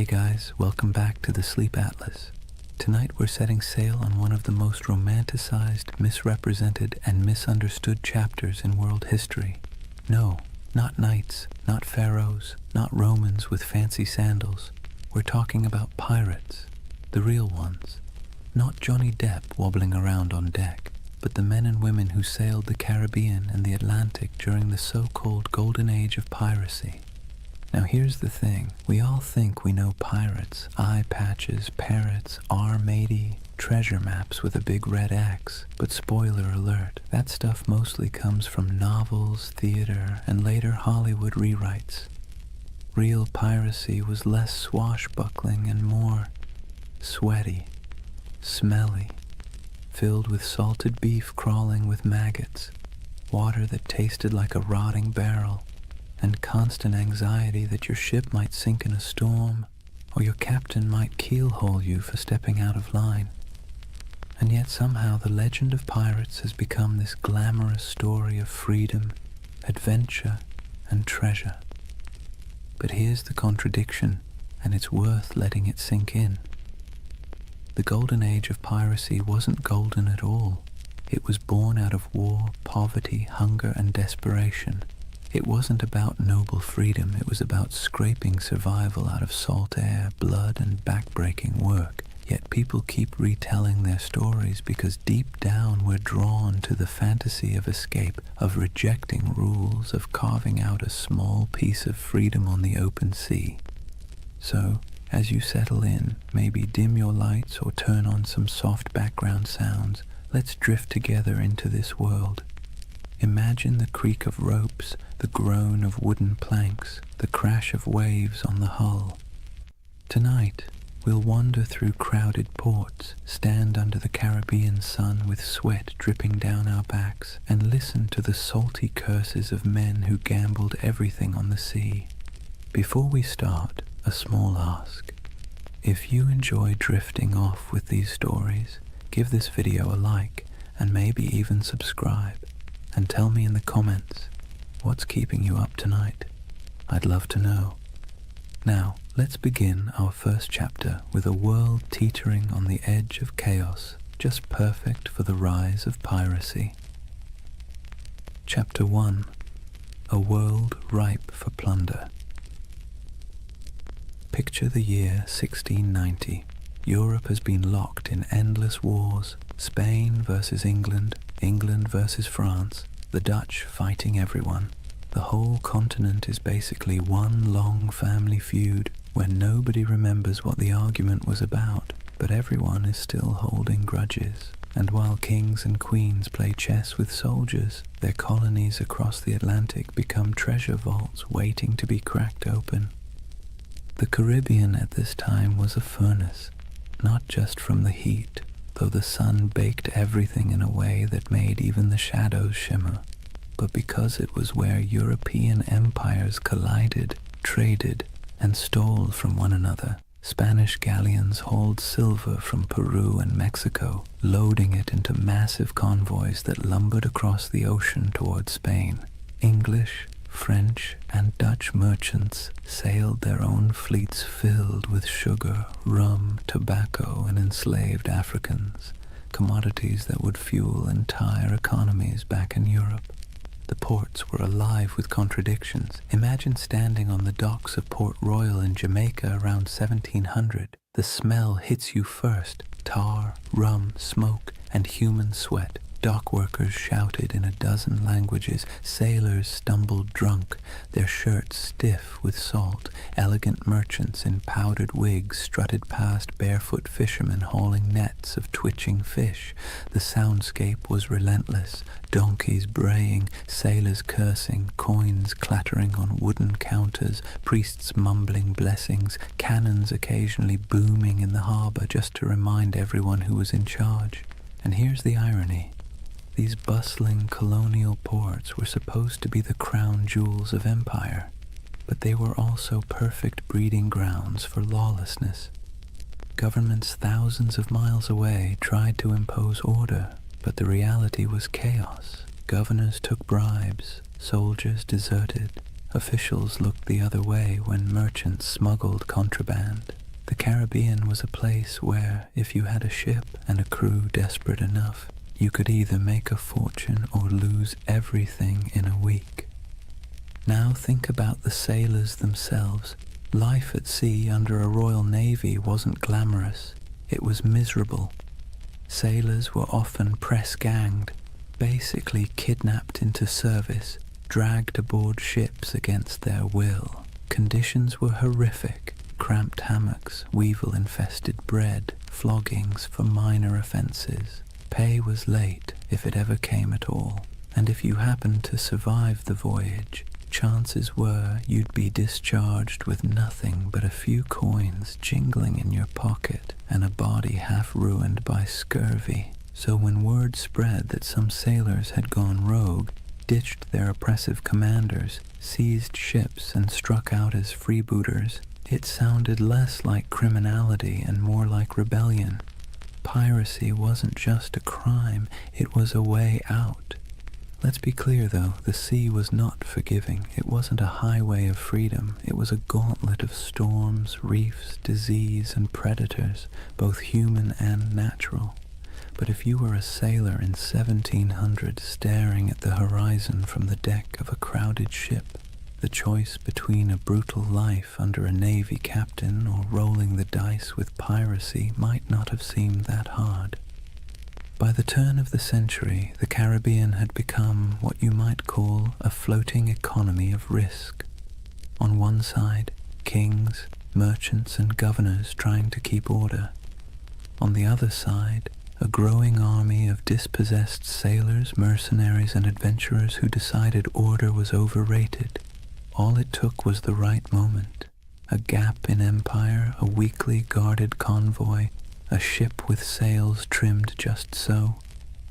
guys, welcome back to the Sleep Atlas. Tonight we're setting sail on one of the most romanticized, misrepresented, and misunderstood chapters in world history. No, not knights, not pharaohs, not Romans with fancy sandals. We're talking about pirates, the real ones. Not Johnny Depp wobbling around on deck, but the men and women who sailed the Caribbean and the Atlantic during the so-called Golden Age of Piracy. Now here's the thing, we all think we know pirates, eye patches, parrots, R-matey, treasure maps with a big red X, but spoiler alert, that stuff mostly comes from novels, theater, and later Hollywood rewrites. Real piracy was less swashbuckling and more sweaty, smelly, filled with salted beef crawling with maggots, water that tasted like a rotting barrel, and constant anxiety that your ship might sink in a storm, or your captain might keelhaul you for stepping out of line. And yet somehow the legend of pirates has become this glamorous story of freedom, adventure, and treasure. But here's the contradiction, and it's worth letting it sink in. The Golden Age of Piracy wasn't golden at all. It was born out of war, poverty, hunger, and desperation. It wasn't about noble freedom, it was about scraping survival out of salt air, blood, and backbreaking work. Yet people keep retelling their stories because deep down we're drawn to the fantasy of escape, of rejecting rules, of carving out a small piece of freedom on the open sea. So, as you settle in, maybe dim your lights or turn on some soft background sounds, let's drift together into this world. Imagine the creak of ropes, the groan of wooden planks, the crash of waves on the hull. Tonight, we'll wander through crowded ports, stand under the Caribbean sun with sweat dripping down our backs, and listen to the salty curses of men who gambled everything on the sea. Before we start, a small ask. If you enjoy drifting off with these stories, give this video a like, and maybe even subscribe. And tell me in the comments, what's keeping you up tonight? I'd love to know. Now, let's begin our first chapter with a world teetering on the edge of chaos, just perfect for the rise of piracy. Chapter 1. A world ripe for plunder. Picture the year 1690. Europe has been locked in endless wars, Spain versus England, England versus France, the Dutch fighting everyone. The whole continent is basically one long family feud where nobody remembers what the argument was about, but everyone is still holding grudges. And while kings and queens play chess with soldiers, their colonies across the Atlantic become treasure vaults waiting to be cracked open. The Caribbean at this time was a furnace, not just from the heat, though the sun baked everything in a way that made even the shadows shimmer, but because it was where European empires collided, traded, and stole from one another. Spanish galleons hauled silver from Peru and Mexico, loading it into massive convoys that lumbered across the ocean toward Spain. English, French, and Dutch merchants sailed their own fleets filled with sugar, rum, tobacco, and enslaved Africans, commodities that would fuel entire economies back in Europe. The ports were alive with contradictions. Imagine standing on the docks of Port Royal in Jamaica around 1700. The smell hits you first: tar, rum, smoke, and human sweat. Dock workers shouted in a dozen languages, sailors stumbled drunk, their shirts stiff with salt, elegant merchants in powdered wigs strutted past barefoot fishermen hauling nets of twitching fish. The soundscape was relentless, donkeys braying, sailors cursing, coins clattering on wooden counters, priests mumbling blessings, cannons occasionally booming in the harbor just to remind everyone who was in charge. And here's the irony. These bustling colonial ports were supposed to be the crown jewels of empire, but they were also perfect breeding grounds for lawlessness. Governments thousands of miles away tried to impose order, but the reality was chaos. Governors took bribes, soldiers deserted, officials looked the other way when merchants smuggled contraband. Caribbean was a place where, if you had a ship and a crew desperate enough, you could either make a fortune or lose everything in a week. Now think about the sailors themselves. Life at sea under a Royal Navy wasn't glamorous. It was miserable. Sailors were often press-ganged, basically kidnapped into service, dragged aboard ships against their will. Conditions were horrific. Cramped hammocks, weevil-infested bread, floggings for minor offences. Pay was late, if it ever came at all, and if you happened to survive the voyage, chances were you'd be discharged with nothing but a few coins jingling in your pocket and a body half ruined by scurvy. So when word spread that some sailors had gone rogue, ditched their oppressive commanders, seized ships and struck out as freebooters, it sounded less like criminality and more like rebellion. Piracy wasn't just a crime, it was a way out. Let's be clear though, the sea was not forgiving. It wasn't a highway of freedom. It was a gauntlet of storms, reefs, disease, and predators, both human and natural. But if you were a sailor in 1700 staring at the horizon from the deck of a crowded ship, the choice between a brutal life under a navy captain or rolling the dice with piracy might not have seemed that hard. By the turn of the century, the Caribbean had become what you might call a floating economy of risk. On one side, kings, merchants, and governors trying to keep order. On the other side, a growing army of dispossessed sailors, mercenaries, and adventurers who decided order was overrated. All it took was the right moment, a gap in empire, a weakly guarded convoy, a ship with sails trimmed just so,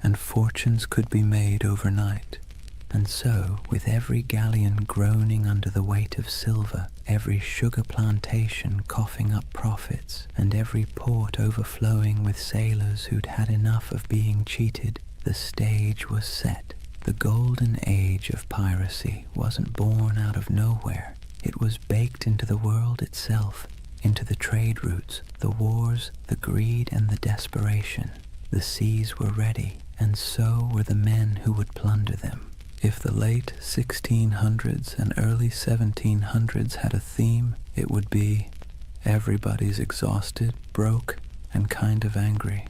and fortunes could be made overnight. And so, with every galleon groaning under the weight of silver, every sugar plantation coughing up profits, and every port overflowing with sailors who'd had enough of being cheated, the stage was set. The Golden Age of Piracy wasn't born out of nowhere. It was baked into the world itself, into the trade routes, the wars, the greed, and the desperation. The seas were ready, and so were the men who would plunder them. If the late 1600s and early 1700s had a theme, it would be everybody's exhausted, broke, and kind of angry.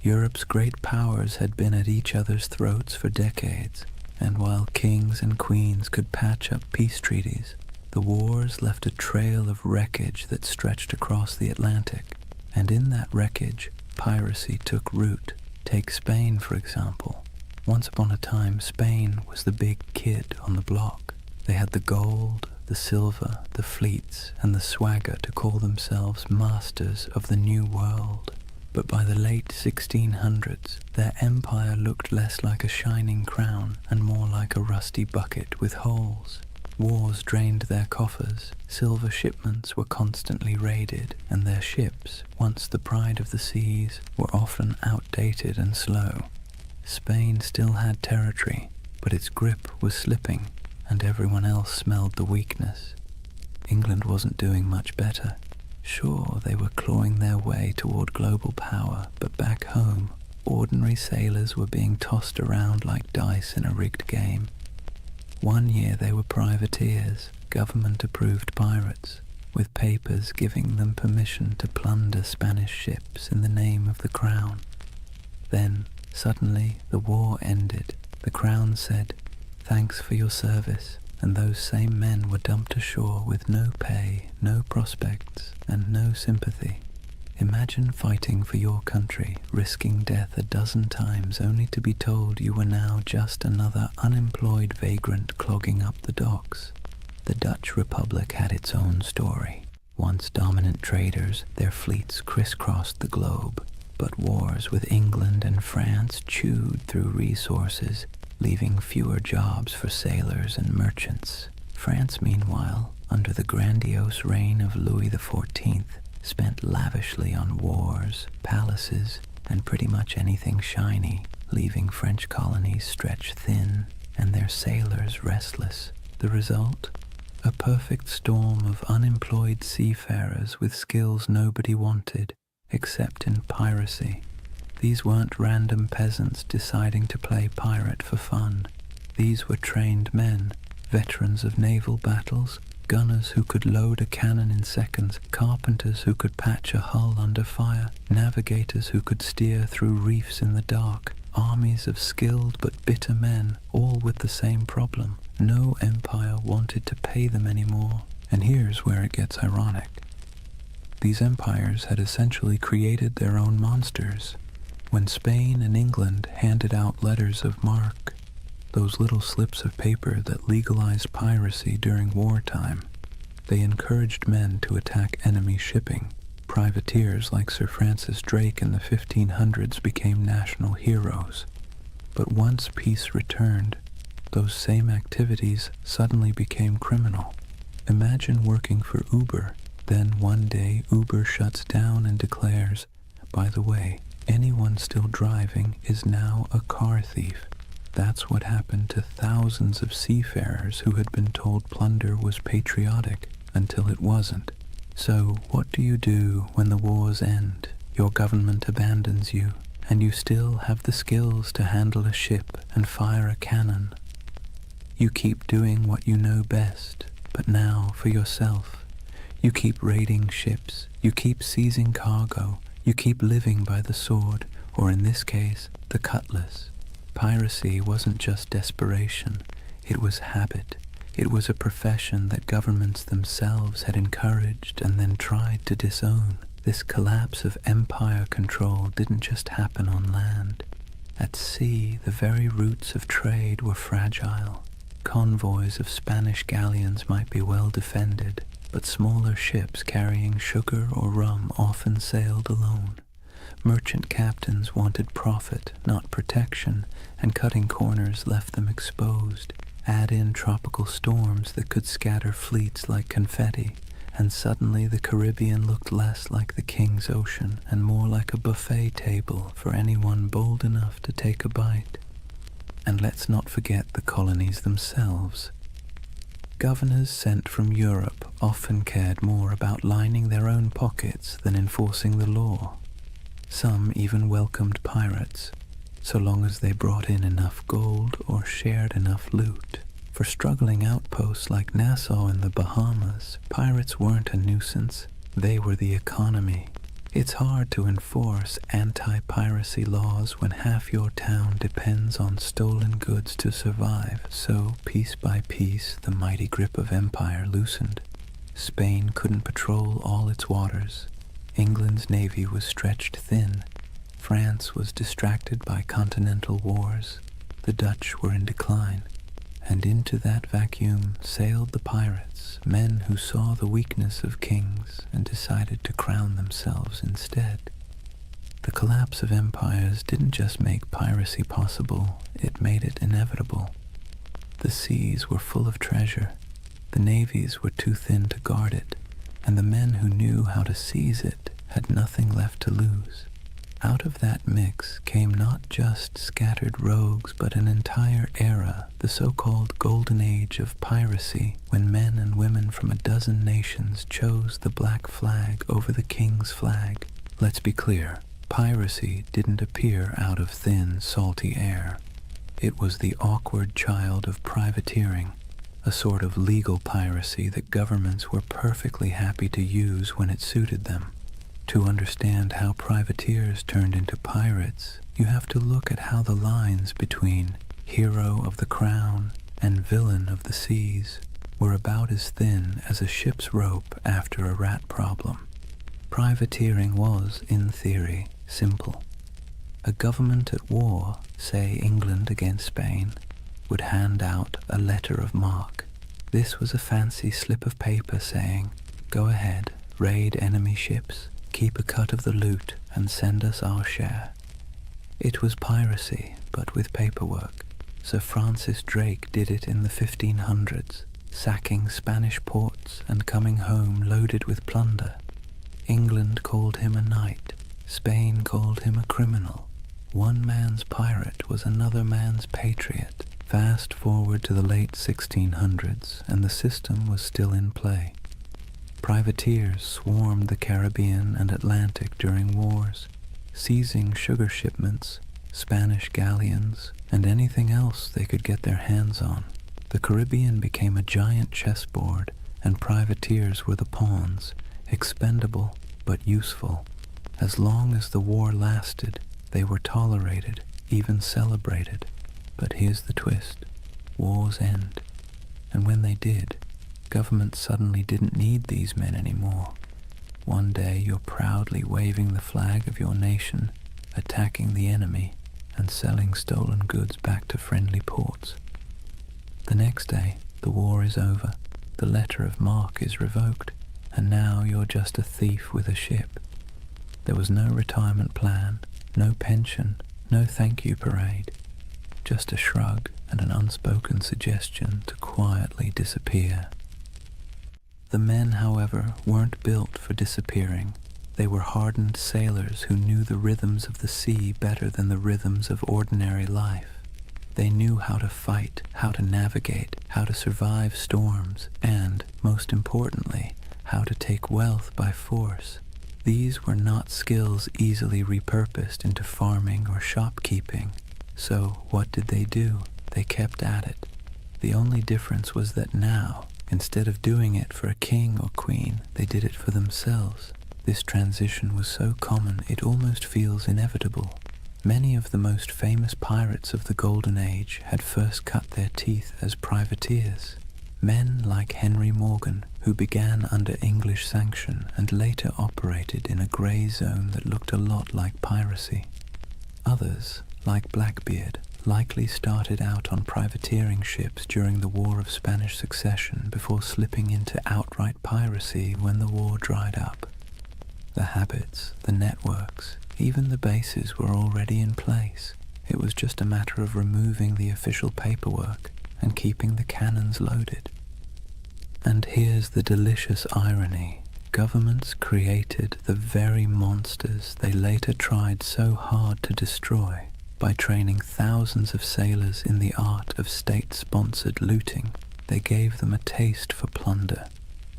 Europe's great powers had been at each other's throats for decades, and while kings and queens could patch up peace treaties, the wars left a trail of wreckage that stretched across the Atlantic, and in that wreckage, piracy took root. Take Spain, for example. Once upon a time, Spain was the big kid on the block. They had the gold, the silver, the fleets, and the swagger to call themselves masters of the New World. But by the late 1600s, their empire looked less like a shining crown and more like a rusty bucket with holes. Wars drained their coffers, silver shipments were constantly raided, and their ships, once the pride of the seas, were often outdated and slow. Spain still had territory, but its grip was slipping, and everyone else smelled the weakness. England wasn't doing much better. Sure, they were clawing their way toward global power, but back home, ordinary sailors were being tossed around like dice in a rigged game. One year they were privateers, government-approved pirates, with papers giving them permission to plunder Spanish ships in the name of the crown. Then, suddenly, the war ended. The crown said, "Thanks for your service," and those same men were dumped ashore with no pay, no prospects, and no sympathy. Imagine fighting for your country, risking death a dozen times only to be told you were now just another unemployed vagrant clogging up the docks. The Dutch Republic had its own story. Once dominant traders, their fleets crisscrossed the globe, but wars with England and France chewed through resources, leaving fewer jobs for sailors and merchants. France, meanwhile, under the grandiose reign of Louis XIV, spent lavishly on wars, palaces, and pretty much anything shiny, leaving French colonies stretched thin and their sailors restless. The result? a perfect storm of unemployed seafarers with skills nobody wanted, except in piracy. These weren't random peasants deciding to play pirate for fun. These were trained men, veterans of naval battles, gunners who could load a cannon in seconds, carpenters who could patch a hull under fire, navigators who could steer through reefs in the dark, armies of skilled but bitter men, all with the same problem. No empire wanted to pay them anymore. And here's where it gets ironic. These empires had essentially created their own monsters. When Spain and England handed out letters of marque, those little slips of paper that legalized piracy during wartime, they encouraged men to attack enemy shipping. Privateers like Sir Francis Drake in the 1500s became national heroes. But once peace returned, those same activities suddenly became criminal. Imagine working for Uber, then one day Uber shuts down and declares, by the way, anyone still driving is now a car thief. That's what happened to thousands of seafarers who had been told plunder was patriotic until it wasn't. So what do you do when the wars end, your government abandons you, and you still have the skills to handle a ship and fire a cannon? You keep doing what you know best, but now for yourself. You keep raiding ships, you keep seizing cargo, you keep living by the sword, or in this case, the cutlass. Piracy wasn't just desperation, it was habit. It was a profession that governments themselves had encouraged and then tried to disown. This collapse of empire control didn't just happen on land. At sea, the very roots of trade were fragile. Convoys of Spanish galleons might be well defended, but smaller ships carrying sugar or rum often sailed alone. Merchant captains wanted profit, not protection, and cutting corners left them exposed. Add in tropical storms that could scatter fleets like confetti, and suddenly the Caribbean looked less like the King's Ocean and more like a buffet table for anyone bold enough to take a bite. And let's not forget the colonies themselves. Governors sent from Europe often cared more about lining their own pockets than enforcing the law. Some even welcomed pirates, so long as they brought in enough gold or shared enough loot. For struggling outposts like Nassau in the Bahamas, pirates weren't a nuisance, they were the economy. It's hard to enforce anti-piracy laws when half your town depends on stolen goods to survive, so piece by piece the mighty grip of empire loosened. Spain couldn't patrol all its waters. England's navy was stretched thin. France was distracted by continental wars, the Dutch were in decline, and into that vacuum sailed the pirates, men who saw the weakness of kings and decided to crown themselves instead. The collapse of empires didn't just make piracy possible, it made it inevitable. The seas were full of treasure, the navies were too thin to guard it, and the men who knew how to seize it had nothing left to lose. Out of that mix came not just scattered rogues, but an entire era, the so-called Golden Age of Piracy, when men and women from a dozen nations chose the black flag over the king's flag. Let's be clear, piracy didn't appear out of thin, salty air. It was the awkward child of privateering, a sort of legal piracy that governments were perfectly happy to use when it suited them. To understand how privateers turned into pirates, you have to look at how the lines between hero of the crown and villain of the seas were about as thin as a ship's rope after a rat problem. Privateering was, in theory, simple. A government at war, say England against Spain, would hand out a letter of marque. This was a fancy slip of paper saying, "Go ahead, raid enemy ships, keep a cut of the loot, and send us our share." It was piracy, but with paperwork. Sir Francis Drake did it in the 1500s, sacking Spanish ports and coming home loaded with plunder. England called him a knight, Spain called him a criminal. One man's pirate was another man's patriot. Fast forward to the late 1600s, and the system was still in play. Privateers swarmed the Caribbean and Atlantic during wars, seizing sugar shipments, Spanish galleons, and anything else they could get their hands on. The Caribbean became a giant chessboard, and privateers were the pawns, expendable but useful. As long as the war lasted, they were tolerated, even celebrated. But here's the twist. Wars end. And when they did, governments suddenly didn't need these men anymore. One day you're proudly waving the flag of your nation, attacking the enemy, and selling stolen goods back to friendly ports. The next day, the war is over, the letter of marque is revoked, and now you're just a thief with a ship. There was no retirement plan, no pension, no thank you parade, just a shrug and an unspoken suggestion to quietly disappear. The men, however, weren't built for disappearing. They were hardened sailors who knew the rhythms of the sea better than the rhythms of ordinary life. They knew how to fight, how to navigate, how to survive storms, and, most importantly, how to take wealth by force. These were not skills easily repurposed into farming or shopkeeping. So what did they do? They kept at it. The only difference was that now, instead of doing it for a king or queen, they did it for themselves. This transition was so common it almost feels inevitable. Many of the most famous pirates of the Golden Age had first cut their teeth as privateers. Men like Henry Morgan, who began under English sanction and later operated in a grey zone that looked a lot like piracy. Others, like Blackbeard, likely started out on privateering ships during the War of Spanish Succession before slipping into outright piracy when the war dried up. The habits, the networks, even the bases were already in place. It was just a matter of removing the official paperwork and keeping the cannons loaded. And here's the delicious irony. Governments created the very monsters they later tried so hard to destroy by training thousands of sailors in the art of state-sponsored looting. They gave them a taste for plunder.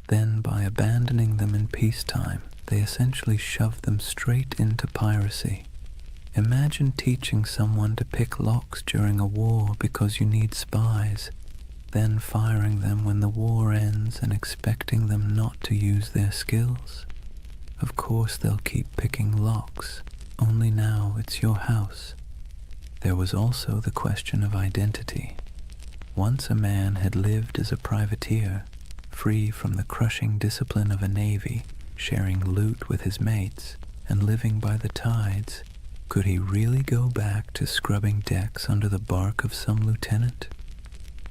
Then, by abandoning them in peacetime, they essentially shoved them straight into piracy. Imagine teaching someone to pick locks during a war because you need spies, then firing them when the war ends and expecting them not to use their skills. Of course they'll keep picking locks, only now it's your house. There was also the question of identity. Once a man had lived as a privateer, free from the crushing discipline of a navy, sharing loot with his mates, and living by the tides, could he really go back to scrubbing decks under the bark of some lieutenant?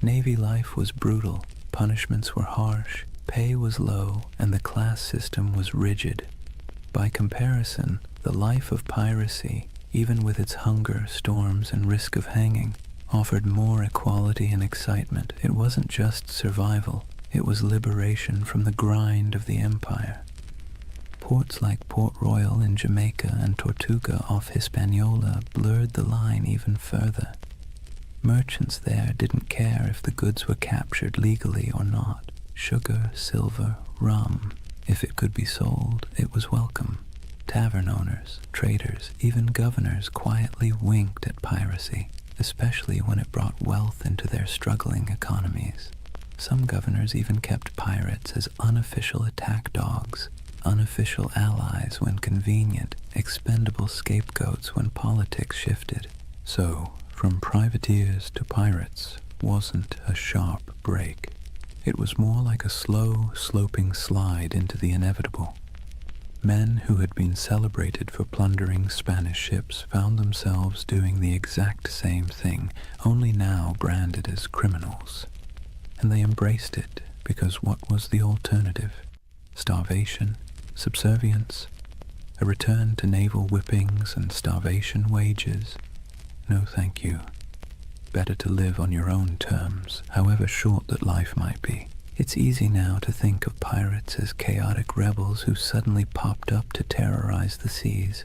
Navy life was brutal, punishments were harsh, pay was low, and the class system was rigid. By comparison, the life of piracy, even with its hunger, storms, and risk of hanging, offered more equality and excitement. It wasn't just survival, it was liberation from the grind of the empire. Ports like Port Royal in Jamaica and Tortuga off Hispaniola blurred the line even further. Merchants there didn't care if the goods were captured legally or not. Sugar, silver, rum, if it could be sold, it was welcome. Tavern owners, traders, even governors quietly winked at piracy, especially when it brought wealth into their struggling economies. Some governors even kept pirates as unofficial attack dogs, unofficial allies when convenient, expendable scapegoats when politics shifted. So, from privateers to pirates wasn't a sharp break. It was more like a slow, sloping slide into the inevitable. Men who had been celebrated for plundering Spanish ships found themselves doing the exact same thing, only now branded as criminals. And they embraced it because what was the alternative? Starvation? Subservience? A return to naval whippings and starvation wages? No thank you. Better to live on your own terms, however short that life might be. It's easy now to think of pirates as chaotic rebels who suddenly popped up to terrorize the seas.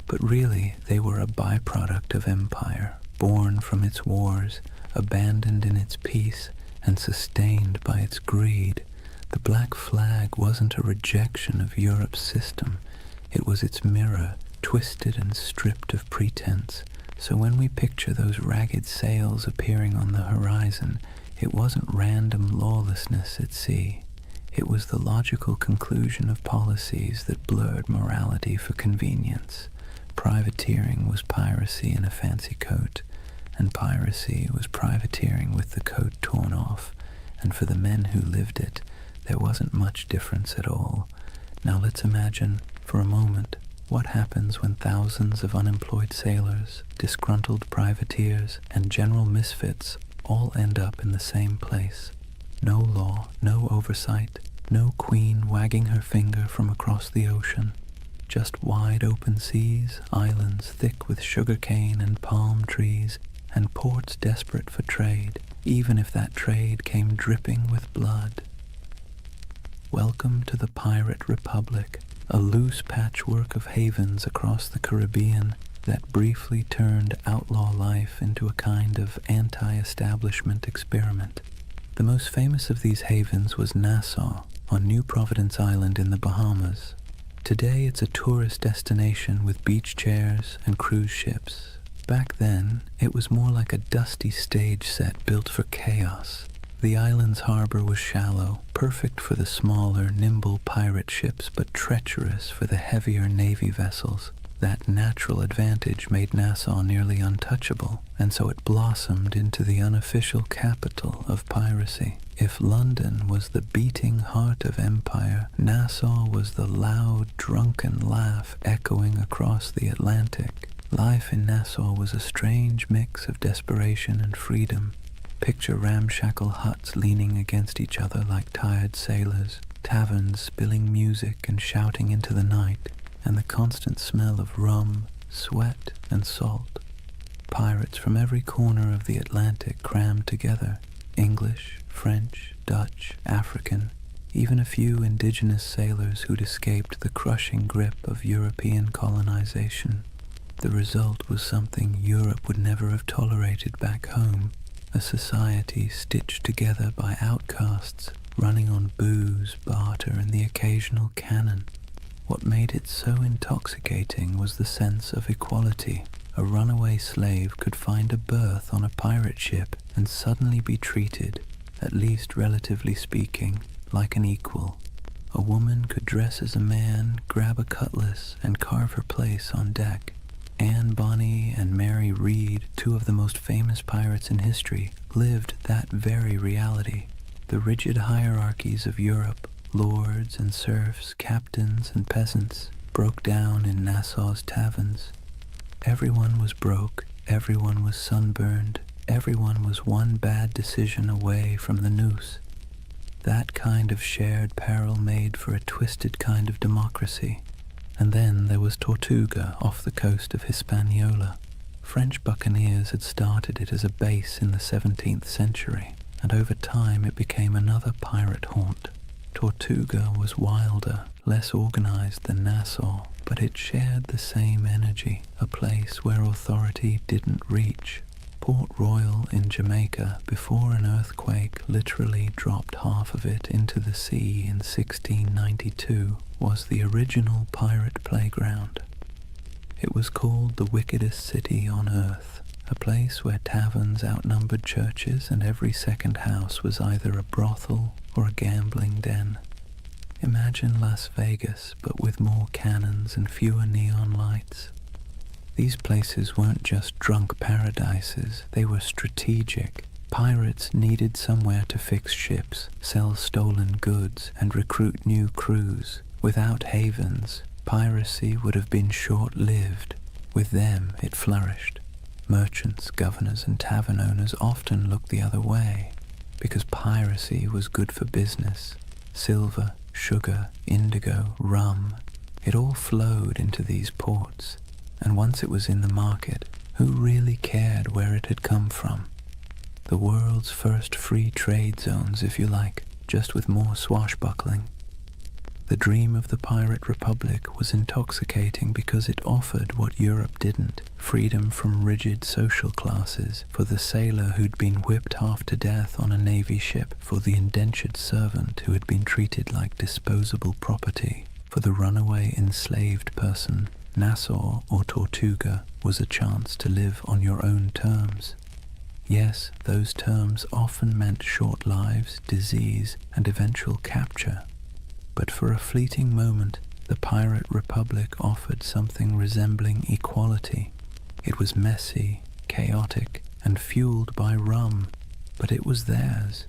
But really, they were a byproduct of empire, born from its wars, abandoned in its peace and sustained by its greed. The black flag wasn't a rejection of Europe's system. It was its mirror, twisted and stripped of pretense. So when we picture those ragged sails appearing on the horizon, it wasn't random lawlessness at sea. It was the logical conclusion of policies that blurred morality for convenience. Privateering was piracy in a fancy coat, and piracy was privateering with the coat torn off, and for the men who lived it, there wasn't much difference at all. Now let's imagine, for a moment, what happens when thousands of unemployed sailors, disgruntled privateers, and general misfits all end up in the same place. No law, no oversight, no queen wagging her finger from across the ocean. Just wide open seas, islands thick with sugarcane and palm trees, and ports desperate for trade, even if that trade came dripping with blood. Welcome to the Pirate Republic, a loose patchwork of havens across the Caribbean that briefly turned outlaw life into a kind of anti-establishment experiment. The most famous of these havens was Nassau, on New Providence Island in the Bahamas. Today it's a tourist destination with beach chairs and cruise ships. Back then, it was more like a dusty stage set built for chaos. The island's harbor was shallow, perfect for the smaller, nimble pirate ships, but treacherous for the heavier Navy vessels. That natural advantage made Nassau nearly untouchable, and so it blossomed into the unofficial capital of piracy. If London was the beating heart of empire, Nassau was the loud, drunken laugh echoing across the Atlantic. Life in Nassau was a strange mix of desperation and freedom. Picture ramshackle huts leaning against each other like tired sailors, taverns spilling music and shouting into the night, and the constant smell of rum, sweat, and salt. Pirates from every corner of the Atlantic crammed together. English, French, Dutch, African, even a few indigenous sailors who'd escaped the crushing grip of European colonization. The result was something Europe would never have tolerated back home, a society stitched together by outcasts, running on booze, barter, and the occasional cannon. What made it so intoxicating was the sense of equality. A runaway slave could find a berth on a pirate ship and suddenly be treated, at least relatively speaking, like an equal. A woman could dress as a man, grab a cutlass, and carve her place on deck. Anne Bonny and Mary Read, two of the most famous pirates in history, lived that very reality. The rigid hierarchies of Europe, lords and serfs, captains and peasants, broke down in Nassau's taverns. Everyone was broke, everyone was sunburned, everyone was one bad decision away from the noose. That kind of shared peril made for a twisted kind of democracy. And then there was Tortuga off the coast of Hispaniola. French buccaneers had started it as a base in the 17th century, and over time it became another pirate haunt. Tortuga was wilder, less organized than Nassau, but it shared the same energy, a place where authority didn't reach. Port Royal in Jamaica, before an earthquake literally dropped half of it into the sea in 1692, was the original pirate playground. It was called the wickedest city on earth, a place where taverns outnumbered churches and every second house was either a brothel or a gambling den. Imagine Las Vegas, but with more cannons and fewer neon lights. These places weren't just drunk paradises, they were strategic. Pirates needed somewhere to fix ships, sell stolen goods, and recruit new crews. Without havens, piracy would have been short-lived. With them, it flourished. Merchants, governors, and tavern owners often looked the other way, because piracy was good for business. Silver, sugar, indigo, rum, it all flowed into these ports. And once it was in the market, who really cared where it had come from? The world's first free trade zones, if you like, just with more swashbuckling. The dream of the Pirate Republic was intoxicating because it offered what Europe didn't: freedom from rigid social classes, for the sailor who'd been whipped half to death on a navy ship, for the indentured servant who had been treated like disposable property, for the runaway enslaved person. Nassau or Tortuga was a chance to live on your own terms. Yes, those terms often meant short lives, disease, and eventual capture. But for a fleeting moment, the Pirate Republic offered something resembling equality. It was messy, chaotic, and fueled by rum, but it was theirs.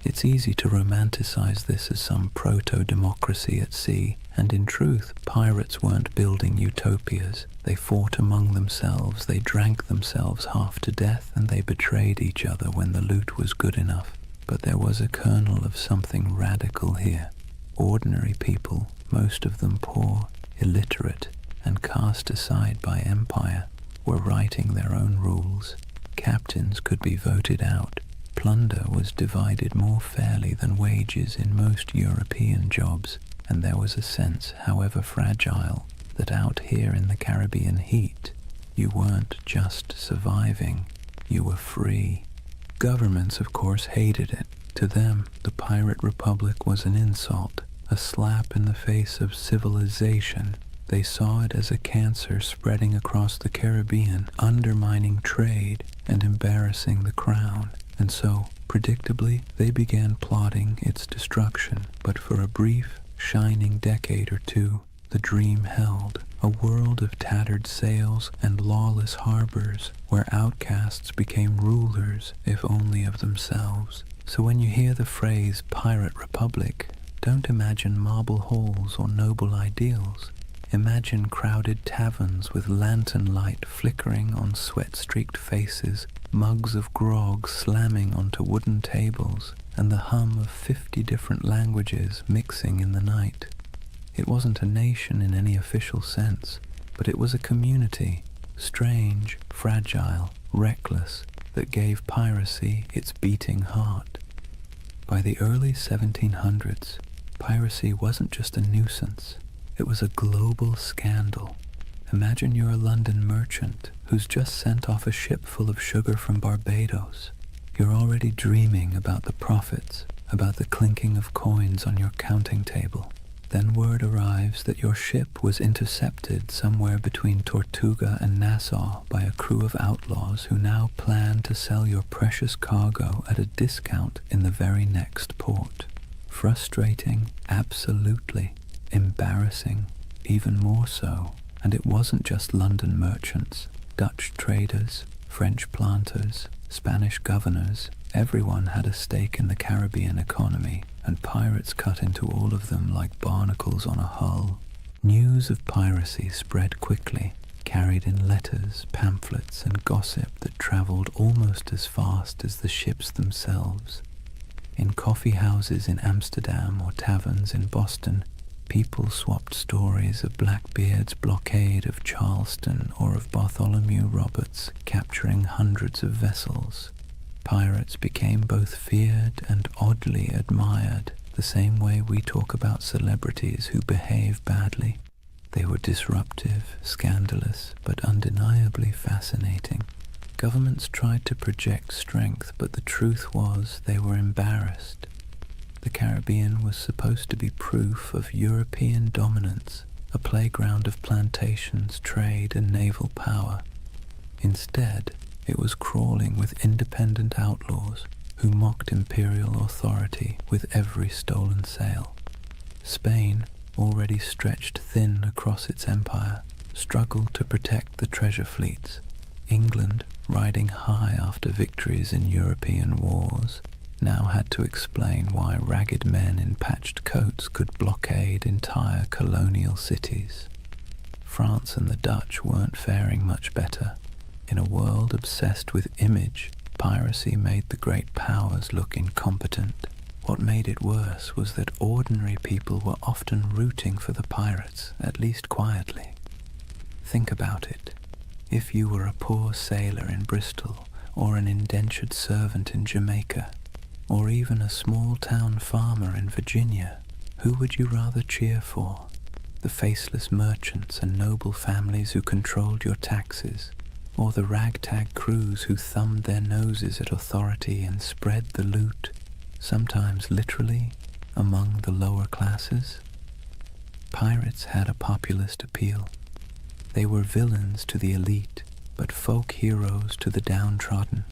It's easy to romanticize this as some proto-democracy at sea, and in truth, pirates weren't building utopias. They fought among themselves, they drank themselves half to death, and they betrayed each other when the loot was good enough. But there was a kernel of something radical here. Ordinary people, most of them poor, illiterate, and cast aside by empire, were writing their own rules. Captains could be voted out. Plunder was divided more fairly than wages in most European jobs, and there was a sense, however fragile, that out here in the Caribbean heat, you weren't just surviving, you were free. Governments, of course, hated it. To them, the Pirate Republic was an insult, a slap in the face of civilization. They saw it as a cancer spreading across the Caribbean, undermining trade and embarrassing the crown. And so, predictably, they began plotting its destruction. But for a brief, shining decade or two, the dream held. A world of tattered sails and lawless harbors where outcasts became rulers, if only of themselves. So when you hear the phrase Pirate Republic, don't imagine marble halls or noble ideals. Imagine crowded taverns with lantern light flickering on sweat-streaked faces, mugs of grog slamming onto wooden tables, and the hum of 50 different languages mixing in the night. It wasn't a nation in any official sense, but it was a community, strange, fragile, reckless, that gave piracy its beating heart. By the early 1700s, piracy wasn't just a nuisance, it was a global scandal. Imagine you're a London merchant who's just sent off a ship full of sugar from Barbados. You're already dreaming about the profits, about the clinking of coins on your counting table. Then word arrives that your ship was intercepted somewhere between Tortuga and Nassau by a crew of outlaws who now plan to sell your precious cargo at a discount in the very next port. Frustrating, absolutely. Embarrassing, even more so. And it wasn't just London merchants, Dutch traders, French planters, Spanish governors. Everyone had a stake in the Caribbean economy, and pirates cut into all of them like barnacles on a hull. News of piracy spread quickly, carried in letters, pamphlets, and gossip that traveled almost as fast as the ships themselves. In coffee houses in Amsterdam or taverns in Boston, people swapped stories of Blackbeard's blockade of Charleston or of Bartholomew Roberts capturing hundreds of vessels. Pirates became both feared and oddly admired, the same way we talk about celebrities who behave badly. They were disruptive, scandalous, but undeniably fascinating. Governments tried to project strength, but the truth was they were embarrassed. The Caribbean was supposed to be proof of European dominance, a playground of plantations, trade, and naval power. Instead, it was crawling with independent outlaws who mocked imperial authority with every stolen sail. Spain, already stretched thin across its empire, struggled to protect the treasure fleets. England, riding high after victories in European wars, now had to explain why ragged men in patched coats could blockade entire colonial cities. France and the Dutch weren't faring much better. In a world obsessed with image, piracy made the great powers look incompetent. What made it worse was that ordinary people were often rooting for the pirates, at least quietly. Think about it. If you were a poor sailor in Bristol, or an indentured servant in Jamaica, or even a small-town farmer in Virginia, Who would you rather cheer for? The faceless merchants and noble families who controlled your taxes, or the ragtag crews who thumbed their noses at authority and spread the loot, sometimes literally, among the lower classes? Pirates had a populist appeal. They were villains to the elite, but folk heroes to the downtrodden.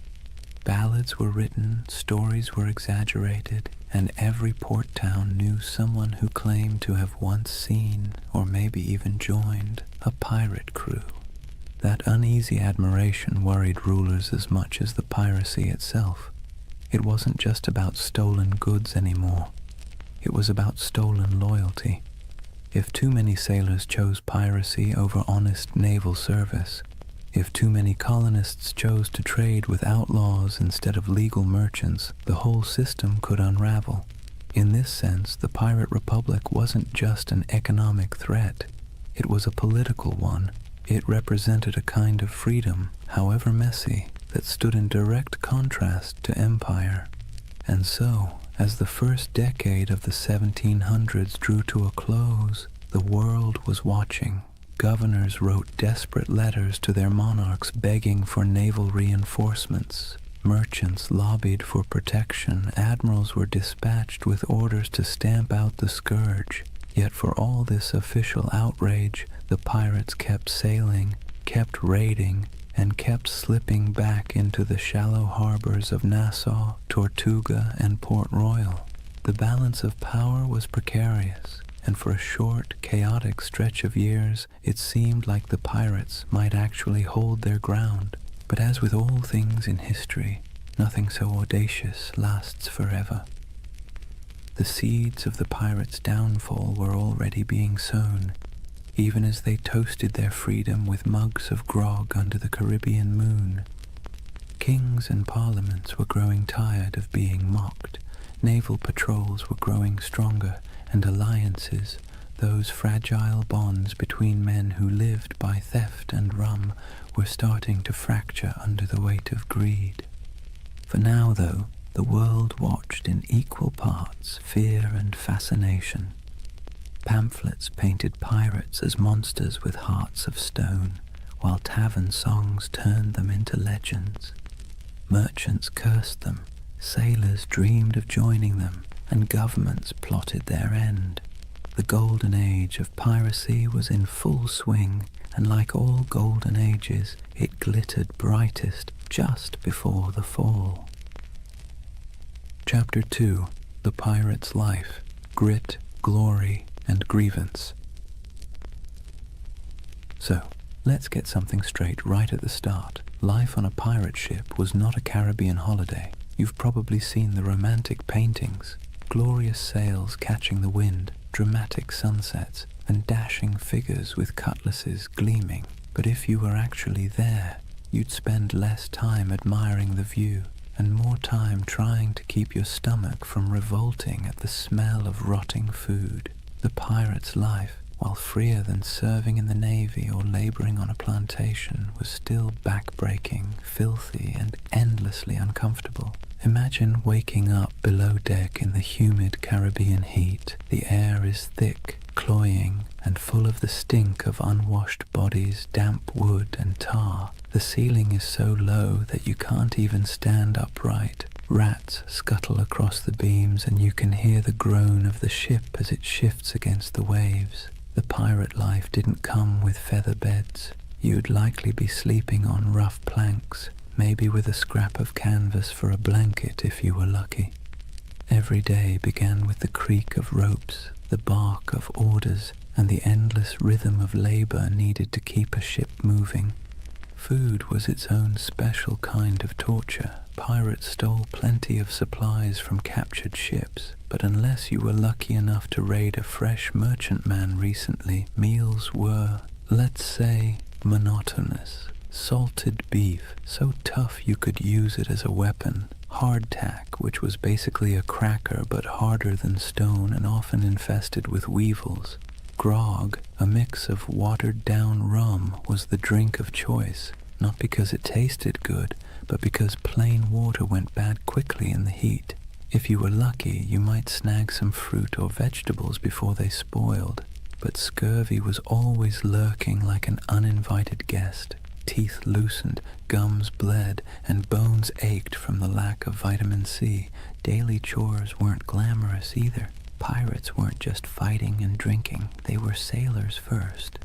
Ballads were written, stories were exaggerated, and every port town knew someone who claimed to have once seen, or maybe even joined, a pirate crew. That uneasy admiration worried rulers as much as the piracy itself. It wasn't just about stolen goods anymore. It was about stolen loyalty. If too many sailors chose piracy over honest naval service, if too many colonists chose to trade with outlaws instead of legal merchants, the whole system could unravel. In this sense, the Pirate Republic wasn't just an economic threat. It was a political one. It represented a kind of freedom, however messy, that stood in direct contrast to empire. And so, as the first decade of the 1700s drew to a close, the world was watching. Governors wrote desperate letters to their monarchs begging for naval reinforcements. Merchants lobbied for protection. Admirals were dispatched with orders to stamp out the scourge. Yet for all this official outrage, the pirates kept sailing, kept raiding, and kept slipping back into the shallow harbors of Nassau, Tortuga, and Port Royal. The balance of power was precarious, and for a short, chaotic stretch of years, it seemed like the pirates might actually hold their ground. But as with all things in history, nothing so audacious lasts forever. The seeds of the pirates' downfall were already being sown, even as they toasted their freedom with mugs of grog under the Caribbean moon. Kings and parliaments were growing tired of being mocked. Naval patrols were growing stronger, and alliances, those fragile bonds between men who lived by theft and rum, were starting to fracture under the weight of greed. For now, though, the world watched in equal parts fear and fascination. Pamphlets painted pirates as monsters with hearts of stone, while tavern songs turned them into legends. Merchants cursed them, sailors dreamed of joining them, and governments plotted their end. The Golden Age of Piracy was in full swing, and like all golden ages, it glittered brightest just before the fall. Chapter 2. The Pirate's Life, Grit, Glory, and Grievance. So, let's get something straight right at the start. Life on a pirate ship was not a Caribbean holiday. You've probably seen the romantic paintings, glorious sails catching the wind, dramatic sunsets, and dashing figures with cutlasses gleaming. But if you were actually there, you'd spend less time admiring the view and more time trying to keep your stomach from revolting at the smell of rotting food. The pirate's life, while freer than serving in the Navy or laboring on a plantation, was still back-breaking, filthy, and endlessly uncomfortable. Imagine waking up below deck in the humid Caribbean heat. The air is thick, cloying, and full of the stink of unwashed bodies, damp wood, and tar. The ceiling is so low that you can't even stand upright. Rats scuttle across the beams, and you can hear the groan of the ship as it shifts against the waves. The pirate life didn't come with feather beds. You'd likely be sleeping on rough planks, maybe with a scrap of canvas for a blanket if you were lucky. Every day began with the creak of ropes, the bark of orders, and the endless rhythm of labor needed to keep a ship moving. Food was its own special kind of torture. Pirates stole plenty of supplies from captured ships, but unless you were lucky enough to raid a fresh merchantman recently, meals were, let's say, monotonous. Salted beef, so tough you could use it as a weapon. Hardtack, which was basically a cracker but harder than stone and often infested with weevils. Grog, a mix of watered-down rum, was the drink of choice, not because it tasted good, but because plain water went bad quickly in the heat. If you were lucky, you might snag some fruit or vegetables before they spoiled, but scurvy was always lurking like an uninvited guest. Teeth loosened, gums bled, and bones ached from the lack of vitamin C. Daily chores weren't glamorous either. Pirates weren't just fighting and drinking, they were sailors first.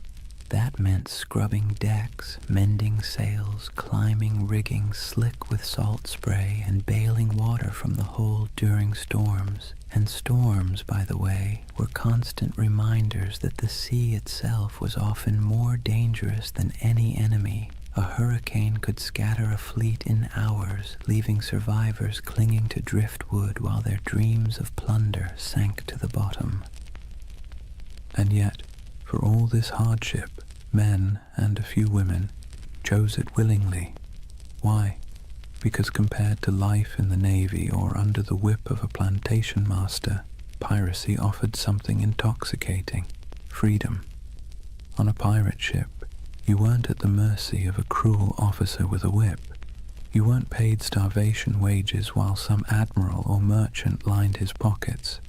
That meant scrubbing decks, mending sails, climbing rigging slick with salt spray, and bailing water from the hold during storms. And storms, by the way, were constant reminders that the sea itself was often more dangerous than any enemy. A hurricane could scatter a fleet in hours, leaving survivors clinging to driftwood while their dreams of plunder sank to the bottom. And yet, for all this hardship, men, and a few women, chose it willingly. Why? Because compared to life in the Navy or under the whip of a plantation master, piracy offered something intoxicating: freedom. On a pirate ship, you weren't at the mercy of a cruel officer with a whip. You weren't paid starvation wages while some admiral or merchant lined his pockets.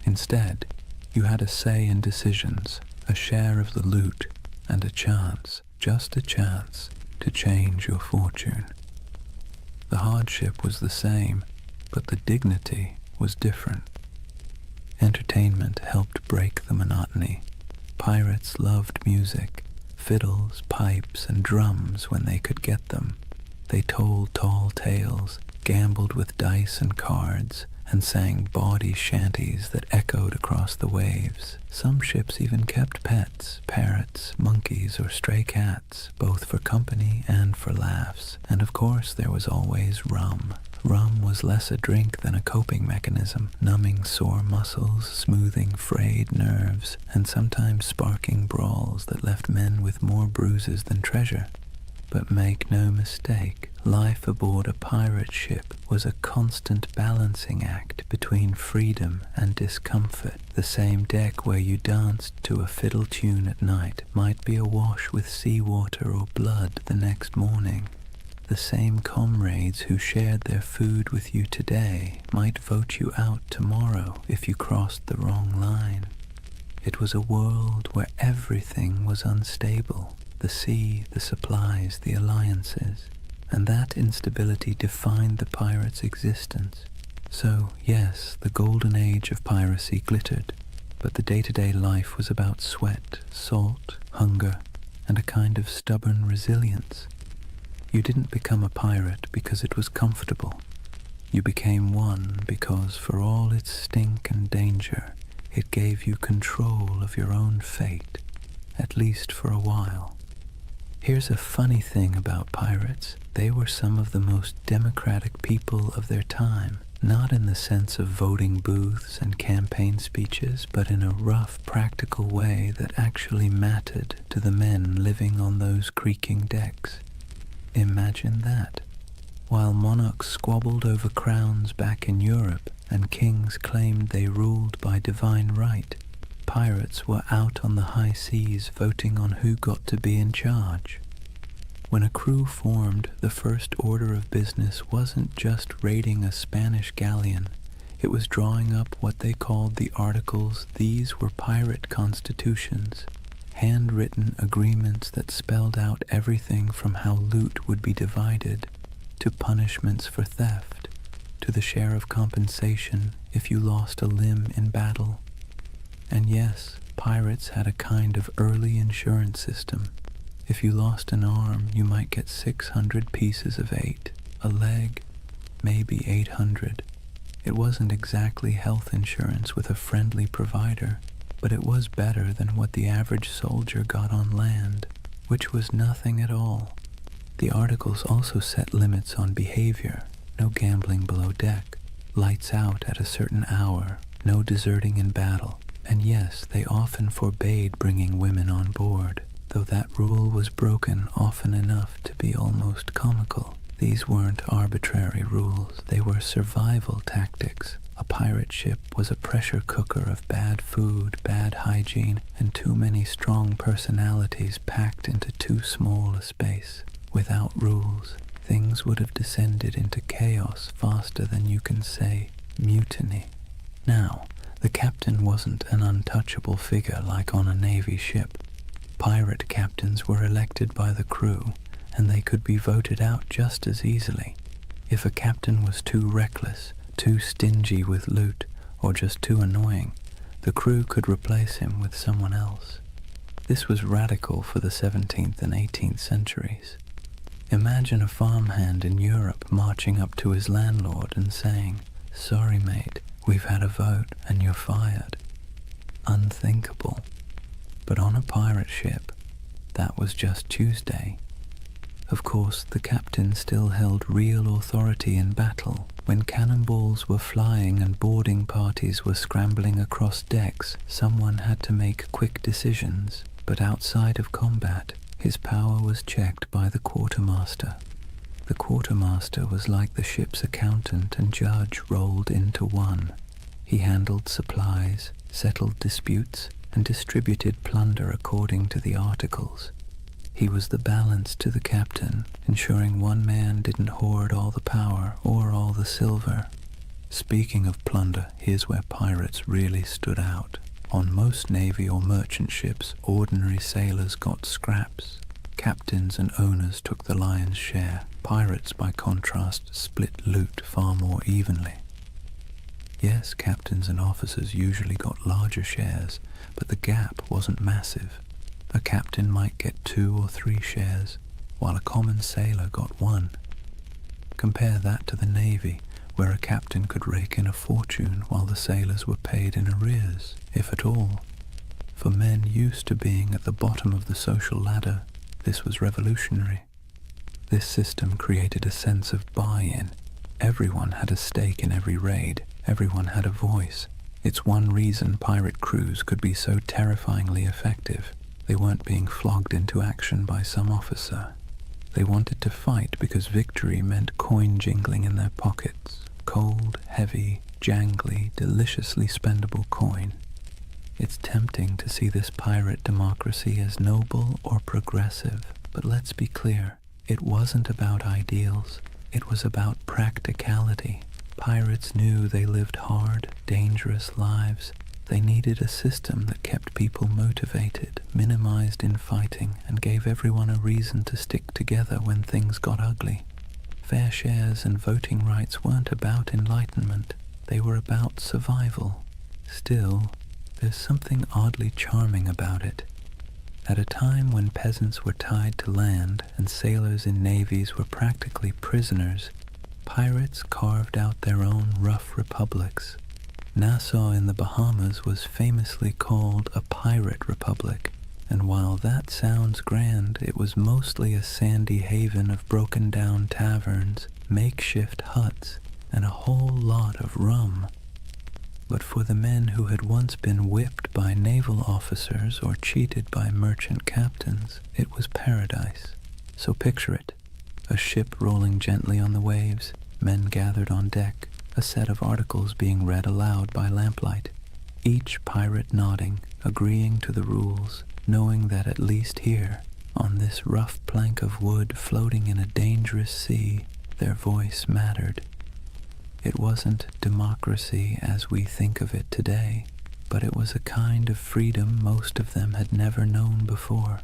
Instead, you had a say in decisions, a share of the loot, and a chance, just a chance, to change your fortune. The hardship was the same, but the dignity was different. Entertainment helped break the monotony. Pirates loved music, fiddles, pipes, and drums when they could get them. They told tall tales, gambled with dice and cards, and sang bawdy shanties that echoed across the waves. Some ships even kept pets, parrots, monkeys, or stray cats, both for company and for laughs. And of course there was always rum. Rum was less a drink than a coping mechanism, numbing sore muscles, smoothing frayed nerves, and sometimes sparking brawls that left men with more bruises than treasure. But make no mistake, life aboard a pirate ship was a constant balancing act between freedom and discomfort. The same deck where you danced to a fiddle tune at night might be awash with seawater or blood the next morning. The same comrades who shared their food with you today might vote you out tomorrow if you crossed the wrong line. It was a world where everything was unstable. The sea, the supplies, the alliances, and that instability defined the pirate's existence. So, yes, the Golden Age of Piracy glittered, but the day-to-day life was about sweat, salt, hunger, and a kind of stubborn resilience. You didn't become a pirate because it was comfortable. You became one because, for all its stink and danger, it gave you control of your own fate, at least for a while. Here's a funny thing about pirates. They were some of the most democratic people of their time, not in the sense of voting booths and campaign speeches, but in a rough, practical way that actually mattered to the men living on those creaking decks. Imagine that. While monarchs squabbled over crowns back in Europe and kings claimed they ruled by divine right, pirates were out on the high seas voting on who got to be in charge. When a crew formed, the first order of business wasn't just raiding a Spanish galleon. It was drawing up what they called the Articles. These were pirate constitutions, handwritten agreements that spelled out everything from how loot would be divided, to punishments for theft, to the share of compensation if you lost a limb in battle. And yes, pirates had a kind of early insurance system. If you lost an arm, you might get 600 pieces of 8, a leg, maybe 800. It wasn't exactly health insurance with a friendly provider, but it was better than what the average soldier got on land, which was nothing at all. The Articles also set limits on behavior: no gambling below deck, lights out at a certain hour, no deserting in battle. And yes, they often forbade bringing women on board, though that rule was broken often enough to be almost comical. These weren't arbitrary rules, they were survival tactics. A pirate ship was a pressure cooker of bad food, bad hygiene, and too many strong personalities packed into too small a space. Without rules, things would have descended into chaos faster than you can say. mutiny. Now, the captain wasn't an untouchable figure like on a Navy ship. Pirate captains were elected by the crew, and they could be voted out just as easily. If a captain was too reckless, too stingy with loot, or just too annoying, the crew could replace him with someone else. This was radical for the 17th and 18th centuries. Imagine a farmhand in Europe marching up to his landlord and saying, "Sorry mate, we've had a vote and you're fired." Unthinkable. But on a pirate ship, that was just Tuesday. Of course, the captain still held real authority in battle. When cannonballs were flying and boarding parties were scrambling across decks, someone had to make quick decisions. But outside of combat, his power was checked by the quartermaster. The quartermaster was like the ship's accountant and judge rolled into one. He handled supplies, settled disputes, and distributed plunder according to the articles. He was the balance to the captain, ensuring one man didn't hoard all the power or all the silver. Speaking of plunder, here's where pirates really stood out. On most navy or merchant ships, ordinary sailors got scraps. Captains and owners took the lion's share. Pirates, by contrast, split loot far more evenly. Yes, captains and officers usually got larger shares, but the gap wasn't massive. A captain might get 2 or 3 shares, while a common sailor got 1. Compare that to the Navy, where a captain could rake in a fortune while the sailors were paid in arrears, if at all. For men used to being at the bottom of the social ladder, this was revolutionary. This system created a sense of buy-in. Everyone had a stake in every raid. Everyone had a voice. It's one reason pirate crews could be so terrifyingly effective. They weren't being flogged into action by some officer. They wanted to fight because victory meant coin jingling in their pockets. Cold, heavy, jangly, deliciously spendable coin. It's tempting to see this pirate democracy as noble or progressive, but let's be clear, it wasn't about ideals. It was about practicality. Pirates knew they lived hard, dangerous lives. They needed a system that kept people motivated, minimized infighting, and gave everyone a reason to stick together when things got ugly. Fair shares and voting rights weren't about enlightenment. They were about survival. Still, there's something oddly charming about it. At a time when peasants were tied to land and sailors in navies were practically prisoners, pirates carved out their own rough republics. Nassau in the Bahamas was famously called a pirate republic, and while that sounds grand, it was mostly a sandy haven of broken-down taverns, makeshift huts, and a whole lot of rum. But for the men who had once been whipped by naval officers or cheated by merchant captains, it was paradise. So picture it, a ship rolling gently on the waves, men gathered on deck, a set of articles being read aloud by lamplight, each pirate nodding, agreeing to the rules, knowing that at least here, on this rough plank of wood floating in a dangerous sea, their voice mattered. It wasn't democracy as we think of it today, but it was a kind of freedom most of them had never known before.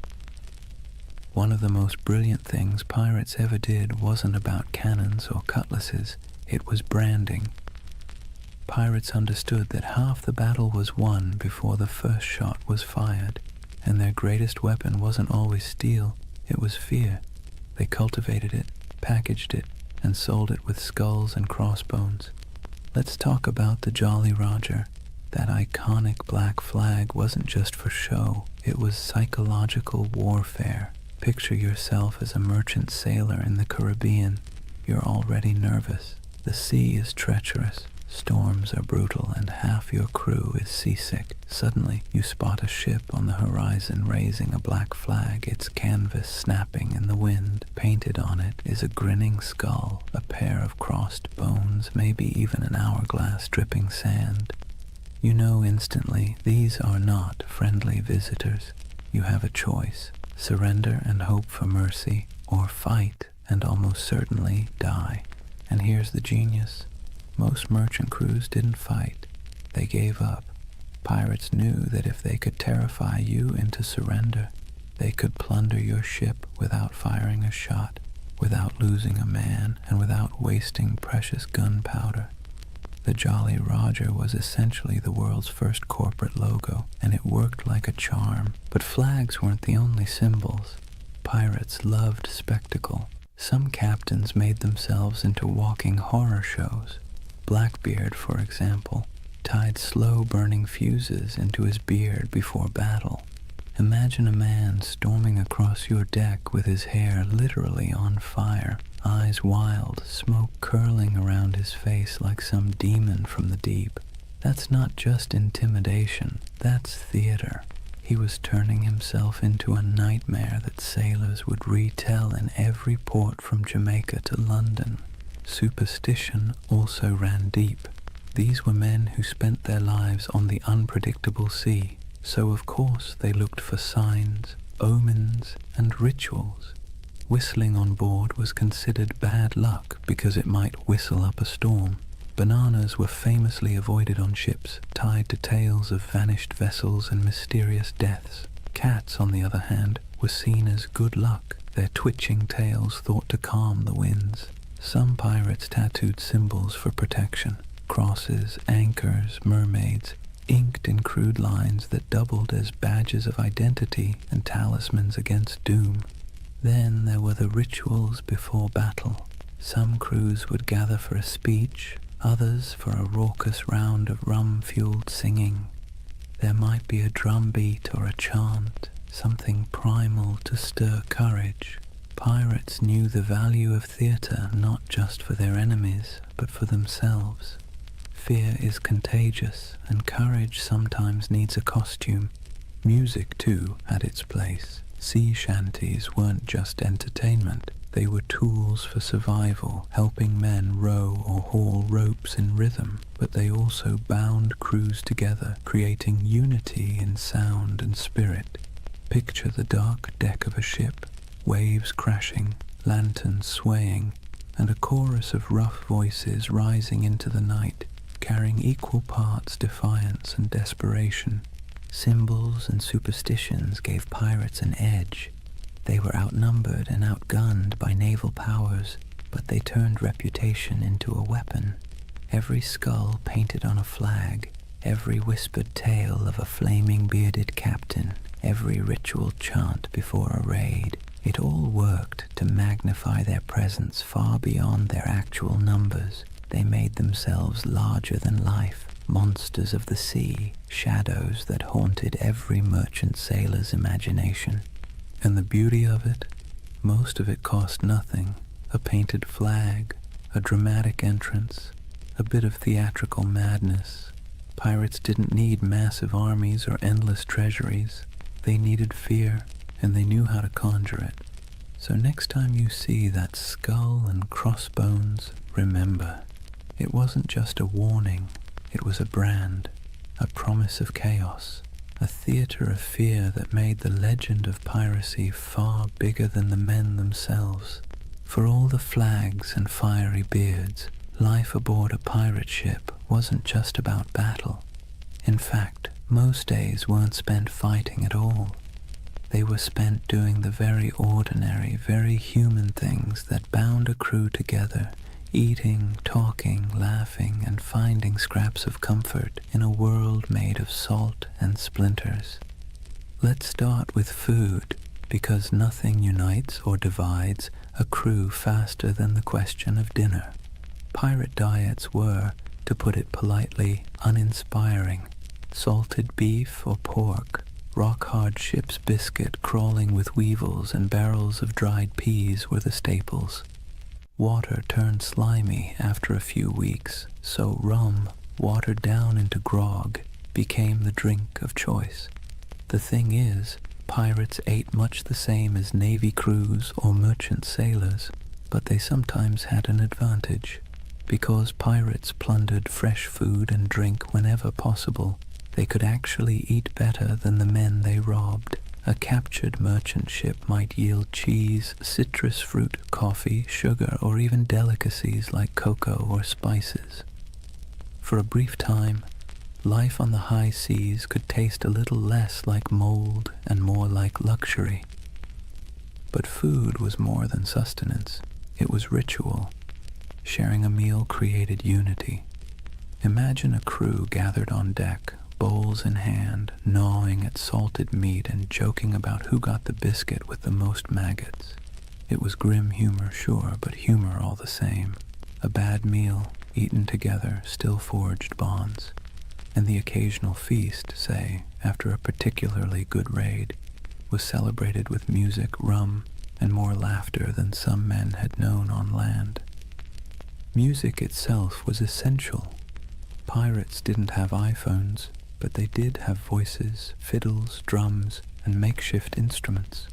One of the most brilliant things pirates ever did wasn't about cannons or cutlasses, it was branding. Pirates understood that half the battle was won before the first shot was fired, and their greatest weapon wasn't always steel, it was fear. They cultivated it, packaged it, and sold it with skulls and crossbones. Let's talk about the Jolly Roger. That iconic black flag wasn't just for show, it was psychological warfare. Picture yourself as a merchant sailor in the Caribbean. You're already nervous. The sea is treacherous, storms are brutal, and half your crew is seasick. Suddenly, you spot a ship on the horizon raising a black flag, its canvas snapping in the wind. Painted on it is a grinning skull, a pair of crossed bones, maybe even an hourglass dripping sand. You know instantly these are not friendly visitors. You have a choice: surrender and hope for mercy, or fight and almost certainly die. And here's the genius. Most merchant crews didn't fight. They gave up. Pirates knew that if they could terrify you into surrender, they could plunder your ship without firing a shot, without losing a man, and without wasting precious gunpowder. The Jolly Roger was essentially the world's first corporate logo, and it worked like a charm. But flags weren't the only symbols. Pirates loved spectacle. Some captains made themselves into walking horror shows. Blackbeard, for example, tied slow-burning fuses into his beard before battle. Imagine a man storming across your deck with his hair literally on fire, eyes wild, smoke curling around his face like some demon from the deep. That's not just intimidation, that's theater. He was turning himself into a nightmare that sailors would retell in every port from Jamaica to London. Superstition also ran deep. These were men who spent their lives on the unpredictable sea, so of course they looked for signs, omens, and rituals. Whistling on board was considered bad luck because it might whistle up a storm. Bananas were famously avoided on ships, tied to tales of vanished vessels and mysterious deaths. Cats, on the other hand, were seen as good luck, their twitching tails thought to calm the winds. Some pirates tattooed symbols for protection: crosses, anchors, mermaids, inked in crude lines that doubled as badges of identity and talismans against doom. Then there were the rituals before battle. Some crews would gather for a speech, others for a raucous round of rum-fueled singing. There might be a drum beat or a chant, something primal to stir courage. Pirates knew the value of theatre not just for their enemies, but for themselves. Fear is contagious, and courage sometimes needs a costume. Music, too, had its place. Sea shanties weren't just entertainment. They were tools for survival, helping men row or haul ropes in rhythm, but they also bound crews together, creating unity in sound and spirit. Picture the dark deck of a ship, waves crashing, lanterns swaying, and a chorus of rough voices rising into the night, carrying equal parts defiance and desperation. Symbols and superstitions gave pirates an edge. They were outnumbered and outgunned by naval powers, but they turned reputation into a weapon. Every skull painted on a flag, every whispered tale of a flaming bearded captain, every ritual chant before a raid, it all worked to magnify their presence far beyond their actual numbers. They made themselves larger than life, monsters of the sea, shadows that haunted every merchant sailor's imagination. And the beauty of it? Most of it cost nothing. A painted flag, a dramatic entrance, a bit of theatrical madness. Pirates didn't need massive armies or endless treasuries. They needed fear, and they knew how to conjure it. So next time you see that skull and crossbones, remember, it wasn't just a warning, it was a brand, a promise of chaos, a theater of fear that made the legend of piracy far bigger than the men themselves. For all the flags and fiery beards, life aboard a pirate ship wasn't just about battle. In fact, most days weren't spent fighting at all. They were spent doing the very ordinary, very human things that bound a crew together, eating, talking, laughing, and finding scraps of comfort in a world made of salt and splinters. Let's start with food, because nothing unites or divides a crew faster than the question of dinner. Pirate diets were, to put it politely, uninspiring. Salted beef or pork, rock-hard ship's biscuit crawling with weevils and barrels of dried peas were the staples. Water turned slimy after a few weeks, so rum, watered down into grog, became the drink of choice. The thing is, pirates ate much the same as navy crews or merchant sailors, but they sometimes had an advantage. Because pirates plundered fresh food and drink whenever possible, they could actually eat better than the men they robbed. A captured merchant ship might yield cheese, citrus fruit, coffee, sugar, or even delicacies like cocoa or spices. For a brief time, life on the high seas could taste a little less like mold and more like luxury. But food was more than sustenance. It was ritual. Sharing a meal created unity. Imagine a crew gathered on deck, bowls in hand, gnawing at salted meat and joking about who got the biscuit with the most maggots. It was grim humor, sure, but humor all the same. A bad meal, eaten together, still forged bonds. And the occasional feast, say, after a particularly good raid, was celebrated with music, rum, and more laughter than some men had known on land. Music itself was essential. Pirates didn't have iPhones, but they did have voices, fiddles, drums, and makeshift instruments.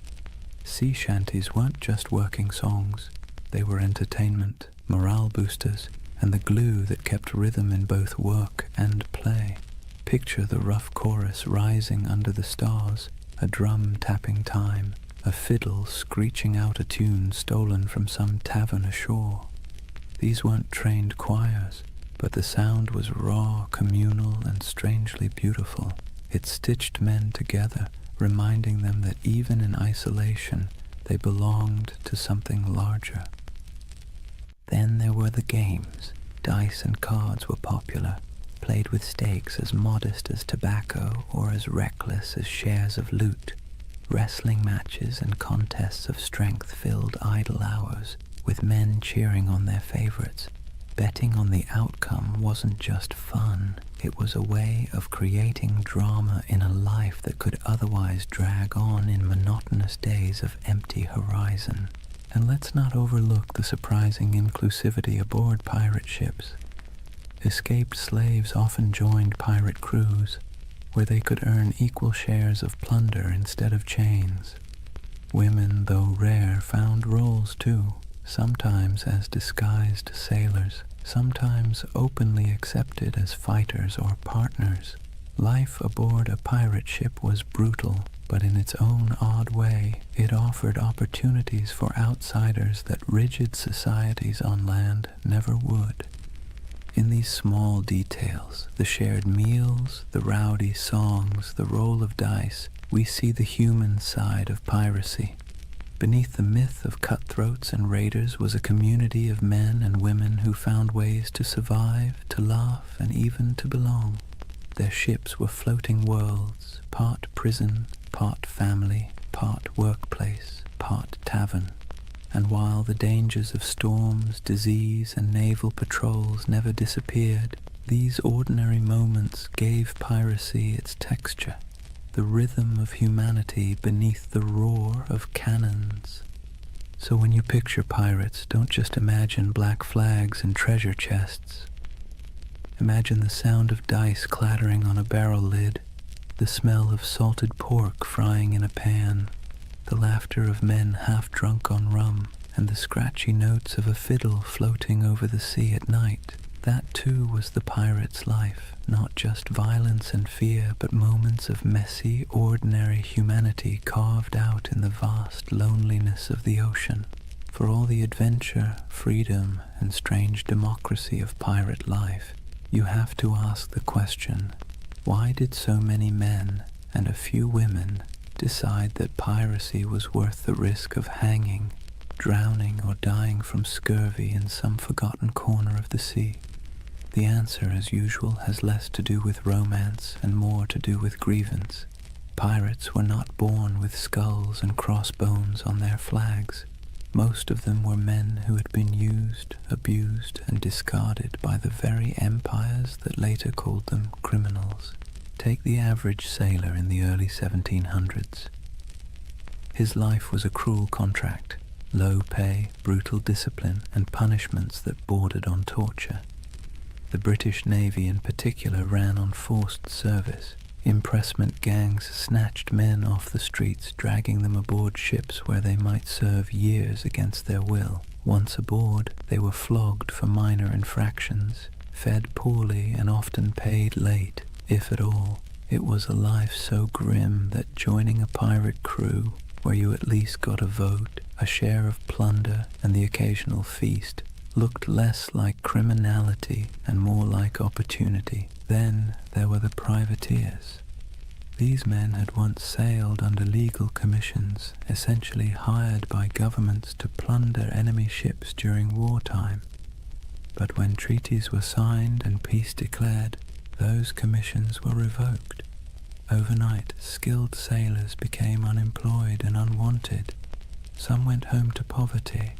Sea shanties weren't just working songs. They were entertainment, morale boosters, and the glue that kept rhythm in both work and play. Picture the rough chorus rising under the stars, a drum tapping time, a fiddle screeching out a tune stolen from some tavern ashore. These weren't trained choirs, but the sound was raw, communal, and strangely beautiful. It stitched men together, reminding them that even in isolation, they belonged to something larger. Then there were the games. Dice and cards were popular, played with stakes as modest as tobacco or as reckless as shares of loot. Wrestling matches and contests of strength filled idle hours, with men cheering on their favorites. Betting on the outcome wasn't just fun, it was a way of creating drama in a life that could otherwise drag on in monotonous days of empty horizon. And let's not overlook the surprising inclusivity aboard pirate ships. Escaped slaves often joined pirate crews, where they could earn equal shares of plunder instead of chains. Women, though rare, found roles too, sometimes as disguised sailors, sometimes openly accepted as fighters or partners. Life aboard a pirate ship was brutal, but in its own odd way, it offered opportunities for outsiders that rigid societies on land never would. In these small details, the shared meals, the rowdy songs, the roll of dice, we see the human side of piracy. Beneath the myth of cutthroats and raiders was a community of men and women who found ways to survive, to laugh, and even to belong. Their ships were floating worlds, part prison, part family, part workplace, part tavern. And while the dangers of storms, disease, and naval patrols never disappeared, these ordinary moments gave piracy its texture, the rhythm of humanity beneath the roar of cannons. So when you picture pirates, don't just imagine black flags and treasure chests. Imagine the sound of dice clattering on a barrel lid, the smell of salted pork frying in a pan, the laughter of men half drunk on rum, and the scratchy notes of a fiddle floating over the sea at night. That too was the pirate's life, not just violence and fear, but moments of messy, ordinary humanity carved out in the vast loneliness of the ocean. For all the adventure, freedom, and strange democracy of pirate life, you have to ask the question, why did so many men and a few women decide that piracy was worth the risk of hanging, drowning, or dying from scurvy in some forgotten corner of the sea? The answer, as usual, has less to do with romance and more to do with grievance. Pirates were not born with skulls and crossbones on their flags. Most of them were men who had been used, abused, and discarded by the very empires that later called them criminals. Take the average sailor in the early 1700s. His life was a cruel contract, low pay, brutal discipline, and punishments that bordered on torture. The British Navy in particular ran on forced service. Impressment gangs snatched men off the streets, dragging them aboard ships where they might serve years against their will. Once aboard, they were flogged for minor infractions, fed poorly, and often paid late, if at all. It was a life so grim that joining a pirate crew, where you at least got a vote, a share of plunder, and the occasional feast, looked less like criminality and more like opportunity. Then there were the privateers. These men had once sailed under legal commissions, essentially hired by governments to plunder enemy ships during wartime. But when treaties were signed and peace declared, those commissions were revoked. Overnight, skilled sailors became unemployed and unwanted. Some went home to poverty.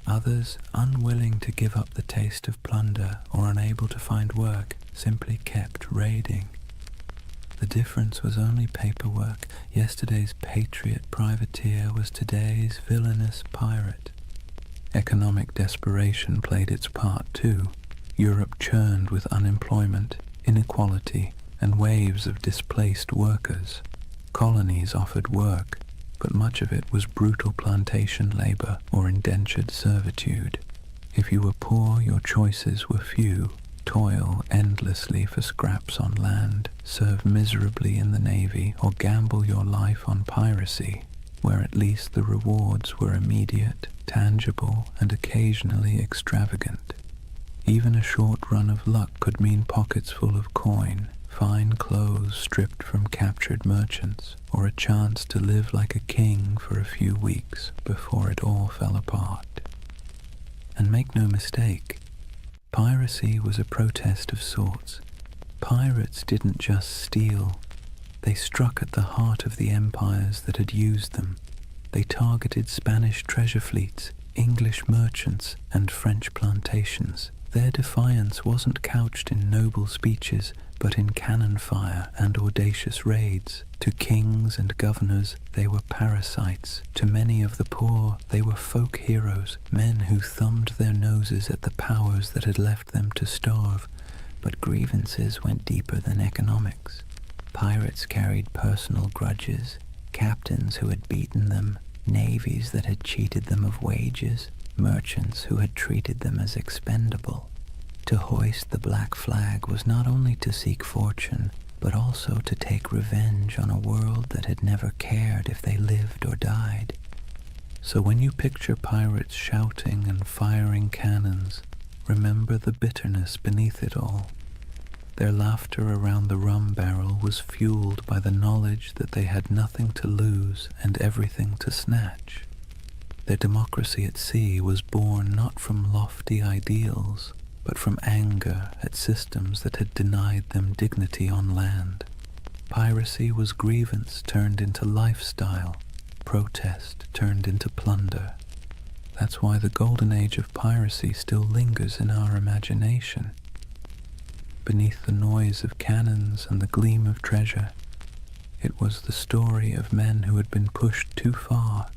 Others, unwilling to give up the taste of plunder or unable to find work, simply kept raiding. The difference was only paperwork. Yesterday's patriot privateer was today's villainous pirate. Economic desperation played its part too. Europe churned with unemployment, inequality, and waves of displaced workers. Colonies offered work, but much of it was brutal plantation labor or indentured servitude. If you were poor, your choices were few. Toil endlessly for scraps on land, serve miserably in the navy, or gamble your life on piracy, where at least the rewards were immediate, tangible, and occasionally extravagant. Even a short run of luck could mean pockets full of coin, fine clothes stripped from captured merchants, or a chance to live like a king for a few weeks before it all fell apart. And make no mistake, piracy was a protest of sorts. Pirates didn't just steal. They struck at the heart of the empires that had used them. They targeted Spanish treasure fleets, English merchants, and French plantations. Their defiance wasn't couched in noble speeches, but in cannon fire and audacious raids. To kings and governors, they were parasites. To many of the poor, they were folk heroes, men who thumbed their noses at the powers that had left them to starve. But grievances went deeper than economics. Pirates carried personal grudges, captains who had beaten them, navies that had cheated them of wages, merchants who had treated them as expendable. To hoist the black flag was not only to seek fortune, but also to take revenge on a world that had never cared if they lived or died. So when you picture pirates shouting and firing cannons, remember the bitterness beneath it all. Their laughter around the rum barrel was fueled by the knowledge that they had nothing to lose and everything to snatch. Their democracy at sea was born not from lofty ideals, but from anger at systems that had denied them dignity on land. Piracy was grievance turned into lifestyle, protest turned into plunder. That's why the Golden Age of Piracy still lingers in our imagination. Beneath the noise of cannons and the gleam of treasure, it was the story of men who had been pushed too far,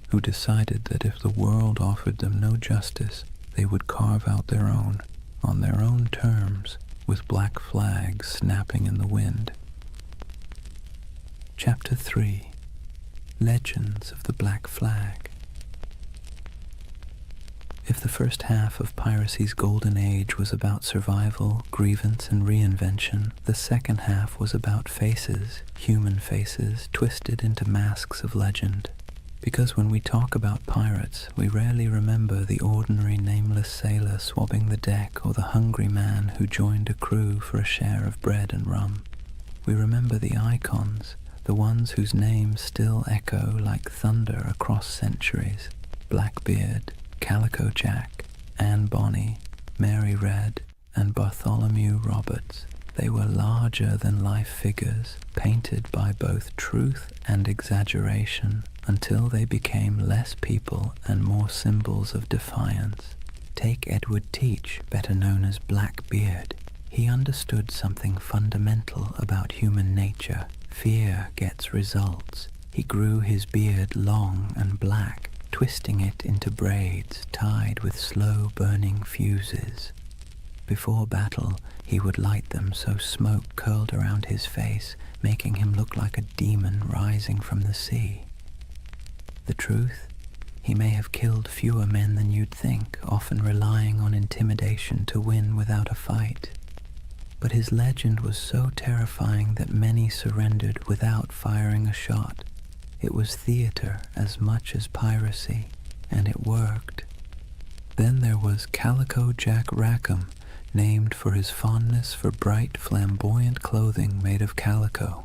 who decided that if the world offered them no justice, they would carve out their own, on their own terms, with black flags snapping in the wind. Chapter 3. Legends of the Black Flag. If the first half of piracy's golden age was about survival, grievance, and reinvention, the second half was about faces, human faces, twisted into masks of legend. Because when we talk about pirates, we rarely remember the ordinary nameless sailor swabbing the deck or the hungry man who joined a crew for a share of bread and rum. We remember the icons, the ones whose names still echo like thunder across centuries. Blackbeard, Calico Jack, Anne Bonny, Mary Red, and Bartholomew Roberts. They were larger-than-life figures, painted by both truth and exaggeration, until they became less people and more symbols of defiance. Take Edward Teach, better known as Blackbeard. He understood something fundamental about human nature. Fear gets results. He grew his beard long and black, twisting it into braids tied with slow-burning fuses. Before battle, he would light them so smoke curled around his face, making him look like a demon rising from the sea. The truth? He may have killed fewer men than you'd think, often relying on intimidation to win without a fight. But his legend was so terrifying that many surrendered without firing a shot. It was theater as much as piracy, and it worked. Then there was Calico Jack Rackham, named for his fondness for bright, flamboyant clothing made of calico.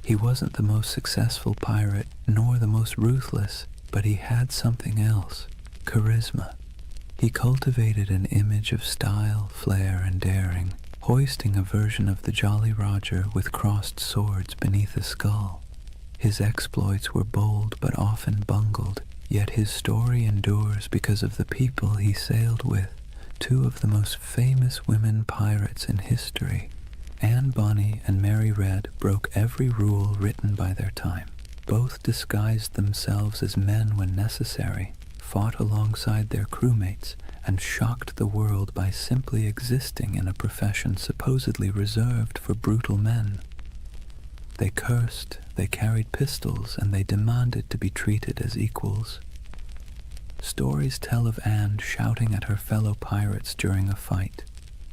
He wasn't the most successful pirate, nor the most ruthless, but he had something else: charisma. He cultivated an image of style, flair, and daring, hoisting a version of the Jolly Roger with crossed swords beneath a skull. His exploits were bold but often bungled, yet his story endures because of the people he sailed with, two of the most famous women pirates in history. Anne Bonny and Mary Red broke every rule written by their time. Both disguised themselves as men when necessary, fought alongside their crewmates, and shocked the world by simply existing in a profession supposedly reserved for brutal men. They cursed, they carried pistols, and they demanded to be treated as equals. Stories tell of Anne shouting at her fellow pirates during a fight,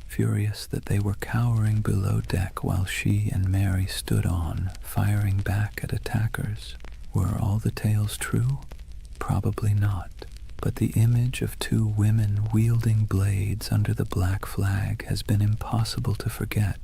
furious that they were cowering below deck while she and Mary stood on, firing back at attackers. Were all the tales true? Probably not. But the image of two women wielding blades under the black flag has been impossible to forget.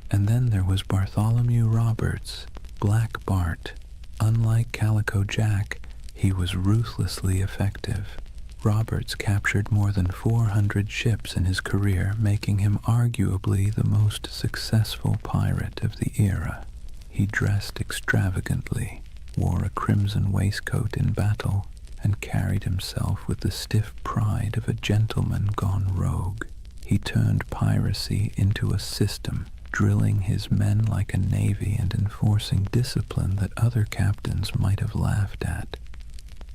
And then there was Bartholomew Roberts, Black Bart. Unlike Calico Jack, he was ruthlessly effective. Roberts captured more than 400 ships in his career, making him arguably the most successful pirate of the era. He dressed extravagantly, wore a crimson waistcoat in battle, and carried himself with the stiff pride of a gentleman gone rogue. He turned piracy into a system, drilling his men like a navy and enforcing discipline that other captains might have laughed at.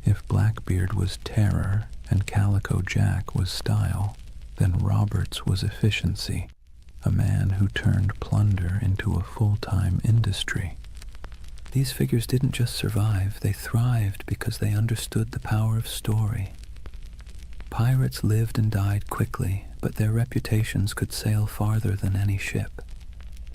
If Blackbeard was terror and Calico Jack was style, then Roberts was efficiency, a man who turned plunder into a full-time industry. These figures didn't just survive, they thrived because they understood the power of story. Pirates lived and died quickly, but their reputations could sail farther than any ship.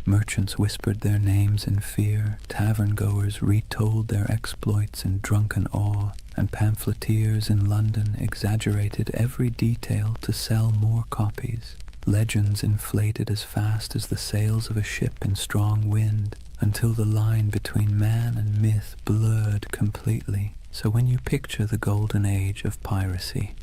Merchants whispered their names in fear, tavern-goers retold their exploits in drunken awe, and pamphleteers in London exaggerated every detail to sell more copies. Legends inflated as fast as the sails of a ship in strong wind, until the line between man and myth blurred completely. So when you picture the Golden Age of Piracy,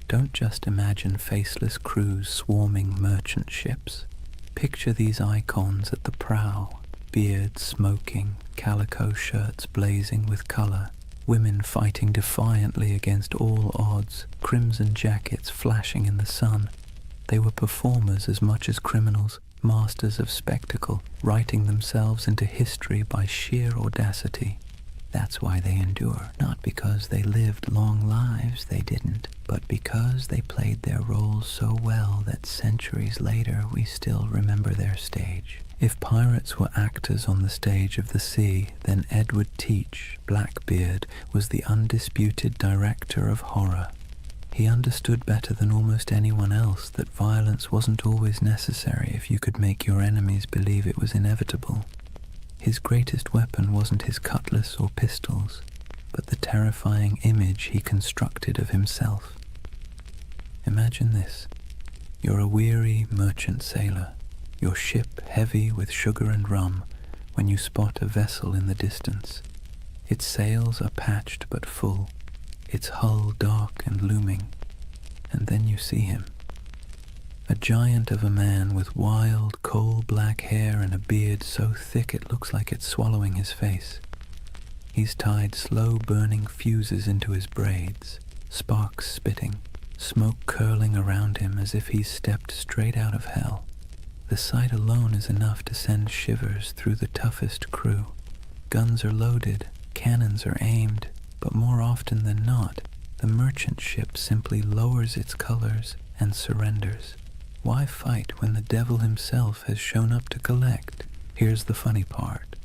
don't just imagine faceless crews swarming merchant ships. Picture these icons at the prow, beards smoking, calico shirts blazing with color, women fighting defiantly against all odds, crimson jackets flashing in the sun. They were performers as much as criminals, masters of spectacle, writing themselves into history by sheer audacity. That's why they endure, not because they lived long lives, they didn't, but because they played their roles so well that centuries later we still remember their stage. If pirates were actors on the stage of the sea, then Edward Teach, Blackbeard, was the undisputed director of horror. He understood better than almost anyone else that violence wasn't always necessary if you could make your enemies believe it was inevitable. His greatest weapon wasn't his cutlass or pistols, but the terrifying image he constructed of himself. Imagine this. You're a weary merchant sailor, your ship heavy with sugar and rum, when you spot a vessel in the distance. Its sails are patched but full, its hull dark and looming, and then you see him. A giant of a man with wild, coal-black hair and a beard so thick it looks like it's swallowing his face. He's tied slow-burning fuses into his braids, sparks spitting, smoke curling around him as if he's stepped straight out of hell. The sight alone is enough to send shivers through the toughest crew. Guns are loaded, cannons are aimed, but more often than not, the merchant ship simply lowers its colors and surrenders. Why fight when the devil himself has shown up to collect? Here's the funny part.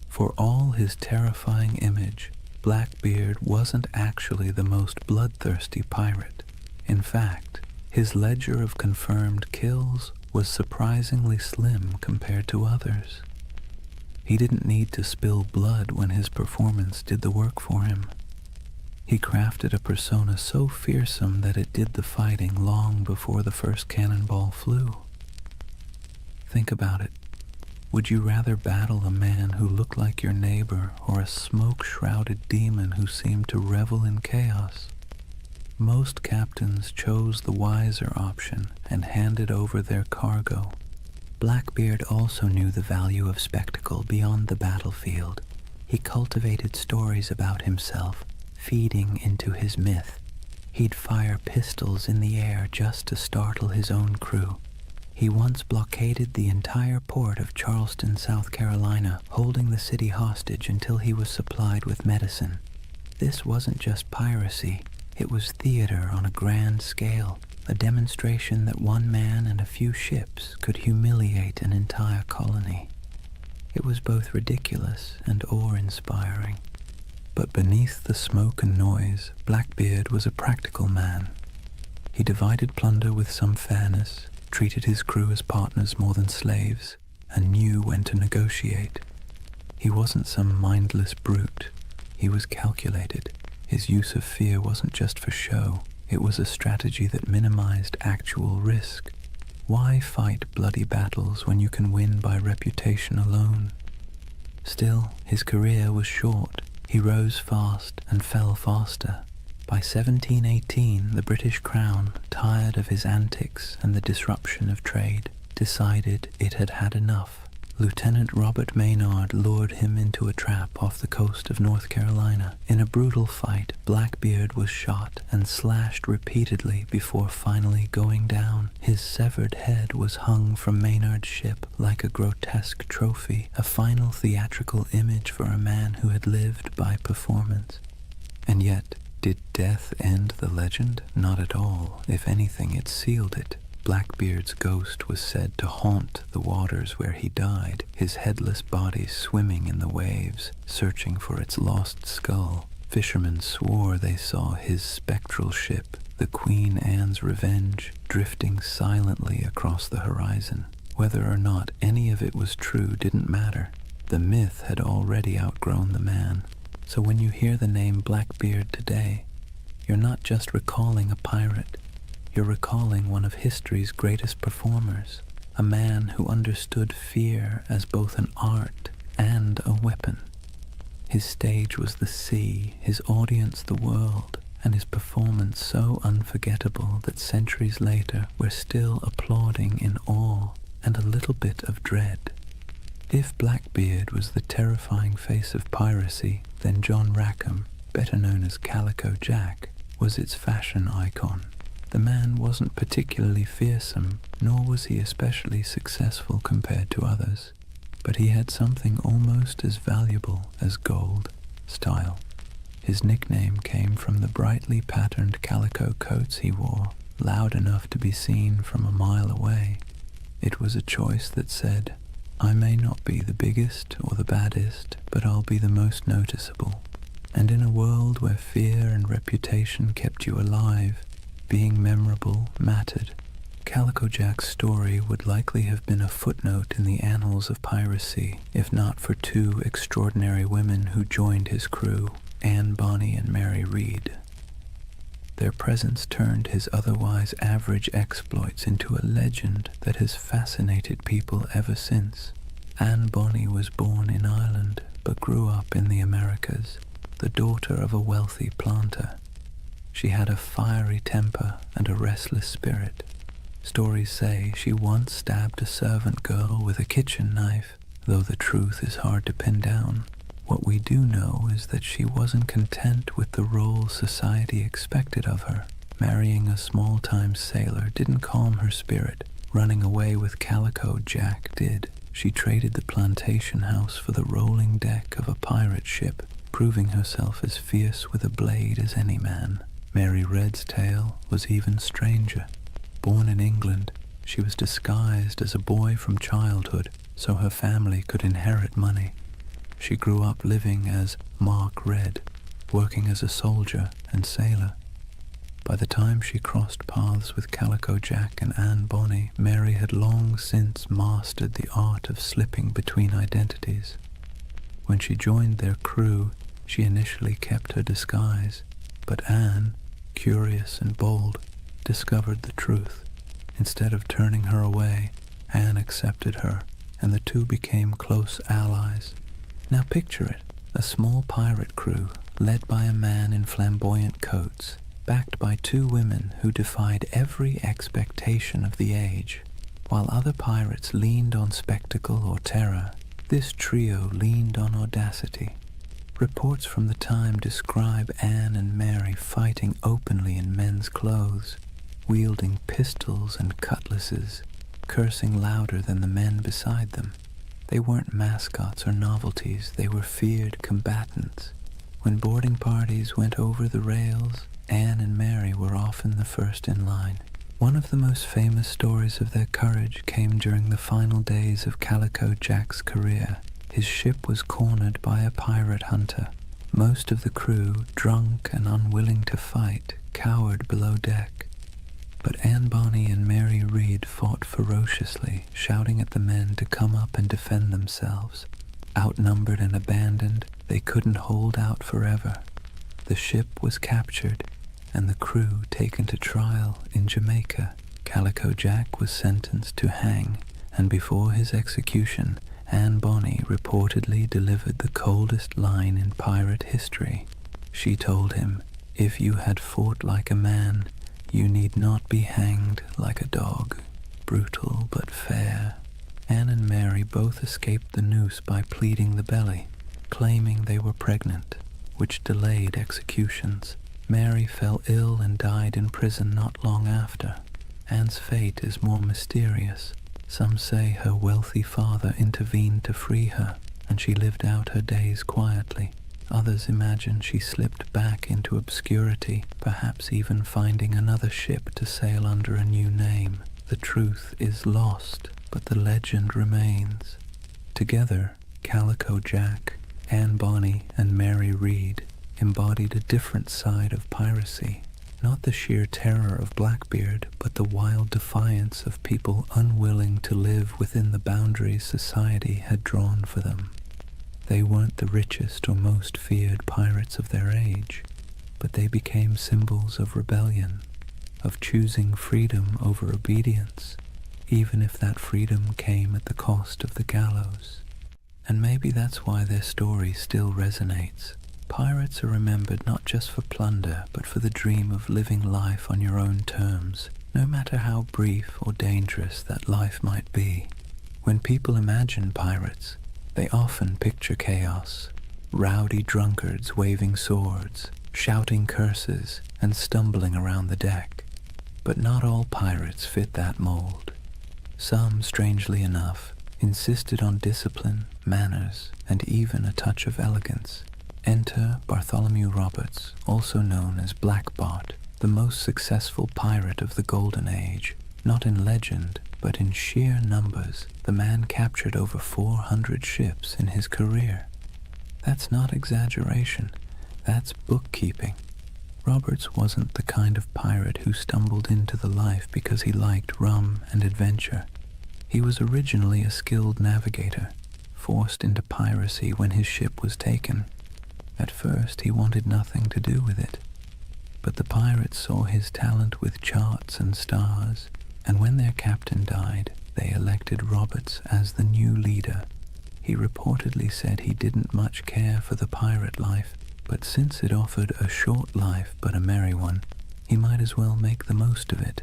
For all his terrifying image, Blackbeard wasn't actually the most bloodthirsty pirate. In fact, his ledger of confirmed kills was surprisingly slim compared to others. He didn't need to spill blood when his performance did the work for him. He crafted a persona so fearsome that it did the fighting long before the first cannonball flew. Think about it. Would you rather battle a man who looked like your neighbor or a smoke-shrouded demon who seemed to revel in chaos? Most captains chose the wiser option and handed over their cargo. Blackbeard also knew the value of spectacle beyond the battlefield. He cultivated stories about himself, feeding into his myth. He'd fire pistols in the air just to startle his own crew. He once blockaded the entire port of Charleston, South Carolina, holding the city hostage until he was supplied with medicine. This wasn't just piracy, it was theater on a grand scale, a demonstration that one man and a few ships could humiliate an entire colony. It was both ridiculous and awe-inspiring. But beneath the smoke and noise, Blackbeard was a practical man. He divided plunder with some fairness, treated his crew as partners more than slaves, and knew when to negotiate. He wasn't some mindless brute. He was calculated. His use of fear wasn't just for show. It was a strategy that minimized actual risk. Why fight bloody battles when you can win by reputation alone? Still, his career was short. He rose fast and fell faster. By 1718, the British Crown, tired of his antics and the disruption of trade, decided it had had enough. Lieutenant Robert Maynard lured him into a trap off the coast of North Carolina. In a brutal fight, Blackbeard was shot and slashed repeatedly before finally going down. His severed head was hung from Maynard's ship like a grotesque trophy, a final theatrical image for a man who had lived by performance. And yet, did death end the legend? Not at all. If anything, it sealed it. Blackbeard's ghost was said to haunt the waters where he died, his headless body swimming in the waves, searching for its lost skull. Fishermen swore they saw his spectral ship, the Queen Anne's Revenge, drifting silently across the horizon. Whether or not any of it was true didn't matter. The myth had already outgrown the man. So when you hear the name Blackbeard today, you're not just recalling a pirate. You're recalling one of history's greatest performers, a man who understood fear as both an art and a weapon. His stage was the sea, his audience the world, and his performance so unforgettable that centuries later we're still applauding in awe and a little bit of dread. If Blackbeard was the terrifying face of piracy, then John Rackham, better known as Calico Jack, was its fashion icon. The man wasn't particularly fearsome, nor was he especially successful compared to others, but he had something almost as valuable as gold: style. His nickname came from the brightly patterned calico coats he wore, loud enough to be seen from a mile away. It was a choice that said, "I may not be the biggest or the baddest, but I'll be the most noticeable." And in a world where fear and reputation kept you alive, being memorable mattered. Calico Jack's story would likely have been a footnote in the annals of piracy, if not for two extraordinary women who joined his crew, Anne Bonny and Mary Read. Their presence turned his otherwise average exploits into a legend that has fascinated people ever since. Anne Bonny was born in Ireland, but grew up in the Americas, the daughter of a wealthy planter. She had a fiery temper and a restless spirit. Stories say she once stabbed a servant girl with a kitchen knife, though the truth is hard to pin down. What we do know is that she wasn't content with the role society expected of her. Marrying a small-time sailor didn't calm her spirit. Running away with Calico Jack did. She traded the plantation house for the rolling deck of a pirate ship, proving herself as fierce with a blade as any man. Mary Red's tale was even stranger. Born in England, she was disguised as a boy from childhood so her family could inherit money. She grew up living as Mark Red, working as a soldier and sailor. By the time she crossed paths with Calico Jack and Anne Bonny, Mary had long since mastered the art of slipping between identities. When she joined their crew, she initially kept her disguise. But Anne, curious and bold, discovered the truth. Instead of turning her away, Anne accepted her, and the two became close allies. Now picture it, a small pirate crew led by a man in flamboyant coats, backed by two women who defied every expectation of the age. While other pirates leaned on spectacle or terror, this trio leaned on audacity. Reports from the time describe Anne and Mary fighting openly in men's clothes, wielding pistols and cutlasses, cursing louder than the men beside them. They weren't mascots or novelties, they were feared combatants. When boarding parties went over the rails, Anne and Mary were often the first in line. One of the most famous stories of their courage came during the final days of Calico Jack's career. His ship was cornered by a pirate hunter. Most of the crew, drunk and unwilling to fight, cowered below deck. But Anne Bonny and Mary Read fought ferociously, shouting at the men to come up and defend themselves. Outnumbered and abandoned, they couldn't hold out forever. The ship was captured, and the crew taken to trial in Jamaica. Calico Jack was sentenced to hang, and before his execution, Anne Bonny reportedly delivered the coldest line in pirate history. She told him, "If you had fought like a man, you need not be hanged like a dog." Brutal but fair. Anne and Mary both escaped the noose by pleading the belly, claiming they were pregnant, which delayed executions. Mary fell ill and died in prison not long after. Anne's fate is more mysterious. Some say her wealthy father intervened to free her, and she lived out her days quietly. Others imagine she slipped back into obscurity, perhaps even finding another ship to sail under a new name. The truth is lost, but the legend remains. Together, Calico Jack, Anne Bonny, and Mary Read embodied a different side of piracy. Not the sheer terror of Blackbeard, but the wild defiance of people unwilling to live within the boundaries society had drawn for them. They weren't the richest or most feared pirates of their age, but they became symbols of rebellion, of choosing freedom over obedience, even if that freedom came at the cost of the gallows. And maybe that's why their story still resonates. Pirates are remembered not just for plunder, but for the dream of living life on your own terms, no matter how brief or dangerous that life might be. When people imagine pirates, they often picture chaos, rowdy drunkards waving swords, shouting curses, and stumbling around the deck. But not all pirates fit that mold. Some, strangely enough, insisted on discipline, manners, and even a touch of elegance. Enter Bartholomew Roberts, also known as Black Bart, the most successful pirate of the Golden Age. Not in legend, but in sheer numbers, the man captured over 400 ships in his career. That's not exaggeration, that's bookkeeping. Roberts wasn't the kind of pirate who stumbled into the life because he liked rum and adventure. He was originally a skilled navigator, forced into piracy when his ship was taken. At first, he wanted nothing to do with it, but the pirates saw his talent with charts and stars, and when their captain died, they elected Roberts as the new leader. He reportedly said he didn't much care for the pirate life, but since it offered a short life but a merry one, he might as well make the most of it.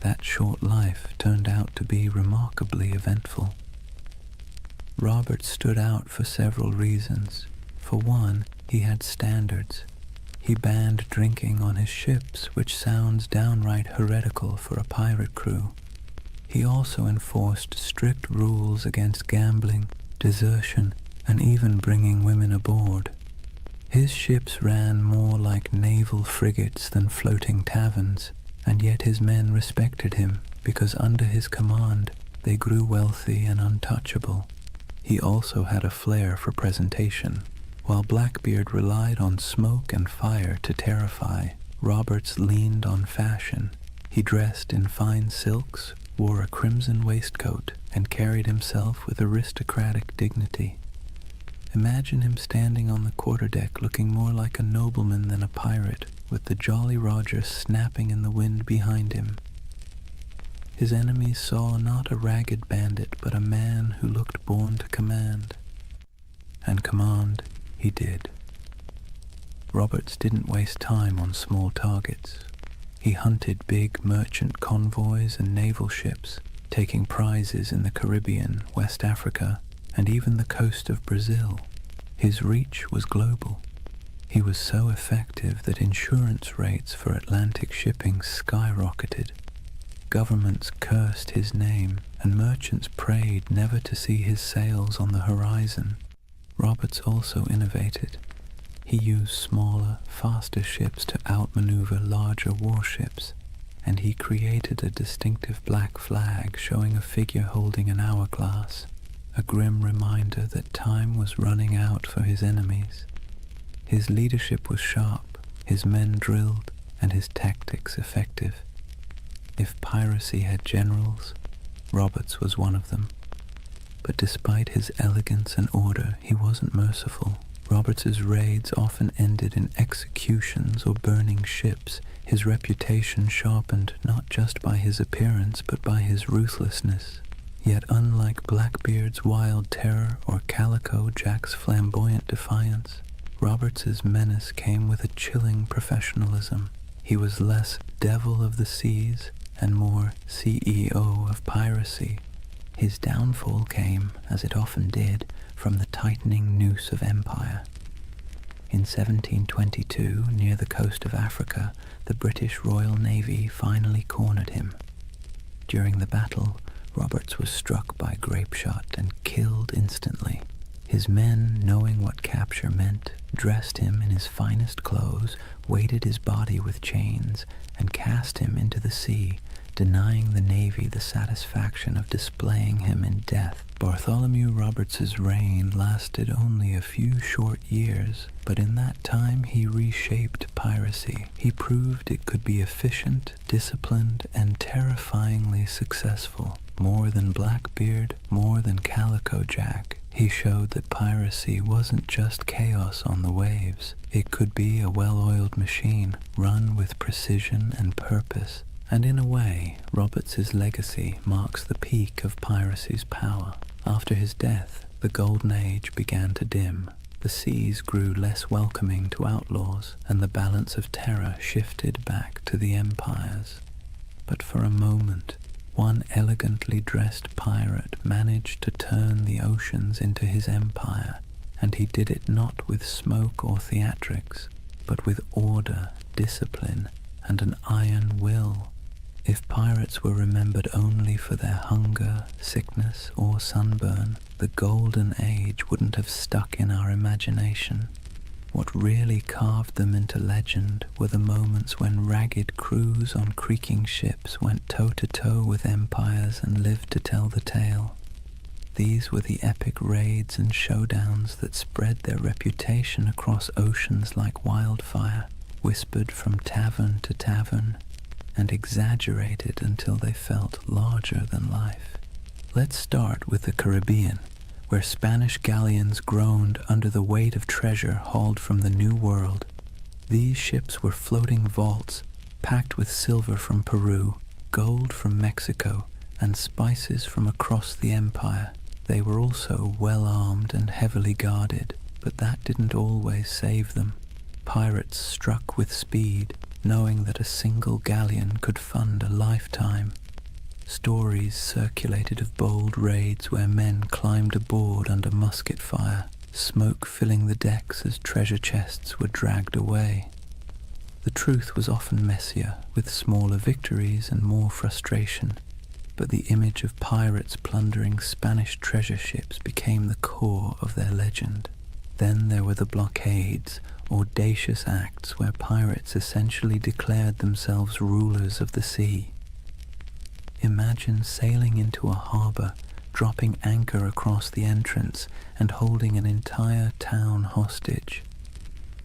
That short life turned out to be remarkably eventful. Roberts stood out for several reasons. For one, he had standards. He banned drinking on his ships, which sounds downright heretical for a pirate crew. He also enforced strict rules against gambling, desertion, and even bringing women aboard. His ships ran more like naval frigates than floating taverns, and yet his men respected him because under his command they grew wealthy and untouchable. He also had a flair for presentation. While Blackbeard relied on smoke and fire to terrify, Roberts leaned on fashion. He dressed in fine silks, wore a crimson waistcoat, and carried himself with aristocratic dignity. Imagine him standing on the quarterdeck looking more like a nobleman than a pirate, with the Jolly Roger snapping in the wind behind him. His enemies saw not a ragged bandit, but a man who looked born to command. And command he did. Roberts didn't waste time on small targets. He hunted big merchant convoys and naval ships, taking prizes in the Caribbean, West Africa, and even the coast of Brazil. His reach was global. He was so effective that insurance rates for Atlantic shipping skyrocketed. Governments cursed his name, and merchants prayed never to see his sails on the horizon. Roberts also innovated. He used smaller, faster ships to outmaneuver larger warships, and he created a distinctive black flag showing a figure holding an hourglass, a grim reminder that time was running out for his enemies. His leadership was sharp, his men drilled, and his tactics effective. If piracy had generals, Roberts was one of them. But despite his elegance and order, he wasn't merciful. Roberts's raids often ended in executions or burning ships. His reputation sharpened not just by his appearance, but by his ruthlessness. Yet unlike Blackbeard's wild terror or Calico Jack's flamboyant defiance, Roberts's menace came with a chilling professionalism. He was less devil of the seas and more CEO of piracy. His downfall came, as it often did, from the tightening noose of empire. In 1722, near the coast of Africa, the British Royal Navy finally cornered him. During the battle, Roberts was struck by grapeshot and killed instantly. His men, knowing what capture meant, dressed him in his finest clothes, weighted his body with chains, and cast him into the sea, denying the Navy the satisfaction of displaying him in death. Bartholomew Roberts's reign lasted only a few short years, but in that time he reshaped piracy. He proved it could be efficient, disciplined, and terrifyingly successful. More than Blackbeard, more than Calico Jack, he showed that piracy wasn't just chaos on the waves. It could be a well-oiled machine, run with precision and purpose. And in a way, Roberts's legacy marks the peak of piracy's power. After his death, the Golden Age began to dim. The seas grew less welcoming to outlaws, and the balance of terror shifted back to the empires. But for a moment, one elegantly dressed pirate managed to turn the oceans into his empire, and he did it not with smoke or theatrics, but with order, discipline, and an iron will. If pirates were remembered only for their hunger, sickness, or sunburn, the Golden Age wouldn't have stuck in our imagination. What really carved them into legend were the moments when ragged crews on creaking ships went toe-to-toe with empires and lived to tell the tale. These were the epic raids and showdowns that spread their reputation across oceans like wildfire, whispered from tavern to tavern, and exaggerated until they felt larger than life. Let's start with the Caribbean, where Spanish galleons groaned under the weight of treasure hauled from the New World. These ships were floating vaults, packed with silver from Peru, gold from Mexico, and spices from across the empire. They were also well-armed and heavily guarded, but that didn't always save them. Pirates struck with speed, knowing that a single galleon could fund a lifetime. Stories circulated of bold raids where men climbed aboard under musket fire, smoke filling the decks as treasure chests were dragged away. The truth was often messier, with smaller victories and more frustration, but the image of pirates plundering Spanish treasure ships became the core of their legend. Then there were the blockades, audacious acts where pirates essentially declared themselves rulers of the sea. Imagine sailing into a harbor, dropping anchor across the entrance, and holding an entire town hostage.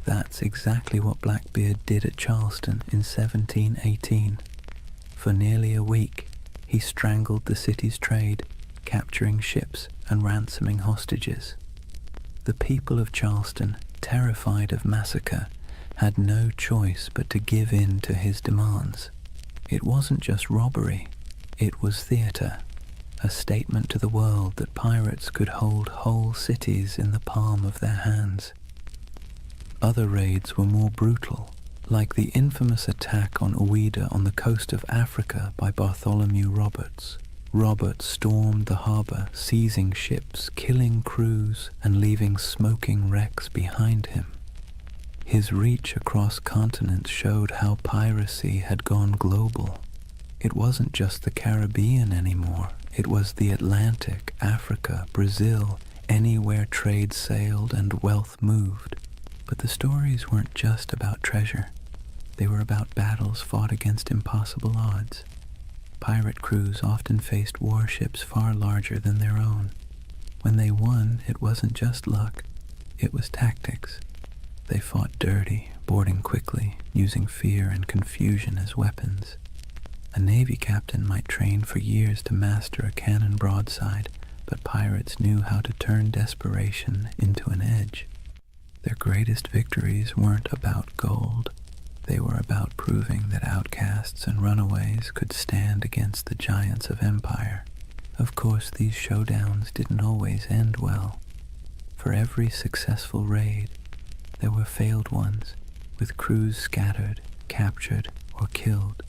That's exactly what Blackbeard did at Charleston in 1718. For nearly a week, he strangled the city's trade, capturing ships and ransoming hostages. The people of Charleston, terrified of massacre, had no choice but to give in to his demands. It wasn't just robbery, it was theater, a statement to the world that pirates could hold whole cities in the palm of their hands. Other raids were more brutal, like the infamous attack on Ouida on the coast of Africa by Bartholomew Roberts. Roberts stormed the harbor, seizing ships, killing crews, and leaving smoking wrecks behind him. His reach across continents showed how piracy had gone global. It wasn't just the Caribbean anymore. It was the Atlantic, Africa, Brazil, anywhere trade sailed and wealth moved. But the stories weren't just about treasure. They were about battles fought against impossible odds. Pirate crews often faced warships far larger than their own. When they won, it wasn't just luck, it was tactics. They fought dirty, boarding quickly, using fear and confusion as weapons. A Navy captain might train for years to master a cannon broadside, but pirates knew how to turn desperation into an edge. Their greatest victories weren't about gold. They were about proving that outcasts and runaways could stand against the giants of empire. Of course, these showdowns didn't always end well. For every successful raid, there were failed ones, with crews scattered, captured, or killed.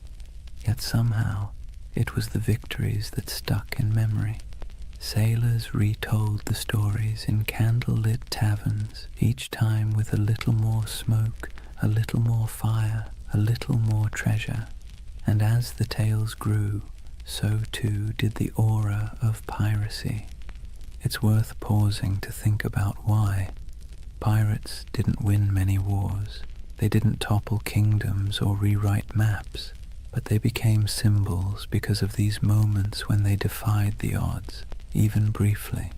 Yet somehow, it was the victories that stuck in memory. Sailors retold the stories in candle-lit taverns, each time with a little more smoke, a little more fire, a little more treasure. And as the tales grew, so too did the aura of piracy. It's worth pausing to think about why. Pirates didn't win many wars. They didn't topple kingdoms or rewrite maps, but they became symbols because of these moments when they defied the odds, even briefly.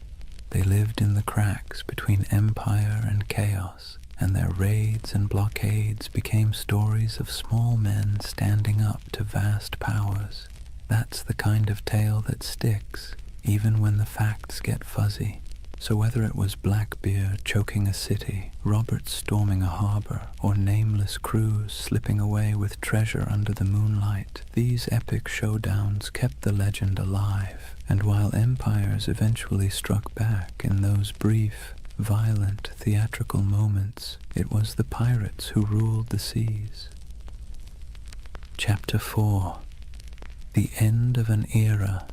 They lived in the cracks between empire and chaos, and their raids and blockades became stories of small men standing up to vast powers. That's the kind of tale that sticks, even when the facts get fuzzy. So whether it was Blackbeard choking a city, Roberts storming a harbor, or nameless crews slipping away with treasure under the moonlight, these epic showdowns kept the legend alive. And while empires eventually struck back in those brief, violent, theatrical moments, it was the pirates who ruled the seas. Chapter 4. The End of an Era.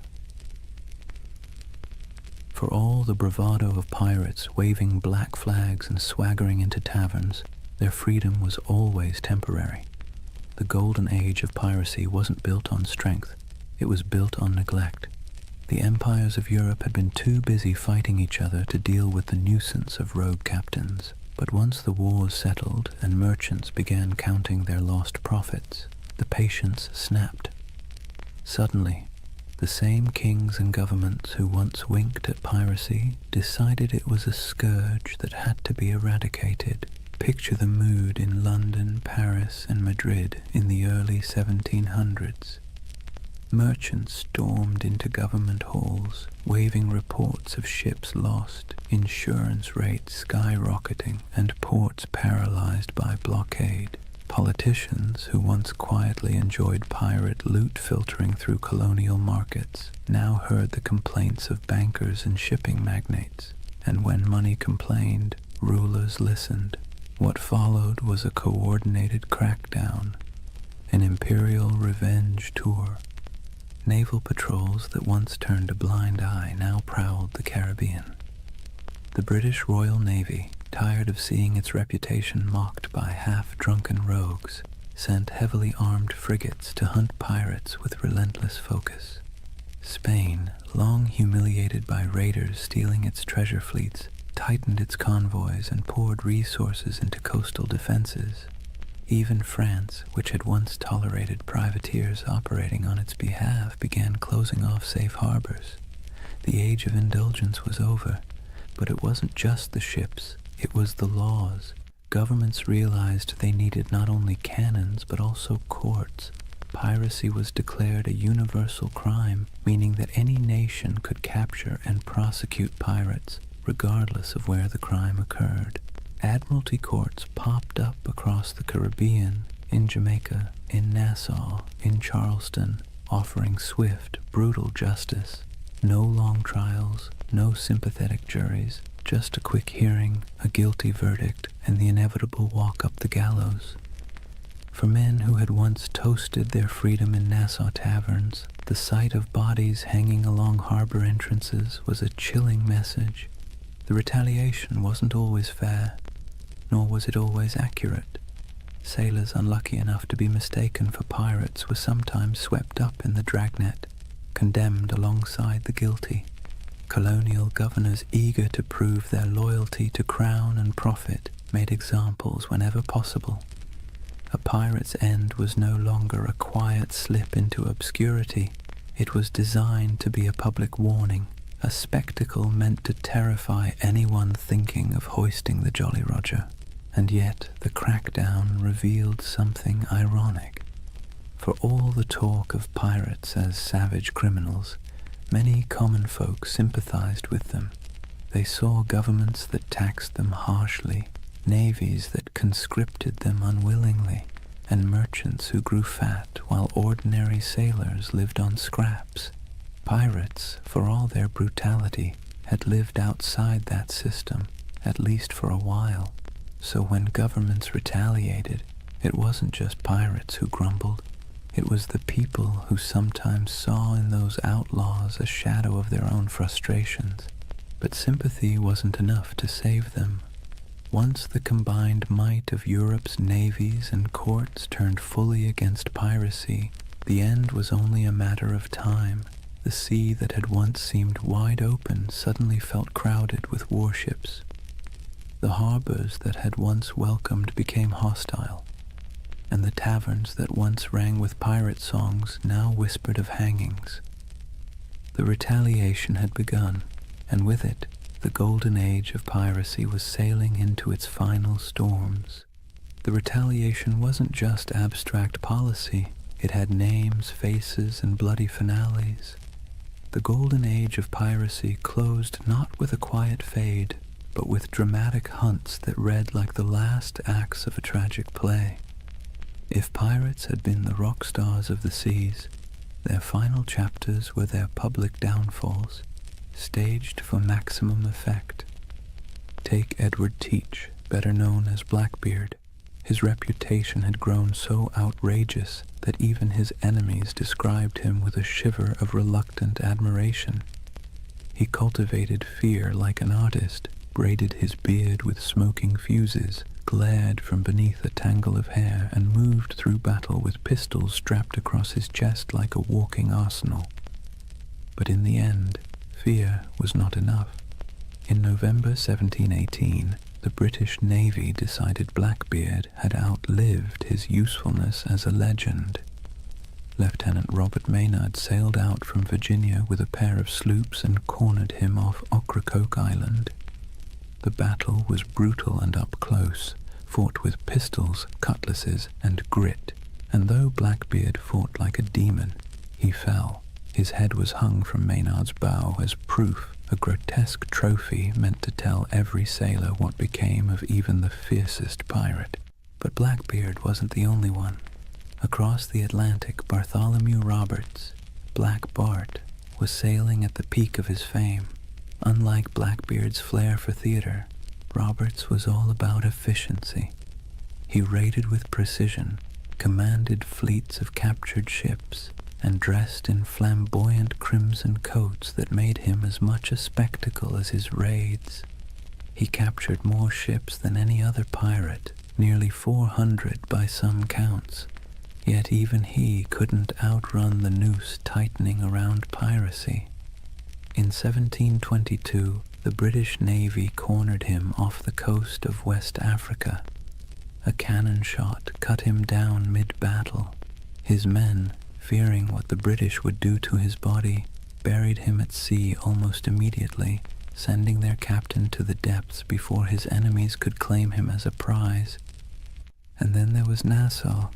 For all the bravado of pirates waving black flags and swaggering into taverns, their freedom was always temporary. The Golden Age of Piracy wasn't built on strength, it was built on neglect. The empires of Europe had been too busy fighting each other to deal with the nuisance of rogue captains. But once the wars settled and merchants began counting their lost profits, the patience snapped. Suddenly, the same kings and governments who once winked at piracy decided it was a scourge that had to be eradicated. Picture the mood in London, Paris, and Madrid in the early 1700s. Merchants stormed into government halls, waving reports of ships lost, insurance rates skyrocketing, and ports paralyzed by blockade. Politicians, who once quietly enjoyed pirate loot filtering through colonial markets, now heard the complaints of bankers and shipping magnates, and when money complained, rulers listened. What followed was a coordinated crackdown, an imperial revenge tour. Naval patrols that once turned a blind eye now prowled the Caribbean. The British Royal Navy, tired of seeing its reputation mocked by half-drunken rogues, sent heavily armed frigates to hunt pirates with relentless focus. Spain, long humiliated by raiders stealing its treasure fleets, tightened its convoys and poured resources into coastal defenses. Even France, which had once tolerated privateers operating on its behalf, began closing off safe harbors. The age of indulgence was over, but it wasn't just the ships, it was the laws. Governments realized they needed not only cannons, but also courts. Piracy was declared a universal crime, meaning that any nation could capture and prosecute pirates, regardless of where the crime occurred. Admiralty courts popped up across the Caribbean, in Jamaica, in Nassau, in Charleston, offering swift, brutal justice. No long trials, no sympathetic juries, just a quick hearing, a guilty verdict, and the inevitable walk up the gallows. For men who had once toasted their freedom in Nassau taverns, the sight of bodies hanging along harbor entrances was a chilling message. The retaliation wasn't always fair, nor was it always accurate. Sailors unlucky enough to be mistaken for pirates were sometimes swept up in the dragnet, condemned alongside the guilty. Colonial governors eager to prove their loyalty to crown and profit made examples whenever possible. A pirate's end was no longer a quiet slip into obscurity. It was designed to be a public warning, a spectacle meant to terrify anyone thinking of hoisting the Jolly Roger. And yet the crackdown revealed something ironic. For all the talk of pirates as savage criminals, many common folk sympathized with them. They saw governments that taxed them harshly, navies that conscripted them unwillingly, and merchants who grew fat while ordinary sailors lived on scraps. Pirates, for all their brutality, had lived outside that system, at least for a while. So when governments retaliated, it wasn't just pirates who grumbled. It was the people who sometimes saw in those outlaws a shadow of their own frustrations. But sympathy wasn't enough to save them. Once the combined might of Europe's navies and courts turned fully against piracy, the end was only a matter of time. The sea that had once seemed wide open suddenly felt crowded with warships. The harbors that had once welcomed became hostile, and the taverns that once rang with pirate songs now whispered of hangings. The retaliation had begun, and with it, the Golden Age of Piracy was sailing into its final storms. The retaliation wasn't just abstract policy. It had names, faces, and bloody finales. The Golden Age of Piracy closed not with a quiet fade, but with dramatic hunts that read like the last acts of a tragic play. If pirates had been the rock stars of the seas, their final chapters were their public downfalls, staged for maximum effect. Take Edward Teach, better known as Blackbeard. His reputation had grown so outrageous that even his enemies described him with a shiver of reluctant admiration. He cultivated fear like an artist, braided his beard with smoking fuses, glared from beneath a tangle of hair, and moved through battle with pistols strapped across his chest like a walking arsenal. But in the end, fear was not enough. In November 1718, the British Navy decided Blackbeard had outlived his usefulness as a legend. Lieutenant Robert Maynard sailed out from Virginia with a pair of sloops and cornered him off Ocracoke Island. The battle was brutal and up close, fought with pistols, cutlasses, and grit, and though Blackbeard fought like a demon, he fell. His head was hung from Maynard's bow as proof, a grotesque trophy meant to tell every sailor what became of even the fiercest pirate. But Blackbeard wasn't the only one. Across the Atlantic, Bartholomew Roberts, Black Bart, was sailing at the peak of his fame. Unlike Blackbeard's flair for theater, Roberts was all about efficiency. He raided with precision, commanded fleets of captured ships, and dressed in flamboyant crimson coats that made him as much a spectacle as his raids. He captured more ships than any other pirate, nearly 400 by some counts, yet even he couldn't outrun the noose tightening around piracy. In 1722, the British Navy cornered him off the coast of West Africa. A cannon shot cut him down mid-battle. His men, fearing what the British would do to his body, buried him at sea almost immediately, sending their captain to the depths before his enemies could claim him as a prize. And then there was Nassau.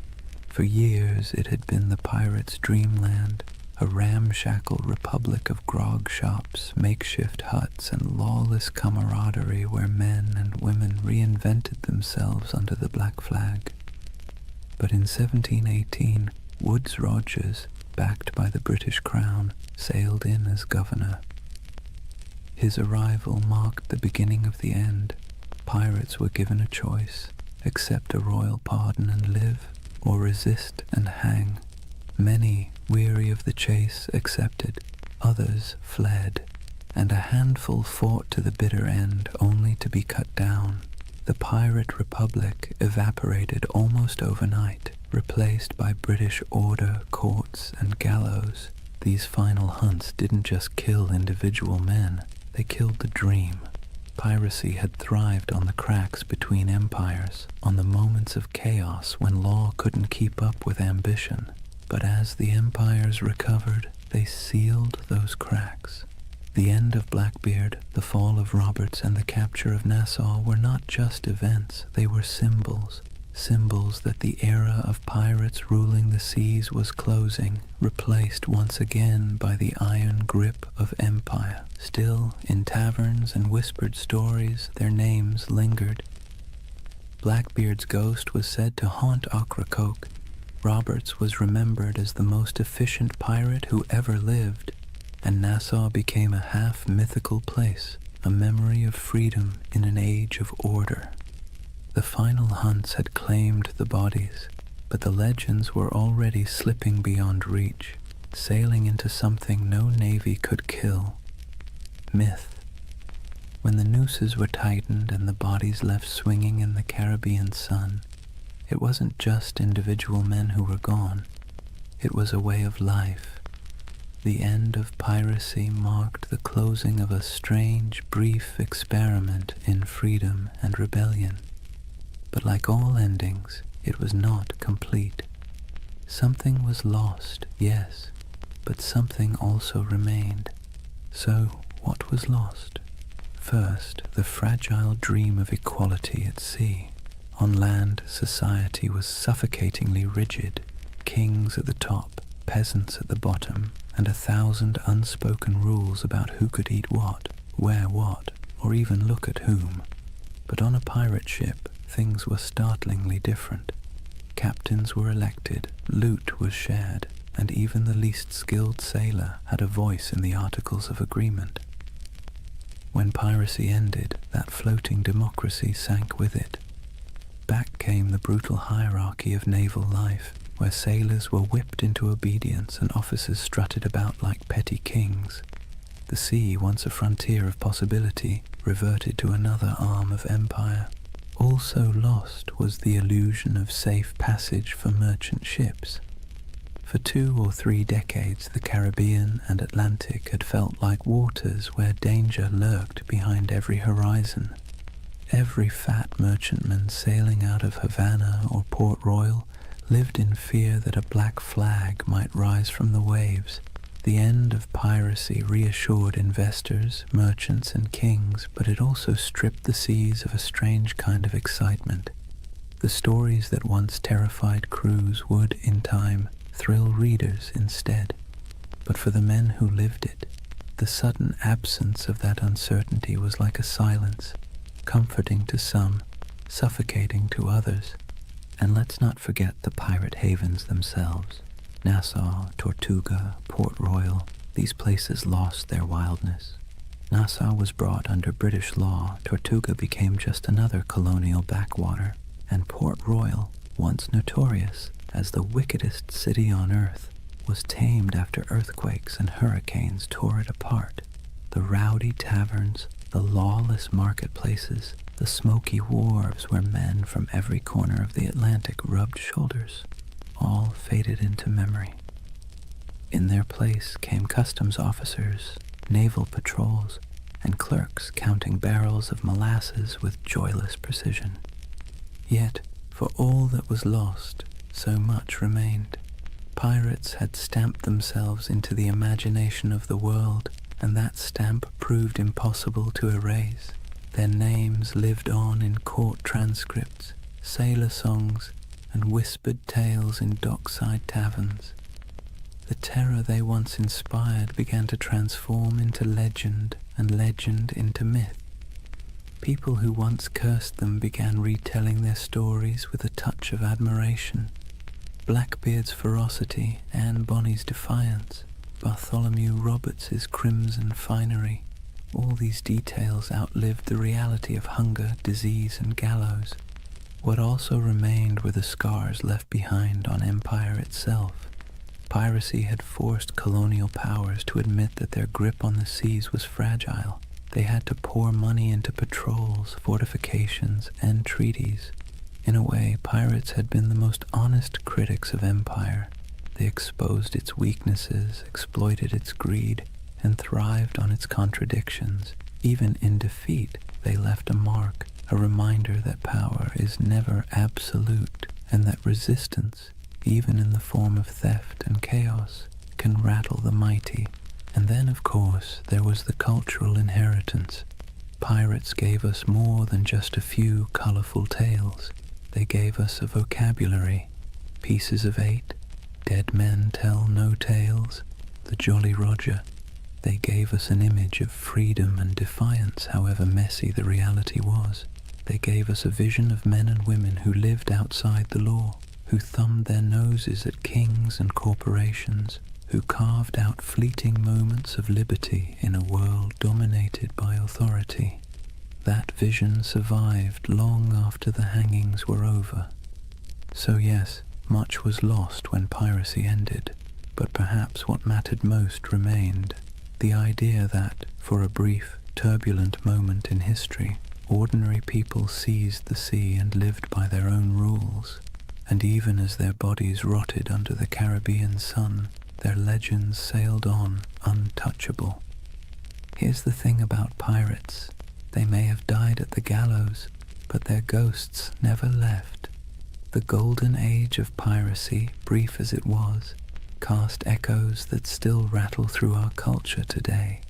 For years it had been the pirates' dreamland, a ramshackle republic of grog shops, makeshift huts, and lawless camaraderie where men and women reinvented themselves under the black flag. But in 1718, Woodes Rogers, backed by the British Crown, sailed in as governor. His arrival marked the beginning of the end. Pirates were given a choice: accept a royal pardon and live, or resist and hang. Many, weary of the chase, accepted. Others fled, and a handful fought to the bitter end, only to be cut down. The pirate republic evaporated almost overnight, replaced by British order, courts, and gallows. These final hunts didn't just kill individual men, they killed the dream. Piracy had thrived on the cracks between empires, on the moments of chaos when law couldn't keep up with ambition. But as the empires recovered, they sealed those cracks. The end of Blackbeard, the fall of Roberts, and the capture of Nassau were not just events, they were symbols. Symbols that the era of pirates ruling the seas was closing, replaced once again by the iron grip of empire. Still, in taverns and whispered stories, their names lingered. Blackbeard's ghost was said to haunt Ocracoke. Roberts was remembered as the most efficient pirate who ever lived, and Nassau became a half-mythical place, a memory of freedom in an age of order. The final hunts had claimed the bodies, but the legends were already slipping beyond reach, sailing into something no navy could kill: myth. When the nooses were tightened and the bodies left swinging in the Caribbean sun, it wasn't just individual men who were gone, it was a way of life. The end of piracy marked the closing of a strange, brief experiment in freedom and rebellion. But like all endings, it was not complete. Something was lost, yes, but something also remained. So, what was lost? First, the fragile dream of equality at sea. On land, society was suffocatingly rigid. Kings at the top, peasants at the bottom, and 1,000 unspoken rules about who could eat what, wear what, or even look at whom. But on a pirate ship, things were startlingly different. Captains were elected, loot was shared, and even the least skilled sailor had a voice in the Articles of Agreement. When piracy ended, that floating democracy sank with it. Back came the brutal hierarchy of naval life, where sailors were whipped into obedience and officers strutted about like petty kings. The sea, once a frontier of possibility, reverted to another arm of empire. Also lost was the illusion of safe passage for merchant ships. For 2 or 3 decades, the Caribbean and Atlantic had felt like waters where danger lurked behind every horizon. Every fat merchantman sailing out of Havana or Port Royal lived in fear that a black flag might rise from the waves. The end of piracy reassured investors, merchants, and kings, but it also stripped the seas of a strange kind of excitement. The stories that once terrified crews would, in time, thrill readers instead. But for the men who lived it, the sudden absence of that uncertainty was like a silence, comforting to some, suffocating to others. And let's not forget the pirate havens themselves. Nassau, Tortuga, Port Royal, these places lost their wildness. Nassau was brought under British law, Tortuga became just another colonial backwater, and Port Royal, once notorious as the wickedest city on earth, was tamed after earthquakes and hurricanes tore it apart. The rowdy taverns, the lawless marketplaces, the smoky wharves where men from every corner of the Atlantic rubbed shoulders, all faded into memory. In their place came customs officers, naval patrols, and clerks counting barrels of molasses with joyless precision. Yet, for all that was lost, so much remained. Pirates had stamped themselves into the imagination of the world, and that stamp proved impossible to erase. Their names lived on in court transcripts, sailor songs, and whispered tales in dockside taverns. The terror they once inspired began to transform into legend, and legend into myth. People who once cursed them began retelling their stories with a touch of admiration. Blackbeard's ferocity, Anne Bonny's defiance, Bartholomew Roberts's crimson finery, all these details outlived the reality of hunger, disease, and gallows. What also remained were the scars left behind on empire itself. Piracy had forced colonial powers to admit that their grip on the seas was fragile. They had to pour money into patrols, fortifications, and treaties. In a way, pirates had been the most honest critics of empire. They exposed its weaknesses, exploited its greed, and thrived on its contradictions. Even in defeat, they left a mark, a reminder that power is never absolute, and that resistance, even in the form of theft and chaos, can rattle the mighty. And then, of course, there was the cultural inheritance. Pirates gave us more than just a few colorful tales. They gave us a vocabulary, pieces of eight, dead men tell no tales, the Jolly Roger. They gave us an image of freedom and defiance, however messy the reality was. They gave us a vision of men and women who lived outside the law, who thumbed their noses at kings and corporations, who carved out fleeting moments of liberty in a world dominated by authority. That vision survived long after the hangings were over. So yes, much was lost when piracy ended, but perhaps what mattered most remained. The idea that, for a brief, turbulent moment in history, ordinary people seized the sea and lived by their own rules, and even as their bodies rotted under the Caribbean sun, their legends sailed on untouchable. Here's the thing about pirates. They may have died at the gallows, but their ghosts never left. The Golden Age of Piracy, brief as it was, cast echoes that still rattle through our culture today.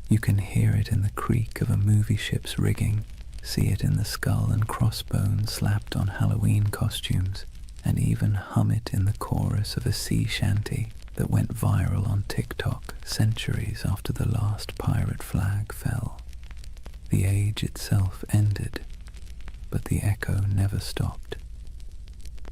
You can hear it in the creak of a movie ship's rigging, see it in the skull and crossbones slapped on Halloween costumes, and even hum it in the chorus of a sea shanty that went viral on TikTok centuries after the last pirate flag fell. The age itself ended, but the echo never stopped.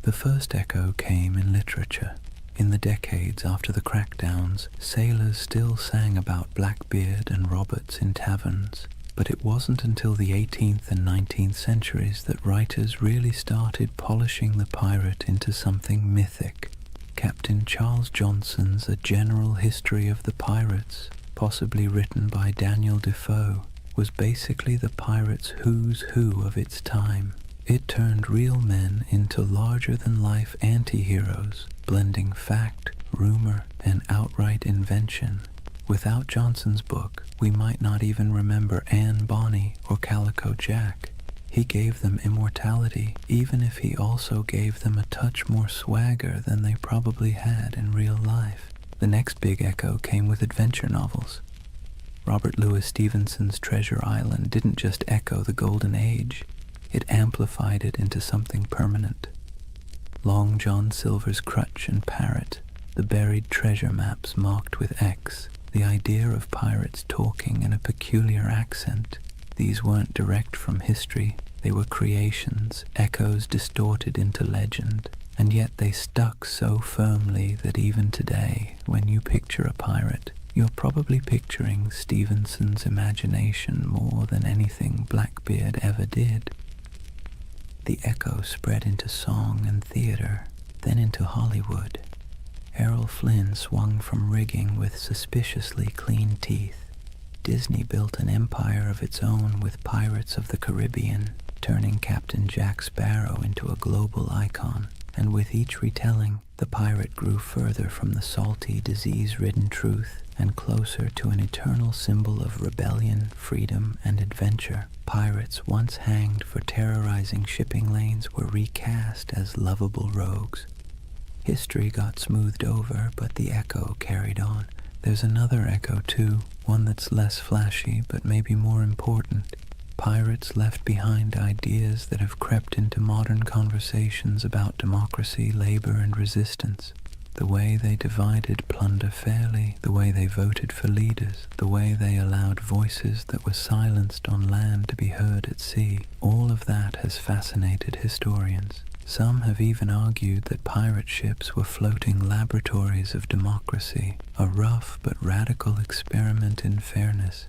The first echo came in literature. In the decades after the crackdowns, sailors still sang about Blackbeard and Roberts in taverns, but it wasn't until the 18th and 19th centuries that writers really started polishing the pirate into something mythic. Captain Charles Johnson's A General History of the Pirates, possibly written by Daniel Defoe, was basically the pirate's who's who of its time. It turned real men into larger-than-life anti-heroes, blending fact, rumor, and outright invention. Without Johnson's book, we might not even remember Anne Bonny or Calico Jack. He gave them immortality, even if he also gave them a touch more swagger than they probably had in real life. The next big echo came with adventure novels. Robert Louis Stevenson's Treasure Island didn't just echo the Golden Age, it amplified it into something permanent. Long John Silver's Crutch and Parrot, the buried treasure maps marked with X, the idea of pirates talking in a peculiar accent. These weren't direct from history, they were creations, echoes distorted into legend, and yet they stuck so firmly that even today, when you picture a pirate, you're probably picturing Stevenson's imagination more than anything Blackbeard ever did. The echo spread into song and theater, then into Hollywood. Errol Flynn swung from rigging with suspiciously clean teeth. Disney built an empire of its own with Pirates of the Caribbean, turning Captain Jack Sparrow into a global icon, and with each retelling, the pirate grew further from the salty, disease-ridden truth and closer to an eternal symbol of rebellion, freedom, and adventure. Pirates once hanged for terrorizing shipping lanes were recast as lovable rogues. History got smoothed over, but the echo carried on. There's another echo too, one that's less flashy but maybe more important. Pirates left behind ideas that have crept into modern conversations about democracy, labor, and resistance. The way they divided plunder fairly, the way they voted for leaders, the way they allowed voices that were silenced on land to be heard at sea, all of that has fascinated historians. Some have even argued that pirate ships were floating laboratories of democracy, a rough but radical experiment in fairness.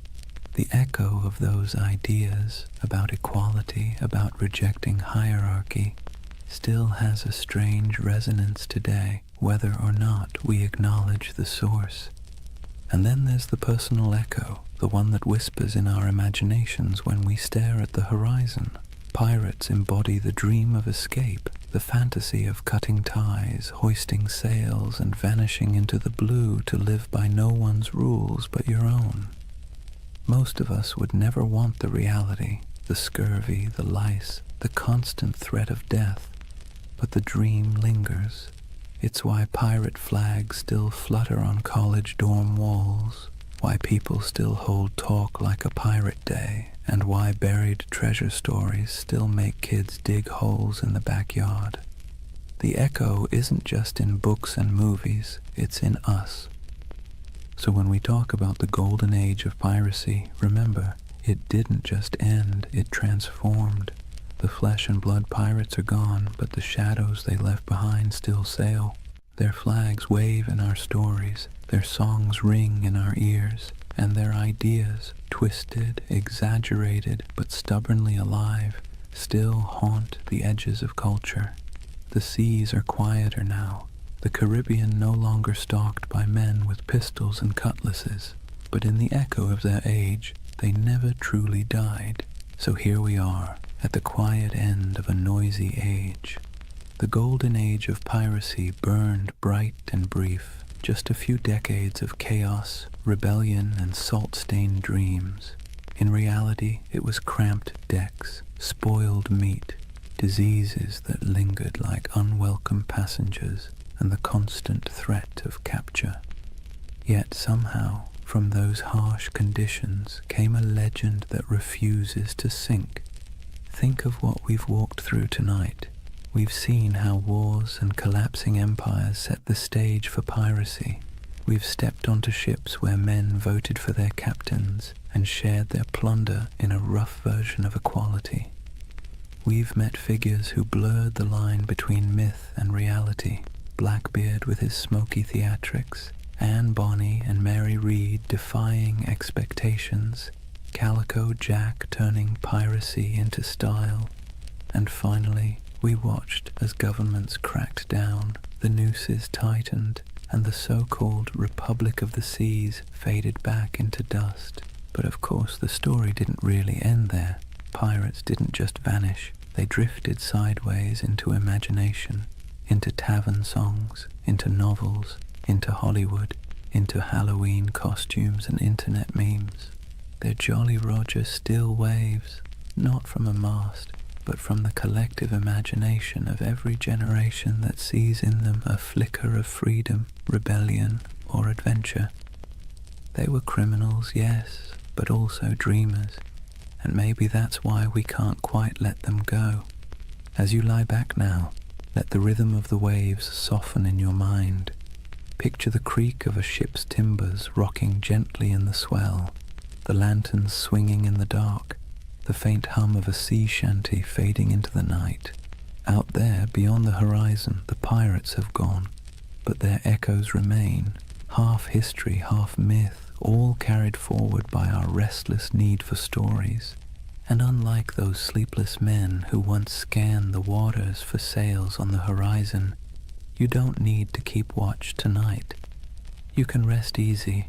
The echo of those ideas about equality, about rejecting hierarchy, still has a strange resonance today, whether or not we acknowledge the source. And then there's the personal echo, the one that whispers in our imaginations when we stare at the horizon. Pirates embody the dream of escape, the fantasy of cutting ties, hoisting sails, and vanishing into the blue to live by no one's rules but your own. Most of us would never want the reality, the scurvy, the lice, the constant threat of death, but the dream lingers. It's why pirate flags still flutter on college dorm walls, why people still hold talk like a pirate day, and why buried treasure stories still make kids dig holes in the backyard. The echo isn't just in books and movies, it's in us. So when we talk about the Golden Age of Piracy, remember, it didn't just end, it transformed. The flesh and blood pirates are gone, but the shadows they left behind still sail. Their flags wave in our stories, their songs ring in our ears, and their ideas, twisted, exaggerated, but stubbornly alive, still haunt the edges of culture. The seas are quieter now, the Caribbean no longer stalked by men with pistols and cutlasses, but in the echo of their age, they never truly died. So here we are, at the quiet end of a noisy age. The Golden Age of Piracy burned bright and brief, just a few decades of chaos, rebellion, and salt-stained dreams. In reality, it was cramped decks, spoiled meat, diseases that lingered like unwelcome passengers, and the constant threat of capture. Yet somehow, from those harsh conditions came a legend that refuses to sink. Think of what we've walked through tonight. We've seen how wars and collapsing empires set the stage for piracy. We've stepped onto ships where men voted for their captains and shared their plunder in a rough version of equality. We've met figures who blurred the line between myth and reality. Blackbeard with his smoky theatrics, Anne Bonny and Mary Read defying expectations, Calico Jack turning piracy into style, and finally we watched as governments cracked down, the nooses tightened, and the so-called Republic of the Seas faded back into dust. But of course the story didn't really end there. Pirates didn't just vanish, they drifted sideways into imagination, into tavern songs, into novels, into Hollywood, into Halloween costumes and internet memes. Their Jolly Roger still waves, not from a mast, but from the collective imagination of every generation that sees in them a flicker of freedom, rebellion, or adventure. They were criminals, yes, but also dreamers, and maybe that's why we can't quite let them go. As you lie back now, let the rhythm of the waves soften in your mind. Picture the creak of a ship's timbers rocking gently in the swell, the lanterns swinging in the dark, the faint hum of a sea shanty fading into the night. Out there, beyond the horizon, the pirates have gone, but their echoes remain, half history, half myth, all carried forward by our restless need for stories. And unlike those sleepless men who once scanned the waters for sails on the horizon, you don't need to keep watch tonight. You can rest easy,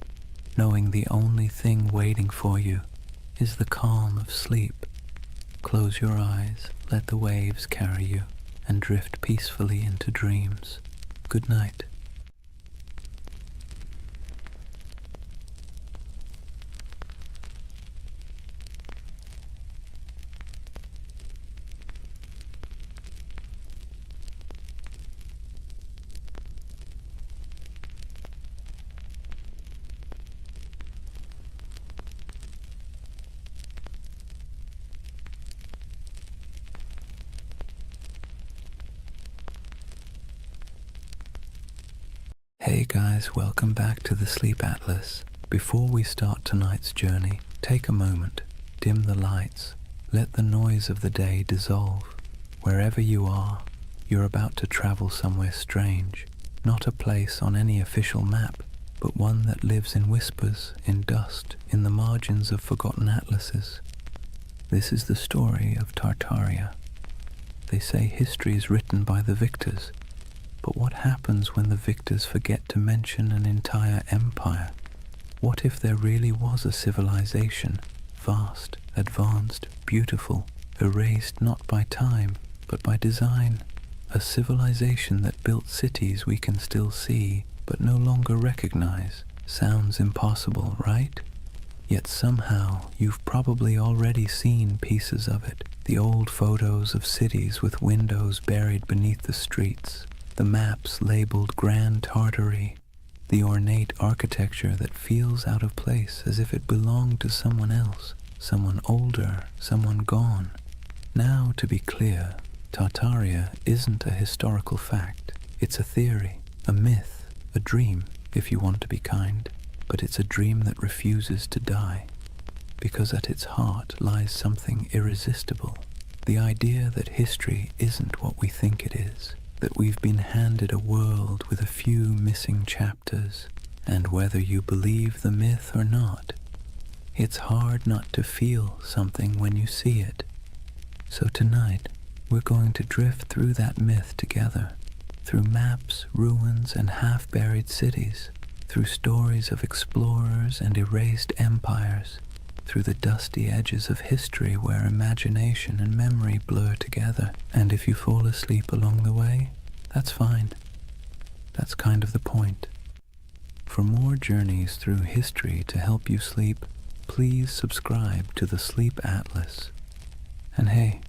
knowing the only thing waiting for you is the calm of sleep. Close your eyes, let the waves carry you, and drift peacefully into dreams. Good night. Hey guys, welcome back to the Sleep Atlas. Before we start tonight's journey, take a moment, dim the lights, let the noise of the day dissolve. Wherever you are, you're about to travel somewhere strange, not a place on any official map, but one that lives in whispers, in dust, in the margins of forgotten atlases. This is the story of Tartaria. They say history is written by the victors, but what happens when the victors forget to mention an entire empire? What if there really was a civilization, vast, advanced, beautiful, erased not by time, but by design? A civilization that built cities we can still see, but no longer recognize. Sounds impossible, right? Yet somehow you've probably already seen pieces of it. The old photos of cities with windows buried beneath the streets, the maps labeled Grand Tartary, the ornate architecture that feels out of place as if it belonged to someone else, someone older, someone gone. Now, to be clear, Tartaria isn't a historical fact. It's a theory, a myth, a dream, if you want to be kind. But it's a dream that refuses to die, because at its heart lies something irresistible. The idea that history isn't what we think it is, that we've been handed a world with a few missing chapters, and whether you believe the myth or not, it's hard not to feel something when you see it. So tonight, we're going to drift through that myth together, through maps, ruins, and half-buried cities, through stories of explorers and erased empires, through the dusty edges of history where imagination and memory blur together. And if you fall asleep along the way, that's fine. That's kind of the point. For more journeys through history to help you sleep, please subscribe to the Sleep Atlas. And hey,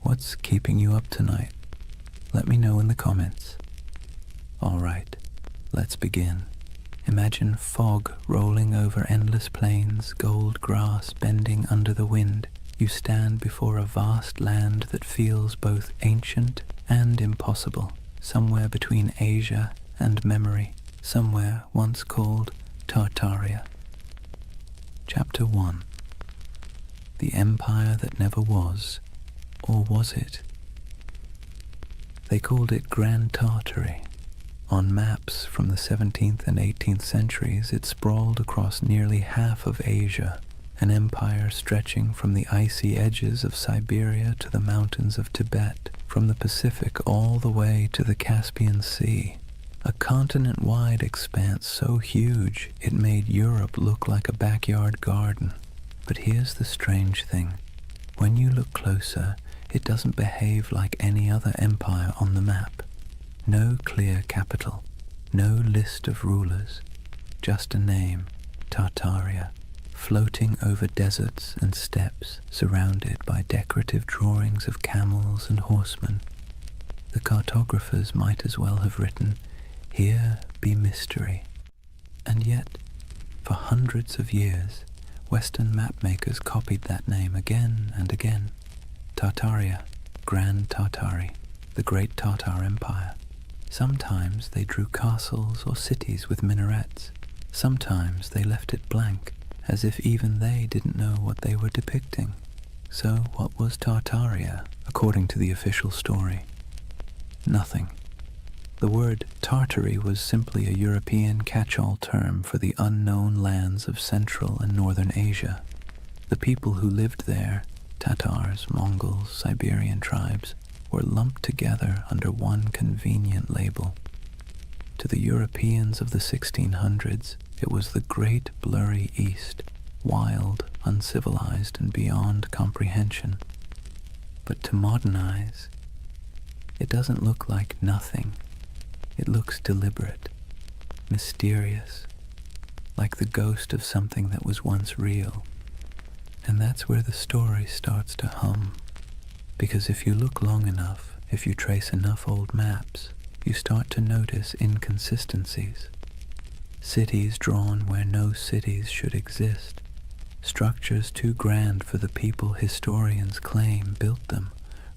what's keeping you up tonight? Let me know in the comments. Alright, let's begin. Imagine fog rolling over endless plains, gold grass bending under the wind. You stand before a vast land that feels both ancient and impossible, somewhere between Asia and memory, somewhere once called Tartaria. Chapter 1. The Empire That Never Was, or was it? They called it Grand Tartary. On maps from the 17th and 18th centuries, it sprawled across nearly half of Asia, an empire stretching from the icy edges of Siberia to the mountains of Tibet, from the Pacific all the way to the Caspian Sea. A continent-wide expanse so huge it made Europe look like a backyard garden. But here's the strange thing. When you look closer, it doesn't behave like any other empire on the map. No clear capital, no list of rulers, just a name, Tartaria, floating over deserts and steppes, surrounded by decorative drawings of camels and horsemen. The cartographers might as well have written, "Here be mystery." And yet, for hundreds of years, Western mapmakers copied that name again and again. Tartaria, Grand Tartary, the Great Tartar Empire. Sometimes they drew castles or cities with minarets. Sometimes they left it blank, as if even they didn't know what they were depicting. So what was Tartaria, according to the official story? Nothing. The word Tartary was simply a European catch-all term for the unknown lands of Central and Northern Asia. The people who lived there, Tatars, Mongols, Siberian tribes, were lumped together under one convenient label. To the Europeans of the 1600s, it was the great blurry East, wild, uncivilized, and beyond comprehension. But to modern eyes, it doesn't look like nothing. It looks deliberate, mysterious, like the ghost of something that was once real. And that's where the story starts to hum. Because if you look long enough, if you trace enough old maps, you start to notice inconsistencies. Cities drawn where no cities should exist. Structures too grand for the people historians claim built them.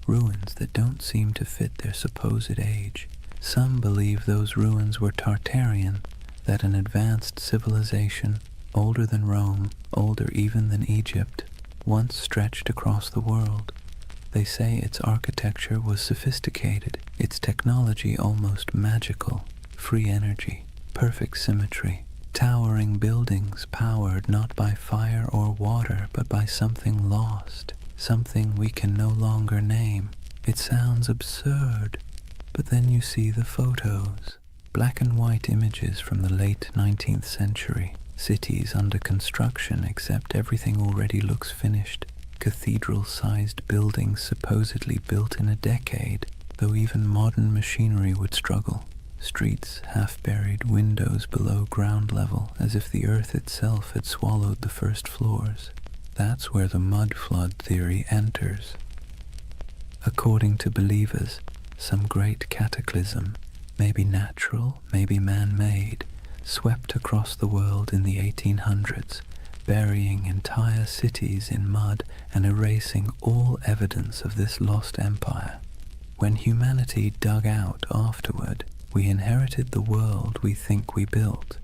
Ruins that don't seem to fit their supposed age. Some believe those ruins were Tartarian, that an advanced civilization, older than Rome, older even than Egypt, once stretched across the world. They say its architecture was sophisticated, its technology almost magical, free energy, perfect symmetry, towering buildings powered not by fire or water but by something lost, something we can no longer name. It sounds absurd, but then you see the photos, black and white images from the late 19th century, cities under construction except everything already looks finished, cathedral-sized buildings supposedly built in a decade, though even modern machinery would struggle. Streets half-buried, windows below ground level, as if the earth itself had swallowed the first floors. That's where the mud flood theory enters. According to believers, some great cataclysm, maybe natural, maybe man-made, swept across the world in the 1800s, burying entire cities in mud and erasing all evidence of this lost empire. When humanity dug out afterward, we inherited the world we think we built.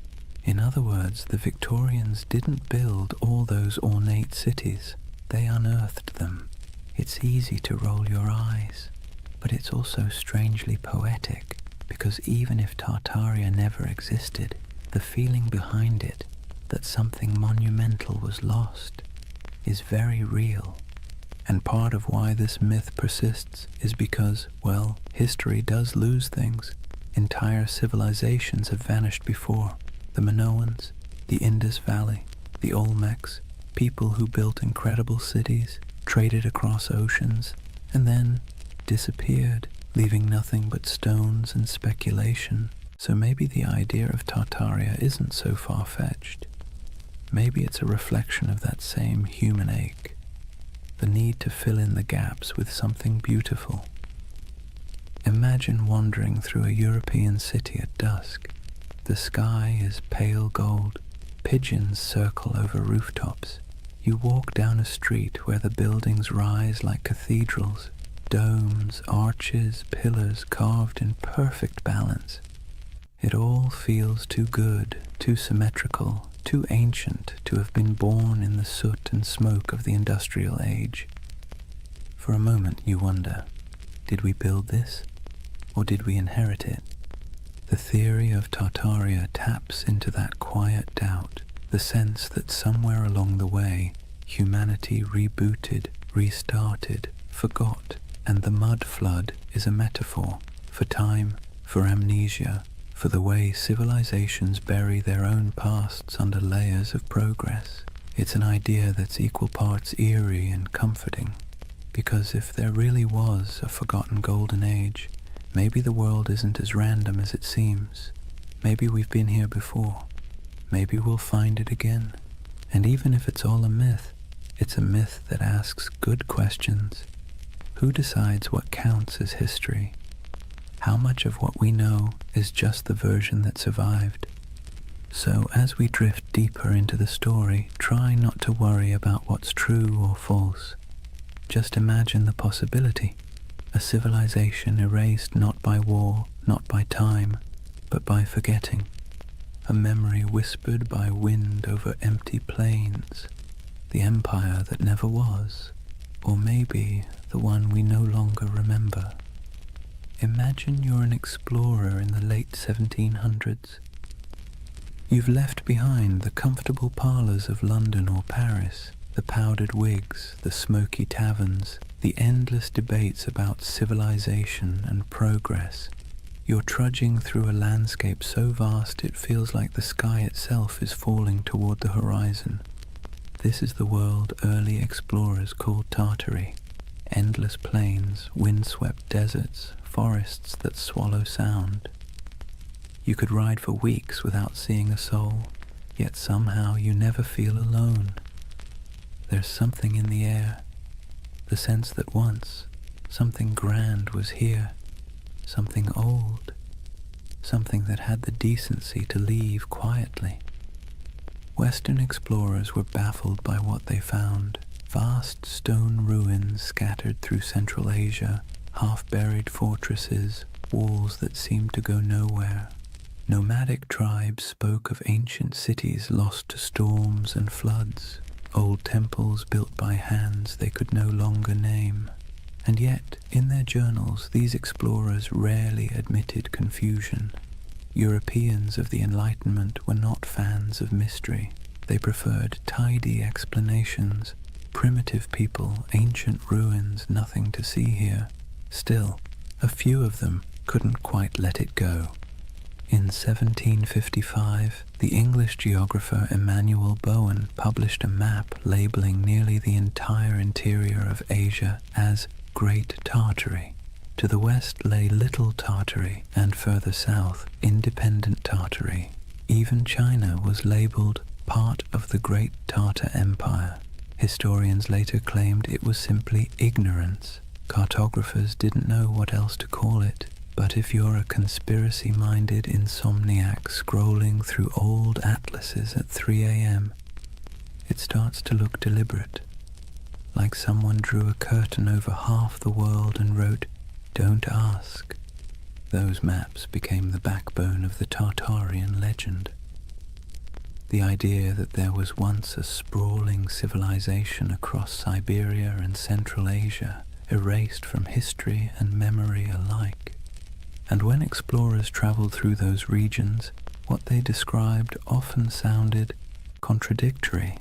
In other words, the Victorians didn't build all those ornate cities. They unearthed them. It's easy to roll your eyes, but it's also strangely poetic, because even if Tartaria never existed, the feeling behind it, that something monumental was lost, is very real. And part of why this myth persists is because, well, history does lose things. Entire civilizations have vanished before. The Minoans, the Indus Valley, the Olmecs, people who built incredible cities, traded across oceans, and then disappeared, leaving nothing but stones and speculation. So maybe the idea of Tartaria isn't so far-fetched. Maybe it's a reflection of that same human ache, the need to fill in the gaps with something beautiful. Imagine wandering through a European city at dusk. The sky is pale gold, pigeons circle over rooftops. You walk down a street where the buildings rise like cathedrals, domes, arches, pillars carved in perfect balance. It all feels too good, too symmetrical, too ancient to have been born in the soot and smoke of the industrial age. For a moment you wonder, did we build this, or did we inherit it? The theory of Tartaria taps into that quiet doubt, the sense that somewhere along the way, humanity rebooted, restarted, forgot, and the mud flood is a metaphor for time, for amnesia, for the way civilizations bury their own pasts under layers of progress. It's an idea that's equal parts eerie and comforting, because if there really was a forgotten golden age, maybe the world isn't as random as it seems. Maybe we've been here before. Maybe we'll find it again. And even if it's all a myth, it's a myth that asks good questions. Who decides what counts as history? How much of what we know is just the version that survived? So as we drift deeper into the story, try not to worry about what's true or false. Just imagine the possibility. A civilization erased not by war, not by time, but by forgetting. A memory whispered by wind over empty plains. The empire that never was, or maybe the one we no longer remember. Imagine you're an explorer in the late 1700s. You've left behind the comfortable parlours of London or Paris, the powdered wigs, the smoky taverns, the endless debates about civilization and progress. You're trudging through a landscape so vast it feels like the sky itself is falling toward the horizon. This is the world early explorers called Tartary. Endless plains, windswept deserts, forests that swallow sound. You could ride for weeks without seeing a soul, yet somehow you never feel alone. There's something in the air, the sense that once something grand was here, something old, something that had the decency to leave quietly. Western explorers were baffled by what they found. Vast stone ruins scattered through Central Asia, half-buried fortresses, walls that seemed to go nowhere. Nomadic tribes spoke of ancient cities lost to storms and floods, old temples built by hands they could no longer name. And yet, in their journals, these explorers rarely admitted confusion. Europeans of the Enlightenment were not fans of mystery. They preferred tidy explanations. Primitive people, ancient ruins, nothing to see here. Still, a few of them couldn't quite let it go. In 1755, the English geographer Emmanuel Bowen published a map labeling nearly the entire interior of Asia as Great Tartary. To the west lay Little Tartary, and further south, Independent Tartary. Even China was labeled part of the Great Tartar Empire. Historians later claimed it was simply ignorance. Cartographers didn't know what else to call it. But if you're a conspiracy-minded insomniac scrolling through old atlases at 3 a.m., it starts to look deliberate, like someone drew a curtain over half the world and wrote, "Don't ask." Those maps became the backbone of the Tartarian legend. The idea that there was once a sprawling civilization across Siberia and Central Asia, erased from history and memory alike. And when explorers traveled through those regions, what they described often sounded contradictory.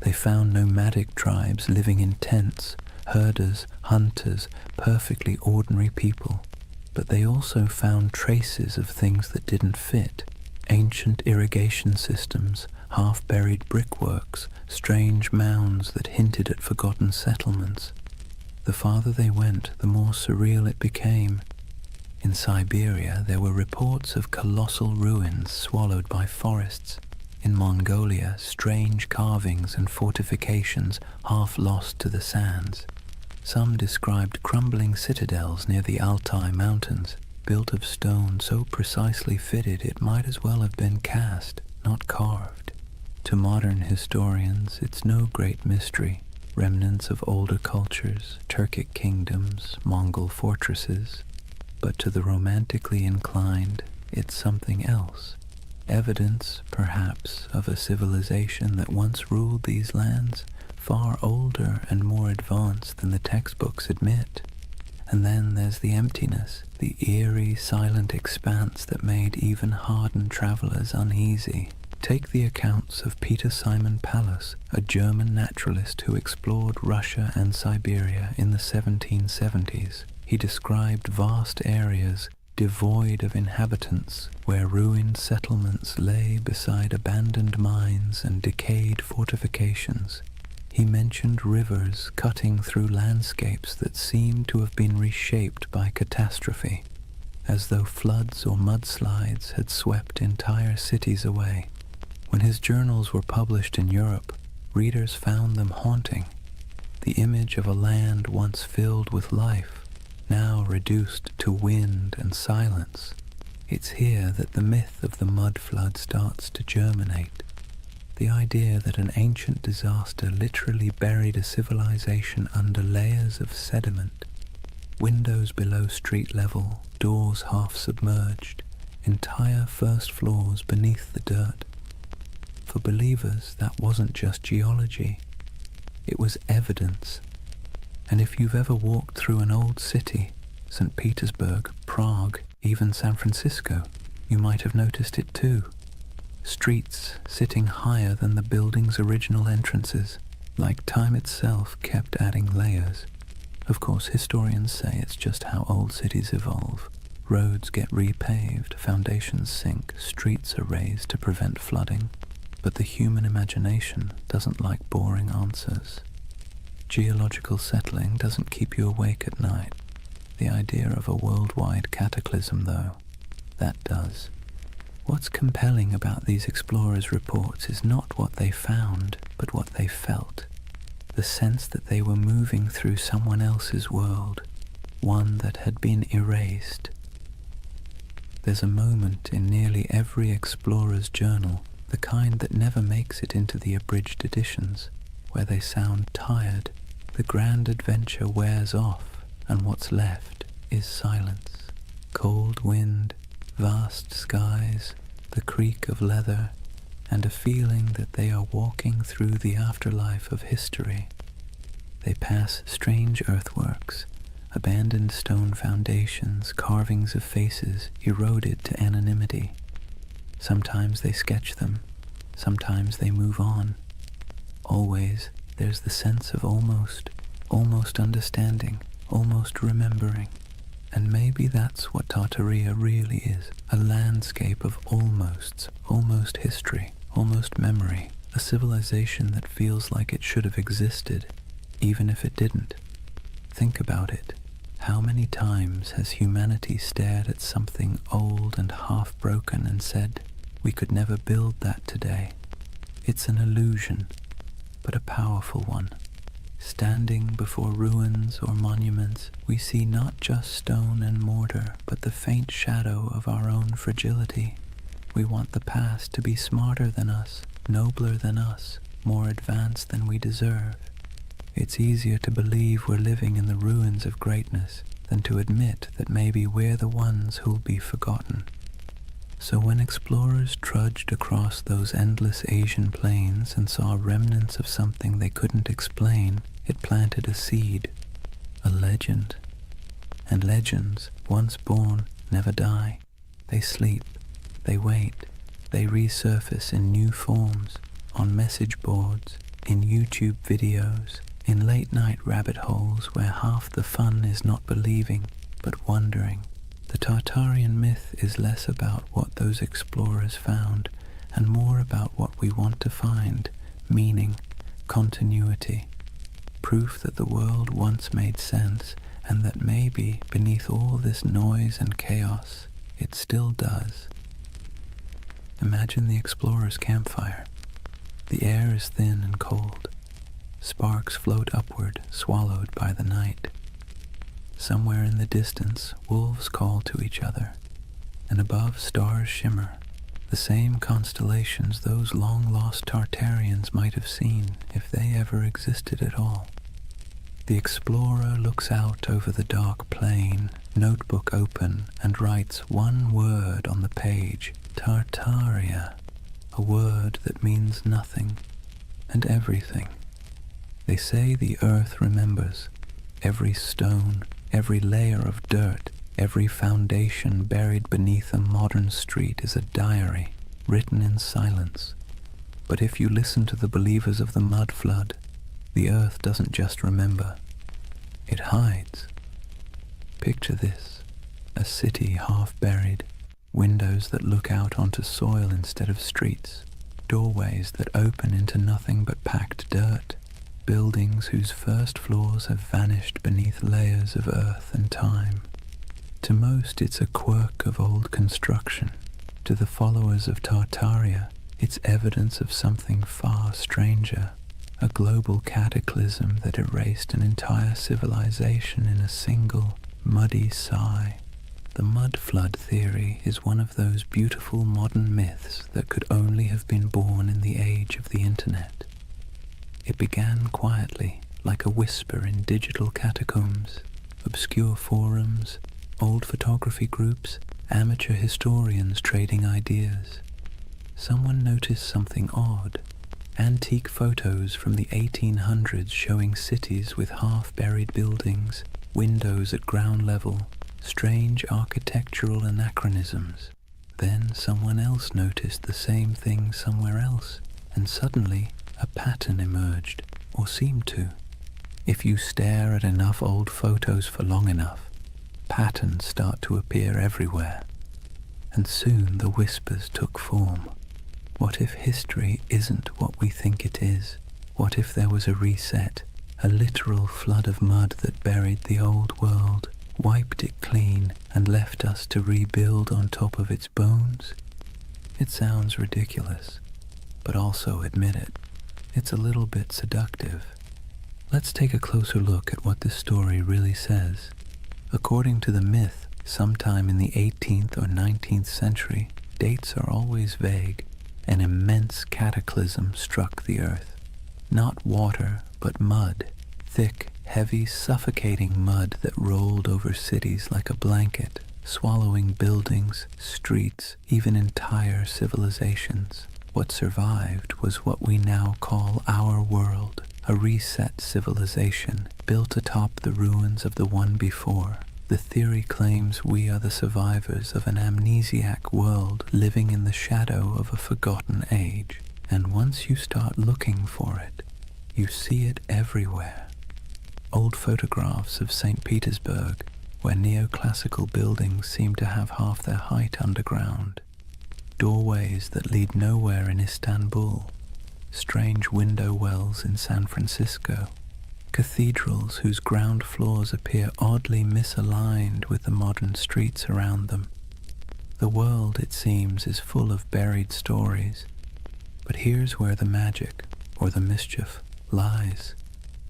They found nomadic tribes living in tents, herders, hunters, perfectly ordinary people. But they also found traces of things that didn't fit. Ancient irrigation systems, half-buried brickworks, strange mounds that hinted at forgotten settlements. The farther they went, the more surreal it became. In Siberia, there were reports of colossal ruins swallowed by forests. In Mongolia, strange carvings and fortifications half lost to the sands. Some described crumbling citadels near the Altai Mountains, built of stone so precisely fitted it might as well have been cast, not carved. To modern historians, it's no great mystery. Remnants of older cultures, Turkic kingdoms, Mongol fortresses. But to the romantically inclined, it's something else. Evidence, perhaps, of a civilization that once ruled these lands, far older and more advanced than the textbooks admit. And then there's the emptiness, the eerie, silent expanse that made even hardened travelers uneasy. Take the accounts of Peter Simon Pallas, a German naturalist who explored Russia and Siberia in the 1770s. He described vast areas devoid of inhabitants, where ruined settlements lay beside abandoned mines and decayed fortifications. He mentioned rivers cutting through landscapes that seemed to have been reshaped by catastrophe, as though floods or mudslides had swept entire cities away. When his journals were published in Europe, readers found them haunting. The image of a land once filled with life, now reduced to wind and silence. It's here that the myth of the mud flood starts to germinate. The idea that an ancient disaster literally buried a civilization under layers of sediment, windows below street level, doors half submerged, entire first floors beneath the dirt. For believers, that wasn't just geology, it was evidence. And if you've ever walked through an old city, St. Petersburg, Prague, even San Francisco, you might have noticed it too. Streets sitting higher than the building's original entrances, like time itself kept adding layers. Of course, historians say it's just how old cities evolve. Roads get repaved, foundations sink, streets are raised to prevent flooding. But the human imagination doesn't like boring answers. Geological settling doesn't keep you awake at night. The idea of a worldwide cataclysm, though, that does. What's compelling about these explorers' reports is not what they found, but what they felt. The sense that they were moving through someone else's world, one that had been erased. There's a moment in nearly every explorer's journal, the kind that never makes it into the abridged editions, where they sound tired. The grand adventure wears off, and what's left is silence. Cold wind, vast skies, the creak of leather, and a feeling that they are walking through the afterlife of history. They pass strange earthworks, abandoned stone foundations, carvings of faces eroded to anonymity. Sometimes they sketch them, sometimes they move on. Always there's the sense of almost understanding, almost remembering. And maybe that's what Tartaria really is, a landscape of almost history, almost memory, a civilization that feels like it should have existed, even if it didn't. Think about it. How many times has humanity stared at something old and half-broken and said, we could never build that today? It's an illusion, but a powerful one. Standing before ruins or monuments, we see not just stone and mortar, but the faint shadow of our own fragility. We want the past to be smarter than us, nobler than us, more advanced than we deserve. It's easier to believe we're living in the ruins of greatness than to admit that maybe we're the ones who'll be forgotten. So when explorers trudged across those endless Asian plains and saw remnants of something they couldn't explain, it planted a seed, a legend. And legends, once born, never die. They sleep, they wait, they resurface in new forms, on message boards, in YouTube videos, in late-night rabbit holes where half the fun is not believing, but wondering. The Tartarian myth is less about what those explorers found and more about what we want to find, meaning, continuity, proof that the world once made sense and that maybe beneath all this noise and chaos, it still does. Imagine the explorer's campfire. The air is thin and cold. Sparks float upward, swallowed by the night. Somewhere in the distance, wolves call to each other, and above stars shimmer, the same constellations those long-lost Tartarians might have seen if they ever existed at all. The explorer looks out over the dark plain, notebook open, and writes one word on the page, Tartaria, a word that means nothing and everything. They say the earth remembers, every stone, every layer of dirt, every foundation buried beneath a modern street is a diary, written in silence. But if you listen to the believers of the mud flood, the earth doesn't just remember, it hides. Picture this, a city half buried, windows that look out onto soil instead of streets, doorways that open into nothing but packed dirt, buildings whose first floors have vanished beneath layers of earth and time. To most, it's a quirk of old construction. To the followers of Tartaria, it's evidence of something far stranger, a global cataclysm that erased an entire civilization in a single, muddy sigh. The mud flood theory is one of those beautiful modern myths that could only have been born in the age of the internet. It began quietly, like a whisper in digital catacombs, obscure forums, old photography groups, amateur historians trading ideas. Someone noticed something odd, antique photos from the 1800s showing cities with half-buried buildings, windows at ground level, strange architectural anachronisms. Then someone else noticed the same thing somewhere else, and suddenly a pattern emerged, or seemed to. If you stare at enough old photos for long enough, patterns start to appear everywhere. And soon the whispers took form. What if history isn't what we think it is? What if there was a reset, a literal flood of mud that buried the old world, wiped it clean, and left us to rebuild on top of its bones? It sounds ridiculous, but also admit it. It's a little bit seductive. Let's take a closer look at what this story really says. According to the myth, sometime in the 18th or 19th century, dates are always vague, an immense cataclysm struck the earth. Not water, but mud, thick, heavy, suffocating mud that rolled over cities like a blanket, swallowing buildings, streets, even entire civilizations. What survived was what we now call our world, a reset civilization built atop the ruins of the one before. The theory claims we are the survivors of an amnesiac world living in the shadow of a forgotten age. And once you start looking for it, you see it everywhere. Old photographs of St. Petersburg, where neoclassical buildings seem to have half their height underground. Doorways that lead nowhere in Istanbul. Strange window wells in San Francisco. Cathedrals whose ground floors appear oddly misaligned with the modern streets around them. The world, it seems, is full of buried stories. But here's where the magic, or the mischief, lies.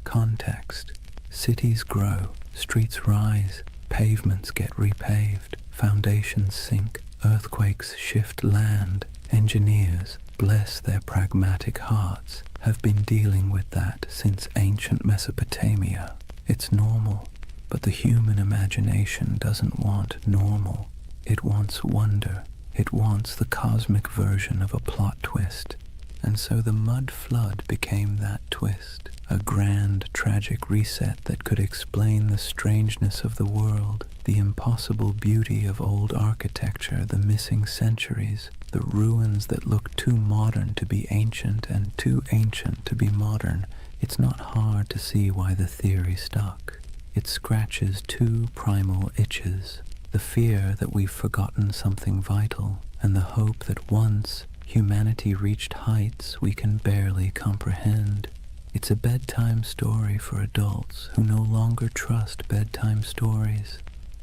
Context. Cities grow, streets rise, pavements get repaved, foundations sink, earthquakes shift land. Engineers, bless their pragmatic hearts, have been dealing with that since ancient Mesopotamia. It's normal, but the human imagination doesn't want normal. It wants wonder. It wants the cosmic version of a plot twist. And so the mud flood became that twist, a grand, tragic reset that could explain the strangeness of the world, the impossible beauty of old architecture, the missing centuries, the ruins that look too modern to be ancient and too ancient to be modern. It's not hard to see why the theory stuck. It scratches two primal itches, the fear that we've forgotten something vital, and the hope that once humanity reached heights we can barely comprehend. It's a bedtime story for adults who no longer trust bedtime stories.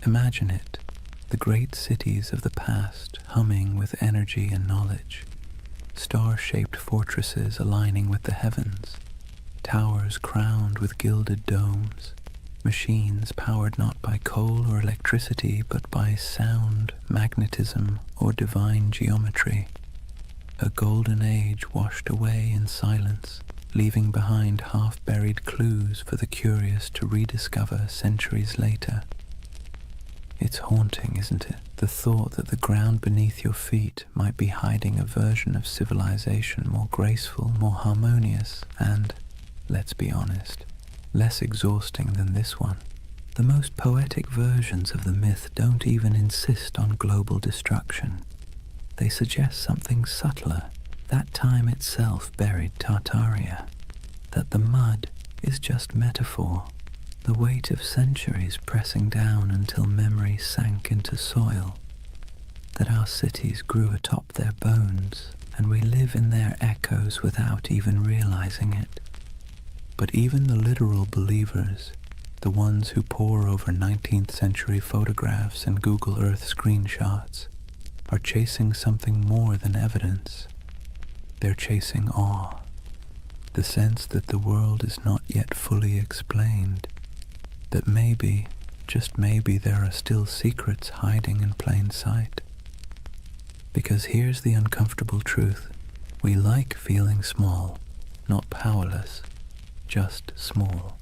Imagine it, the great cities of the past humming with energy and knowledge, star-shaped fortresses aligning with the heavens, towers crowned with gilded domes, machines powered not by coal or electricity but by sound, magnetism, or divine geometry. A golden age washed away in silence, leaving behind half-buried clues for the curious to rediscover centuries later. It's haunting, isn't it? The thought that the ground beneath your feet might be hiding a version of civilization more graceful, more harmonious, and, let's be honest, less exhausting than this one. The most poetic versions of the myth don't even insist on global destruction. They suggest something subtler. That time itself buried Tartaria. That the mud is just metaphor. The weight of centuries pressing down until memory sank into soil. That our cities grew atop their bones, and we live in their echoes without even realizing it. But even the literal believers, the ones who pore over 19th century photographs and Google Earth screenshots, are chasing something more than evidence. They're chasing awe, the sense that the world is not yet fully explained, that maybe, just maybe, there are still secrets hiding in plain sight. Because here's the uncomfortable truth. We like feeling small, not powerless, just small.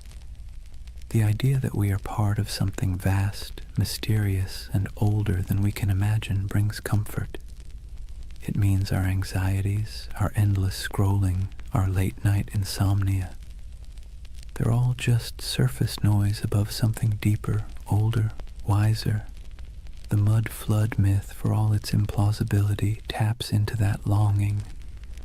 The idea that we are part of something vast, mysterious, and older than we can imagine brings comfort. It means our anxieties, our endless scrolling, our late-night insomnia, they're all just surface noise above something deeper, older, wiser. The mud flood myth, for all its implausibility, taps into that longing.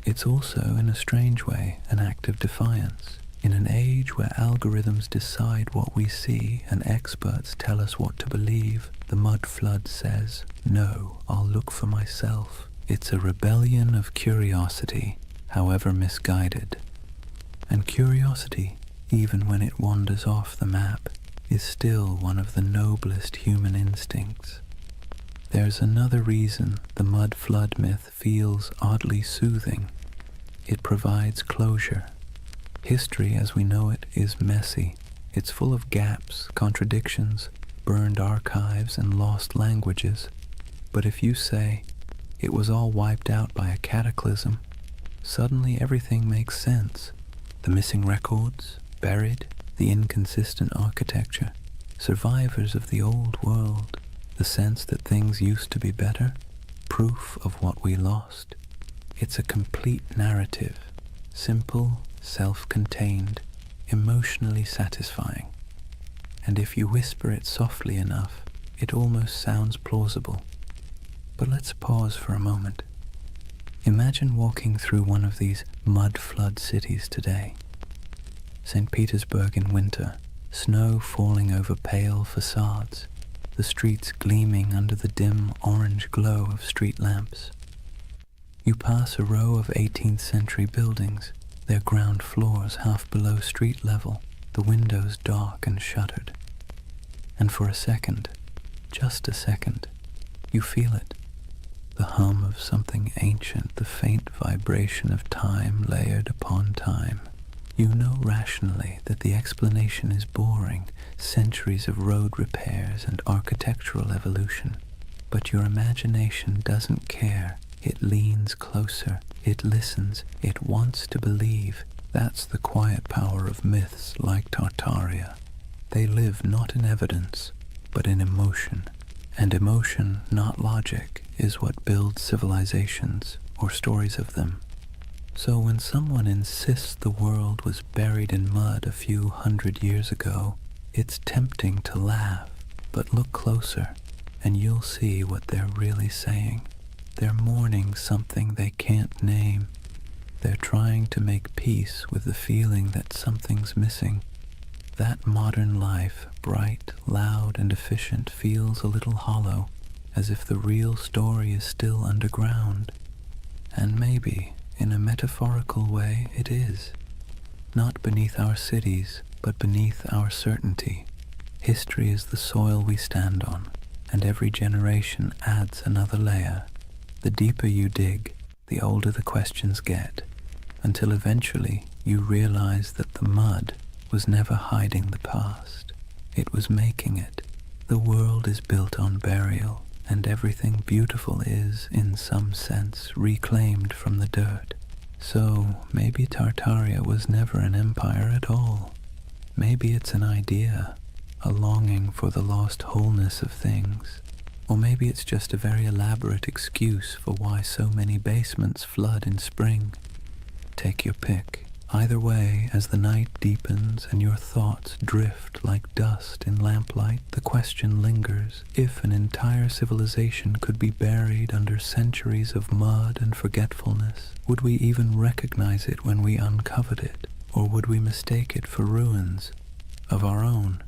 It's also, in a strange way, an act of defiance. In an age where algorithms decide what we see and experts tell us what to believe, the mud flood says, "No, I'll look for myself." It's a rebellion of curiosity, however misguided. And curiosity, even when it wanders off the map, is still one of the noblest human instincts. There's another reason the mud flood myth feels oddly soothing. It provides closure. History as we know it is messy. It's full of gaps, contradictions, burned archives, and lost languages. But if you say, it was all wiped out by a cataclysm, suddenly everything makes sense. The missing records, buried, the inconsistent architecture, survivors of the old world. The sense that things used to be better? Proof of what we lost. It's a complete narrative, simple, self-contained, emotionally satisfying. And if you whisper it softly enough, it almost sounds plausible. But let's pause for a moment. Imagine walking through one of these mud-flood cities today. St. Petersburg in winter, snow falling over pale facades, the streets gleaming under the dim orange glow of street lamps. You pass a row of 18th century buildings, their ground floors half below street level, the windows dark and shuttered. And for a second, just a second, you feel it. The hum of something ancient, the faint vibration of time layered upon time. You know rationally that the explanation is boring, centuries of road repairs and architectural evolution. But your imagination doesn't care. It leans closer, it listens, it wants to believe. That's the quiet power of myths like Tartaria. They live not in evidence, but in emotion. And emotion, not logic, is what builds civilizations, or stories of them. So when someone insists the world was buried in mud a few hundred years ago, it's tempting to laugh, but look closer, and you'll see what they're really saying. They're mourning something they can't name. They're trying to make peace with the feeling that something's missing. That modern life, bright, loud, and efficient, feels a little hollow, as if the real story is still underground. And maybe, in a metaphorical way, it is. Not beneath our cities, but beneath our certainty. History is the soil we stand on, and every generation adds another layer. The deeper you dig, the older the questions get, until eventually you realize that the mud was never hiding the past. It was making it. The world is built on burial, and everything beautiful is, in some sense, reclaimed from the dirt. So maybe Tartaria was never an empire at all. Maybe it's an idea, a longing for the lost wholeness of things. Or maybe it's just a very elaborate excuse for why so many basements flood in spring. Take your pick. Either way, as the night deepens and your thoughts drift like dust in lamplight, the question lingers: if an entire civilization could be buried under centuries of mud and forgetfulness, would we even recognize it when we uncovered it? Or would we mistake it for ruins of our own?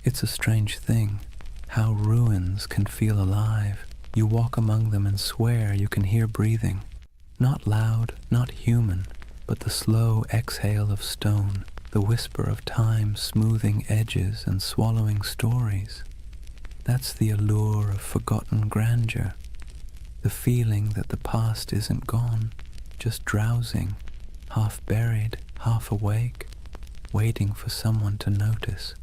It's a strange thing, how ruins can feel alive. You walk among them and swear you can hear breathing. Not loud, not human, but the slow exhale of stone, the whisper of time smoothing edges and swallowing stories. That's the allure of forgotten grandeur, the feeling that the past isn't gone, just drowsing, half buried, half awake, waiting for someone to notice.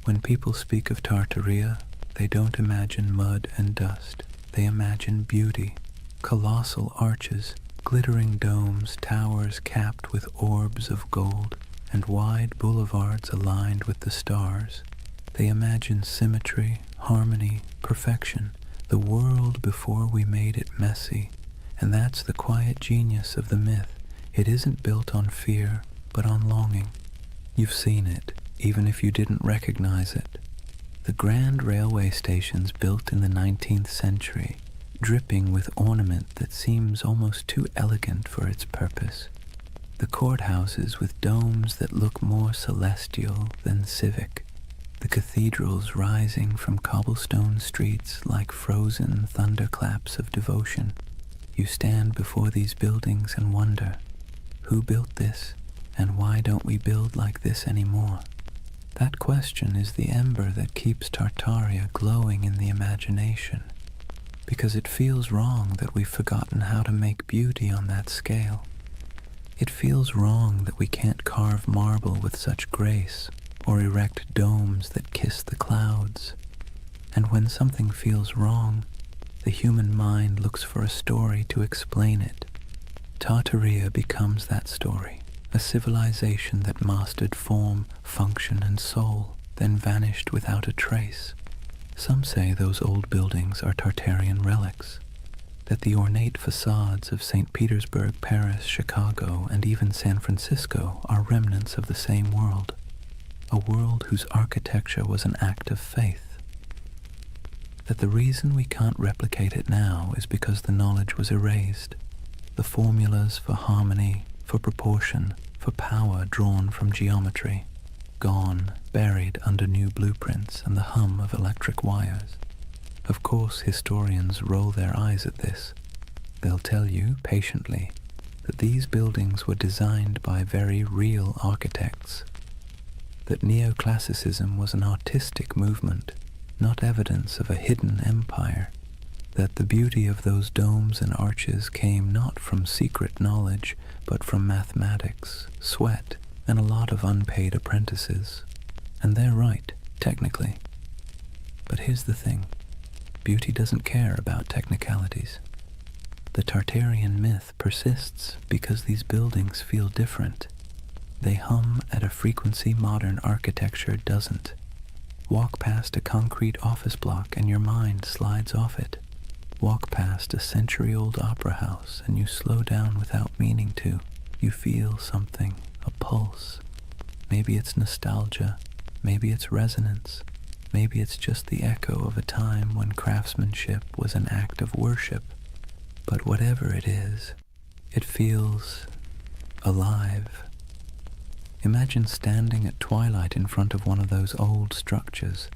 When people speak of Tartaria, they don't imagine mud and dust. They imagine beauty, colossal arches, glittering domes, towers capped with orbs of gold, and wide boulevards aligned with the stars. They imagine symmetry, harmony, perfection, the world before we made it messy. And that's the quiet genius of the myth. It isn't built on fear, but on longing. You've seen it, even if you didn't recognize it. The grand railway stations built in the 19th century, dripping with ornament that seems almost too elegant for its purpose. The courthouses with domes that look more celestial than civic. The cathedrals rising from cobblestone streets like frozen thunderclaps of devotion. You stand before these buildings and wonder, who built this, and why don't we build like this anymore? That question is the ember that keeps Tartaria glowing in the imagination, because it feels wrong that we've forgotten how to make beauty on that scale. It feels wrong that we can't carve marble with such grace, or erect domes that kiss the clouds. And when something feels wrong, the human mind looks for a story to explain it. Tartaria becomes that story, a civilization that mastered form, function, and soul, then vanished without a trace. Some say those old buildings are Tartarian relics, that the ornate facades of St. Petersburg, Paris, Chicago, and even San Francisco are remnants of the same world, a world whose architecture was an act of faith. That the reason we can't replicate it now is because the knowledge was erased, the formulas for harmony, for proportion, for power drawn from geometry, gone, buried under new blueprints and the hum of electric wires. Of course, historians roll their eyes at this. They'll tell you, patiently, that these buildings were designed by very real architects, that neoclassicism was an artistic movement, not evidence of a hidden empire, that the beauty of those domes and arches came not from secret knowledge, but from mathematics, sweat, and a lot of unpaid apprentices. And they're right, technically. But here's the thing. Beauty doesn't care about technicalities. The Tartarian myth persists because these buildings feel different. They hum at a frequency modern architecture doesn't. Walk past a concrete office block and your mind slides off it. Walk past a century-old opera house and you slow down without meaning to. You feel something, a pulse. Maybe it's nostalgia, maybe it's resonance, maybe it's just the echo of a time when craftsmanship was an act of worship. But whatever it is, it feels alive. Imagine standing at twilight in front of one of those old structures.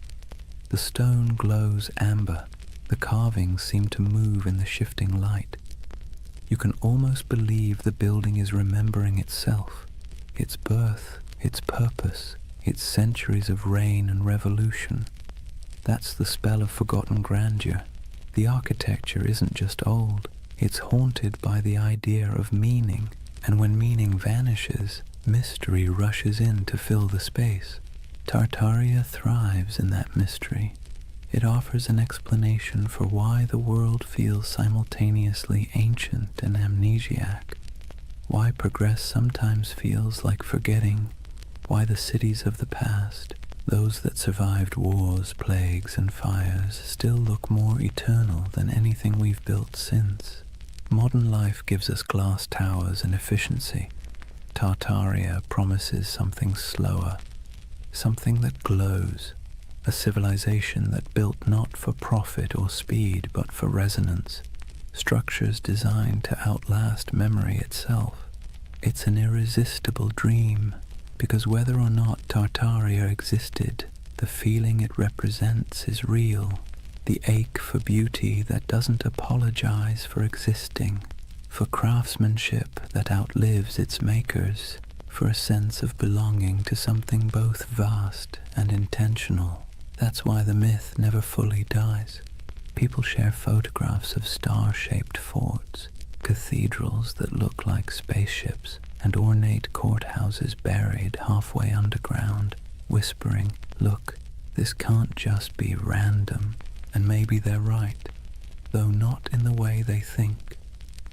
The stone glows amber. The carvings seem to move in the shifting light. You can almost believe the building is remembering itself, its birth, its purpose, its centuries of reign and revolution. That's the spell of forgotten grandeur. The architecture isn't just old, it's haunted by the idea of meaning, and when meaning vanishes, mystery rushes in to fill the space. Tartaria thrives in that mystery. It offers an explanation for why the world feels simultaneously ancient and amnesiac, why progress sometimes feels like forgetting, why the cities of the past, those that survived wars, plagues, and fires, still look more eternal than anything we've built since. Modern life gives us glass towers and efficiency. Tartaria promises something slower, something that glows, a civilization that built not for profit or speed but for resonance, structures designed to outlast memory itself. It's an irresistible dream, because whether or not Tartaria existed, the feeling it represents is real, the ache for beauty that doesn't apologize for existing, for craftsmanship that outlives its makers, for a sense of belonging to something both vast and intentional. That's why the myth never fully dies. People share photographs of star-shaped forts, cathedrals that look like spaceships, and ornate courthouses buried halfway underground, whispering, "Look, this can't just be random." And maybe they're right, though not in the way they think,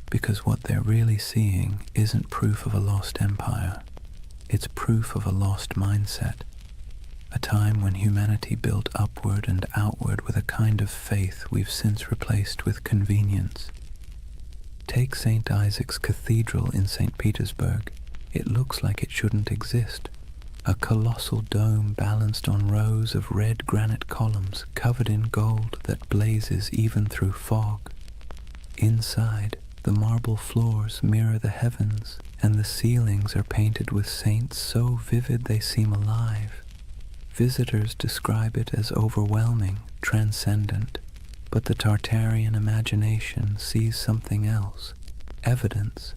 because what they're really seeing isn't proof of a lost empire. It's proof of a lost mindset, a time when humanity built upward and outward with a kind of faith we've since replaced with convenience. Take St. Isaac's Cathedral in St. Petersburg. It looks like it shouldn't exist. A colossal dome balanced on rows of red granite columns covered in gold that blazes even through fog. Inside, the marble floors mirror the heavens, and the ceilings are painted with saints so vivid they seem alive. Visitors describe it as overwhelming, transcendent, but the Tartarian imagination sees something else, evidence.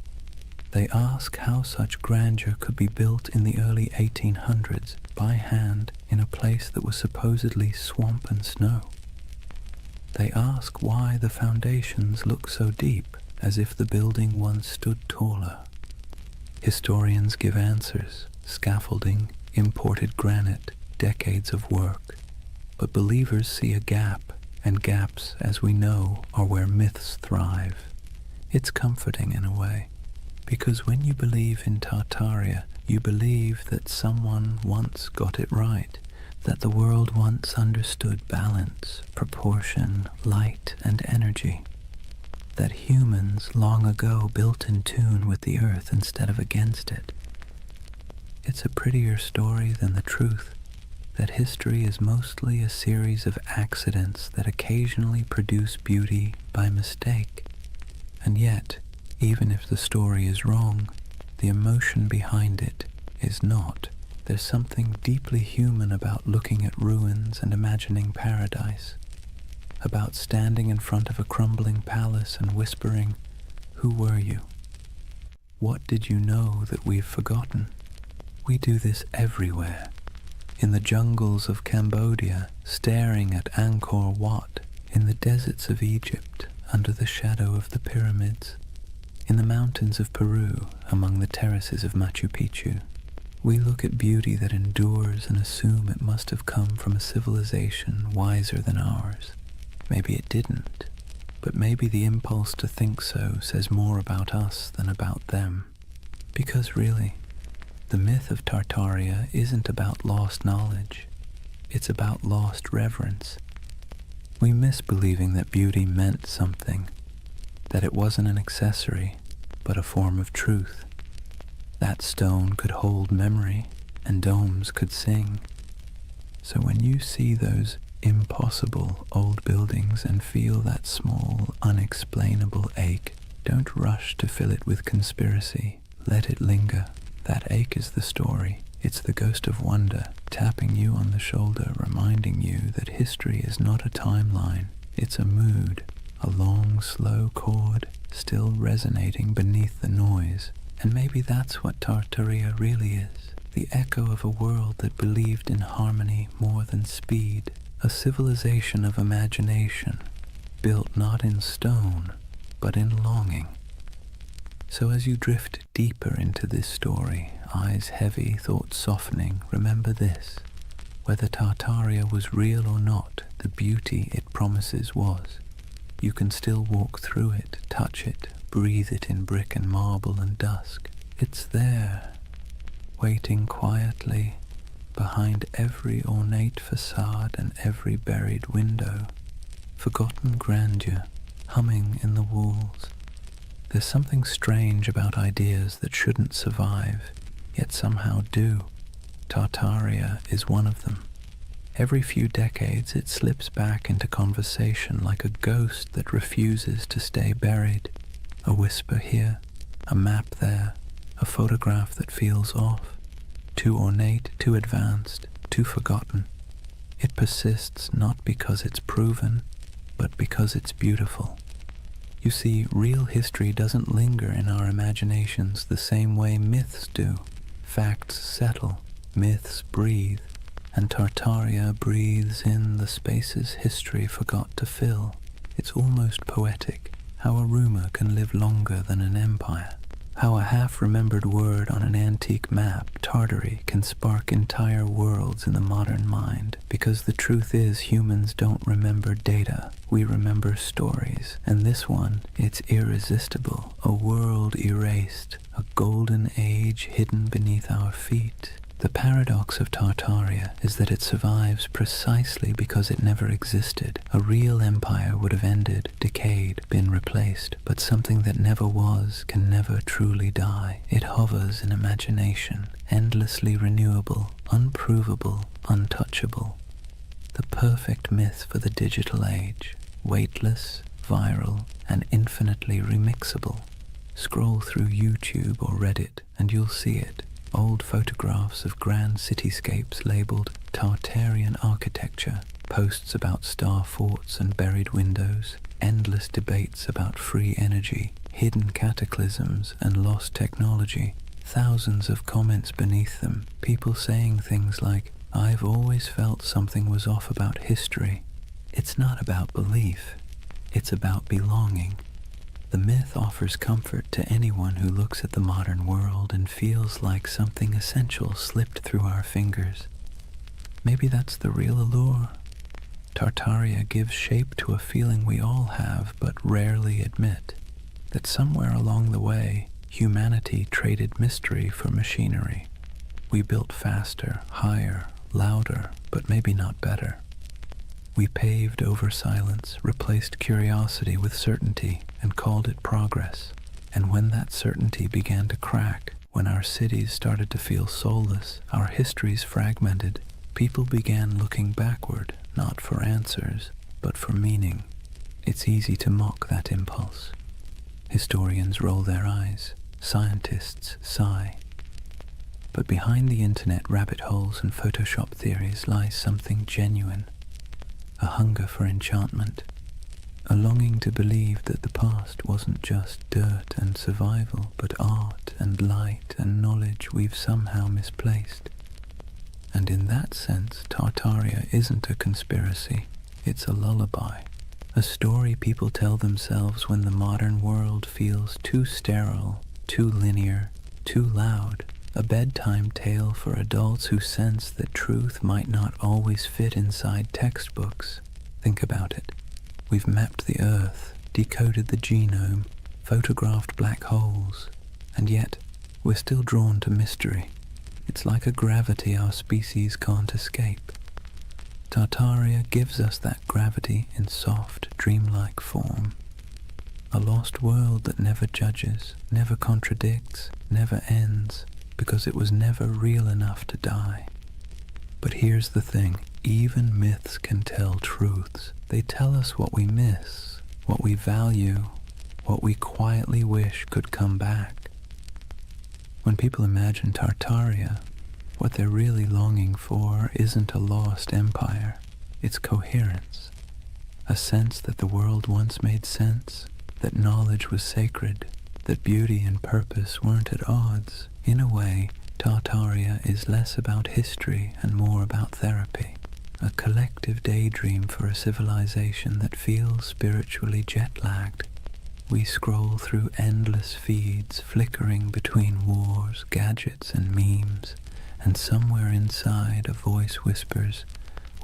They ask how such grandeur could be built in the early 1800s by hand in a place that was supposedly swamp and snow. They ask why the foundations look so deep, as if the building once stood taller. Historians give answers: scaffolding, imported granite, decades of work. But believers see a gap, and gaps, as we know, are where myths thrive. It's comforting in a way, because when you believe in Tartaria, you believe that someone once got it right, that the world once understood balance, proportion, light, and energy, that humans long ago built in tune with the earth instead of against it. It's a prettier story than the truth that history is mostly a series of accidents that occasionally produce beauty by mistake. And yet, even if the story is wrong, the emotion behind it is not. There's something deeply human about looking at ruins and imagining paradise, about standing in front of a crumbling palace and whispering, "Who were you? What did you know that we've forgotten?" We do this everywhere. In the jungles of Cambodia, staring at Angkor Wat, in the deserts of Egypt, under the shadow of the pyramids, in the mountains of Peru, among the terraces of Machu Picchu. We look at beauty that endures and assume it must have come from a civilization wiser than ours. Maybe it didn't, but maybe the impulse to think so says more about us than about them. Because really, the myth of Tartaria isn't about lost knowledge, it's about lost reverence. We miss believing that beauty meant something, that it wasn't an accessory, but a form of truth. That stone could hold memory, and domes could sing. So when you see those impossible old buildings and feel that small, unexplainable ache, don't rush to fill it with conspiracy. Let it linger. That ache is the story. It's the ghost of wonder, tapping you on the shoulder, reminding you that history is not a timeline. It's a mood, a long, slow chord, still resonating beneath the noise. And maybe that's what Tartaria really is, the echo of a world that believed in harmony more than speed, a civilization of imagination, built not in stone, but in longing. So as you drift deeper into this story, eyes heavy, thoughts softening, remember this: whether Tartaria was real or not, the beauty it promises was. You can still walk through it, touch it, breathe it in brick and marble and dusk. It's there, waiting quietly behind every ornate facade and every buried window. Forgotten grandeur, humming in the walls. There's something strange about ideas that shouldn't survive, yet somehow do. Tartaria is one of them. Every few decades it slips back into conversation like a ghost that refuses to stay buried. A whisper here, a map there, a photograph that feels off. Too ornate, too advanced, too forgotten. It persists not because it's proven, but because it's beautiful. You see, real history doesn't linger in our imaginations the same way myths do. Facts settle, myths breathe, and Tartaria breathes in the spaces history forgot to fill. It's almost poetic, how a rumor can live longer than an empire. How a half-remembered word on an antique map, Tartary, can spark entire worlds in the modern mind. Because the truth is, humans don't remember data, we remember stories. And this one, it's irresistible. A world erased, a golden age hidden beneath our feet. The paradox of Tartaria is that it survives precisely because it never existed. A real empire would have ended, decayed, been replaced, but something that never was can never truly die. It hovers in imagination, endlessly renewable, unprovable, untouchable. The perfect myth for the digital age, weightless, viral, and infinitely remixable. Scroll through YouTube or Reddit and you'll see it. Old photographs of grand cityscapes labeled Tartarian architecture, posts about star forts and buried windows, endless debates about free energy, hidden cataclysms and lost technology, thousands of comments beneath them, people saying things like, "I've always felt something was off about history." It's not about belief, it's about belonging. The myth offers comfort to anyone who looks at the modern world and feels like something essential slipped through our fingers. Maybe that's the real allure. Tartaria gives shape to a feeling we all have but rarely admit, that somewhere along the way, humanity traded mystery for machinery. We built faster, higher, louder, but maybe not better. We paved over silence, replaced curiosity with certainty, and called it progress. And when that certainty began to crack, when our cities started to feel soulless, our histories fragmented, people began looking backward, not for answers, but for meaning. It's easy to mock that impulse. Historians roll their eyes, scientists sigh. But behind the internet rabbit holes and Photoshop theories lies something genuine, a hunger for enchantment, a longing to believe that the past wasn't just dirt and survival, but art and light and knowledge we've somehow misplaced. And in that sense, Tartaria isn't a conspiracy, it's a lullaby, a story people tell themselves when the modern world feels too sterile, too linear, too loud, a bedtime tale for adults who sense that truth might not always fit inside textbooks. Think about it. We've mapped the Earth, decoded the genome, photographed black holes, and yet we're still drawn to mystery. It's like a gravity our species can't escape. Tartaria gives us that gravity in soft, dreamlike form. A lost world that never judges, never contradicts, never ends, because it was never real enough to die. But here's the thing, even myths can tell truths. They tell us what we miss, what we value, what we quietly wish could come back. When people imagine Tartaria, what they're really longing for isn't a lost empire, it's coherence. A sense that the world once made sense, that knowledge was sacred, that beauty and purpose weren't at odds. In a way, Tartaria is less about history and more about therapy, a collective daydream for a civilization that feels spiritually jet-lagged. We scroll through endless feeds, flickering between wars, gadgets, and memes, and somewhere inside a voice whispers,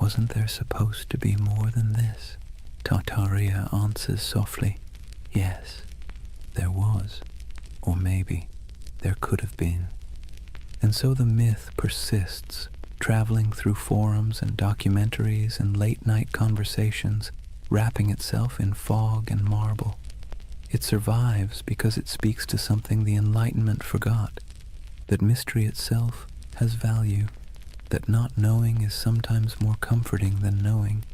"Wasn't there supposed to be more than this?" Tartaria answers softly, "Yes, there was, or maybe there could have been." And so the myth persists, traveling through forums and documentaries and late-night conversations, wrapping itself in fog and marble. It survives because it speaks to something the Enlightenment forgot, that mystery itself has value, that not knowing is sometimes more comforting than knowing.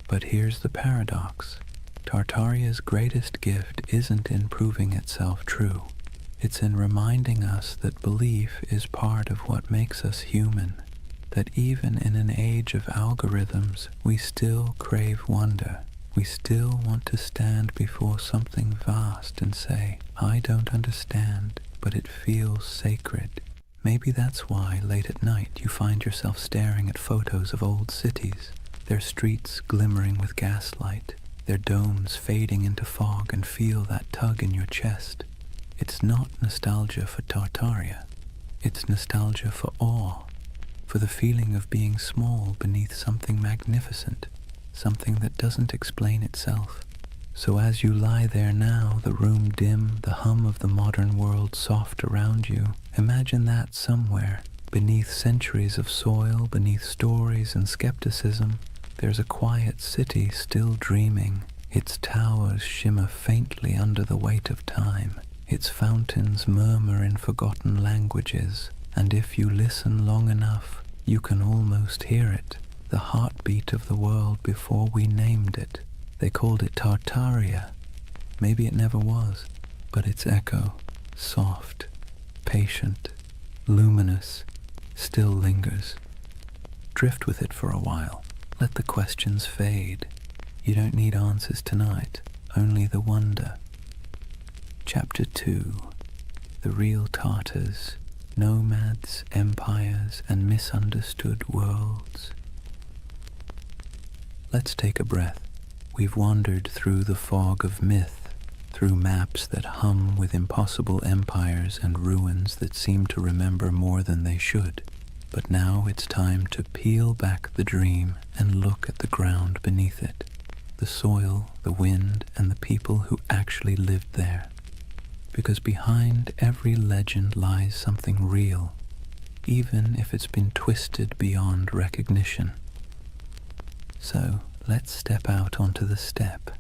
But here's the paradox. Tartaria's greatest gift isn't in proving itself true. It's in reminding us that belief is part of what makes us human, that even in an age of algorithms, we still crave wonder. We still want to stand before something vast and say, "I don't understand, but it feels sacred." Maybe that's why late at night you find yourself staring at photos of old cities, their streets glimmering with gaslight, their domes fading into fog, and feel that tug in your chest. It's not nostalgia for Tartaria. It's nostalgia for awe, for the feeling of being small beneath something magnificent, something that doesn't explain itself. So as you lie there now, the room dim, the hum of the modern world soft around you, imagine that somewhere, beneath centuries of soil, beneath stories and skepticism, there's a quiet city still dreaming. Its towers shimmer faintly under the weight of time. Its fountains murmur in forgotten languages, and if you listen long enough, you can almost hear it, the heartbeat of the world before we named it. They called it Tartaria. Maybe it never was, but its echo, soft, patient, luminous, still lingers. Drift with it for a while. Let the questions fade. You don't need answers tonight, only the wonder. Chapter 2. The Real Tartars, Nomads, Empires, and Misunderstood Worlds. Let's take a breath. We've wandered through the fog of myth, through maps that hum with impossible empires and ruins that seem to remember more than they should. But now it's time to peel back the dream and look at the ground beneath it, the soil, the wind, and the people who actually lived there. Because behind every legend lies something real, even if it's been twisted beyond recognition. So let's step out onto the steppe.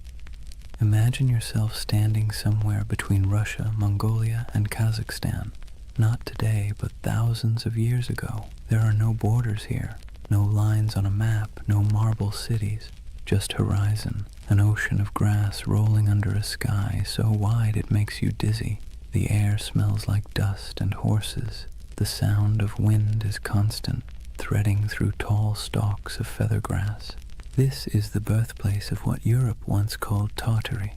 Imagine yourself standing somewhere between Russia, Mongolia, and Kazakhstan. Not today, but thousands of years ago. There are no borders here, no lines on a map, no marble cities, just horizon, an ocean of grass rolling under a sky so wide it makes you dizzy. The air smells like dust and horses. The sound of wind is constant, threading through tall stalks of feather grass. This is the birthplace of what Europe once called Tartary.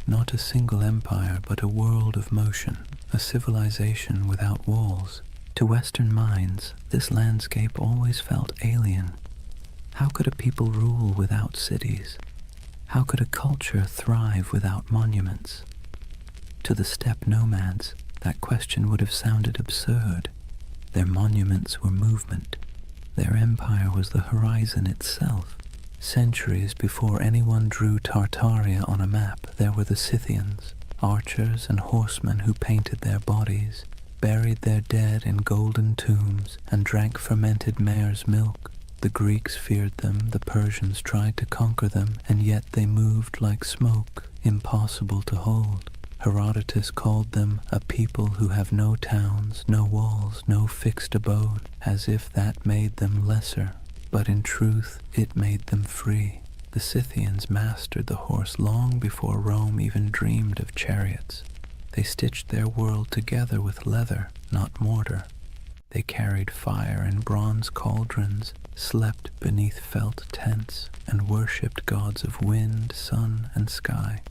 Not a single empire, but a world of motion, a civilization without walls. To Western minds, this landscape always felt alien. How could a people rule without cities? How could a culture thrive without monuments? To the steppe nomads, that question would have sounded absurd. Their monuments were movement. Their empire was the horizon itself. Centuries before anyone drew Tartaria on a map, there were the Scythians, archers and horsemen who painted their bodies, buried their dead in golden tombs, and drank fermented mare's milk. The Greeks feared them, the Persians tried to conquer them, and yet they moved like smoke, impossible to hold. Herodotus called them a people who have no towns, no walls, no fixed abode, as if that made them lesser. But in truth, it made them free. The Scythians mastered the horse long before Rome even dreamed of chariots. They stitched their world together with leather, not mortar. They carried fire in bronze cauldrons, slept beneath felt tents, and worshipped gods of wind, sun, and sky.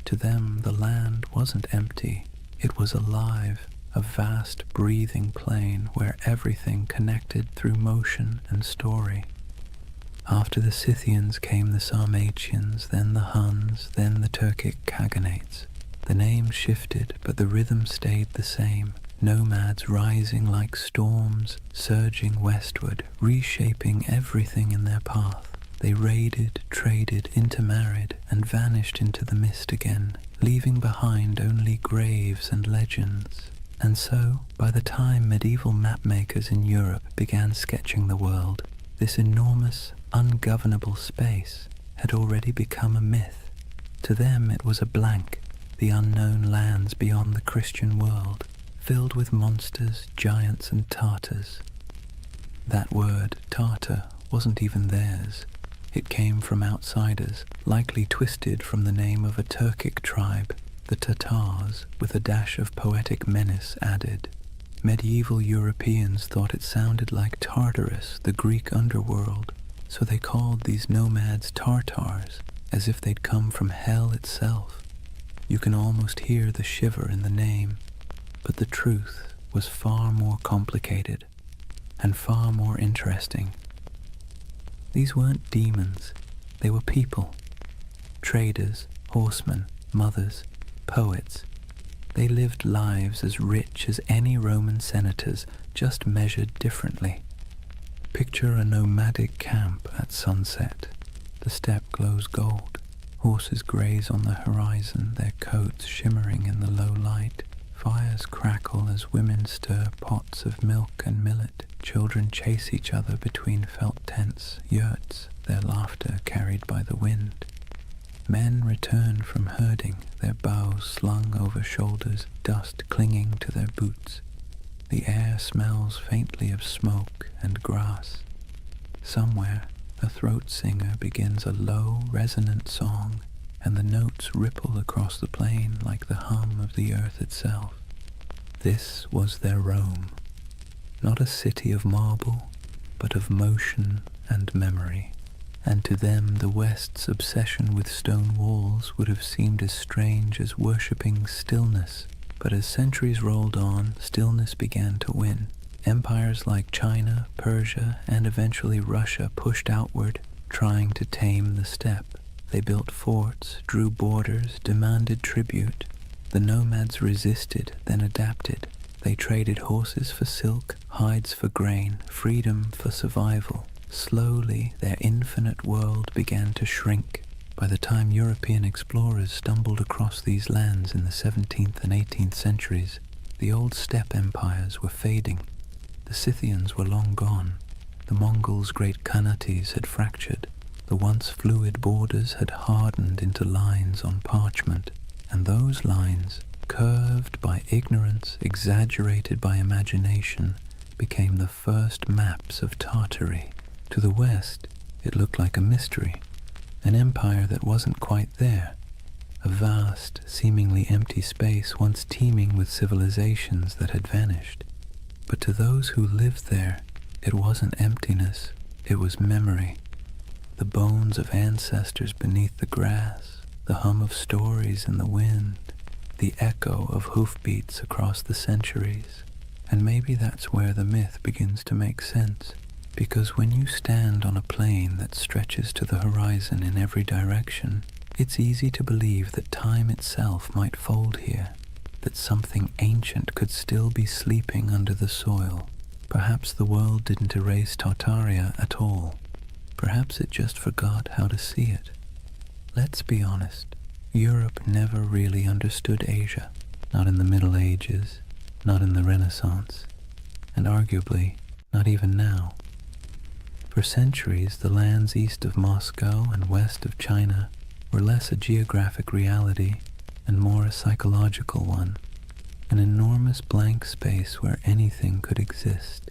To them, the land wasn't empty. It was alive, a vast breathing plain where everything connected through motion and story. After the Scythians came the Sarmatians, then the Huns, then the Turkic Khaganates. The names shifted, but the rhythm stayed the same. Nomads rising like storms, surging westward, reshaping everything in their path. They raided, traded, intermarried, and vanished into the mist again, leaving behind only graves and legends. And so, by the time medieval mapmakers in Europe began sketching the world, this enormous, ungovernable space had already become a myth. To them it was a blank, the unknown lands beyond the Christian world, filled with monsters, giants, and Tartars. That word, Tartar, wasn't even theirs. It came from outsiders, likely twisted from the name of a Turkic tribe, the Tatars, with a dash of poetic menace added. Medieval Europeans thought it sounded like Tartarus, the Greek underworld, so they called these nomads Tartars, as if they'd come from hell itself. You can almost hear the shiver in the name, but the truth was far more complicated and far more interesting. These weren't demons, they were people. Traders, horsemen, mothers, poets. They lived lives as rich as any Roman senators, just measured differently. Picture a nomadic camp at sunset. The steppe glows gold. Horses graze on the horizon, their coats shimmering in the low light. Fires crackle as women stir pots of milk and millet. Children chase each other between felt tents, yurts, their laughter carried by the wind. Men return from herding, their bows slung over shoulders, dust clinging to their boots. The air smells faintly of smoke and grass. Somewhere, a throat singer begins a low, resonant song, and the notes ripple across the plain like the hum of the earth itself. This was their Rome. Not a city of marble, but of motion and memory. And to them the West's obsession with stone walls would have seemed as strange as worshipping stillness. But as centuries rolled on, stillness began to win. Empires like China, Persia, and eventually Russia pushed outward, trying to tame the steppe. They built forts, drew borders, demanded tribute. The nomads resisted, then adapted. They traded horses for silk, hides for grain, freedom for survival. Slowly, their infinite world began to shrink. By the time European explorers stumbled across these lands in the 17th and 18th centuries, the old steppe empires were fading. The Scythians were long gone. The Mongols' great Kanates had fractured. The once fluid borders had hardened into lines on parchment, and those lines, curved by ignorance, exaggerated by imagination, became the first maps of Tartary. To the west, it looked like a mystery, an empire that wasn't quite there, a vast, seemingly empty space once teeming with civilizations that had vanished. But to those who lived there, it wasn't emptiness, it was memory. The bones of ancestors beneath the grass, the hum of stories in the wind, the echo of hoofbeats across the centuries. And maybe that's where the myth begins to make sense, because when you stand on a plain that stretches to the horizon in every direction, it's easy to believe that time itself might fold here, that something ancient could still be sleeping under the soil. Perhaps the world didn't erase Tartaria at all. Perhaps it just forgot how to see it. Let's be honest, Europe never really understood Asia, not in the Middle Ages, not in the Renaissance, and arguably not even now. For centuries, the lands east of Moscow and west of China were less a geographic reality and more a psychological one, an enormous blank space where anything could exist.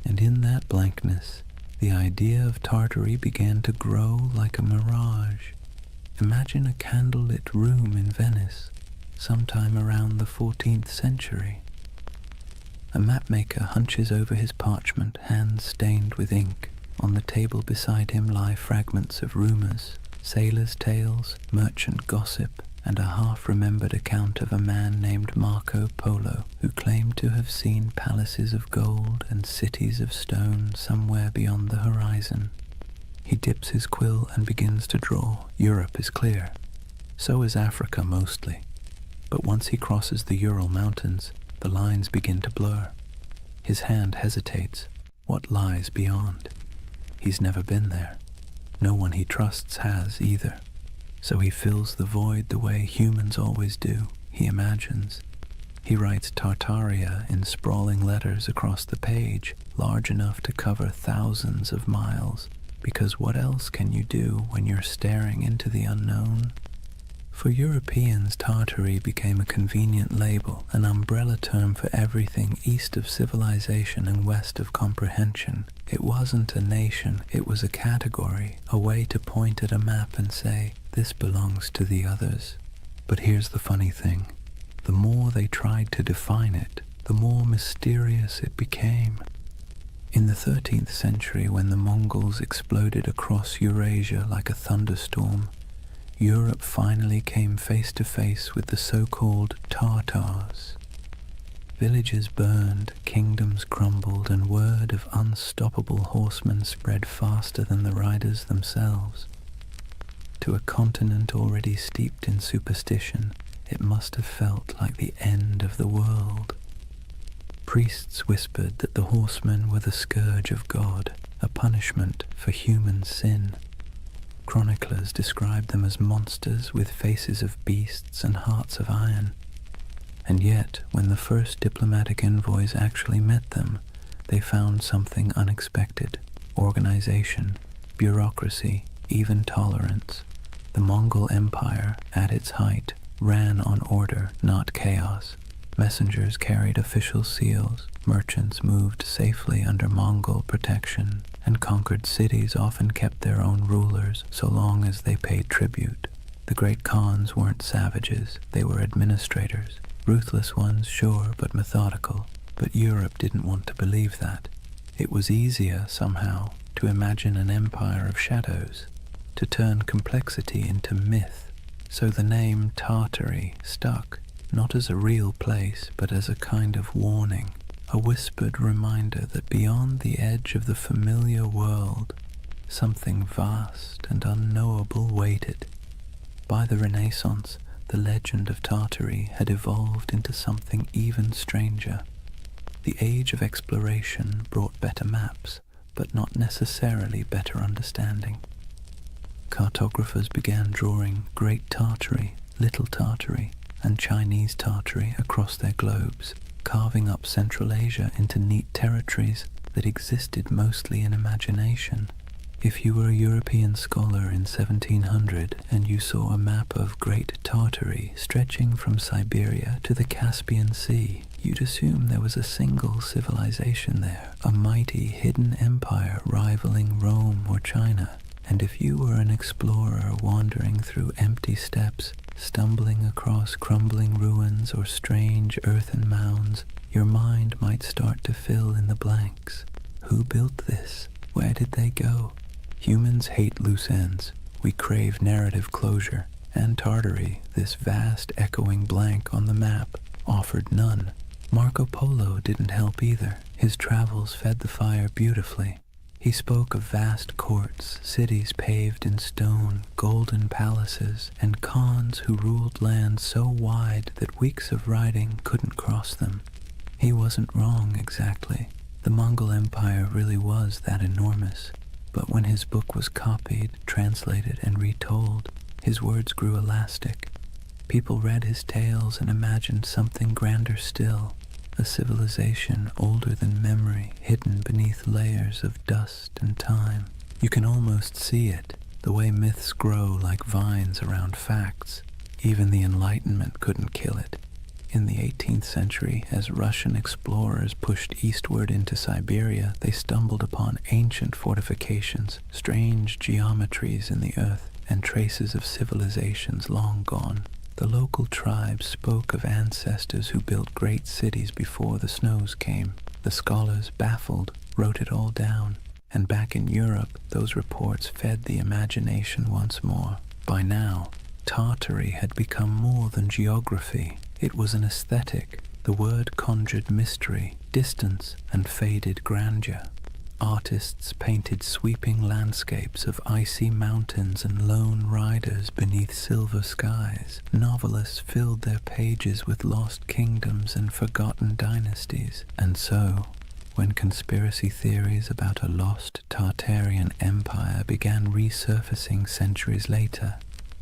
And in that blankness, the idea of Tartary began to grow like a mirage. Imagine a candlelit room in Venice, sometime around the 14th century. A mapmaker hunches over his parchment, hands stained with ink. On the table beside him lie fragments of rumors, sailors' tales, merchant gossip, and a half-remembered account of a man named Marco Polo, who claimed to have seen palaces of gold and cities of stone somewhere beyond the horizon. He dips his quill and begins to draw. Europe is clear. So is Africa mostly. But once he crosses the Ural Mountains, the lines begin to blur. His hand hesitates. What lies beyond? He's never been there. No one he trusts has either. So he fills the void the way humans always do. He imagines. He writes Tartaria in sprawling letters across the page, large enough to cover thousands of miles, because what else can you do when you're staring into the unknown? For Europeans, Tartary became a convenient label, an umbrella term for everything east of civilization and west of comprehension. It wasn't a nation, it was a category, a way to point at a map and say, this belongs to the others. But here's the funny thing. The more they tried to define it, the more mysterious it became. In the 13th century, when the Mongols exploded across Eurasia like a thunderstorm, Europe finally came face to face with the so-called Tartars. Villages burned, kingdoms crumbled, and word of unstoppable horsemen spread faster than the riders themselves. To a continent already steeped in superstition, it must have felt like the end of the world. Priests whispered that the horsemen were the scourge of God, a punishment for human sin. Chroniclers described them as monsters with faces of beasts and hearts of iron. And yet, when the first diplomatic envoys actually met them, they found something unexpected: organization, bureaucracy, even tolerance. The Mongol Empire, at its height, ran on order, not chaos. Messengers carried official seals, merchants moved safely under Mongol protection, and conquered cities often kept their own rulers so long as they paid tribute. The great Khans weren't savages, they were administrators. Ruthless ones, sure, but methodical. But Europe didn't want to believe that. It was easier, somehow, to imagine an empire of shadows, to turn complexity into myth. So the name Tartary stuck, not as a real place, but as a kind of warning, a whispered reminder that beyond the edge of the familiar world, something vast and unknowable waited. By the Renaissance, the legend of Tartary had evolved into something even stranger. The age of exploration brought better maps, but not necessarily better understanding. Cartographers began drawing Great Tartary, Little Tartary, and Chinese Tartary across their globes, carving up Central Asia into neat territories that existed mostly in imagination. If you were a European scholar in 1700 and you saw a map of Great Tartary stretching from Siberia to the Caspian Sea, you'd assume there was a single civilization there, a mighty hidden empire rivaling Rome or China. And if you were an explorer wandering through empty steppes, stumbling across crumbling ruins or strange earthen mounds, your mind might start to fill in the blanks. Who built this? Where did they go? Humans hate loose ends. We crave narrative closure, and Tartary, this vast echoing blank on the map, offered none. Marco Polo didn't help either. His travels fed the fire beautifully. He spoke of vast courts, cities paved in stone, golden palaces, and khans who ruled lands so wide that weeks of riding couldn't cross them. He wasn't wrong exactly. The Mongol Empire really was that enormous. But when his book was copied, translated, and retold, his words grew elastic. People read his tales and imagined something grander still, a civilization older than memory, hidden beneath layers of dust and time. You can almost see it, the way myths grow like vines around facts. Even the Enlightenment couldn't kill it. In the 18th century, as Russian explorers pushed eastward into Siberia, they stumbled upon ancient fortifications, strange geometries in the earth, and traces of civilizations long gone. The local tribes spoke of ancestors who built great cities before the snows came. The scholars, baffled, wrote it all down. And back in Europe, those reports fed the imagination once more. By now, Tartary had become more than geography. It was an aesthetic. The word conjured mystery, distance, and faded grandeur. Artists painted sweeping landscapes of icy mountains and lone riders beneath silver skies. Novelists filled their pages with lost kingdoms and forgotten dynasties. And so, when conspiracy theories about a lost Tartarian empire began resurfacing centuries later,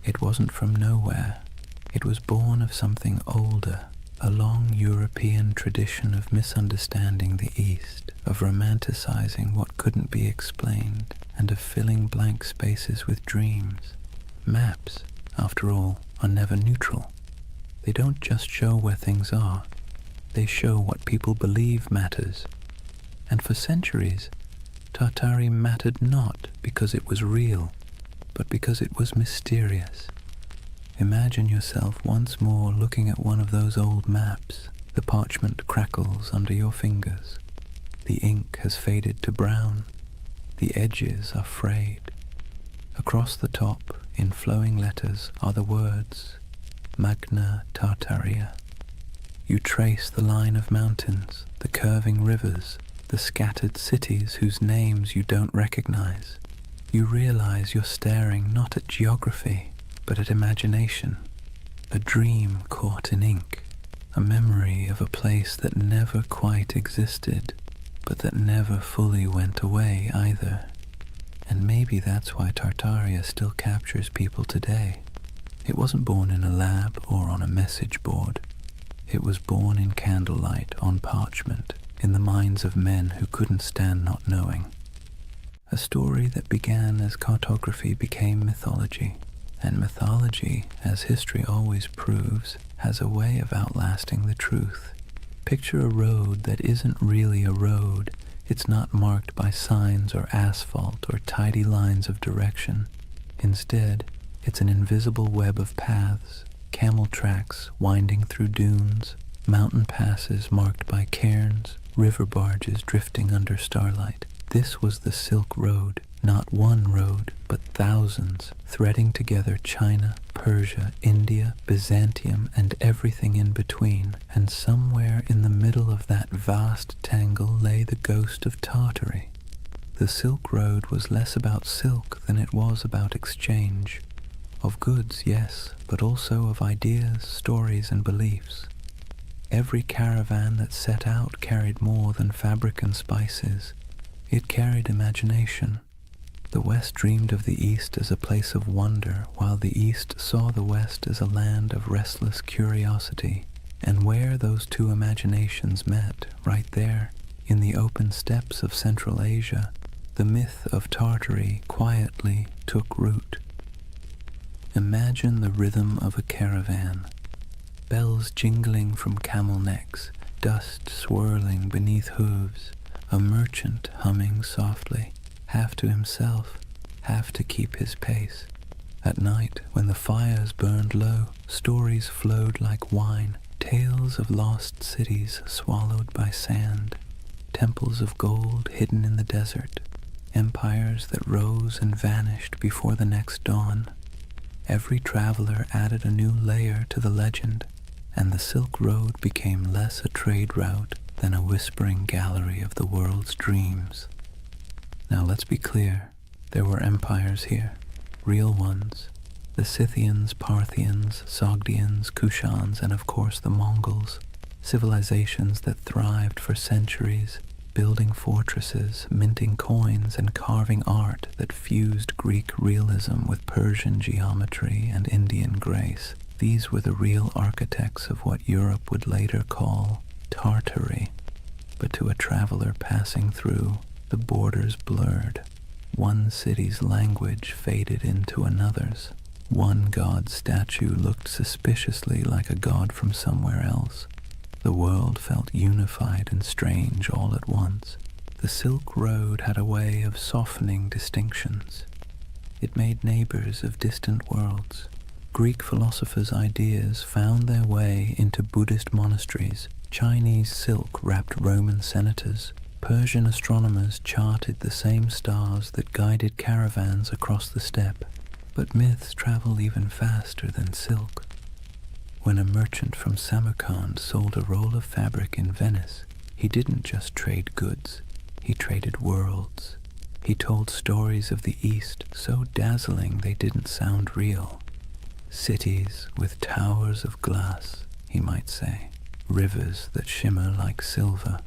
it wasn't from nowhere. It was born of something older, a long European tradition of misunderstanding the East, of romanticizing what couldn't be explained, and of filling blank spaces with dreams. Maps, after all, are never neutral. They don't just show where things are, they show what people believe matters. And for centuries, Tartary mattered not because it was real, but because it was mysterious. Imagine yourself once more looking at one of those old maps. The parchment crackles under your fingers. The ink has faded to brown. The edges are frayed. Across the top, in flowing letters, are the words, Magna Tartaria. You trace the line of mountains, the curving rivers, the scattered cities whose names you don't recognize. You realize you're staring not at geography, but at imagination, a dream caught in ink, a memory of a place that never quite existed, but that never fully went away either. And maybe that's why Tartaria still captures people today. It wasn't born in a lab or on a message board. It was born in candlelight on parchment, in the minds of men who couldn't stand not knowing. A story that began as cartography became mythology. And mythology, as history always proves, has a way of outlasting the truth. Picture a road that isn't really a road. It's not marked by signs or asphalt or tidy lines of direction. Instead, it's an invisible web of paths, camel tracks winding through dunes, mountain passes marked by cairns, river barges drifting under starlight. This was the Silk Road. Not one road, but thousands, threading together China, Persia, India, Byzantium, and everything in between. And somewhere in the middle of that vast tangle lay the ghost of Tartary. The Silk Road was less about silk than it was about exchange. Of goods, yes, but also of ideas, stories, and beliefs. Every caravan that set out carried more than fabric and spices. It carried imagination. The West dreamed of the East as a place of wonder, while the East saw the West as a land of restless curiosity. And where those two imaginations met, right there, In the open steppes of Central Asia, the myth of Tartary quietly took root. Imagine the rhythm of a caravan, bells jingling from camel necks, dust swirling beneath hooves, a merchant humming softly, half to himself, half to keep his pace. At night, when the fires burned low, stories flowed like wine, tales of lost cities swallowed by sand, temples of gold hidden in the desert, empires that rose and vanished before the next dawn. Every traveler added a new layer to the legend, and the Silk Road became less a trade route than a whispering gallery of the world's dreams. Now let's be clear, there were empires here, real ones. The Scythians, Parthians, Sogdians, Kushans, and of course the Mongols, civilizations that thrived for centuries, building fortresses, minting coins, and carving art that fused Greek realism with Persian geometry and Indian grace. These were the real architects of what Europe would later call Tartary. But to a traveler passing through, the borders blurred. One city's language faded into another's. One god's statue looked suspiciously like a god from somewhere else. The world felt unified and strange all at once. The Silk Road had a way of softening distinctions. It made neighbors of distant worlds. Greek philosophers' ideas found their way into Buddhist monasteries. Chinese silk wrapped Roman senators. Persian astronomers charted the same stars that guided caravans across the steppe. But myths travel even faster than silk. When a merchant from Samarkand sold a roll of fabric in Venice, he didn't just trade goods, he traded worlds. He told stories of the East so dazzling they didn't sound real. Cities with towers of glass, he might say, rivers that shimmer like silver.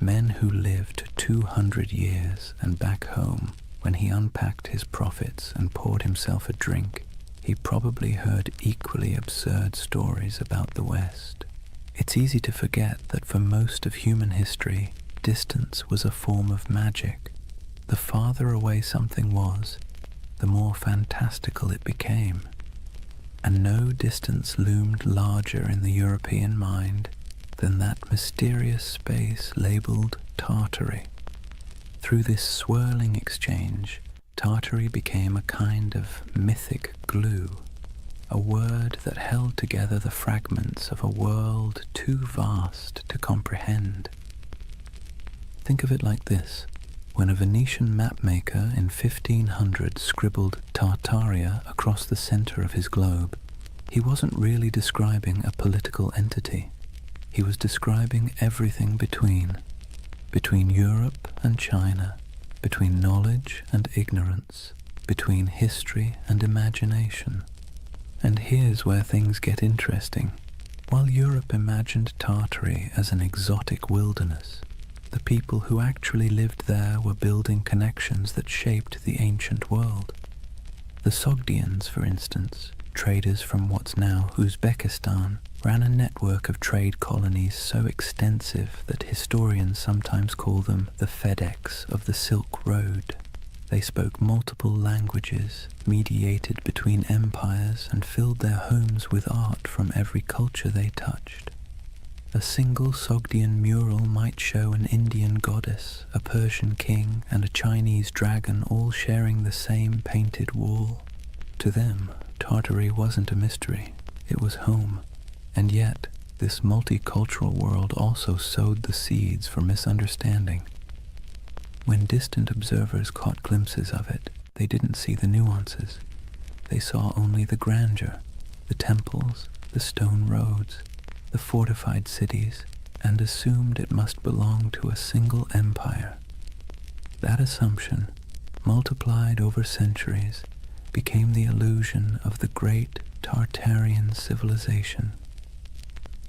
Men who lived 200 years, and back home, when he unpacked his profits and poured himself a drink, he probably heard equally absurd stories about the West. It's easy to forget that for most of human history, distance was a form of magic. The farther away something was, the more fantastical it became. And no distance loomed larger in the European mind than that mysterious space labeled Tartary. Through this swirling exchange, Tartary became a kind of mythic glue, a word that held together the fragments of a world too vast to comprehend. Think of it like this. When a Venetian mapmaker in 1500 scribbled Tartaria across the center of his globe, he wasn't really describing a political entity. He was describing everything between Europe and China, between knowledge and ignorance, between history and imagination. And here's where things get interesting. While Europe imagined Tartary as an exotic wilderness, the people who actually lived there were building connections that shaped the ancient world. The Sogdians, for instance, traders from what's now Uzbekistan, ran a network of trade colonies so extensive that historians sometimes call them the FedEx of the Silk Road. They spoke multiple languages, mediated between empires, and filled their homes with art from every culture they touched. A single Sogdian mural might show an Indian goddess, a Persian king, and a Chinese dragon all sharing the same painted wall. To them, Tartary wasn't a mystery, it was home. And yet, this multicultural world also sowed the seeds for misunderstanding. When distant observers caught glimpses of it, they didn't see the nuances. They saw only the grandeur, the temples, the stone roads, the fortified cities, and assumed it must belong to a single empire. That assumption, multiplied over centuries, became the illusion of the great Tartarian civilization.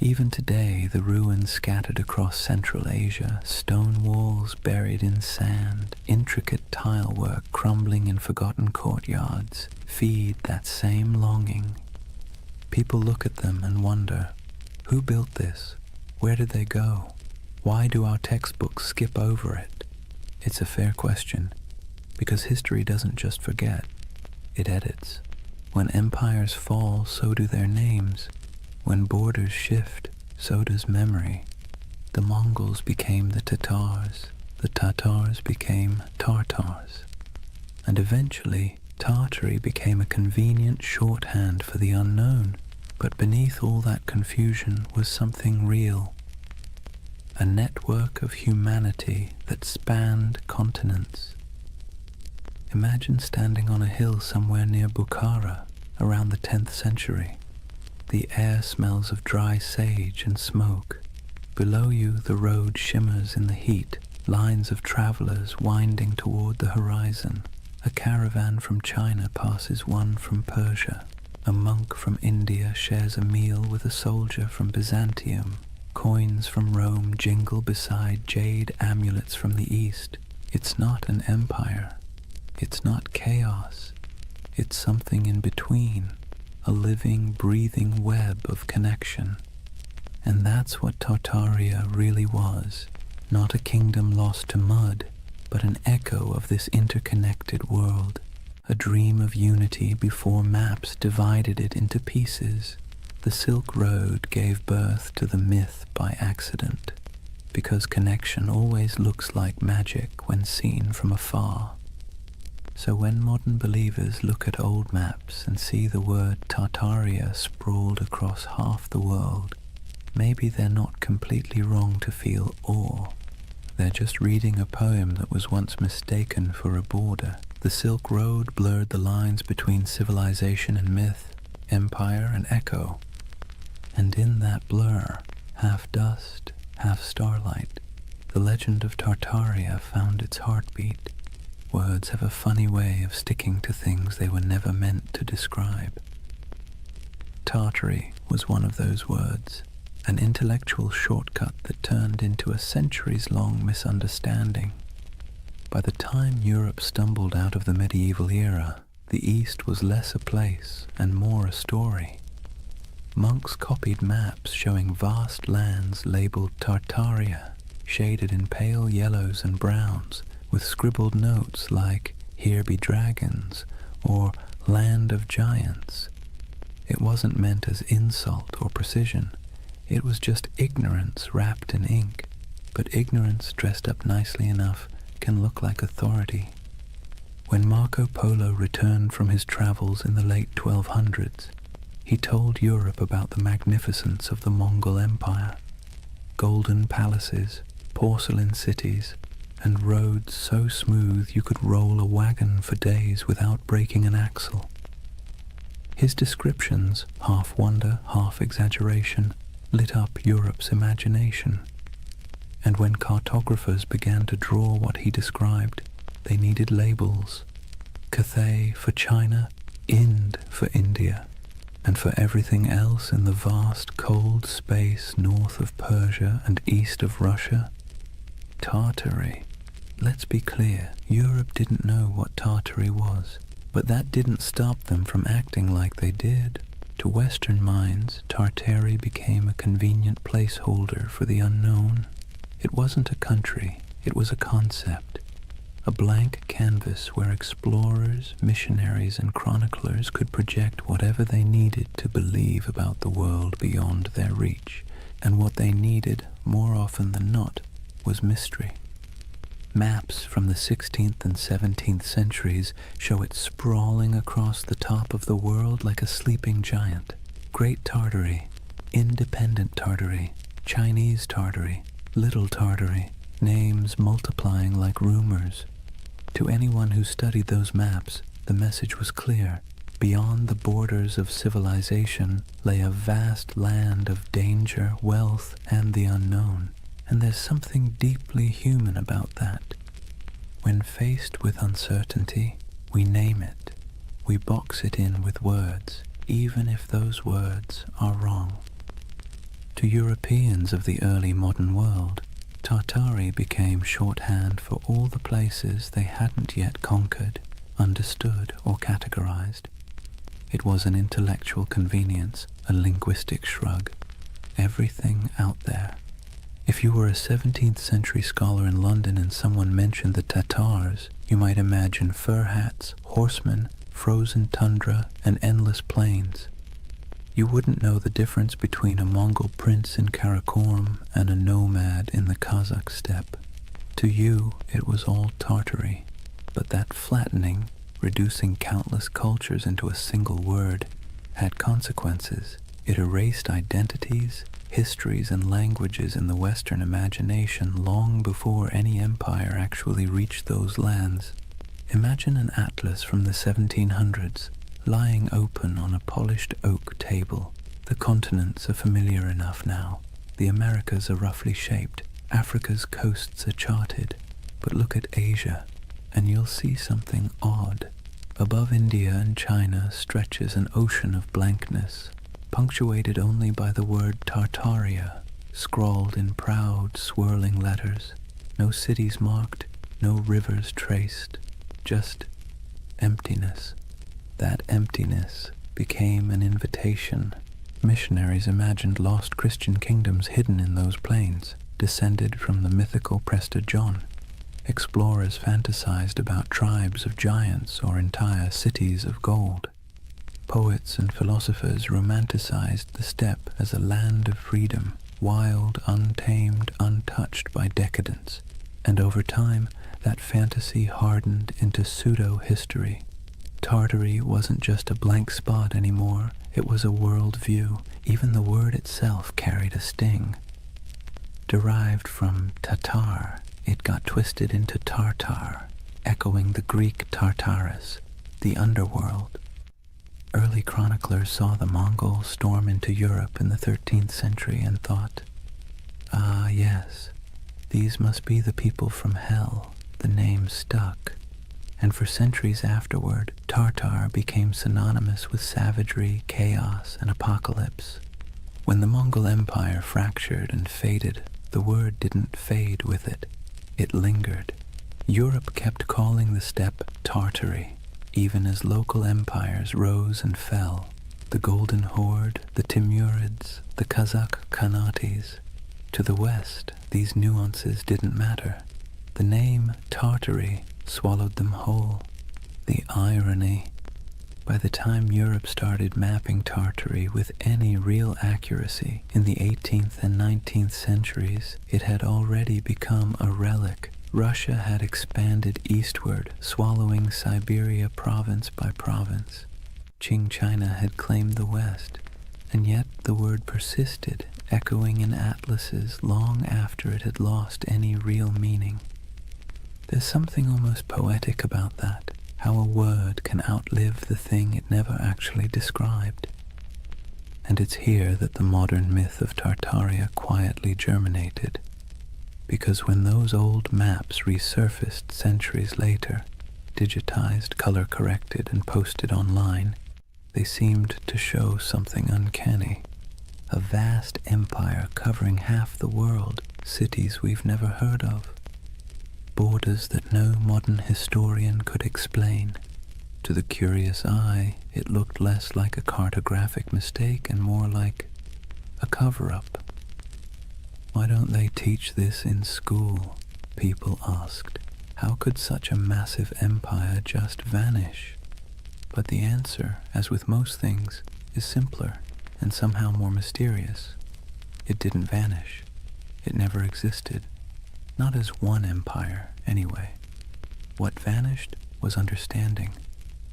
Even today, the ruins scattered across Central Asia, stone walls buried in sand, intricate tile work crumbling in forgotten courtyards, feed that same longing. People look at them and wonder, who built this? Where did they go? Why do our textbooks skip over it? It's a fair question, because history doesn't just forget, it edits. When empires fall, so do their names. When borders shift, so does memory. The Mongols became the Tatars became Tartars, and eventually Tartary became a convenient shorthand for the unknown. But beneath all that confusion was something real. A network of humanity that spanned continents. Imagine standing on a hill somewhere near Bukhara around the 10th century. The air smells of dry sage and smoke. Below you the road shimmers in the heat, lines of travelers winding toward the horizon. A caravan from China passes one from Persia. A monk from India shares a meal with a soldier from Byzantium. Coins from Rome jingle beside jade amulets from the East. It's not an empire. It's not chaos. It's something in between, a living, breathing web of connection. And that's what Tartaria really was. Not a kingdom lost to mud, but an echo of this interconnected world. A dream of unity before maps divided it into pieces. The Silk Road gave birth to the myth by accident, because connection always looks like magic when seen from afar. So when modern believers look at old maps and see the word Tartaria sprawled across half the world, maybe they're not completely wrong to feel awe. They're just reading a poem that was once mistaken for a border. The Silk Road blurred the lines between civilization and myth, empire and echo. And in that blur, half dust, half starlight, the legend of Tartaria found its heartbeat. Words have a funny way of sticking to things they were never meant to describe. Tartary was one of those words, an intellectual shortcut that turned into a centuries-long misunderstanding. By the time Europe stumbled out of the medieval era, the East was less a place and more a story. Monks copied maps showing vast lands labeled Tartaria, shaded in pale yellows and browns, with scribbled notes like, "Here be dragons," or "Land of giants." It wasn't meant as insult or precision. It was just ignorance wrapped in ink, but ignorance dressed up nicely enough can look like authority. When Marco Polo returned from his travels in the late 1200s, he told Europe about the magnificence of the Mongol Empire. Golden palaces, porcelain cities, and roads so smooth you could roll a wagon for days without breaking an axle. His descriptions, half wonder, half exaggeration, lit up Europe's imagination. And when cartographers began to draw what he described, they needed labels. Cathay for China, Ind for India, and for everything else in the vast cold space north of Persia and east of Russia, Tartary. Let's be clear, Europe didn't know what Tartary was, but that didn't stop them from acting like they did. To Western minds, Tartary became a convenient placeholder for the unknown. It wasn't a country, it was a concept, a blank canvas where explorers, missionaries, and chroniclers could project whatever they needed to believe about the world beyond their reach, and what they needed, more often than not, was mystery. Maps from the 16th and 17th centuries show it sprawling across the top of the world like a sleeping giant. Great Tartary, Independent Tartary, Chinese Tartary, Little Tartary, names multiplying like rumors. To anyone who studied those maps, the message was clear. Beyond the borders of civilization lay a vast land of danger, wealth, and the unknown. And there's something deeply human about that. When faced with uncertainty, we name it. We box it in with words, even if those words are wrong. To Europeans of the early modern world, Tartary became shorthand for all the places they hadn't yet conquered, understood, or categorized. It was an intellectual convenience, a linguistic shrug. Everything out there. If you were a 17th century scholar in London and someone mentioned the Tatars, you might imagine fur hats, horsemen, frozen tundra, and endless plains. You wouldn't know the difference between a Mongol prince in Karakorum and a nomad in the Kazakh steppe. To you, it was all Tartary, but that flattening, reducing countless cultures into a single word, had consequences. It erased identities, histories, and languages in the Western imagination long before any empire actually reached those lands. Imagine an atlas from the 1700s, lying open on a polished oak table. The continents are familiar enough now. The Americas are roughly shaped. Africa's coasts are charted. But look at Asia, and you'll see something odd. Above India and China stretches an ocean of blankness, punctuated only by the word Tartaria, scrawled in proud, swirling letters. No cities marked, no rivers traced, just emptiness. That emptiness became an invitation. Missionaries imagined lost Christian kingdoms hidden in those plains, descended from the mythical Prester John. Explorers fantasized about tribes of giants or entire cities of gold. Poets and philosophers romanticized the steppe as a land of freedom, wild, untamed, untouched by decadence. And over time, that fantasy hardened into pseudo-history. Tartary wasn't just a blank spot anymore, it was a world view. Even the word itself carried a sting. Derived from Tatar, it got twisted into Tartar, echoing the Greek Tartarus, the underworld. Early chroniclers saw the Mongols storm into Europe in the 13th century and thought, "Ah, yes, these must be the people from hell." The name stuck, and for centuries afterward, Tartar became synonymous with savagery, chaos, and apocalypse. When the Mongol Empire fractured and faded, the word didn't fade with it. It lingered. Europe kept calling the steppe Tartary, even as local empires rose and fell. The Golden Horde, the Timurids, the Kazakh Khanates. To the west, these nuances didn't matter. The name Tartary swallowed them whole. The irony. By the time Europe started mapping Tartary with any real accuracy in the 18th and 19th centuries, it had already become a relic. Russia had expanded eastward, swallowing Siberia province by province. Qing China had claimed the west, and yet the word persisted, echoing in atlases long after it had lost any real meaning. There's something almost poetic about that, how a word can outlive the thing it never actually described. And it's here that the modern myth of Tartaria quietly germinated, because when those old maps resurfaced centuries later, digitized, color-corrected, and posted online, they seemed to show something uncanny. A vast empire covering half the world, cities we've never heard of. Borders that no modern historian could explain. To the curious eye, it looked less like a cartographic mistake and more like a cover-up. Why don't they teach this in school? People asked. How could such a massive empire just vanish? But the answer, as with most things, is simpler and somehow more mysterious. It didn't vanish. It never existed. Not as one empire, anyway. What vanished was understanding.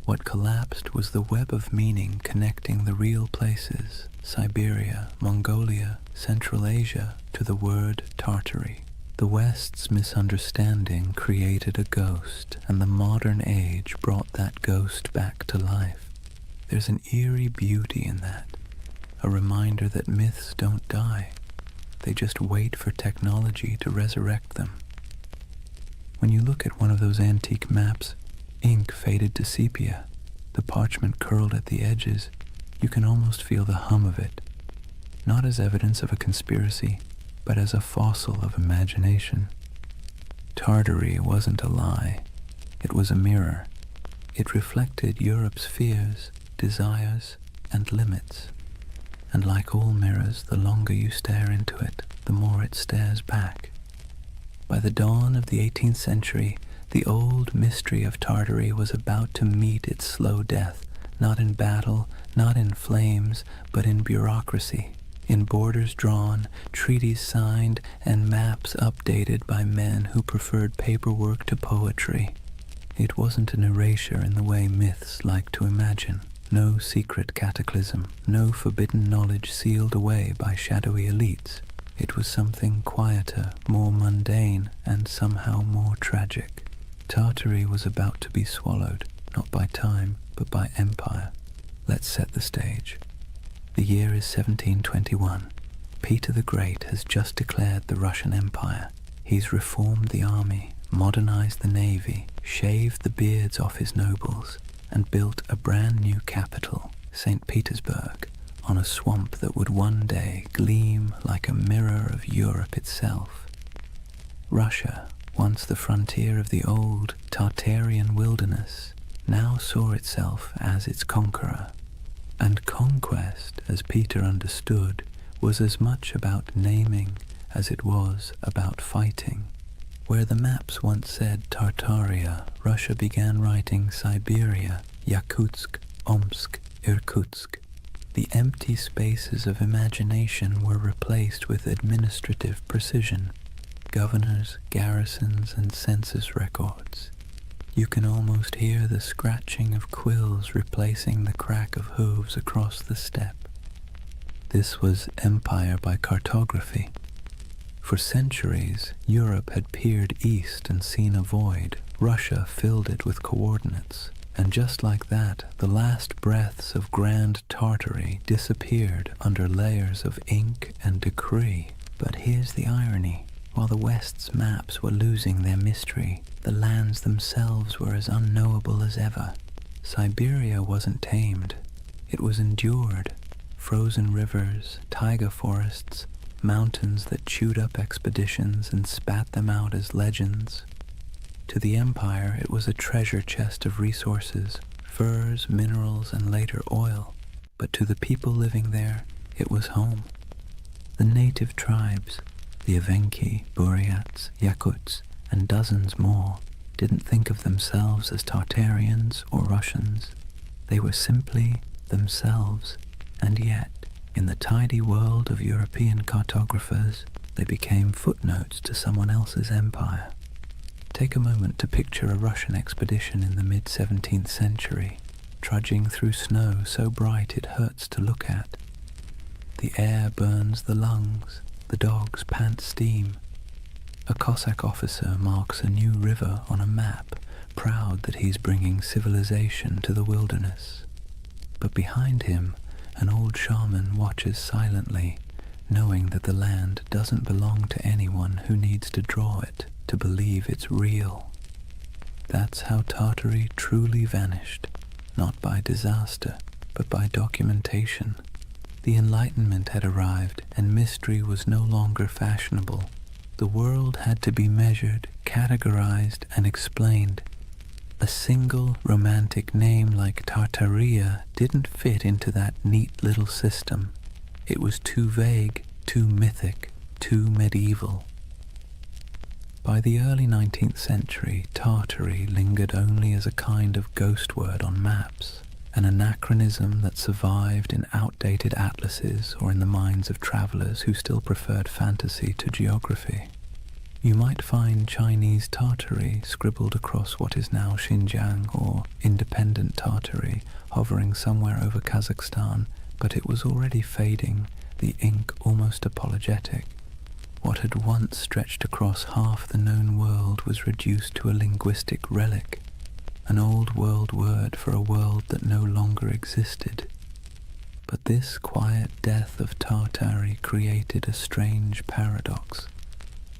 What collapsed was the web of meaning connecting the real places, Siberia, Mongolia, Central Asia, to the word Tartary. The West's misunderstanding created a ghost, and the modern age brought that ghost back to life. There's an eerie beauty in that, a reminder that myths don't die. They just wait for technology to resurrect them. When you look at one of those antique maps, ink faded to sepia, the parchment curled at the edges, you can almost feel the hum of it, not as evidence of a conspiracy, but as a fossil of imagination. Tartary wasn't a lie. It was a mirror. It reflected Europe's fears, desires, and limits. And like all mirrors, the longer you stare into it, the more it stares back. By the dawn of the 18th century, the old mystery of Tartary was about to meet its slow death, not in battle, not in flames, but in bureaucracy, in borders drawn, treaties signed, and maps updated by men who preferred paperwork to poetry. It wasn't an erasure in the way myths like to imagine. No secret cataclysm, no forbidden knowledge sealed away by shadowy elites. It was something quieter, more mundane, and somehow more tragic. Tartary was about to be swallowed, not by time, but by empire. Let's set the stage. The year is 1721. Peter the Great has just declared the Russian Empire. He's reformed the army, modernized the navy, shaved the beards off his nobles, and built a brand new capital, St. Petersburg, on a swamp that would one day gleam like a mirror of Europe itself. Russia, once the frontier of the old Tartarian wilderness, now saw itself as its conqueror. And conquest, as Peter understood, was as much about naming as it was about fighting. Where the maps once said Tartaria, Russia began writing Siberia, Yakutsk, Omsk, Irkutsk. The empty spaces of imagination were replaced with administrative precision, governors, garrisons, and census records. You can almost hear the scratching of quills replacing the crack of hooves across the steppe. This was empire by cartography. For centuries, Europe had peered east and seen a void. Russia filled it with coordinates. And just like that, the last breaths of Grand Tartary disappeared under layers of ink and decree. But here's the irony. While the West's maps were losing their mystery, the lands themselves were as unknowable as ever. Siberia wasn't tamed. It was endured. Frozen rivers, taiga forests, mountains that chewed up expeditions and spat them out as legends. To the empire, it was a treasure chest of resources, furs, minerals, and later oil. But to the people living there, it was home. The native tribes, the Evenki, Buryats, Yakuts, and dozens more, didn't think of themselves as Tartarians or Russians. They were simply themselves, and yet, in the tidy world of European cartographers, they became footnotes to someone else's empire. Take a moment to picture a Russian expedition in the mid-17th century, trudging through snow so bright it hurts to look at. The air burns the lungs, the dogs pant steam. A Cossack officer marks a new river on a map, proud that he's bringing civilization to the wilderness. But behind him, an old shaman watches silently, knowing that the land doesn't belong to anyone who needs to draw it to believe it's real. That's how Tartary truly vanished, not by disaster, but by documentation. The Enlightenment had arrived, and mystery was no longer fashionable. The world had to be measured, categorized, and explained. A single romantic name like Tartaria didn't fit into that neat little system. It was too vague, too mythic, too medieval. By the early 19th century, Tartary lingered only as a kind of ghost word on maps, an anachronism that survived in outdated atlases or in the minds of travelers who still preferred fantasy to geography. You might find Chinese Tartary scribbled across what is now Xinjiang, or independent Tartary hovering somewhere over Kazakhstan, but it was already fading, the ink almost apologetic. What had once stretched across half the known world was reduced to a linguistic relic, an old world word for a world that no longer existed. But this quiet death of Tartary created a strange paradox.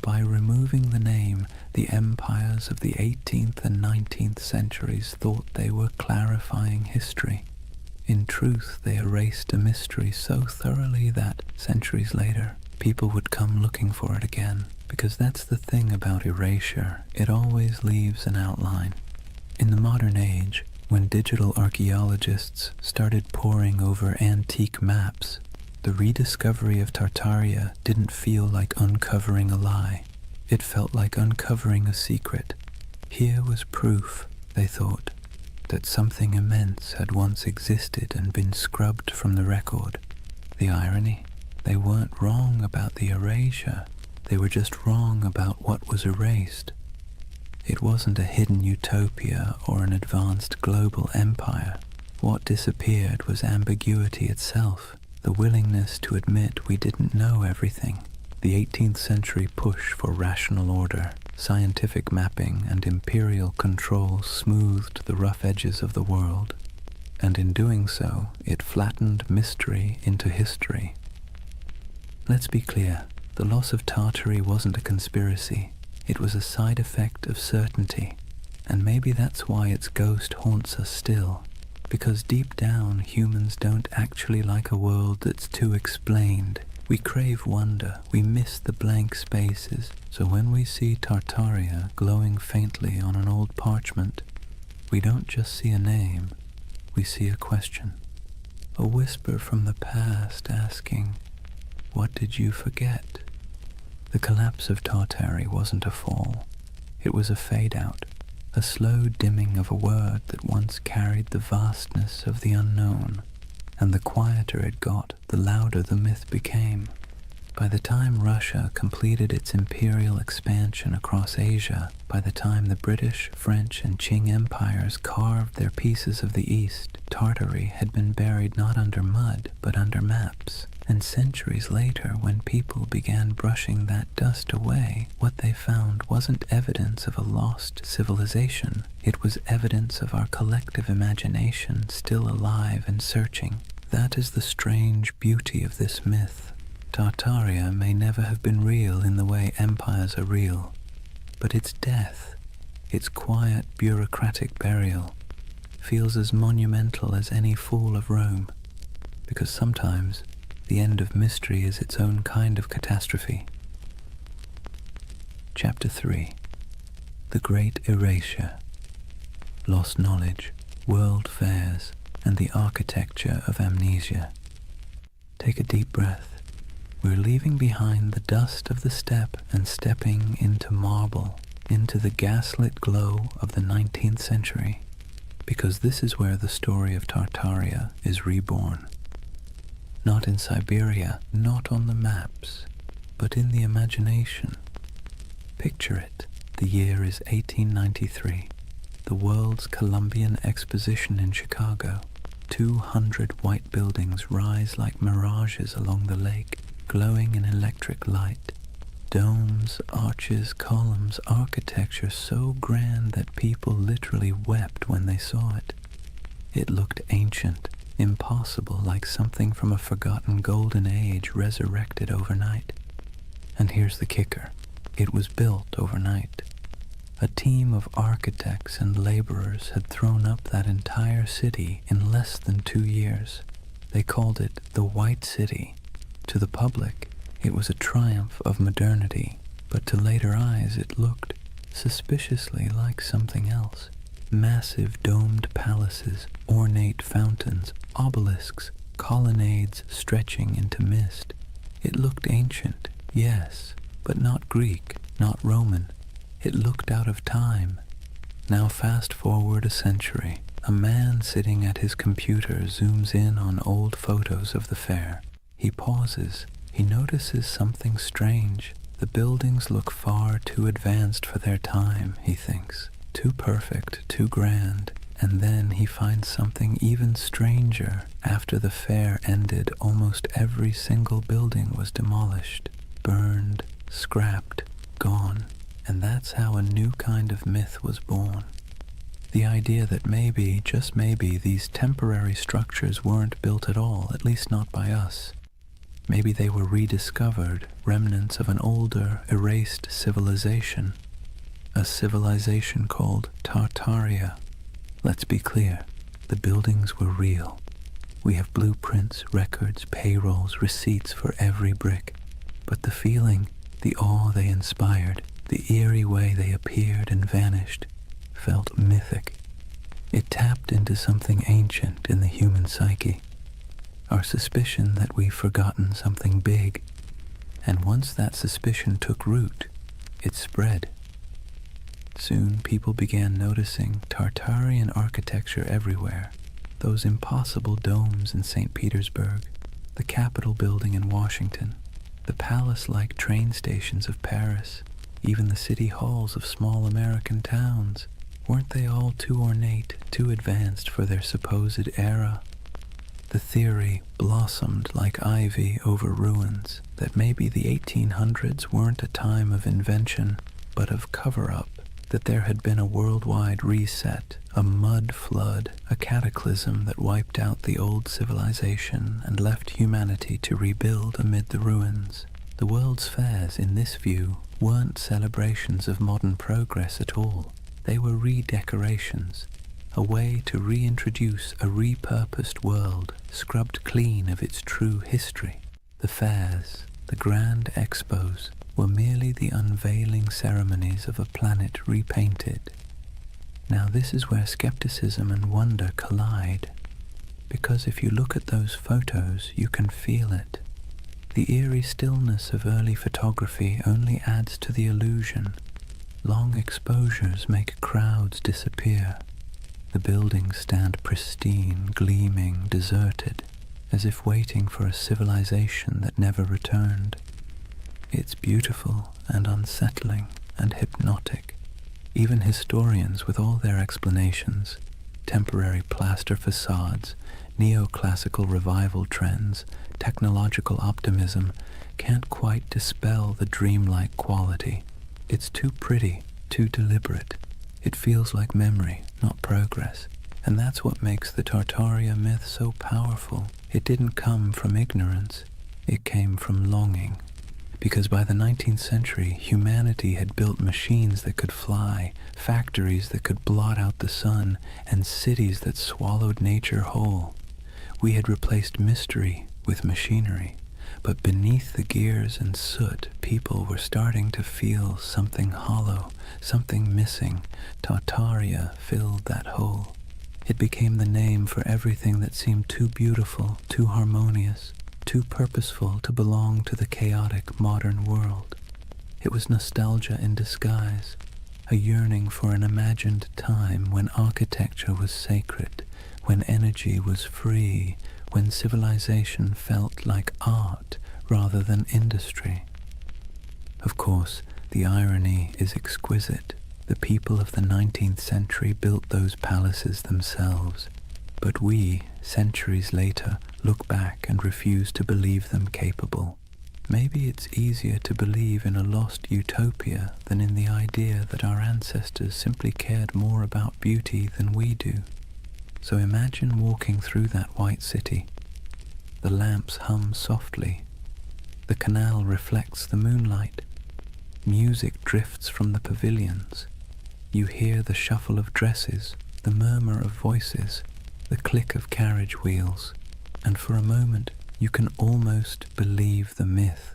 By removing the name, the empires of the 18th and 19th centuries thought they were clarifying history. In truth, they erased a mystery so thoroughly that, centuries later, people would come looking for it again. Because that's the thing about erasure, it always leaves an outline. In the modern age, when digital archaeologists started poring over antique maps, The rediscovery of Tartaria didn't feel like uncovering a lie. It felt like uncovering a secret. Here was proof, they thought, that something immense had once existed and been scrubbed from the record. The irony? They weren't wrong about the erasure. They were just wrong about what was erased. It wasn't a hidden utopia or an advanced global empire. What disappeared was ambiguity itself, the willingness to admit we didn't know everything. The 18th century push for rational order, scientific mapping, and imperial control smoothed the rough edges of the world, and in doing so, it flattened mystery into history. Let's be clear, the loss of Tartary wasn't a conspiracy. It was a side effect of certainty, and maybe that's why its ghost haunts us still, because deep down humans don't actually like a world that's too explained. We crave wonder, we miss the blank spaces, so when we see Tartaria glowing faintly on an old parchment, we don't just see a name, we see a question. A whisper from the past asking, "What did you forget?" The collapse of Tartary wasn't a fall. It was a fade-out, a slow dimming of a word that once carried the vastness of the unknown, and the quieter it got, the louder the myth became. By the time Russia completed its imperial expansion across Asia, by the time the British, French, and Qing empires carved their pieces of the East, Tartary had been buried not under mud, but under maps. And centuries later, when people began brushing that dust away, what they found wasn't evidence of a lost civilization. It was evidence of our collective imagination still alive and searching. That is the strange beauty of this myth. Tartaria may never have been real in the way empires are real, but its death, its quiet bureaucratic burial, feels as monumental as any fall of Rome, because sometimes the end of mystery is its own kind of catastrophe. Chapter 3. The Great Erasure. Lost knowledge, world fairs, and the architecture of amnesia. Take a deep breath. We're leaving behind the dust of the steppe and stepping into marble, into the gaslit glow of the 19th century, because this is where the story of Tartaria is reborn. Not in Siberia, not on the maps, but in the imagination. Picture it. The year is 1893. The World's Columbian Exposition in Chicago. 200 white buildings rise like mirages along the lake, glowing in electric light. Domes, arches, columns, architecture so grand that people literally wept when they saw it. It looked ancient, impossible, like something from a forgotten golden age resurrected overnight. And here's the kicker. It was built overnight. A team of architects and laborers had thrown up that entire city in less than 2 years. They called it the White City. To the public, it was a triumph of modernity, but to later eyes it looked suspiciously like something else. Massive domed palaces, ornate fountains, obelisks, colonnades stretching into mist. It looked ancient, yes, but not Greek, not Roman. It looked out of time. Now fast forward a century. A man sitting at his computer zooms in on old photos of the fair. He pauses. He notices something strange. The buildings look far too advanced for their time, he thinks. Too perfect, too grand. And then he finds something even stranger. After the fair ended, almost every single building was demolished, burned, scrapped, gone. And that's how a new kind of myth was born. The idea that maybe, just maybe, these temporary structures weren't built at all, at least not by us. Maybe they were rediscovered, remnants of an older, erased civilization. A civilization called Tartaria. Let's be clear, the buildings were real. We have blueprints, records, payrolls, receipts for every brick. But the feeling, the awe they inspired, the eerie way they appeared and vanished, felt mythic. It tapped into something ancient in the human psyche. our suspicion that we've forgotten something big. And once that suspicion took root, it spread. Soon people began noticing Tartarian architecture everywhere. Those impossible domes in St. Petersburg, the Capitol building in Washington, the palace-like train stations of Paris, even the city halls of small American towns. Weren't they all too ornate, too advanced for their supposed era? The theory blossomed like ivy over ruins that maybe the 1800s weren't a time of invention, but of cover-up, that there had been a worldwide reset, a mud flood, a cataclysm that wiped out the old civilization and left humanity to rebuild amid the ruins. The world's fairs, in this view, weren't celebrations of modern progress at all. They were redecorations, a way to reintroduce a repurposed world, scrubbed clean of its true history. The fairs, the grand expos, were merely the unveiling ceremonies of a planet repainted. Now this is where skepticism and wonder collide, because if you look at those photos, you can feel it. The eerie stillness of early photography only adds to the illusion. Long exposures make crowds disappear. The buildings stand pristine, gleaming, deserted, as if waiting for a civilization that never returned. It's beautiful and unsettling and hypnotic. Even historians, with all their explanations, temporary plaster facades, neoclassical revival trends, technological optimism, can't quite dispel the dreamlike quality. It's too pretty, too deliberate. It feels like memory, not progress. And that's what makes the Tartaria myth so powerful. It didn't come from ignorance. It came from longing. Because by the 19th century, humanity had built machines that could fly, factories that could blot out the sun, and cities that swallowed nature whole. We had replaced mystery with machinery. But beneath the gears and soot, people were starting to feel something hollow, something missing. Tartaria filled that hole. It became the name for everything that seemed too beautiful, too harmonious, too purposeful to belong to the chaotic modern world. It was nostalgia in disguise, a yearning for an imagined time when architecture was sacred, when energy was free, when civilization felt like art rather than industry. Of course, the irony is exquisite. The people of the 19th century built those palaces themselves, but we, centuries later, look back and refuse to believe them capable. Maybe it's easier to believe in a lost utopia than in the idea that our ancestors simply cared more about beauty than we do. So imagine walking through that white city. The lamps hum softly. The canal reflects the moonlight. Music drifts from the pavilions. You hear the shuffle of dresses, the murmur of voices, the click of carriage wheels, and for a moment you can almost believe the myth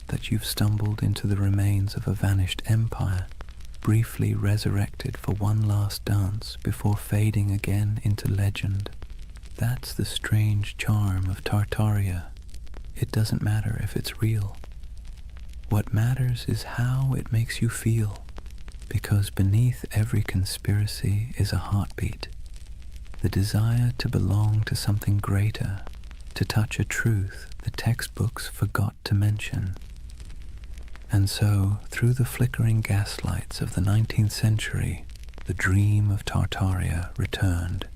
that you've stumbled into the remains of a vanished empire, briefly resurrected for one last dance before fading again into legend. That's the strange charm of Tartaria. It doesn't matter if it's real. What matters is how it makes you feel, because beneath every conspiracy is a heartbeat, the desire to belong to something greater, to touch a truth the textbooks forgot to mention. And so, through the flickering gaslights of the 19th century, the dream of Tartaria returned,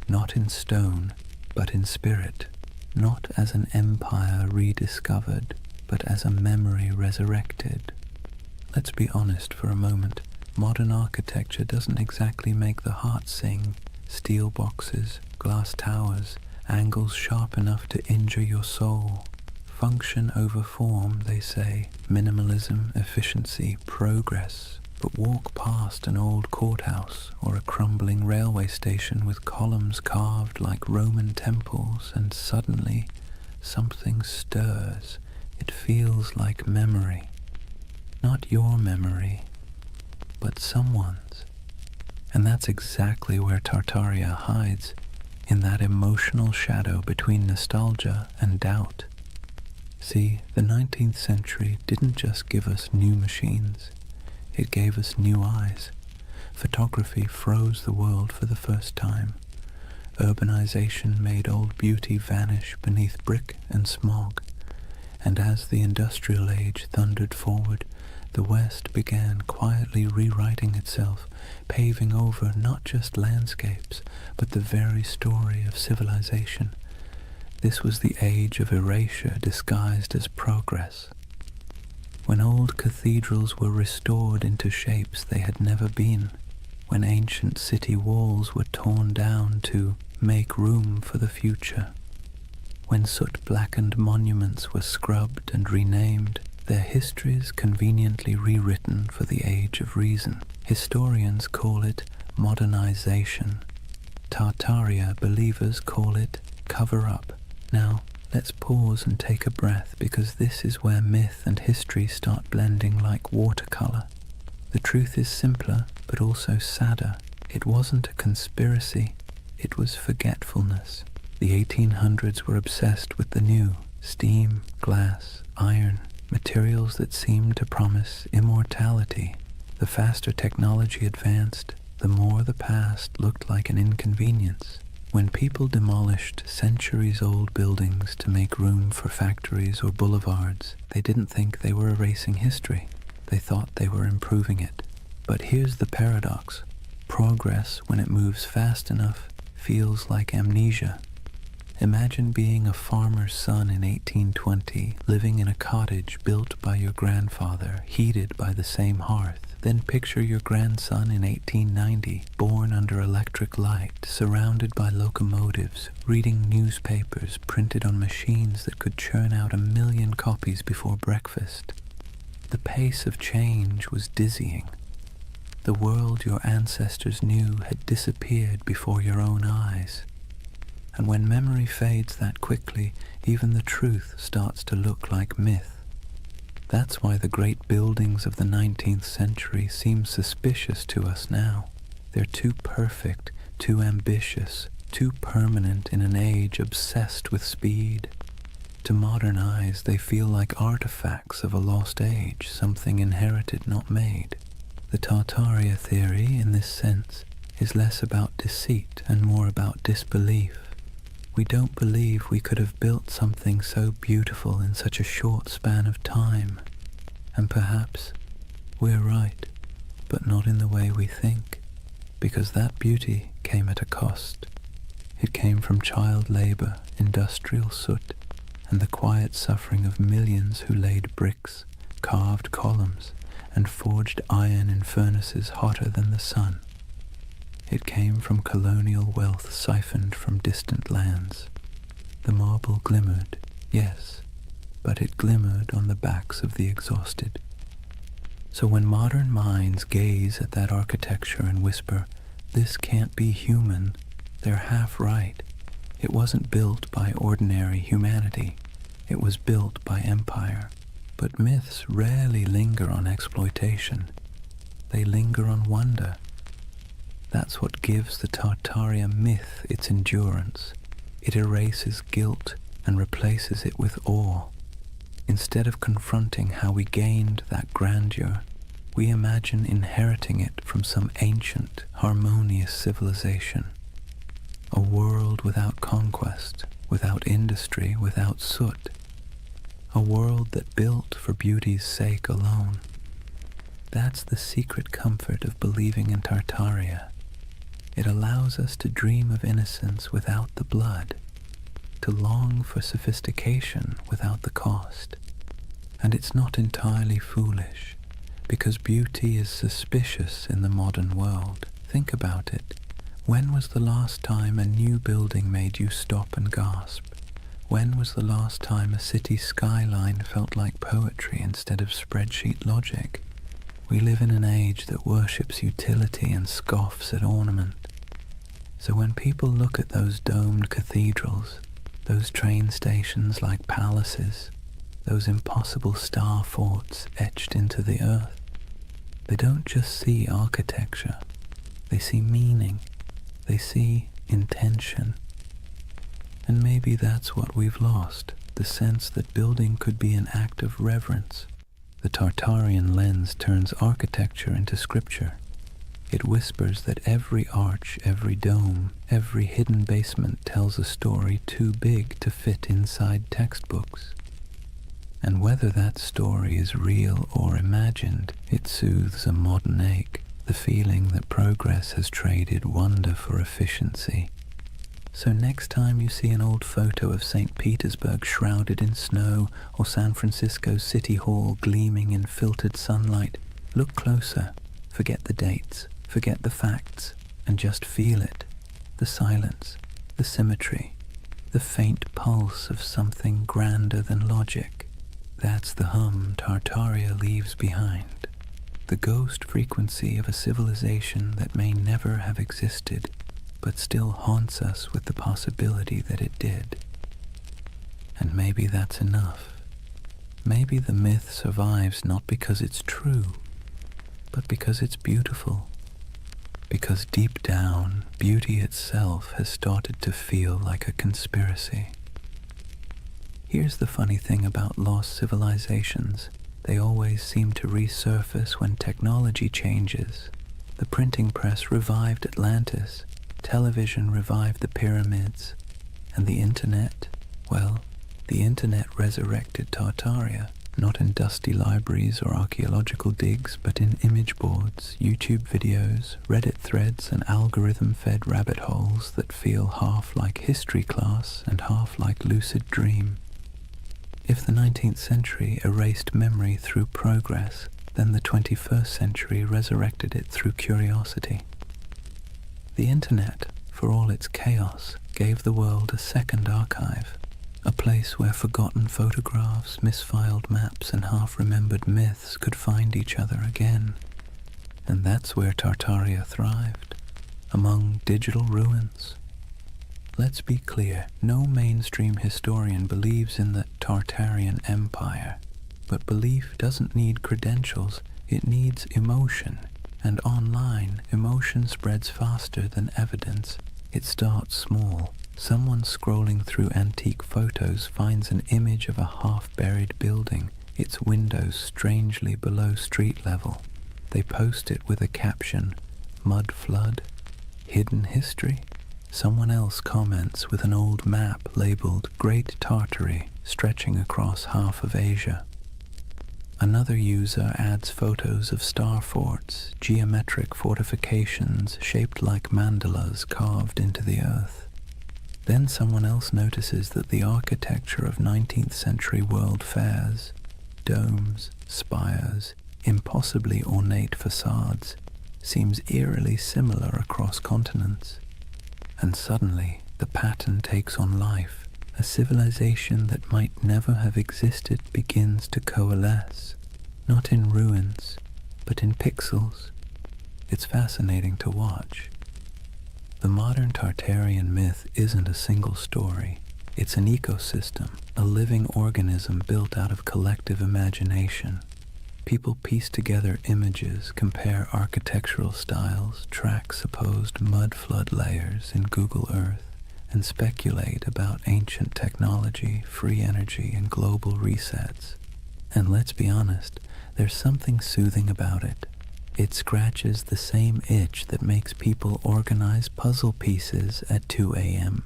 not in stone, but in spirit, not as an empire rediscovered, but as a memory resurrected. Let's be honest for a moment. Modern architecture doesn't exactly make the heart sing. Steel boxes, glass towers, angles sharp enough to injure your soul. Function over form, they say. Minimalism, efficiency, progress. But walk past an old courthouse or a crumbling railway station with columns carved like Roman temples, and suddenly something stirs. It feels like memory. Not your memory, but someone's. And that's exactly where Tartaria hides, in that emotional shadow between nostalgia and doubt. See, the 19th century didn't just give us new machines, it gave us new eyes. Photography froze the world for the first time. Urbanization made old beauty vanish beneath brick and smog. And as the industrial age thundered forward, the West began quietly rewriting itself, paving over not just landscapes, but the very story of civilization. This was the age of erasure disguised as progress. When old cathedrals were restored into shapes they had never been, when ancient city walls were torn down to make room for the future, when soot-blackened monuments were scrubbed and renamed, their histories conveniently rewritten for the age of reason. Historians call it modernization. Tartaria believers call it cover-up. Now, let's pause and take a breath, because this is where myth and history start blending like watercolor. The truth is simpler, but also sadder. It wasn't a conspiracy, it was forgetfulness. The 1800s were obsessed with the new: steam, glass, iron, materials that seemed to promise immortality. The faster technology advanced, the more the past looked like an inconvenience. When people demolished centuries-old buildings to make room for factories or boulevards, they didn't think they were erasing history. They thought they were improving it. But here's the paradox. Progress, when it moves fast enough, feels like amnesia. Imagine being a farmer's son in 1820, living in a cottage built by your grandfather, heated by the same hearth. Then picture your grandson in 1890, born under electric light, surrounded by locomotives, reading newspapers printed on machines that could churn out 1 million copies before breakfast. The pace of change was dizzying. The world your ancestors knew had disappeared before your own eyes. And when memory fades that quickly, even the truth starts to look like myth. That's why the great buildings of the 19th century seem suspicious to us now. They're too perfect, too ambitious, too permanent in an age obsessed with speed. To modern eyes, they feel like artifacts of a lost age, something inherited, not made. The Tartaria theory, in this sense, is less about deceit and more about disbelief. We don't believe we could have built something so beautiful in such a short span of time. And perhaps we're right, but not in the way we think, because that beauty came at a cost. It came from child labor, industrial soot, and the quiet suffering of millions who laid bricks, carved columns, and forged iron in furnaces hotter than the sun. It came from colonial wealth siphoned from distant lands. The marble glimmered, yes, but it glimmered on the backs of the exhausted. So when modern minds gaze at that architecture and whisper, "This can't be human," they're half right. It wasn't built by ordinary humanity. It was built by empire. But myths rarely linger on exploitation. They linger on wonder. That's what gives the Tartaria myth its endurance. It erases guilt and replaces it with awe. Instead of confronting how we gained that grandeur, we imagine inheriting it from some ancient, harmonious civilization. A world without conquest, without industry, without soot. A world that built for beauty's sake alone. That's the secret comfort of believing in Tartaria. It allows us to dream of innocence without the blood, to long for sophistication without the cost. And it's not entirely foolish, because beauty is suspicious in the modern world. Think about it. When was the last time a new building made you stop and gasp? When was the last time a city skyline felt like poetry instead of spreadsheet logic? We live in an age that worships utility and scoffs at ornament. So when people look at those domed cathedrals, those train stations like palaces, those impossible star forts etched into the earth, they don't just see architecture, they see meaning, they see intention. And maybe that's what we've lost, the sense that building could be an act of reverence. The Tartarian lens turns architecture into scripture. It whispers that every arch, every dome, every hidden basement tells a story too big to fit inside textbooks. And whether that story is real or imagined, it soothes a modern ache, the feeling that progress has traded wonder for efficiency. So next time you see an old photo of St. Petersburg shrouded in snow or San Francisco's City Hall gleaming in filtered sunlight, look closer, forget the dates, forget the facts, and just feel it. The silence, the symmetry, the faint pulse of something grander than logic. That's the hum Tartaria leaves behind. The ghost frequency of a civilization that may never have existed, but still haunts us with the possibility that it did. And maybe that's enough. Maybe the myth survives not because it's true, but because it's beautiful. Because deep down, beauty itself has started to feel like a conspiracy. Here's the funny thing about lost civilizations. They always seem to resurface when technology changes. The printing press revived Atlantis, television revived the pyramids, and the internet, well, the internet resurrected Tartaria, not in dusty libraries or archaeological digs, but in image boards, YouTube videos, Reddit threads, and algorithm-fed rabbit holes that feel half like history class and half like lucid dream. If the 19th century erased memory through progress, then the 21st century resurrected it through curiosity. The internet, for all its chaos, gave the world a second archive, a place where forgotten photographs, misfiled maps, and half-remembered myths could find each other again. And that's where Tartaria thrived, among digital ruins. Let's be clear, no mainstream historian believes in the Tartarian Empire, but belief doesn't need credentials, it needs emotion. And online, emotion spreads faster than evidence. It starts small. Someone scrolling through antique photos finds an image of a half-buried building, its windows strangely below street level. They post it with a caption, "Mud flood? Hidden history?" Someone else comments with an old map labeled Great Tartary, stretching across half of Asia. Another user adds photos of star forts, geometric fortifications shaped like mandalas carved into the earth. Then someone else notices that the architecture of 19th century world fairs, domes, spires, impossibly ornate facades, seems eerily similar across continents. And suddenly, the pattern takes on life. A civilization that might never have existed begins to coalesce, not in ruins, but in pixels. It's fascinating to watch. The modern Tartarian myth isn't a single story. It's an ecosystem, a living organism built out of collective imagination. People piece together images, compare architectural styles, track supposed mud flood layers in Google Earth, and speculate about ancient technology, free energy, and global resets. And let's be honest, there's something soothing about it. It scratches the same itch that makes people organize puzzle pieces at 2 a.m.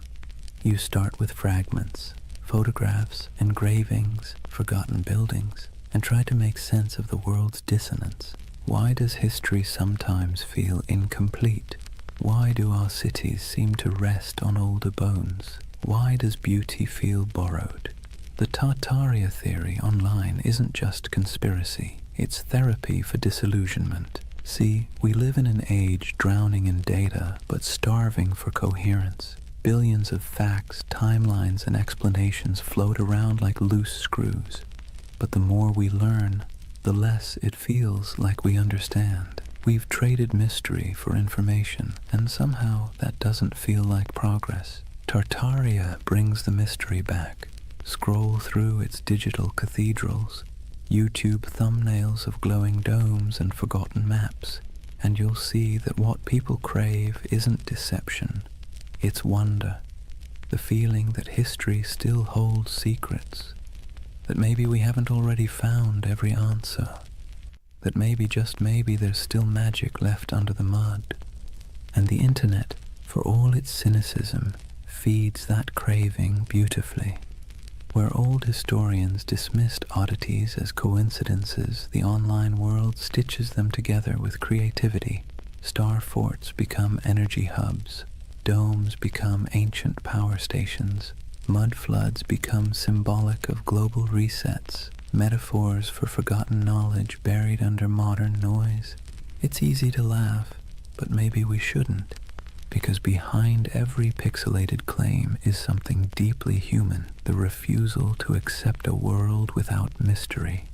You start with fragments, photographs, engravings, forgotten buildings, and try to make sense of the world's dissonance. Why does history sometimes feel incomplete? Why do our cities seem to rest on older bones? Why does beauty feel borrowed? The Tartaria theory online isn't just conspiracy, it's therapy for disillusionment. See, we live in an age drowning in data, but starving for coherence. Billions of facts, timelines, and explanations float around like loose screws. But the more we learn, the less it feels like we understand. We've traded mystery for information, and somehow that doesn't feel like progress. Tartaria brings the mystery back. Scroll through its digital cathedrals, YouTube thumbnails of glowing domes and forgotten maps, and you'll see that what people crave isn't deception, it's wonder. the feeling that history still holds secrets, that maybe we haven't already found every answer, that maybe, just maybe, there's still magic left under the mud. And the internet, for all its cynicism, feeds that craving beautifully. Where old historians dismissed oddities as coincidences, the online world stitches them together with creativity. Star forts become energy hubs, domes become ancient power stations, mud floods become symbolic of global resets, metaphors for forgotten knowledge buried under modern noise. It's easy to laugh, but maybe we shouldn't, because behind every pixelated claim is something deeply human, the refusal to accept a world without mystery.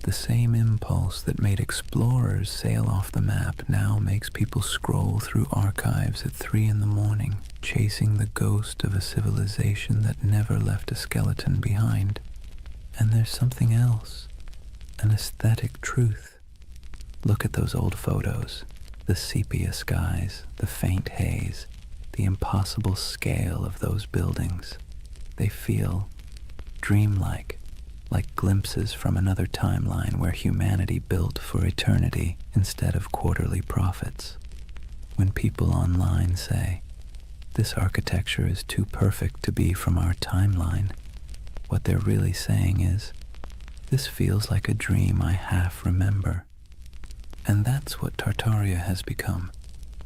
The same impulse that made explorers sail off the map now makes people scroll through archives at 3 a.m, chasing the ghost of a civilization that never left a skeleton behind. And there's something else, an aesthetic truth. Look at those old photos, the sepia skies, the faint haze, the impossible scale of those buildings. They feel dreamlike, like glimpses from another timeline where humanity built for eternity instead of quarterly profits. When people online say, "This architecture is too perfect to be from our timeline," what they're really saying is, "This feels like a dream I half remember." And that's what Tartaria has become,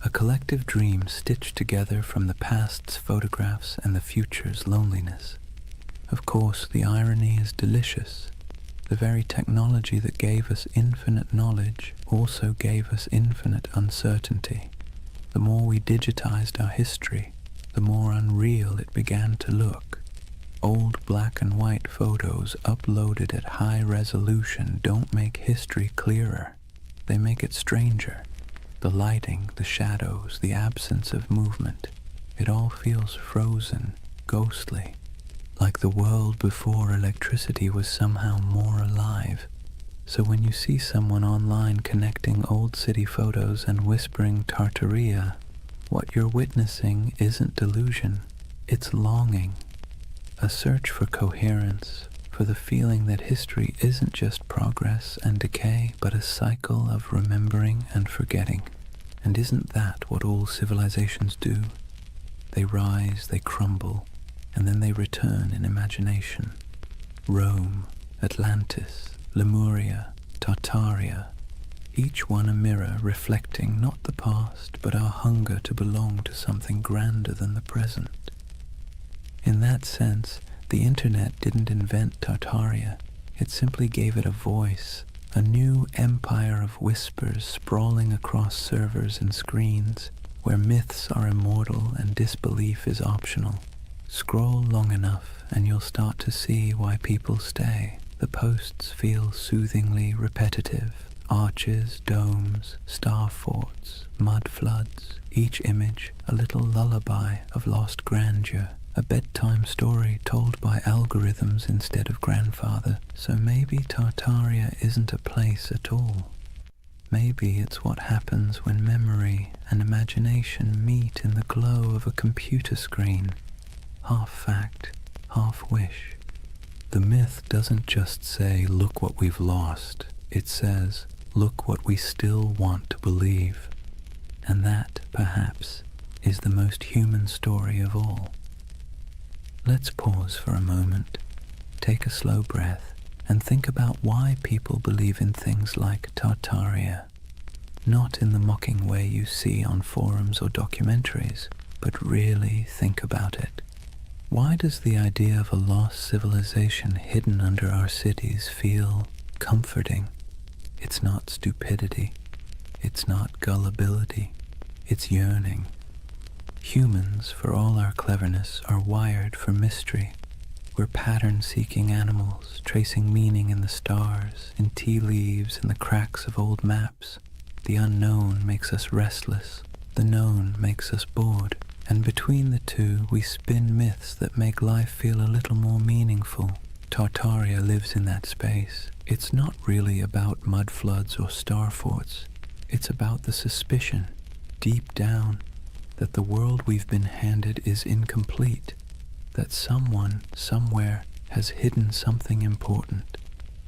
a collective dream stitched together from the past's photographs and the future's loneliness. Of course, the irony is delicious. The very technology that gave us infinite knowledge also gave us infinite uncertainty. The more we digitized our history, the more unreal it began to look. Old black and white photos uploaded at high resolution don't make history clearer. They make it stranger. The lighting, the shadows, the absence of movement, it all feels frozen, ghostly, like the world before electricity was somehow more alive. So when you see someone online connecting old city photos and whispering Tartaria, what you're witnessing isn't delusion, it's longing, a search for coherence, for the feeling that history isn't just progress and decay, but a cycle of remembering and forgetting. And isn't that what all civilizations do? They rise, they crumble, and then they return in imagination. Rome, Atlantis, Lemuria, Tartaria, each one a mirror reflecting not the past, but our hunger to belong to something grander than the present. In that sense, the internet didn't invent Tartaria, it simply gave it a voice, a new empire of whispers sprawling across servers and screens, where myths are immortal and disbelief is optional. Scroll long enough and you'll start to see why people stay. The posts feel soothingly repetitive. Arches, domes, star forts, mud floods, each image a little lullaby of lost grandeur, a bedtime story told by algorithms instead of grandfather. So maybe Tartaria isn't a place at all. Maybe it's what happens when memory and imagination meet in the glow of a computer screen. Half fact, half wish. The myth doesn't just say, "Look what we've lost." It says, "Look what we still want to believe." And that, perhaps, is the most human story of all. Let's pause for a moment, take a slow breath, and think about why people believe in things like Tartaria. Not in the mocking way you see on forums or documentaries, but really think about it. Why does the idea of a lost civilization hidden under our cities feel comforting? It's not stupidity, it's not gullibility, it's yearning. Humans, for all our cleverness, are wired for mystery. We're pattern-seeking animals, tracing meaning in the stars, in tea leaves, in the cracks of old maps. The unknown makes us restless, the known makes us bored. And between the two, we spin myths that make life feel a little more meaningful. Tartaria lives in that space. It's not really about mud floods or star forts. It's about the suspicion, deep down, that the world we've been handed is incomplete, that someone, somewhere, has hidden something important,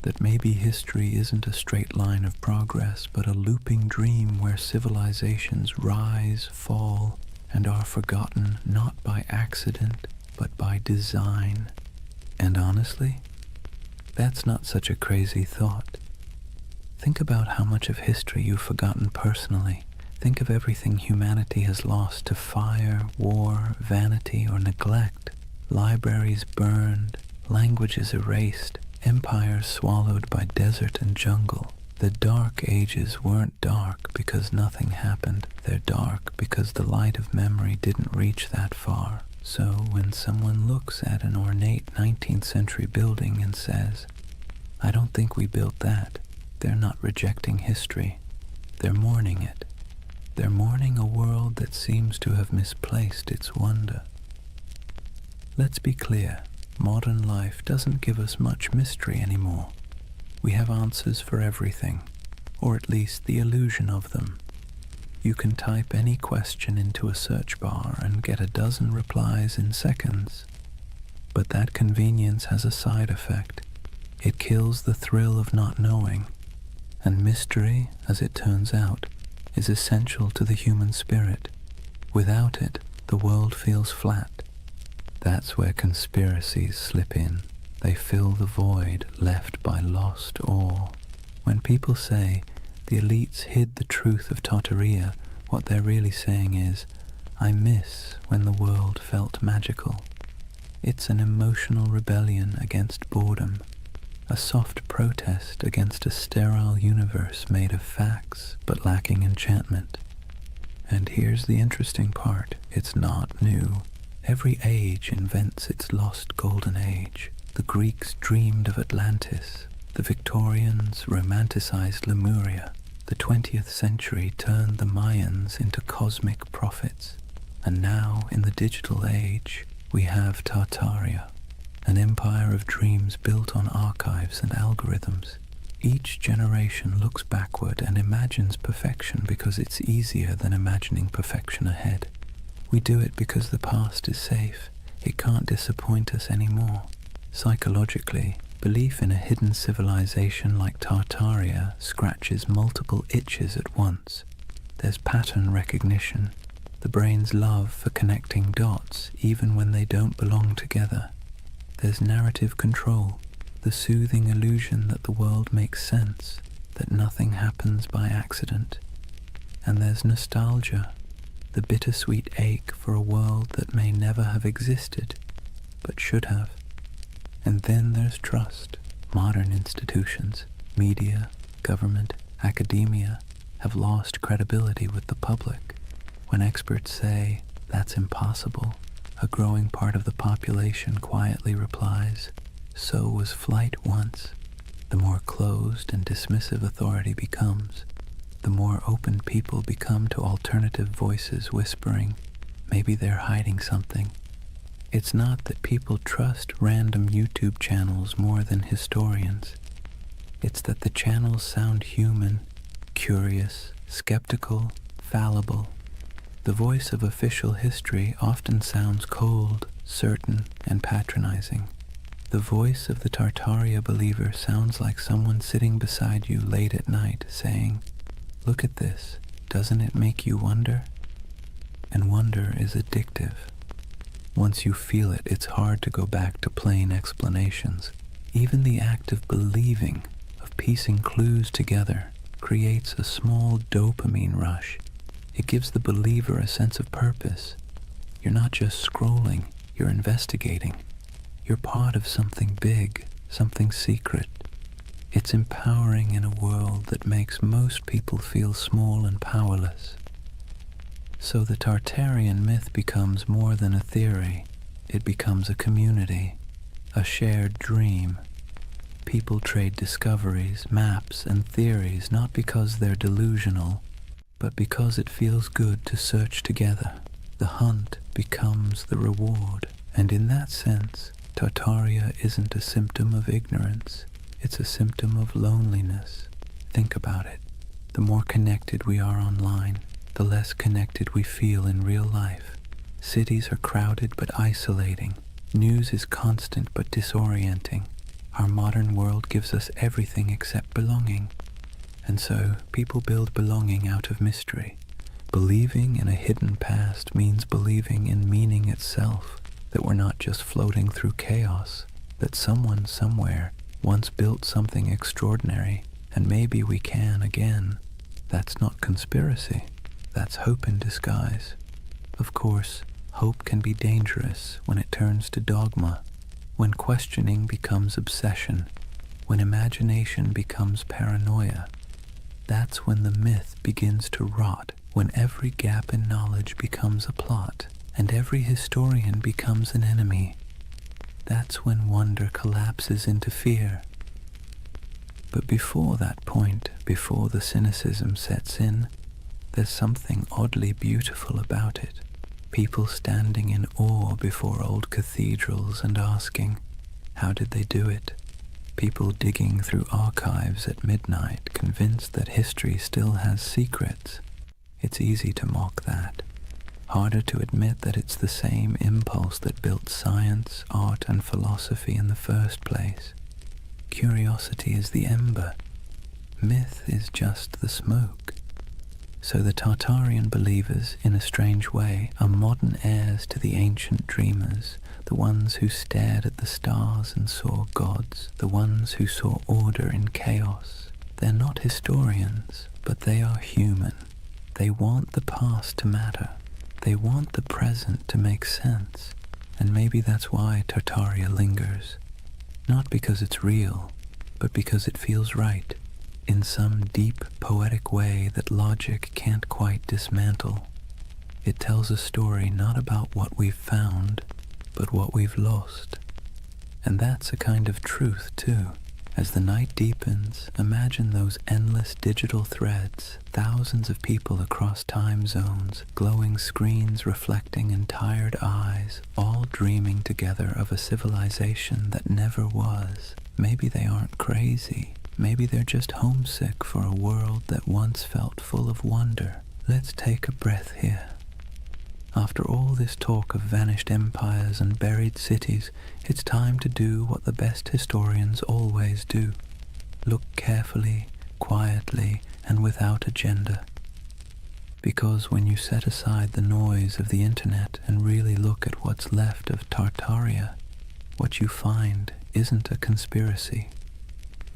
that maybe history isn't a straight line of progress, but a looping dream where civilizations rise, fall, and are forgotten not by accident, but by design. And honestly, that's not such a crazy thought. Think about how much of history you've forgotten personally. Think of everything humanity has lost to fire, war, vanity, or neglect. Libraries burned, languages erased, empires swallowed by desert and jungle. The dark ages weren't dark because nothing happened. They're dark because the light of memory didn't reach that far. So when someone looks at an ornate 19th century building and says, "I don't think we built that," they're not rejecting history. They're mourning it. They're mourning a world that seems to have misplaced its wonder. Let's be clear, modern life doesn't give us much mystery anymore. We have answers for everything, or at least the illusion of them. You can type any question into a search bar and get a dozen replies in seconds. But that convenience has a side effect. It kills the thrill of not knowing. And mystery, as it turns out, is essential to the human spirit. Without it, the world feels flat. That's where conspiracies slip in. They fill the void left by lost awe. When people say the elites hid the truth of Tartaria, what they're really saying is, I miss when the world felt magical. It's an emotional rebellion against boredom, a soft protest against a sterile universe made of facts but lacking enchantment. And here's the interesting part, it's not new. Every age invents its lost golden age. The Greeks dreamed of Atlantis. The Victorians romanticized Lemuria. The 20th century turned the Mayans into cosmic prophets. And now, in the digital age, we have Tartaria, an empire of dreams built on archives and algorithms. Each generation looks backward and imagines perfection because it's easier than imagining perfection ahead. We do it because the past is safe. It can't disappoint us anymore. Psychologically, belief in a hidden civilization like Tartaria scratches multiple itches at once. There's pattern recognition, the brain's love for connecting dots even when they don't belong together. There's narrative control, the soothing illusion that the world makes sense, that nothing happens by accident. And there's nostalgia, the bittersweet ache for a world that may never have existed, but should have. And then there's trust. Modern institutions, media, government, academia, have lost credibility with the public. When experts say, that's impossible, a growing part of the population quietly replies, so was flight once. The more closed and dismissive authority becomes, the more open people become to alternative voices whispering, maybe they're hiding something. It's not that people trust random YouTube channels more than historians. It's that the channels sound human, curious, skeptical, fallible. The voice of official history often sounds cold, certain, and patronizing. The voice of the Tartaria believer sounds like someone sitting beside you late at night saying, "Look at this, doesn't it make you wonder?" And wonder is addictive. Once you feel it, it's hard to go back to plain explanations. Even the act of believing, of piecing clues together, creates a small dopamine rush. It gives the believer a sense of purpose. You're not just scrolling, you're investigating. You're part of something big, something secret. It's empowering in a world that makes most people feel small and powerless. So the Tartarian myth becomes more than a theory. It becomes a community, a shared dream. People trade discoveries, maps, and theories not because they're delusional, but because it feels good to search together. The hunt becomes the reward. And in that sense, Tartaria isn't a symptom of ignorance. It's a symptom of loneliness. Think about it. The more connected we are online, the less connected we feel in real life. Cities are crowded but isolating. News is constant but disorienting. Our modern world gives us everything except belonging. And so people build belonging out of mystery. Believing in a hidden past means believing in meaning itself, that we're not just floating through chaos, that someone somewhere once built something extraordinary, and maybe we can again. That's not conspiracy. That's hope in disguise. Of course, hope can be dangerous when it turns to dogma, when questioning becomes obsession, when imagination becomes paranoia. That's when the myth begins to rot, when every gap in knowledge becomes a plot, and every historian becomes an enemy. That's when wonder collapses into fear. But before that point, before the cynicism sets in, there's something oddly beautiful about it. People standing in awe before old cathedrals and asking, how did they do it? People digging through archives at midnight, convinced that history still has secrets. It's easy to mock that. Harder to admit that it's the same impulse that built science, art, and philosophy in the first place. Curiosity is the ember. Myth is just the smoke. So the Tartarian believers, in a strange way, are modern heirs to the ancient dreamers, the ones who stared at the stars and saw gods, the ones who saw order in chaos. They're not historians, but they are human. They want the past to matter. They want the present to make sense. And maybe that's why Tartaria lingers. Not because it's real, but because it feels right, in some deep, poetic way that logic can't quite dismantle. It tells a story not about what we've found, but what we've lost. And that's a kind of truth, too. As the night deepens, imagine those endless digital threads, thousands of people across time zones, glowing screens reflecting in tired eyes, all dreaming together of a civilization that never was. Maybe they aren't crazy. Maybe they're just homesick for a world that once felt full of wonder. Let's take a breath here. After all this talk of vanished empires and buried cities, it's time to do what the best historians always do. Look carefully, quietly, and without agenda. Because when you set aside the noise of the internet and really look at what's left of Tartaria, what you find isn't a conspiracy.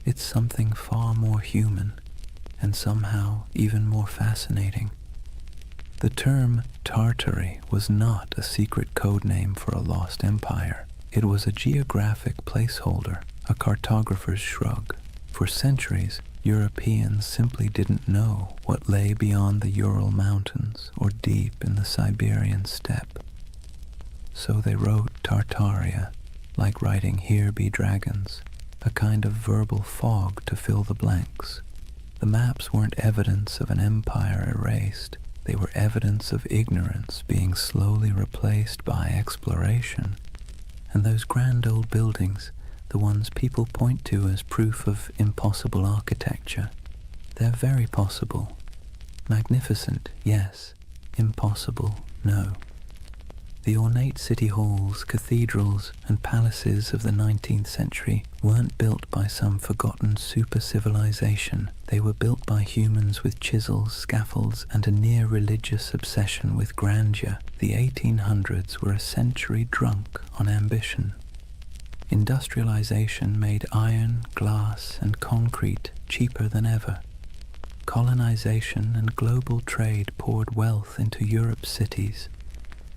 It's something far more human, and somehow even more fascinating. The term Tartary was not a secret code name for a lost empire. It was a geographic placeholder, a cartographer's shrug. For centuries, Europeans simply didn't know what lay beyond the Ural Mountains or deep in the Siberian steppe. So they wrote Tartaria, like writing "Here be dragons," a kind of verbal fog to fill the blanks. The maps weren't evidence of an empire erased. They were evidence of ignorance being slowly replaced by exploration. And those grand old buildings, the ones people point to as proof of impossible architecture, they're very possible. Magnificent, yes. Impossible, no. The ornate city halls, cathedrals, and palaces of the 19th century weren't built by some forgotten super-civilization. They were built by humans with chisels, scaffolds, and a near-religious obsession with grandeur. The 1800s were a century drunk on ambition. Industrialization made iron, glass, and concrete cheaper than ever. Colonization and global trade poured wealth into Europe's cities.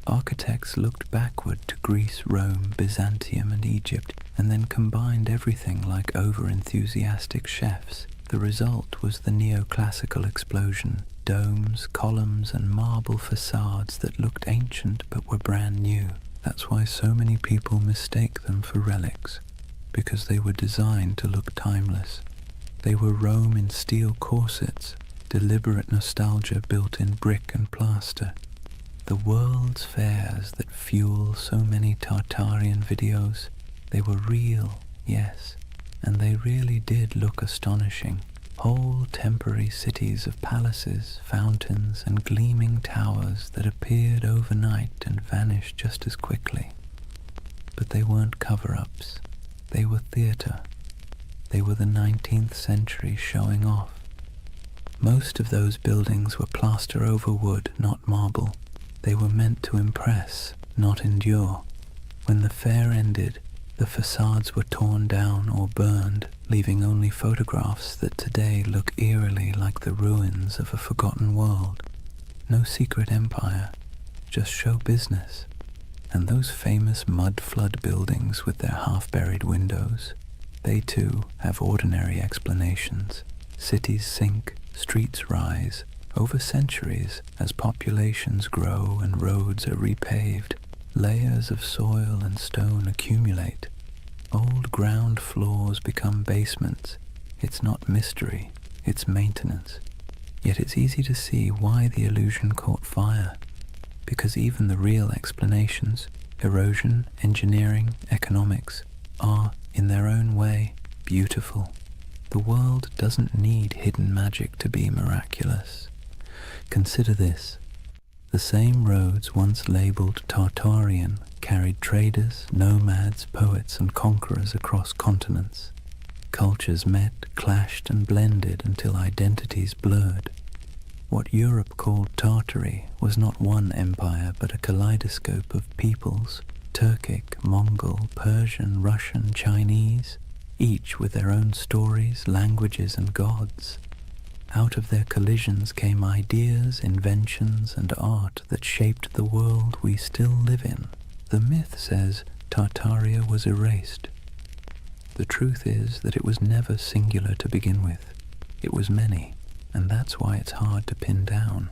Architects looked backward to Greece, Rome, Byzantium, and Egypt, and then combined everything like over-enthusiastic chefs. The result was the neoclassical explosion, domes, columns, and marble facades that looked ancient but were brand new. That's why so many people mistake them for relics, because they were designed to look timeless. They were Rome in steel corsets, deliberate nostalgia built in brick and plaster. The world's fairs that fuel so many Tartarian videos, they were real, yes, and they really did look astonishing. Whole temporary cities of palaces, fountains, and gleaming towers that appeared overnight and vanished just as quickly. But they weren't cover-ups. They were theatre. They were the 19th century showing off. Most of those buildings were plaster over wood, not marble. They were meant to impress, not endure. When the fair ended, the facades were torn down or burned, leaving only photographs that today look eerily like the ruins of a forgotten world. No secret empire, just show business. And those famous mud flood buildings with their half-buried windows, they too have ordinary explanations. Cities sink, streets rise, over centuries as populations grow and roads are repaved. Layers of soil and stone accumulate. Old ground floors become basements. It's not mystery, it's maintenance. Yet it's easy to see why the illusion caught fire. Because even the real explanations, erosion, engineering, economics, are, in their own way, beautiful. The world doesn't need hidden magic to be miraculous. Consider this. The same roads once labeled Tartarian carried traders, nomads, poets, and conquerors across continents. Cultures met, clashed, and blended until identities blurred. What Europe called Tartary was not one empire but a kaleidoscope of peoples, Turkic, Mongol, Persian, Russian, Chinese, each with their own stories, languages, and gods. Out of their collisions came ideas, inventions, and art that shaped the world we still live in. The myth says Tartaria was erased. The truth is that it was never singular to begin with. It was many, and that's why it's hard to pin down.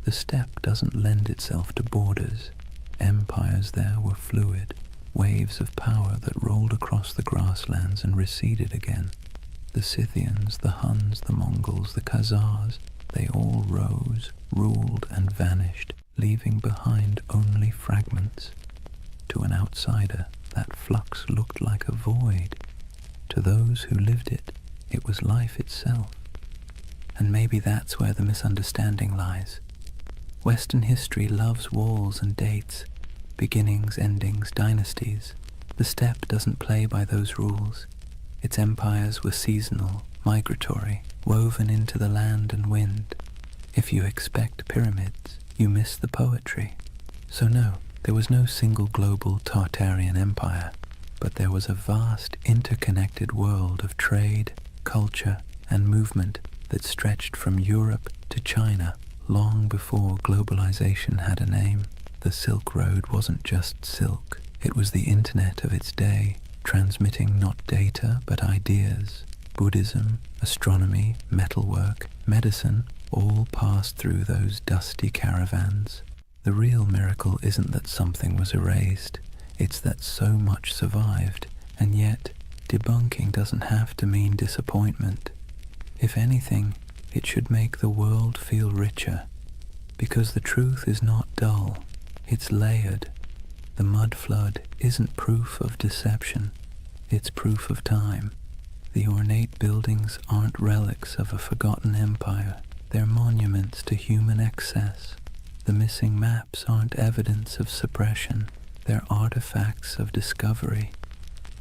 The steppe doesn't lend itself to borders. Empires there were fluid, waves of power that rolled across the grasslands and receded again. The Scythians, the Huns, the Mongols, the Khazars, they all rose, ruled, and vanished, leaving behind only fragments. To an outsider, that flux looked like a void. To those who lived it, it was life itself. And maybe that's where the misunderstanding lies. Western history loves walls and dates, beginnings, endings, dynasties. The steppe doesn't play by those rules. Its empires were seasonal, migratory, woven into the land and wind. If you expect pyramids, you miss the poetry. So no, there was no single global Tartarian empire, but there was a vast, interconnected world of trade, culture, and movement that stretched from Europe to China long before globalization had a name. The Silk Road wasn't just silk, it was the internet of its day, transmitting not data but ideas. Buddhism, astronomy, metalwork, medicine all passed through those dusty caravans. The real miracle isn't that something was erased, it's that so much survived, and yet debunking doesn't have to mean disappointment. If anything, it should make the world feel richer, because the truth is not dull, it's layered. The mud flood isn't proof of deception, it's proof of time. The ornate buildings aren't relics of a forgotten empire, they're monuments to human excess. The missing maps aren't evidence of suppression, they're artifacts of discovery.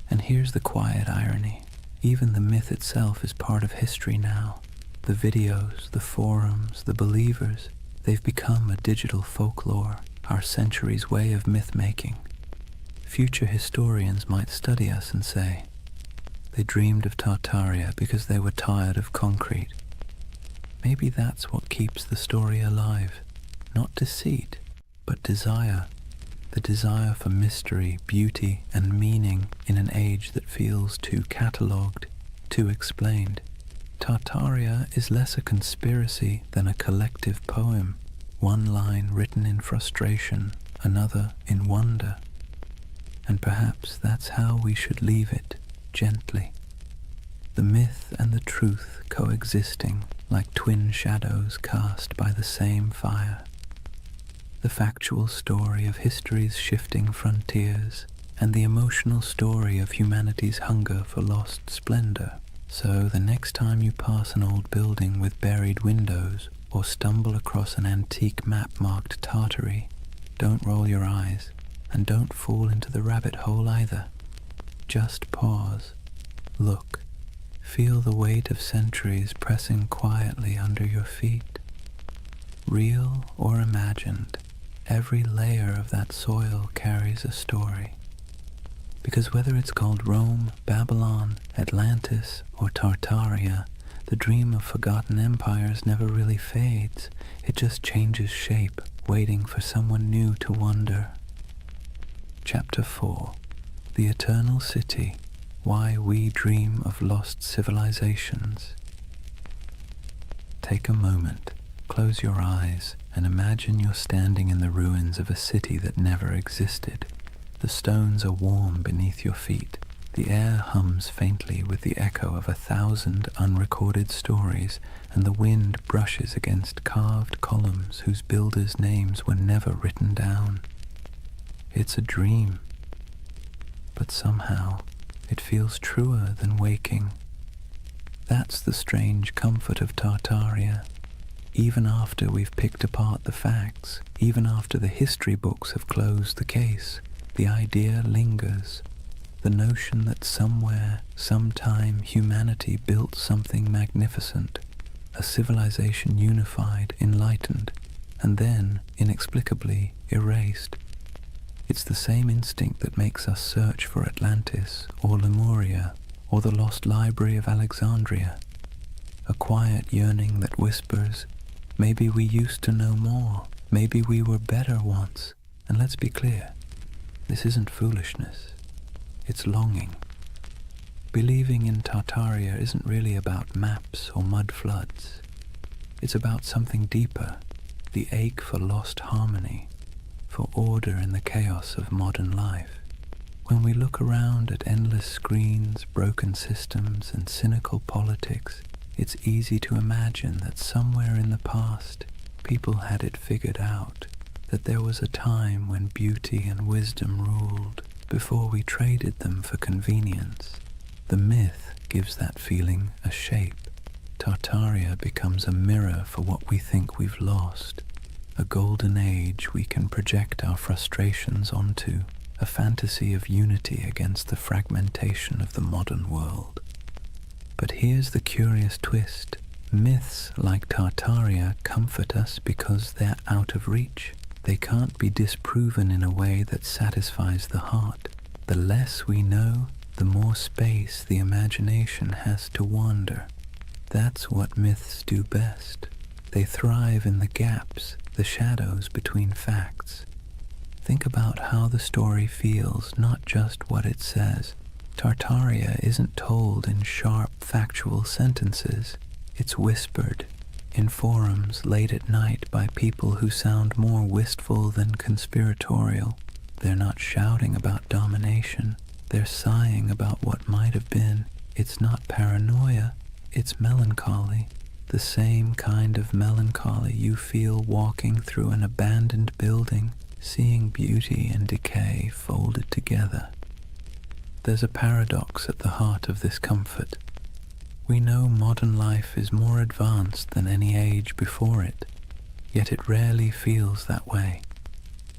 And here's the quiet irony. Even the myth itself is part of history now. The videos, the forums, the believers, they've become a digital folklore, our century's way of myth-making. Future historians might study us and say, they dreamed of Tartaria because they were tired of concrete. Maybe that's what keeps the story alive. Not deceit, but desire. The desire for mystery, beauty, and meaning in an age that feels too catalogued, too explained. Tartaria is less a conspiracy than a collective poem, one line written in frustration, another in wonder. And perhaps that's how we should leave it, gently. The myth and the truth coexisting like twin shadows cast by the same fire. The factual story of history's shifting frontiers, and the emotional story of humanity's hunger for lost splendor. So the next time you pass an old building with buried windows, or stumble across an antique map marked Tartary, don't roll your eyes, And don't fall into the rabbit hole either. Just pause, look, feel the weight of centuries pressing quietly under your feet. Real or imagined, every layer of that soil carries a story. Because whether it's called Rome, Babylon, Atlantis, or Tartaria, the dream of forgotten empires never really fades. It just changes shape, waiting for someone new to wonder. Chapter 4. The Eternal City, Why We Dream of Lost Civilizations. Take a moment, close your eyes, and imagine you're standing in the ruins of a city that never existed. The stones are warm beneath your feet. The air hums faintly with the echo of 1,000 unrecorded stories, and the wind brushes against carved columns whose builders' names were never written down. It's a dream, but somehow it feels truer than waking. That's the strange comfort of Tartaria. Even after we've picked apart the facts, even after the history books have closed the case, the idea lingers. The notion that somewhere, sometime, humanity built something magnificent, a civilization unified, enlightened, and then, inexplicably, erased. It's the same instinct that makes us search for Atlantis, or Lemuria, or the lost library of Alexandria. A quiet yearning that whispers, maybe we used to know more, maybe we were better once. And let's be clear, this isn't foolishness, it's longing. Believing in Tartaria isn't really about maps or mud floods. It's about something deeper, the ache for lost harmony, for order in the chaos of modern life. When we look around at endless screens, broken systems, and cynical politics, it's easy to imagine that somewhere in the past, people had it figured out, that there was a time when beauty and wisdom ruled, before we traded them for convenience. The myth gives that feeling a shape. Tartaria becomes a mirror for what we think we've lost, a golden age we can project our frustrations onto, a fantasy of unity against the fragmentation of the modern world. But here's the curious twist. Myths like Tartaria comfort us because they're out of reach. They can't be disproven in a way that satisfies the heart. The less we know, the more space the imagination has to wander. That's what myths do best. They thrive in the gaps, the shadows between facts. Think about how the story feels, not just what it says. Tartaria isn't told in sharp, factual sentences. It's whispered in forums late at night by people who sound more wistful than conspiratorial. They're not shouting about domination. They're sighing about what might have been. It's not paranoia. It's melancholy. The same kind of melancholy you feel walking through an abandoned building, seeing beauty and decay folded together. There's a paradox at the heart of this comfort. We know modern life is more advanced than any age before it, yet it rarely feels that way.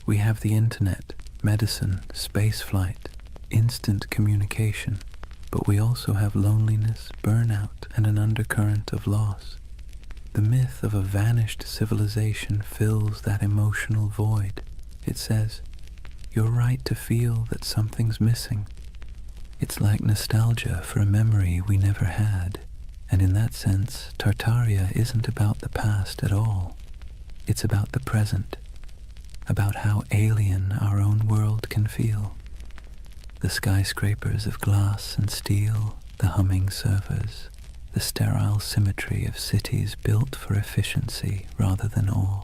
We have the internet, medicine, spaceflight, instant communication, but we also have loneliness, burnout, and an undercurrent of loss. The myth of a vanished civilization fills that emotional void. It says, you're right to feel that something's missing. It's like nostalgia for a memory we never had, and in that sense, Tartaria isn't about the past at all. It's about the present, about how alien our own world can feel. The skyscrapers of glass and steel, the humming servers, the sterile symmetry of cities built for efficiency rather than awe.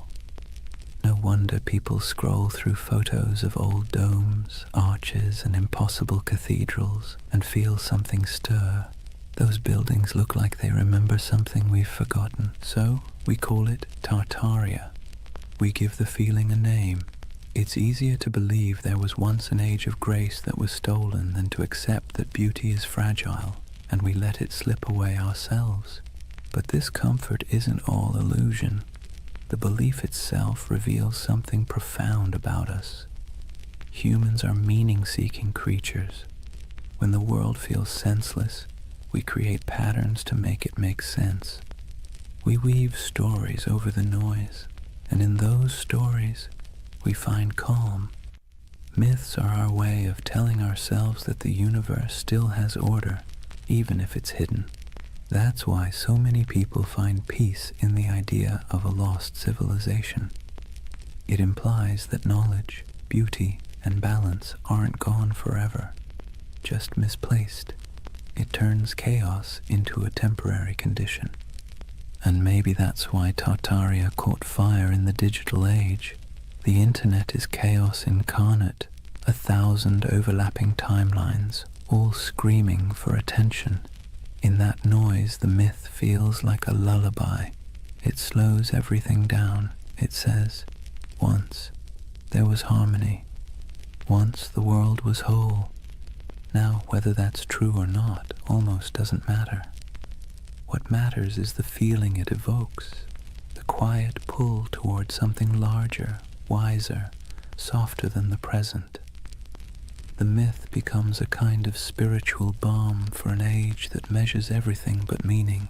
No wonder people scroll through photos of old domes, arches, and impossible cathedrals and feel something stir. Those buildings look like they remember something we've forgotten, so we call it Tartaria. We give the feeling a name. It's easier to believe there was once an age of grace that was stolen than to accept that beauty is fragile, and we let it slip away ourselves. But this comfort isn't all illusion. The belief itself reveals something profound about us. Humans are meaning-seeking creatures. When the world feels senseless, we create patterns to make it make sense. We weave stories over the noise, and in those stories, we find calm. Myths are our way of telling ourselves that the universe still has order, even if it's hidden. That's why so many people find peace in the idea of a lost civilization. It implies that knowledge, beauty, and balance aren't gone forever, just misplaced. It turns chaos into a temporary condition. And maybe that's why Tartaria caught fire in the digital age. The internet is chaos incarnate, 1,000 overlapping timelines, all screaming for attention. In that noise, the myth feels like a lullaby. It slows everything down. It says, once there was harmony. Once the world was whole. Now, whether that's true or not almost doesn't matter. What matters is the feeling it evokes, the quiet pull towards something larger, wiser, softer than the present. The myth becomes a kind of spiritual balm for an age that measures everything but meaning.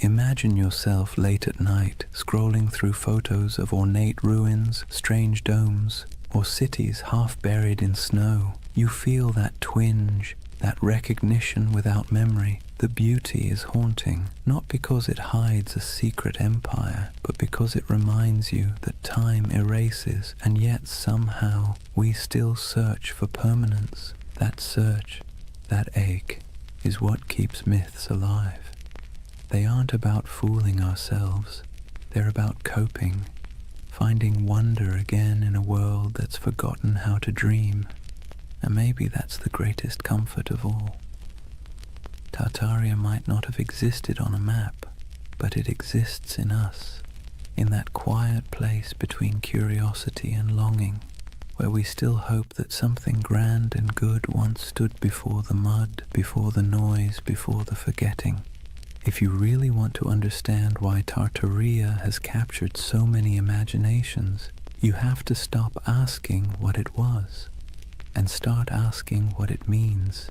Imagine yourself late at night, scrolling through photos of ornate ruins, strange domes, or cities half buried in snow. You feel that twinge, that recognition without memory. The beauty is haunting, not because it hides a secret empire, but because it reminds you that time erases, and yet somehow we still search for permanence. That search, that ache, is what keeps myths alive. They aren't about fooling ourselves. They're about coping, finding wonder again in a world that's forgotten how to dream. And maybe that's the greatest comfort of all. Tartaria might not have existed on a map, but it exists in us, in that quiet place between curiosity and longing, where we still hope that something grand and good once stood before the mud, before the noise, before the forgetting. If you really want to understand why Tartaria has captured so many imaginations, you have to stop asking what it was and start asking what it means.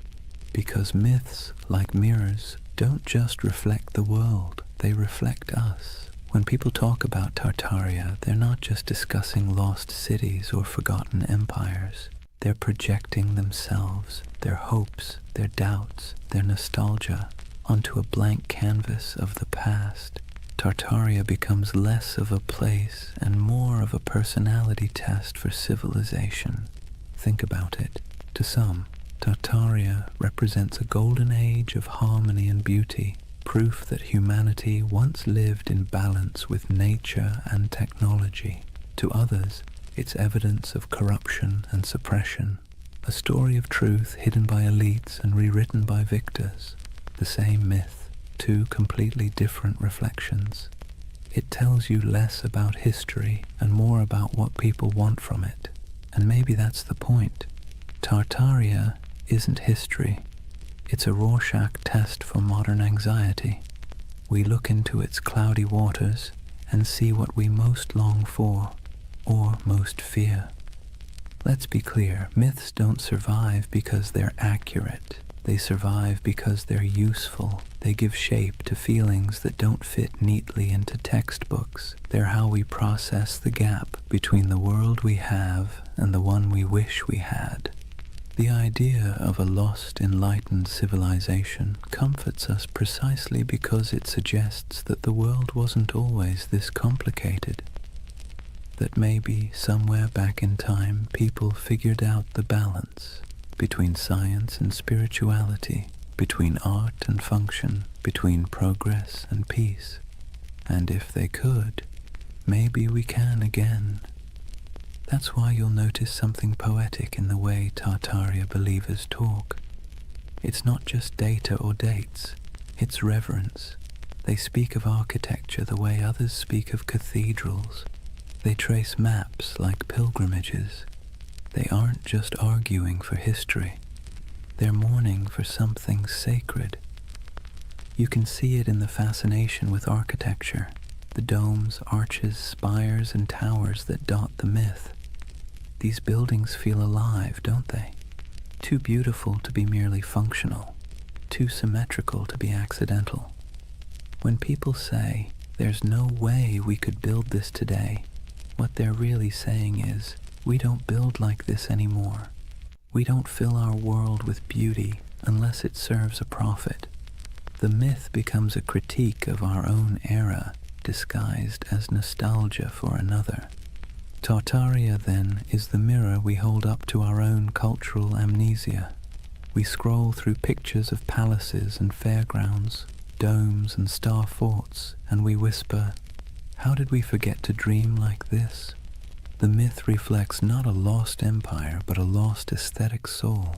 Because myths, like mirrors, don't just reflect the world, they reflect us. When people talk about Tartaria, they're not just discussing lost cities or forgotten empires. They're projecting themselves, their hopes, their doubts, their nostalgia, onto a blank canvas of the past. Tartaria becomes less of a place and more of a personality test for civilization. Think about it. To some, Tartaria represents a golden age of harmony and beauty, proof that humanity once lived in balance with nature and technology. To others, it's evidence of corruption and suppression, a story of truth hidden by elites and rewritten by victors. The same myth, two completely different reflections. It tells you less about history and more about what people want from it. And maybe that's the point. Tartaria isn't history. It's a Rorschach test for modern anxiety. We look into its cloudy waters and see what we most long for, or most fear. Let's be clear, myths don't survive because they're accurate. They survive because they're useful. They give shape to feelings that don't fit neatly into textbooks. They're how we process the gap between the world we have and the one we wish we had. The idea of a lost, enlightened civilization comforts us precisely because it suggests that the world wasn't always this complicated. That maybe, somewhere back in time, people figured out the balance between science and spirituality, between art and function, between progress and peace. And if they could, maybe we can again. That's why you'll notice something poetic in the way Tartaria believers talk. It's not just data or dates, it's reverence. They speak of architecture the way others speak of cathedrals. They trace maps like pilgrimages. They aren't just arguing for history. They're mourning for something sacred. You can see it in the fascination with architecture, the domes, arches, spires, and towers that dot the myth. These buildings feel alive, don't they? Too beautiful to be merely functional, too symmetrical to be accidental. When people say, "There's no way we could build this today," what they're really saying is, we don't build like this anymore. We don't fill our world with beauty unless it serves a profit. The myth becomes a critique of our own era, disguised as nostalgia for another. Tartaria, then, is the mirror we hold up to our own cultural amnesia. We scroll through pictures of palaces and fairgrounds, domes and star forts, and we whisper, "How did we forget to dream like this?" The myth reflects not a lost empire, but a lost aesthetic soul.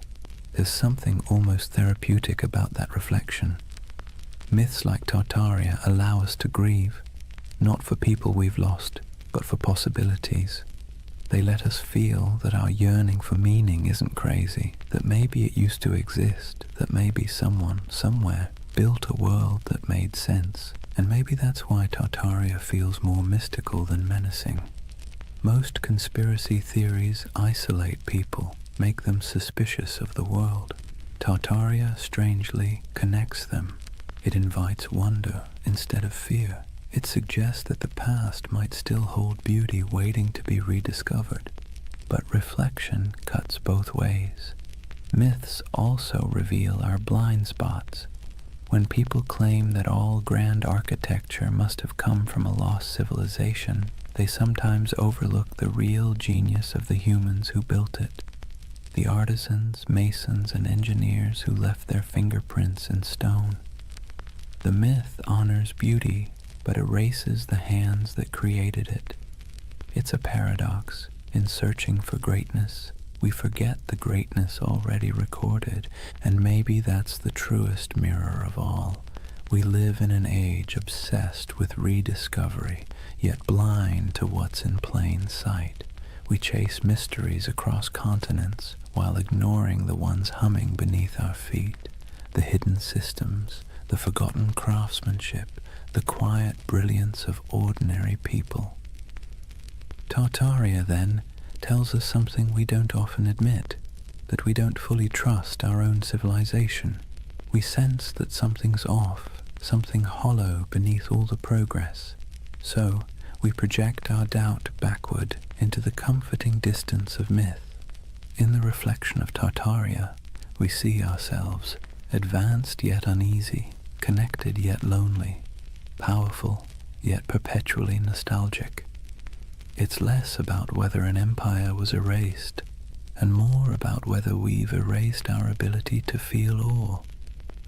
There's something almost therapeutic about that reflection. Myths like Tartaria allow us to grieve, not for people we've lost, but for possibilities. They let us feel that our yearning for meaning isn't crazy, that maybe it used to exist, that maybe someone, somewhere, built a world that made sense, and maybe that's why Tartaria feels more mystical than menacing. Most conspiracy theories isolate people, make them suspicious of the world. Tartaria, strangely, connects them. It invites wonder instead of fear. It suggests that the past might still hold beauty waiting to be rediscovered. But reflection cuts both ways. Myths also reveal our blind spots. When people claim that all grand architecture must have come from a lost civilization, they sometimes overlook the real genius of the humans who built it. The artisans, masons, and engineers who left their fingerprints in stone. The myth honors beauty, but erases the hands that created it. It's a paradox. In searching for greatness, we forget the greatness already recorded, and maybe that's the truest mirror of all. We live in an age obsessed with rediscovery, yet blind to what's in plain sight. We chase mysteries across continents while ignoring the ones humming beneath our feet, the hidden systems, the forgotten craftsmanship, the quiet brilliance of ordinary people. Tartaria, then, tells us something we don't often admit, that we don't fully trust our own civilization. We sense that something's off, something hollow beneath all the progress. So, we project our doubt backward into the comforting distance of myth. In the reflection of Tartaria, we see ourselves, advanced yet uneasy, connected yet lonely, powerful yet perpetually nostalgic. It's less about whether an empire was erased, and more about whether we've erased our ability to feel awe.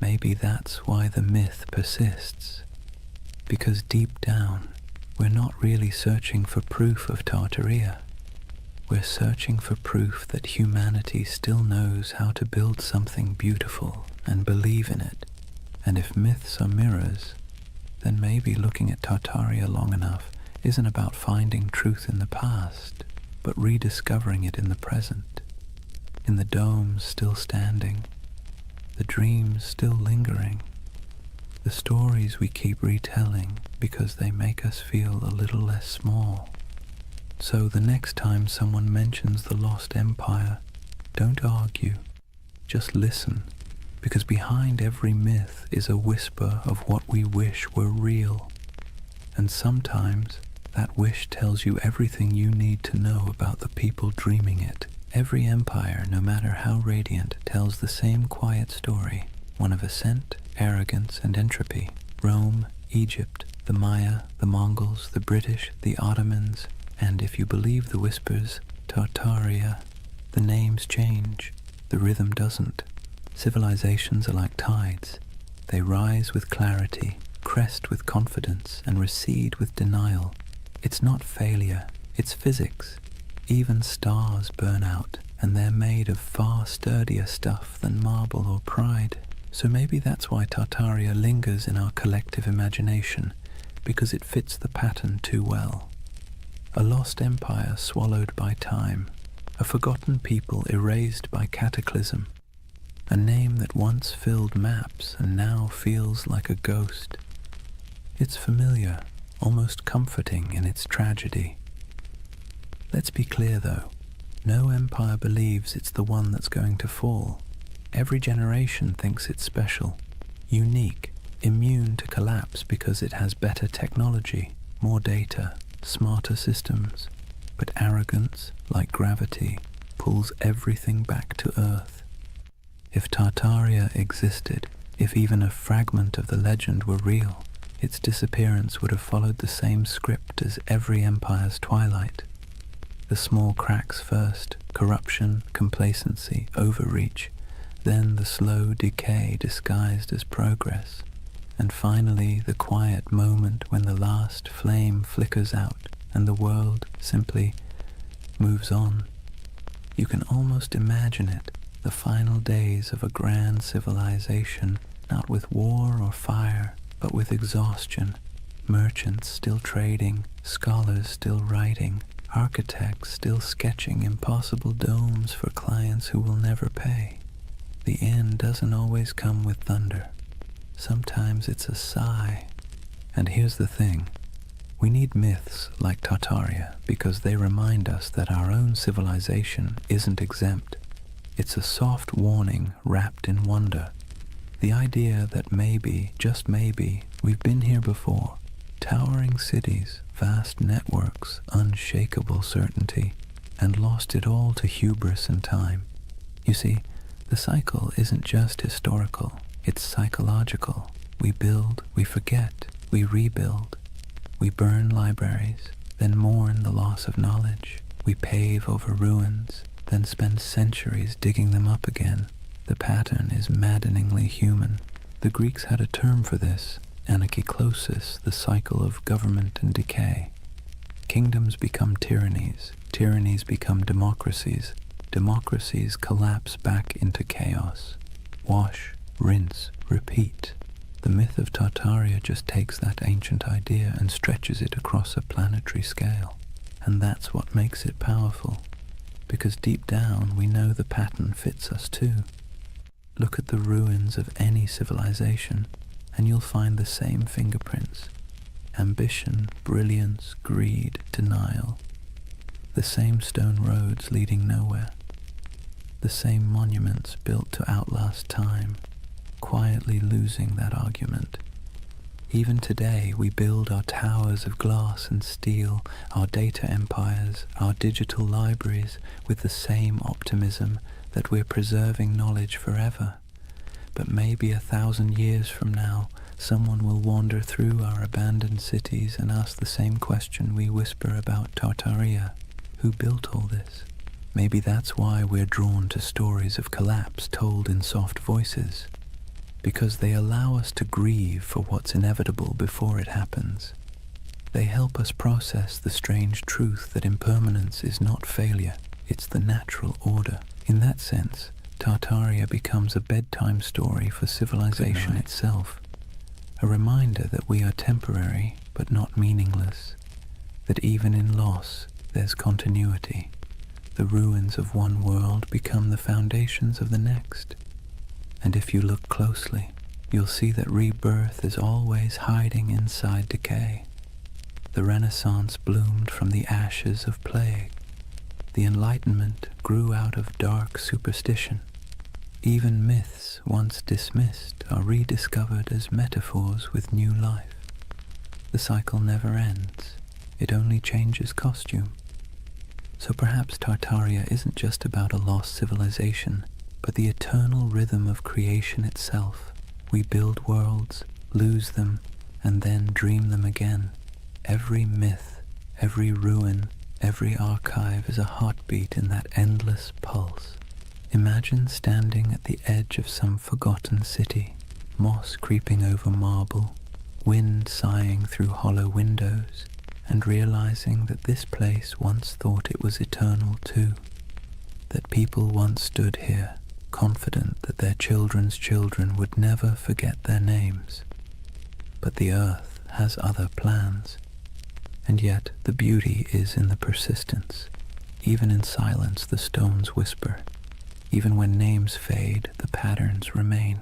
Maybe that's why the myth persists, because deep down, we're not really searching for proof of Tartaria. We're searching for proof that humanity still knows how to build something beautiful and believe in it. And if myths are mirrors, then maybe looking at Tartaria long enough isn't about finding truth in the past, but rediscovering it in the present, in the domes still standing, the dreams still lingering, the stories we keep retelling because they make us feel a little less small. So the next time someone mentions the lost empire, don't argue, just listen, because behind every myth is a whisper of what we wish were real. And sometimes that wish tells you everything you need to know about the people dreaming it. Every empire, no matter how radiant, tells the same quiet story, one of ascent, arrogance, and entropy. Rome, Egypt, the Maya, the Mongols, the British, the Ottomans, and if you believe the whispers, Tartaria. The names change, the rhythm doesn't. Civilizations are like tides. They rise with clarity, crest with confidence, and recede with denial. It's not failure, it's physics. Even stars burn out, and they're made of far sturdier stuff than marble or pride. So maybe that's why Tartaria lingers in our collective imagination, because it fits the pattern too well. A lost empire swallowed by time, a forgotten people erased by cataclysm, a name that once filled maps and now feels like a ghost. It's familiar, almost comforting in its tragedy. Let's be clear though, No empire believes it's the one that's going to fall. Every generation thinks it's special, unique, immune to collapse because it has better technology, more data, smarter systems. But arrogance, like gravity, pulls everything back to Earth. If Tartaria existed, if even a fragment of the legend were real, its disappearance would have followed the same script as every empire's twilight. The small cracks first, corruption, complacency, overreach, then the slow decay disguised as progress, and finally the quiet moment when the last flame flickers out and the world simply moves on. You can almost imagine it, the final days of a grand civilization, not with war or fire, but with exhaustion, merchants still trading, scholars still writing, architects still sketching impossible domes for clients who will never pay. The end doesn't always come with thunder. Sometimes it's a sigh. And here's the thing. We need myths like Tartaria because they remind us that our own civilization isn't exempt. It's a soft warning wrapped in wonder. The idea that maybe, just maybe, we've been here before. Towering cities, vast networks, unshakable certainty, and lost it all to hubris and time. You see, the cycle isn't just historical, it's psychological. We build, we forget, we rebuild. We burn libraries, then mourn the loss of knowledge. We pave over ruins, then spend centuries digging them up again. The pattern is maddeningly human. The Greeks had a term for this, anarchiklosis, the cycle of government and decay. Kingdoms become tyrannies, tyrannies become democracies, democracies collapse back into chaos. Wash, rinse, repeat. The myth of Tartaria just takes that ancient idea and stretches it across a planetary scale. And that's what makes it powerful, because deep down we know the pattern fits us too. Look at the ruins of any civilization, and you'll find the same fingerprints. Ambition, brilliance, greed, denial. The same stone roads leading nowhere. The same monuments built to outlast time, quietly losing that argument. Even today we build our towers of glass and steel, our data empires, our digital libraries with the same optimism that we're preserving knowledge forever. But maybe 1,000 years from now, someone will wander through our abandoned cities and ask the same question we whisper about Tartaria. Who built all this? Maybe that's why we're drawn to stories of collapse told in soft voices, because they allow us to grieve for what's inevitable before it happens. They help us process the strange truth that impermanence is not failure, it's the natural order. In that sense, Tartaria becomes a bedtime story for civilization itself, a reminder that we are temporary but not meaningless, that even in loss there's continuity. The ruins of one world become the foundations of the next. And if you look closely, you'll see that rebirth is always hiding inside decay. The Renaissance bloomed from the ashes of plague. The Enlightenment grew out of dark superstition. Even myths once dismissed are rediscovered as metaphors with new life. The cycle never ends. It only changes costume. So perhaps Tartaria isn't just about a lost civilization, but the eternal rhythm of creation itself. We build worlds, lose them, and then dream them again. Every myth, every ruin, every archive is a heartbeat in that endless pulse. Imagine standing at the edge of some forgotten city, moss creeping over marble, wind sighing through hollow windows, and realizing that this place once thought it was eternal too, that people once stood here, confident that their children's children would never forget their names. But the earth has other plans, and yet the beauty is in the persistence. Even in silence the stones whisper. Even when names fade, the patterns remain.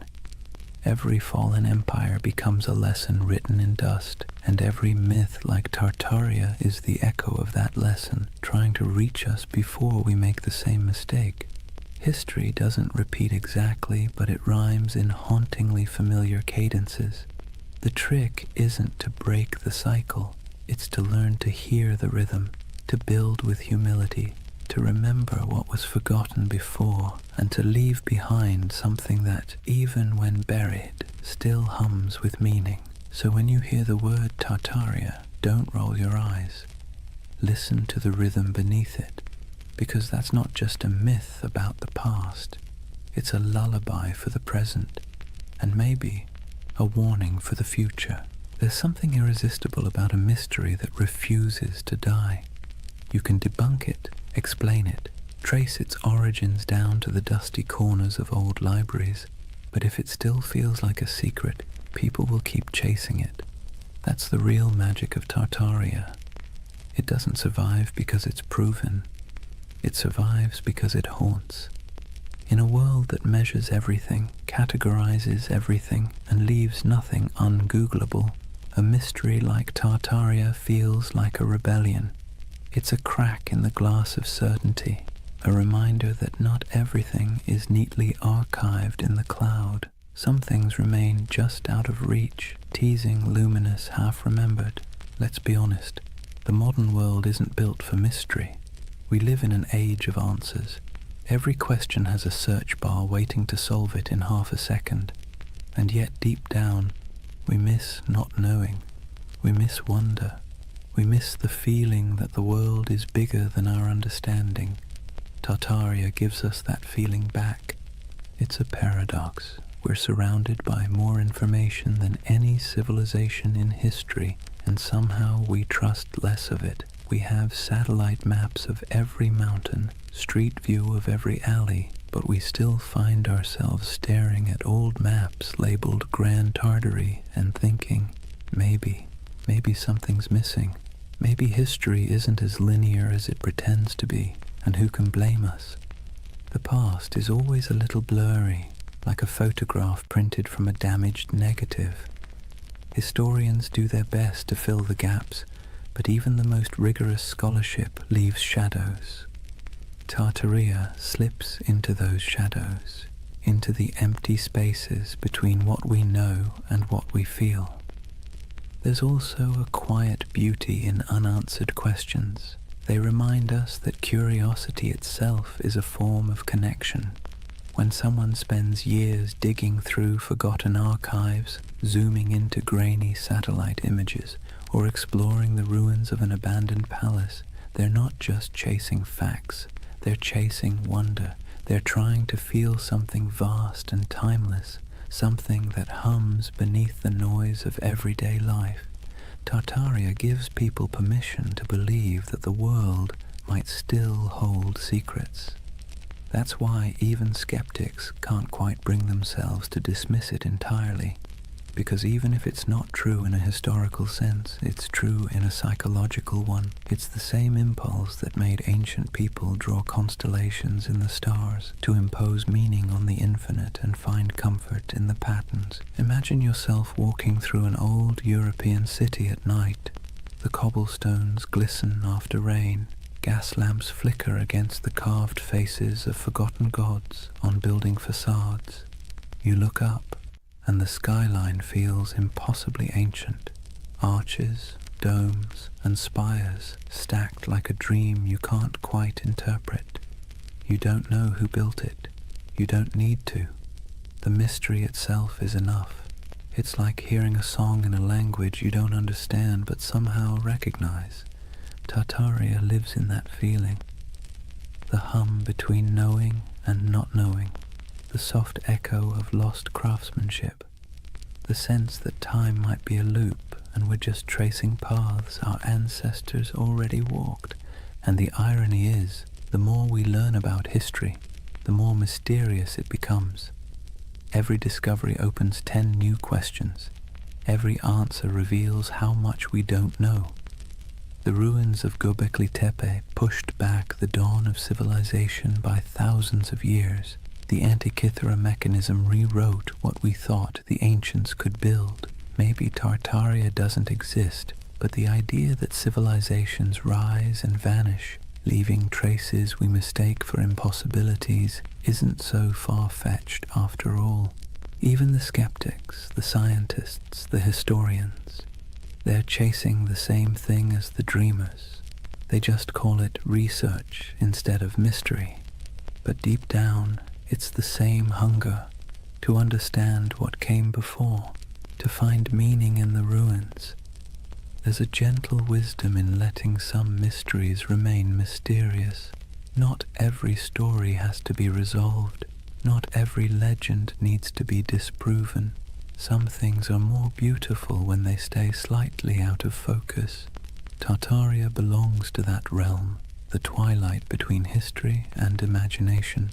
Every fallen empire becomes a lesson written in dust, and every myth like Tartaria is the echo of that lesson, trying to reach us before we make the same mistake. History doesn't repeat exactly, but it rhymes in hauntingly familiar cadences. The trick isn't to break the cycle, it's to learn to hear the rhythm, to build with humility, to remember what was forgotten before, and to leave behind something that, even when buried, still hums with meaning. So when you hear the word Tartaria, don't roll your eyes. Listen to the rhythm beneath it, because that's not just a myth about the past. It's a lullaby for the present, and maybe a warning for the future. There's something irresistible about a mystery that refuses to die. You can debunk it, explain it, trace its origins down to the dusty corners of old libraries, but if it still feels like a secret, people will keep chasing it. That's the real magic of Tartaria. It doesn't survive because it's proven. It survives because it haunts. In a world that measures everything, categorizes everything, and leaves nothing ungoogleable, a mystery like Tartaria feels like a rebellion. It's a crack in the glass of certainty, a reminder that not everything is neatly archived in the cloud. Some things remain just out of reach, teasing, luminous, half-remembered. Let's be honest, the modern world isn't built for mystery. We live in an age of answers. Every question has a search bar waiting to solve it in half a second, and yet deep down, we miss not knowing. We miss wonder. We miss the feeling that the world is bigger than our understanding. Tartaria gives us that feeling back. It's a paradox. We're surrounded by more information than any civilization in history, and somehow we trust less of it. We have satellite maps of every mountain, street view of every alley, but we still find ourselves staring at old maps labeled Grand Tartary and thinking, maybe something's missing. Maybe history isn't as linear as it pretends to be, and who can blame us? The past is always a little blurry, like a photograph printed from a damaged negative. Historians do their best to fill the gaps, but even the most rigorous scholarship leaves shadows. Tartaria slips into those shadows, into the empty spaces between what we know and what we feel. There's also a quiet beauty in unanswered questions. They remind us that curiosity itself is a form of connection. When someone spends years digging through forgotten archives, zooming into grainy satellite images, or exploring the ruins of an abandoned palace, they're not just chasing facts, they're chasing wonder. They're trying to feel something vast and timeless, something that hums beneath the noise of everyday life. Tartaria gives people permission to believe that the world might still hold secrets. That's why even skeptics can't quite bring themselves to dismiss it entirely, because even if it's not true in a historical sense, it's true in a psychological one. It's the same impulse that made ancient people draw constellations in the stars, to impose meaning on the infinite and find comfort in the patterns. Imagine yourself walking through an old European city at night. The cobblestones glisten after rain. Gas lamps flicker against the carved faces of forgotten gods on building facades. You look up, and the skyline feels impossibly ancient. Arches, domes, and spires stacked like a dream you can't quite interpret. You don't know who built it. You don't need to. The mystery itself is enough. It's like hearing a song in a language you don't understand but somehow recognize. Tartaria lives in that feeling. The hum between knowing and not knowing. The soft echo of lost craftsmanship, the sense that time might be a loop and we're just tracing paths our ancestors already walked. And the irony is, the more we learn about history, the more mysterious it becomes. Every discovery opens 10 new questions. Every answer reveals how much we don't know. The ruins of Göbekli Tepe pushed back the dawn of civilization by thousands of years. The Antikythera mechanism rewrote what we thought the ancients could build. Maybe Tartaria doesn't exist, but the idea that civilizations rise and vanish, leaving traces we mistake for impossibilities, isn't so far-fetched after all. Even the skeptics, the scientists, the historians, they're chasing the same thing as the dreamers. They just call it research instead of mystery. But deep down, it's the same hunger to understand what came before, to find meaning in the ruins. There's a gentle wisdom in letting some mysteries remain mysterious. Not every story has to be resolved. Not every legend needs to be disproven. Some things are more beautiful when they stay slightly out of focus. Tartaria belongs to that realm, the twilight between history and imagination.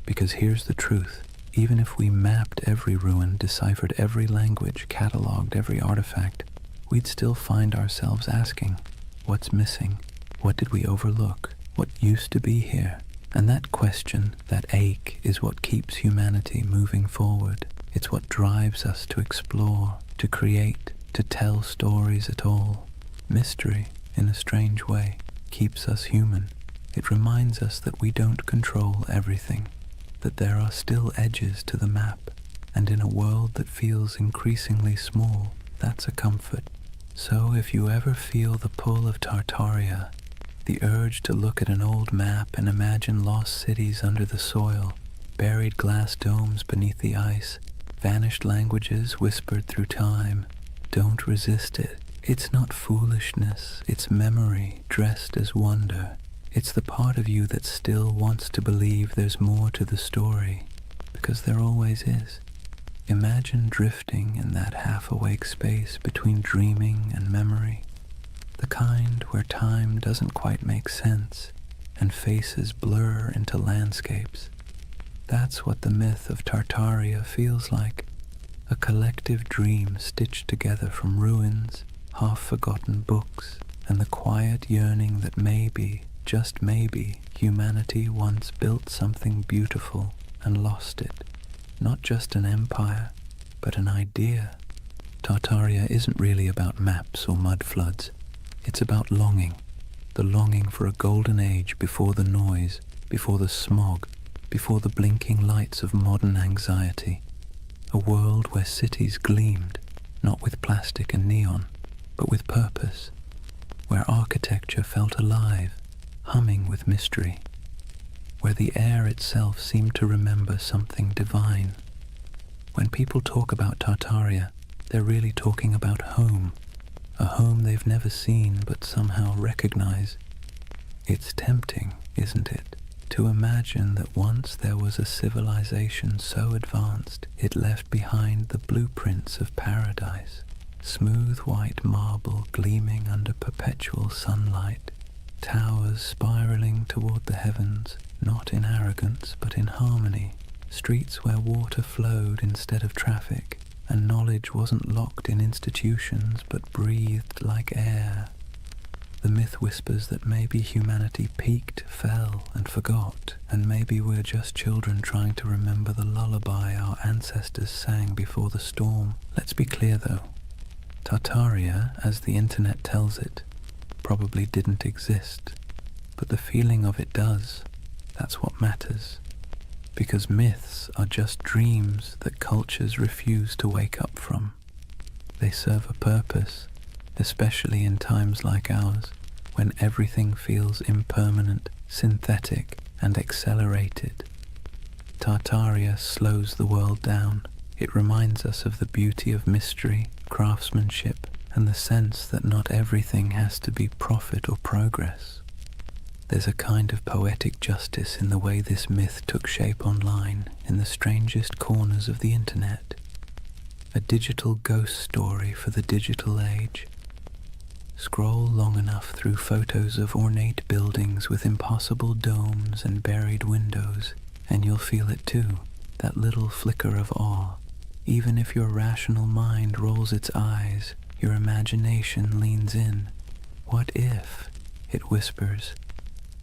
Because here's the truth. Even if we mapped every ruin, deciphered every language, catalogued every artifact, we'd still find ourselves asking, what's missing? What did we overlook? What used to be here? And that question, that ache, is what keeps humanity moving forward. It's what drives us to explore, to create, to tell stories at all. Mystery, in a strange way, keeps us human. It reminds us that we don't control everything, that there are still edges to the map, and in a world that feels increasingly small, that's a comfort. So if you ever feel the pull of Tartaria, the urge to look at an old map and imagine lost cities under the soil, buried glass domes beneath the ice, vanished languages whispered through time, don't resist it. It's not foolishness, it's memory dressed as wonder. It's the part of you that still wants to believe there's more to the story, because there always is. Imagine drifting in that half-awake space between dreaming and memory, the kind where time doesn't quite make sense and faces blur into landscapes. That's what the myth of Tartaria feels like, a collective dream stitched together from ruins, half-forgotten books, and the quiet yearning that maybe, just maybe, humanity once built something beautiful and lost it. Not just an empire, but an idea. Tartaria isn't really about maps or mud floods. It's about longing. The longing for a golden age before the noise, before the smog, before the blinking lights of modern anxiety. A world where cities gleamed, not with plastic and neon, but with purpose. Where architecture felt alive, humming with mystery. Where the air itself seemed to remember something divine. When people talk about Tartaria, they're really talking about home, a home they've never seen but somehow recognize. It's tempting, isn't it, to imagine that once there was a civilization so advanced it left behind the blueprints of paradise, smooth white marble gleaming under perpetual sunlight, towers spiraling toward the heavens, not in arrogance but in harmony, streets where water flowed instead of traffic, and knowledge wasn't locked in institutions but breathed like air. The myth whispers that maybe humanity peaked, fell, and forgot, and maybe we're just children trying to remember the lullaby our ancestors sang before the storm. Let's be clear though, Tartaria, as the internet tells it, probably didn't exist, but the feeling of it does. That's what matters. Because myths are just dreams that cultures refuse to wake up from. They serve a purpose, especially in times like ours, when everything feels impermanent, synthetic, and accelerated. Tartaria slows the world down. It reminds us of the beauty of mystery, craftsmanship, and the sense that not everything has to be profit or progress. There's a kind of poetic justice in the way this myth took shape online, in the strangest corners of the internet. A digital ghost story for the digital age. Scroll long enough through photos of ornate buildings with impossible domes and buried windows, and you'll feel it too, that little flicker of awe. Even if your rational mind rolls its eyes, your imagination leans in. What if, it whispers,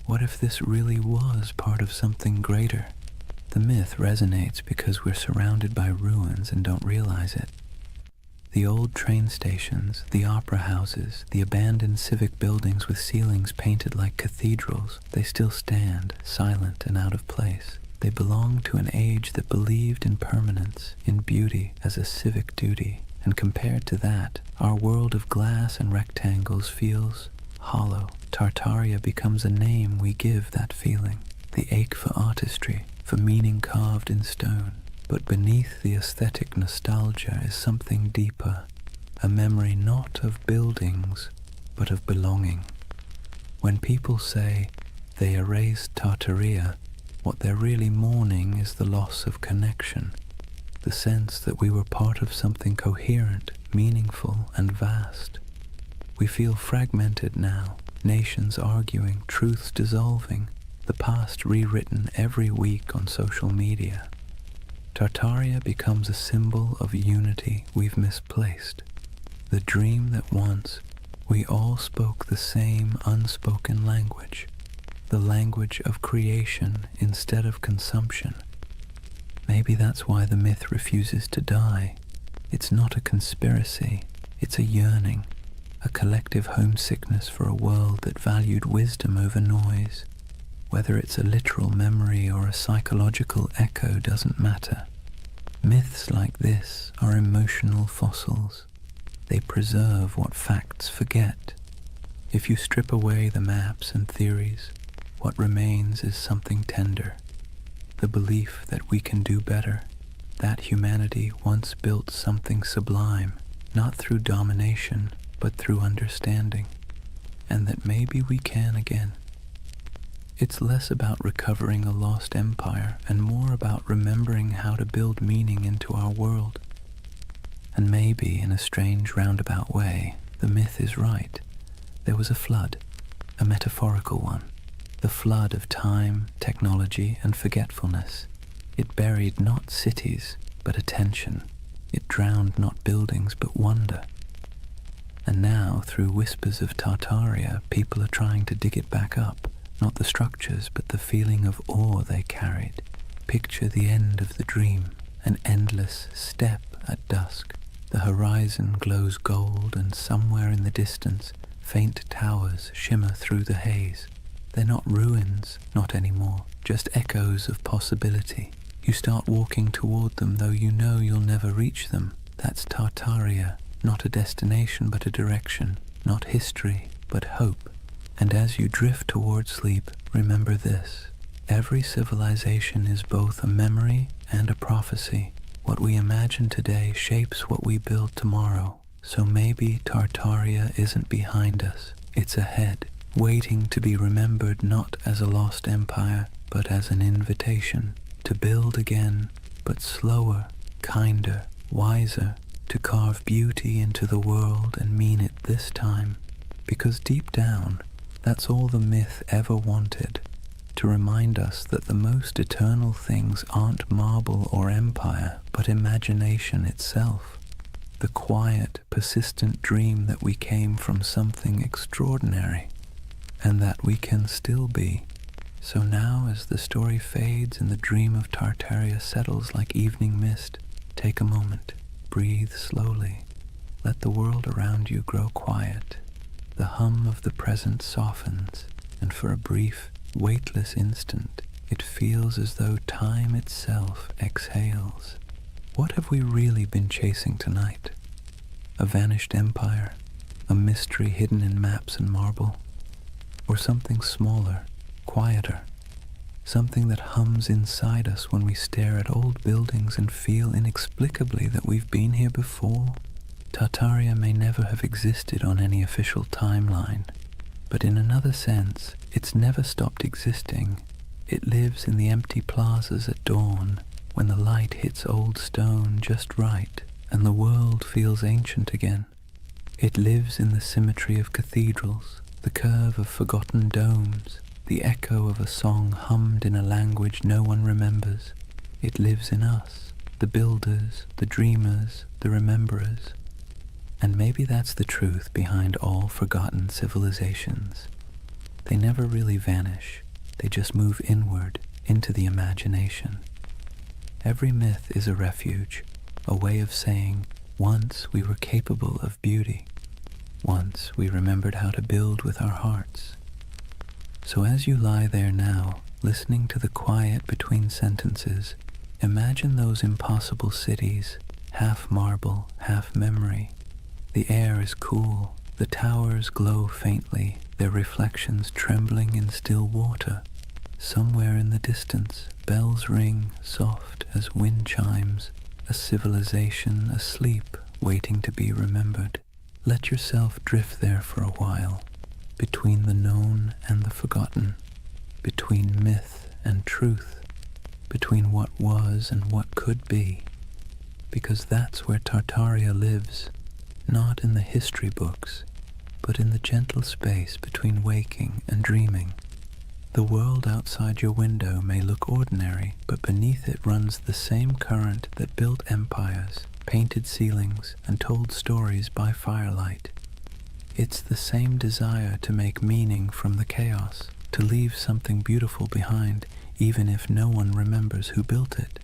what if this really was part of something greater? The myth resonates because we're surrounded by ruins and don't realize it. The old train stations, the opera houses, the abandoned civic buildings with ceilings painted like cathedrals, they still stand, silent and out of place. They belong to an age that believed in permanence, in beauty as a civic duty, and compared to that, our world of glass and rectangles feels hollow. Tartaria becomes a name we give that feeling, the ache for artistry, for meaning carved in stone. But beneath the aesthetic nostalgia is something deeper, a memory not of buildings, but of belonging. When people say they erased Tartaria, what they're really mourning is the loss of connection, the sense that we were part of something coherent, meaningful, and vast. We feel fragmented now, nations arguing, truths dissolving, the past rewritten every week on social media. Tartaria becomes a symbol of unity we've misplaced, the dream that once we all spoke the same unspoken language, the language of creation instead of consumption. Maybe that's why the myth refuses to die. It's not a conspiracy, it's a yearning, a collective homesickness for a world that valued wisdom over noise. Whether it's a literal memory or a psychological echo doesn't matter. Myths like this are emotional fossils. They preserve what facts forget. If you strip away the maps and theories, what remains is something tender. The belief that we can do better, that humanity once built something sublime, not through domination, but through understanding, and that maybe we can again. It's less about recovering a lost empire and more about remembering how to build meaning into our world. And maybe, in a strange roundabout way, the myth is right. There was a flood, a metaphorical one, the flood of time, technology, and forgetfulness. It buried not cities, but attention. It drowned not buildings, but wonder. And now, through whispers of Tartaria, people are trying to dig it back up. Not the structures, but the feeling of awe they carried. Picture the end of the dream, an endless step at dusk. The horizon glows gold, and somewhere in the distance, faint towers shimmer through the haze. They're not ruins, not anymore, just echoes of possibility. You start walking toward them, though you know you'll never reach them. That's Tartaria, not a destination, but a direction. Not history, but hope. And as you drift toward sleep, remember this. Every civilization is both a memory and a prophecy. What we imagine today shapes what we build tomorrow. So maybe Tartaria isn't behind us. It's ahead, waiting to be remembered not as a lost empire, but as an invitation to build again, but slower, kinder, wiser, to carve beauty into the world and mean it this time. Because deep down, that's all the myth ever wanted, to remind us that the most eternal things aren't marble or empire, but imagination itself. The quiet, persistent dream that we came from something extraordinary, and that we can still be. So now, as the story fades and the dream of Tartaria settles like evening mist, take a moment, breathe slowly, let the world around you grow quiet. The hum of the present softens, and for a brief, weightless instant, it feels as though time itself exhales. What have we really been chasing tonight? A vanished empire? A mystery hidden in maps and marble? Or something smaller, quieter? Something that hums inside us when we stare at old buildings and feel inexplicably that we've been here before? Tartaria may never have existed on any official timeline, but in another sense, it's never stopped existing. It lives in the empty plazas at dawn, when the light hits old stone just right, and the world feels ancient again. It lives in the symmetry of cathedrals, the curve of forgotten domes, the echo of a song hummed in a language no one remembers. It lives in us, the builders, the dreamers, the rememberers. And maybe that's the truth behind all forgotten civilizations. They never really vanish, they just move inward into the imagination. Every myth is a refuge, a way of saying, once we were capable of beauty. Once we remembered how to build with our hearts. So as you lie there now, listening to the quiet between sentences, imagine those impossible cities, half marble, half memory. The air is cool, the towers glow faintly, their reflections trembling in still water. Somewhere in the distance, bells ring, soft as wind chimes, a civilization asleep, waiting to be remembered. Let yourself drift there for a while, between the known and the forgotten, between myth and truth, between what was and what could be, because that's where Tartaria lives, not in the history books, but in the gentle space between waking and dreaming. The world outside your window may look ordinary, but beneath it runs the same current that built empires, painted ceilings, and told stories by firelight. It's the same desire to make meaning from the chaos, to leave something beautiful behind, even if no one remembers who built it.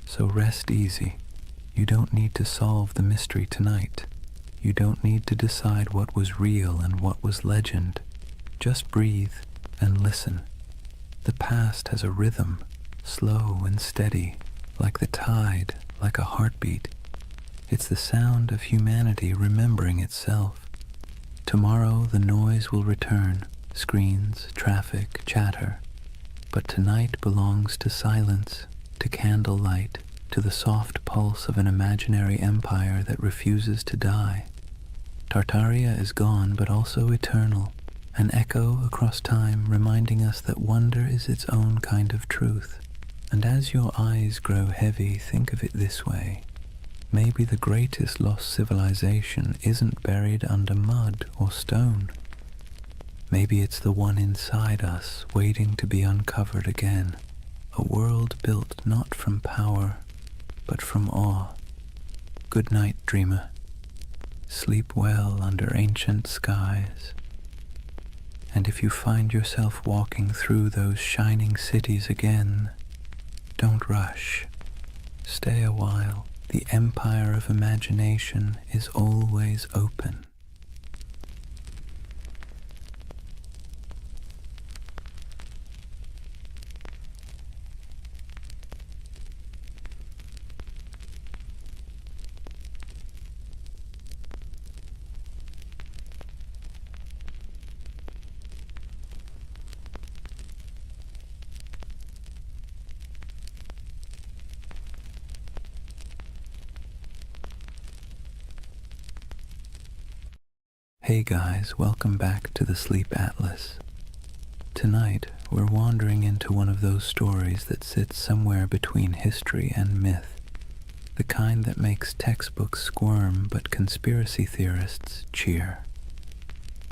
So rest easy. You don't need to solve the mystery tonight. You don't need to decide what was real and what was legend. Just breathe and listen. The past has a rhythm, slow and steady, like the tide, like a heartbeat. It's the sound of humanity remembering itself. Tomorrow the noise will return, screens, traffic, chatter. But tonight belongs to silence, to candlelight, to the soft pulse of an imaginary empire that refuses to die. Tartaria is gone, but also eternal, an echo across time reminding us that wonder is its own kind of truth. And as your eyes grow heavy, think of it this way. Maybe the greatest lost civilization isn't buried under mud or stone. Maybe it's the one inside us, waiting to be uncovered again. A world built not from power, but from awe. Good night, dreamer. Sleep well under ancient skies. And if you find yourself walking through those shining cities again, don't rush. Stay a while. The empire of imagination is always open. Hey guys, welcome back to the Sleep Atlas. Tonight, we're wandering into one of those stories that sits somewhere between history and myth, the kind that makes textbooks squirm but conspiracy theorists cheer.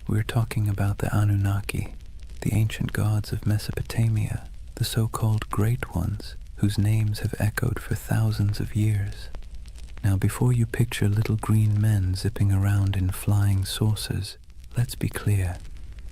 We're talking about the Anunnaki, the ancient gods of Mesopotamia, the so-called Great Ones, whose names have echoed for thousands of years. Now, before you picture little green men zipping around in flying saucers, let's be clear.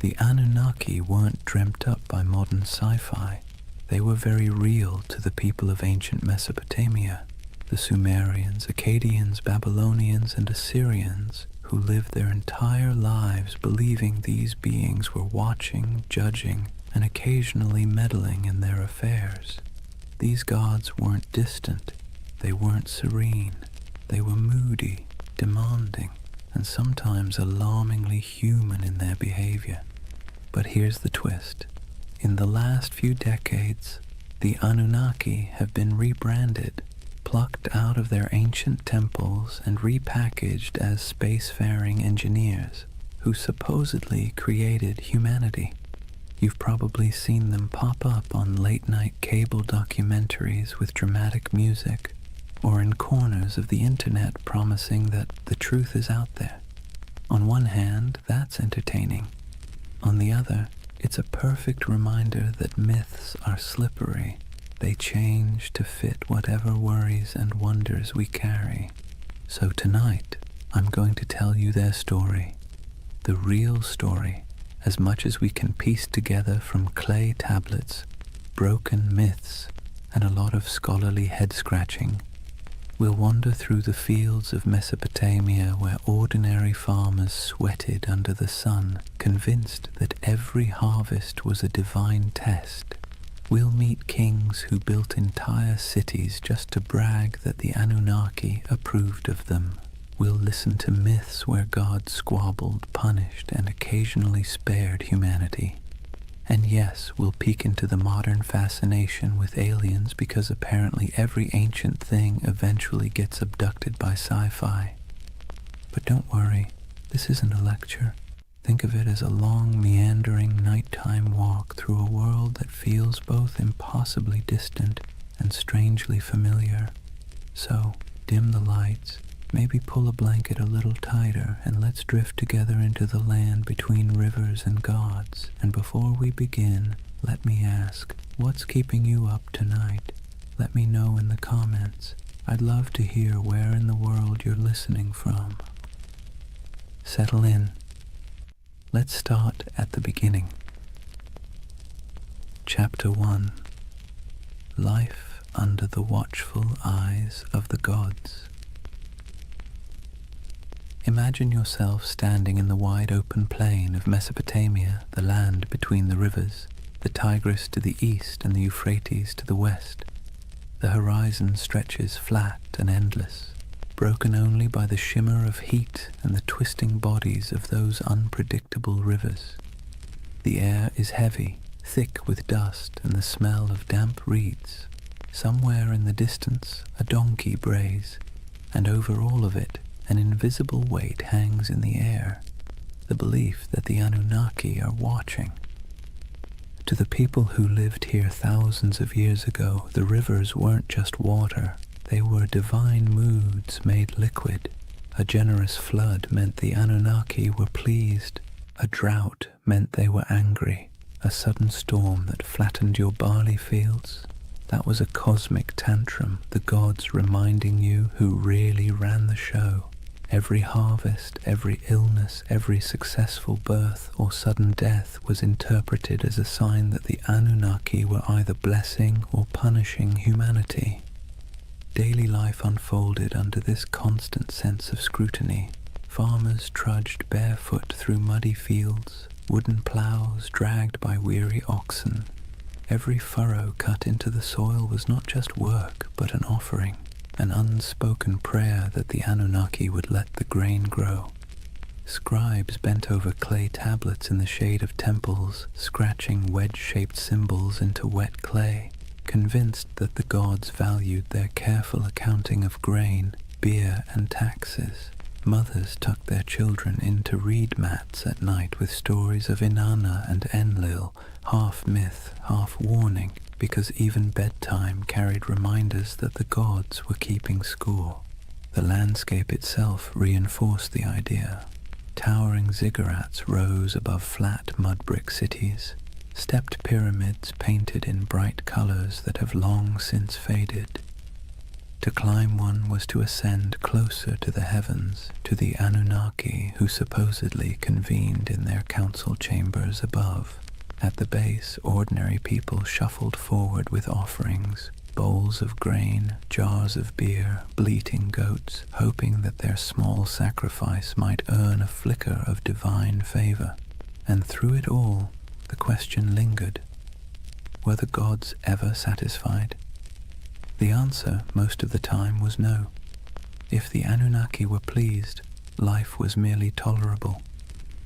The Anunnaki weren't dreamt up by modern sci-fi. They were very real to the people of ancient Mesopotamia, the Sumerians, Akkadians, Babylonians, and Assyrians, who lived their entire lives believing these beings were watching, judging, and occasionally meddling in their affairs. These gods weren't distant. They weren't serene. They were moody, demanding, and sometimes alarmingly human in their behavior. But here's the twist. In the last few decades, the Anunnaki have been rebranded, plucked out of their ancient temples and repackaged as spacefaring engineers who supposedly created humanity. You've probably seen them pop up on late-night cable documentaries with dramatic music, or in corners of the internet promising that the truth is out there. On one hand, that's entertaining. On the other, it's a perfect reminder that myths are slippery. They change to fit whatever worries and wonders we carry. So tonight, I'm going to tell you their story. The real story, as much as we can piece together from clay tablets, broken myths, and a lot of scholarly head-scratching. We'll wander through the fields of Mesopotamia where ordinary farmers sweated under the sun, convinced that every harvest was a divine test. We'll meet kings who built entire cities just to brag that the Anunnaki approved of them. We'll listen to myths where gods squabbled, punished, and occasionally spared humanity. And yes, we'll peek into the modern fascination with aliens because apparently every ancient thing eventually gets abducted by sci-fi. But don't worry, this isn't a lecture. Think of it as a long, meandering nighttime walk through a world that feels both impossibly distant and strangely familiar. So, dim the lights, maybe pull a blanket a little tighter, and let's drift together into the land between rivers and gods. And before we begin, let me ask, what's keeping you up tonight? Let me know in the comments. I'd love to hear where in the world you're listening from. Settle in. Let's start at the beginning. Chapter 1. Life under the watchful eyes of the gods. Imagine yourself standing in the wide open plain of Mesopotamia, the land between the rivers, the Tigris to the east and the Euphrates to the west. The horizon stretches flat and endless, broken only by the shimmer of heat and the twisting bodies of those unpredictable rivers. The air is heavy, thick with dust and the smell of damp reeds. Somewhere in the distance, a donkey brays, and over all of it, an invisible weight hangs in the air, the belief that the Anunnaki are watching. To the people who lived here thousands of years ago, the rivers weren't just water, they were divine moods made liquid. A generous flood meant the Anunnaki were pleased, a drought meant they were angry, a sudden storm that flattened your barley fields. That was a cosmic tantrum, the gods reminding you who really ran the show. Every harvest, every illness, every successful birth or sudden death was interpreted as a sign that the Anunnaki were either blessing or punishing humanity. Daily life unfolded under this constant sense of scrutiny. Farmers trudged barefoot through muddy fields, wooden plows dragged by weary oxen. Every furrow cut into the soil was not just work, but an offering. An unspoken prayer that the Anunnaki would let the grain grow. Scribes bent over clay tablets in the shade of temples, scratching wedge-shaped symbols into wet clay, convinced that the gods valued their careful accounting of grain, beer, and taxes. Mothers tucked their children into reed mats at night with stories of Inanna and Enlil, half myth, half warning, because even bedtime carried reminders that the gods were keeping score. The landscape itself reinforced the idea. Towering ziggurats rose above flat mud-brick cities, stepped pyramids painted in bright colors that have long since faded. To climb one was to ascend closer to the heavens, to the Anunnaki who supposedly convened in their council chambers above. At the base, ordinary people shuffled forward with offerings, bowls of grain, jars of beer, bleating goats, hoping that their small sacrifice might earn a flicker of divine favor. And through it all, the question lingered. Were the gods ever satisfied? The answer, most of the time, was no. If the Anunnaki were pleased, life was merely tolerable.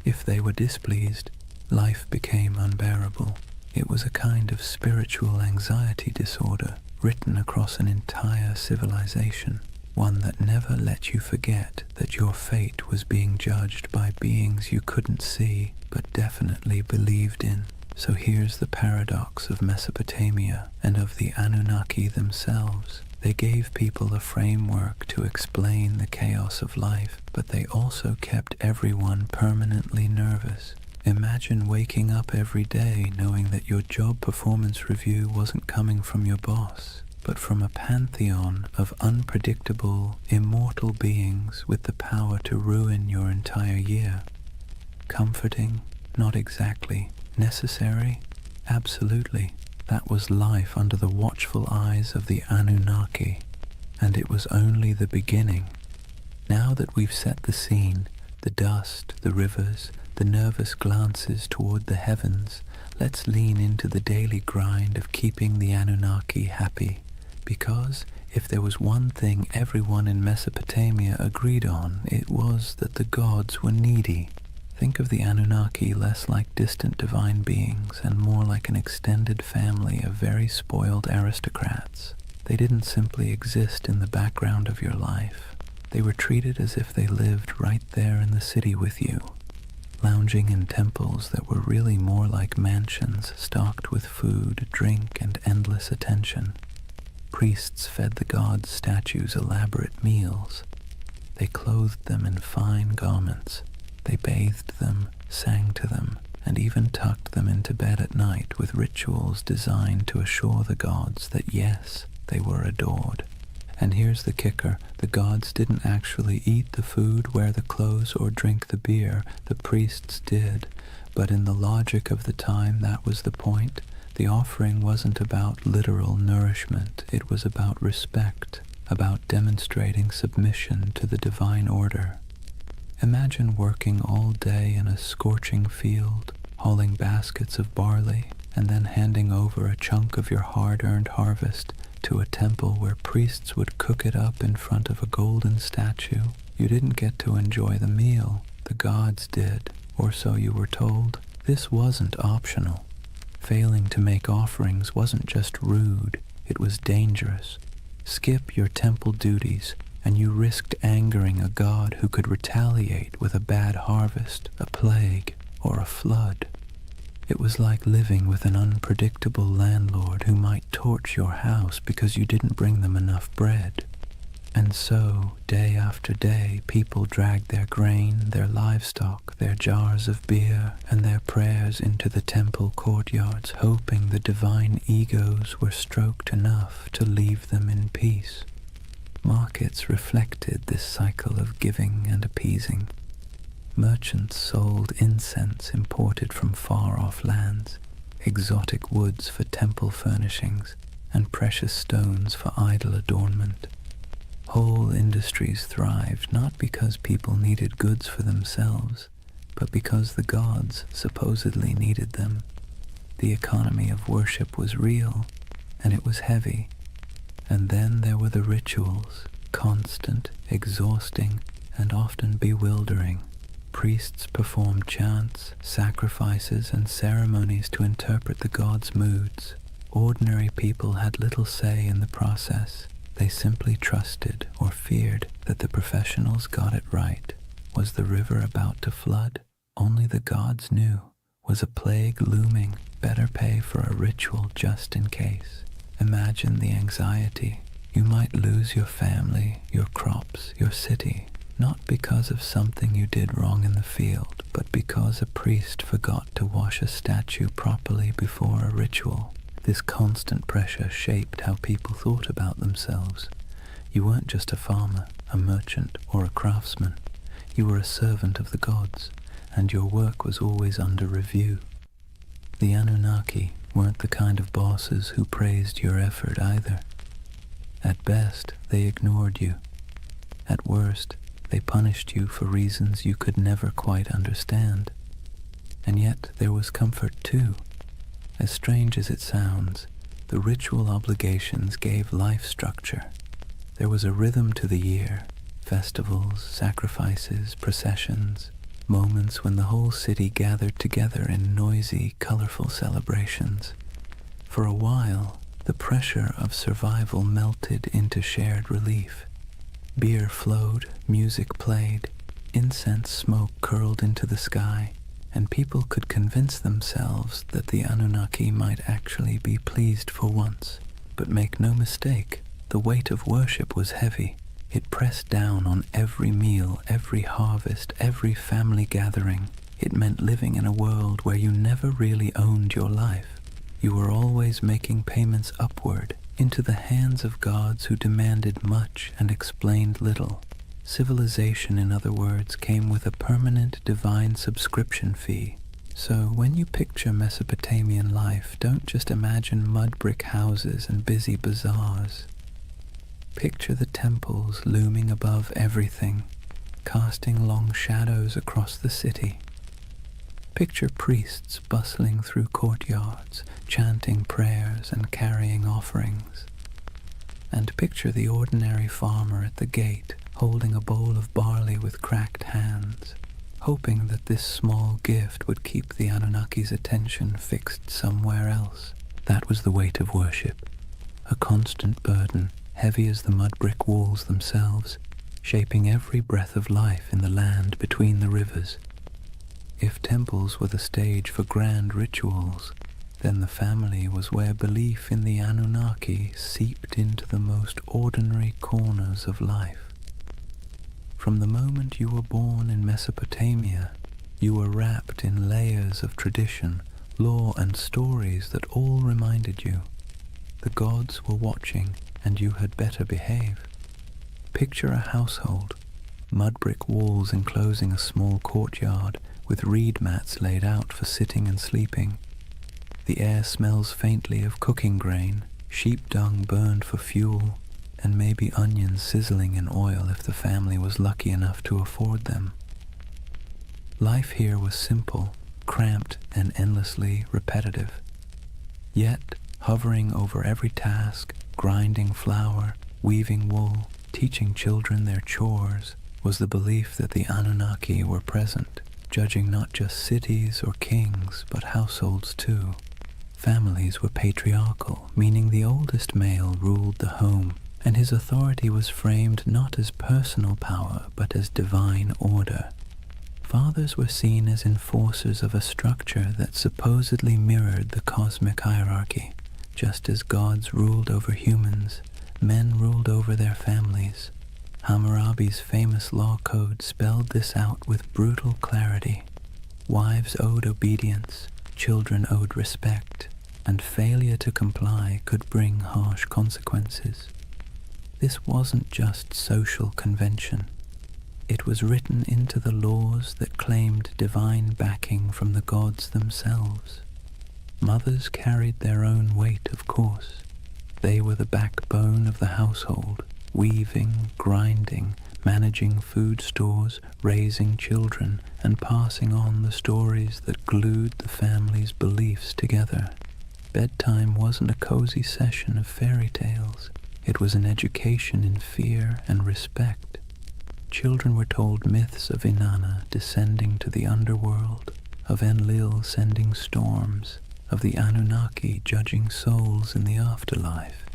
If they were displeased, life became unbearable. It was a kind of spiritual anxiety disorder written across an entire civilization, one that never let you forget that your fate was being judged by beings you couldn't see but definitely believed in. So here's the paradox of Mesopotamia and of the Anunnaki themselves. They gave people a framework to explain the chaos of life, but they also kept everyone permanently nervous. Imagine waking up every day knowing that your job performance review wasn't coming from your boss, but from a pantheon of unpredictable, immortal beings with the power to ruin your entire year. Comforting? Not exactly. Necessary? Absolutely. That was life under the watchful eyes of the Anunnaki, and it was only the beginning. Now that we've set the scene, the dust, the rivers, the nervous glances toward the heavens, let's lean into the daily grind of keeping the Anunnaki happy. Because if there was one thing everyone in Mesopotamia agreed on, it was that the gods were needy. Think of the Anunnaki less like distant divine beings and more like an extended family of very spoiled aristocrats. They didn't simply exist in the background of your life. They were treated as if they lived right there in the city with you, lounging in temples that were really more like mansions stocked with food, drink, and endless attention. Priests fed the gods' statues elaborate meals. They clothed them in fine garments. They bathed them, sang to them, and even tucked them into bed at night with rituals designed to assure the gods that yes, they were adored. And here's the kicker, the gods didn't actually eat the food, wear the clothes, or drink the beer. The priests did, but in the logic of the time that was the point. The offering wasn't about literal nourishment, it was about respect, about demonstrating submission to the divine order. Imagine working all day in a scorching field, hauling baskets of barley, and then handing over a chunk of your hard-earned harvest to a temple where priests would cook it up in front of a golden statue. You didn't get to enjoy the meal, the gods did, or so you were told. This wasn't optional. Failing to make offerings wasn't just rude, it was dangerous. Skip your temple duties, and you risked angering a god who could retaliate with a bad harvest, a plague, or a flood. It was like living with an unpredictable landlord who might torch your house because you didn't bring them enough bread. And so, day after day, people dragged their grain, their livestock, their jars of beer, and their prayers into the temple courtyards, hoping the divine egos were stroked enough to leave them in peace. Markets reflected this cycle of giving and appeasing. Merchants sold incense imported from far-off lands, exotic woods for temple furnishings, and precious stones for idol adornment. Whole industries thrived not because people needed goods for themselves, but because the gods supposedly needed them. The economy of worship was real, and it was heavy. And then there were the rituals, constant, exhausting, and often bewildering. Priests performed chants, sacrifices, and ceremonies to interpret the gods' moods. Ordinary people had little say in the process. They simply trusted or feared that the professionals got it right. Was the river about to flood? Only the gods knew. Was a plague looming? Better pay for a ritual just in case. Imagine the anxiety. You might lose your family, your crops, your city, not because of something you did wrong in the field, but because a priest forgot to wash a statue properly before a ritual. This constant pressure shaped how people thought about themselves. You weren't just a farmer, a merchant, or a craftsman. You were a servant of the gods, and your work was always under review. The Anunnaki weren't the kind of bosses who praised your effort either. At best, they ignored you. At worst, they punished you for reasons you could never quite understand. And yet there was comfort too. As strange as it sounds, the ritual obligations gave life structure. There was a rhythm to the year, festivals, sacrifices, processions, moments when the whole city gathered together in noisy, colorful celebrations. For a while, the pressure of survival melted into shared relief. Beer flowed, music played, incense smoke curled into the sky, and people could convince themselves that the Anunnaki might actually be pleased for once. But make no mistake, the weight of worship was heavy. It pressed down on every meal, every harvest, every family gathering. It meant living in a world where you never really owned your life. You were always making payments upward, into the hands of gods who demanded much and explained little. Civilization, in other words, came with a permanent divine subscription fee. So when you picture Mesopotamian life, don't just imagine mud brick houses and busy bazaars. Picture the temples looming above everything, casting long shadows across the city. Picture priests bustling through courtyards, chanting prayers and carrying offerings. And picture the ordinary farmer at the gate, holding a bowl of barley with cracked hands, hoping that this small gift would keep the Anunnaki's attention fixed somewhere else. That was the weight of worship, a constant burden, heavy as the mud brick walls themselves, shaping every breath of life in the land between the rivers. If temples were the stage for grand rituals, then the family was where belief in the Anunnaki seeped into the most ordinary corners of life. From the moment you were born in Mesopotamia, you were wrapped in layers of tradition, lore and stories that all reminded you the gods were watching and you had better behave. Picture a household, mud brick walls enclosing a small courtyard with reed mats laid out for sitting and sleeping. The air smells faintly of cooking grain, sheep dung burned for fuel, and maybe onions sizzling in oil if the family was lucky enough to afford them. Life here was simple, cramped, and endlessly repetitive. Yet, hovering over every task, grinding flour, weaving wool, teaching children their chores, was the belief that the Anunnaki were present, judging not just cities or kings, but households too. Families were patriarchal, meaning the oldest male ruled the home, and his authority was framed not as personal power, but as divine order. Fathers were seen as enforcers of a structure that supposedly mirrored the cosmic hierarchy. Just as gods ruled over humans, men ruled over their families. Hammurabi's famous law code spelled this out with brutal clarity. Wives owed obedience, children owed respect, and failure to comply could bring harsh consequences. This wasn't just social convention. It was written into the laws that claimed divine backing from the gods themselves. Mothers carried their own weight, of course. They were the backbone of the household, weaving, grinding, managing food stores, raising children, and passing on the stories that glued the family's beliefs together. Bedtime wasn't a cozy session of fairy tales. It was an education in fear and respect. Children were told myths of Inanna descending to the underworld, of Enlil sending storms, of the Anunnaki judging souls in the afterlife.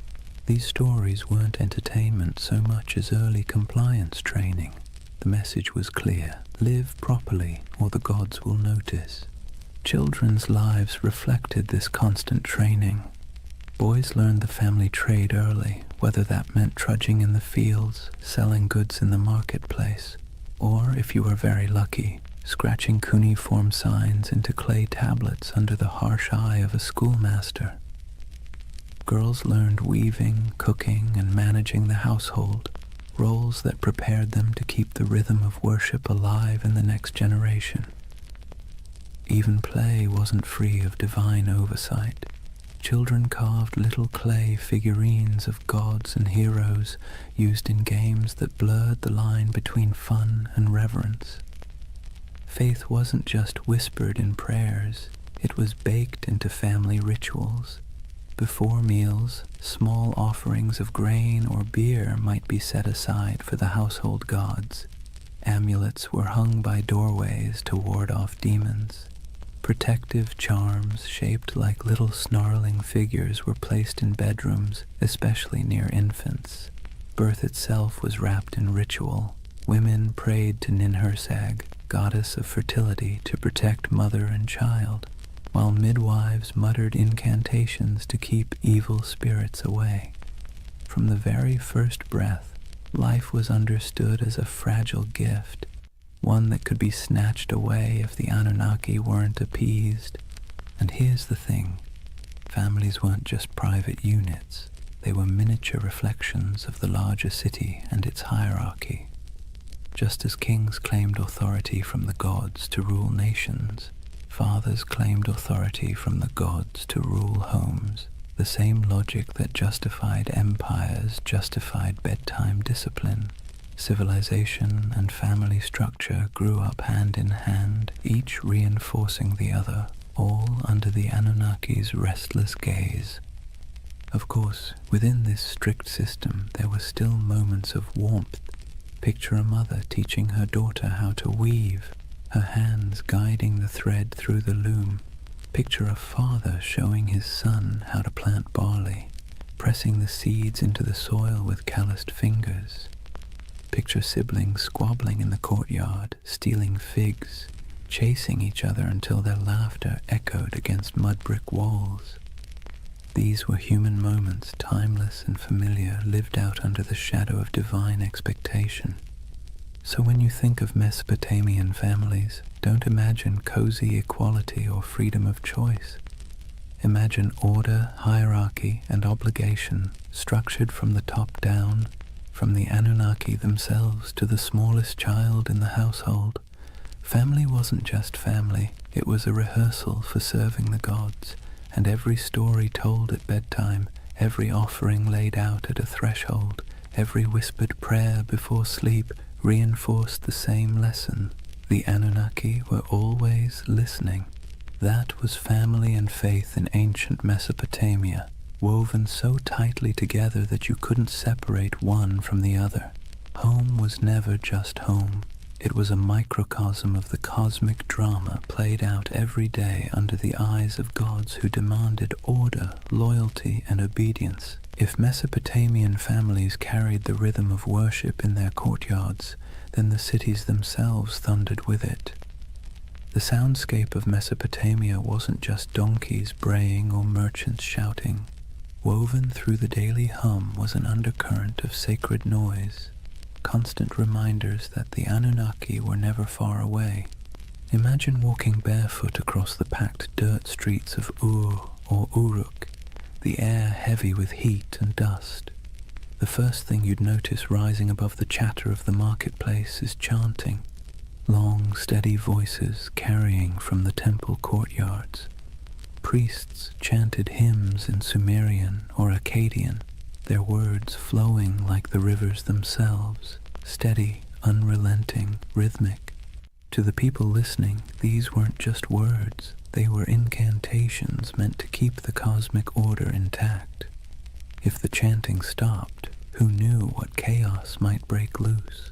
These stories weren't entertainment so much as early compliance training. The message was clear: live properly or the gods will notice. Children's lives reflected this constant training. Boys learned the family trade early, whether that meant trudging in the fields, selling goods in the marketplace, or, if you were very lucky, scratching cuneiform signs into clay tablets under the harsh eye of a schoolmaster. Girls learned weaving, cooking, and managing the household, roles that prepared them to keep the rhythm of worship alive in the next generation. Even play wasn't free of divine oversight. Children carved little clay figurines of gods and heroes used in games that blurred the line between fun and reverence. Faith wasn't just whispered in prayers, it was baked into family rituals. Before meals, small offerings of grain or beer might be set aside for the household gods. Amulets were hung by doorways to ward off demons. Protective charms shaped like little snarling figures were placed in bedrooms, especially near infants. Birth itself was wrapped in ritual. Women prayed to Ninhursag, goddess of fertility, to protect mother and child, while midwives muttered incantations to keep evil spirits away. From the very first breath, life was understood as a fragile gift, one that could be snatched away if the Anunnaki weren't appeased. And here's the thing, families weren't just private units, they were miniature reflections of the larger city and its hierarchy. Just as kings claimed authority from the gods to rule nations, fathers claimed authority from the gods to rule homes. The same logic that justified empires justified bedtime discipline. Civilization and family structure grew up hand in hand, each reinforcing the other, all under the Anunnaki's restless gaze. Of course, within this strict system there were still moments of warmth. Picture a mother teaching her daughter how to weave, her hands guiding the thread through the loom. Picture a father showing his son how to plant barley, pressing the seeds into the soil with calloused fingers. Picture siblings squabbling in the courtyard, stealing figs, chasing each other until their laughter echoed against mud brick walls. These were human moments, timeless and familiar, lived out under the shadow of divine expectation. So when you think of Mesopotamian families, don't imagine cozy equality or freedom of choice. Imagine order, hierarchy, and obligation structured from the top down, from the Anunnaki themselves to the smallest child in the household. Family wasn't just family, it was a rehearsal for serving the gods, and every story told at bedtime, every offering laid out at a threshold, every whispered prayer before sleep reinforced the same lesson. The Anunnaki were always listening. That was family and faith in ancient Mesopotamia, woven so tightly together that you couldn't separate one from the other. Home was never just home. It was a microcosm of the cosmic drama played out every day under the eyes of gods who demanded order, loyalty, and obedience. If Mesopotamian families carried the rhythm of worship in their courtyards, then the cities themselves thundered with it. The soundscape of Mesopotamia wasn't just donkeys braying or merchants shouting. Woven through the daily hum was an undercurrent of sacred noise, constant reminders that the Anunnaki were never far away. Imagine walking barefoot across the packed dirt streets of Ur or Uruk, the air heavy with heat and dust. The first thing you'd notice rising above the chatter of the marketplace is chanting, long, steady voices carrying from the temple courtyards. Priests chanted hymns in Sumerian or Akkadian, their words flowing like the rivers themselves, steady, unrelenting, rhythmic. To the people listening, these weren't just words, they were incantations meant to keep the cosmic order intact. If the chanting stopped, who knew what chaos might break loose?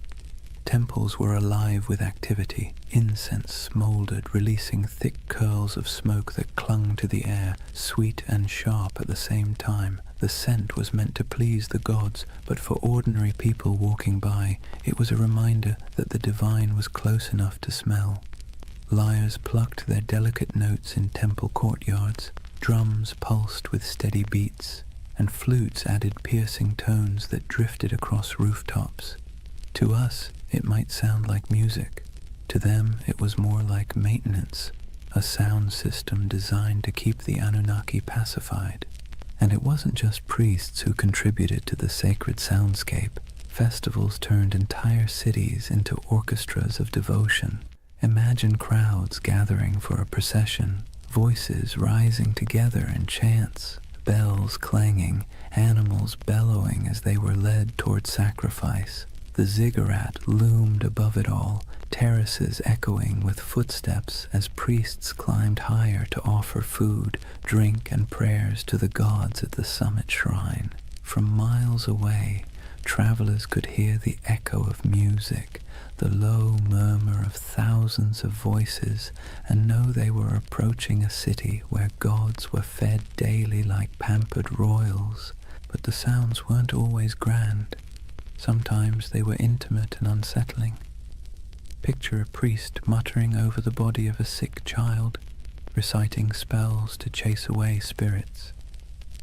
Temples were alive with activity. Incense smoldered, releasing thick curls of smoke that clung to the air, sweet and sharp at the same time. The scent was meant to please the gods, but for ordinary people walking by, it was a reminder that the divine was close enough to smell. Lyres plucked their delicate notes in temple courtyards, drums pulsed with steady beats, and flutes added piercing tones that drifted across rooftops. To us, it might sound like music. To them, it was more like maintenance, a sound system designed to keep the Anunnaki pacified. And it wasn't just priests who contributed to the sacred soundscape. Festivals turned entire cities into orchestras of devotion. Imagine crowds gathering for a procession, voices rising together in chants, bells clanging, animals bellowing as they were led toward sacrifice. The ziggurat loomed above it all, terraces echoing with footsteps as priests climbed higher to offer food, drink, and prayers to the gods at the summit shrine. From miles away, travelers could hear the echo of music, the low murmur of thousands of voices, and know they were approaching a city where gods were fed daily like pampered royals. But the sounds weren't always grand. Sometimes they were intimate and unsettling. Picture a priest muttering over the body of a sick child, reciting spells to chase away spirits.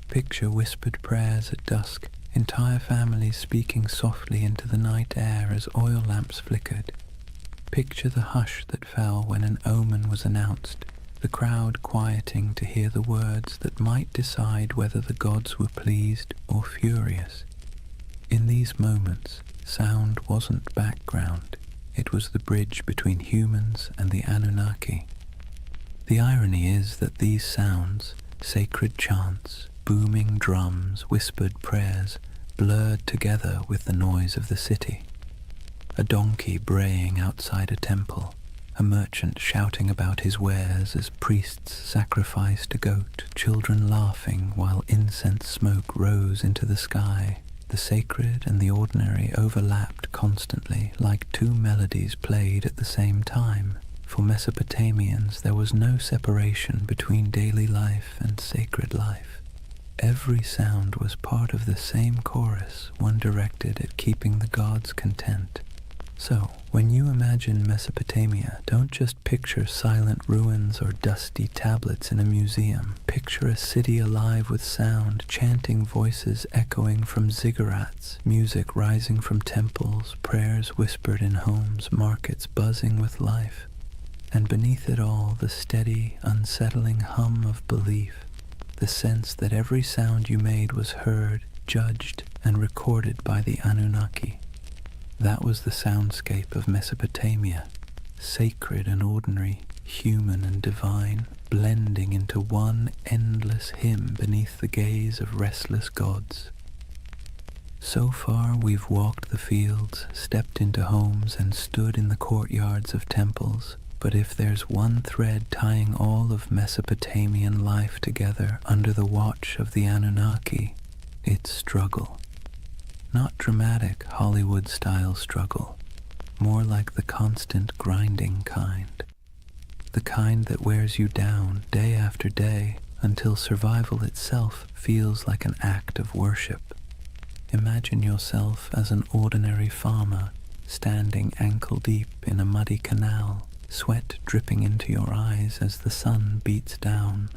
Picture whispered prayers at dusk, entire families speaking softly into the night air as oil lamps flickered. Picture the hush that fell when an omen was announced, the crowd quieting to hear the words that might decide whether the gods were pleased or furious. In these moments, sound wasn't background. It was the bridge between humans and the Anunnaki. The irony is that these sounds, sacred chants, booming drums, whispered prayers, blurred together with the noise of the city. A donkey braying outside a temple, a merchant shouting about his wares as priests sacrificed a goat, children laughing while incense smoke rose into the sky. The sacred and the ordinary overlapped constantly, like two melodies played at the same time. For Mesopotamians, there was no separation between daily life and sacred life. Every sound was part of the same chorus, one directed at keeping the gods content. So, when you imagine Mesopotamia, don't just picture silent ruins or dusty tablets in a museum. Picture a city alive with sound, chanting voices echoing from ziggurats, music rising from temples, prayers whispered in homes, markets buzzing with life. And beneath it all, the steady, unsettling hum of belief, the sense that every sound you made was heard, judged, and recorded by the Anunnaki. That was the soundscape of Mesopotamia, sacred and ordinary, human and divine, blending into one endless hymn beneath the gaze of restless gods. So far we've walked the fields, stepped into homes, and stood in the courtyards of temples. But if there's one thread tying all of Mesopotamian life together under the watch of the Anunnaki, it's struggle. Not dramatic Hollywood-style struggle, more like the constant grinding kind. The kind that wears you down day after day until survival itself feels like an act of worship. Imagine yourself as an ordinary farmer standing ankle-deep in a muddy canal, sweat dripping into your eyes as the sun beats down.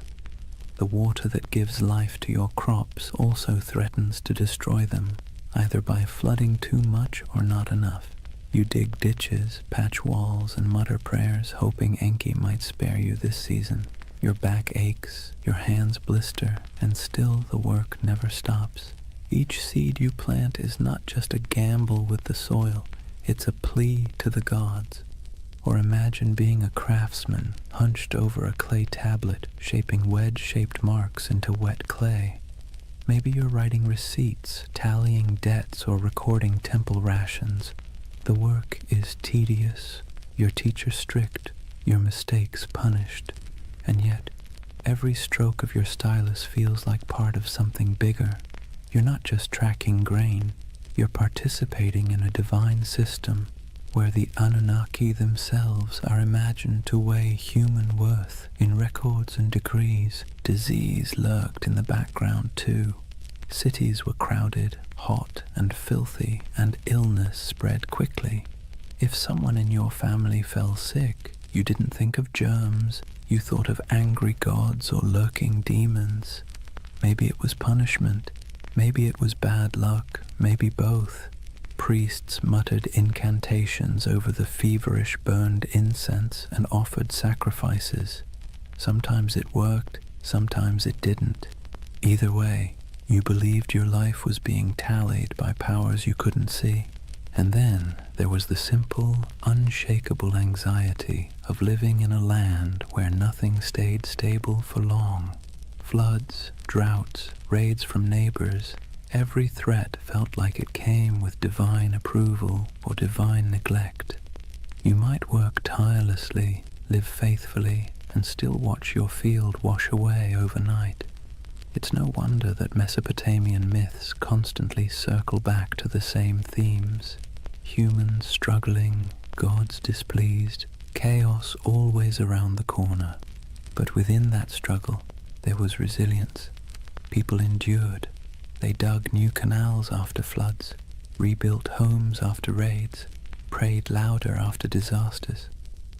The water that gives life to your crops also threatens to destroy them, either by flooding too much or not enough. You dig ditches, patch walls, and mutter prayers, hoping Enki might spare you this season. Your back aches, your hands blister, and still the work never stops. Each seed you plant is not just a gamble with the soil, it's a plea to the gods. Or imagine being a craftsman, hunched over a clay tablet, shaping wedge-shaped marks into wet clay. Maybe you're writing receipts, tallying debts, or recording temple rations. The work is tedious, your teacher strict, your mistakes punished, and yet every stroke of your stylus feels like part of something bigger. You're not just tracking grain, you're participating in a divine system where the Anunnaki themselves are imagined to weigh human worth in records and decrees. Disease lurked in the background too. Cities were crowded, hot and filthy, and illness spread quickly. If someone in your family fell sick, you didn't think of germs, you thought of angry gods or lurking demons. Maybe it was punishment, maybe it was bad luck, maybe both. Priests muttered incantations over the feverish burned incense and offered sacrifices. Sometimes it worked, sometimes it didn't. Either way, you believed your life was being tallied by powers you couldn't see. And then there was the simple, unshakable anxiety of living in a land where nothing stayed stable for long. Floods, droughts, raids from neighbors, every threat felt like it came with divine approval or divine neglect. You might work tirelessly, live faithfully, and still watch your field wash away overnight. It's no wonder that Mesopotamian myths constantly circle back to the same themes. Humans struggling, gods displeased, chaos always around the corner. But within that struggle, there was resilience. People endured. They dug new canals after floods, rebuilt homes after raids, prayed louder after disasters.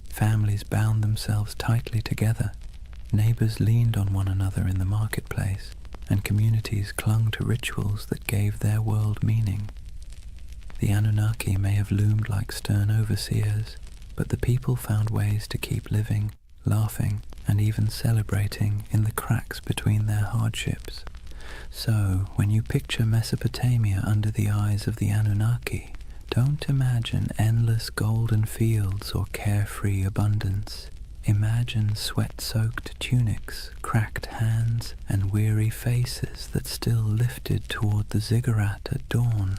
Families bound themselves tightly together. Neighbors leaned on one another in the marketplace, and communities clung to rituals that gave their world meaning. The Anunnaki may have loomed like stern overseers, but the people found ways to keep living, laughing, and even celebrating in the cracks between their hardships. So, when you picture Mesopotamia under the eyes of the Anunnaki, don't imagine endless golden fields or carefree abundance. Imagine sweat-soaked tunics, cracked hands, and weary faces that still lifted toward the ziggurat at dawn.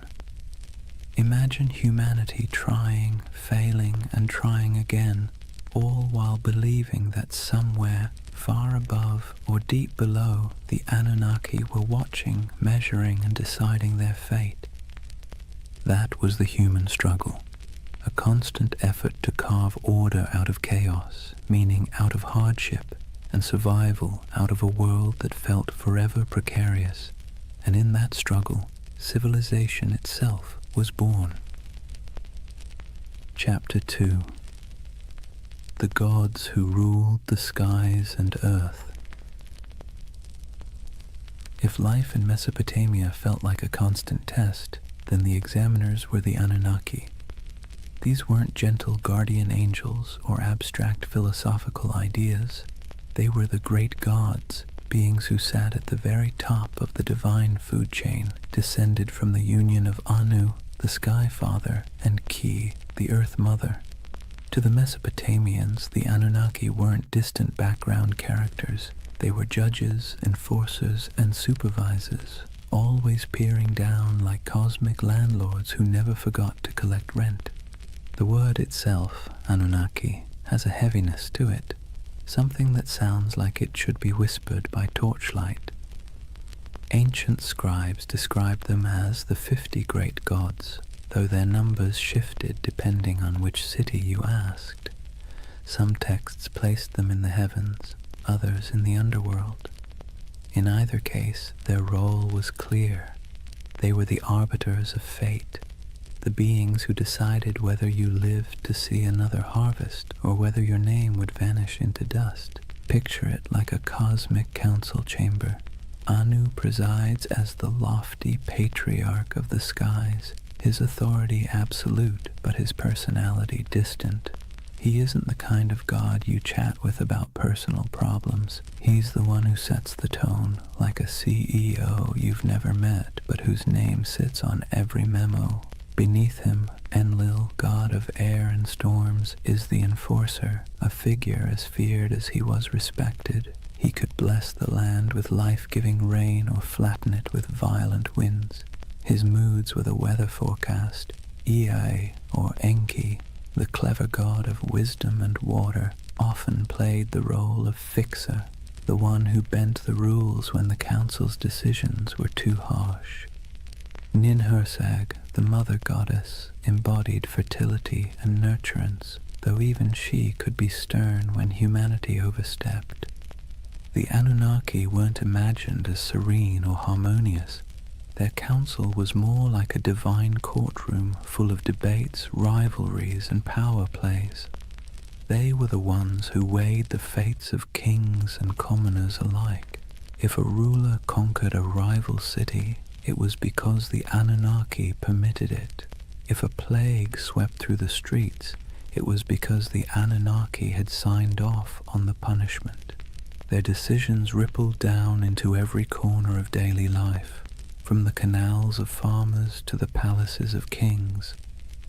Imagine humanity trying, failing, and trying again, all while believing that somewhere, far above or deep below, the Anunnaki were watching, measuring, and deciding their fate. That was the human struggle. A constant effort to carve order out of chaos, meaning out of hardship, and survival out of a world that felt forever precarious. And in that struggle, civilization itself was born. Chapter 2. The Gods Who Ruled the Skies and Earth. If life in Mesopotamia felt like a constant test, then the examiners were the Anunnaki. These weren't gentle guardian angels or abstract philosophical ideas. They were the great gods, beings who sat at the very top of the divine food chain, descended from the union of Anu, the Sky Father, and Ki, the Earth Mother. To the Mesopotamians, the Anunnaki weren't distant background characters. They were judges, enforcers, and supervisors, always peering down like cosmic landlords who never forgot to collect rent. The word itself, Anunnaki, has a heaviness to it, something that sounds like it should be whispered by torchlight. Ancient scribes described them as the 50 great gods, though their numbers shifted depending on which city you asked. Some texts placed them in the heavens, others in the underworld. In either case, their role was clear. They were the arbiters of fate, the beings who decided whether you lived to see another harvest or whether your name would vanish into dust. Picture it like a cosmic council chamber. Anu presides as the lofty patriarch of the skies, his authority absolute, but his personality distant. He isn't the kind of god you chat with about personal problems. He's the one who sets the tone, like a CEO you've never met, but whose name sits on every memo. Beneath him, Enlil, god of air and storms, is the enforcer, a figure as feared as he was respected. He could bless the land with life-giving rain or flatten it with violent winds. His moods were the weather forecast. Ea, or Enki, the clever god of wisdom and water, often played the role of fixer, the one who bent the rules when the council's decisions were too harsh. Ninhursag, the mother goddess, embodied fertility and nurturance, though even she could be stern when humanity overstepped. The Anunnaki weren't imagined as serene or harmonious. Their council was more like a divine courtroom full of debates, rivalries, and power plays. They were the ones who weighed the fates of kings and commoners alike. If a ruler conquered a rival city, it was because the Anunnaki permitted it. If a plague swept through the streets, it was because the Anunnaki had signed off on the punishment. Their decisions rippled down into every corner of daily life, from the canals of farmers to the palaces of kings.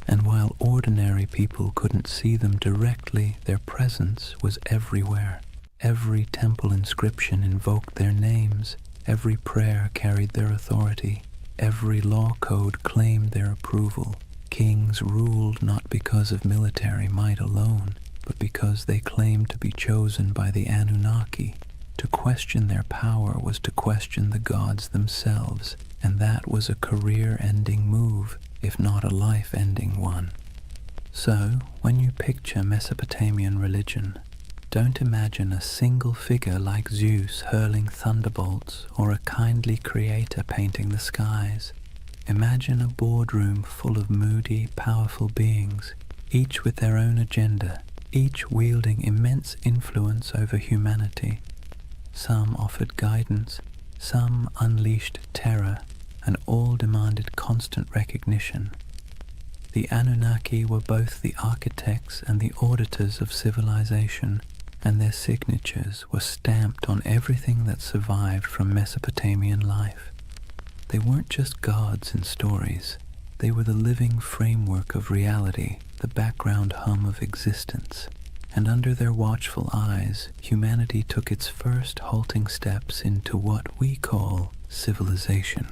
And while ordinary people couldn't see them directly, their presence was everywhere. Every temple inscription invoked their names. Every prayer carried their authority. Every law code claimed their approval. Kings ruled not because of military might alone, but because they claimed to be chosen by the Anunnaki. To question their power was to question the gods themselves, and that was a career-ending move, if not a life-ending one. So, when you picture Mesopotamian religion, don't imagine a single figure like Zeus hurling thunderbolts or a kindly creator painting the skies. Imagine a boardroom full of moody, powerful beings, each with their own agenda, each wielding immense influence over humanity. Some offered guidance, some unleashed terror, and all demanded constant recognition. The Anunnaki were both the architects and the auditors of civilization, and their signatures were stamped on everything that survived from Mesopotamian life. They weren't just gods in stories. They were the living framework of reality, the background hum of existence. and under their watchful eyes, humanity took its first halting steps into what we call civilization.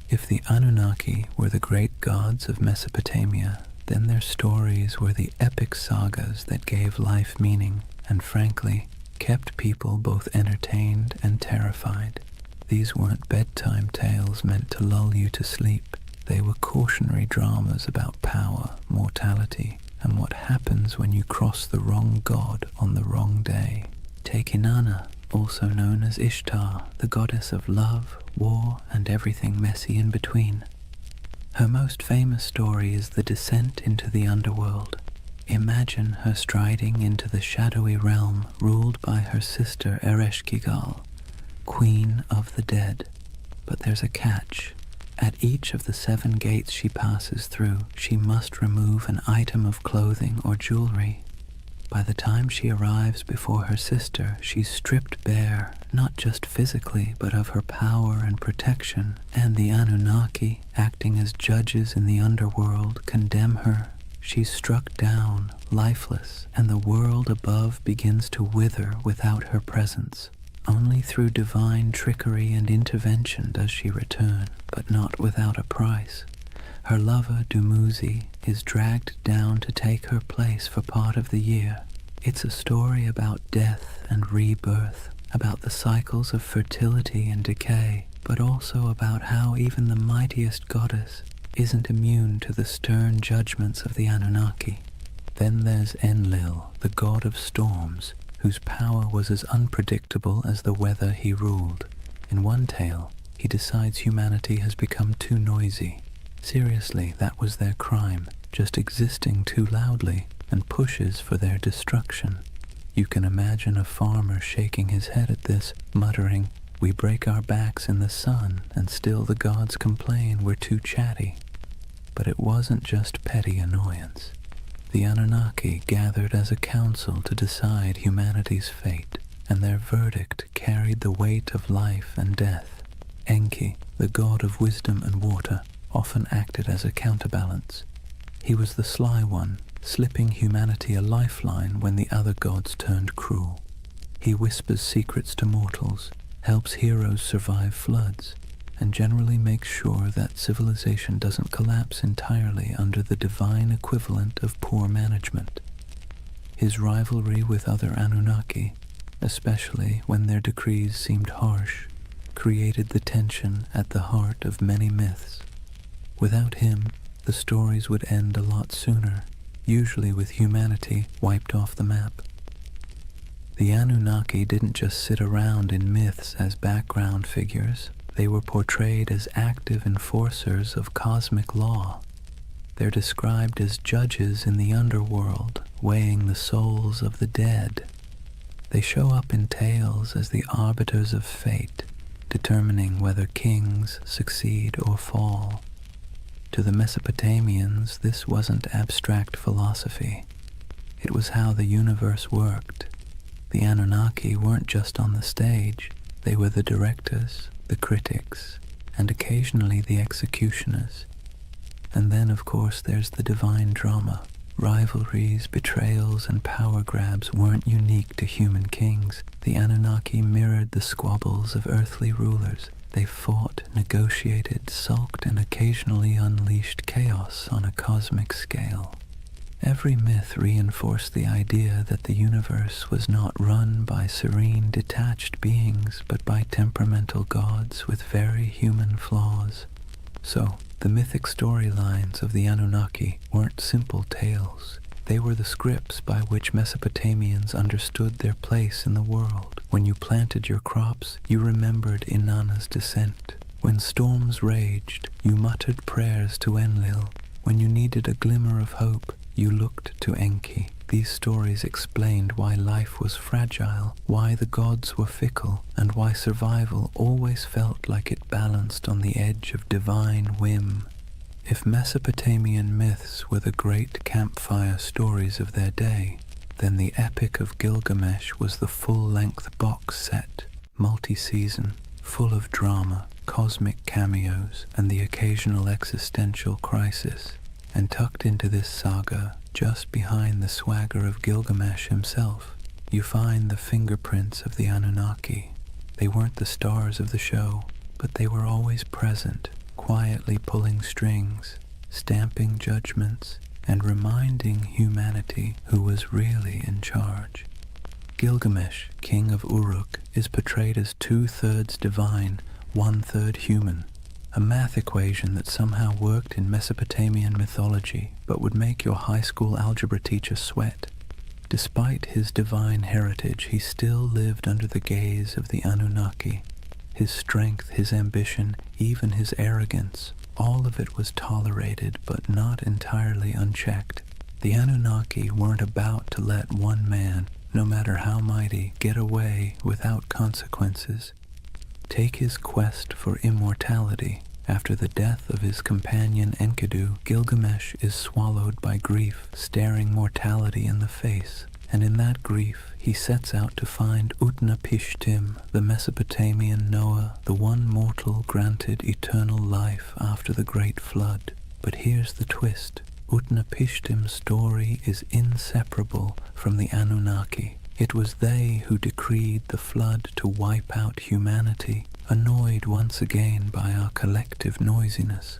If the Anunnaki were the great gods of Mesopotamia, then their stories were the epic sagas that gave life meaning and, frankly, kept people both entertained and terrified. These weren't bedtime tales meant to lull you to sleep. They were cautionary dramas about power, mortality, and what happens when you cross the wrong god on the wrong day. Take Inanna, also known as Ishtar, the goddess of love, war, and everything messy in between. Her most famous story is the descent into the underworld. Imagine her striding into the shadowy realm ruled by her sister Ereshkigal, Queen of the Dead. But there's a catch. At each of the 7 gates she passes through, she must remove an item of clothing or jewelry. By the time she arrives before her sister, she's stripped bare, not just physically, but of her power and protection, and the Anunnaki, acting as judges in the underworld, condemn her. She's struck down, lifeless, and the world above begins to wither without her presence. Only through divine trickery and intervention does she return, but not without a price. Her lover, Dumuzi, is dragged down to take her place for part of the year. It's a story about death and rebirth, about the cycles of fertility and decay, but also about how even the mightiest goddess isn't immune to the stern judgments of the Anunnaki. Then there's Enlil, the god of storms, whose power was as unpredictable as the weather he ruled. In one tale, he decides humanity has become too noisy. Seriously, that was their crime, just existing too loudly, and pushes for their destruction. You can imagine a farmer shaking his head at this, muttering, "We break our backs in the sun, and still the gods complain we're too chatty." But it wasn't just petty annoyance. The Anunnaki gathered as a council to decide humanity's fate, and their verdict carried the weight of life and death. Enki, the god of wisdom and water, often acted as a counterbalance. He was the sly one, slipping humanity a lifeline when the other gods turned cruel. He whispers secrets to mortals, helps heroes survive floods, and generally makes sure that civilization doesn't collapse entirely under the divine equivalent of poor management. His rivalry with other Anunnaki, especially when their decrees seemed harsh, created the tension at the heart of many myths. Without him, the stories would end a lot sooner, usually with humanity wiped off the map. The Anunnaki didn't just sit around in myths as background figures. They were portrayed as active enforcers of cosmic law. They're described as judges in the underworld, weighing the souls of the dead. They show up in tales as the arbiters of fate, determining whether kings succeed or fall. To the Mesopotamians, this wasn't abstract philosophy. It was how the universe worked. The Anunnaki weren't just on the stage. They were the directors, the critics, and occasionally the executioners. And then, of course, there's the divine drama. Rivalries, betrayals, and power grabs weren't unique to human kings. The Anunnaki mirrored the squabbles of earthly rulers. They fought, negotiated, sulked, and occasionally unleashed chaos on a cosmic scale. Every myth reinforced the idea that the universe was not run by serene, detached beings, but by temperamental gods with very human flaws. So, the mythic storylines of the Anunnaki weren't simple tales. They were the scripts by which Mesopotamians understood their place in the world. When you planted your crops, you remembered Inanna's descent. When storms raged, you muttered prayers to Enlil. When you needed a glimmer of hope, you looked to Enki. These stories explained why life was fragile, why the gods were fickle, and why survival always felt like it balanced on the edge of divine whim. If Mesopotamian myths were the great campfire stories of their day, then the Epic of Gilgamesh was the full-length box set, multi-season, full of drama, cosmic cameos, and the occasional existential crisis. And tucked into this saga, just behind the swagger of Gilgamesh himself, you find the fingerprints of the Anunnaki. They weren't the stars of the show, but they were always present, quietly pulling strings, stamping judgments, and reminding humanity who was really in charge. Gilgamesh, king of Uruk, is portrayed as 2/3 divine, 1/3 human, a math equation that somehow worked in Mesopotamian mythology but would make your high school algebra teacher sweat. Despite his divine heritage, he still lived under the gaze of the Anunnaki. His strength, his ambition, even his arrogance, all of it was tolerated but not entirely unchecked. The Anunnaki weren't about to let one man, no matter how mighty, get away without consequences. Take his quest for immortality. After the death of his companion Enkidu, Gilgamesh is swallowed by grief, staring mortality in the face, and in that grief he sets out to find Utnapishtim, the Mesopotamian Noah, the one mortal granted eternal life after the great flood. But here's the twist. Utnapishtim's story is inseparable from the Anunnaki. It was they who decreed the flood to wipe out humanity, annoyed once again by our collective noisiness.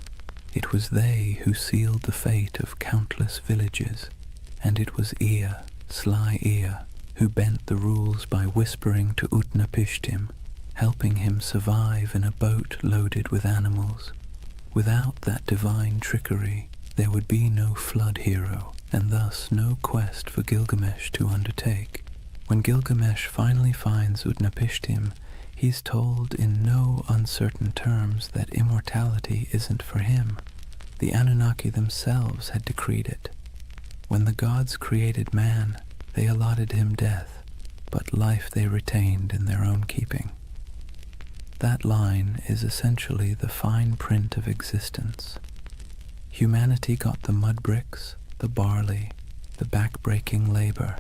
It was they who sealed the fate of countless villages, and it was Ea, sly Ea, who bent the rules by whispering to Utnapishtim, helping him survive in a boat loaded with animals. Without that divine trickery, there would be no flood hero, and thus no quest for Gilgamesh to undertake. When Gilgamesh finally finds Utnapishtim, he's told in no uncertain terms that immortality isn't for him. The Anunnaki themselves had decreed it. When the gods created man, they allotted him death, but life they retained in their own keeping. That line is essentially the fine print of existence. Humanity got the mud bricks, the barley, the back-breaking labor.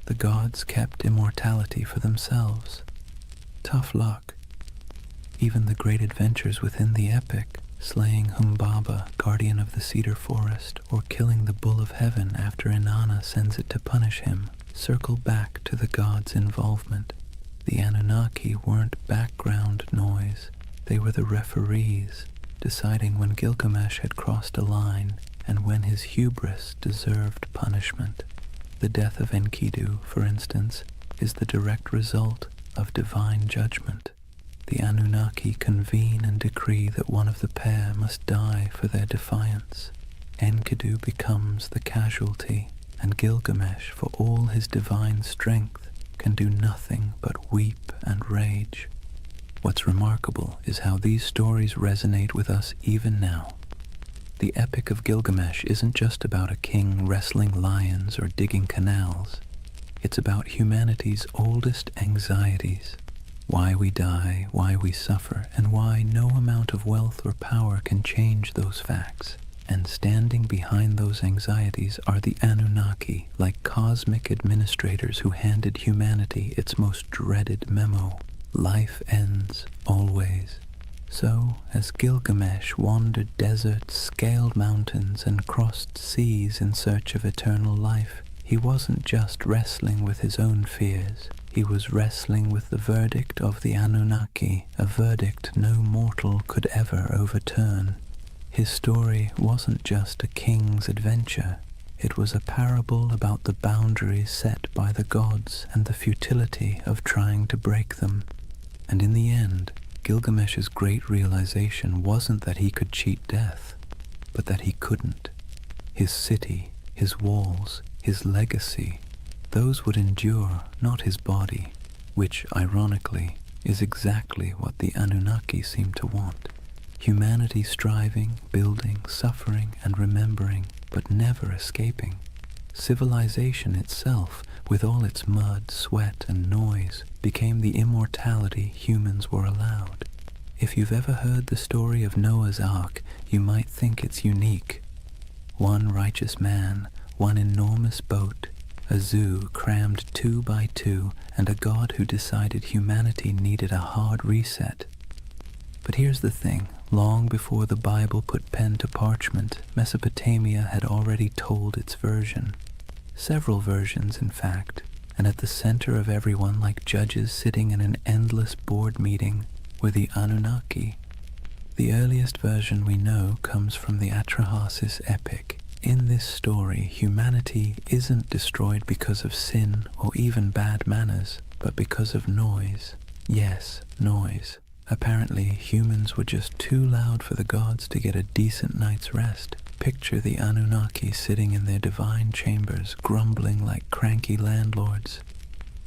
The gods kept immortality for themselves. Tough luck. Even the great adventures within the epic, slaying Humbaba, guardian of the cedar forest, or killing the bull of heaven after Inanna sends it to punish him, circle back to the gods' involvement. The Anunnaki weren't background noise. They were the referees, deciding when Gilgamesh had crossed a line and when his hubris deserved punishment. The death of Enkidu, for instance, is the direct result of divine judgment. The Anunnaki convene and decree that one of the pair must die for their defiance. Enkidu becomes the casualty, and Gilgamesh, for all his divine strength, can do nothing but weep and rage. What's remarkable is how these stories resonate with us even now. The Epic of Gilgamesh isn't just about a king wrestling lions or digging canals. It's about humanity's oldest anxieties. Why we die, why we suffer, and why no amount of wealth or power can change those facts. And standing behind those anxieties are the Anunnaki, like cosmic administrators who handed humanity its most dreaded memo. Life ends, always. So, as Gilgamesh wandered deserts, scaled mountains, and crossed seas in search of eternal life, he wasn't just wrestling with his own fears. He was wrestling with the verdict of the Anunnaki, a verdict no mortal could ever overturn. His story wasn't just a king's adventure. It was a parable about the boundaries set by the gods and the futility of trying to break them. And in the end, Gilgamesh's great realization wasn't that he could cheat death, but that he couldn't. His city, his walls, his legacy, those would endure, not his body, which, ironically, is exactly what the Anunnaki seem to want. Humanity striving, building, suffering, and remembering, but never escaping. Civilization itself, with all its mud, sweat, and noise, became the immortality humans were allowed. If you've ever heard the story of Noah's Ark, you might think it's unique. One righteous man, one enormous boat, a zoo crammed 2 by 2, and a god who decided humanity needed a hard reset. But here's the thing, Long before the Bible put pen to parchment, Mesopotamia had already told its version. Several versions, in fact, and at the center of everyone, like judges sitting in an endless board meeting, were the Anunnaki. The earliest version we know comes from the Atrahasis epic. In this story, humanity isn't destroyed because of sin or even bad manners, but because of noise. Yes, noise. Apparently, humans were just too loud for the gods to get a decent night's rest. Picture the Anunnaki sitting in their divine chambers, grumbling like cranky landlords.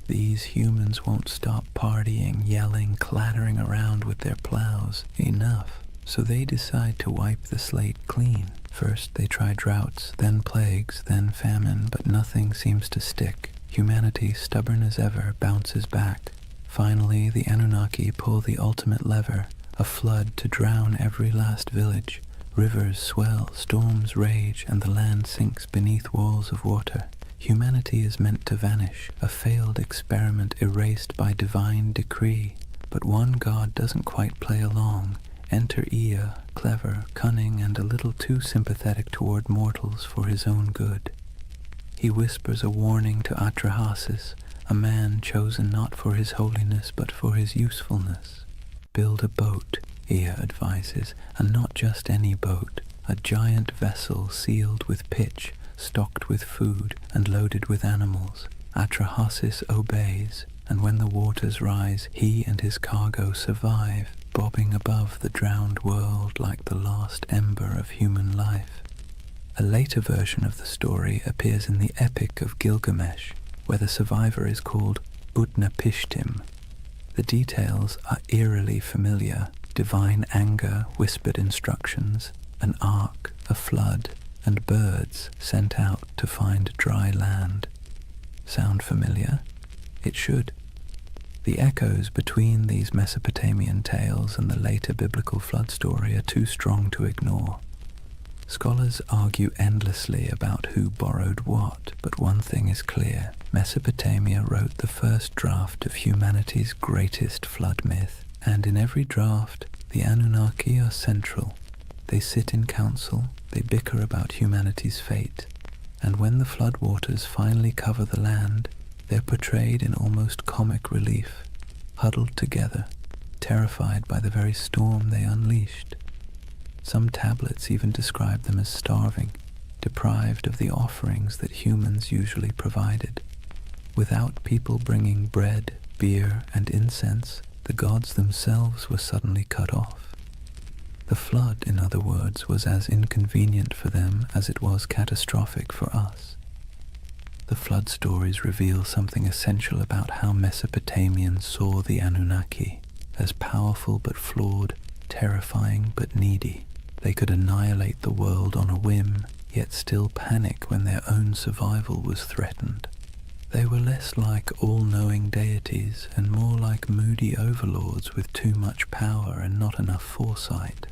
These humans won't stop partying, yelling, clattering around with their plows. Enough. So they decide to wipe the slate clean. First they try droughts, then plagues, then famine, but nothing seems to stick. Humanity, stubborn as ever, bounces back. Finally, the Anunnaki pull the ultimate lever, a flood to drown every last village. Rivers swell, storms rage, and the land sinks beneath walls of water. Humanity is meant to vanish, a failed experiment erased by divine decree. But one god doesn't quite play along. Enter Ea, clever, cunning, and a little too sympathetic toward mortals for his own good. He whispers a warning to Atrahasis, a man chosen not for his holiness but for his usefulness. Build a boat, Ea advises, and not just any boat, a giant vessel sealed with pitch, stocked with food, and loaded with animals. Atrahasis obeys, and when the waters rise, he and his cargo survive, bobbing above the drowned world like the last ember of human life. A later version of the story appears in the Epic of Gilgamesh, where the survivor is called Utnapishtim. The details are eerily familiar: divine anger, whispered instructions, an ark, a flood, and birds sent out to find dry land. Sound familiar? It should. The echoes between these Mesopotamian tales and the later biblical flood story are too strong to ignore. Scholars argue endlessly about who borrowed what, but one thing is clear. Mesopotamia wrote the first draft of humanity's greatest flood myth, and in every draft, the Anunnaki are central. They sit in council, they bicker about humanity's fate, and when the floodwaters finally cover the land, they're portrayed in almost comic relief, huddled together, terrified by the very storm they unleashed. Some tablets even describe them as starving, deprived of the offerings that humans usually provided. Without people bringing bread, beer, and incense, the gods themselves were suddenly cut off. The flood, in other words, was as inconvenient for them as it was catastrophic for us. The flood stories reveal something essential about how Mesopotamians saw the Anunnaki, as powerful but flawed, terrifying but needy. They could annihilate the world on a whim, yet still panic when their own survival was threatened. They were less like all-knowing deities and more like moody overlords with too much power and not enough foresight.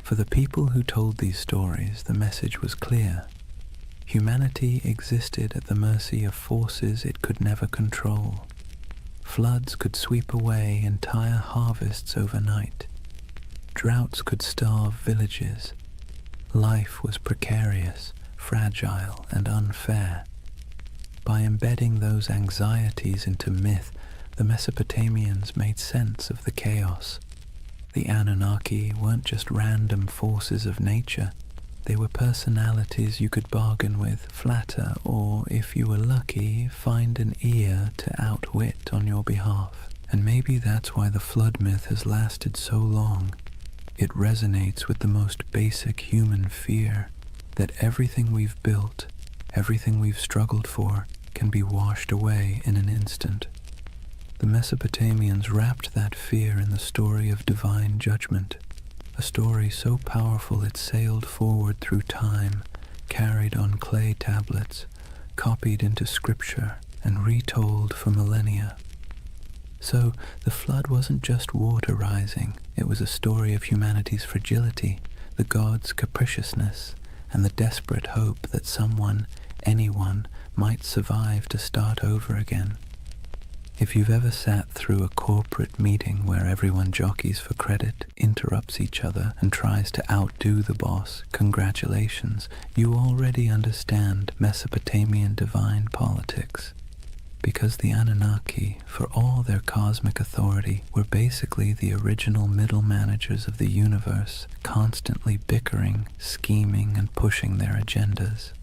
For the people who told these stories, the message was clear. Humanity existed at the mercy of forces it could never control. Floods could sweep away entire harvests overnight. Droughts could starve villages. Life was precarious, fragile, and unfair. By embedding those anxieties into myth, the Mesopotamians made sense of the chaos. The Anunnaki weren't just random forces of nature. They were personalities you could bargain with, flatter, or, if you were lucky, find an ear to outwit on your behalf. And maybe that's why the flood myth has lasted so long. It resonates with the most basic human fear, that everything we've built, everything we've struggled for, can be washed away in an instant. The Mesopotamians wrapped that fear in the story of divine judgment, a story so powerful it sailed forward through time, carried on clay tablets, copied into scripture, and retold for millennia. So, the flood wasn't just water rising, it was a story of humanity's fragility, the gods' capriciousness, and the desperate hope that someone, anyone, might survive to start over again. If you've ever sat through a corporate meeting where everyone jockeys for credit, interrupts each other, and tries to outdo the boss, congratulations, you already understand Mesopotamian divine politics. Because the Anunnaki, for all their cosmic authority, were basically the original middle managers of the universe, constantly bickering, scheming, and pushing their agendas.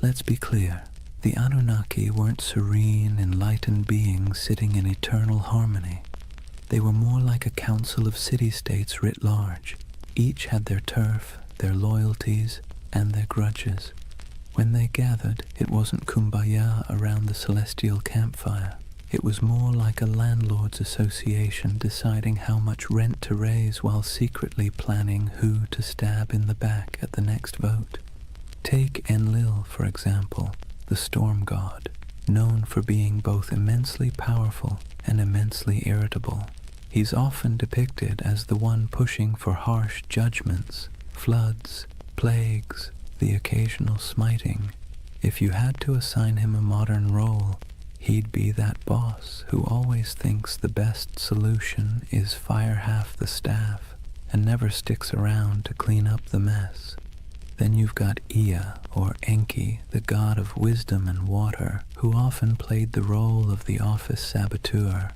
Let's be clear. The Anunnaki weren't serene, enlightened beings sitting in eternal harmony. They were more like a council of city-states writ large. Each had their turf, their loyalties, and their grudges. When they gathered, it wasn't kumbaya around the celestial campfire. It was more like a landlord's association deciding how much rent to raise while secretly planning who to stab in the back at the next vote. Take Enlil, for example, the storm god, known for being both immensely powerful and immensely irritable. He's often depicted as the one pushing for harsh judgments, floods, plagues, the occasional smiting. If you had to assign him a modern role, he'd be that boss who always thinks the best solution is fire half the staff and never sticks around to clean up the mess. Then you've got Ea, or Enki, the god of wisdom and water, who often played the role of the office saboteur.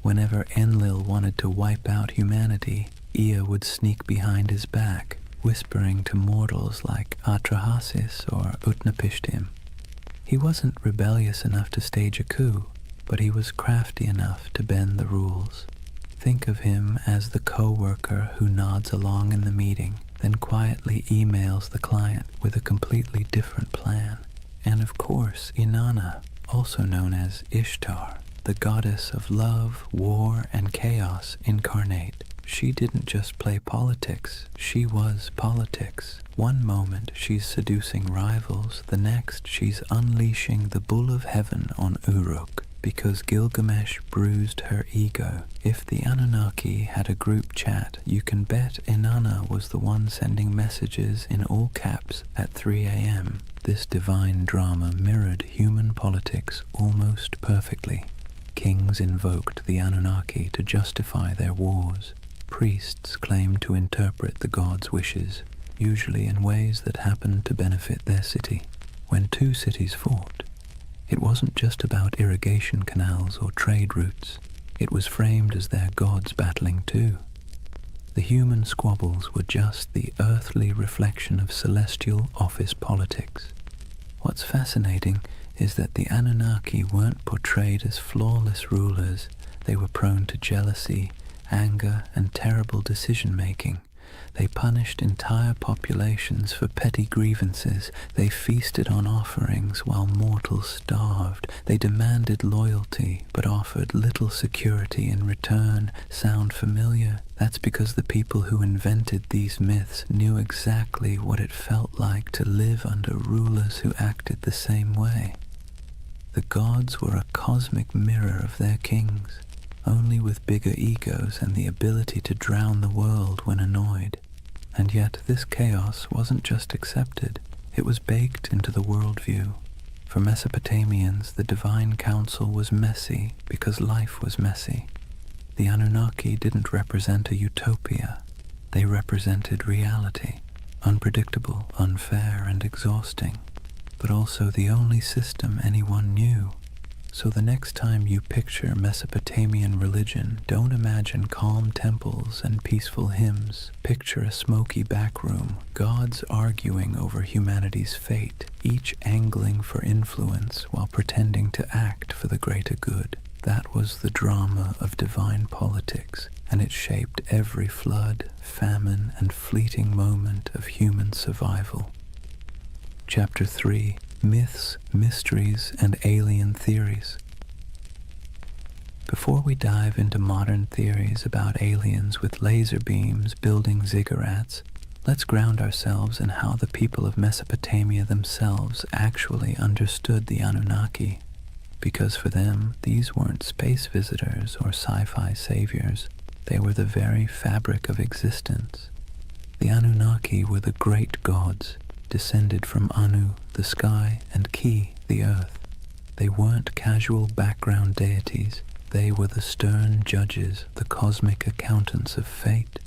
Whenever Enlil wanted to wipe out humanity, Ea would sneak behind his back, whispering to mortals like Atrahasis or Utnapishtim. He wasn't rebellious enough to stage a coup, but he was crafty enough to bend the rules. Think of him as the co-worker who nods along in the meeting, then quietly emails the client with a completely different plan. And of course, Inanna, also known as Ishtar, the goddess of love, war, and chaos incarnate. She didn't just play politics, she was politics. One moment she's seducing rivals, the next she's unleashing the bull of heaven on Uruk, because Gilgamesh bruised her ego. If the Anunnaki had a group chat, you can bet Inanna was the one sending messages in all caps at 3 a.m. This divine drama mirrored human politics almost perfectly. Kings invoked the Anunnaki to justify their wars. Priests claimed to interpret the gods' wishes, usually in ways that happened to benefit their city. When two cities fought, it wasn't just about irrigation canals or trade routes. It was framed as their gods battling too. The human squabbles were just the earthly reflection of celestial office politics. What's fascinating is that the Anunnaki weren't portrayed as flawless rulers. They were prone to jealousy, anger, and terrible decision-making. They punished entire populations for petty grievances. They feasted on offerings while mortals starved. They demanded loyalty, but offered little security in return. Sound familiar? That's because the people who invented these myths knew exactly what it felt like to live under rulers who acted the same way. The gods were a cosmic mirror of their kings, only with bigger egos and the ability to drown the world when annoyed. And yet this chaos wasn't just accepted, it was baked into the worldview. For Mesopotamians, the divine council was messy because life was messy. The Anunnaki didn't represent a utopia, they represented reality, unpredictable, unfair, and exhausting, but also the only system anyone knew. So the next time you picture Mesopotamian religion, don't imagine calm temples and peaceful hymns. Picture a smoky back room, gods arguing over humanity's fate, each angling for influence while pretending to act for the greater good. That was the drama of divine politics, and it shaped every flood, famine, and fleeting moment of human survival. Chapter 3. Myths, Mysteries, and Alien Theories. Before we dive into modern theories about aliens with laser beams building ziggurats, let's ground ourselves in how the people of Mesopotamia themselves actually understood the Anunnaki. Because for them, these weren't space visitors or sci-fi saviors. They were the very fabric of existence. The Anunnaki were the great gods, descended from Anu, the sky, and Ki, the earth. They weren't casual background deities. They were the stern judges, the cosmic accountants of fate.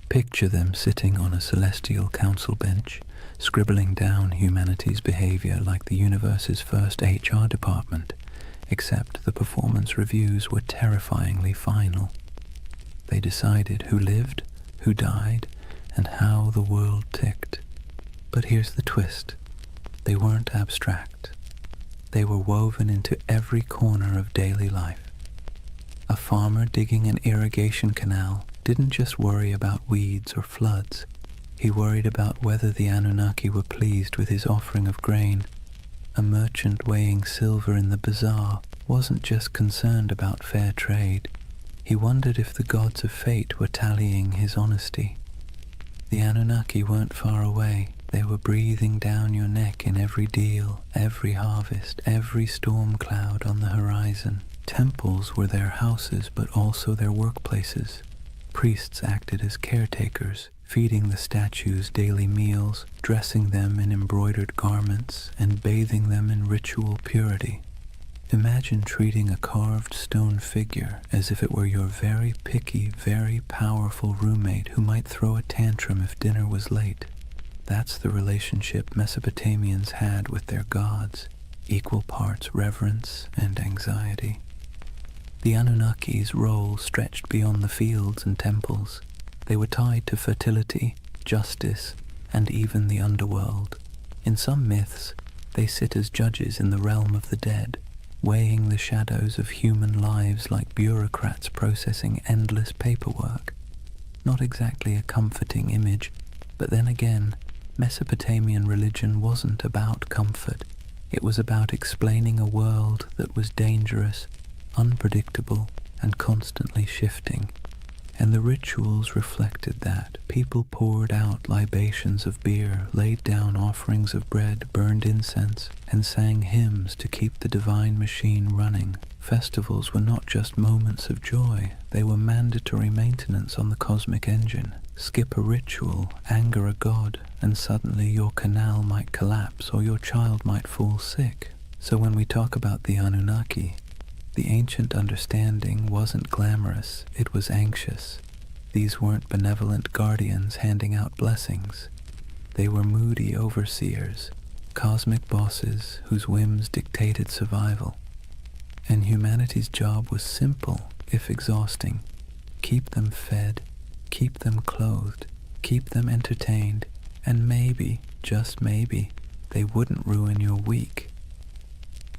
Picture them sitting on a celestial council bench, scribbling down humanity's behavior like the universe's first HR department, except the performance reviews were terrifyingly final. They decided who lived, who died, and how the world ticked. But here's the twist. They weren't abstract. They were woven into every corner of daily life. A farmer digging an irrigation canal didn't just worry about weeds or floods. He worried about whether the Anunnaki were pleased with his offering of grain. A merchant weighing silver in the bazaar wasn't just concerned about fair trade. He wondered if the gods of fate were tallying his honesty. The Anunnaki weren't far away. They were breathing down your neck in every deal, every harvest, every storm cloud on the horizon. Temples were their houses, but also their workplaces. Priests acted as caretakers, feeding the statues daily meals, dressing them in embroidered garments, and bathing them in ritual purity. Imagine treating a carved stone figure as if it were your very picky, very powerful roommate who might throw a tantrum if dinner was late. That's the relationship Mesopotamians had with their gods, equal parts reverence and anxiety. The Anunnaki's role stretched beyond the fields and temples. They were tied to fertility, justice, and even the underworld. In some myths, they sit as judges in the realm of the dead, weighing the shadows of human lives like bureaucrats processing endless paperwork. Not exactly a comforting image, but then again, Mesopotamian religion wasn't about comfort. It was about explaining a world that was dangerous, unpredictable, and constantly shifting. And the rituals reflected that. People poured out libations of beer, laid down offerings of bread, burned incense, and sang hymns to keep the divine machine running. Festivals were not just moments of joy, they were mandatory maintenance on the cosmic engine. Skip a ritual, anger a god, and suddenly your canal might collapse or your child might fall sick. So when we talk about the Anunnaki, the ancient understanding wasn't glamorous, it was anxious. These weren't benevolent guardians handing out blessings. They were moody overseers, cosmic bosses whose whims dictated survival. And humanity's job was simple, if exhausting. Keep them fed, keep them clothed, keep them entertained, and maybe, just maybe, they wouldn't ruin your week.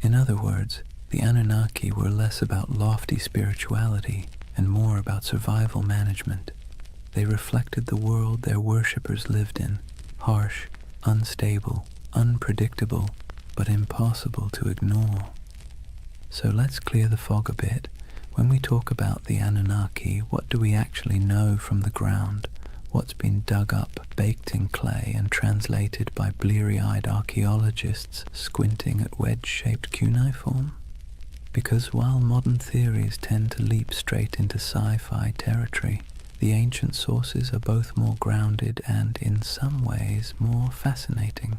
In other words, the Anunnaki were less about lofty spirituality and more about survival management. They reflected the world their worshippers lived in, harsh, unstable, unpredictable, but impossible to ignore. So let's clear the fog a bit. When we talk about the Anunnaki, what do we actually know from the ground? What's been dug up, baked in clay, and translated by bleary-eyed archaeologists squinting at wedge-shaped cuneiform? Because while modern theories tend to leap straight into sci-fi territory, the ancient sources are both more grounded and, in some ways, more fascinating.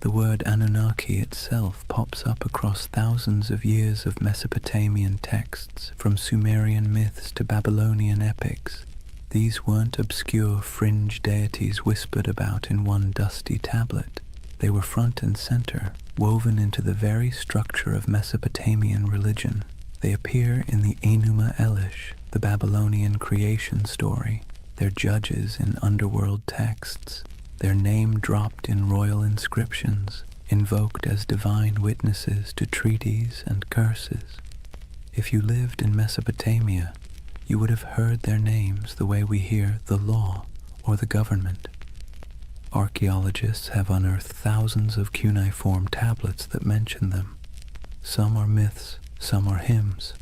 The word Anunnaki itself pops up across thousands of years of Mesopotamian texts, from Sumerian myths to Babylonian epics. These weren't obscure fringe deities whispered about in one dusty tablet. They were front and center, woven into the very structure of Mesopotamian religion. They appear in the Enuma Elish, the Babylonian creation story, their judges in underworld texts, their name dropped in royal inscriptions, invoked as divine witnesses to treaties and curses. If you lived in Mesopotamia, you would have heard their names the way we hear the law or the government. Archaeologists have unearthed thousands of cuneiform tablets that mention them. Some are myths, some are hymns.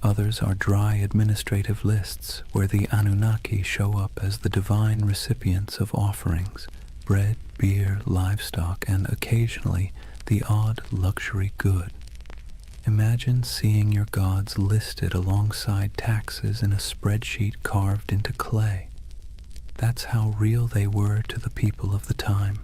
Others are dry administrative lists where the Anunnaki show up as the divine recipients of offerings, bread, beer, livestock, and occasionally the odd luxury good. Imagine seeing your gods listed alongside taxes in a spreadsheet carved into clay. That's how real they were to the people of the time.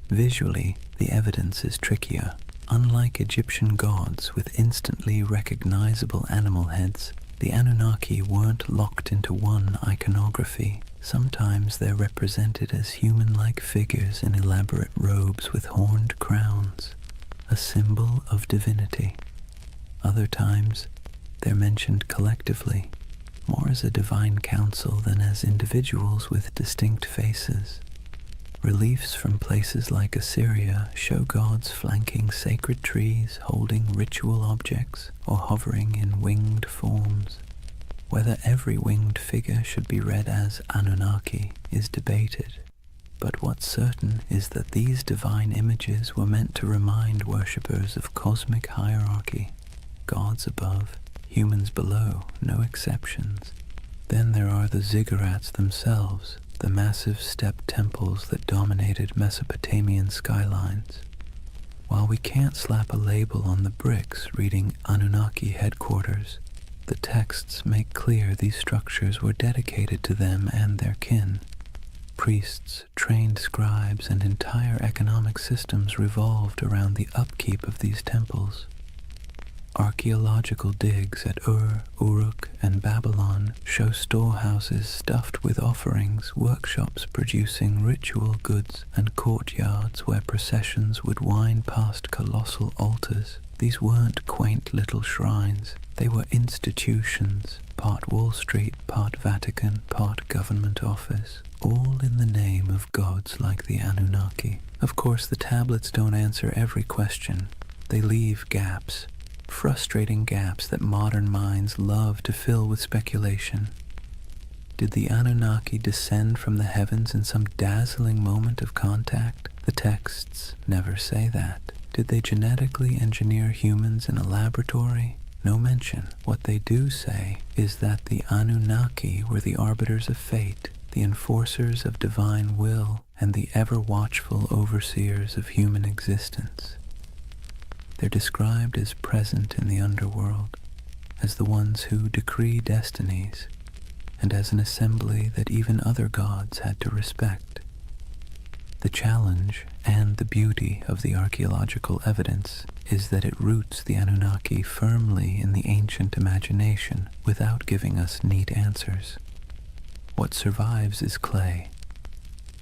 Visually, the evidence is trickier. unlike Egyptian gods with instantly recognizable animal heads, the Anunnaki weren't locked into one iconography. Sometimes they're represented as human-like figures in elaborate robes with horned crowns, a symbol of divinity. Other times, they're mentioned collectively, more as a divine council than as individuals with distinct faces. Reliefs from places like Assyria show gods flanking sacred trees, holding ritual objects, or hovering in winged forms. Whether every winged figure should be read as Anunnaki is debated, but what's certain is that these divine images were meant to remind worshippers of cosmic hierarchy, gods above, humans below, no exceptions. Then there are the ziggurats themselves, the massive step temples that dominated Mesopotamian skylines. While we can't slap a label on the bricks reading Anunnaki headquarters, the texts make clear these structures were dedicated to them and their kin. Priests, trained scribes, and entire economic systems revolved around the upkeep of these temples. Archaeological digs at Ur, Uruk, and Babylon show storehouses stuffed with offerings, workshops producing ritual goods, and courtyards where processions would wind past colossal altars. These weren't quaint little shrines. They were institutions, part Wall Street, part Vatican, part government office, all in the name of gods like the Anunnaki. Of course, the tablets don't answer every question. They leave gaps. Frustrating gaps that modern minds love to fill with speculation. Did the Anunnaki descend from the heavens in some dazzling moment of contact? The texts never say that. Did they genetically engineer humans in a laboratory? No mention. What they do say is that the Anunnaki were the arbiters of fate, the enforcers of divine will, and the ever-watchful overseers of human existence. They're described as present in the underworld, as the ones who decree destinies, and as an assembly that even other gods had to respect. The challenge and the beauty of the archaeological evidence is that it roots the Anunnaki firmly in the ancient imagination without giving us neat answers. What survives is clay,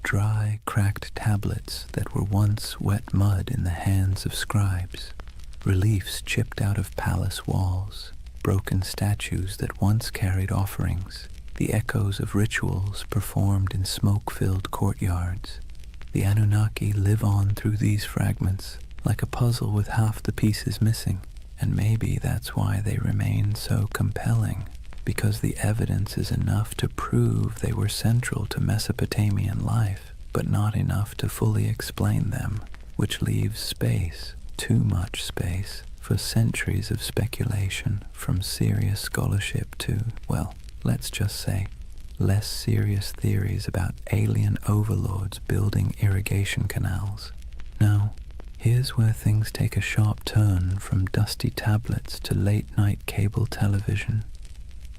dry, cracked tablets that were once wet mud in the hands of scribes. Reliefs chipped out of palace walls, broken statues that once carried offerings, the echoes of rituals performed in smoke-filled courtyards. The Anunnaki live on through these fragments, like a puzzle with half the pieces missing, and maybe that's why they remain so compelling, because the evidence is enough to prove they were central to Mesopotamian life, but not enough to fully explain them, which leaves space, too much space, for centuries of speculation from serious scholarship to, well, let's just say, less serious theories about alien overlords building irrigation canals. Now, here's where things take a sharp turn from dusty tablets to late-night cable television.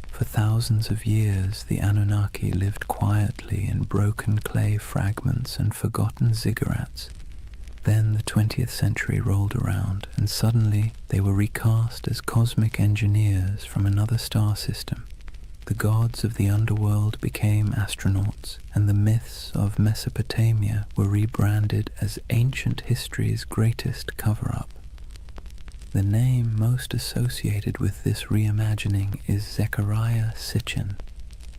For thousands of years, the Anunnaki lived quietly in broken clay fragments and forgotten ziggurats. Then the 20th century rolled around, and suddenly they were recast as cosmic engineers from another star system. The gods of the underworld became astronauts, and the myths of Mesopotamia were rebranded as ancient history's greatest cover-up. The name most associated with this reimagining is Zecharia Sitchin,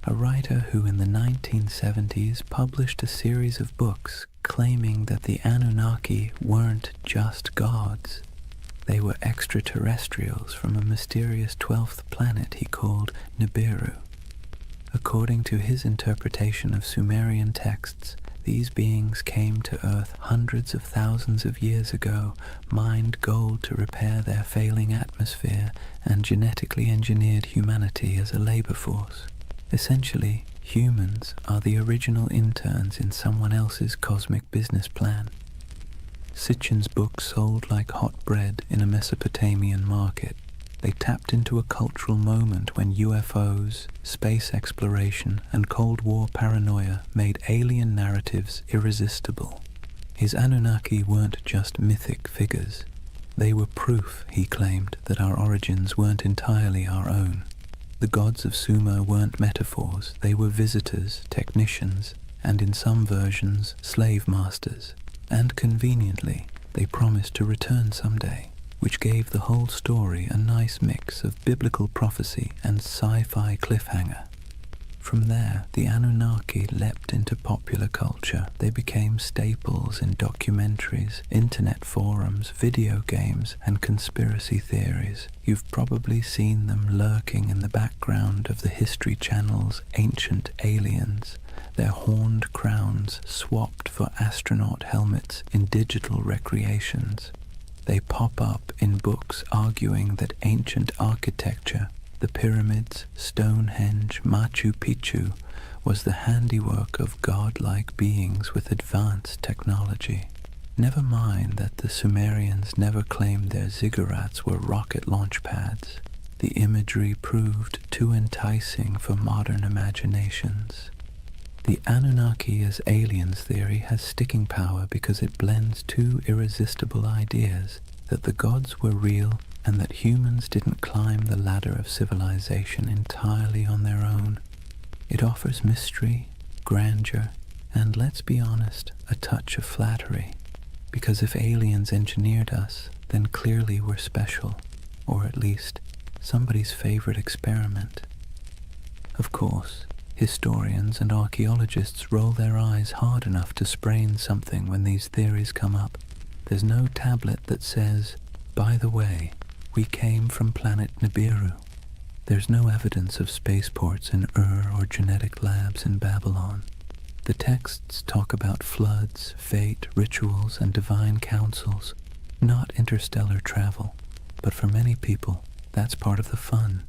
a writer who in the 1970s published a series of books claiming that the Anunnaki weren't just gods. They were extraterrestrials from a mysterious 12th planet he called Nibiru. According to his interpretation of Sumerian texts, these beings came to Earth hundreds of thousands of years ago, mined gold to repair their failing atmosphere, and genetically engineered humanity as a labor force. Essentially, humans are the original interns in someone else's cosmic business plan. Sitchin's book sold like hot bread in a Mesopotamian market. They tapped into a cultural moment when UFOs, space exploration, and Cold War paranoia made alien narratives irresistible. His Anunnaki weren't just mythic figures. They were proof, he claimed, that our origins weren't entirely our own. The gods of Sumer weren't metaphors, they were visitors, technicians, and in some versions, slave masters. And conveniently, they promised to return someday, which gave the whole story a nice mix of biblical prophecy and sci-fi cliffhanger. From there, the Anunnaki leapt into popular culture. They became staples in documentaries, internet forums, video games, and conspiracy theories. You've probably seen them lurking in the background of the History Channel's Ancient Aliens, their horned crowns swapped for astronaut helmets in digital recreations. They pop up in books arguing that ancient architecture, the pyramids, Stonehenge, Machu Picchu, was the handiwork of godlike beings with advanced technology. Never mind that the Sumerians never claimed their ziggurats were rocket launch pads. The imagery proved too enticing for modern imaginations. The Anunnaki as aliens theory has sticking power because it blends two irresistible ideas, that the gods were real and that humans didn't climb the ladder of civilization entirely on their own. It offers mystery, grandeur, and let's be honest, a touch of flattery. Because if aliens engineered us, then clearly we're special, or at least somebody's favorite experiment. Of course, historians and archaeologists roll their eyes hard enough to sprain something when these theories come up. There's no tablet that says, by the way, we came from planet Nibiru. There's no evidence of spaceports in Ur or genetic labs in Babylon. The texts talk about floods, fate, rituals, and divine councils, not interstellar travel. But for many people, that's part of the fun.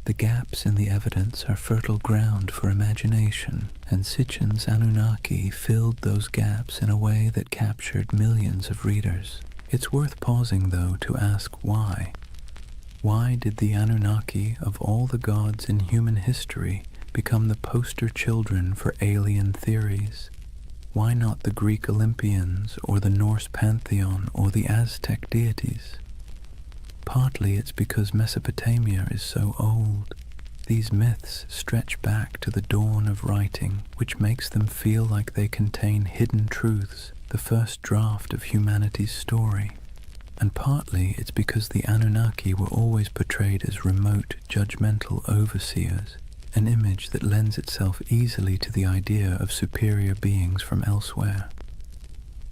The gaps in the evidence are fertile ground for imagination, and Sitchin's Anunnaki filled those gaps in a way that captured millions of readers. It's worth pausing, though, to ask why. Why did the Anunnaki of all the gods in human history become the poster children for alien theories? Why not the Greek Olympians, or the Norse pantheon, or the Aztec deities? Partly it's because Mesopotamia is so old. These myths stretch back to the dawn of writing, which makes them feel like they contain hidden truths, the first draft of humanity's story. And partly it's because the Anunnaki were always portrayed as remote, judgmental overseers, an image that lends itself easily to the idea of superior beings from elsewhere.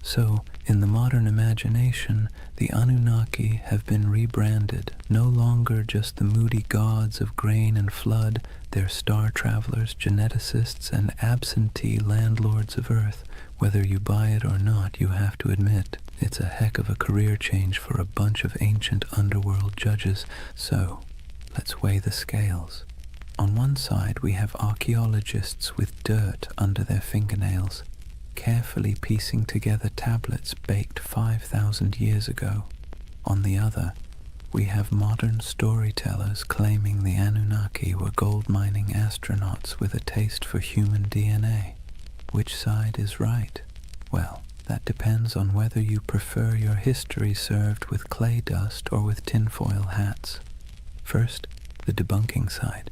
So, in the modern imagination, the Anunnaki have been rebranded, no longer just the moody gods of grain and flood. They're star travelers, geneticists, and absentee landlords of Earth. Whether you buy it or not, you have to admit, it's a heck of a career change for a bunch of ancient underworld judges. So, let's weigh the scales. On one side, we have archaeologists with dirt under their fingernails, carefully piecing together tablets baked 5,000 years ago. On the other, we have modern storytellers claiming the Anunnaki were gold-mining astronauts with a taste for human DNA. Which side is right? Well, that depends on whether you prefer your history served with clay dust or with tinfoil hats. First, the debunking side.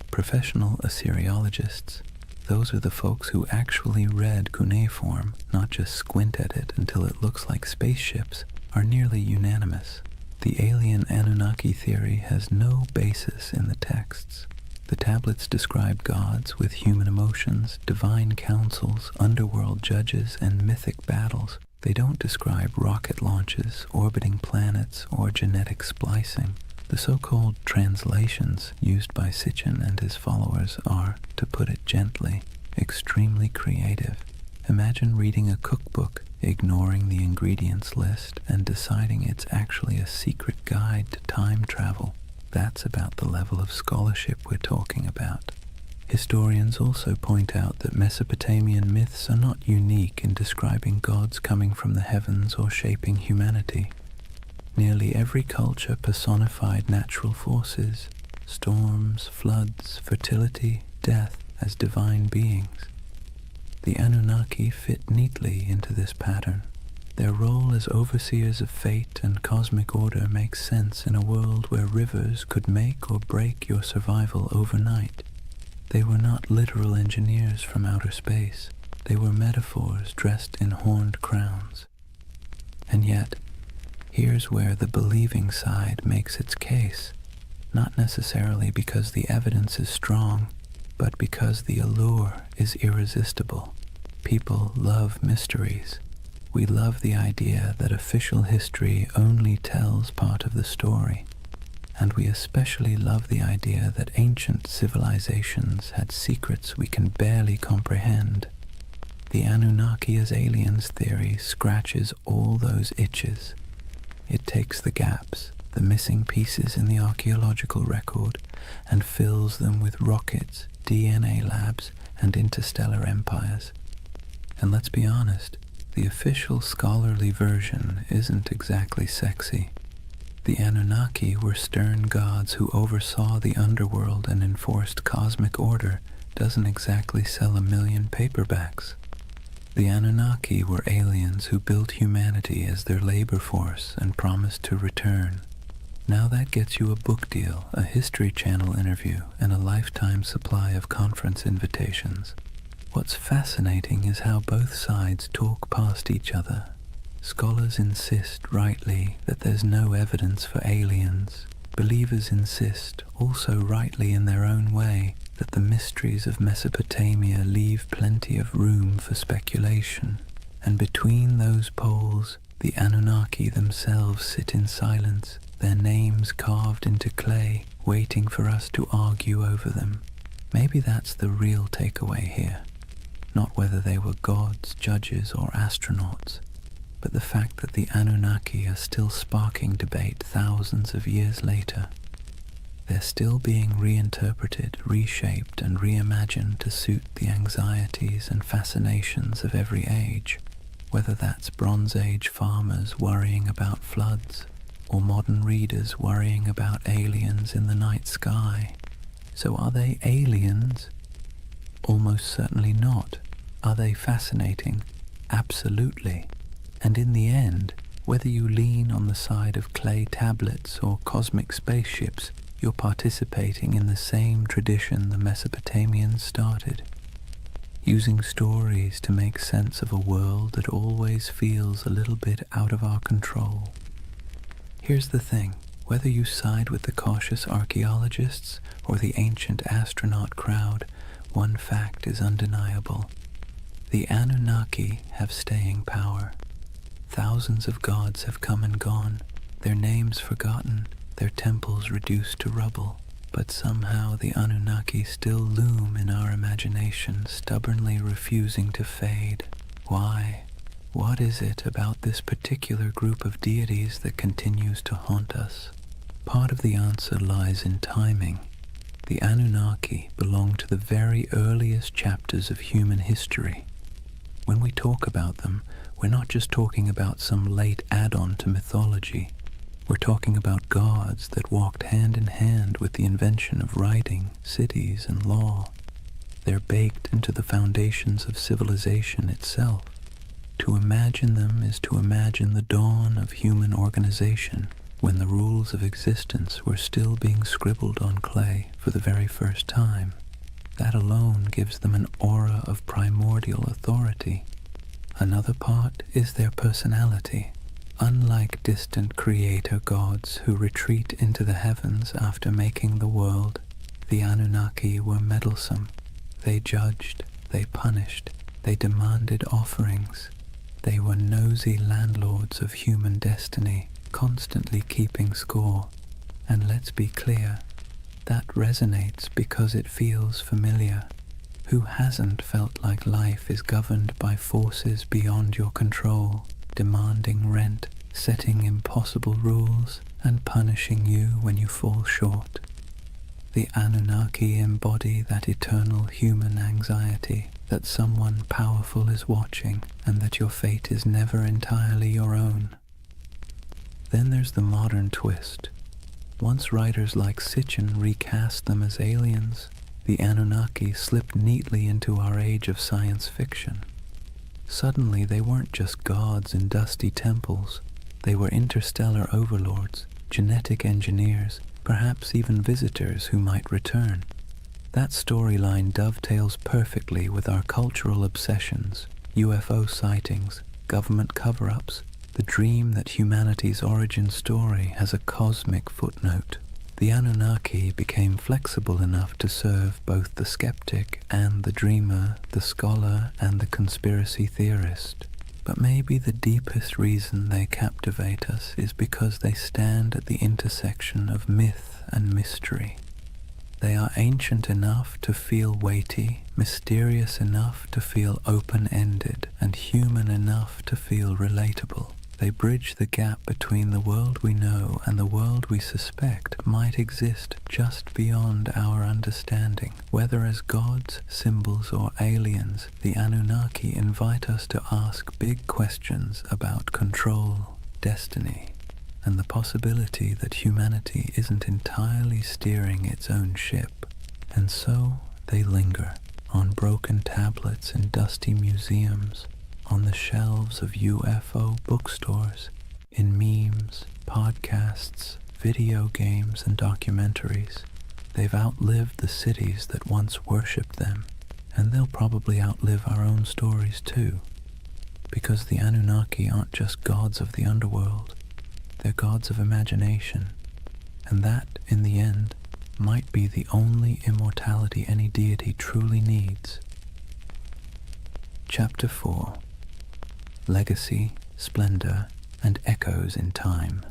Professional Assyriologists, those are the folks who actually read cuneiform, not just squint at it until it looks like spaceships, are nearly unanimous. The alien Anunnaki theory has no basis in the texts. The tablets describe gods with human emotions, divine councils, underworld judges, and mythic battles. They don't describe rocket launches, orbiting planets, or genetic splicing. The so-called translations used by Sitchin and his followers are, to put it gently, extremely creative. Imagine reading a cookbook, ignoring the ingredients list, and deciding it's actually a secret guide to time travel. That's about the level of scholarship we're talking about. Historians also point out that Mesopotamian myths are not unique in describing gods coming from the heavens or shaping humanity. Nearly every culture personified natural forces, storms, floods, fertility, death, as divine beings. The Anunnaki fit neatly into this pattern. Their role as overseers of fate and cosmic order makes sense in a world where rivers could make or break your survival overnight. They were not literal engineers from outer space. They were metaphors dressed in horned crowns. And yet, here's where the believing side makes its case, not necessarily because the evidence is strong, but because the allure is irresistible. People love mysteries. We love the idea that official history only tells part of the story, and we especially love the idea that ancient civilizations had secrets we can barely comprehend. The Anunnaki as aliens theory scratches all those itches. It takes the gaps, the missing pieces in the archaeological record, and fills them with rockets, DNA labs, and interstellar empires. And let's be honest, the official scholarly version isn't exactly sexy. The Anunnaki were stern gods who oversaw the underworld and enforced cosmic order doesn't exactly sell a million paperbacks. The Anunnaki were aliens who built humanity as their labor force and promised to return. Now that gets you a book deal, a History Channel interview, and a lifetime supply of conference invitations. What's fascinating is how both sides talk past each other. Scholars insist, rightly, that there's no evidence for aliens. Believers insist, also rightly in their own way, that the mysteries of Mesopotamia leave plenty of room for speculation. And between those poles, the Anunnaki themselves sit in silence, their names carved into clay, waiting for us to argue over them. Maybe that's the real takeaway here. Not whether they were gods, judges, or astronauts, but the fact that the Anunnaki are still sparking debate thousands of years later. They're still being reinterpreted, reshaped, and reimagined to suit the anxieties and fascinations of every age, whether that's Bronze Age farmers worrying about floods, or modern readers worrying about aliens in the night sky. So are they aliens? Almost certainly not. Are they fascinating? Absolutely. And in the end, whether you lean on the side of clay tablets or cosmic spaceships, you're participating in the same tradition the Mesopotamians started, using stories to make sense of a world that always feels a little bit out of our control. Here's the thing, whether you side with the cautious archaeologists or the ancient astronaut crowd, one fact is undeniable. The Anunnaki have staying power. Thousands of gods have come and gone, their names forgotten, their temples reduced to rubble, but somehow the Anunnaki still loom in our imagination, stubbornly refusing to fade. Why? What is it about this particular group of deities that continues to haunt us? Part of the answer lies in timing. The Anunnaki belong to the very earliest chapters of human history. When we talk about them, we're not just talking about some late add-on to mythology. We're talking about gods that walked hand in hand with the invention of writing, cities, and law. They're baked into the foundations of civilization itself. To imagine them is to imagine the dawn of human organization, when the rules of existence were still being scribbled on clay for the very first time. That alone gives them an aura of primordial authority. Another part is their personality. Unlike distant creator gods who retreat into the heavens after making the world, the Anunnaki were meddlesome. They judged, they punished, they demanded offerings. They were nosy landlords of human destiny, constantly keeping score. And let's be clear, that resonates because it feels familiar. Who hasn't felt like life is governed by forces beyond your control, demanding rent, setting impossible rules, and punishing you when you fall short? The Anunnaki embody that eternal human anxiety that someone powerful is watching and that your fate is never entirely your own. Then there's the modern twist. Once writers like Sitchin recast them as aliens, the Anunnaki slipped neatly into our age of science fiction. Suddenly they weren't just gods in dusty temples. They were interstellar overlords, genetic engineers, perhaps even visitors who might return. That storyline dovetails perfectly with our cultural obsessions, UFO sightings, government cover-ups, the dream that humanity's origin story has a cosmic footnote. The Anunnaki became flexible enough to serve both the skeptic and the dreamer, the scholar and the conspiracy theorist. But maybe the deepest reason they captivate us is because they stand at the intersection of myth and mystery. They are ancient enough to feel weighty, mysterious enough to feel open-ended, and human enough to feel relatable. They bridge the gap between the world we know and the world we suspect might exist just beyond our understanding. Whether as gods, symbols, or aliens, the Anunnaki invite us to ask big questions about control, destiny, and the possibility that humanity isn't entirely steering its own ship. And so they linger on broken tablets in dusty museums, on the shelves of UFO bookstores, in memes, podcasts, video games, and documentaries. They've outlived the cities that once worshipped them, and they'll probably outlive our own stories too, because the Anunnaki aren't just gods of the underworld, they're gods of imagination, and that, in the end, might be the only immortality any deity truly needs. Chapter 4. Legacy, Splendor, and Echoes in Time.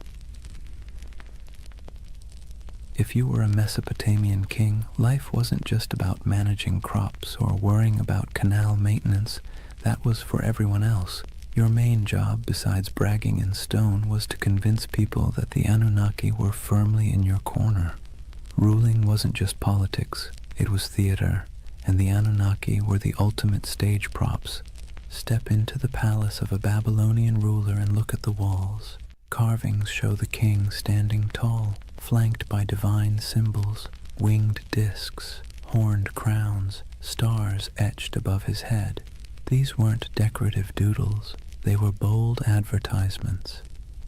If you were a Mesopotamian king, life wasn't just about managing crops or worrying about canal maintenance. That was for everyone else. Your main job, besides bragging in stone, was to convince people that the Anunnaki were firmly in your corner. Ruling wasn't just politics, it was theater, and the Anunnaki were the ultimate stage props. Step into the palace of a Babylonian ruler and look at the walls. Carvings show the king standing tall, flanked by divine symbols, winged discs, horned crowns, stars etched above his head. These weren't decorative doodles, they were bold advertisements.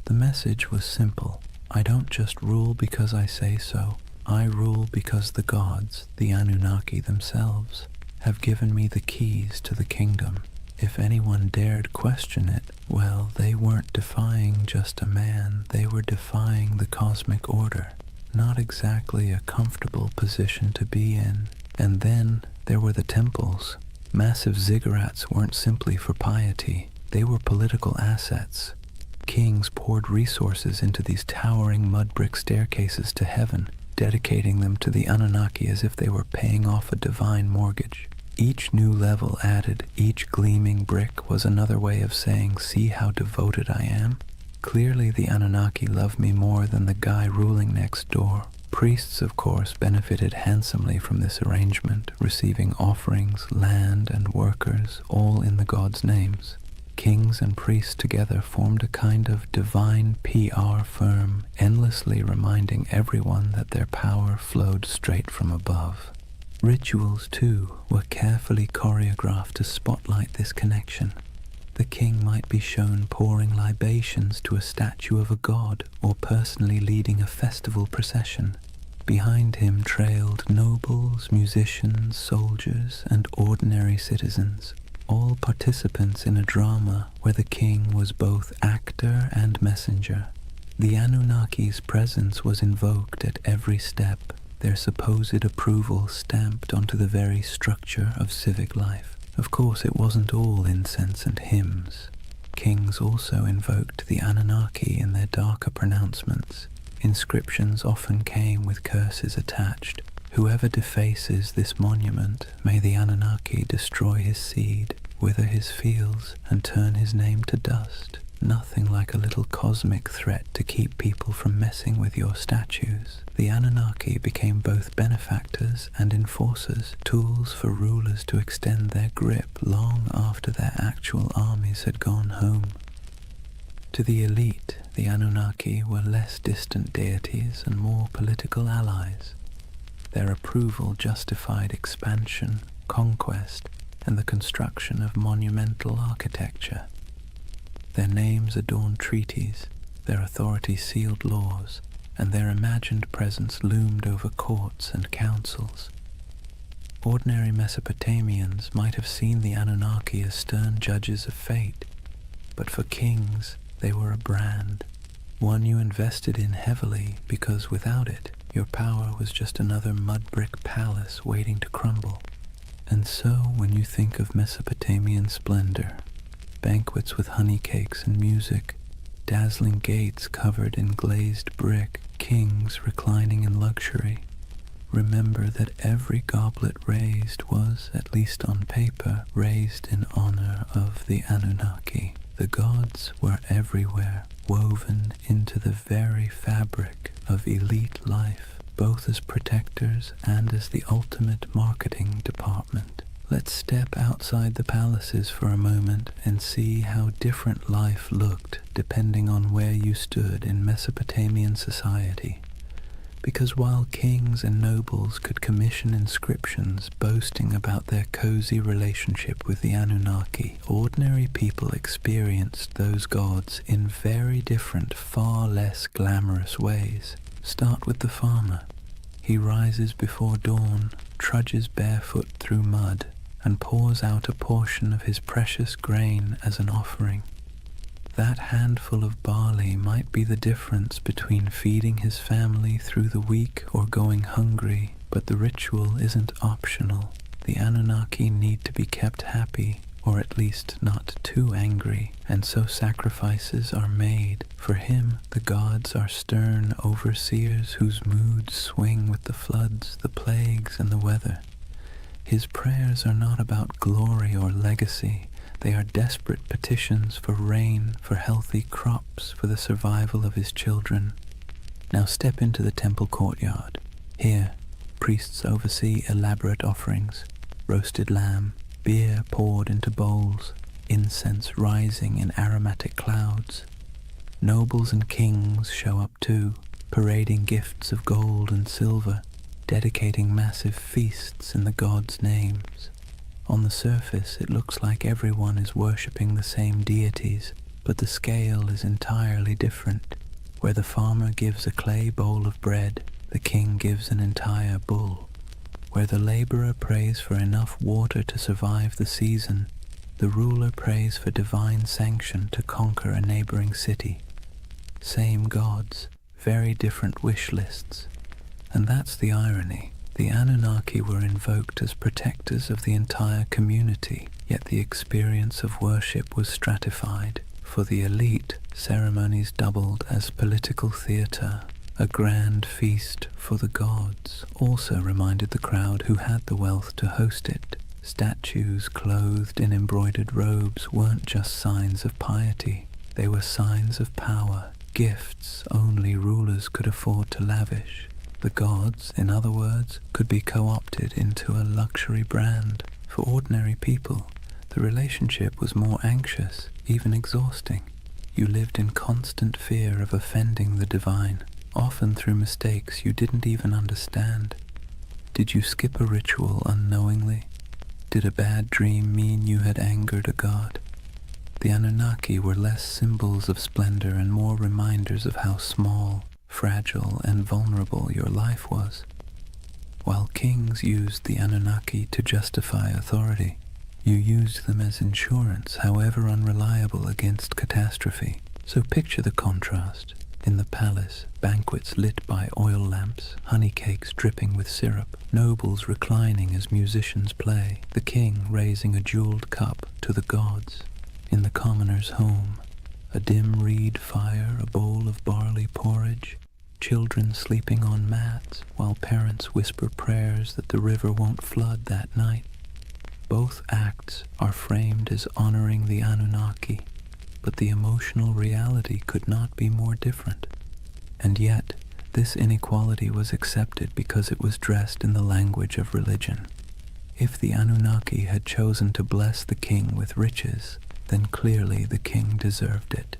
The message was simple: I don't just rule because I say so, I rule because the gods, the Anunnaki themselves, have given me the keys to the kingdom. If anyone dared question it, well, they weren't defying just a man, they were defying the cosmic order. Not exactly a comfortable position to be in. And then there were the temples. Massive ziggurats weren't simply for piety, they were political assets. Kings poured resources into these towering mud brick staircases to heaven, dedicating them to the Anunnaki as if they were paying off a divine mortgage. Each new level added, each gleaming brick was another way of saying, see how devoted I am? Clearly the Anunnaki love me more than the guy ruling next door. Priests, of course, benefited handsomely from this arrangement, receiving offerings, land, and workers, all in the gods' names. Kings and priests together formed a kind of divine PR firm, endlessly reminding everyone that their power flowed straight from above. Rituals, too, were carefully choreographed to spotlight this connection. The king might be shown pouring libations to a statue of a god or personally leading a festival procession. Behind him trailed nobles, musicians, soldiers, and ordinary citizens, all participants in a drama where the king was both actor and messenger. The Anunnaki's presence was invoked at every step, their supposed approval stamped onto the very structure of civic life. Of course, it wasn't all incense and hymns. Kings also invoked the Anunnaki in their darker pronouncements. Inscriptions often came with curses attached. Whoever defaces this monument, may the Anunnaki destroy his seed, wither his fields, and turn his name to dust. Nothing like a little cosmic threat to keep people from messing with your statues. The Anunnaki became both benefactors and enforcers, tools for rulers to extend their grip long after their actual armies had gone home. To the elite, the Anunnaki were less distant deities and more political allies. Their approval justified expansion, conquest, and the construction of monumental architecture. Their names adorned treaties, their authority sealed laws, and their imagined presence loomed over courts and councils. Ordinary Mesopotamians might have seen the Anunnaki as stern judges of fate, but for kings they were a brand, one you invested in heavily because without it your power was just another mud-brick palace waiting to crumble. And so when you think of Mesopotamian splendor, banquets with honey cakes and music, dazzling gates covered in glazed brick, kings reclining in luxury, remember that every goblet raised was, at least on paper, raised in honor of the Anunnaki. The gods were everywhere, woven into the very fabric of elite life, both as protectors and as the ultimate marketing department. Let's step outside the palaces for a moment and see how different life looked depending on where you stood in Mesopotamian society. Because while kings and nobles could commission inscriptions boasting about their cozy relationship with the Anunnaki, ordinary people experienced those gods in very different, far less glamorous ways. Start with the farmer. He rises before dawn, trudges barefoot through mud, and pours out a portion of his precious grain as an offering. That handful of barley might be the difference between feeding his family through the week or going hungry, but the ritual isn't optional. The Anunnaki need to be kept happy, or at least not too angry, and so sacrifices are made. For him, the gods are stern overseers whose moods swing with the floods, the plagues, and the weather. His prayers are not about glory or legacy. They are desperate petitions for rain, for healthy crops, for the survival of his children. Now step into the temple courtyard. Here, priests oversee elaborate offerings, roasted lamb, beer poured into bowls, incense rising in aromatic clouds. Nobles and kings show up too, parading gifts of gold and silver, dedicating massive feasts in the gods' names. On the surface, it looks like everyone is worshipping the same deities, but the scale is entirely different. Where the farmer gives a clay bowl of bread, the king gives an entire bull. Where the laborer prays for enough water to survive the season, the ruler prays for divine sanction to conquer a neighboring city. Same gods, very different wish lists. And that's the irony. The Anunnaki were invoked as protectors of the entire community, yet the experience of worship was stratified. For the elite, ceremonies doubled as political theater. A grand feast for the gods also reminded the crowd who had the wealth to host it. Statues clothed in embroidered robes weren't just signs of piety. They were signs of power, gifts only rulers could afford to lavish. The gods, in other words, could be co-opted into a luxury brand. For ordinary people, the relationship was more anxious, even exhausting. You lived in constant fear of offending the divine, often through mistakes you didn't even understand. Did you skip a ritual unknowingly? Did a bad dream mean you had angered a god? The Anunnaki were less symbols of splendor and more reminders of how small, fragile, and vulnerable your life was. While kings used the Anunnaki to justify authority, you used them as insurance, however unreliable, against catastrophe. So picture the contrast. In the palace, banquets lit by oil lamps, honey cakes dripping with syrup, nobles reclining as musicians play, the king raising a jeweled cup to the gods. In the commoner's home, a dim reed fire, a bowl of barley porridge, children sleeping on mats while parents whisper prayers that the river won't flood that night. Both acts are framed as honoring the Anunnaki, but the emotional reality could not be more different. And yet, this inequality was accepted because it was dressed in the language of religion. If the Anunnaki had chosen to bless the king with riches, then clearly the king deserved it.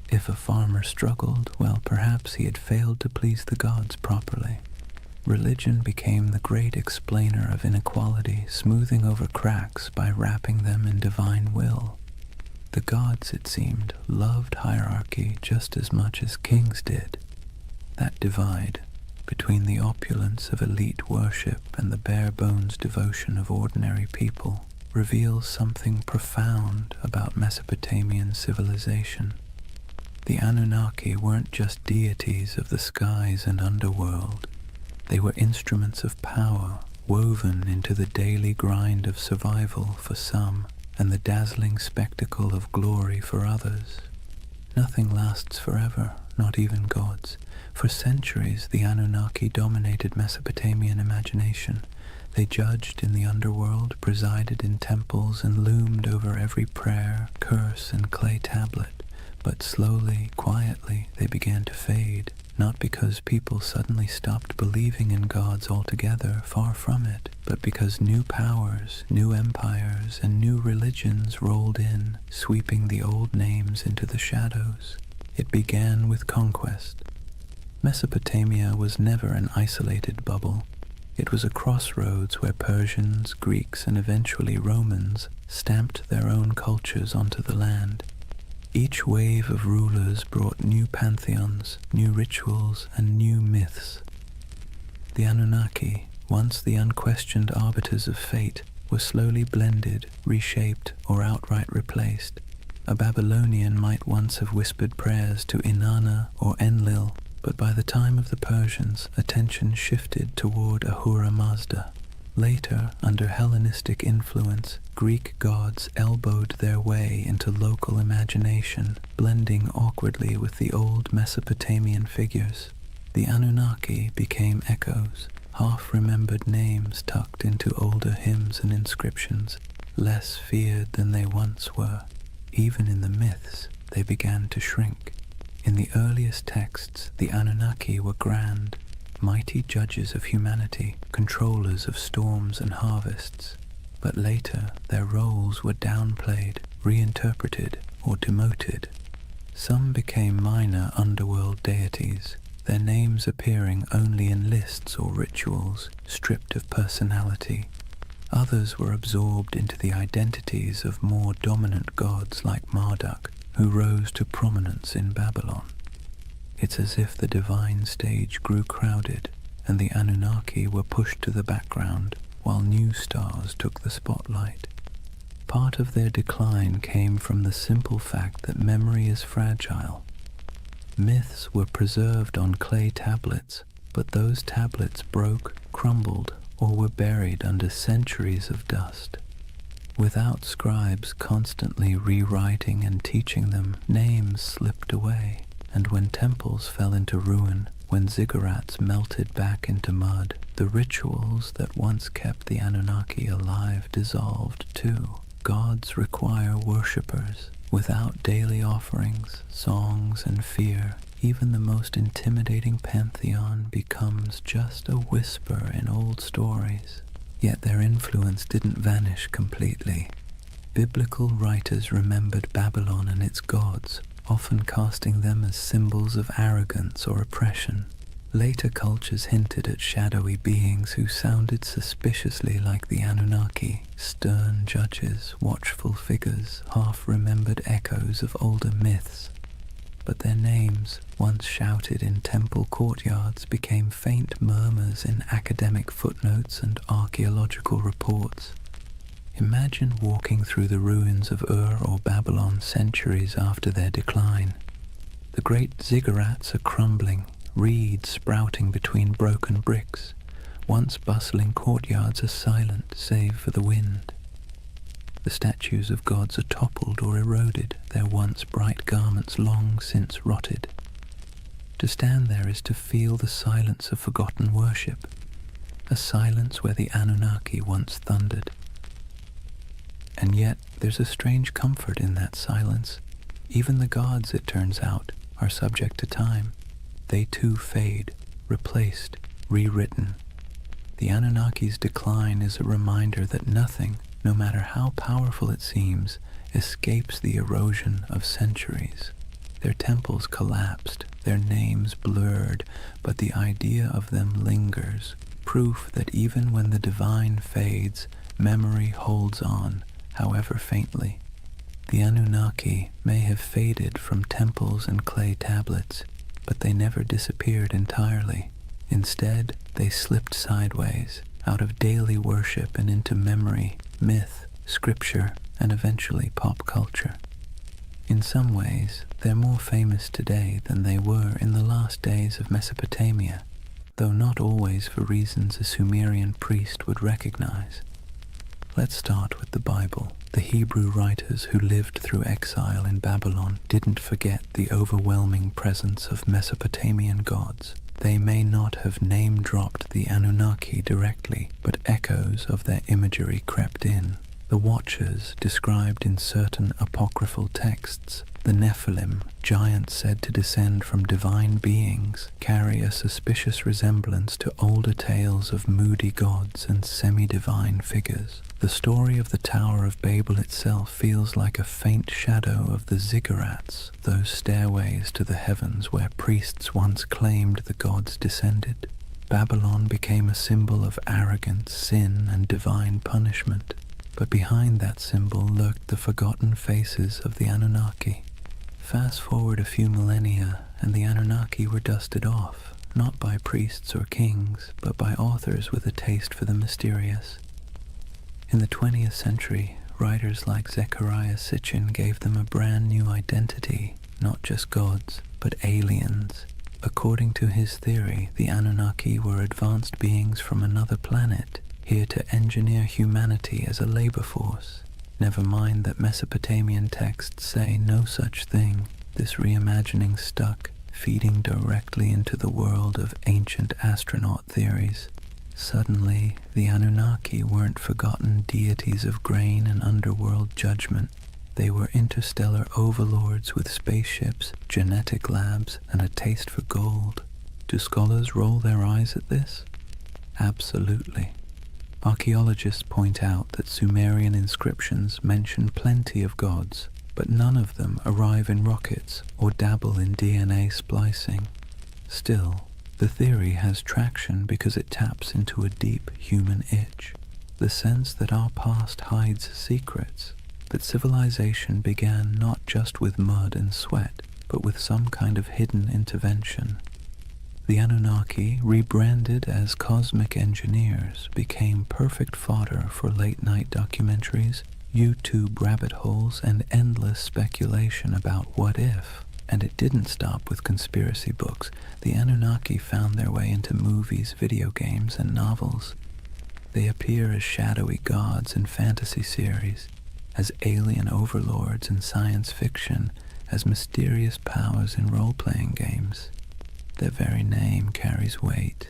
If a farmer struggled, well, perhaps he had failed to please the gods properly. Religion became the great explainer of inequality, smoothing over cracks by wrapping them in divine will. The gods, it seemed, loved hierarchy just as much as kings did. That divide between the opulence of elite worship and the bare-bones devotion of ordinary people reveals something profound about Mesopotamian civilization. The Anunnaki weren't just deities of the skies and underworld. They were instruments of power, woven into the daily grind of survival for some, and the dazzling spectacle of glory for others. Nothing lasts forever, not even gods. For centuries, the Anunnaki dominated Mesopotamian imagination. They judged in the underworld, presided in temples, and loomed over every prayer, curse, and clay tablet. But slowly, quietly, they began to fade, not because people suddenly stopped believing in gods altogether, far from it, but because new powers, new empires, and new religions rolled in, sweeping the old names into the shadows. It began with conquest. Mesopotamia was never an isolated bubble. It was a crossroads where Persians, Greeks, and eventually Romans stamped their own cultures onto the land. Each wave of rulers brought new pantheons, new rituals, and new myths. The Anunnaki, once the unquestioned arbiters of fate, were slowly blended, reshaped, or outright replaced. A Babylonian might once have whispered prayers to Inanna or Enlil, but by the time of the Persians, attention shifted toward Ahura Mazda. Later, under Hellenistic influence, Greek gods elbowed their way into local imagination, blending awkwardly with the old Mesopotamian figures. The Anunnaki became echoes, half-remembered names tucked into older hymns and inscriptions, less feared than they once were. Even in the myths, they began to shrink. In the earliest texts, the Anunnaki were grand, mighty judges of humanity, controllers of storms and harvests. But later, their roles were downplayed, reinterpreted, or demoted. Some became minor underworld deities, their names appearing only in lists or rituals, stripped of personality. Others were absorbed into the identities of more dominant gods like Marduk, who rose to prominence in Babylon. It's as if the divine stage grew crowded, and the Anunnaki were pushed to the background, while new stars took the spotlight. Part of their decline came from the simple fact that memory is fragile. Myths were preserved on clay tablets, but those tablets broke, crumbled, or were buried under centuries of dust. Without scribes constantly rewriting and teaching them, names slipped away, and when temples fell into ruin, when ziggurats melted back into mud, the rituals that once kept the Anunnaki alive dissolved too. Gods require worshippers. Without daily offerings, songs, and fear, even the most intimidating pantheon becomes just a whisper in old stories. Yet their influence didn't vanish completely. Biblical writers remembered Babylon and its gods, often casting them as symbols of arrogance or oppression. Later cultures hinted at shadowy beings who sounded suspiciously like the Anunnaki, stern judges, watchful figures, half-remembered echoes of older myths. But their names, once shouted in temple courtyards, became faint murmurs in academic footnotes and archaeological reports. Imagine walking through the ruins of Ur or Babylon centuries after their decline. The great ziggurats are crumbling, reeds sprouting between broken bricks. Once bustling courtyards are silent save for the wind. The statues of gods are toppled or eroded, their once bright garments long since rotted. To stand there is to feel the silence of forgotten worship, a silence where the Anunnaki once thundered. And yet there's a strange comfort in that silence. Even the gods, it turns out, are subject to time. They too fade, replaced, rewritten. The Anunnaki's decline is a reminder that nothing, no matter how powerful it seems, escapes the erosion of centuries. Their temples collapsed, their names blurred, but the idea of them lingers, proof that even when the divine fades, memory holds on, however faintly. The Anunnaki may have faded from temples and clay tablets, but they never disappeared entirely. Instead, they slipped sideways, out of daily worship and into memory, myth, scripture, and eventually pop culture. In some ways, they're more famous today than they were in the last days of Mesopotamia, though not always for reasons a Sumerian priest would recognize. Let's start with the Bible. The Hebrew writers who lived through exile in Babylon didn't forget the overwhelming presence of Mesopotamian gods. They may not have name-dropped the Anunnaki directly, but echoes of their imagery crept in. The Watchers, described in certain apocryphal texts, the Nephilim, giants said to descend from divine beings, carry a suspicious resemblance to older tales of moody gods and semi-divine figures. The story of the Tower of Babel itself feels like a faint shadow of the ziggurats, those stairways to the heavens where priests once claimed the gods descended. Babylon became a symbol of arrogance, sin, and divine punishment. But behind that symbol lurked the forgotten faces of the Anunnaki. Fast forward a few millennia, and the Anunnaki were dusted off, not by priests or kings, but by authors with a taste for the mysterious. In the 20th century, writers like Zecharia Sitchin gave them a brand new identity, not just gods, but aliens. According to his theory, the Anunnaki were advanced beings from another planet, here to engineer humanity as a labor force. Never mind that Mesopotamian texts say no such thing. This reimagining stuck, feeding directly into the world of ancient astronaut theories. Suddenly, the Anunnaki weren't forgotten deities of grain and underworld judgment. They were interstellar overlords with spaceships, genetic labs, and a taste for gold. Do scholars roll their eyes at this? Absolutely. Archaeologists point out that Sumerian inscriptions mention plenty of gods, but none of them arrive in rockets or dabble in DNA splicing. Still, the theory has traction because it taps into a deep human itch, the sense that our past hides secrets, that civilization began not just with mud and sweat, but with some kind of hidden intervention. The Anunnaki, rebranded as cosmic engineers, became perfect fodder for late-night documentaries, YouTube rabbit holes, and endless speculation about what if. And it didn't stop with conspiracy books. The Anunnaki found their way into movies, video games, and novels. They appear as shadowy gods in fantasy series, as alien overlords in science fiction, as mysterious powers in role-playing games. Their very name carries weight,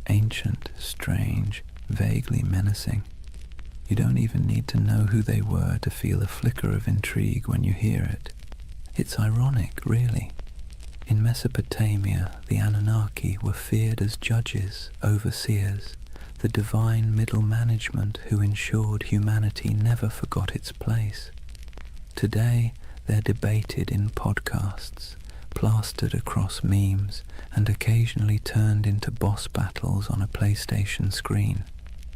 ancient, strange, vaguely menacing. You don't even need to know who they were to feel a flicker of intrigue when you hear it. It's ironic, really. In Mesopotamia, the Anunnaki were feared as judges, overseers, the divine middle management who ensured humanity never forgot its place. Today, they're debated in podcasts, plastered across memes, and occasionally turned into boss battles on a PlayStation screen.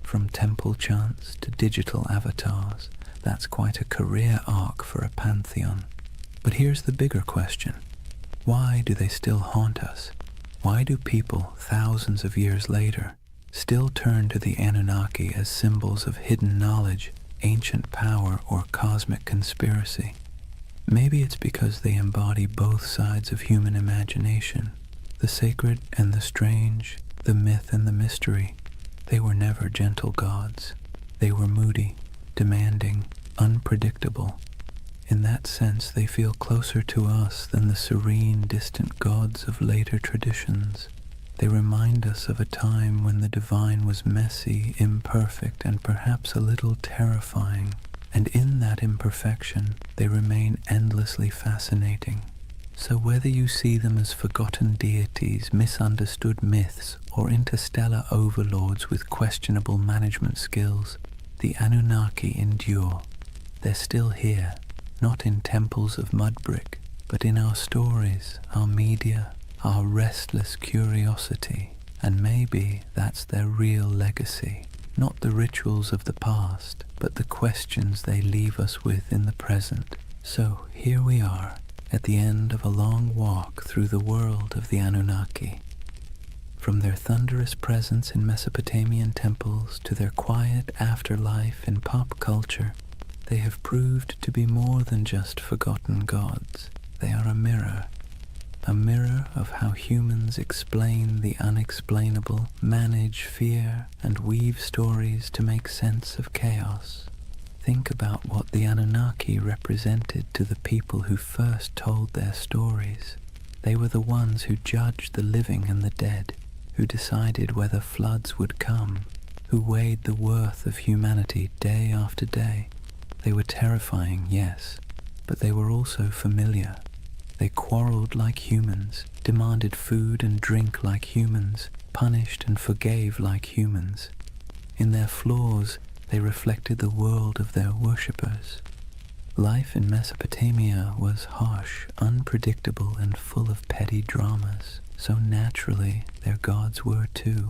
From temple chants to digital avatars, that's quite a career arc for a pantheon. But here's the bigger question. Why do they still haunt us? Why do people, thousands of years later, still turn to the Anunnaki as symbols of hidden knowledge, ancient power, or cosmic conspiracy? Maybe it's because they embody both sides of human imagination, the sacred and the strange, the myth and the mystery. They were never gentle gods. They were moody, demanding, unpredictable. In that sense, they feel closer to us than the serene, distant gods of later traditions. They remind us of a time when the divine was messy, imperfect, and perhaps a little terrifying. And in that imperfection, they remain endlessly fascinating. So whether you see them as forgotten deities, misunderstood myths, or interstellar overlords with questionable management skills, the Anunnaki endure. They're still here, not in temples of mud brick, but in our stories, our media, our restless curiosity, and maybe that's their real legacy. Not the rituals of the past, but the questions they leave us with in the present. So here we are, at the end of a long walk through the world of the Anunnaki. From their thunderous presence in Mesopotamian temples to their quiet afterlife in pop culture, they have proved to be more than just forgotten gods. They are a mirror of how humans explain the unexplainable, manage fear, and weave stories to make sense of chaos. Think about what the Anunnaki represented to the people who first told their stories. They were the ones who judged the living and the dead, who decided whether floods would come, who weighed the worth of humanity day after day. They were terrifying, yes, but they were also familiar. They quarreled like humans, demanded food and drink like humans, punished and forgave like humans. In their flaws, they reflected the world of their worshippers. Life in Mesopotamia was harsh, unpredictable, and full of petty dramas, so naturally their gods were too.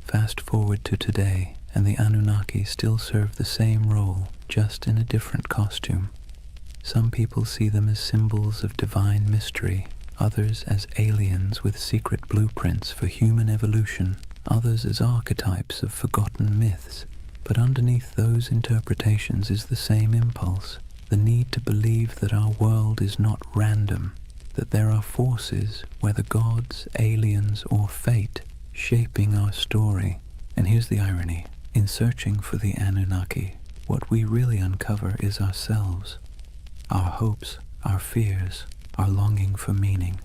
Fast forward to today, and the Anunnaki still serve the same role, just in a different costume. Some people see them as symbols of divine mystery, others as aliens with secret blueprints for human evolution, others as archetypes of forgotten myths. But underneath those interpretations is the same impulse, the need to believe that our world is not random, that there are forces, whether gods, aliens, or fate, shaping our story. And here's the irony. In searching for the Anunnaki, what we really uncover is ourselves. Our hopes, our fears, our longing for meaning.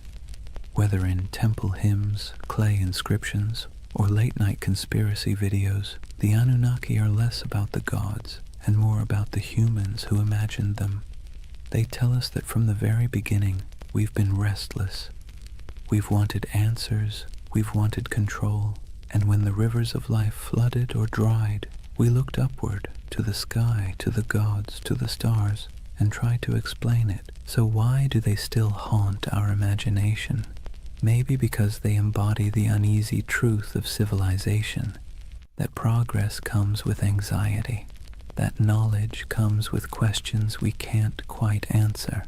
Whether in temple hymns, clay inscriptions, or late-night conspiracy videos, the Anunnaki are less about the gods and more about the humans who imagined them. They tell us that from the very beginning, we've been restless. We've wanted answers, we've wanted control, and when the rivers of life flooded or dried, we looked upward, to the sky, to the gods, to the stars, and tried to explain it. So why do they still haunt our imagination? Maybe because they embody the uneasy truth of civilization, that progress comes with anxiety, that knowledge comes with questions we can't quite answer,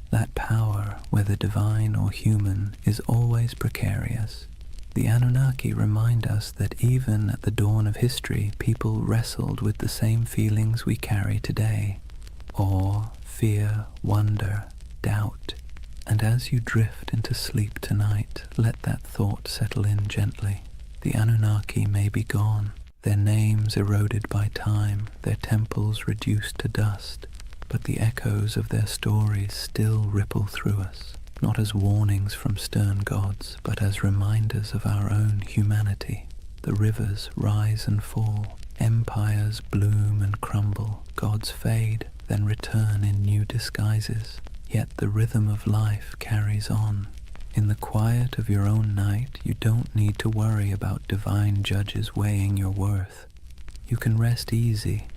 that power, whether divine or human, is always precarious. The Anunnaki remind us that even at the dawn of history, people wrestled with the same feelings we carry today: awe, fear, wonder, doubt. And as you drift into sleep tonight, let that thought settle in gently. The Anunnaki may be gone, their names eroded by time, their temples reduced to dust, but the echoes of their stories still ripple through us, not as warnings from stern gods, but as reminders of our own humanity. The rivers rise and fall, empires bloom and crumble, gods fade, then return in new disguises. Yet the rhythm of life carries on. In the quiet of your own night, you don't need to worry about divine judges weighing your worth. You can rest easy,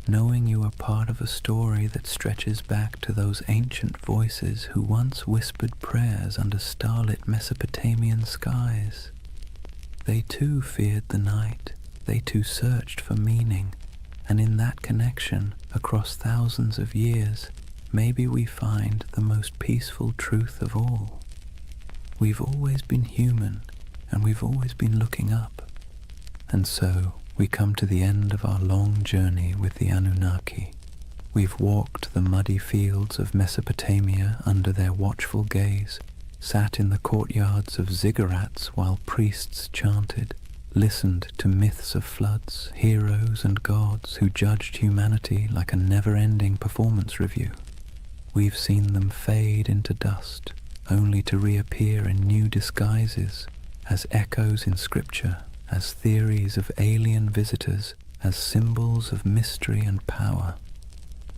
knowing you are part of a story that stretches back to those ancient voices who once whispered prayers under starlit Mesopotamian skies. They too feared the night, they too searched for meaning, and in that connection, across thousands of years, maybe we find the most peaceful truth of all. We've always been human, and we've always been looking up. And so, we come to the end of our long journey with the Anunnaki. We've walked the muddy fields of Mesopotamia under their watchful gaze, sat in the courtyards of ziggurats while priests chanted, listened to myths of floods, heroes and gods who judged humanity like a never-ending performance review. We've seen them fade into dust, only to reappear in new disguises, as echoes in scripture, as theories of alien visitors, as symbols of mystery and power.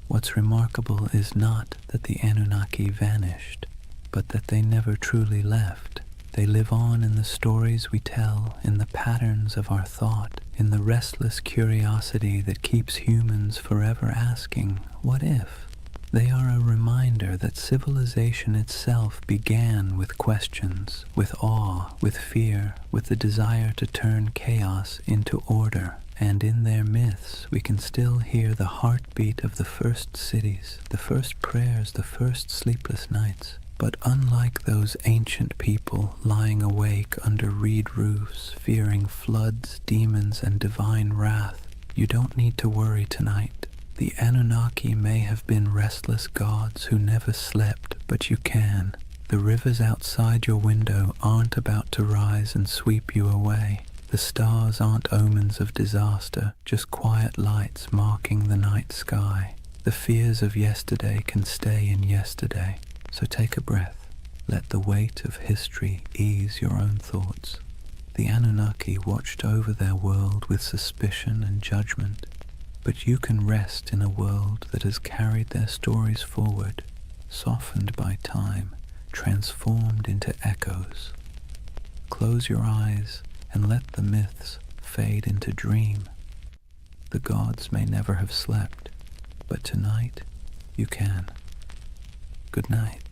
What's remarkable is not that the Anunnaki vanished, but that they never truly left. They live on in the stories we tell, in the patterns of our thought, in the restless curiosity that keeps humans forever asking, what if? They are a reminder that civilization itself began with questions, with awe, with fear, with the desire to turn chaos into order. And in their myths, we can still hear the heartbeat of the first cities, the first prayers, the first sleepless nights. But unlike those ancient people lying awake under reed roofs, fearing floods, demons, and divine wrath, you don't need to worry tonight. The Anunnaki may have been restless gods who never slept, but you can. The rivers outside your window aren't about to rise and sweep you away. The stars aren't omens of disaster, just quiet lights marking the night sky. The fears of yesterday can stay in yesterday, so take a breath. Let the weight of history ease your own thoughts. The Anunnaki watched over their world with suspicion and judgment, but you can rest in a world that has carried their stories forward, softened by time, transformed into echoes. Close your eyes and let the myths fade into dream. The gods may never have slept, but tonight you can. Good night.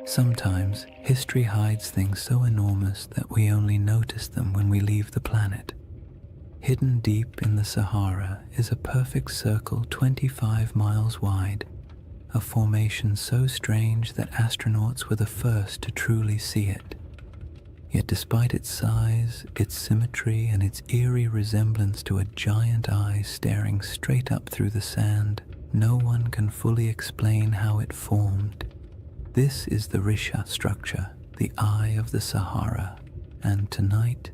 Sometimes history hides things so enormous that we only notice them when we leave the planet. Hidden deep in the Sahara is a perfect circle 25 miles wide, a formation so strange that astronauts were the first to truly see it. Yet despite its size, its symmetry, and its eerie resemblance to a giant eye staring straight up through the sand, no one can fully explain how it formed. This is the Risha structure, the Eye of the Sahara, and tonight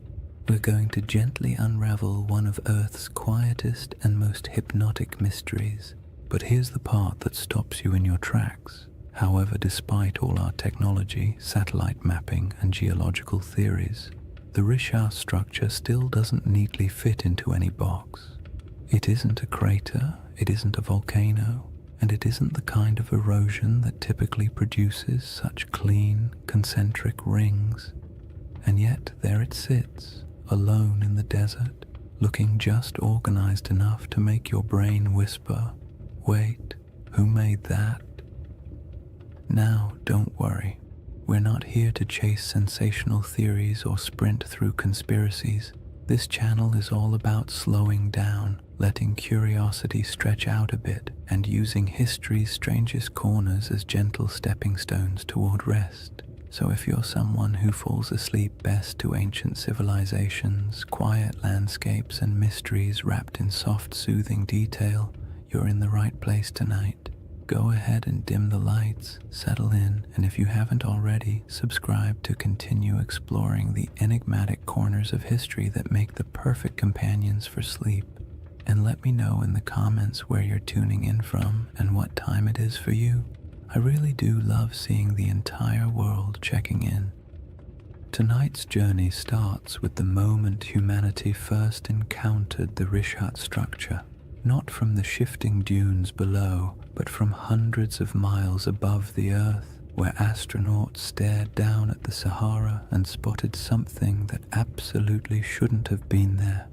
we're going to gently unravel one of Earth's quietest and most hypnotic mysteries. But here's the part that stops you in your tracks. However, despite all our technology, satellite mapping, and geological theories, the Risha structure still doesn't neatly fit into any box. It isn't a crater, it isn't a volcano, and it isn't the kind of erosion that typically produces such clean, concentric rings. And yet there it sits, alone in the desert, looking just organized enough to make your brain whisper, "Wait, who made that?" Now, don't worry. We're not here to chase sensational theories or sprint through conspiracies. This channel is all about slowing down, letting curiosity stretch out a bit, and using history's strangest corners as gentle stepping stones toward rest. So if you're someone who falls asleep best to ancient civilizations, quiet landscapes, and mysteries wrapped in soft, soothing detail, you're in the right place tonight. Go ahead and dim the lights, settle in, and if you haven't already, subscribe to continue exploring the enigmatic corners of history that make the perfect companions for sleep. And let me know in the comments where you're tuning in from and what time it is for you. I really do love seeing the entire world checking in. Tonight's journey starts with the moment humanity first encountered the Rishat structure. Not from the shifting dunes below, but from hundreds of miles above the Earth, where astronauts stared down at the Sahara and spotted something that absolutely shouldn't have been there.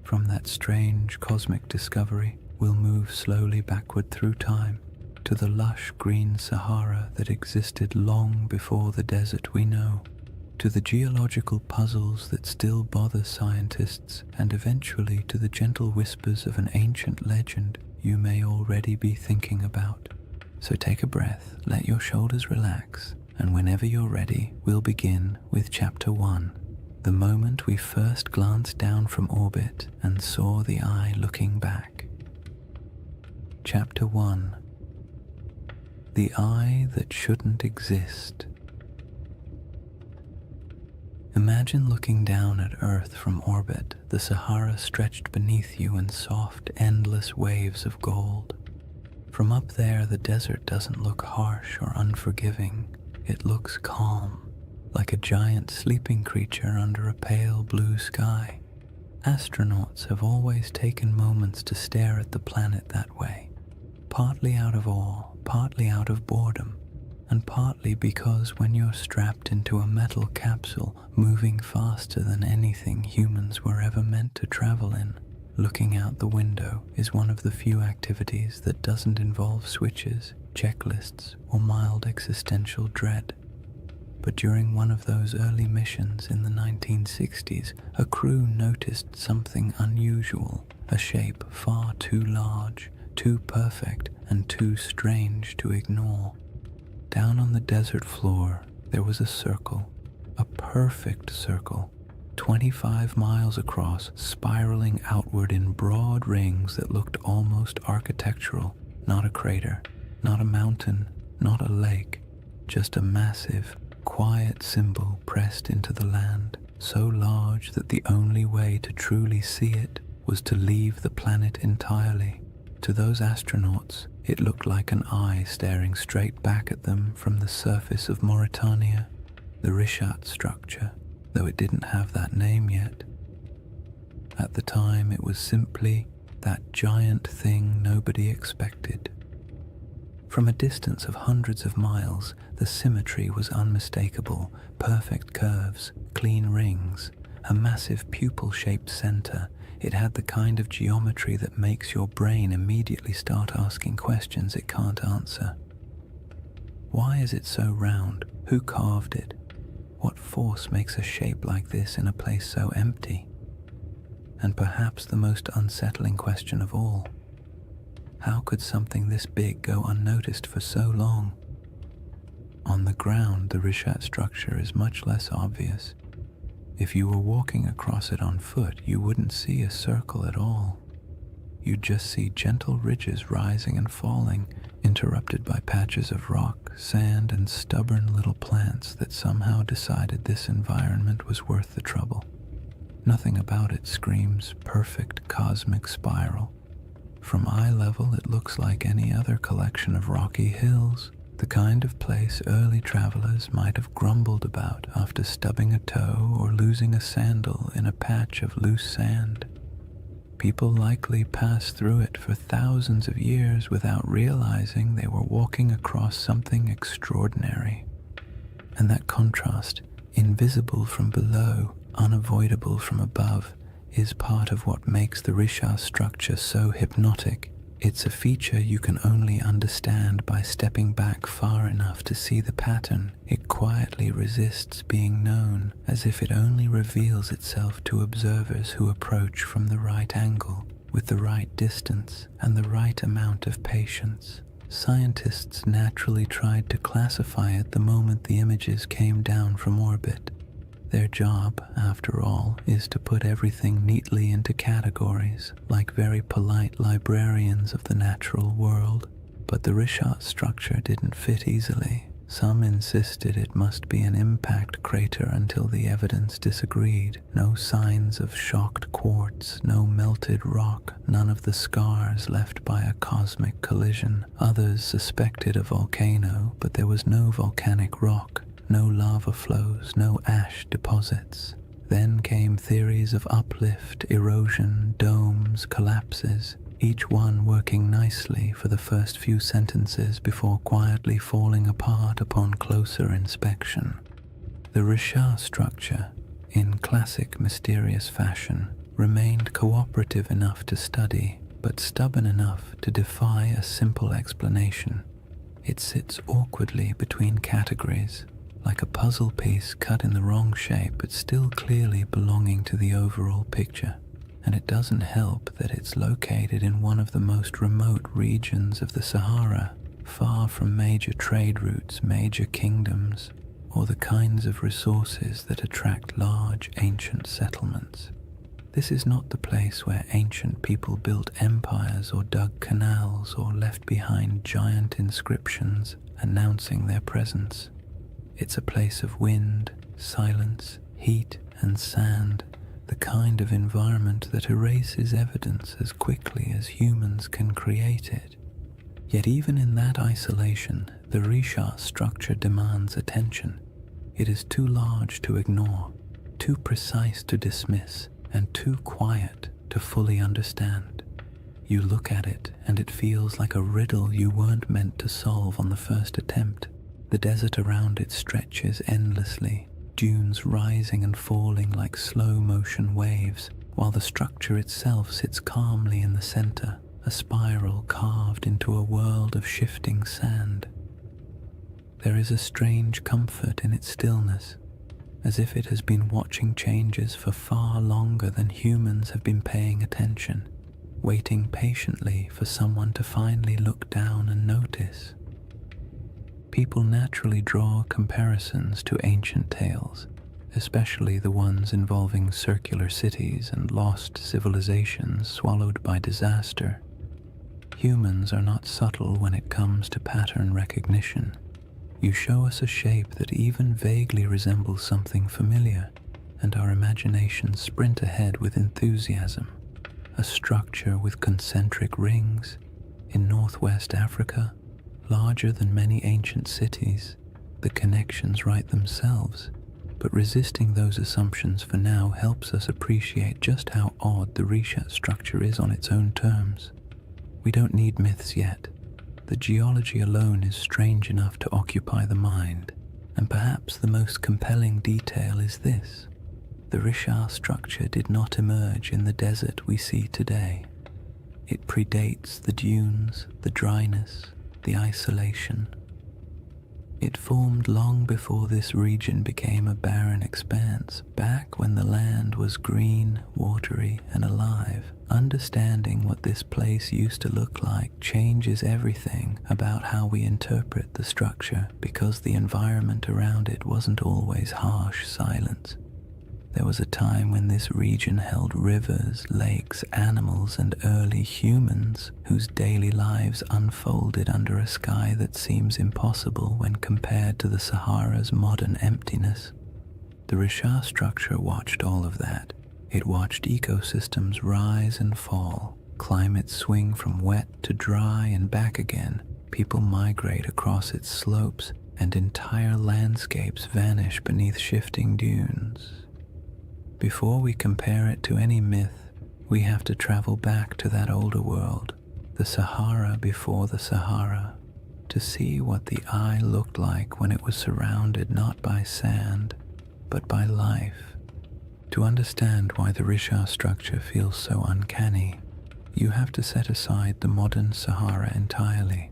From that strange cosmic discovery, we'll move slowly backward through time to the lush green Sahara that existed long before the desert we know, to the geological puzzles that still bother scientists, and eventually to the gentle whispers of an ancient legend you may already be thinking about. So take a breath, let your shoulders relax, and whenever you're ready, we'll begin with Chapter 1. The moment we first glanced down from orbit and saw the eye looking back. Chapter 1. The Eye That Shouldn't Exist. Imagine looking down at Earth from orbit, the Sahara stretched beneath you in soft, endless waves of gold. From up there, the desert doesn't look harsh or unforgiving. It looks calm, like a giant sleeping creature under a pale blue sky. Astronauts have always taken moments to stare at the planet that way, partly out of awe, partly out of boredom, and partly because when you're strapped into a metal capsule moving faster than anything humans were ever meant to travel in, looking out the window is one of the few activities that doesn't involve switches, checklists, or mild existential dread. But during one of those early missions in the 1960s, a crew noticed something unusual, a shape far too large, too perfect, and too strange to ignore. Down on the desert floor, there was a circle, a perfect circle, 25 miles across, spiraling outward in broad rings that looked almost architectural. Not a crater, not a mountain, not a lake, just a massive, quiet symbol pressed into the land, so large that the only way to truly see it was to leave the planet entirely. To those astronauts, it looked like an eye staring straight back at them from the surface of Mauritania, the Richat structure, though it didn't have that name yet. At the time, it was simply that giant thing nobody expected. From a distance of hundreds of miles, the symmetry was unmistakable, perfect curves, clean rings, a massive pupil-shaped center. It had the kind of geometry that makes your brain immediately start asking questions it can't answer. Why is it so round? Who carved it? What force makes a shape like this in a place so empty? And perhaps the most unsettling question of all, how could something this big go unnoticed for so long? On the ground, the Richat structure is much less obvious. If you were walking across it on foot, you wouldn't see a circle at all. You'd just see gentle ridges rising and falling, interrupted by patches of rock, sand, and stubborn little plants that somehow decided this environment was worth the trouble. Nothing about it screams perfect cosmic spiral. From eye level, it looks like any other collection of rocky hills, the kind of place early travelers might have grumbled about after stubbing a toe or losing a sandal in a patch of loose sand. People likely passed through it for thousands of years without realizing they were walking across something extraordinary. And that contrast, invisible from below, unavoidable from above, is part of what makes the Richat structure so hypnotic. It's a feature you can only understand by stepping back far enough to see the pattern. It quietly resists being known, as if it only reveals itself to observers who approach from the right angle, with the right distance, and the right amount of patience. Scientists naturally tried to classify it the moment the images came down from orbit. Their job, after all, is to put everything neatly into categories, like very polite librarians of the natural world. But the Richat structure didn't fit easily. Some insisted it must be an impact crater until the evidence disagreed. No signs of shocked quartz, no melted rock, none of the scars left by a cosmic collision. Others suspected a volcano, but there was no volcanic rock. No lava flows, no ash deposits. Then came theories of uplift, erosion, domes, collapses, each one working nicely for the first few sentences before quietly falling apart upon closer inspection. The Richat structure, in classic mysterious fashion, remained cooperative enough to study, but stubborn enough to defy a simple explanation. It sits awkwardly between categories, like a puzzle piece cut in the wrong shape but still clearly belonging to the overall picture. And it doesn't help that it's located in one of the most remote regions of the Sahara, far from major trade routes, major kingdoms, or the kinds of resources that attract large ancient settlements. This is not the place where ancient people built empires or dug canals or left behind giant inscriptions announcing their presence. It's a place of wind, silence, heat, and sand, the kind of environment that erases evidence as quickly as humans can create it. Yet even in that isolation, The Risha structure demands attention. It is too large to ignore, too precise to dismiss, and too quiet to fully understand. You look at it and it feels like a riddle you weren't meant to solve on the first attempt. The desert around it stretches endlessly, dunes rising and falling like slow-motion waves, while the structure itself sits calmly in the center, a spiral carved into a world of shifting sand. There is a strange comfort in its stillness, as if it has been watching changes for far longer than humans have been paying attention, waiting patiently for someone to finally look down and notice. People naturally draw comparisons to ancient tales, especially the ones involving circular cities and lost civilizations swallowed by disaster. Humans are not subtle when it comes to pattern recognition. You show us a shape that even vaguely resembles something familiar, and our imaginations sprint ahead with enthusiasm. A structure with concentric rings in northwest Africa, larger than many ancient cities. The connections write themselves, but resisting those assumptions for now helps us appreciate just how odd the Risha structure is on its own terms. We don't need myths yet. The geology alone is strange enough to occupy the mind, and perhaps the most compelling detail is this. The Risha structure did not emerge in the desert we see today. It predates the dunes, the dryness, the isolation. It formed long before this region became a barren expanse, back when the land was green, watery, and alive. Understanding what this place used to look like changes everything about how we interpret the structure, because the environment around it wasn't always harsh silence. There was a time when this region held rivers, lakes, animals, and early humans whose daily lives unfolded under a sky that seems impossible when compared to the Sahara's modern emptiness. The Risha structure watched all of that. It watched ecosystems rise and fall, climates swing from wet to dry and back again, people migrate across its slopes, and entire landscapes vanish beneath shifting dunes. Before we compare it to any myth, we have to travel back to that older world, the Sahara before the Sahara, to see what the eye looked like when it was surrounded not by sand, but by life. To understand why the Risha structure feels so uncanny, you have to set aside the modern Sahara entirely.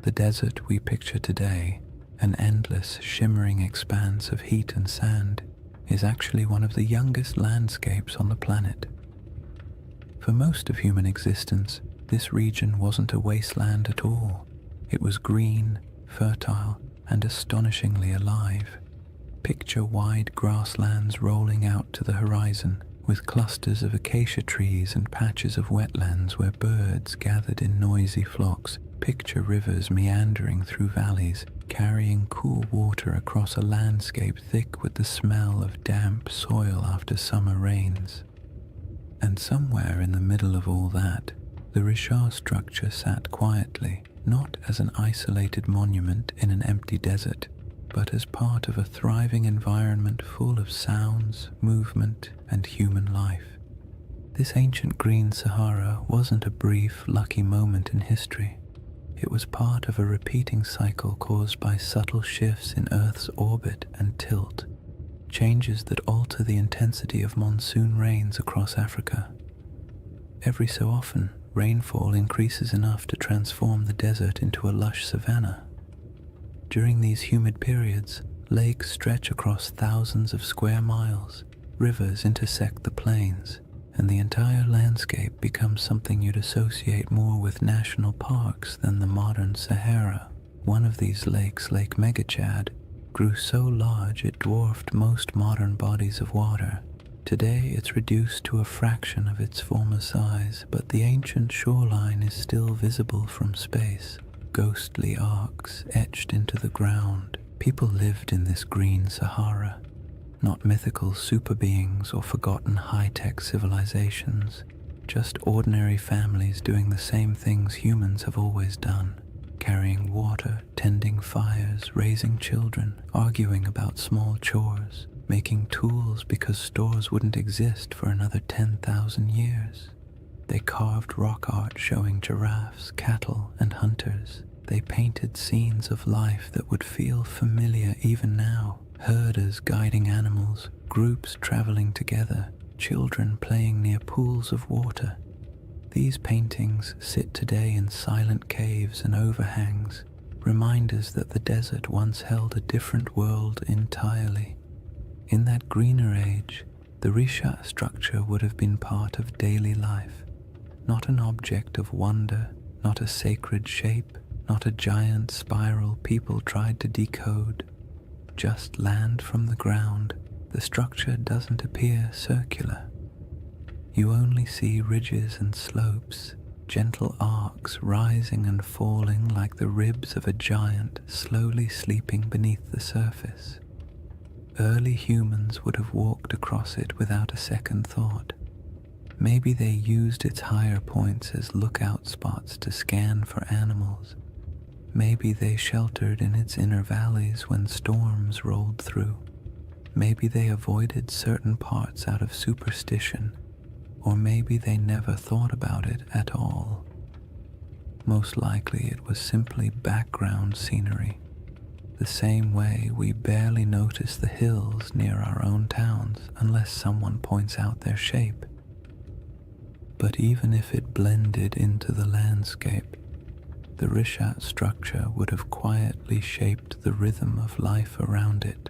The desert we picture today, an endless, shimmering expanse of heat and sand, is actually one of the youngest landscapes on the planet. For most of human existence, this region wasn't a wasteland at all. It was green, fertile, and astonishingly alive. Picture wide grasslands rolling out to the horizon, with clusters of acacia trees and patches of wetlands where birds gathered in noisy flocks. Picture rivers meandering through valleys, carrying cool water across a landscape thick with the smell of damp soil after summer rains. And somewhere in the middle of all that, the Risha structure sat quietly, not as an isolated monument in an empty desert, but as part of a thriving environment full of sounds, movement, and human life. This ancient green Sahara wasn't a brief, lucky moment in history. It was part of a repeating cycle caused by subtle shifts in Earth's orbit and tilt, changes that alter the intensity of monsoon rains across Africa. Every so often, rainfall increases enough to transform the desert into a lush savanna. During these humid periods, lakes stretch across thousands of square miles, rivers intersect the plains, and the entire landscape becomes something you'd associate more with national parks than the modern Sahara. One of these lakes, Lake Megachad, grew so large it dwarfed most modern bodies of water. Today it's reduced to a fraction of its former size, but the ancient shoreline is still visible from space, ghostly arcs etched into the ground. People lived in this green Sahara, not mythical super beings or forgotten high-tech civilizations, just ordinary families doing the same things humans have always done, carrying water, tending fires, raising children, arguing about small chores, making tools because stores wouldn't exist for another 10,000 years. They carved rock art showing giraffes, cattle, and hunters. They painted scenes of life that would feel familiar even now. Herders guiding animals, groups traveling together, children playing near pools of water. These paintings sit today in silent caves and overhangs, reminders that the desert once held a different world entirely. In that greener age, the Risha structure would have been part of daily life, not an object of wonder, not a sacred shape, not a giant spiral people tried to decode. Just land from the ground, the structure doesn't appear circular. You only see ridges and slopes, gentle arcs rising and falling like the ribs of a giant slowly sleeping beneath the surface. Early humans would have walked across it without a second thought. Maybe they used its higher points as lookout spots to scan for animals. Maybe they sheltered in its inner valleys when storms rolled through. Maybe they avoided certain parts out of superstition, or maybe they never thought about it at all. Most likely it was simply background scenery, the same way we barely notice the hills near our own towns unless someone points out their shape. But even if it blended into the landscape, the Rishat structure would have quietly shaped the rhythm of life around it.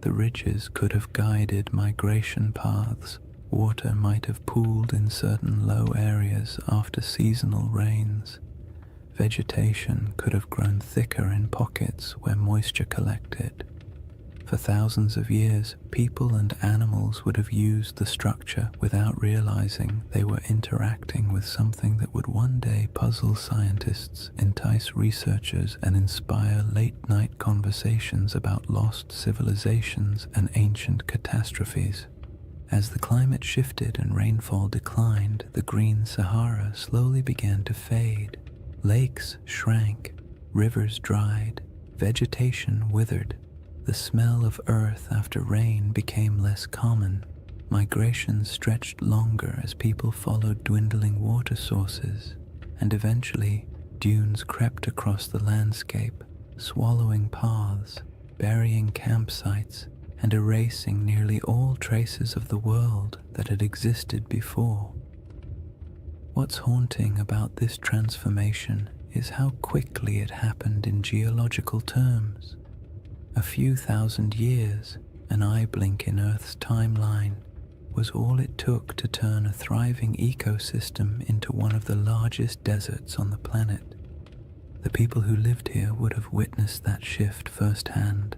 The ridges could have guided migration paths. Water might have pooled in certain low areas after seasonal rains. Vegetation could have grown thicker in pockets where moisture collected. For thousands of years, people and animals would have used the structure without realizing they were interacting with something that would one day puzzle scientists, entice researchers, and inspire late-night conversations about lost civilizations and ancient catastrophes. As the climate shifted and rainfall declined, the green Sahara slowly began to fade. Lakes shrank, rivers dried, vegetation withered. The smell of earth after rain became less common. Migration stretched longer as people followed dwindling water sources, and eventually dunes crept across the landscape, swallowing paths, burying campsites, and erasing nearly all traces of the world that had existed before. What's haunting about this transformation is how quickly it happened in geological terms. A few thousand years, an eye blink in Earth's timeline, was all it took to turn a thriving ecosystem into one of the largest deserts on the planet. The people who lived here would have witnessed that shift firsthand.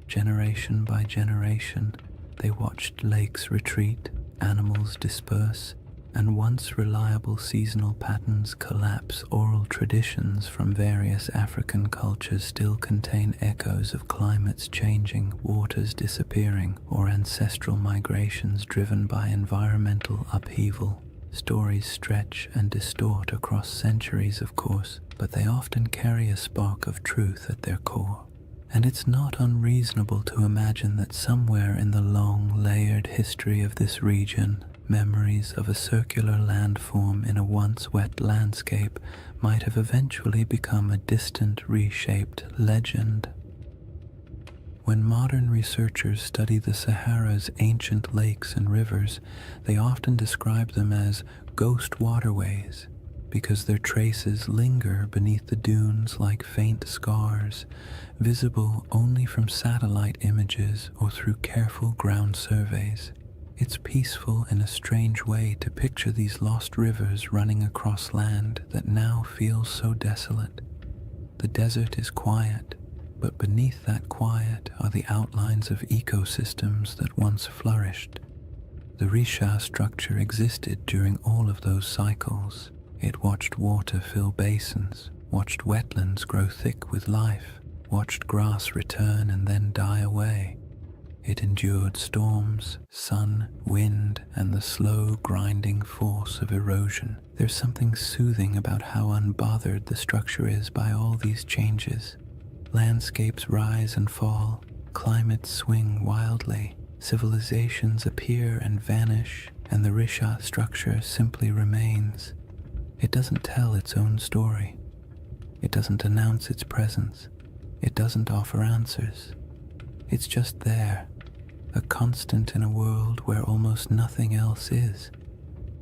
Generation by generation, they watched lakes retreat, animals disperse, and once reliable seasonal patterns collapse. Oral traditions from various African cultures still contain echoes of climates changing, waters disappearing, or ancestral migrations driven by environmental upheaval. Stories stretch and distort across centuries, of course, but they often carry a spark of truth at their core. And it's not unreasonable to imagine that somewhere in the long, layered history of this region, memories of a circular landform in a once wet landscape might have eventually become a distant, reshaped legend. When modern researchers study the Sahara's ancient lakes and rivers, they often describe them as ghost waterways, because their traces linger beneath the dunes like faint scars, visible only from satellite images or through careful ground surveys. It's peaceful in a strange way to picture these lost rivers running across land that now feels so desolate. The desert is quiet, but beneath that quiet are the outlines of ecosystems that once flourished. The Risha structure existed during all of those cycles. It watched water fill basins, watched wetlands grow thick with life, watched grass return and then die away. It endured storms, sun, wind, and the slow grinding force of erosion. There's something soothing about how unbothered the structure is by all these changes. Landscapes rise and fall, climates swing wildly, civilizations appear and vanish, and the Risha structure simply remains. It doesn't tell its own story. It doesn't announce its presence. It doesn't offer answers. It's just there, a constant in a world where almost nothing else is.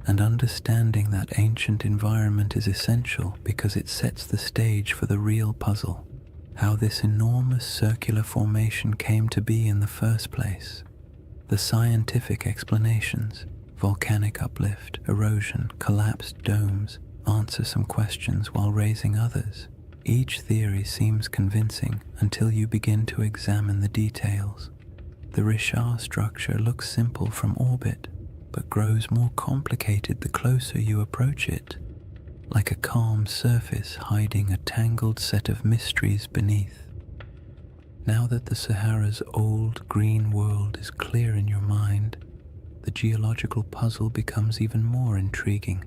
And understanding that ancient environment is essential because it sets the stage for the real puzzle, how this enormous circular formation came to be in the first place. The scientific explanations, volcanic uplift, erosion, collapsed domes, answer some questions while raising others. Each theory seems convincing until you begin to examine the details. The Risha structure looks simple from orbit, but grows more complicated the closer you approach it, like a calm surface hiding a tangled set of mysteries beneath. Now that the Sahara's old green world is clear in your mind, the geological puzzle becomes even more intriguing,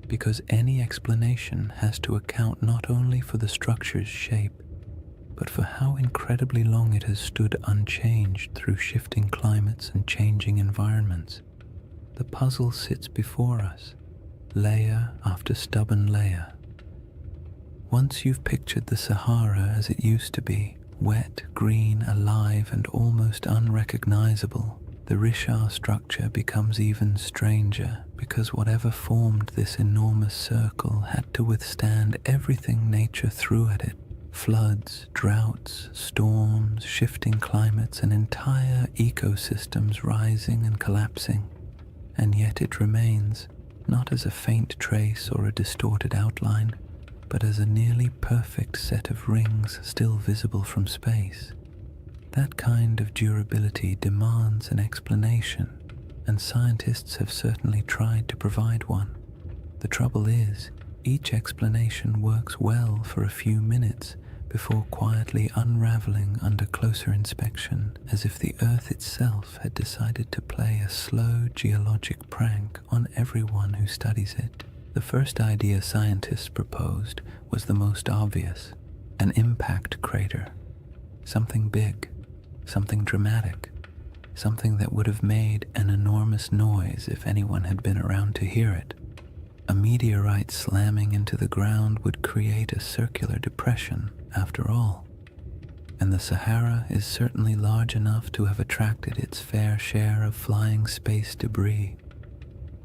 because any explanation has to account not only for the structure's shape, but for how incredibly long it has stood unchanged through shifting climates and changing environments. The puzzle sits before us, layer after stubborn layer. Once you've pictured the Sahara as it used to be, wet, green, alive, and almost unrecognizable, the Risha structure becomes even stranger, because whatever formed this enormous circle had to withstand everything nature threw at it: floods, droughts, storms, shifting climates, and entire ecosystems rising and collapsing. And yet it remains, not as a faint trace or a distorted outline, but as a nearly perfect set of rings still visible from space. That kind of durability demands an explanation, and scientists have certainly tried to provide one. The trouble is, each explanation works well for a few minutes before quietly unraveling under closer inspection, as if the Earth itself had decided to play a slow geologic prank on everyone who studies it. The first idea scientists proposed was the most obvious: an impact crater. Something big, something dramatic, something that would have made an enormous noise if anyone had been around to hear it. A meteorite slamming into the ground would create a circular depression, after all. And the Sahara is certainly large enough to have attracted its fair share of flying space debris.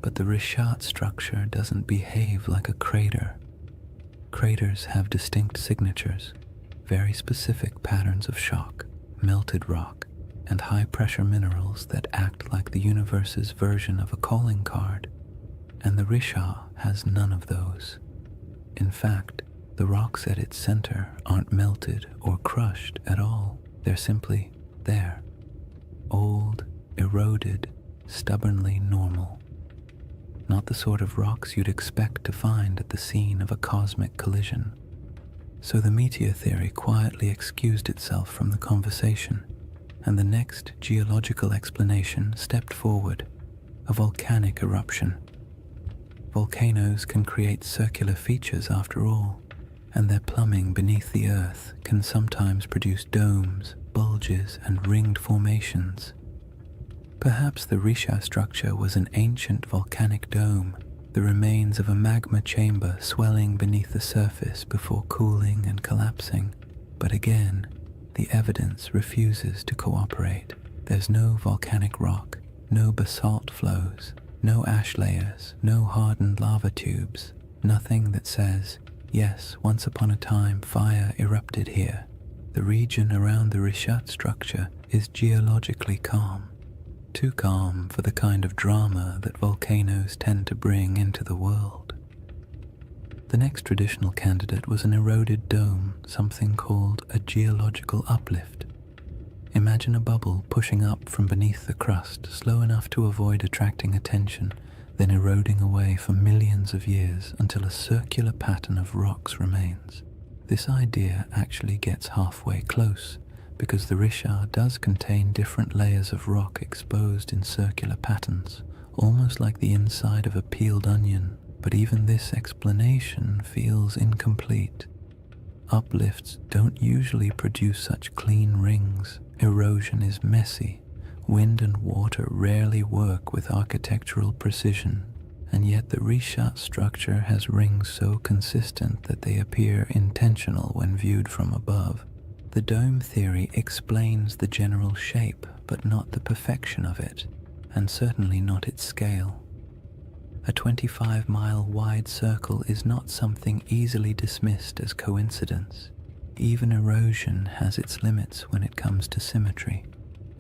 But the Rishat structure doesn't behave like a crater. Craters have distinct signatures, very specific patterns of shock, melted rock, and high-pressure minerals that act like the universe's version of a calling card. And the Risha has none of those. In fact, the rocks at its center aren't melted or crushed at all. They're simply there. Old, eroded, stubbornly normal. Not the sort of rocks you'd expect to find at the scene of a cosmic collision. So the meteor theory quietly excused itself from the conversation, and the next geological explanation stepped forward: a volcanic eruption. Volcanoes can create circular features after all, and their plumbing beneath the earth can sometimes produce domes, bulges, and ringed formations. Perhaps the Risha structure was an ancient volcanic dome, the remains of a magma chamber swelling beneath the surface before cooling and collapsing. But again, the evidence refuses to cooperate. There's no volcanic rock, no basalt flows, no ash layers, no hardened lava tubes, nothing that says, yes, once upon a time fire erupted here. The region around the Rishat structure is geologically calm. Too calm for the kind of drama that volcanoes tend to bring into the world. The next traditional candidate was an eroded dome, something called a geological uplift. Imagine a bubble pushing up from beneath the crust, slow enough to avoid attracting attention, then eroding away for millions of years until a circular pattern of rocks remains. This idea actually gets halfway close, because the Risha does contain different layers of rock exposed in circular patterns, almost like the inside of a peeled onion, But even this explanation feels incomplete. Uplifts don't usually produce such clean rings. Erosion is messy. Wind and water rarely work with architectural precision, and yet the Richat structure has rings so consistent that they appear intentional when viewed from above. The dome theory explains the general shape, but not the perfection of it, and certainly not its scale. A 25-mile wide circle is not something easily dismissed as coincidence. Even erosion has its limits when it comes to symmetry,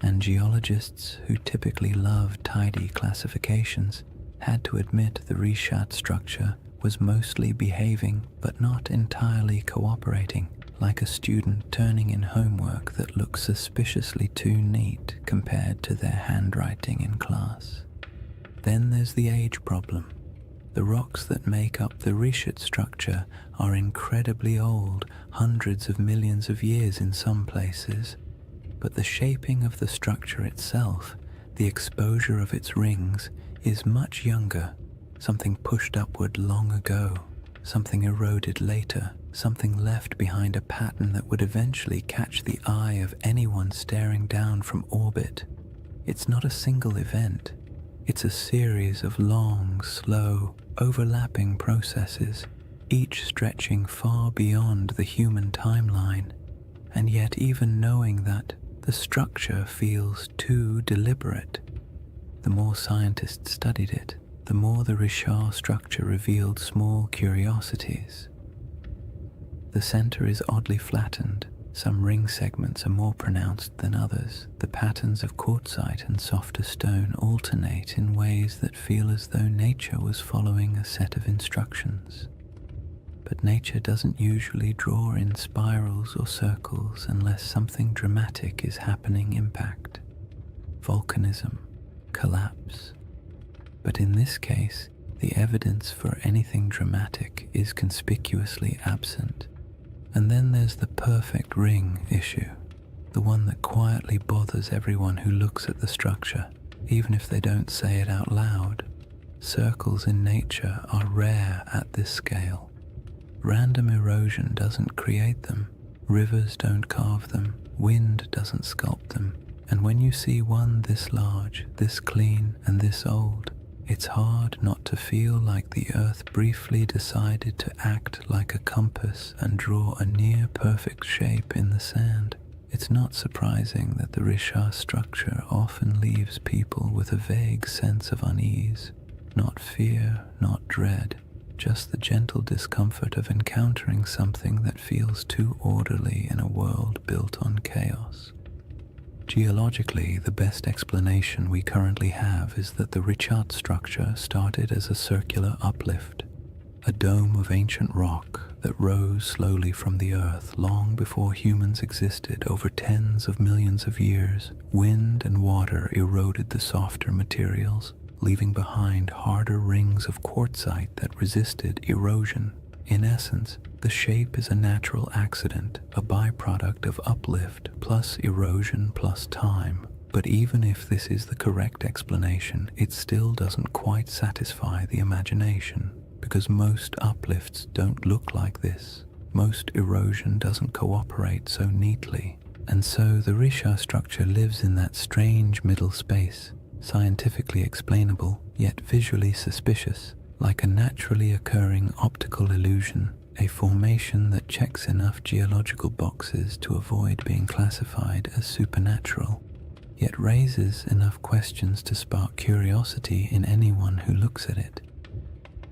and geologists who typically love tidy classifications had to admit the Richat structure was mostly behaving but not entirely cooperating, like a student turning in homework that looks suspiciously too neat compared to their handwriting in class. Then there's the age problem. The rocks that make up the Richat structure are incredibly old, hundreds of millions of years in some places, but the shaping of the structure itself, the exposure of its rings, is much younger, something pushed upward long ago, something eroded later, something left behind a pattern that would eventually catch the eye of anyone staring down from orbit. It's not a single event. It's a series of long, slow, overlapping processes, each stretching far beyond the human timeline. And yet even knowing that, the structure feels too deliberate. The more scientists studied it, the more the Richat structure revealed small curiosities. The center is oddly flattened. Some ring segments are more pronounced than others. The patterns of quartzite and softer stone alternate in ways that feel as though nature was following a set of instructions. But nature doesn't usually draw in spirals or circles unless something dramatic is happening. Impact, volcanism, collapse. But in this case, the evidence for anything dramatic is conspicuously absent. And then there's the perfect ring issue, the one that quietly bothers everyone who looks at the structure, even if they don't say it out loud. Circles in nature are rare at this scale. Random erosion doesn't create them, rivers don't carve them, wind doesn't sculpt them, and when you see one this large, this clean, and this old, it's hard not to feel like the earth briefly decided to act like a compass and draw a near-perfect shape in the sand. It's not surprising that the Richat structure often leaves people with a vague sense of unease, not fear, not dread, just the gentle discomfort of encountering something that feels too orderly in a world built on chaos. Geologically, the best explanation we currently have is that the Richat structure started as a circular uplift, a dome of ancient rock that rose slowly from the earth long before humans existed. Over tens of millions of years, wind and water eroded the softer materials, leaving behind harder rings of quartzite that resisted erosion. In essence, the shape is a natural accident, a byproduct of uplift plus erosion plus time. But even if this is the correct explanation, it still doesn't quite satisfy the imagination, because most uplifts don't look like this. Most erosion doesn't cooperate so neatly. And so the Richat structure lives in that strange middle space, scientifically explainable, yet visually suspicious, like a naturally occurring optical illusion, a formation that checks enough geological boxes to avoid being classified as supernatural, yet raises enough questions to spark curiosity in anyone who looks at it.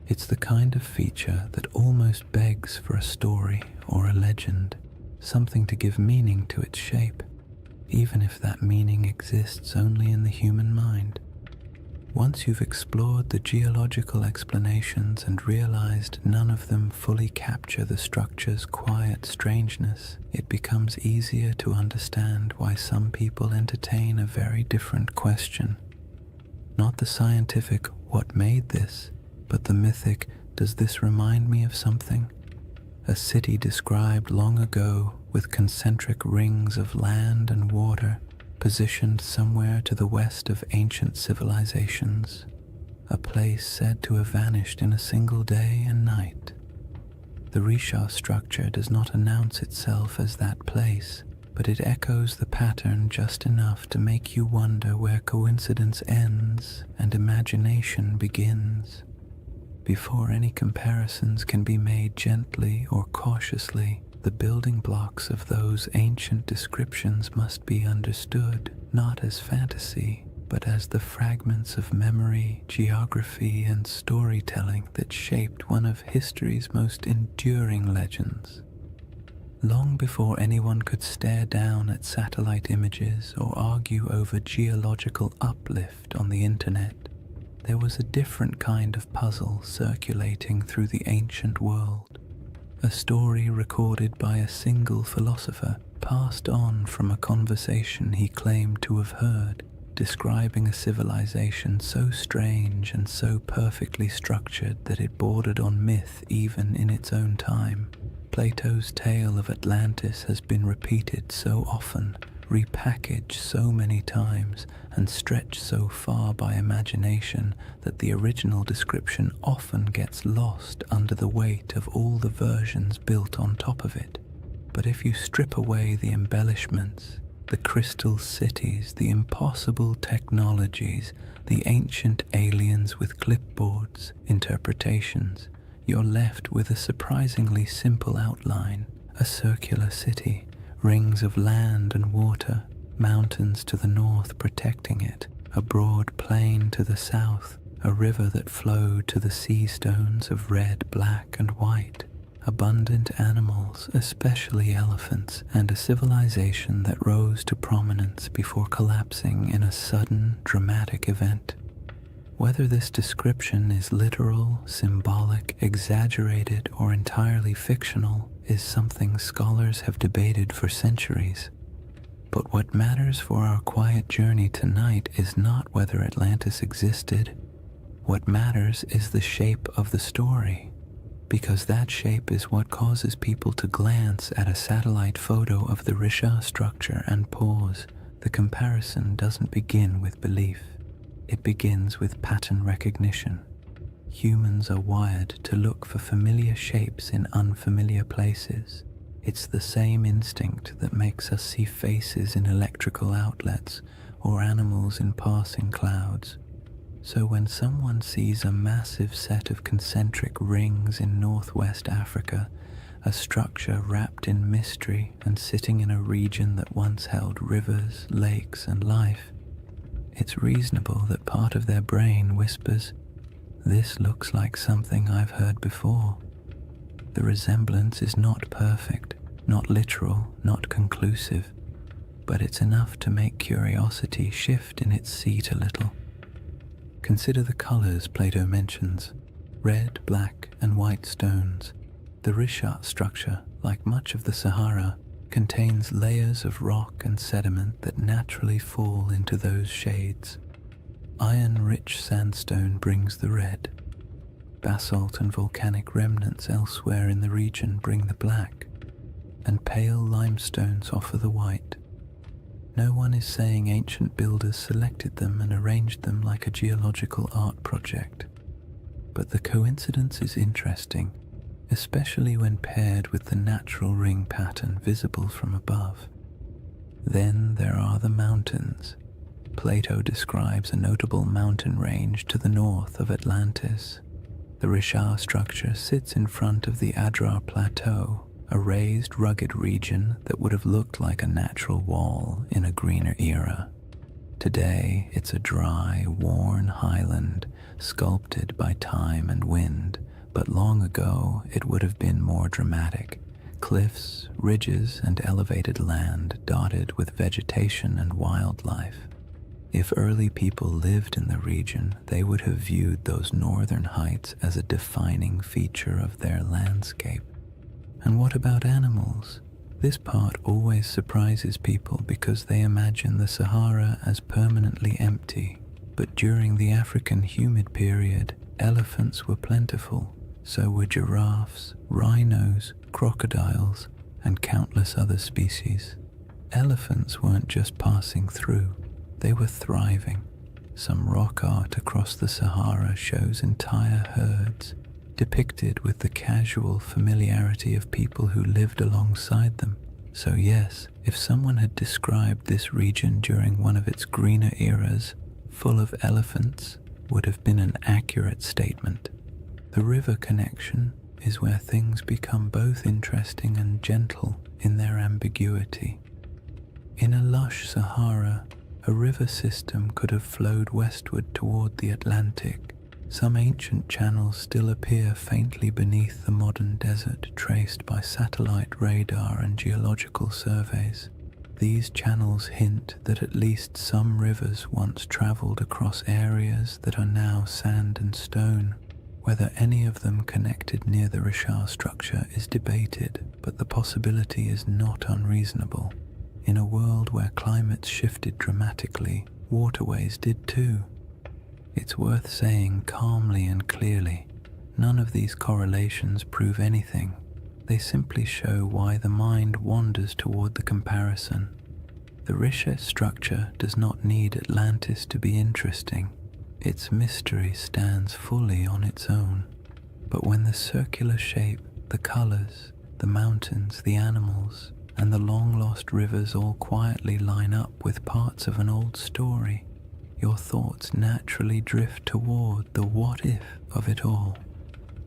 It's the kind of feature that almost begs for a story or a legend, something to give meaning to its shape, even if that meaning exists only in the human mind. Once you've explored the geological explanations and realized none of them fully capture the structure's quiet strangeness, it becomes easier to understand why some people entertain a very different question. Not the scientific, what made this, but the mythic, does this remind me of something? A city described long ago with concentric rings of land and water, positioned somewhere to the west of ancient civilizations. a place said to have vanished in a single day and night. The Risha structure does not announce itself as that place, but it echoes the pattern just enough to make you wonder where coincidence ends and imagination begins. Before any comparisons can be made gently or cautiously, the building blocks of those ancient descriptions must be understood not as fantasy, but as the fragments of memory, geography, and storytelling that shaped one of history's most enduring legends. Long before anyone could stare down at satellite images or argue over geological uplift on the internet, there was a different kind of puzzle circulating through the ancient world. A story recorded by a single philosopher, passed on from a conversation he claimed to have heard, describing a civilization so strange and so perfectly structured that it bordered on myth even in its own time. Plato's tale of Atlantis has been repeated so often, repackaged so many times, and stretched so far by imagination that the original description often gets lost under the weight of all the versions built on top of it. But if you strip away the embellishments, the crystal cities, the impossible technologies, the ancient aliens with clipboards, interpretations, you're left with a surprisingly simple outline: a circular city, rings of land and water, mountains to the north protecting it, a broad plain to the south, a river that flowed to the sea stones of red, black, and white, abundant animals, especially elephants, and a civilization that rose to prominence before collapsing in a sudden, dramatic event. Whether this description is literal, symbolic, exaggerated, or entirely fictional is something scholars have debated for centuries. But what matters for our quiet journey tonight is not whether Atlantis existed. What matters is the shape of the story, because that shape is what causes people to glance at a satellite photo of the Risha structure and pause. The comparison doesn't begin with belief. It begins with pattern recognition. Humans are wired to look for familiar shapes in unfamiliar places. It's the same instinct that makes us see faces in electrical outlets or animals in passing clouds. So when someone sees a massive set of concentric rings in northwest Africa, a structure wrapped in mystery and sitting in a region that once held rivers, lakes, and life, it's reasonable that part of their brain whispers, "This looks like something I've heard before." The resemblance is not perfect, not literal, not conclusive, but it's enough to make curiosity shift in its seat a little. Consider the colors Plato mentions: red, black, and white stones. The Risha structure, like much of the Sahara, contains layers of rock and sediment that naturally fall into those shades. Iron-rich sandstone brings the red. Basalt and volcanic remnants elsewhere in the region bring the black, and pale limestones offer the white. No one is saying ancient builders selected them and arranged them like a geological art project, but the coincidence is interesting, especially when paired with the natural ring pattern visible from above. Then there are the mountains. Plato describes a notable mountain range to the north of Atlantis. The Risha structure sits in front of the Adrar Plateau, a raised, rugged region that would have looked like a natural wall in a greener era. Today, it's a dry, worn highland, sculpted by time and wind, but long ago it would have been more dramatic. Cliffs, ridges, and elevated land dotted with vegetation and wildlife. If early people lived in the region, they would have viewed those northern heights as a defining feature of their landscape. And what about animals? This part always surprises people because they imagine the Sahara as permanently empty. But during the African humid period, elephants were plentiful. So were giraffes, rhinos, crocodiles, and countless other species. Elephants weren't just passing through, they were thriving. Some rock art across the Sahara shows entire herds, depicted with the casual familiarity of people who lived alongside them. So yes, if someone had described this region during one of its greener eras, full of elephants, would have been an accurate statement. The river connection is where things become both interesting and gentle in their ambiguity. In a lush Sahara, a river system could have flowed westward toward the Atlantic. Some ancient channels still appear faintly beneath the modern desert, traced by satellite radar and geological surveys. These channels hint that at least some rivers once traveled across areas that are now sand and stone. Whether any of them connected near the Richat structure is debated, but the possibility is not unreasonable. In a world where climates shifted dramatically, waterways did too. It's worth saying calmly and clearly, none of these correlations prove anything. They simply show why the mind wanders toward the comparison. The Richat structure does not need Atlantis to be interesting. Its mystery stands fully on its own. But when the circular shape, the colors, the mountains, the animals, and the long-lost rivers all quietly line up with parts of an old story, your thoughts naturally drift toward the what-if of it all.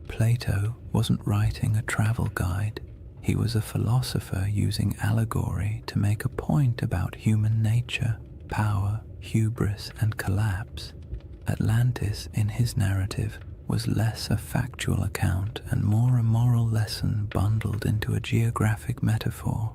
Plato wasn't writing a travel guide. He was a philosopher using allegory to make a point about human nature, power, hubris, and collapse. Atlantis, in his narrative, was less a factual account and more a moral lesson bundled into a geographic metaphor.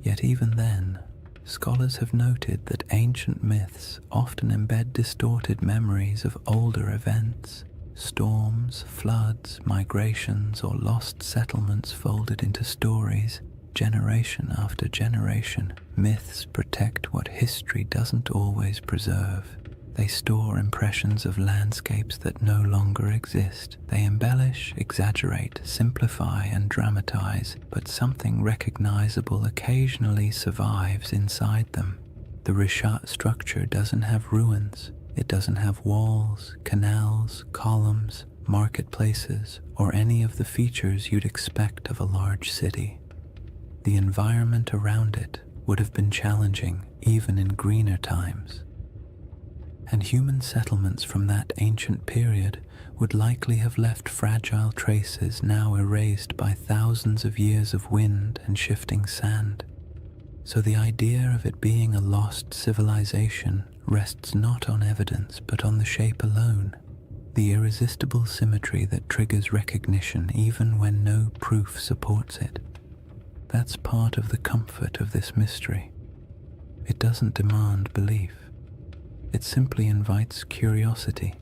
Yet even then, scholars have noted that ancient myths often embed distorted memories of older events. Storms, floods, migrations, or lost settlements folded into stories, generation after generation. Myths protect what history doesn't always preserve. They store impressions of landscapes that no longer exist. They embellish, exaggerate, simplify, and dramatize, but something recognizable occasionally survives inside them. The Richat structure doesn't have ruins. It doesn't have walls, canals, columns, marketplaces, or any of the features you'd expect of a large city. The environment around it would have been challenging even in greener times. And human settlements from that ancient period would likely have left fragile traces now erased by thousands of years of wind and shifting sand. So the idea of it being a lost civilization rests not on evidence but on the shape alone, the irresistible symmetry that triggers recognition even when no proof supports it. That's part of the comfort of this mystery. It doesn't demand belief. It simply invites curiosity.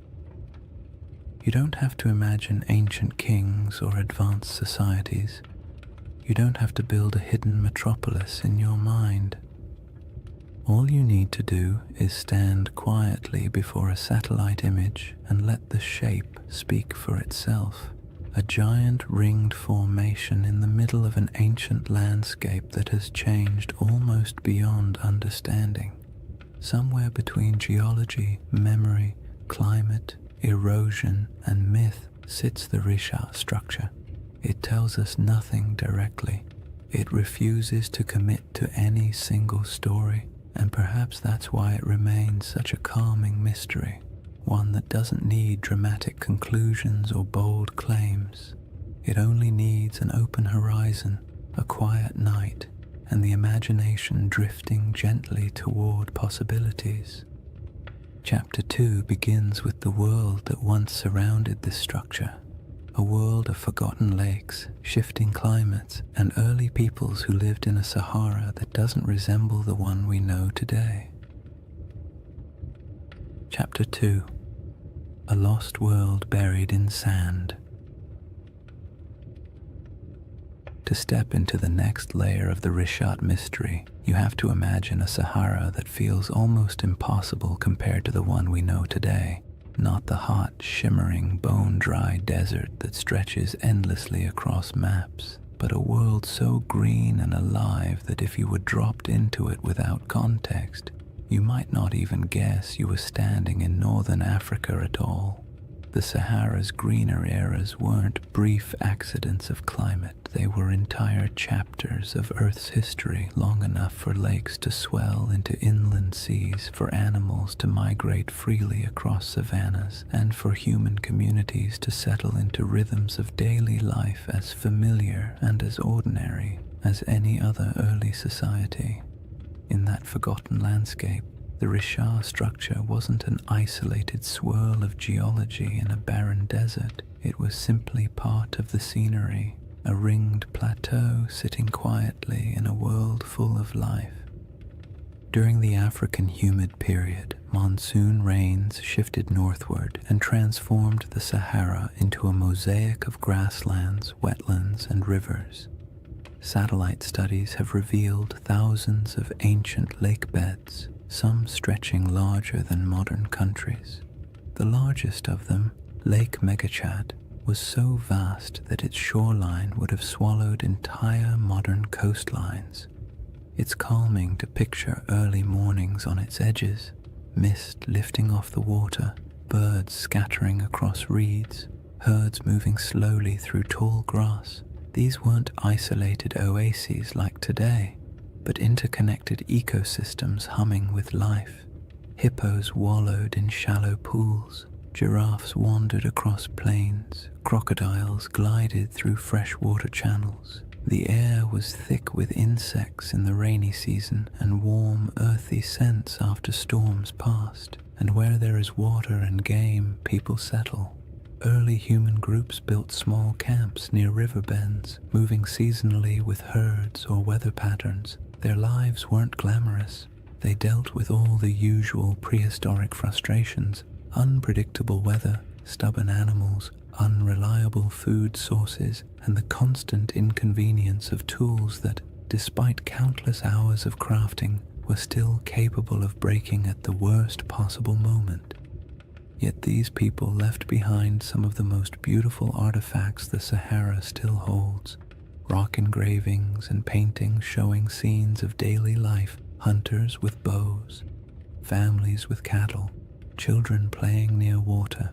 You don't have to imagine ancient kings or advanced societies. You don't have to build a hidden metropolis in your mind. All you need to do is stand quietly before a satellite image and let the shape speak for itself. A giant ringed formation in the middle of an ancient landscape that has changed almost beyond understanding. Somewhere between geology, memory, climate, erosion, and myth sits the Richat structure. It tells us nothing directly. It refuses to commit to any single story, and perhaps that's why it remains such a calming mystery, one that doesn't need dramatic conclusions or bold claims. It only needs an open horizon, a quiet night, and the imagination drifting gently toward possibilities. Chapter 2 begins with the world that once surrounded this structure, a world of forgotten lakes, shifting climates, and early peoples who lived in a Sahara that doesn't resemble the one we know today. Chapter 2: A Lost World Buried in Sand. To step into the next layer of the Richat mystery, you have to imagine a Sahara that feels almost impossible compared to the one we know today. Not the hot, shimmering, bone-dry desert that stretches endlessly across maps, but a world so green and alive that if you were dropped into it without context, You might not even guess you were standing in northern Africa at all. The Sahara's greener eras weren't brief accidents of climate, they were entire chapters of Earth's history, long enough for lakes to swell into inland seas, for animals to migrate freely across savannas, and for human communities to settle into rhythms of daily life as familiar and as ordinary as any other early society. In that forgotten landscape, the Richard structure wasn't an isolated swirl of geology in a barren desert. It was simply part of the scenery, a ringed plateau sitting quietly in a world full of life. During the African humid period, monsoon rains shifted northward and transformed the Sahara into a mosaic of grasslands, wetlands, and rivers. Satellite studies have revealed thousands of ancient lake beds, some stretching larger than modern countries. The largest of them, Lake Megachad, was so vast that its shoreline would have swallowed entire modern coastlines. It's calming to picture early mornings on its edges, mist lifting off the water, birds scattering across reeds, herds moving slowly through tall grass. These weren't isolated oases like today, but interconnected ecosystems humming with life. Hippos wallowed in shallow pools, giraffes wandered across plains, crocodiles glided through freshwater channels. The air was thick with insects in the rainy season and warm, earthy scents after storms passed. And where there is water and game, people settle. Early human groups built small camps near river bends, moving seasonally with herds or weather patterns. Their lives weren't glamorous. They dealt with all the usual prehistoric frustrations: unpredictable weather, stubborn animals, unreliable food sources, and the constant inconvenience of tools that, despite countless hours of crafting, were still capable of breaking at the worst possible moment. Yet these people left behind some of the most beautiful artifacts the Sahara still holds: rock engravings and paintings showing scenes of daily life, hunters with bows, families with cattle, children playing near water.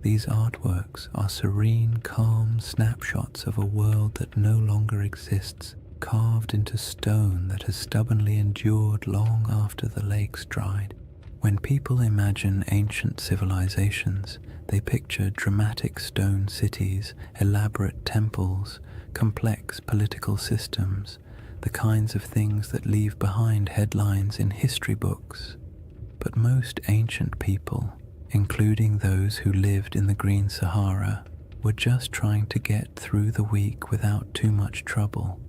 These artworks are serene, calm snapshots of a world that no longer exists, carved into stone that has stubbornly endured long after the lakes dried. When people imagine ancient civilizations, they picture dramatic stone cities, elaborate temples, complex political systems, the kinds of things that leave behind headlines in history books. But most ancient people, including those who lived in the Green Sahara, were just trying to get through the week without too much trouble.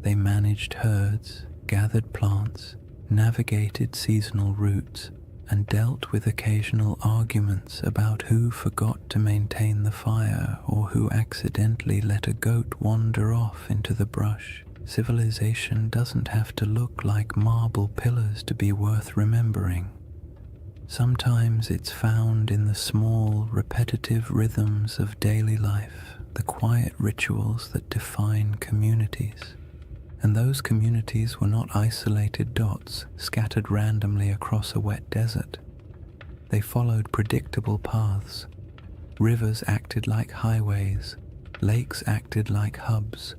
They managed herds, gathered plants, navigated seasonal routes, and dealt with occasional arguments about who forgot to maintain the fire or who accidentally let a goat wander off into the brush. Civilization doesn't have to look like marble pillars to be worth remembering. Sometimes it's found in the small, repetitive rhythms of daily life, the quiet rituals that define communities. And those communities were not isolated dots scattered randomly across a wet desert. They followed predictable paths. Rivers acted like highways, lakes acted like hubs.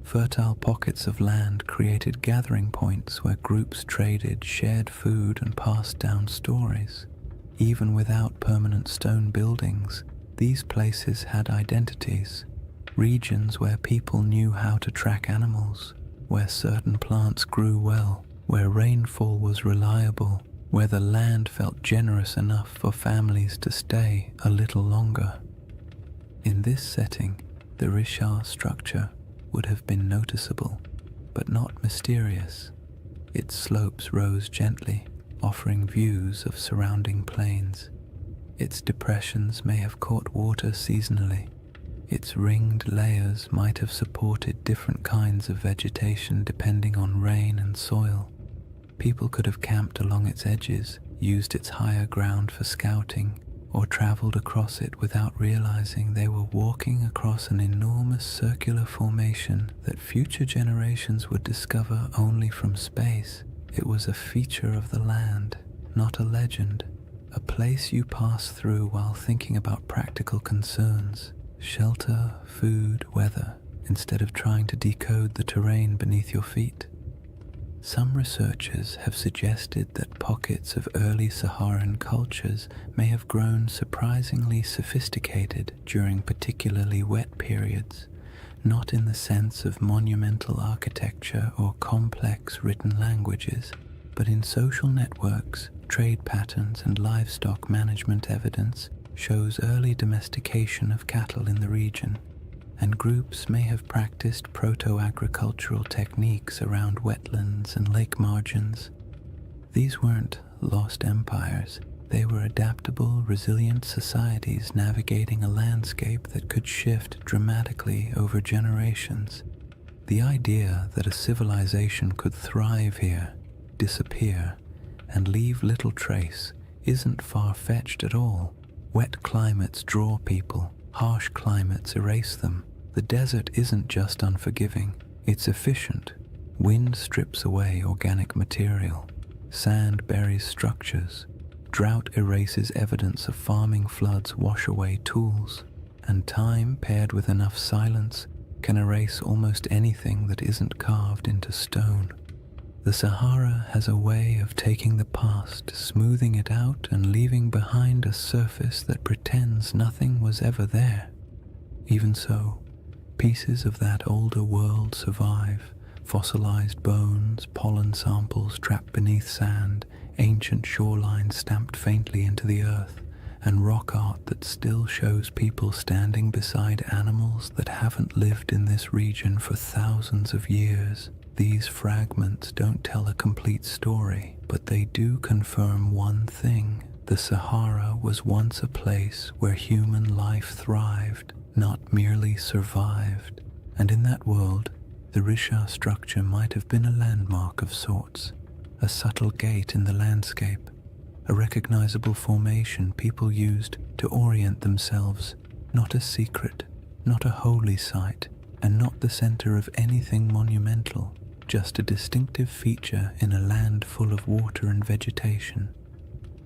Fertile pockets of land created gathering points where groups traded, shared food, and passed down stories. Even without permanent stone buildings, these places had identities, regions where people knew how to track animals, where certain plants grew well, where rainfall was reliable, where the land felt generous enough for families to stay a little longer. In this setting, the Richard structure would have been noticeable, but not mysterious. Its slopes rose gently, offering views of surrounding plains. Its depressions may have caught water seasonally. Its ringed layers might have supported different kinds of vegetation depending on rain and soil. People could have camped along its edges, used its higher ground for scouting, or traveled across it without realizing they were walking across an enormous circular formation that future generations would discover only from space. It was a feature of the land, not a legend, a place you pass through while thinking about practical concerns, shelter, food, weather, instead of trying to decode the terrain beneath your feet. Some researchers have suggested that pockets of early Saharan cultures may have grown surprisingly sophisticated during particularly wet periods, not in the sense of monumental architecture or complex written languages, but in social networks, trade patterns, and livestock management. Evidence shows early domestication of cattle in the region, and groups may have practiced proto-agricultural techniques around wetlands and lake margins. These weren't lost empires. They were adaptable, resilient societies navigating a landscape that could shift dramatically over generations. The idea that a civilization could thrive here, disappear, and leave little trace isn't far-fetched at all. Wet climates draw people, harsh climates erase them. The desert isn't just unforgiving, it's efficient. Wind strips away organic material. Sand buries structures. Drought erases evidence of farming. Floods wash away tools. And time, paired with enough silence, can erase almost anything that isn't carved into stone. The Sahara has a way of taking the past, smoothing it out, and leaving behind a surface that pretends nothing was ever there. Even so, pieces of that older world survive. Fossilized bones, pollen samples trapped beneath sand, ancient shorelines stamped faintly into the earth, and rock art that still shows people standing beside animals that haven't lived in this region for thousands of years. These fragments don't tell a complete story, but they do confirm one thing. The Sahara was once a place where human life thrived, not merely survived. And in that world, the Risha structure might have been a landmark of sorts, a subtle gate in the landscape, a recognizable formation people used to orient themselves, not a secret, not a holy site, and not the center of anything monumental, just a distinctive feature in a land full of water and vegetation.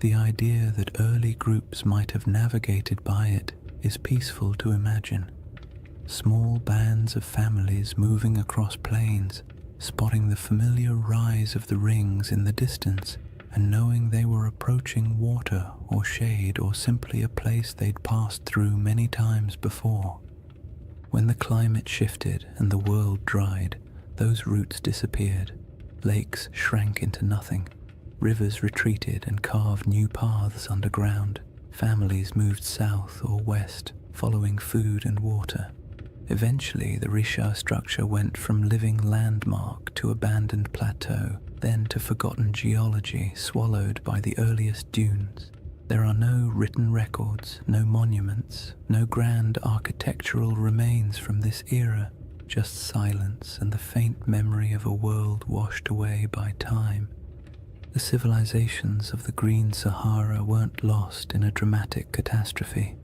The idea that early groups might have navigated by it is peaceful to imagine. Small bands of families moving across plains, spotting the familiar rise of the rings in the distance, and knowing they were approaching water or shade or simply a place they'd passed through many times before. When the climate shifted and the world dried, those routes disappeared. Lakes shrank into nothing. Rivers retreated and carved new paths underground. Families moved south or west, following food and water. Eventually, the Risha structure went from living landmark to abandoned plateau, then to forgotten geology swallowed by the earliest dunes. There are no written records, no monuments, no grand architectural remains from this era, just silence and the faint memory of a world washed away by time. The civilizations of the Green Sahara weren't lost in a dramatic catastrophe.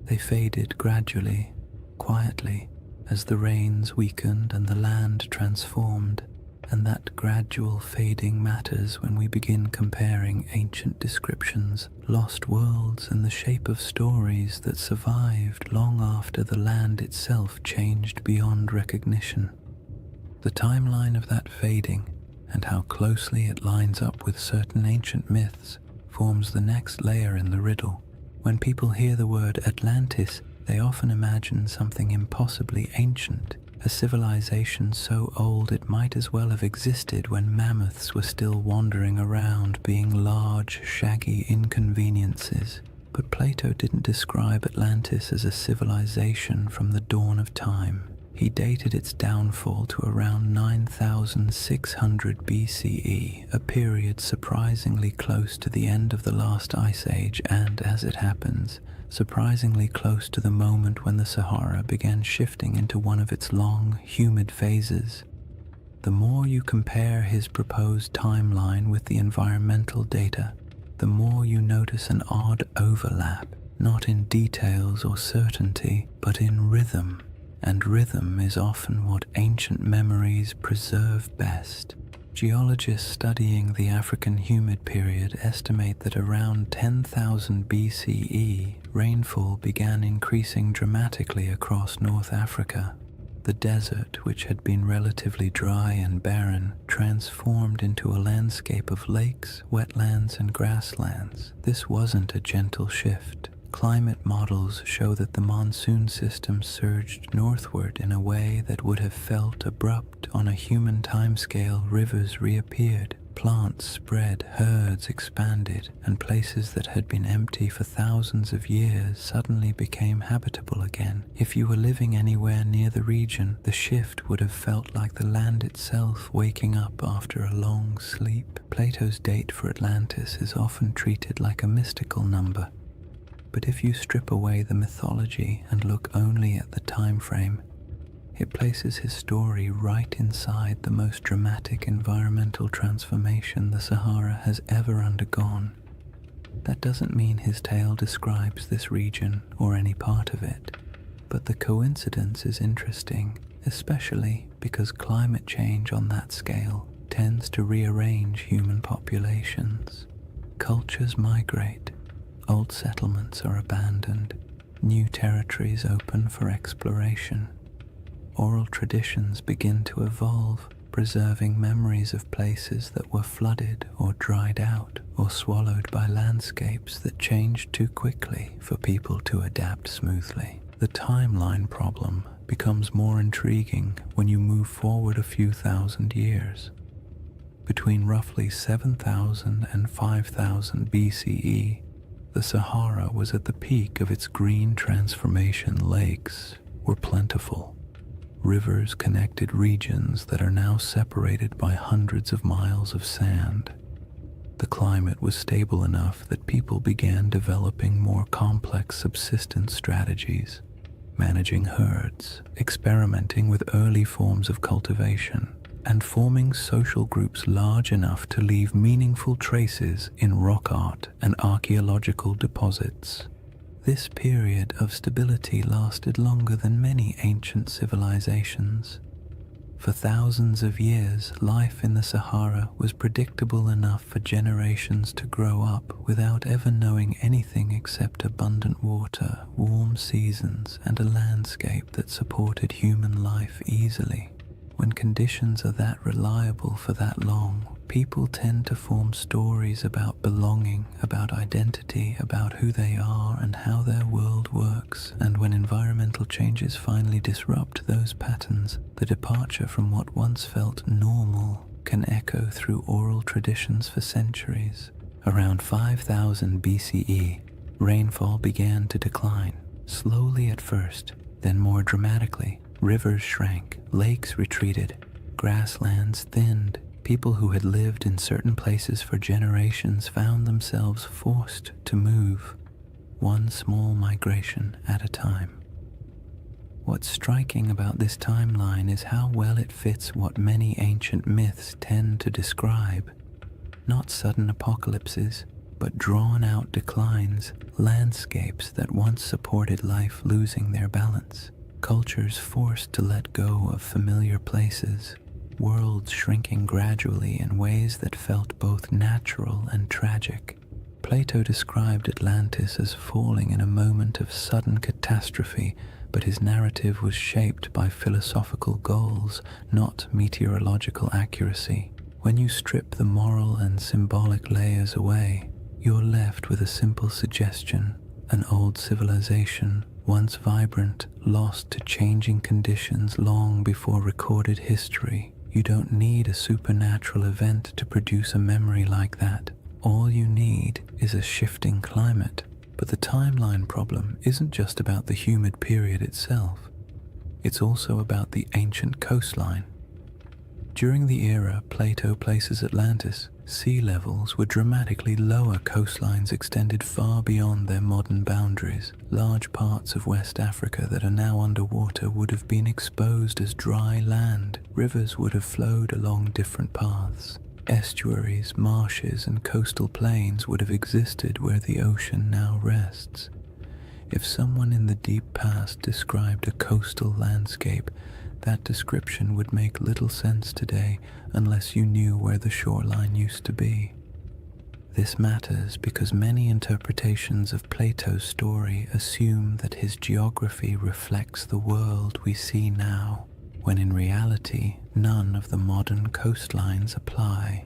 They faded gradually, quietly, as the rains weakened and the land transformed, and that gradual fading matters when we begin comparing ancient descriptions, lost worlds, and the shape of stories that survived long after the land itself changed beyond recognition. The timeline of that fading, and how closely it lines up with certain ancient myths, forms the next layer in the riddle. When people hear the word Atlantis, they often imagine something impossibly ancient, a civilization so old it might as well have existed when mammoths were still wandering around, being large, shaggy inconveniences. But Plato didn't describe Atlantis as a civilization from the dawn of time. He dated its downfall to around 9,600 BCE, a period surprisingly close to the end of the last ice age and, as it happens, surprisingly close to the moment when the Sahara began shifting into one of its long, humid phases. The more you compare his proposed timeline with the environmental data, the more you notice an odd overlap, not in details or certainty, but in rhythm. And rhythm is often what ancient memories preserve best. Geologists studying the African humid period estimate that around 10,000 BCE, rainfall began increasing dramatically across North Africa. The desert, which had been relatively dry and barren, transformed into a landscape of lakes, wetlands, and grasslands. This wasn't a gentle shift. Climate models show that the monsoon system surged northward in a way that would have felt abrupt on a human timescale. Rivers reappeared, plants spread, herds expanded, and places that had been empty for thousands of years suddenly became habitable again. If you were living anywhere near the region, the shift would have felt like the land itself waking up after a long sleep. Plato's date for Atlantis is often treated like a mystical number. But if you strip away the mythology and look only at the time frame, it places his story right inside the most dramatic environmental transformation the Sahara has ever undergone. That doesn't mean his tale describes this region or any part of it, but the coincidence is interesting, especially because climate change on that scale tends to rearrange human populations. Cultures migrate. Old settlements are abandoned, new territories open for exploration. Oral traditions begin to evolve, preserving memories of places that were flooded or dried out or swallowed by landscapes that changed too quickly for people to adapt smoothly. The timeline problem becomes more intriguing when you move forward a few thousand years. Between roughly 7,000 and 5,000 BCE, the Sahara was at the peak of its green transformation. Lakes were plentiful. Rivers connected regions that are now separated by hundreds of miles of sand. The climate was stable enough that people began developing more complex subsistence strategies, managing herds, experimenting with early forms of cultivation, and forming social groups large enough to leave meaningful traces in rock art and archaeological deposits. This period of stability lasted longer than many ancient civilizations. For thousands of years, life in the Sahara was predictable enough for generations to grow up without ever knowing anything except abundant water, warm seasons, and a landscape that supported human life easily. When conditions are that reliable for that long, people tend to form stories about belonging, about identity, about who they are and how their world works. And when environmental changes finally disrupt those patterns, the departure from what once felt normal can echo through oral traditions for centuries. Around 5000 BCE, rainfall began to decline, slowly at first, then more dramatically. Rivers shrank, lakes retreated, grasslands thinned. People who had lived in certain places for generations found themselves forced to move, one small migration at a time. What's striking about this timeline is how well it fits what many ancient myths tend to describe. Not sudden apocalypses, but drawn-out declines, landscapes that once supported life losing their balance. Cultures forced to let go of familiar places, worlds shrinking gradually in ways that felt both natural and tragic. Plato described Atlantis as falling in a moment of sudden catastrophe, but his narrative was shaped by philosophical goals, not meteorological accuracy. When you strip the moral and symbolic layers away, you're left with a simple suggestion: an old civilization, once vibrant, lost to changing conditions long before recorded history. You don't need a supernatural event to produce a memory like that. All you need is a shifting climate. But the timeline problem isn't just about the humid period itself. It's also about the ancient coastline. During the era Plato places Atlantis, sea levels were dramatically lower. Coastlines extended far beyond their modern boundaries. Large parts of West Africa that are now underwater would have been exposed as dry land. Rivers would have flowed along different paths. Estuaries, marshes, and coastal plains would have existed where the ocean now rests. If someone in the deep past described a coastal landscape, That description would make little sense today unless you knew where the shoreline used to be. This matters because many interpretations of Plato's story assume that his geography reflects the world we see now, when in reality, none of the modern coastlines apply.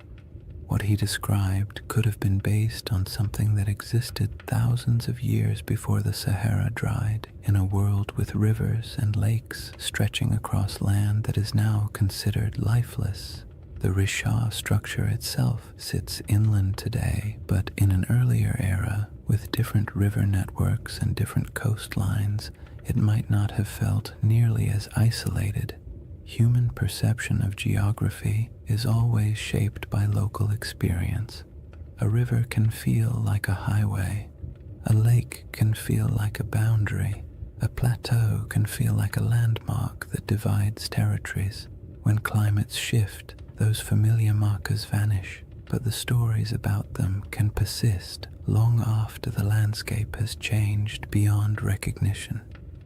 What he described could have been based on something that existed thousands of years before the Sahara dried, in a world with rivers and lakes stretching across land that is now considered lifeless. The Risha structure itself sits inland today, but in an earlier era, with different river networks and different coastlines, it might not have felt nearly as isolated. Human perception of geography is always shaped by local experience. A river can feel like a highway. A lake can feel like a boundary. A plateau can feel like a landmark that divides territories. When climates shift, those familiar markers vanish, but the stories about them can persist long after the landscape has changed beyond recognition.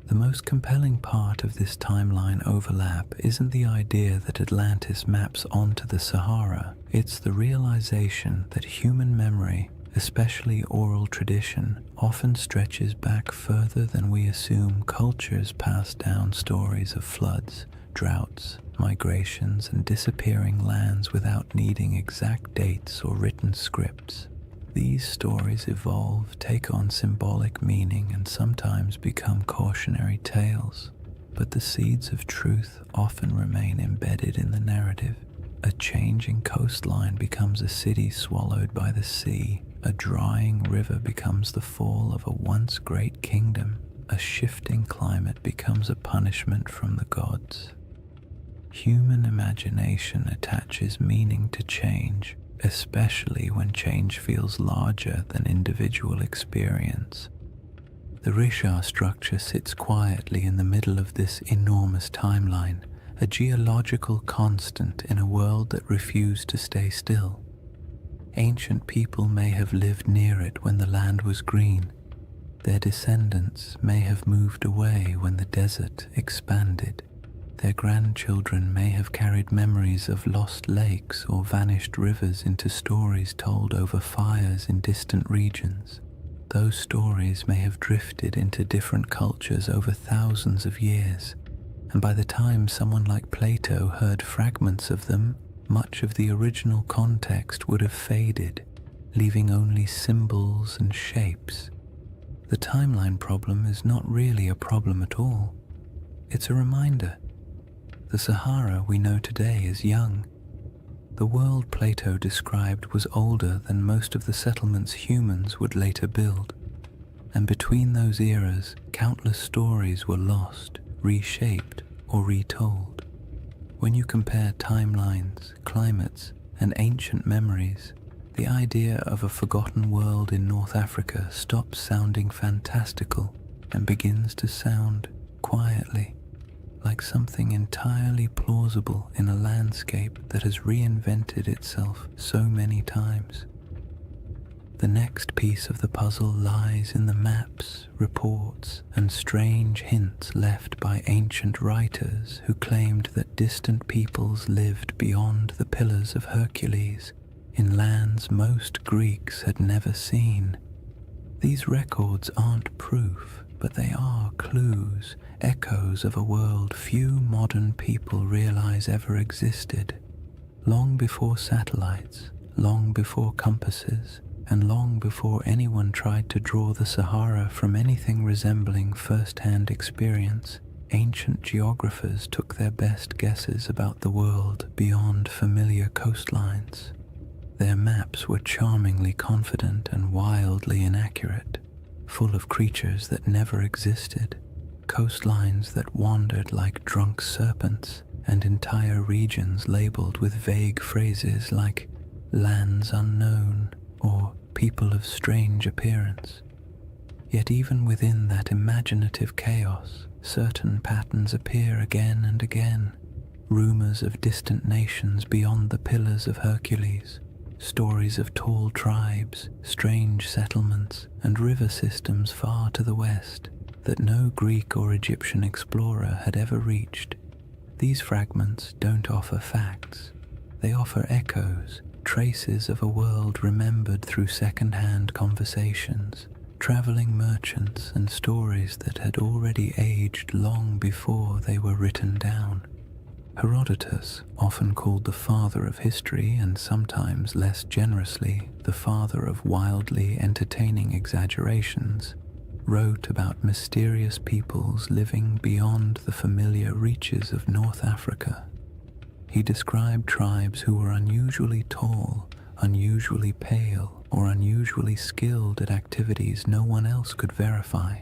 The most compelling part of this timeline overlap isn't the idea that Atlantis maps onto the Sahara, it's the realization that human memory, especially oral tradition, often stretches back further than we assume. Cultures pass down stories of floods, droughts, migrations, and disappearing lands without needing exact dates or written scripts. These stories evolve, take on symbolic meaning, and sometimes become cautionary tales. But the seeds of truth often remain embedded in the narrative. A changing coastline becomes a city swallowed by the sea. A drying river becomes the fall of a once great kingdom. A shifting climate becomes a punishment from the gods. Human imagination attaches meaning to change, especially when change feels larger than individual experience. The Risha structure sits quietly in the middle of this enormous timeline, a geological constant in a world that refused to stay still. Ancient people may have lived near it when the land was green. Their descendants may have moved away when the desert expanded. Their grandchildren may have carried memories of lost lakes or vanished rivers into stories told over fires in distant regions. Those stories may have drifted into different cultures over thousands of years, and by the time someone like Plato heard fragments of them, much of the original context would have faded, leaving only symbols and shapes. The timeline problem is not really a problem at all. It's a reminder. The Sahara we know today is young. The world Plato described was older than most of the settlements humans would later build. And between those eras, countless stories were lost, reshaped, or retold. When you compare timelines, climates, and ancient memories, the idea of a forgotten world in North Africa stops sounding fantastical and begins to sound, quietly, like something entirely plausible in a landscape that has reinvented itself so many times. The next piece of the puzzle lies in the maps, reports, and strange hints left by ancient writers who claimed that distant peoples lived beyond the Pillars of Hercules, in lands most Greeks had never seen. These records aren't proof, but they are clues, echoes of a world few modern people realize ever existed. Long before satellites, long before compasses, and long before anyone tried to draw the Sahara from anything resembling first-hand experience, ancient geographers took their best guesses about the world beyond familiar coastlines. Their maps were charmingly confident and wildly inaccurate, full of creatures that never existed, coastlines that wandered like drunk serpents, and entire regions labeled with vague phrases like lands unknown or people of strange appearance. Yet even within that imaginative chaos, certain patterns appear again and again. Rumors of distant nations beyond the Pillars of Hercules, stories of tall tribes, strange settlements, and river systems far to the west that no Greek or Egyptian explorer had ever reached. These fragments don't offer facts. They offer echoes, traces of a world remembered through second-hand conversations, traveling merchants, and stories that had already aged long before they were written down. Herodotus, often called the father of history and sometimes less generously the father of wildly entertaining exaggerations, wrote about mysterious peoples living beyond the familiar reaches of North Africa. He described tribes who were unusually tall, unusually pale, or unusually skilled at activities no one else could verify.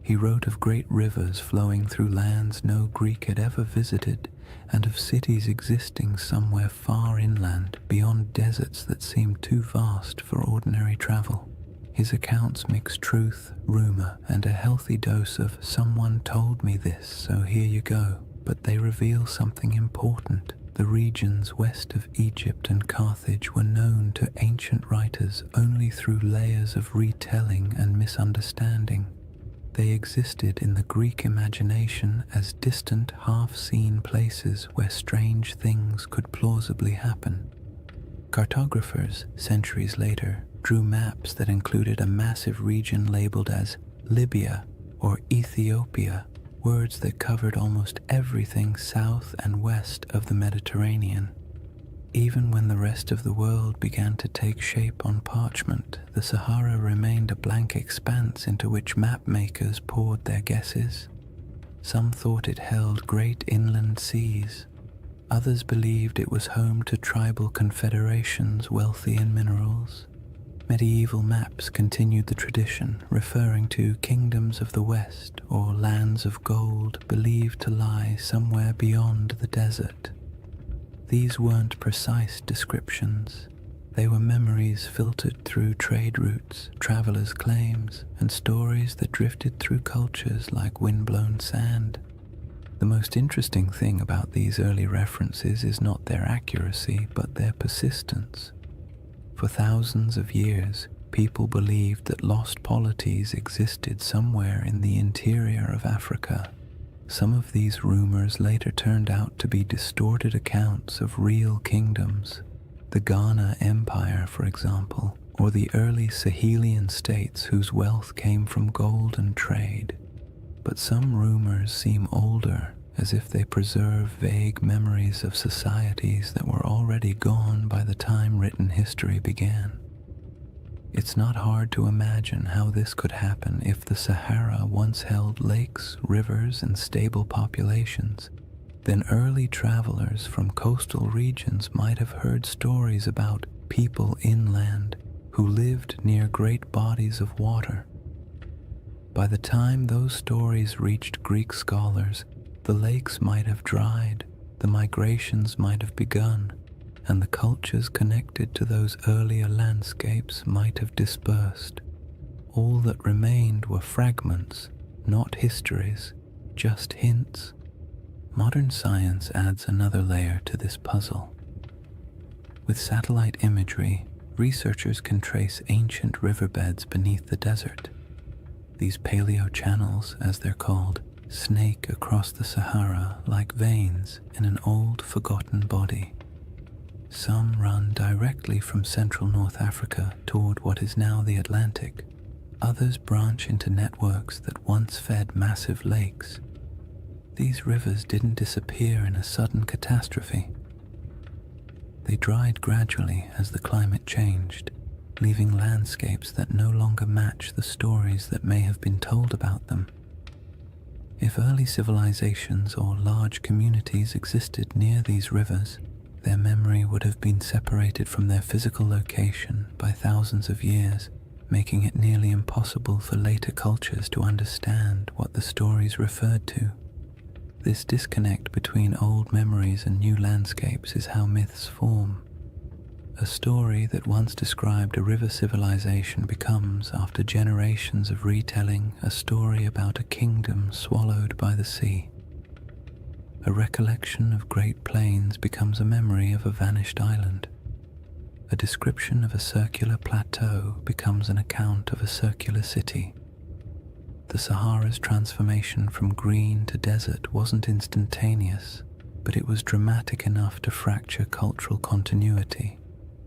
He wrote of great rivers flowing through lands no Greek had ever visited, and of cities existing somewhere far inland beyond deserts that seemed too vast for ordinary travel. His accounts mix truth, rumor, and a healthy dose of "someone told me this, so here you go," but they reveal something important. The regions west of Egypt and Carthage were known to ancient writers only through layers of retelling and misunderstanding. They existed in the Greek imagination as distant, half-seen places where strange things could plausibly happen. Cartographers, centuries later, drew maps that included a massive region labeled as Libya or Ethiopia, words that covered almost everything south and west of the Mediterranean. Even when the rest of the world began to take shape on parchment, the Sahara remained a blank expanse into which map makers poured their guesses. Some thought it held great inland seas. Others believed it was home to tribal confederations wealthy in minerals. Medieval maps continued the tradition, referring to kingdoms of the West or lands of gold believed to lie somewhere beyond the desert. These weren't precise descriptions. They were memories filtered through trade routes, travelers' claims, and stories that drifted through cultures like wind-blown sand. The most interesting thing about these early references is not their accuracy, but their persistence. For thousands of years, people believed that lost polities existed somewhere in the interior of Africa. Some of these rumors later turned out to be distorted accounts of real kingdoms. The Ghana Empire, for example, or the early Sahelian states whose wealth came from gold and trade. But some rumors seem older, as if they preserve vague memories of societies that were already gone by the time written history began. It's not hard to imagine how this could happen if the Sahara once held lakes, rivers, and stable populations. Then early travelers from coastal regions might have heard stories about people inland who lived near great bodies of water. By the time those stories reached Greek scholars, the lakes might have dried, the migrations might have begun, and the cultures connected to those earlier landscapes might have dispersed. All that remained were fragments, not histories, just hints. Modern science adds another layer to this puzzle. With satellite imagery, researchers can trace ancient riverbeds beneath the desert. These paleo-channels, as they're called, snake across the Sahara like veins in an old, forgotten body. Some run directly from central North Africa toward what is now the Atlantic. Others branch into networks that once fed massive lakes. These rivers didn't disappear in a sudden catastrophe. They dried gradually as the climate changed, leaving landscapes that no longer match the stories that may have been told about them. If early civilizations or large communities existed near these rivers, their memory would have been separated from their physical location by thousands of years, making it nearly impossible for later cultures to understand what the stories referred to. This disconnect between old memories and new landscapes is how myths form. A story that once described a river civilization becomes, after generations of retelling, a story about a kingdom swallowed by the sea. A recollection of great plains becomes a memory of a vanished island. A description of a circular plateau becomes an account of a circular city. The Sahara's transformation from green to desert wasn't instantaneous, but it was dramatic enough to fracture cultural continuity.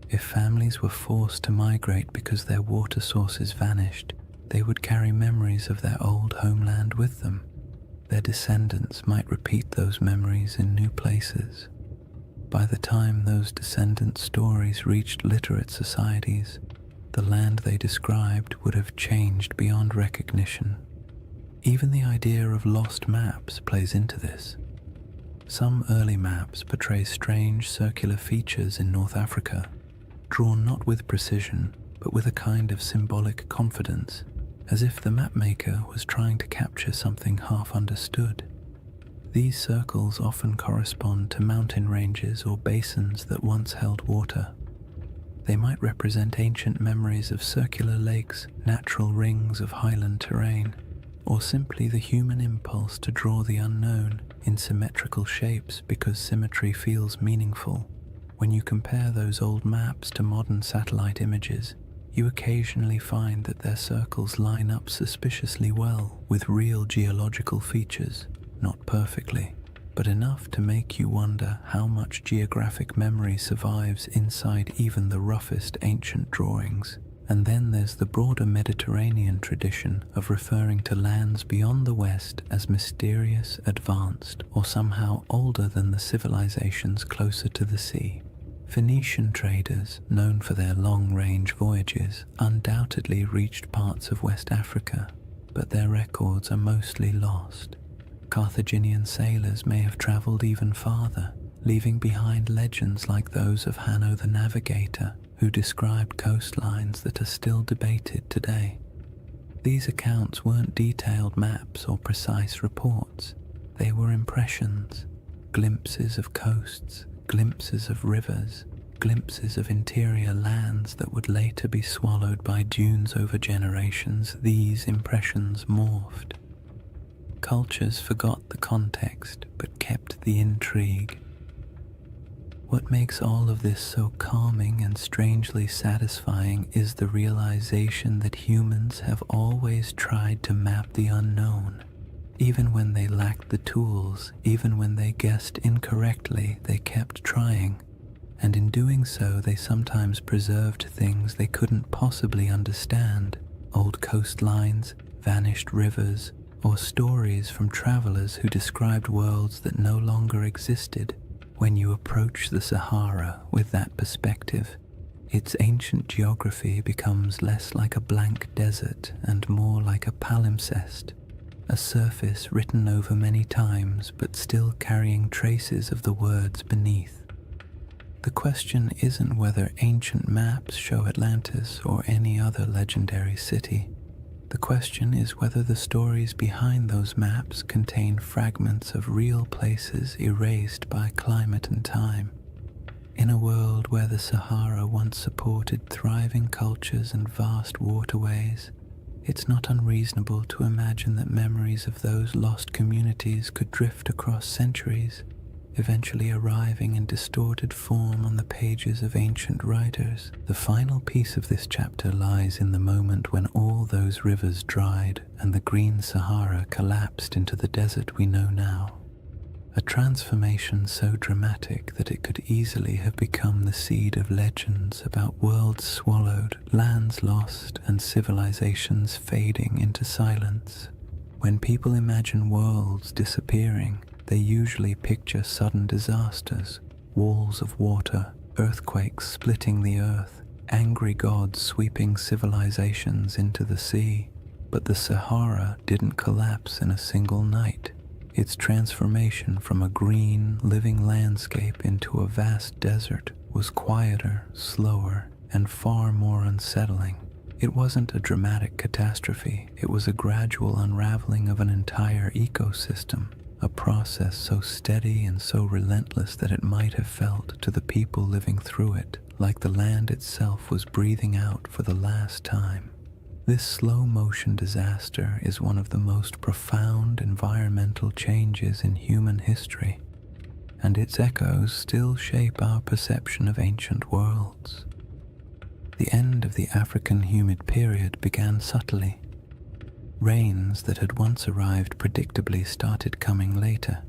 If families were forced to migrate because their water sources vanished, they would carry memories of their old homeland with them. Their descendants might repeat those memories in new places. By the time those descendant stories reached literate societies, the land they described would have changed beyond recognition. Even the idea of lost maps plays into this. Some early maps portray strange circular features in North Africa, drawn not with precision, but with a kind of symbolic confidence, as if the mapmaker was trying to capture something half understood. These circles often correspond to mountain ranges or basins that once held water. They might represent ancient memories of circular lakes, natural rings of highland terrain, or simply the human impulse to draw the unknown in symmetrical shapes because symmetry feels meaningful. When you compare those old maps to modern satellite images, you occasionally find that their circles line up suspiciously well with real geological features, not perfectly, but enough to make you wonder how much geographic memory survives inside even the roughest ancient drawings. And then there's the broader Mediterranean tradition of referring to lands beyond the West as mysterious, advanced, or somehow older than the civilizations closer to the sea. Phoenician traders, known for their long-range voyages, undoubtedly reached parts of West Africa, but their records are mostly lost. Carthaginian sailors may have traveled even farther, leaving behind legends like those of Hanno the Navigator, who described coastlines that are still debated today. These accounts weren't detailed maps or precise reports. They were impressions, glimpses of coasts, glimpses of rivers, glimpses of interior lands that would later be swallowed by dunes over generations. These impressions morphed. Cultures forgot the context but kept the intrigue. What makes all of this so calming and strangely satisfying is the realization that humans have always tried to map the unknown. Even when they lacked the tools, even when they guessed incorrectly, they kept trying. And in doing so, they sometimes preserved things they couldn't possibly understand. Old coastlines, vanished rivers, or stories from travelers who described worlds that no longer existed. When you approach the Sahara with that perspective, its ancient geography becomes less like a blank desert and more like a palimpsest, a surface written over many times but still carrying traces of the words beneath. The question isn't whether ancient maps show Atlantis or any other legendary city. The question is whether the stories behind those maps contain fragments of real places erased by climate and time. In a world where the Sahara once supported thriving cultures and vast waterways, it's not unreasonable to imagine that memories of those lost communities could drift across centuries, eventually arriving in distorted form on the pages of ancient writers. The final piece of this chapter lies in the moment when all those rivers dried and the green Sahara collapsed into the desert we know now. A transformation so dramatic that it could easily have become the seed of legends about worlds swallowed, lands lost, and civilizations fading into silence. When people imagine worlds disappearing, they usually picture sudden disasters, walls of water, earthquakes splitting the earth, angry gods sweeping civilizations into the sea. But the Sahara didn't collapse in a single night. Its transformation from a green, living landscape into a vast desert was quieter, slower, and far more unsettling. It wasn't a dramatic catastrophe, it was a gradual unraveling of an entire ecosystem. A process so steady and so relentless that it might have felt to the people living through it like the land itself was breathing out for the last time. This slow-motion disaster is one of the most profound environmental changes in human history, and its echoes still shape our perception of ancient worlds. The end of the African humid period began subtly. Rains that had once arrived predictably started coming later.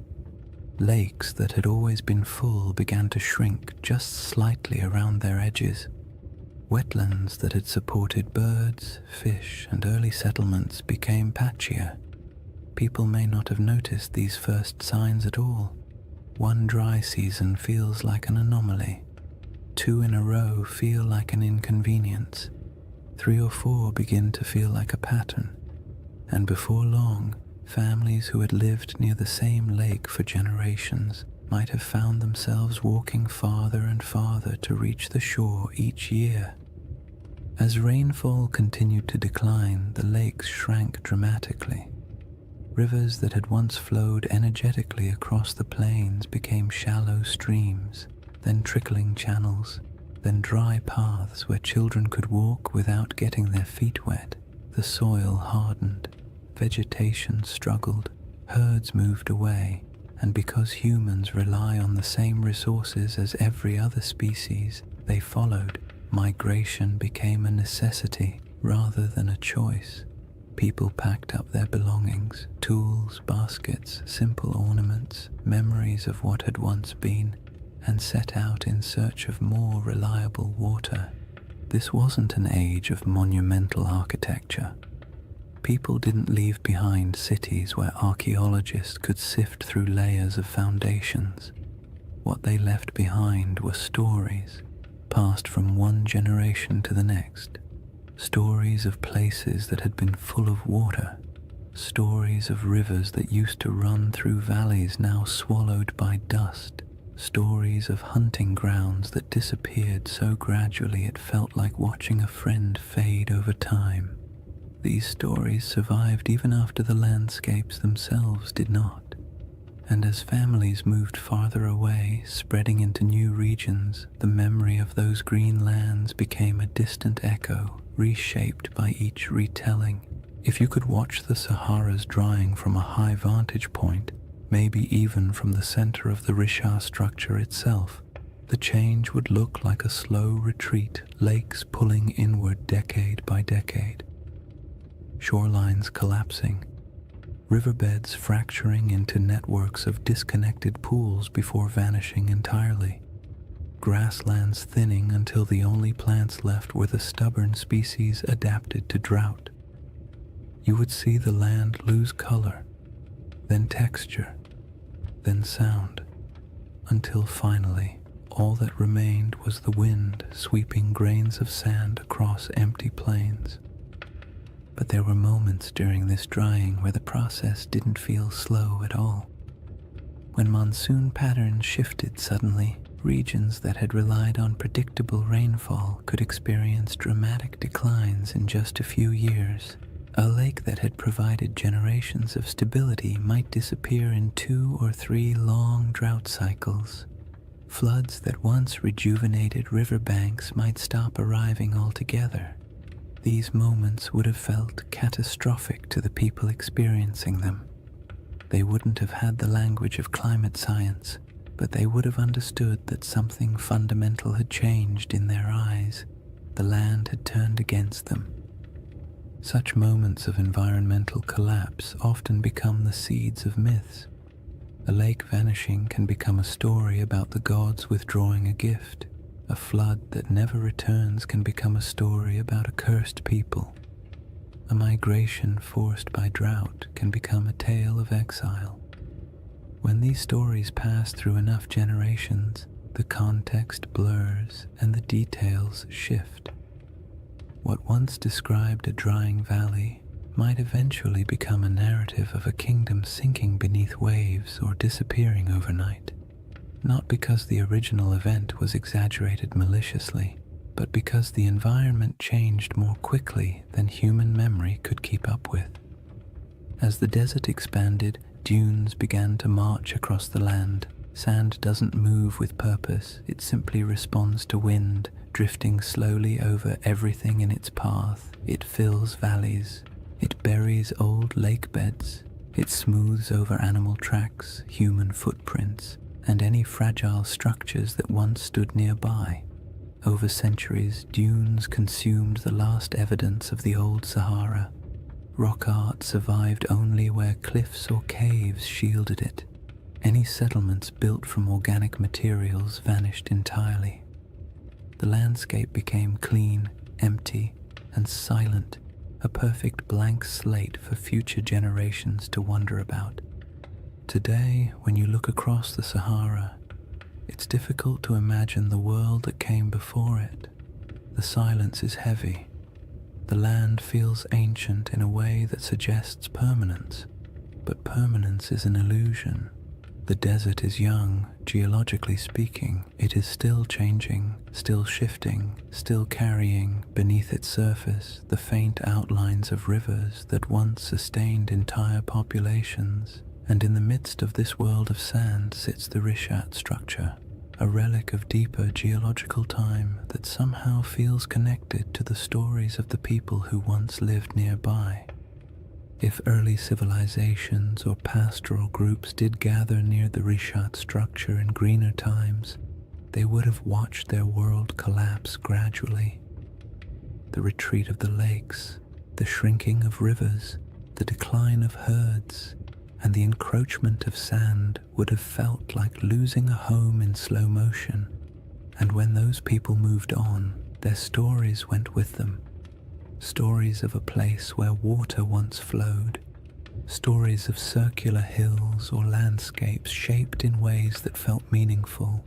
Lakes that had always been full began to shrink just slightly around their edges. Wetlands that had supported birds, fish, and early settlements became patchier. People may not have noticed these first signs at all. One dry season feels like an anomaly. 2 in a row feel like an inconvenience. 3 or 4 begin to feel like a pattern. And before long, families who had lived near the same lake for generations might have found themselves walking farther and farther to reach the shore each year. As rainfall continued to decline, the lakes shrank dramatically. Rivers that had once flowed energetically across the plains became shallow streams, then trickling channels, then dry paths where children could walk without getting their feet wet. The soil hardened, vegetation struggled, herds moved away, and because humans rely on the same resources as every other species, they followed. Migration became a necessity rather than a choice. People packed up their belongings, tools, baskets, simple ornaments, memories of what had once been, and set out in search of more reliable water. This wasn't an age of monumental architecture. People didn't leave behind cities where archaeologists could sift through layers of foundations. What they left behind were stories, passed from one generation to the next. Stories of places that had been full of water. Stories of rivers that used to run through valleys now swallowed by dust. Stories of hunting grounds that disappeared so gradually it felt like watching a friend fade over time. These stories survived even after the landscapes themselves did not. And as families moved farther away, spreading into new regions, the memory of those green lands became a distant echo, reshaped by each retelling. If you could watch the Sahara's drying from a high vantage point, maybe even from the center of the Richard structure itself, the change would look like a slow retreat, lakes pulling inward decade by decade. Shorelines collapsing, riverbeds fracturing into networks of disconnected pools before vanishing entirely, grasslands thinning until the only plants left were the stubborn species adapted to drought. You would see the land lose color, then texture, then sound, until finally all that remained was the wind sweeping grains of sand across empty plains. But there were moments during this drying where the process didn't feel slow at all. When monsoon patterns shifted suddenly, regions that had relied on predictable rainfall could experience dramatic declines in just a few years. A lake that had provided generations of stability might disappear in 2 or 3 long drought cycles. Floods that once rejuvenated riverbanks might stop arriving altogether. These moments would have felt catastrophic to the people experiencing them. They wouldn't have had the language of climate science, but they would have understood that something fundamental had changed in their eyes. The land had turned against them. Such moments of environmental collapse often become the seeds of myths. A lake vanishing can become a story about the gods withdrawing a gift. A flood that never returns can become a story about a cursed people. A migration forced by drought can become a tale of exile. When these stories pass through enough generations, the context blurs and the details shift. What once described a drying valley might eventually become a narrative of a kingdom sinking beneath waves or disappearing overnight. Not because the original event was exaggerated maliciously, but because the environment changed more quickly than human memory could keep up with. As the desert expanded, dunes began to march across the land. Sand doesn't move with purpose, it simply responds to wind, drifting slowly over everything in its path. It fills valleys, it buries old lake beds, it smooths over animal tracks, human footprints, and any fragile structures that once stood nearby. Over centuries, dunes consumed the last evidence of the old Sahara. Rock art survived only where cliffs or caves shielded it. Any settlements built from organic materials vanished entirely. The landscape became clean, empty, and silent, a perfect blank slate for future generations to wonder about. Today, when you look across the Sahara, it's difficult to imagine the world that came before it. The silence is heavy. The land feels ancient in a way that suggests permanence, but permanence is an illusion. The desert is young, geologically speaking. It is still changing, still shifting, still carrying beneath its surface the faint outlines of rivers that once sustained entire populations. And in the midst of this world of sand sits the Rishat structure, a relic of deeper geological time that somehow feels connected to the stories of the people who once lived nearby. If early civilizations or pastoral groups did gather near the Rishat structure in greener times, they would have watched their world collapse gradually. The retreat of the lakes, the shrinking of rivers, the decline of herds, and the encroachment of sand would have felt like losing a home in slow motion. And when those people moved on, their stories went with them. Stories of a place where water once flowed, stories of circular hills or landscapes shaped in ways that felt meaningful.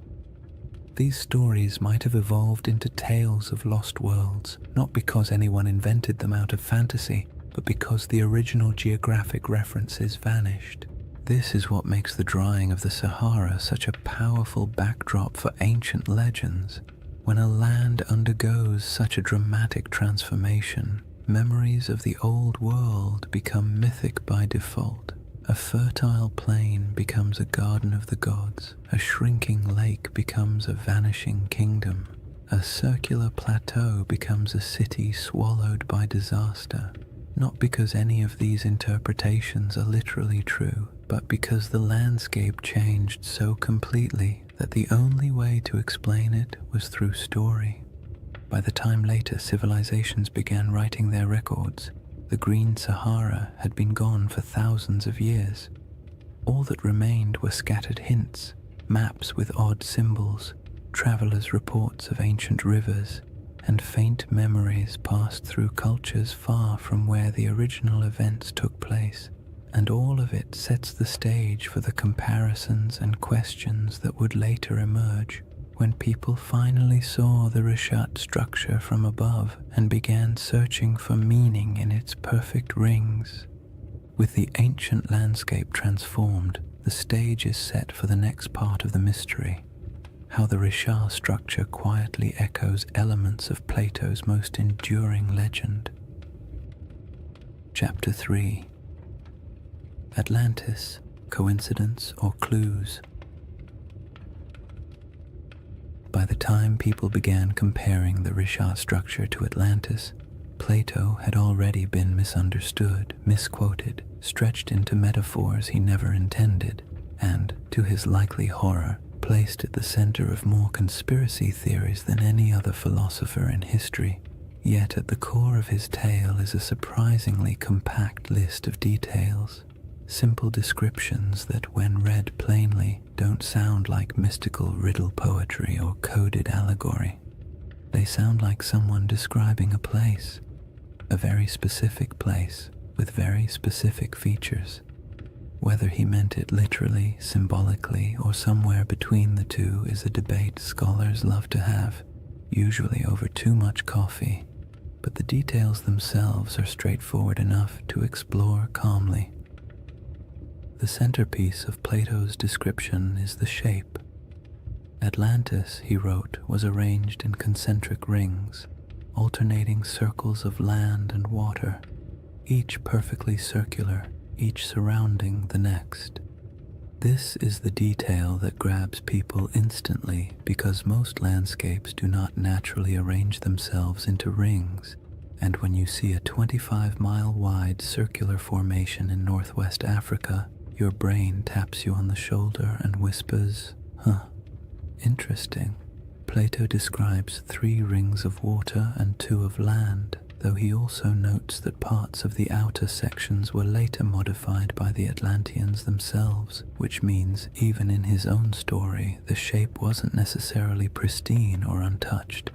These stories might have evolved into tales of lost worlds, not because anyone invented them out of fantasy, but because the original geographic references vanished. This is what makes the drying of the Sahara such a powerful backdrop for ancient legends. When a land undergoes such a dramatic transformation, memories of the old world become mythic by default. A fertile plain becomes a garden of the gods. A shrinking lake becomes a vanishing kingdom. A circular plateau becomes a city swallowed by disaster. Not because any of these interpretations are literally true, but because the landscape changed so completely that the only way to explain it was through story. By the time later civilizations began writing their records, the Green Sahara had been gone for thousands of years. All that remained were scattered hints, maps with odd symbols, travelers' reports of ancient rivers, and faint memories passed through cultures far from where the original events took place. And all of it sets the stage for the comparisons and questions that would later emerge when people finally saw the Rishat structure from above and began searching for meaning in its perfect rings. With the ancient landscape transformed, the stage is set for the next part of the mystery. How the Rishat structure quietly echoes elements of Plato's most enduring legend. Chapter 3. Atlantis, Coincidence or Clues? By the time people began comparing the Rishat structure to Atlantis, Plato had already been misunderstood, misquoted, stretched into metaphors he never intended, and, to his likely horror, placed at the center of more conspiracy theories than any other philosopher in history. Yet at the core of his tale is a surprisingly compact list of details, simple descriptions that, when read plainly, don't sound like mystical riddle poetry or coded allegory. They sound like someone describing a place, a very specific place with very specific features. Whether he meant it literally, symbolically, or somewhere between the two is a debate scholars love to have, usually over too much coffee, but the details themselves are straightforward enough to explore calmly. The centerpiece of Plato's description is the shape. Atlantis, he wrote, was arranged in concentric rings, alternating circles of land and water, each perfectly circular, each surrounding the next. This is the detail that grabs people instantly because most landscapes do not naturally arrange themselves into rings, and when you see a 25-mile-wide circular formation in northwest Africa, your brain taps you on the shoulder and whispers, "Huh, interesting." Plato describes 3 rings of water and 2 of land, though he also notes that parts of the outer sections were later modified by the Atlanteans themselves, which means even in his own story, the shape wasn't necessarily pristine or untouched.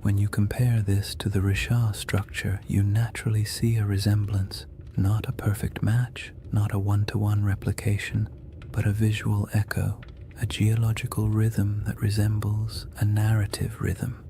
When you compare this to the Richard structure, you naturally see a resemblance, not a perfect match, not a one-to-one replication, but a visual echo, a geological rhythm that resembles a narrative rhythm.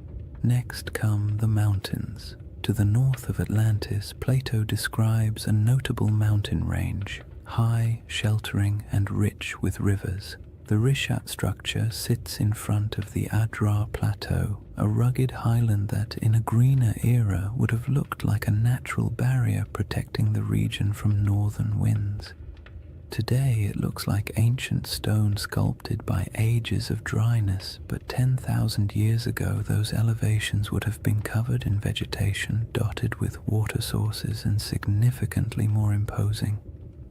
Next come the mountains. To the north of Atlantis, Plato describes a notable mountain range, high, sheltering, and rich with rivers. The Rishat structure sits in front of the Adrar Plateau, a rugged highland that, in a greener era, would have looked like a natural barrier protecting the region from northern winds. Today it looks like ancient stone sculpted by ages of dryness, but 10,000 years ago those elevations would have been covered in vegetation, dotted with water sources, and significantly more imposing.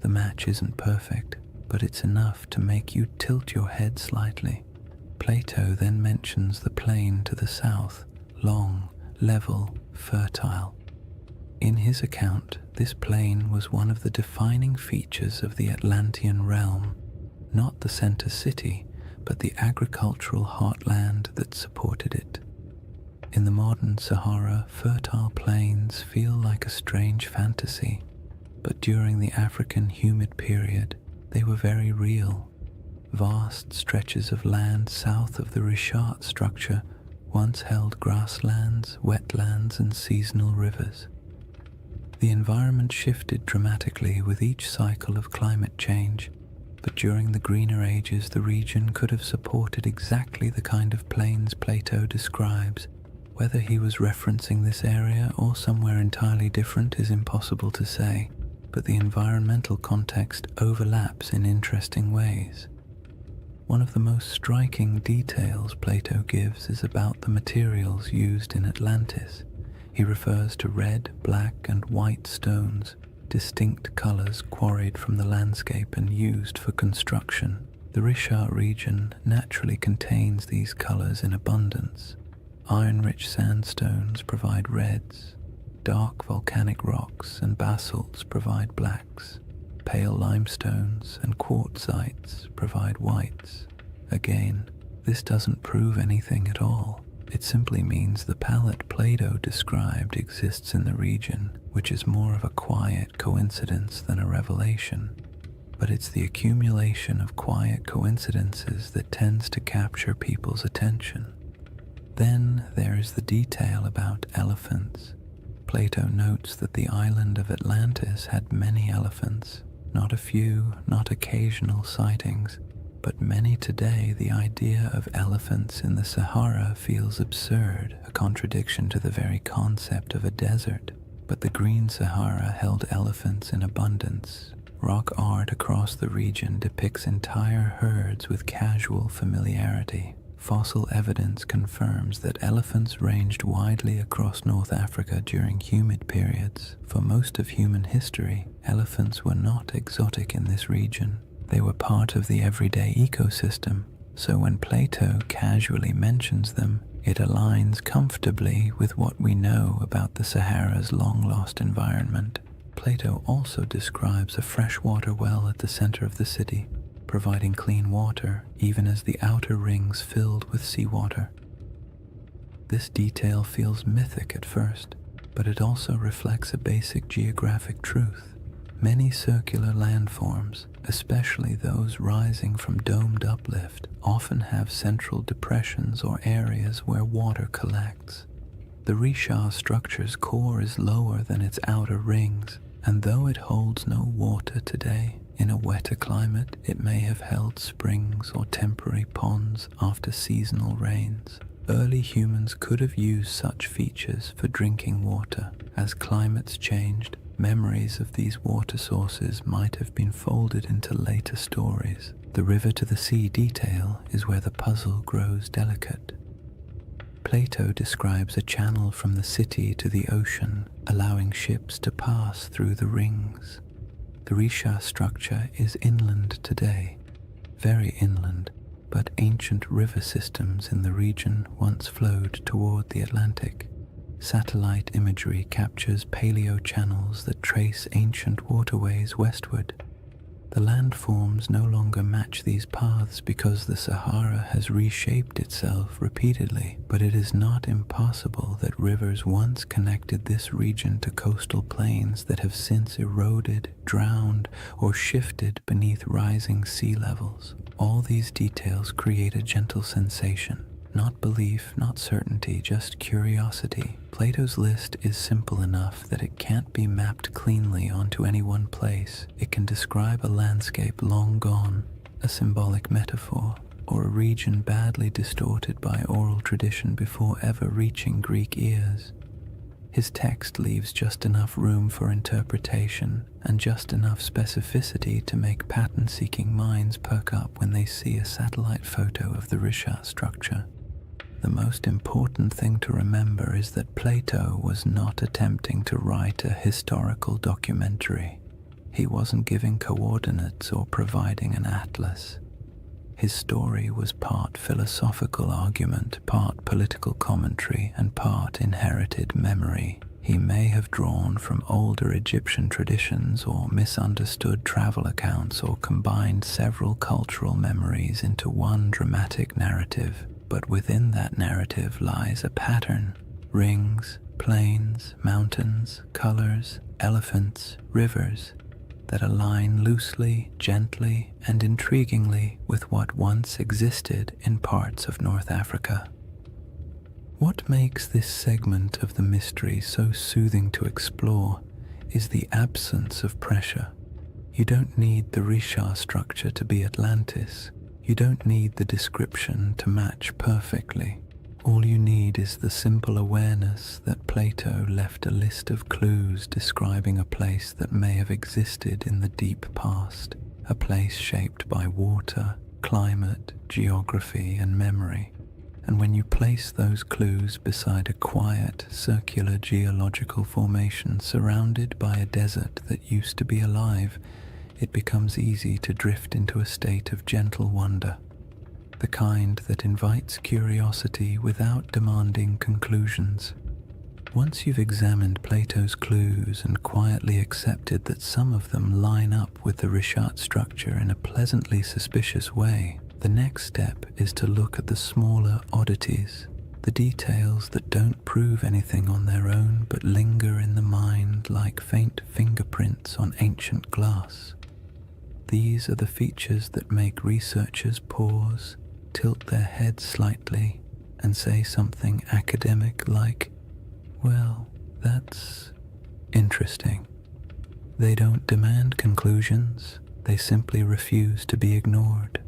The match isn't perfect, but it's enough to make you tilt your head slightly. Plato then mentions the plain to the south, long, level, fertile. In his account, this plain was one of the defining features of the Atlantean realm, not the center city, but the agricultural heartland that supported it. In the modern Sahara, fertile plains feel like a strange fantasy, but during the African humid period, they were very real. Vast stretches of land south of the Richat structure once held grasslands, wetlands, and seasonal rivers. The environment shifted dramatically with each cycle of climate change, but during the greener ages the region could have supported exactly the kind of plains Plato describes. Whether he was referencing this area or somewhere entirely different is impossible to say, but the environmental context overlaps in interesting ways. One of the most striking details Plato gives is about the materials used in Atlantis. He refers to red, black, and white stones, distinct colors quarried from the landscape and used for construction. The Richat region naturally contains these colors in abundance. Iron-rich sandstones provide reds, dark volcanic rocks and basalts provide blacks, pale limestones and quartzites provide whites. Again, this doesn't prove anything at all. It simply means the palette Plato described exists in the region, which is more of a quiet coincidence than a revelation. But it's the accumulation of quiet coincidences that tends to capture people's attention. Then there is the detail about elephants. Plato notes that the island of Atlantis had many elephants, not a few, not occasional sightings, but many today. The idea of elephants in the Sahara feels absurd, a contradiction to the very concept of a desert. But the Green Sahara held elephants in abundance. Rock art across the region depicts entire herds with casual familiarity. Fossil evidence confirms that elephants ranged widely across North Africa during humid periods. For most of human history, elephants were not exotic in this region. They were part of the everyday ecosystem, so when Plato casually mentions them, it aligns comfortably with what we know about the Sahara's long-lost environment. Plato also describes a freshwater well at the center of the city, providing clean water even as the outer rings filled with seawater. This detail feels mythic at first, but it also reflects a basic geographic truth. Many circular landforms, especially those rising from domed uplift, often have central depressions or areas where water collects. The Richat structure's core is lower than its outer rings, and though it holds no water today, in a wetter climate it may have held springs or temporary ponds after seasonal rains. Early humans could have used such features for drinking water. As climates changed, memories of these water sources might have been folded into later stories. The river to the sea detail is where the puzzle grows delicate. Plato describes a channel from the city to the ocean, allowing ships to pass through the rings. The Richat structure is inland today, very inland, but ancient river systems in the region once flowed toward the Atlantic. Satellite imagery captures paleo-channels that trace ancient waterways westward. The landforms no longer match these paths because the Sahara has reshaped itself repeatedly, but it is not impossible that rivers once connected this region to coastal plains that have since eroded, drowned, or shifted beneath rising sea levels. All these details create a gentle sensation. Not belief, not certainty, just curiosity. Plato's list is simple enough that it can't be mapped cleanly onto any one place. It can describe a landscape long gone, a symbolic metaphor, or a region badly distorted by oral tradition before ever reaching Greek ears. His text leaves just enough room for interpretation and just enough specificity to make pattern-seeking minds perk up when they see a satellite photo of the Risha structure. The most important thing to remember is that Plato was not attempting to write a historical documentary. He wasn't giving coordinates or providing an atlas. His story was part philosophical argument, part political commentary, and part inherited memory. He may have drawn from older Egyptian traditions or misunderstood travel accounts or combined several cultural memories into one dramatic narrative. But within that narrative lies a pattern: rings, plains, mountains, colors, elephants, rivers that align loosely, gently, and intriguingly with what once existed in parts of North Africa. What makes this segment of the mystery so soothing to explore is the absence of pressure. You don't need the Risha structure to be Atlantis. You don't need the description to match perfectly. All you need is the simple awareness that Plato left a list of clues describing a place that may have existed in the deep past, a place shaped by water, climate, geography, and memory. And when you place those clues beside a quiet, circular geological formation surrounded by a desert that used to be alive, it becomes easy to drift into a state of gentle wonder, the kind that invites curiosity without demanding conclusions. Once you've examined Plato's clues and quietly accepted that some of them line up with the Rishat structure in a pleasantly suspicious way, the next step is to look at the smaller oddities, the details that don't prove anything on their own but linger in the mind like faint fingerprints on ancient glass. These are the features that make researchers pause, tilt their heads slightly, and say something academic like, "Well, that's interesting." They don't demand conclusions, they simply refuse to be ignored.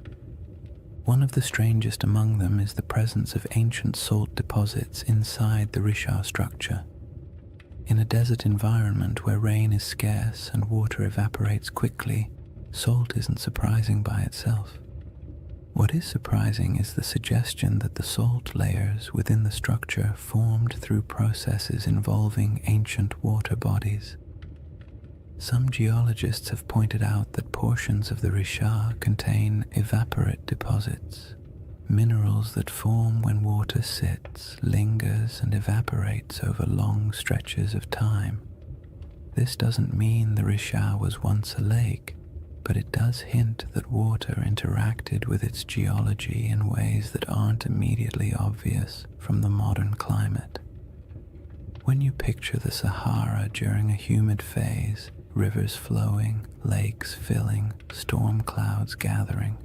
One of the strangest among them is the presence of ancient salt deposits inside the Risha structure. In a desert environment where rain is scarce and water evaporates quickly, salt isn't surprising by itself. What is surprising is the suggestion that the salt layers within the structure formed through processes involving ancient water bodies. Some geologists have pointed out that portions of the Risha contain evaporate deposits, minerals that form when water sits, lingers, and evaporates over long stretches of time. This doesn't mean the Risha was once a lake, but it does hint that water interacted with its geology in ways that aren't immediately obvious from the modern climate. When you picture the Sahara during a humid phase, rivers flowing, lakes filling, storm clouds gathering,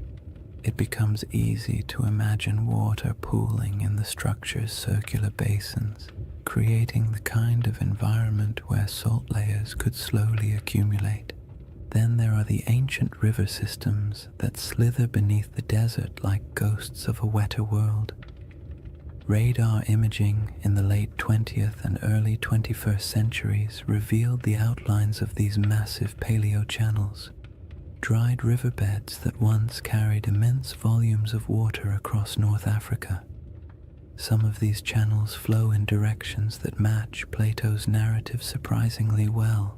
it becomes easy to imagine water pooling in the structure's circular basins, creating the kind of environment where salt layers could slowly accumulate. Then there are the ancient river systems that slither beneath the desert like ghosts of a wetter world. Radar imaging in the late 20th and early 21st centuries revealed the outlines of these massive paleo-channels, dried riverbeds that once carried immense volumes of water across North Africa. Some of these channels flow in directions that match Plato's narrative surprisingly well,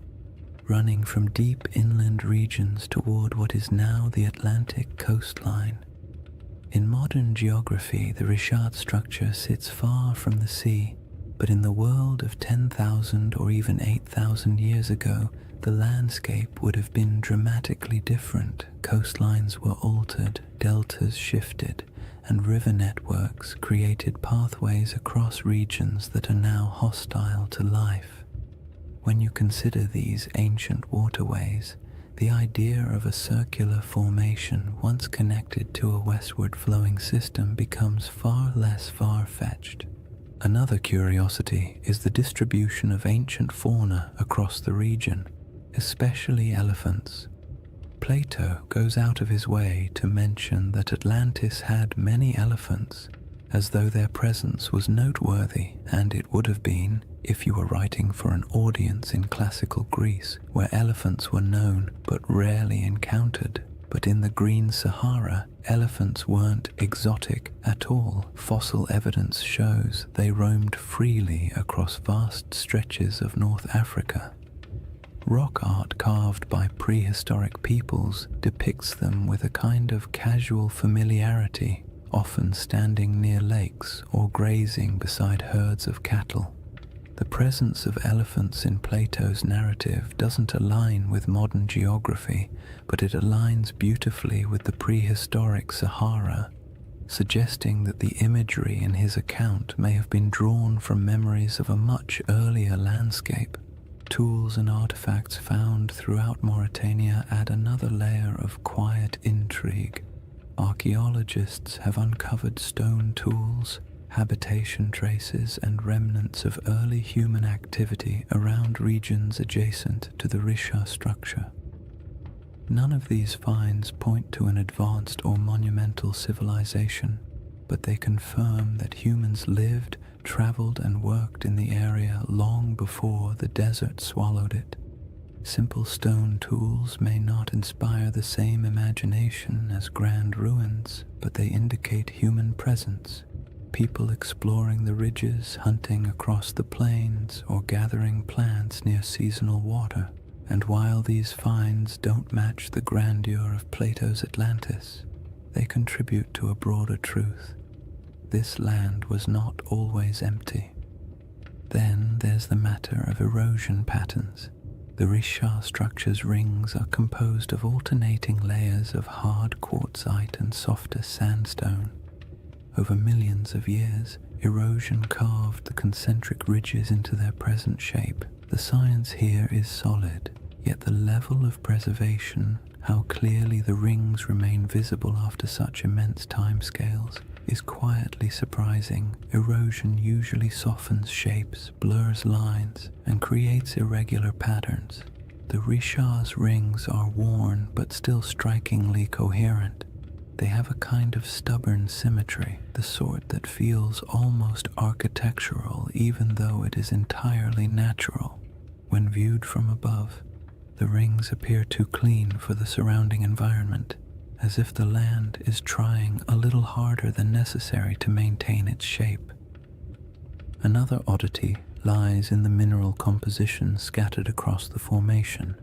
running from deep inland regions toward what is now the Atlantic coastline. In modern geography, the Rishat structure sits far from the sea, But in the world of 10,000 or even 8,000 years ago, the landscape would have been dramatically different. Coastlines were altered, deltas shifted, and river networks created pathways across regions that are now hostile to life. When you consider these ancient waterways, the idea of a circular formation once connected to a westward flowing system becomes far less far-fetched. Another curiosity is the distribution of ancient fauna across the region, especially elephants. Plato goes out of his way to mention that Atlantis had many elephants, as though their presence was noteworthy, and it would have been if you were writing for an audience in classical Greece, where elephants were known but rarely encountered. But in the Green Sahara, elephants weren't exotic at all. Fossil evidence shows they roamed freely across vast stretches of North Africa. Rock art carved by prehistoric peoples depicts them with a kind of casual familiarity, often standing near lakes or grazing beside herds of cattle. The presence of elephants in Plato's narrative doesn't align with modern geography, but it aligns beautifully with the prehistoric Sahara, suggesting that the imagery in his account may have been drawn from memories of a much earlier landscape. Tools and artifacts found throughout Mauritania add another layer of quiet intrigue. Archaeologists have uncovered stone tools, habitation traces, and remnants of early human activity around regions adjacent to the Risha structure. None of these finds point to an advanced or monumental civilization, but they confirm that humans lived, traveled, and worked in the area long before the desert swallowed it. Simple stone tools may not inspire the same imagination as grand ruins, but they indicate human presence. People exploring the ridges, hunting across the plains, or gathering plants near seasonal water. And while these finds don't match the grandeur of Plato's Atlantis, they contribute to a broader truth. This land was not always empty. Then there's the matter of erosion patterns. The Risha structure's rings are composed of alternating layers of hard quartzite and softer sandstone. Over millions of years, erosion carved the concentric ridges into their present shape. The science here is solid, yet the level of preservation, how clearly the rings remain visible after such immense timescales, is quietly surprising. Erosion usually softens shapes, blurs lines, and creates irregular patterns. The Risha's rings are worn but still strikingly coherent. They have a kind of stubborn symmetry, the sort that feels almost architectural even though it is entirely natural. When viewed from above, the rings appear too clean for the surrounding environment, as if the land is trying a little harder than necessary to maintain its shape. Another oddity lies in the mineral composition scattered across the formation.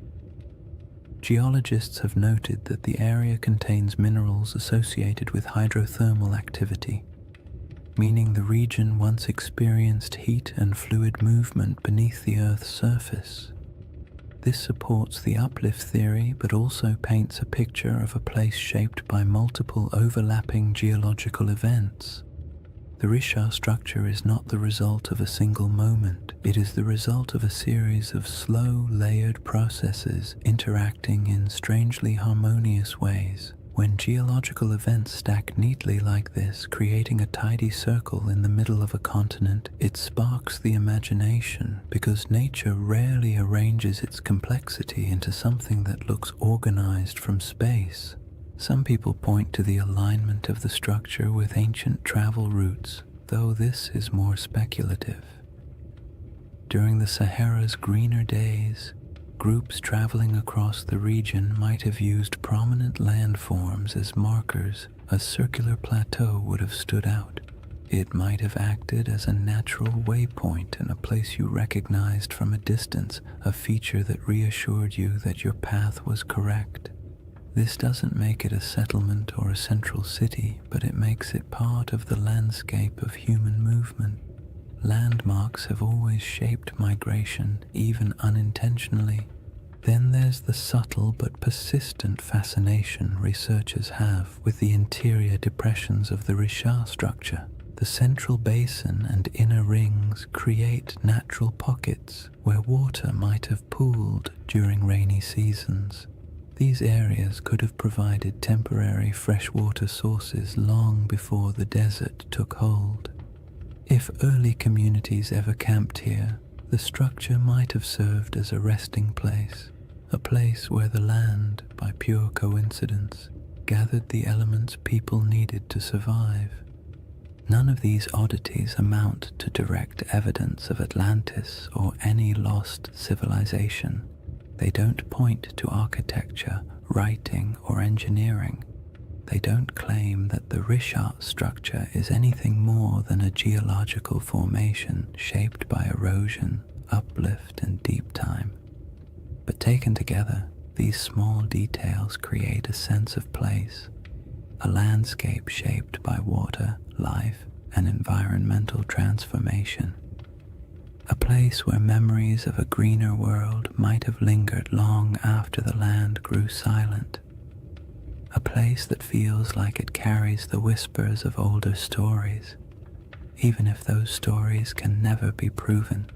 Geologists have noted that the area contains minerals associated with hydrothermal activity, meaning the region once experienced heat and fluid movement beneath the Earth's surface. This supports the uplift theory, but also paints a picture of a place shaped by multiple overlapping geological events. The Risha structure is not the result of a single moment. It is the result of a series of slow, layered processes interacting in strangely harmonious ways. When geological events stack neatly like this, creating a tidy circle in the middle of a continent, it sparks the imagination, because nature rarely arranges its complexity into something that looks organized from space. Some people point to the alignment of the structure with ancient travel routes, though this is more speculative. During the Sahara's greener days, groups traveling across the region might have used prominent landforms as markers. A circular plateau would have stood out. It might have acted as a natural waypoint in a place you recognized from a distance, a feature that reassured you that your path was correct. This doesn't make it a settlement or a central city, but it makes it part of the landscape of human movement. Landmarks have always shaped migration, even unintentionally. Then there's the subtle but persistent fascination researchers have with the interior depressions of the Richat structure. The central basin and inner rings create natural pockets where water might have pooled during rainy seasons. These areas could have provided temporary freshwater sources long before the desert took hold. If early communities ever camped here, the structure might have served as a resting place, a place where the land, by pure coincidence, gathered the elements people needed to survive. None of these oddities amount to direct evidence of Atlantis or any lost civilization. They don't point to architecture, writing, or engineering. They don't claim that the Richat structure is anything more than a geological formation shaped by erosion, uplift, and deep time. But taken together, these small details create a sense of place, a landscape shaped by water, life, and environmental transformation. A place where memories of a greener world might have lingered long after the land grew silent. A place that feels like it carries the whispers of older stories, even if those stories can never be proven.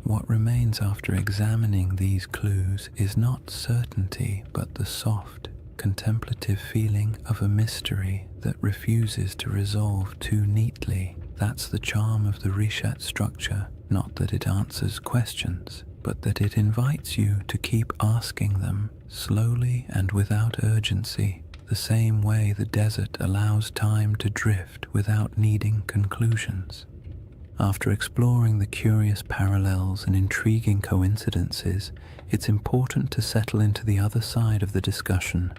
What remains after examining these clues is not certainty, but the soft, contemplative feeling of a mystery that refuses to resolve too neatly. That's the charm of the Richat structure, not that it answers questions, but that it invites you to keep asking them, slowly and without urgency, the same way the desert allows time to drift without needing conclusions. After exploring the curious parallels and intriguing coincidences, it's important to settle into the other side of the discussion,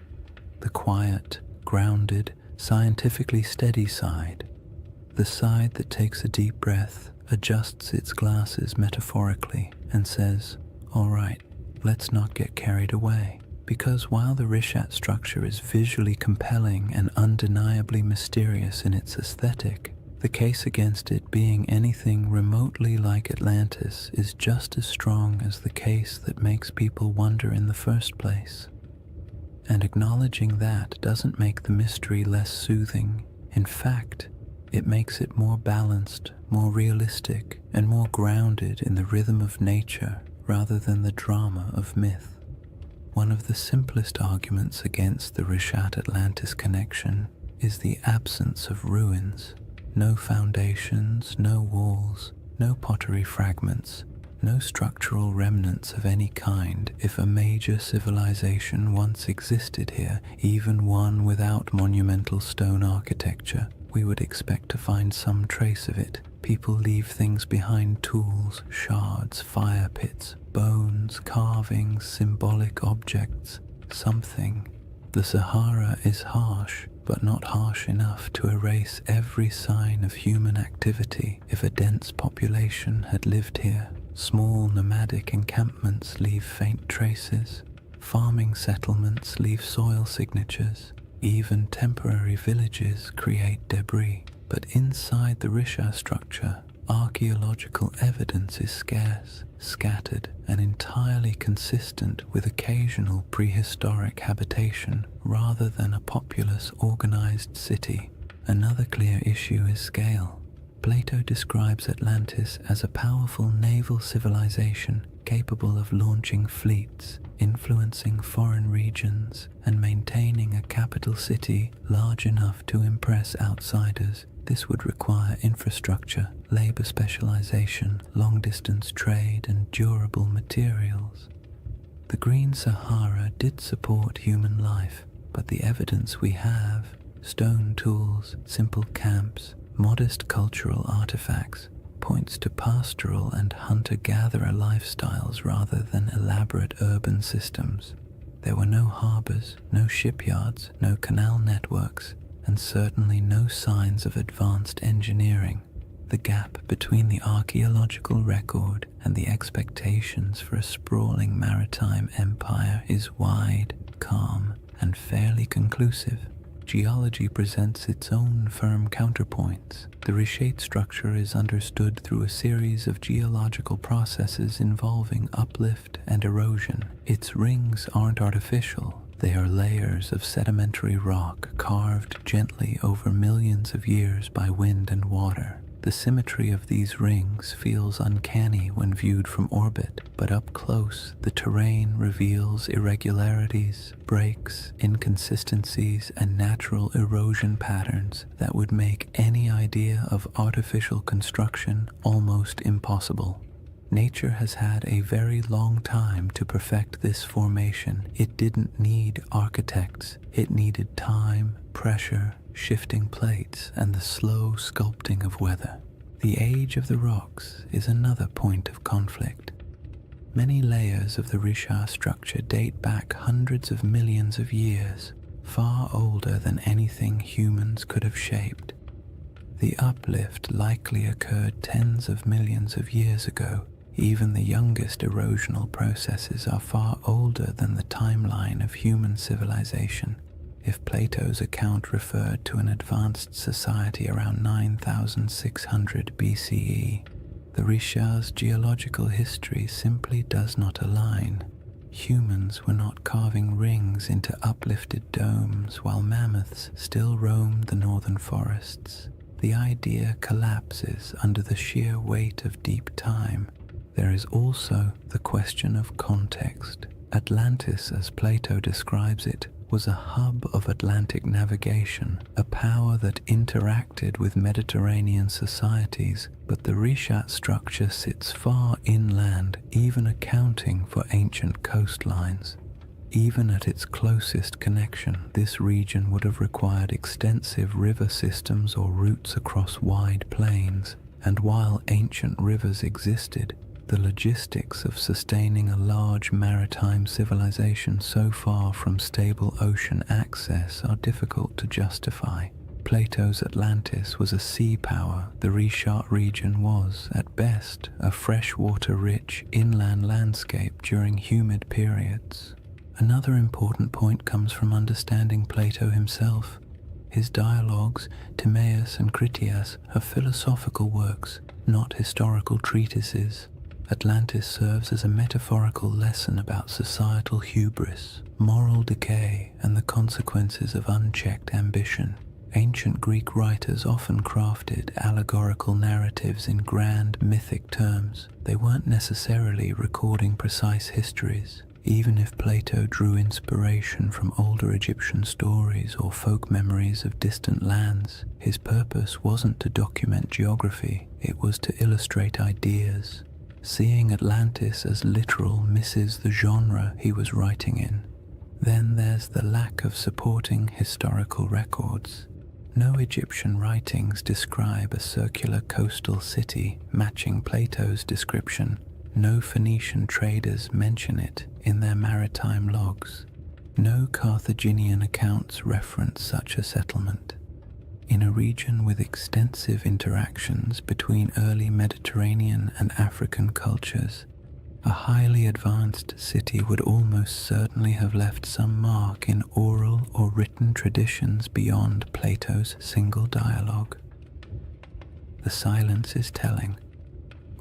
the quiet, grounded, scientifically steady side, the side that takes a deep breath, adjusts its glasses metaphorically, and says, "All right, let's not get carried away." Because while the Richat structure is visually compelling and undeniably mysterious in its aesthetic, the case against it being anything remotely like Atlantis is just as strong as the case that makes people wonder in the first place. And acknowledging that doesn't make the mystery less soothing. In fact, it makes it more balanced, more realistic, and more grounded in the rhythm of nature rather than the drama of myth. One of the simplest arguments against the Richat-Atlantis connection is the absence of ruins. No foundations, no walls, no pottery fragments, no structural remnants of any kind. If a major civilization once existed here, even one without monumental stone architecture, we would expect to find some trace of it. People leave things behind: tools, shards, fire pits, bones, carvings, symbolic objects, something. The Sahara is harsh, but not harsh enough to erase every sign of human activity. If a dense population had lived here, small nomadic encampments leave faint traces, farming settlements leave soil signatures, even temporary villages create debris. But inside the Richat structure, archaeological evidence is scarce, scattered, and entirely consistent with occasional prehistoric habitation rather than a populous, organized city. Another clear issue is scale. Plato describes Atlantis as a powerful naval civilization capable of launching fleets, influencing foreign regions, and maintaining a capital city large enough to impress outsiders. This would require infrastructure, labor specialization, long-distance trade, and durable materials. The Green Sahara did support human life, but the evidence we have, stone tools, simple camps, modest cultural artifacts, points to pastoral and hunter-gatherer lifestyles rather than elaborate urban systems. There were no harbors, no shipyards, no canal networks, and certainly no signs of advanced engineering. The gap between the archaeological record and the expectations for a sprawling maritime empire is wide, calm, and fairly conclusive. geology presents its own firm counterpoints. The Richat structure is understood through a series of geological processes involving uplift and erosion. Its rings aren't artificial. They are layers of sedimentary rock carved gently over millions of years by wind and water. The symmetry of these rings feels uncanny when viewed from orbit, but up close, the terrain reveals irregularities, breaks, inconsistencies, and natural erosion patterns that would make any idea of artificial construction almost impossible. Nature has had a very long time to perfect this formation. It didn't need architects. It needed time, pressure, shifting plates, and the slow sculpting of weather. The age of the rocks is another point of conflict. Many layers of the Richat structure date back hundreds of millions of years, far older than anything humans could have shaped. The uplift likely occurred tens of millions of years ago. Even the youngest erosional processes are far older than the timeline of human civilization. If Plato's account referred to an advanced society around 9600 BCE, the Richat's geological history simply does not align. Humans were not carving rings into uplifted domes while mammoths still roamed the northern forests. The idea collapses under the sheer weight of deep time. There is also the question of context. Atlantis, as Plato describes it, was a hub of Atlantic navigation, a power that interacted with Mediterranean societies, but the Richat structure sits far inland, even accounting for ancient coastlines. Even at its closest connection, this region would have required extensive river systems or routes across wide plains, and while ancient rivers existed, the logistics of sustaining a large maritime civilization so far from stable ocean access are difficult to justify. Plato's Atlantis was a sea power. The Richat region was, at best, a freshwater-rich inland landscape during humid periods. Another important point comes from understanding Plato himself. His dialogues, Timaeus and Critias, are philosophical works, not historical treatises. Atlantis serves as a metaphorical lesson about societal hubris, moral decay, and the consequences of unchecked ambition. Ancient Greek writers often crafted allegorical narratives in grand mythic terms. They weren't necessarily recording precise histories. Even if Plato drew inspiration from older Egyptian stories or folk memories of distant lands, his purpose wasn't to document geography, it was to illustrate ideas. Seeing Atlantis as literal misses the genre he was writing in. Then there's the lack of supporting historical records. No Egyptian writings describe a circular coastal city matching Plato's description. No Phoenician traders mention it in their maritime logs. No Carthaginian accounts reference such a settlement. In a region with extensive interactions between early Mediterranean and African cultures, a highly advanced city would almost certainly have left some mark in oral or written traditions beyond Plato's single dialogue. The silence is telling.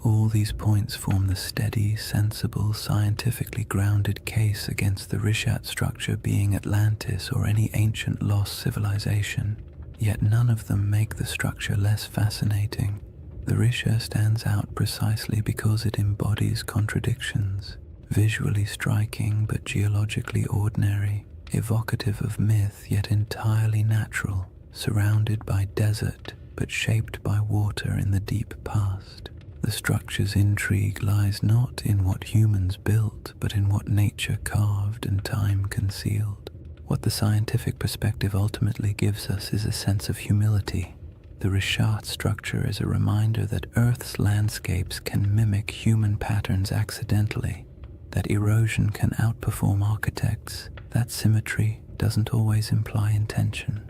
All these points form the steady, sensible, scientifically grounded case against the Richat structure being Atlantis or any ancient lost civilization. Yet none of them make the structure less fascinating. The Richat stands out precisely because it embodies contradictions, visually striking but geologically ordinary, evocative of myth yet entirely natural, surrounded by desert but shaped by water in the deep past. The structure's intrigue lies not in what humans built, but in what nature carved and time concealed. What the scientific perspective ultimately gives us is a sense of humility. The Richat structure is a reminder that Earth's landscapes can mimic human patterns accidentally, that erosion can outperform architects, that symmetry doesn't always imply intention,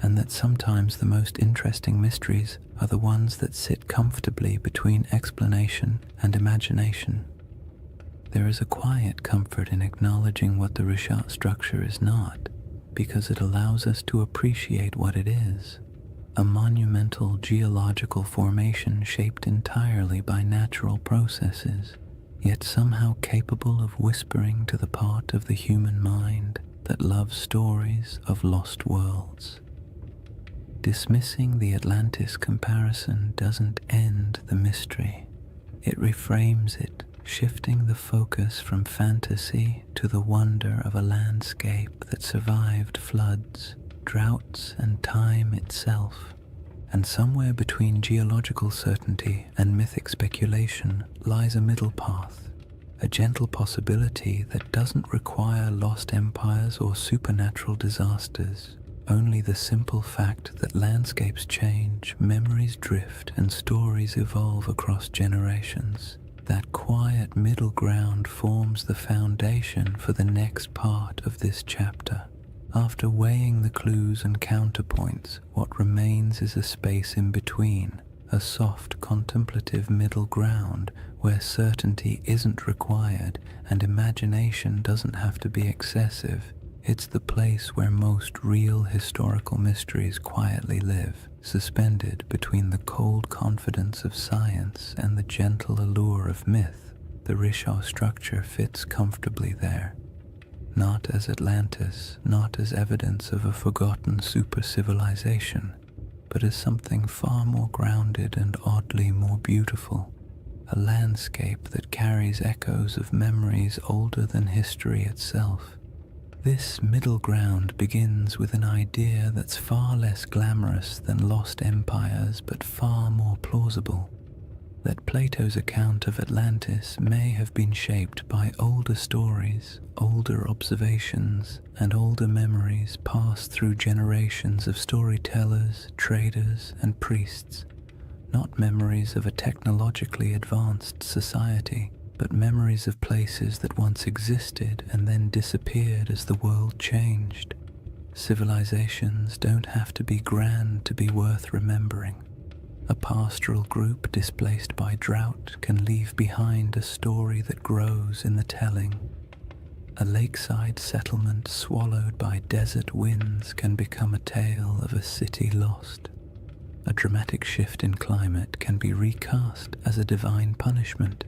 and that sometimes the most interesting mysteries are the ones that sit comfortably between explanation and imagination. There is a quiet comfort in acknowledging what the Richat structure is not, because it allows us to appreciate what it is, a monumental geological formation shaped entirely by natural processes, yet somehow capable of whispering to the part of the human mind that loves stories of lost worlds. Dismissing the Atlantis comparison doesn't end the mystery. It reframes it, shifting the focus from fantasy to the wonder of a landscape that survived floods, droughts, and time itself. And somewhere between geological certainty and mythic speculation lies a middle path, a gentle possibility that doesn't require lost empires or supernatural disasters. Only the simple fact that landscapes change, memories drift, and stories evolve across generations. That quiet middle ground forms the foundation for the next part of this chapter. After weighing the clues and counterpoints, what remains is a space in between, a soft, contemplative middle ground where certainty isn't required and imagination doesn't have to be excessive. It's the place where most real historical mysteries quietly live, suspended between the cold confidence of science and the gentle allure of myth. The Rishaw structure fits comfortably there, not as Atlantis, not as evidence of a forgotten super-civilization, but as something far more grounded and oddly more beautiful, a landscape that carries echoes of memories older than history itself. This middle ground begins with an idea that's far less glamorous than lost empires but far more plausible, that Plato's account of Atlantis may have been shaped by older stories, older observations, and older memories passed through generations of storytellers, traders, and priests, not memories of a technologically advanced society, but memories of places that once existed and then disappeared as the world changed. Civilizations don't have to be grand to be worth remembering. A pastoral group displaced by drought can leave behind a story that grows in the telling. A lakeside settlement swallowed by desert winds can become a tale of a city lost. A dramatic shift in climate can be recast as a divine punishment,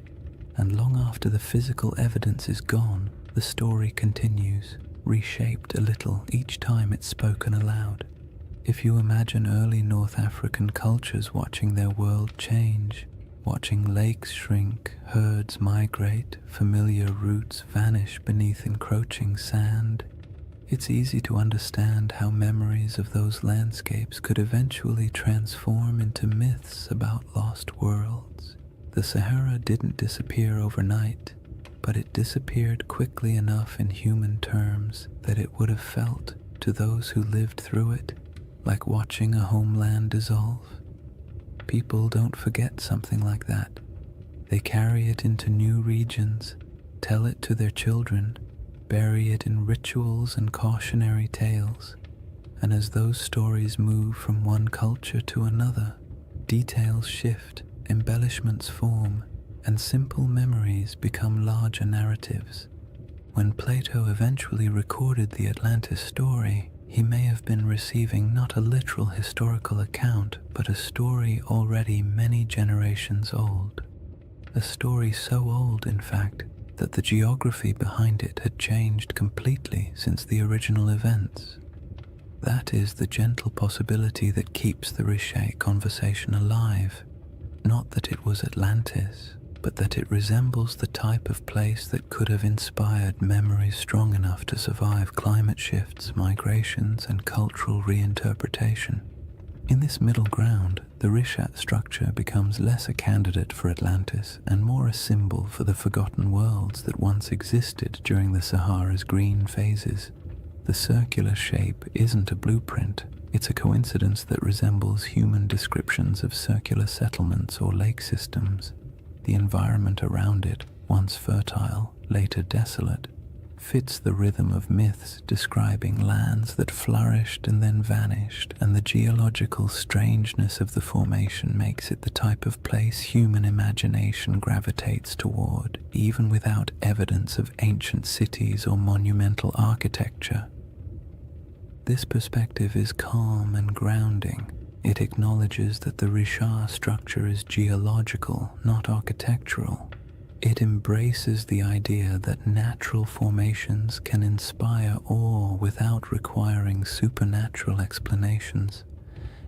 and long after the physical evidence is gone, the story continues, reshaped a little each time it's spoken aloud. If you imagine early North African cultures watching their world change, watching lakes shrink, herds migrate, familiar routes vanish beneath encroaching sand, it's easy to understand how memories of those landscapes could eventually transform into myths about lost worlds. The Sahara didn't disappear overnight, but it disappeared quickly enough in human terms that it would have felt, to those who lived through it, like watching a homeland dissolve. People don't forget something like that. They carry it into new regions, tell it to their children, bury it in rituals and cautionary tales, and as those stories move from one culture to another, details shift, embellishments form, and simple memories become larger narratives. When Plato eventually recorded the Atlantis story, he may have been receiving not a literal historical account, but a story already many generations old. A story so old, in fact, that the geography behind it had changed completely since the original events. That is the gentle possibility that keeps the Riche conversation alive. Not that it was Atlantis, but that it resembles the type of place that could have inspired memories strong enough to survive climate shifts, migrations, and cultural reinterpretation. In this middle ground, the Rishat structure becomes less a candidate for Atlantis and more a symbol for the forgotten worlds that once existed during the Sahara's green phases. The circular shape isn't a blueprint. It's a coincidence that resembles human descriptions of circular settlements or lake systems. The environment around it, once fertile, later desolate, fits the rhythm of myths describing lands that flourished and then vanished, and the geological strangeness of the formation makes it the type of place human imagination gravitates toward, even without evidence of ancient cities or monumental architecture. This perspective is calm and grounding. It acknowledges that the Richat structure is geological, not architectural. It embraces the idea that natural formations can inspire awe without requiring supernatural explanations,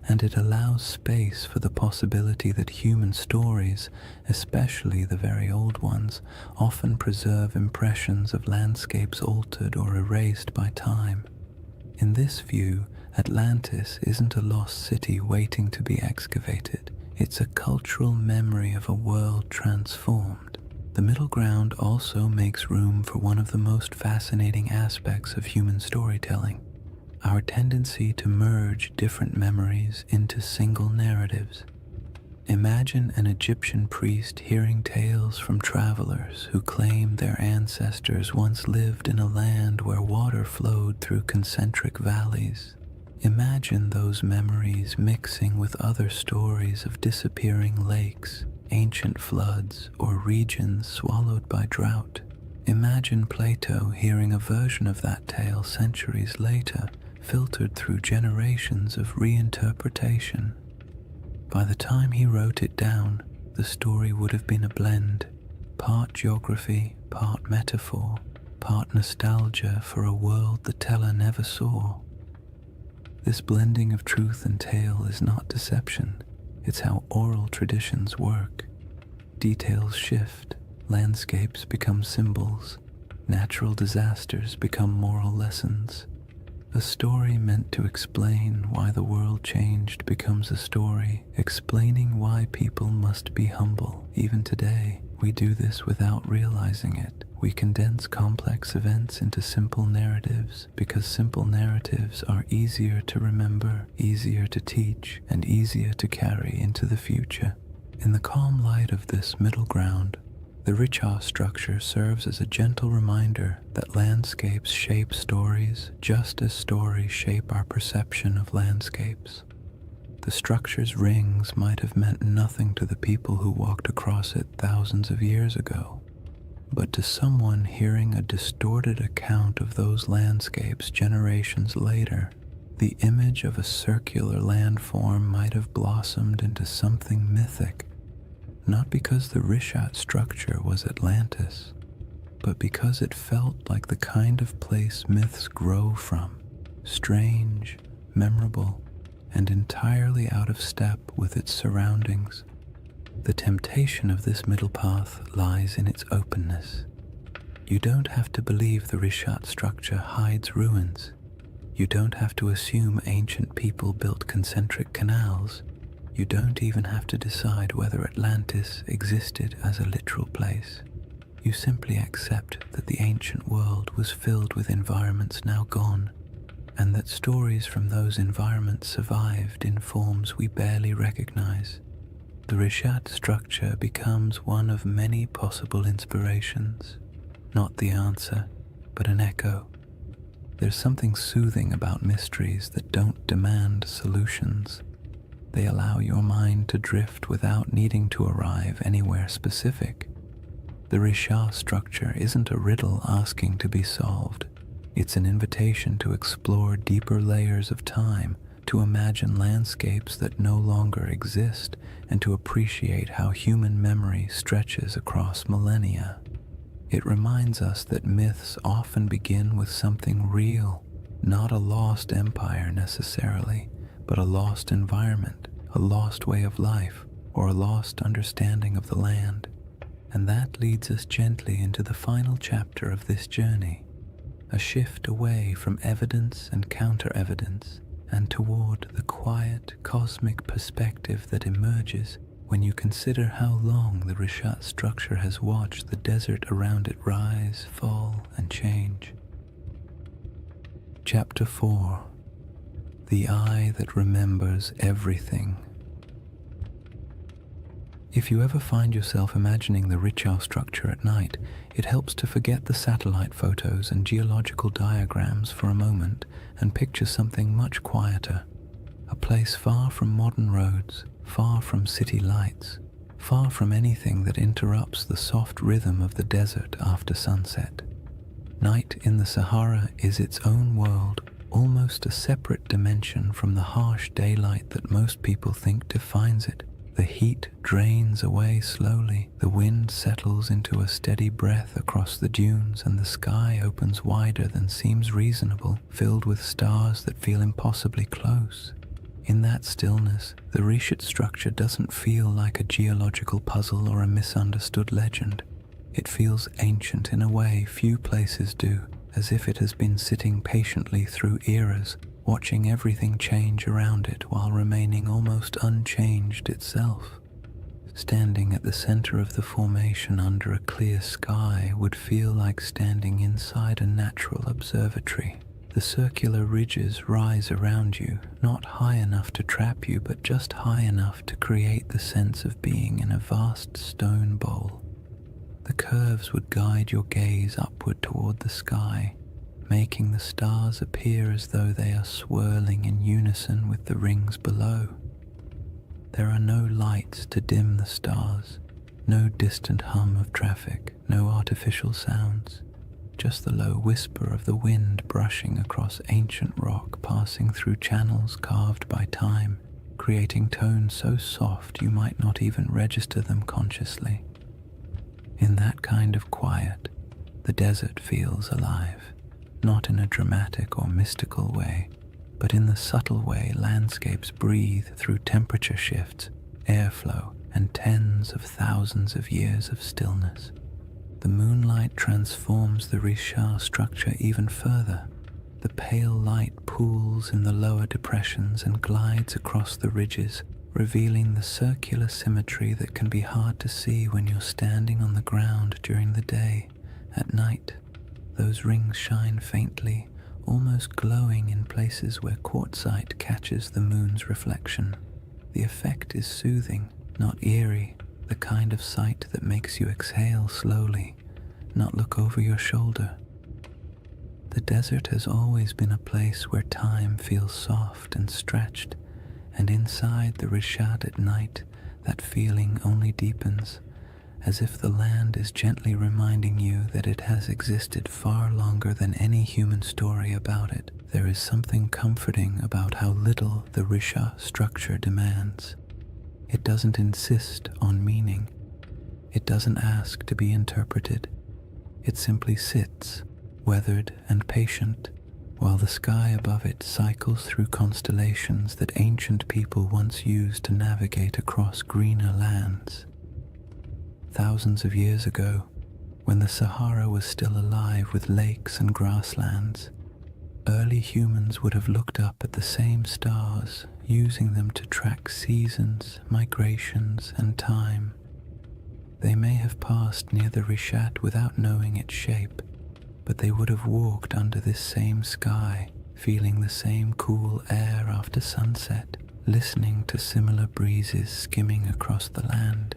and it allows space for the possibility that human stories, especially the very old ones, often preserve impressions of landscapes altered or erased by time. In this view, Atlantis isn't a lost city waiting to be excavated. It's a cultural memory of a world transformed. The middle ground also makes room for one of the most fascinating aspects of human storytelling: our tendency to merge different memories into single narratives. Imagine an Egyptian priest hearing tales from travelers who claim their ancestors once lived in a land where water flowed through concentric valleys. Imagine those memories mixing with other stories of disappearing lakes, ancient floods, or regions swallowed by drought. Imagine Plato hearing a version of that tale centuries later, filtered through generations of reinterpretation. By the time he wrote it down, the story would have been a blend, part geography, part metaphor, part nostalgia for a world the teller never saw. This blending of truth and tale is not deception, it's how oral traditions work. Details shift, landscapes become symbols, natural disasters become moral lessons. A story meant to explain why the world changed becomes a story explaining why people must be humble. Even today, we do this without realizing it. We condense complex events into simple narratives because simple narratives are easier to remember, easier to teach, and easier to carry into the future. In the calm light of this middle ground, the Richat structure serves as a gentle reminder that landscapes shape stories just as stories shape our perception of landscapes. The structure's rings might have meant nothing to the people who walked across it thousands of years ago, but to someone hearing a distorted account of those landscapes generations later, the image of a circular landform might have blossomed into something mythic. Not because the Richat structure was Atlantis, but because it felt like the kind of place myths grow from, strange, memorable, and entirely out of step with its surroundings. The temptation of this middle path lies in its openness. You don't have to believe the Richat structure hides ruins. You don't have to assume ancient people built concentric canals. You don't even have to decide whether Atlantis existed as a literal place. You simply accept that the ancient world was filled with environments now gone, and that stories from those environments survived in forms we barely recognize. The Richat structure becomes one of many possible inspirations, not the answer, but an echo. There's something soothing about mysteries that don't demand solutions. They allow your mind to drift without needing to arrive anywhere specific. The Richat structure isn't a riddle asking to be solved. It's an invitation to explore deeper layers of time, to imagine landscapes that no longer exist, and to appreciate how human memory stretches across millennia. It reminds us that myths often begin with something real, not a lost empire necessarily, but a lost environment, a lost way of life, or a lost understanding of the land. And that leads us gently into the final chapter of this journey, a shift away from evidence and counter-evidence, and toward the quiet, cosmic perspective that emerges when you consider how long the Richat structure has watched the desert around it rise, fall, and change. Chapter 4. The Eye That Remembers Everything. If you ever find yourself imagining the Richat structure at night, it helps to forget the satellite photos and geological diagrams for a moment and picture something much quieter, a place far from modern roads, far from city lights, far from anything that interrupts the soft rhythm of the desert after sunset. Night in the Sahara is its own world, almost almost a separate dimension from the harsh daylight that most people think defines it. The heat drains away slowly, the wind settles into a steady breath across the dunes, and the sky opens wider than seems reasonable, filled with stars that feel impossibly close. In that stillness, the Rishat structure doesn't feel like a geological puzzle or a misunderstood legend. It feels ancient in a way few places do, as if it has been sitting patiently through eras, watching everything change around it while remaining almost unchanged itself. Standing at the center of the formation under a clear sky would feel like standing inside a natural observatory. The circular ridges rise around you, not high enough to trap you, but just high enough to create the sense of being in a vast stone bowl. The curves would guide your gaze upward toward the sky, making the stars appear as though they are swirling in unison with the rings below. There are no lights to dim the stars, no distant hum of traffic, no artificial sounds, just the low whisper of the wind brushing across ancient rock, passing through channels carved by time, creating tones so soft you might not even register them consciously. In that kind of quiet, the desert feels alive. Not in a dramatic or mystical way, but in the subtle way landscapes breathe through temperature shifts, airflow, and tens of thousands of years of stillness. The moonlight transforms the Risha structure even further. The pale light pools in the lower depressions and glides across the ridges, revealing the circular symmetry that can be hard to see when you're standing on the ground during the day. At night, those rings shine faintly, almost glowing in places where quartzite catches the moon's reflection. The effect is soothing, not eerie, the kind of sight that makes you exhale slowly, not look over your shoulder. The desert has always been a place where time feels soft and stretched, and inside the Rishat at night, that feeling only deepens, as if the land is gently reminding you that it has existed far longer than any human story about it. There is something comforting about how little the Risha structure demands. It doesn't insist on meaning. It doesn't ask to be interpreted. It simply sits, weathered and patient, while the sky above it cycles through constellations that ancient people once used to navigate across greener lands. Thousands of years ago, when the Sahara was still alive with lakes and grasslands, early humans would have looked up at the same stars, using them to track seasons, migrations, and time. They may have passed near the Rishat without knowing its shape, but they would have walked under this same sky, feeling the same cool air after sunset, listening to similar breezes skimming across the land.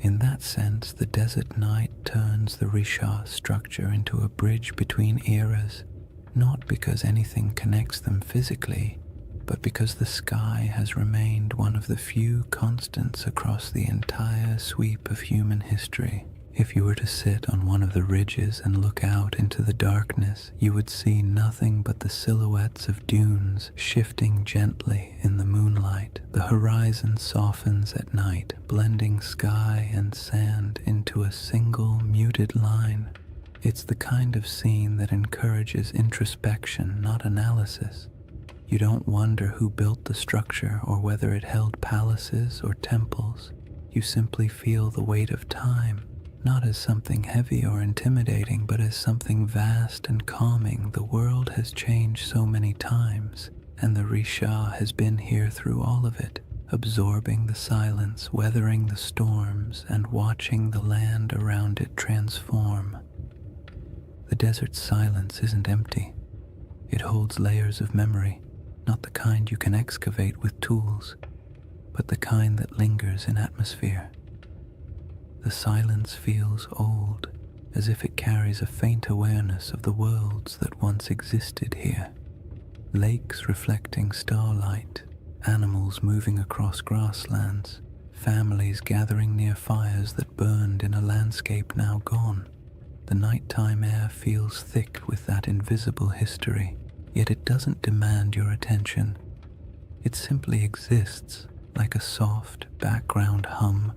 In that sense, the desert night turns the Risha structure into a bridge between eras, not because anything connects them physically, but because the sky has remained one of the few constants across the entire sweep of human history. If you were to sit on one of the ridges and look out into the darkness, you would see nothing but the silhouettes of dunes shifting gently in the moonlight. The horizon softens at night, blending sky and sand into a single muted line. It's the kind of scene that encourages introspection, not analysis. You don't wonder who built the structure or whether it held palaces or temples. You simply feel the weight of time, not as something heavy or intimidating, but as something vast and calming. The world has changed so many times, and the Risha has been here through all of it, absorbing the silence, weathering the storms, and watching the land around it transform. The desert's silence isn't empty. It holds layers of memory, not the kind you can excavate with tools, but the kind that lingers in atmosphere. The silence feels old, as if it carries a faint awareness of the worlds that once existed here. Lakes reflecting starlight, animals moving across grasslands, families gathering near fires that burned in a landscape now gone. The nighttime air feels thick with that invisible history, yet it doesn't demand your attention. It simply exists like a soft background hum.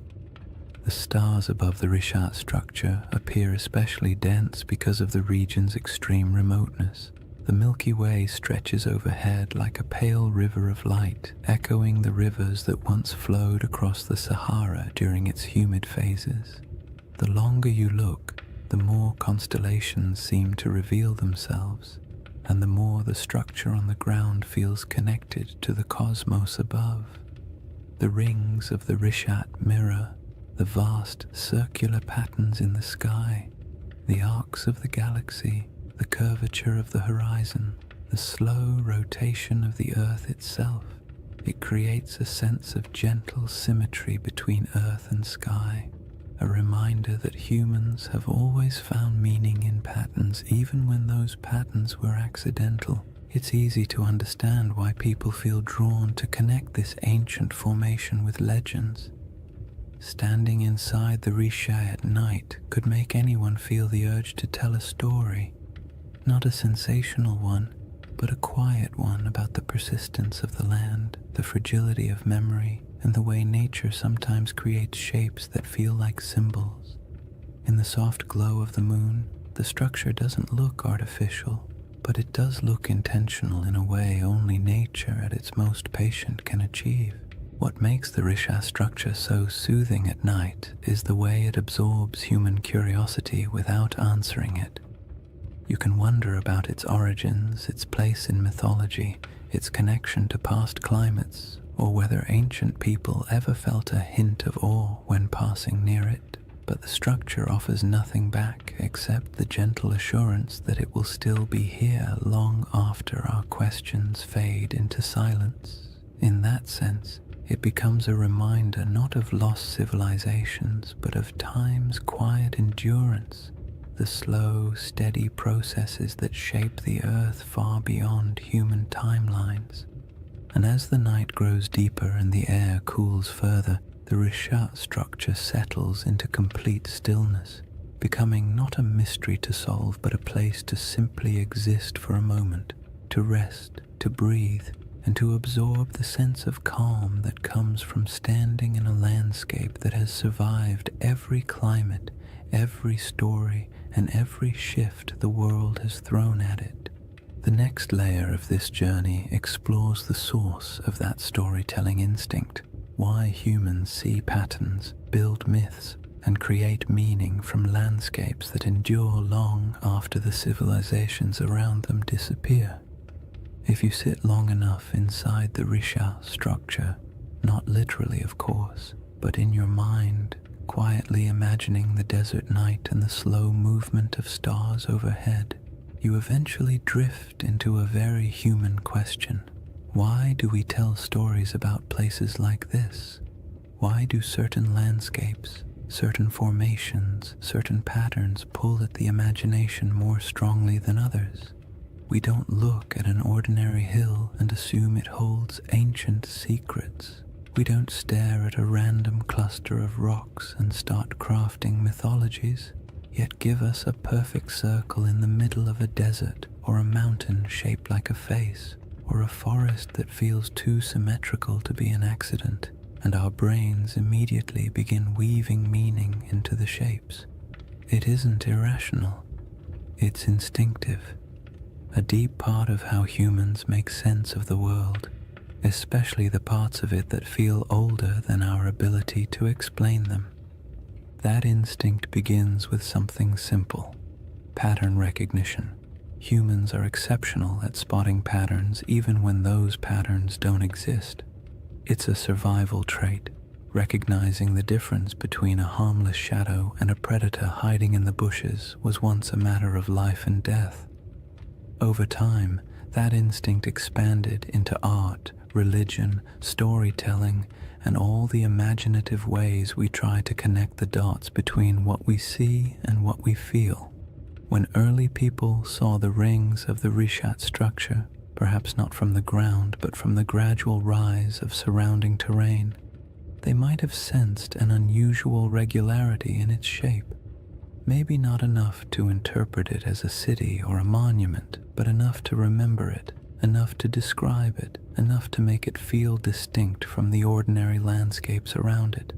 The stars above the Rishat structure appear especially dense because of the region's extreme remoteness. The Milky Way stretches overhead like a pale river of light, echoing the rivers that once flowed across the Sahara during its humid phases. The longer you look, the more constellations seem to reveal themselves, and the more the structure on the ground feels connected to the cosmos above. The rings of the Rishat mirror the vast circular patterns in the sky, the arcs of the galaxy, the curvature of the horizon, the slow rotation of the Earth itself. It creates a sense of gentle symmetry between Earth and sky, a reminder that humans have always found meaning in patterns even when those patterns were accidental. It's easy to understand why people feel drawn to connect this ancient formation with legends. Standing inside the Risha at night could make anyone feel the urge to tell a story, not a sensational one, but a quiet one about the persistence of the land, the fragility of memory, and the way nature sometimes creates shapes that feel like symbols. In the soft glow of the moon, the structure doesn't look artificial, but it does look intentional in a way only nature at its most patient can achieve. What makes the Risha structure so soothing at night is the way it absorbs human curiosity without answering it. You can wonder about its origins, its place in mythology, its connection to past climates, or whether ancient people ever felt a hint of awe when passing near it. But the structure offers nothing back except the gentle assurance that it will still be here long after our questions fade into silence. In that sense, it becomes a reminder not of lost civilizations, but of time's quiet endurance, the slow, steady processes that shape the Earth far beyond human timelines. And as the night grows deeper and the air cools further, the Rishat structure settles into complete stillness, becoming not a mystery to solve, but a place to simply exist for a moment, to rest, to breathe, and to absorb the sense of calm that comes from standing in a landscape that has survived every climate, every story, and every shift the world has thrown at it. The next layer of this journey explores the source of that storytelling instinct, why humans see patterns, build myths, and create meaning from landscapes that endure long after the civilizations around them disappear. If you sit long enough inside the Risha structure, not literally of course, but in your mind, quietly imagining the desert night and the slow movement of stars overhead, you eventually drift into a very human question. Why do we tell stories about places like this? Why do certain landscapes, certain formations, certain patterns pull at the imagination more strongly than others? We don't look at an ordinary hill and assume it holds ancient secrets. We don't stare at a random cluster of rocks and start crafting mythologies, yet give us a perfect circle in the middle of a desert, or a mountain shaped like a face, or a forest that feels too symmetrical to be an accident, and our brains immediately begin weaving meaning into the shapes. It isn't irrational, it's instinctive. A deep part of how humans make sense of the world, especially the parts of it that feel older than our ability to explain them. That instinct begins with something simple: pattern recognition. Humans are exceptional at spotting patterns even when those patterns don't exist. It's a survival trait. Recognizing the difference between a harmless shadow and a predator hiding in the bushes was once a matter of life and death. Over time, that instinct expanded into art, religion, storytelling, and all the imaginative ways we try to connect the dots between what we see and what we feel. When early people saw the rings of the Rishat structure, perhaps not from the ground but from the gradual rise of surrounding terrain, they might have sensed an unusual regularity in its shape. Maybe not enough to interpret it as a city or a monument, but enough to remember it, enough to describe it, enough to make it feel distinct from the ordinary landscapes around it.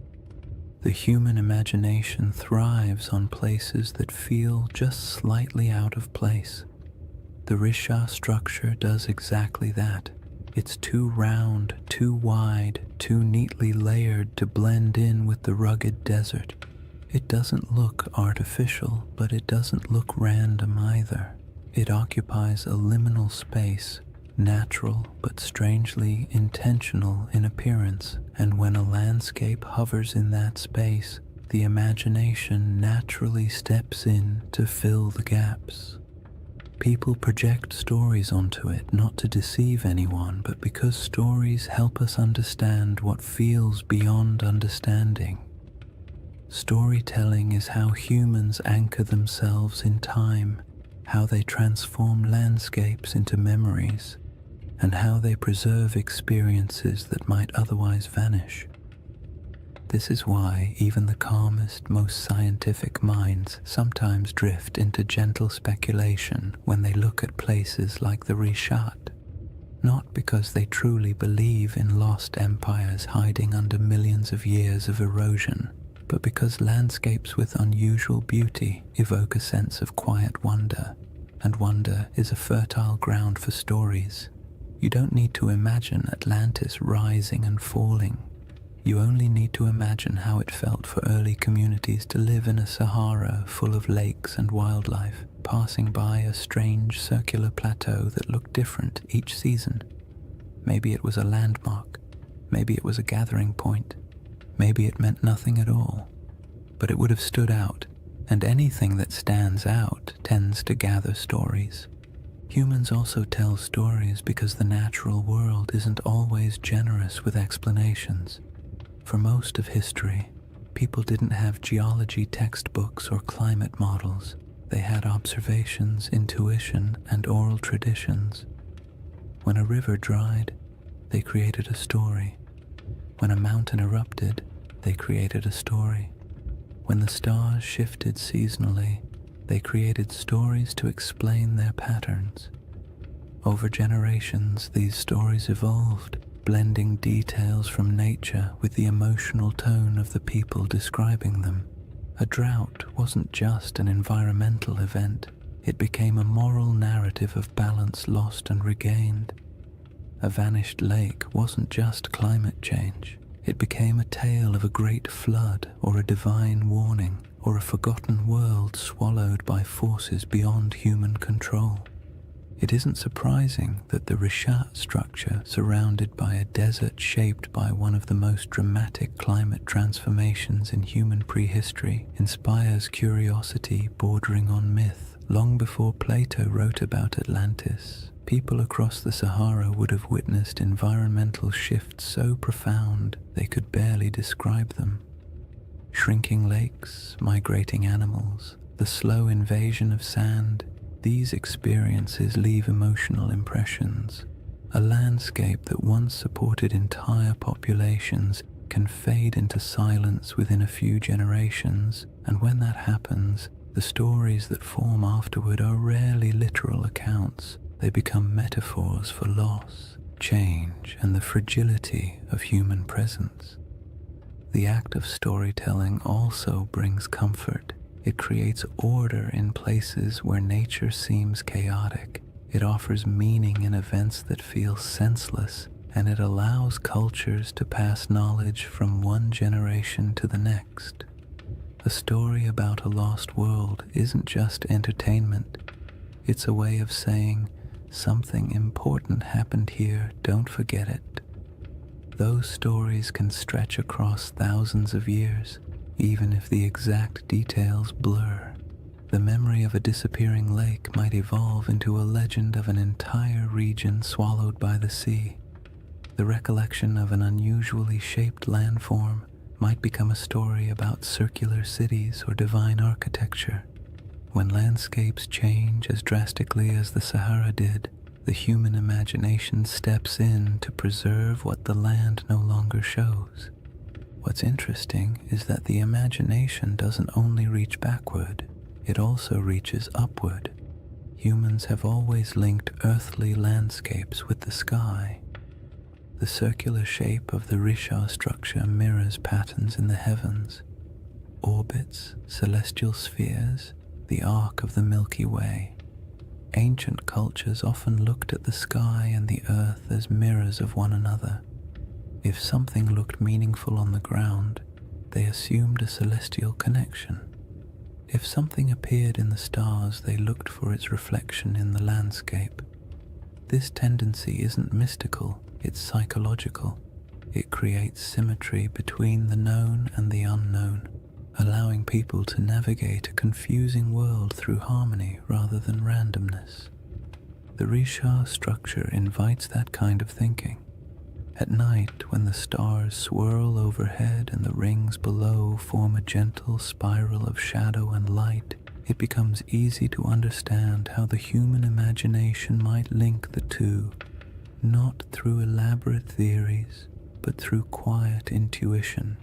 The human imagination thrives on places that feel just slightly out of place. The Risha structure does exactly that. It's too round, too wide, too neatly layered to blend in with the rugged desert. It doesn't look artificial, but it doesn't look random either. It occupies a liminal space, natural but strangely intentional in appearance, and when a landscape hovers in that space, the imagination naturally steps in to fill the gaps. People project stories onto it not to deceive anyone, but because stories help us understand what feels beyond understanding. Storytelling is how humans anchor themselves in time, how they transform landscapes into memories, and how they preserve experiences that might otherwise vanish. This is why even the calmest, most scientific minds sometimes drift into gentle speculation when they look at places like the Rishat, not because they truly believe in lost empires hiding under millions of years of erosion, but because landscapes with unusual beauty evoke a sense of quiet wonder, and wonder is a fertile ground for stories. You don't need to imagine Atlantis rising and falling. You only need to imagine how it felt for early communities to live in a Sahara full of lakes and wildlife, passing by a strange circular plateau that looked different each season. Maybe it was a landmark, maybe it was a gathering point, maybe it meant nothing at all, but it would have stood out, and anything that stands out tends to gather stories. Humans also tell stories because the natural world isn't always generous with explanations. For most of history, people didn't have geology textbooks or climate models. They had observations, intuition, and oral traditions. When a river dried, they created a story. When a mountain erupted, they created a story. When the stars shifted seasonally, they created stories to explain their patterns. Over generations, these stories evolved, blending details from nature with the emotional tone of the people describing them. A drought wasn't just an environmental event, it became a moral narrative of balance lost and regained. A vanished lake wasn't just climate change, it became a tale of a great flood or a divine warning or a forgotten world swallowed by forces beyond human control. It isn't surprising that the Rishat structure, surrounded by a desert shaped by one of the most dramatic climate transformations in human prehistory, inspires curiosity bordering on myth. Long before Plato wrote about Atlantis, people across the Sahara would have witnessed environmental shifts so profound they could barely describe them. Shrinking lakes, migrating animals, the slow invasion of sand, these experiences leave emotional impressions. A landscape that once supported entire populations can fade into silence within a few generations, and when that happens, the stories that form afterward are rarely literal accounts. They become metaphors for loss, change, and the fragility of human presence. The act of storytelling also brings comfort. It creates order in places where nature seems chaotic. It offers meaning in events that feel senseless, and it allows cultures to pass knowledge from one generation to the next. A story about a lost world isn't just entertainment. It's a way of saying, something important happened here, don't forget it. Those stories can stretch across thousands of years, even if the exact details blur. The memory of a disappearing lake might evolve into a legend of an entire region swallowed by the sea. The recollection of an unusually shaped landform might become a story about circular cities or divine architecture. When landscapes change as drastically as the Sahara did, the human imagination steps in to preserve what the land no longer shows. What's interesting is that the imagination doesn't only reach backward, it also reaches upward. Humans have always linked earthly landscapes with the sky. The circular shape of the Risha structure mirrors patterns in the heavens, orbits, celestial spheres, the arc of the Milky Way. Ancient cultures often looked at the sky and the earth as mirrors of one another. If something looked meaningful on the ground, they assumed a celestial connection. If something appeared in the stars, they looked for its reflection in the landscape. This tendency isn't mystical, it's psychological. It creates symmetry between the known and the unknown, allowing people to navigate a confusing world through harmony rather than randomness. The Risha structure invites that kind of thinking. At night, when the stars swirl overhead and the rings below form a gentle spiral of shadow and light, it becomes easy to understand how the human imagination might link the two, not through elaborate theories, but through quiet intuition,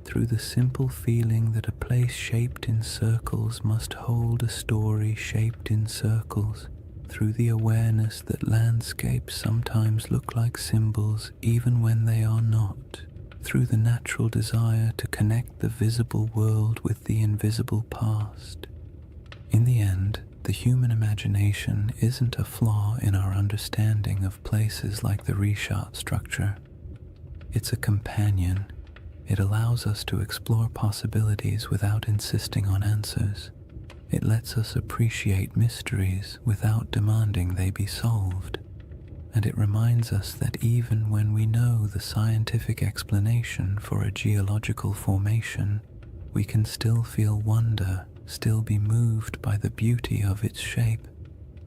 through the simple feeling that a place shaped in circles must hold a story shaped in circles, through the awareness that landscapes sometimes look like symbols even when they are not, through the natural desire to connect the visible world with the invisible past. In the end, the human imagination isn't a flaw in our understanding of places like the Risha structure. It's a companion. It allows us to explore possibilities without insisting on answers. It lets us appreciate mysteries without demanding they be solved. And it reminds us that even when we know the scientific explanation for a geological formation, we can still feel wonder, still be moved by the beauty of its shape,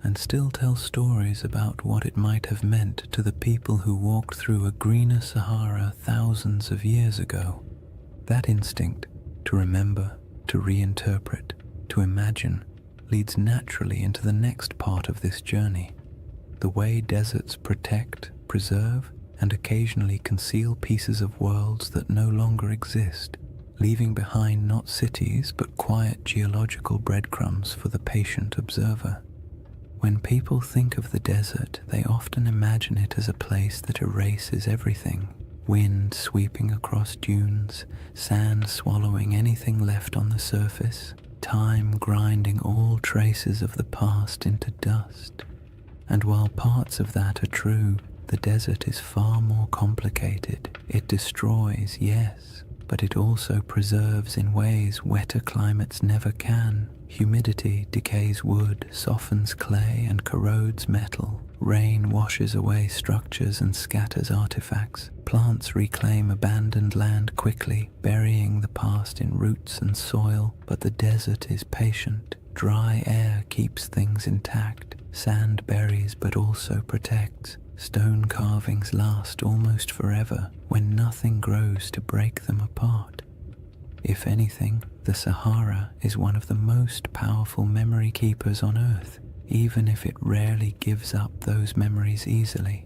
and still tell stories about what it might have meant to the people who walked through a greener Sahara thousands of years ago. That instinct to remember, to reinterpret, to imagine, leads naturally into the next part of this journey, the way deserts protect, preserve, and occasionally conceal pieces of worlds that no longer exist, leaving behind not cities but quiet geological breadcrumbs for the patient observer. When people think of the desert, they often imagine it as a place that erases everything. Wind sweeping across dunes, sand swallowing anything left on the surface, time grinding all traces of the past into dust. And while parts of that are true, the desert is far more complicated. It destroys, yes, but it also preserves in ways wetter climates never can. Humidity decays wood, softens clay, and corrodes metal. Rain washes away structures and scatters artifacts. Plants reclaim abandoned land quickly, burying the past in roots and soil. But the desert is patient. Dry air keeps things intact. Sand buries but also protects. Stone carvings last almost forever when nothing grows to break them apart. If anything, the Sahara is one of the most powerful memory keepers on Earth, even if it rarely gives up those memories easily.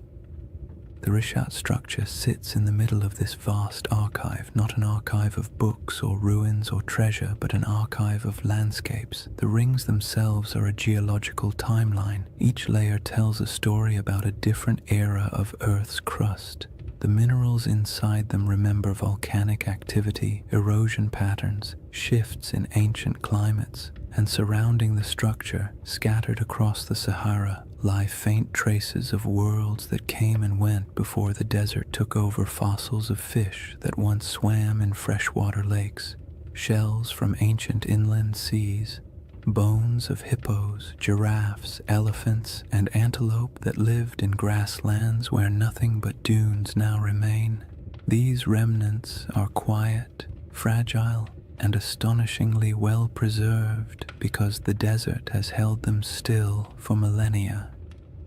The Rishat structure sits in the middle of this vast archive, not an archive of books or ruins or treasure, but an archive of landscapes. The rings themselves are a geological timeline. Each layer tells a story about a different era of Earth's crust. The minerals inside them remember volcanic activity, erosion patterns, shifts in ancient climates, and surrounding the structure, scattered across the Sahara, lie faint traces of worlds that came and went before the desert took over. Fossils of fish that once swam in freshwater lakes, shells from ancient inland seas, bones of hippos, giraffes, elephants, and antelope that lived in grasslands where nothing but dunes now remain. These remnants are quiet, fragile, and astonishingly well preserved because the desert has held them still for millennia.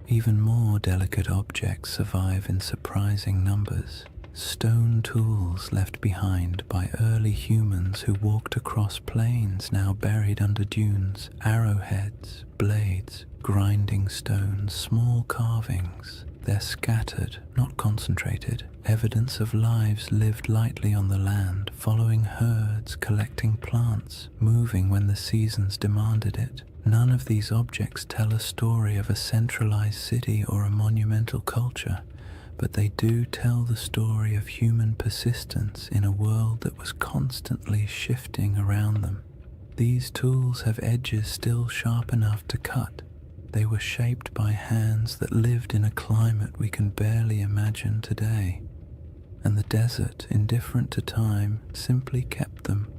Even more delicate objects survive in surprising numbers. Stone tools left behind by early humans who walked across plains now buried under dunes, arrowheads, blades, grinding stones, small carvings they're scattered, not concentrated, evidence of lives lived lightly on the land, following herds, collecting plants, moving when the seasons demanded it. None of these objects tell a story of a centralized city or a monumental culture, but they do tell the story of human persistence in a world that was constantly shifting around them. These tools have edges still sharp enough to cut. They were shaped by hands that lived in a climate we can barely imagine today. And the desert, indifferent to time, simply kept them.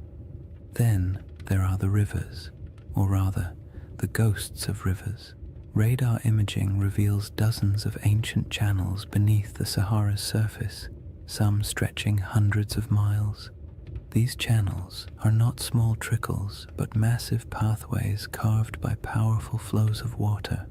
Then there are the rivers, or rather, the ghosts of rivers. Radar imaging reveals dozens of ancient channels beneath the Sahara's surface, some stretching hundreds of miles. These channels are not small trickles, but massive pathways carved by powerful flows of water.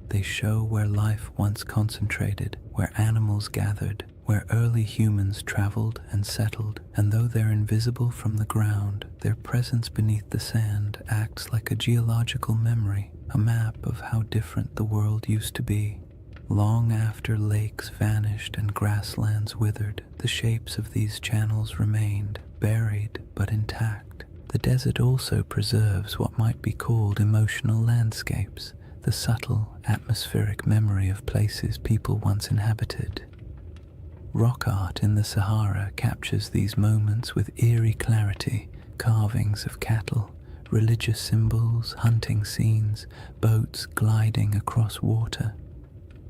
They show where life once concentrated, where animals gathered, where early humans traveled and settled, and though they're invisible from the ground, their presence beneath the sand acts like a geological memory, a map of how different the world used to be. Long after lakes vanished and grasslands withered, the shapes of these channels remained, buried but intact. The desert also preserves what might be called emotional landscapes, the subtle, atmospheric memory of places people once inhabited. Rock art in the Sahara captures these moments with eerie clarity, carvings of cattle, religious symbols, hunting scenes, boats gliding across water.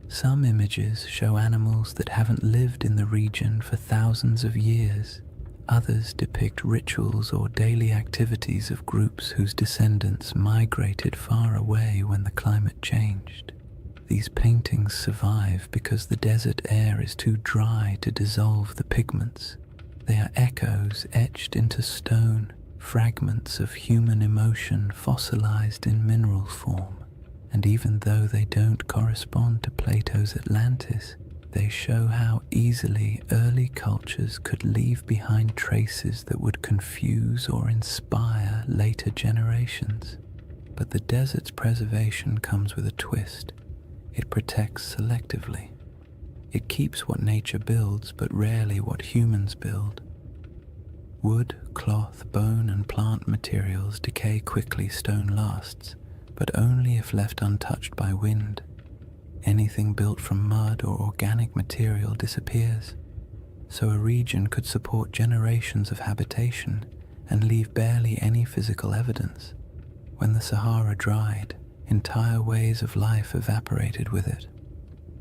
Some images show animals that haven't lived in the region for thousands of years. Others depict rituals or daily activities of groups whose descendants migrated far away when the climate changed. These paintings survive because the desert air is too dry to dissolve the pigments. They are echoes etched into stone, fragments of human emotion fossilized in mineral form. And even though they don't correspond to Plato's Atlantis, they show how easily early cultures could leave behind traces that would confuse or inspire later generations. But the desert's preservation comes with a twist. It protects selectively. It keeps what nature builds, but rarely what humans build. Wood, cloth, bone, and plant materials decay quickly, stone lasts, but only if left untouched by wind. Anything built from mud or organic material disappears, so a region could support generations of habitation and leave barely any physical evidence. When the Sahara dried, entire ways of life evaporated with it.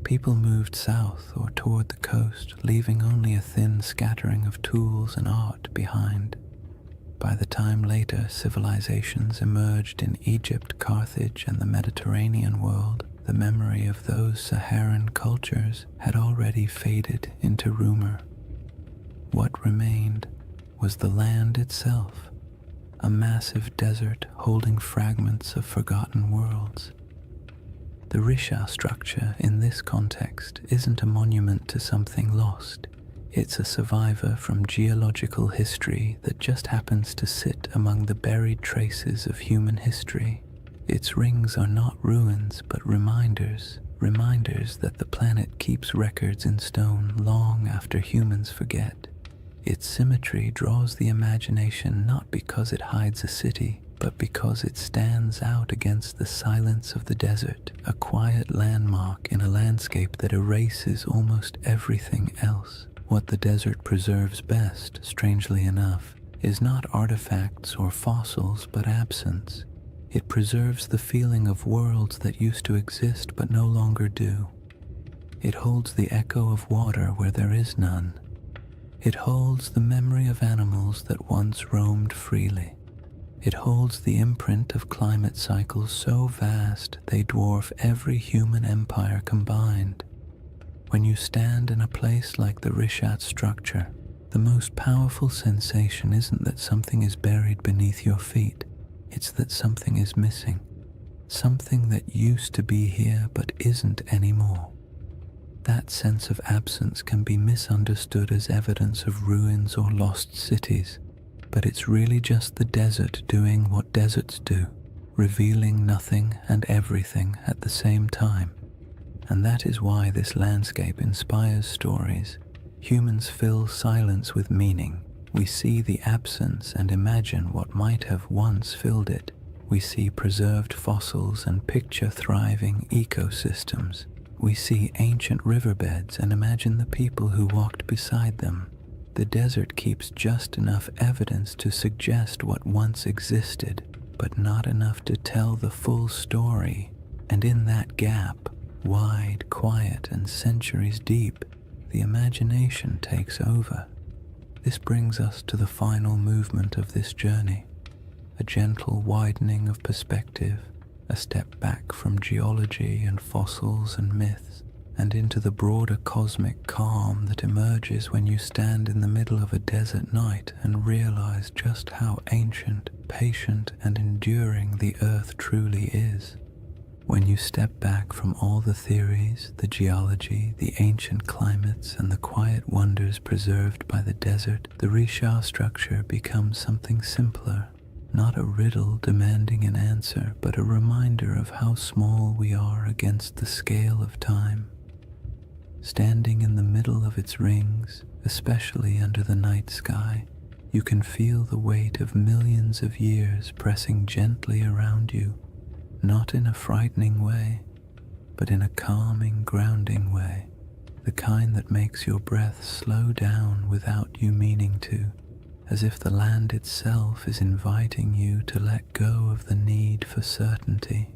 People moved south or toward the coast, leaving only a thin scattering of tools and art behind. By the time later civilizations emerged in Egypt, Carthage, and the Mediterranean world, the memory of those Saharan cultures had already faded into rumor. What remained was the land itself, a massive desert holding fragments of forgotten worlds. The Risha structure in this context isn't a monument to something lost. It's a survivor from geological history that just happens to sit among the buried traces of human history. Its rings are not ruins, but reminders that the planet keeps records in stone long after humans forget. Its symmetry draws the imagination not because it hides a city, but because it stands out against the silence of the desert, a quiet landmark in a landscape that erases almost everything else. What the desert preserves best, strangely enough, is not artifacts or fossils, but absence. It preserves the feeling of worlds that used to exist but no longer do. It holds the echo of water where there is none. It holds the memory of animals that once roamed freely. It holds the imprint of climate cycles so vast they dwarf every human empire combined. When you stand in a place like the Rishat structure, the most powerful sensation isn't that something is buried beneath your feet, it's that something is missing. Something that used to be here but isn't anymore. That sense of absence can be misunderstood as evidence of ruins or lost cities, but it's really just the desert doing what deserts do, revealing nothing and everything at the same time. And that is why this landscape inspires stories. Humans fill silence with meaning. We see the absence and imagine what might have once filled it. We see preserved fossils and picture thriving ecosystems. We see ancient riverbeds and imagine the people who walked beside them. The desert keeps just enough evidence to suggest what once existed, but not enough to tell the full story. And in that gap, wide, quiet, and centuries deep, the imagination takes over. This brings us to the final movement of this journey, a gentle widening of perspective, a step back from geology and fossils and myths, and into the broader cosmic calm that emerges when you stand in the middle of a desert night and realize just how ancient, patient, and enduring the earth truly is. When you step back from all the theories, the geology, the ancient climates, and the quiet wonders preserved by the desert, the Risha structure becomes something simpler. Not a riddle demanding an answer, but a reminder of how small we are against the scale of time. Standing in the middle of its rings, especially under the night sky, you can feel the weight of millions of years pressing gently around you, not in a frightening way, but in a calming, grounding way, the kind that makes your breath slow down without you meaning to, as if the land itself is inviting you to let go of the need for certainty.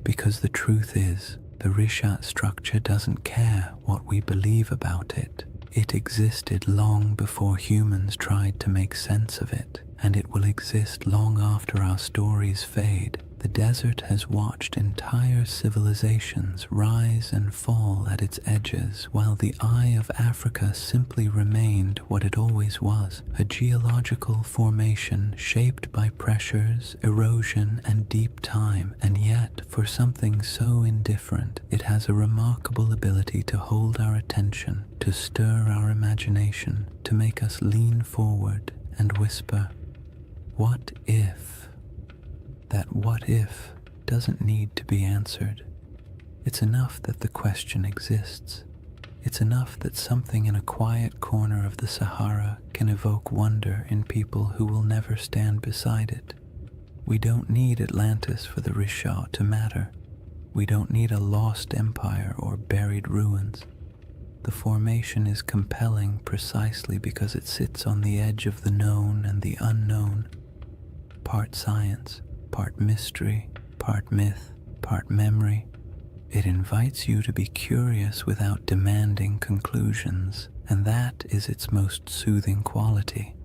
Because the truth is, the Rishat structure doesn't care what we believe about it. It existed long before humans tried to make sense of it, and it will exist long after our stories fade. The desert has watched entire civilizations rise and fall at its edges, while the eye of Africa simply remained what it always was, a geological formation shaped by pressures, erosion, and deep time. And yet, for something so indifferent, it has a remarkable ability to hold our attention, to stir our imagination, to make us lean forward and whisper, "What if?" That what if doesn't need to be answered. It's enough that the question exists. It's enough that something in a quiet corner of the Sahara can evoke wonder in people who will never stand beside it. We don't need Atlantis for the Risha to matter. We don't need a lost empire or buried ruins. The formation is compelling precisely because it sits on the edge of the known and the unknown, part science, part mystery, part myth, part memory. It invites you to be curious without demanding conclusions, and that is its most soothing quality.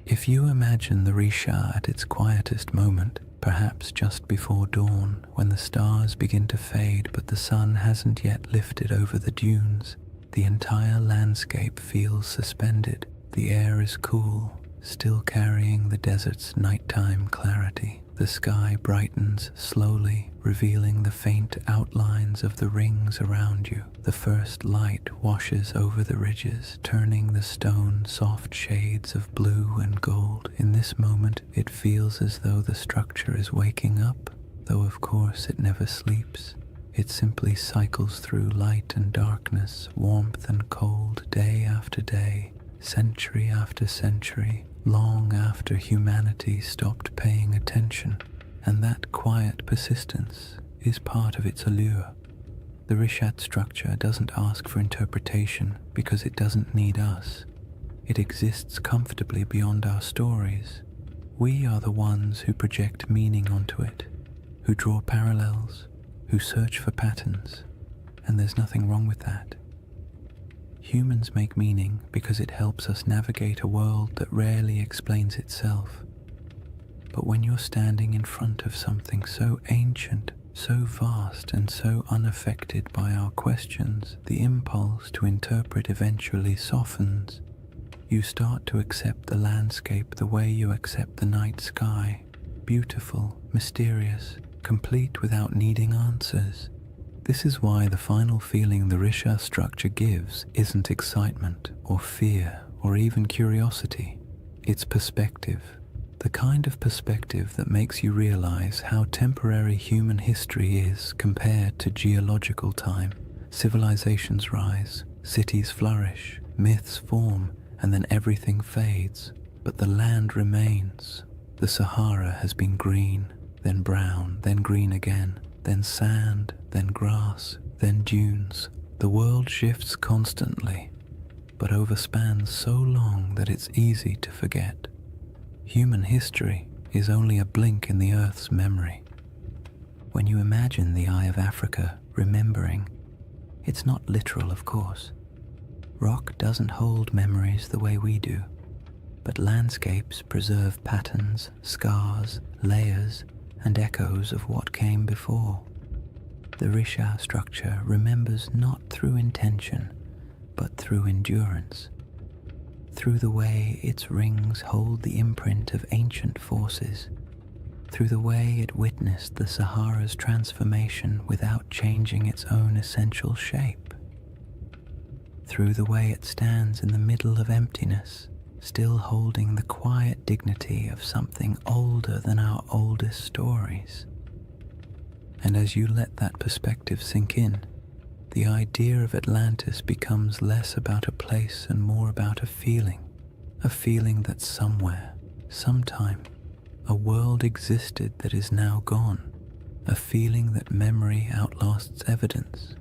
If you imagine the Risha at its quietest moment, perhaps just before dawn, when the stars begin to fade but the sun hasn't yet lifted over the dunes, the entire landscape feels suspended. The air is cool, still carrying the desert's nighttime clarity. The sky brightens slowly, revealing the faint outlines of the rings around you. The first light washes over the ridges, turning the stone soft shades of blue and gold. In this moment, it feels as though the structure is waking up, though of course it never sleeps. It simply cycles through light and darkness, warmth and cold, day after day, century after century, long after humanity stopped paying attention, and that quiet persistence is part of its allure. The Rishat structure doesn't ask for interpretation because it doesn't need us. It exists comfortably beyond our stories. We are the ones who project meaning onto it, who draw parallels, who search for patterns, and there's nothing wrong with that. Humans make meaning because it helps us navigate a world that rarely explains itself. But when you're standing in front of something so ancient, so vast, and so unaffected by our questions, the impulse to interpret eventually softens. You start to accept the landscape the way you accept the night sky, beautiful, mysterious, complete without needing answers. This is why the final feeling the Risha structure gives isn't excitement or fear or even curiosity. It's perspective, the kind of perspective that makes you realize how temporary human history is compared to geological time, Civilizations rise, cities flourish, myths form, and then everything fades. But the land remains. The Sahara has been green, then brown, then green again, then sand, then grass, then dunes. The world shifts constantly, but overspans so long that it's easy to forget. Human history is only a blink in the Earth's memory. When you imagine the Eye of Africa remembering, it's not literal, of course. Rock doesn't hold memories the way we do, but landscapes preserve patterns, scars, layers, and echoes of what came before. The Risha structure remembers not through intention, but through endurance, through the way its rings hold the imprint of ancient forces, through the way it witnessed the Sahara's transformation without changing its own essential shape, through the way it stands in the middle of emptiness, still holding the quiet dignity of something older than our oldest stories. And as you let that perspective sink in, the idea of Atlantis becomes less about a place and more about a feeling that somewhere, sometime, a world existed that is now gone, a feeling that memory outlasts evidence,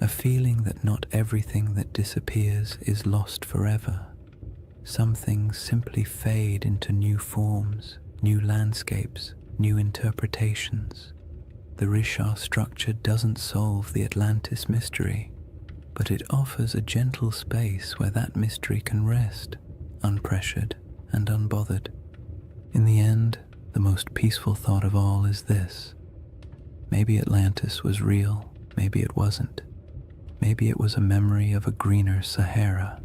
a feeling that not everything that disappears is lost forever. Some things simply fade into new forms, new landscapes, new interpretations. The Risha structure doesn't solve the Atlantis mystery, but it offers a gentle space where that mystery can rest, unpressured and unbothered. In the end, the most peaceful thought of all is this: maybe Atlantis was real, maybe it wasn't. Maybe it was a memory of a greener Sahara.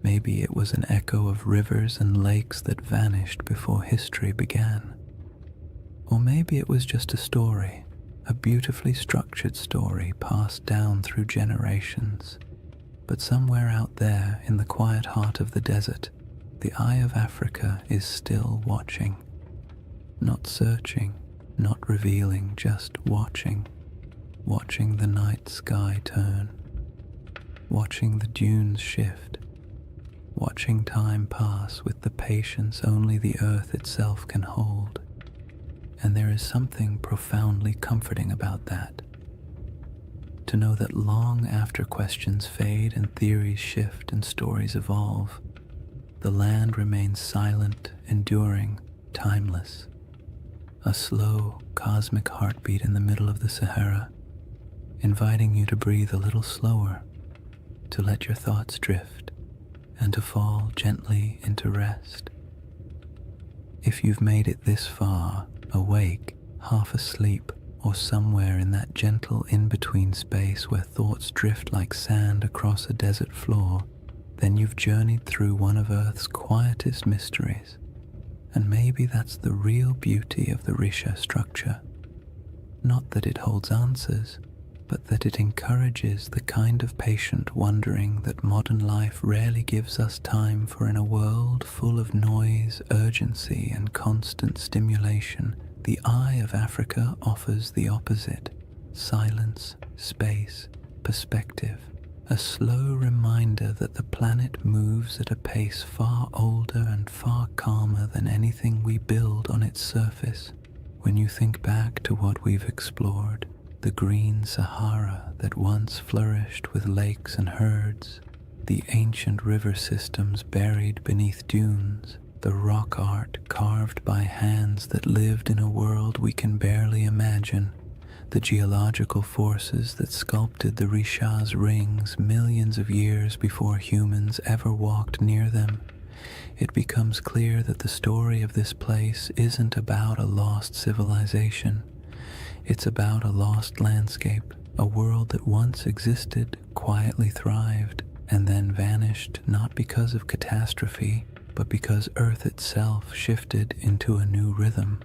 Maybe it was an echo of rivers and lakes that vanished before history began. Or maybe it was just a story, a beautifully structured story passed down through generations. But somewhere out there in the quiet heart of the desert, the Eye of Africa is still watching. Not searching, not revealing, just watching. Watching the night sky turn. Watching the dunes shift. Watching time pass with the patience only the earth itself can hold. And there is something profoundly comforting about that. To know that long after questions fade and theories shift and stories evolve, the land remains silent, enduring, timeless. A slow, cosmic heartbeat in the middle of the Sahara, inviting you to breathe a little slower, to let your thoughts drift, and to fall gently into rest. If you've made it this far, awake, half asleep, or somewhere in that gentle in-between space where thoughts drift like sand across a desert floor, then you've journeyed through one of Earth's quietest mysteries. And maybe that's the real beauty of the Risha structure. Not that it holds answers, but that it encourages the kind of patient wondering that modern life rarely gives us time for. In a world full of noise, urgency, and constant stimulation, the Eye of Africa offers the opposite: silence, space, perspective, a slow reminder that the planet moves at a pace far older and far calmer than anything we build on its surface. When you think back to what we've explored, the green Sahara that once flourished with lakes and herds, the ancient river systems buried beneath dunes, the rock art carved by hands that lived in a world we can barely imagine, the geological forces that sculpted the Risha's rings millions of years before humans ever walked near them, it becomes clear that the story of this place isn't about a lost civilization. It's about a lost landscape, a world that once existed, quietly thrived, and then vanished not because of catastrophe, but because Earth itself shifted into a new rhythm.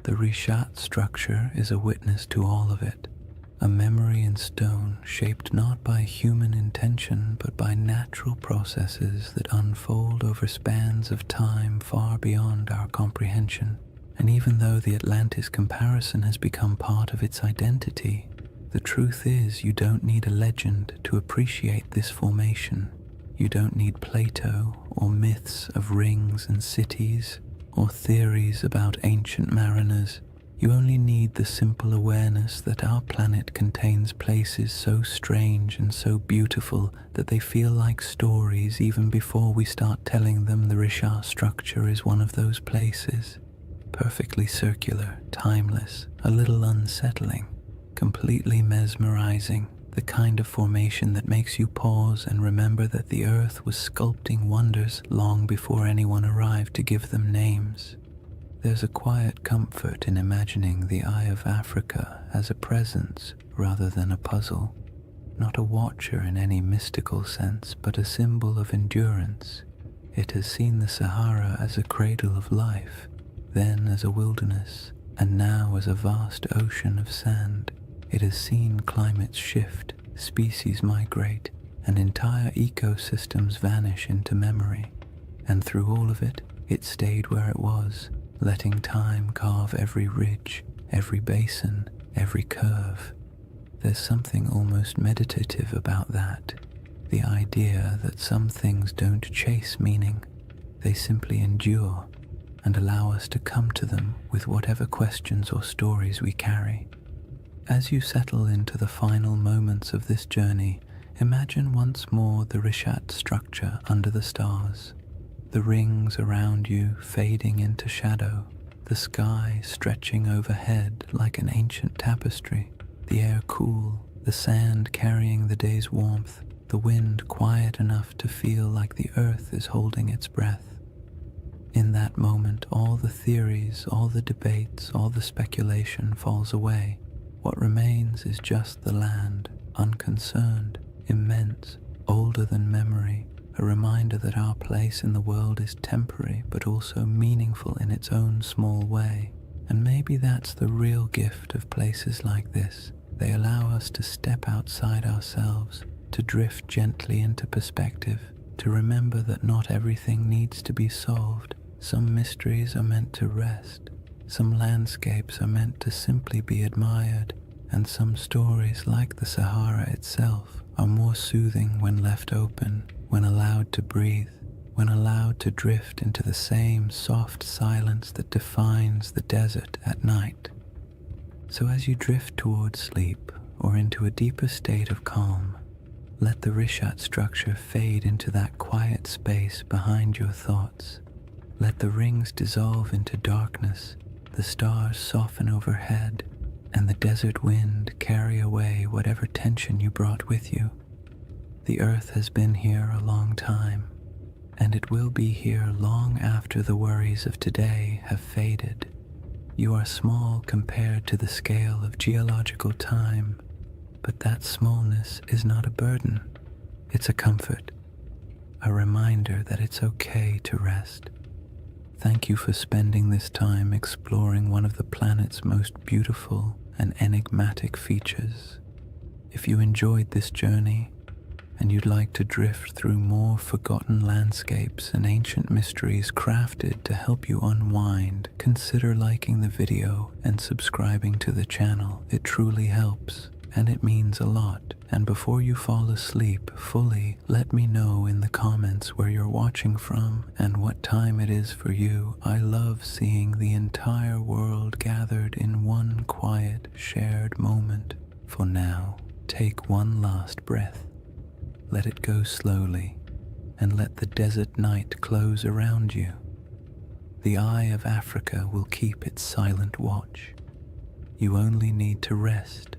The Rishat structure is a witness to all of it, a memory in stone shaped not by human intention but by natural processes that unfold over spans of time far beyond our comprehension. And even though the Atlantis comparison has become part of its identity, The truth is, you don't need a legend to appreciate this formation. You don't need Plato or myths of rings and cities or theories about ancient mariners. You only need the simple awareness that our planet contains places so strange and so beautiful that they feel like stories even before we start telling them. The Richat structure is one of those places. Perfectly circular, timeless, a little unsettling, completely mesmerizing, the kind of formation that makes you pause and remember that the Earth was sculpting wonders long before anyone arrived to give them names. There's a quiet comfort in imagining the Eye of Africa as a presence rather than a puzzle, not a watcher in any mystical sense, but a symbol of endurance. It has seen the Sahara as a cradle of life, then as a wilderness, and now as a vast ocean of sand. It has seen climates shift, species migrate, and entire ecosystems vanish into memory. And through all of it, it stayed where it was, letting time carve every ridge, every basin, every curve. There's something almost meditative about that, the idea that some things don't chase meaning, they simply endure and allow us to come to them with whatever questions or stories we carry. As you settle into the final moments of this journey, imagine once more the Richat structure under the stars, the rings around you fading into shadow, the sky stretching overhead like an ancient tapestry, the air cool, the sand carrying the day's warmth, the wind quiet enough to feel like the earth is holding its breath. In that moment, all the theories, all the debates, all the speculation falls away. What remains is just the land, unconcerned, immense, older than memory, a reminder that our place in the world is temporary but also meaningful in its own small way. And maybe that's the real gift of places like this. They allow us to step outside ourselves, to drift gently into perspective, to remember that not everything needs to be solved. Some mysteries are meant to rest. Some landscapes are meant to simply be admired, and some stories, like the Sahara itself, are more soothing when left open, when allowed to breathe, when allowed to drift into the same soft silence that defines the desert at night. So as you drift towards sleep or into a deeper state of calm, let the Richat structure fade into that quiet space behind your thoughts. Let the rings dissolve into darkness, the stars soften overhead, and the desert wind carry away whatever tension you brought with you. The earth has been here a long time, and it will be here long after the worries of today have faded. You are small compared to the scale of geological time, but that smallness is not a burden. It's a comfort, a reminder that it's okay to rest. Thank you for spending this time exploring one of the planet's most beautiful and enigmatic features. If you enjoyed this journey and you'd like to drift through more forgotten landscapes and ancient mysteries crafted to help you unwind, consider liking the video and subscribing to the channel. It truly helps, and it means a lot. And before you fall asleep fully, let me know in the comments where you're watching from and what time it is for you. I love seeing the entire world gathered in one quiet, shared moment. For now, take one last breath. Let it go slowly, and let the desert night close around you. The Eye of Africa will keep its silent watch. You only need to rest.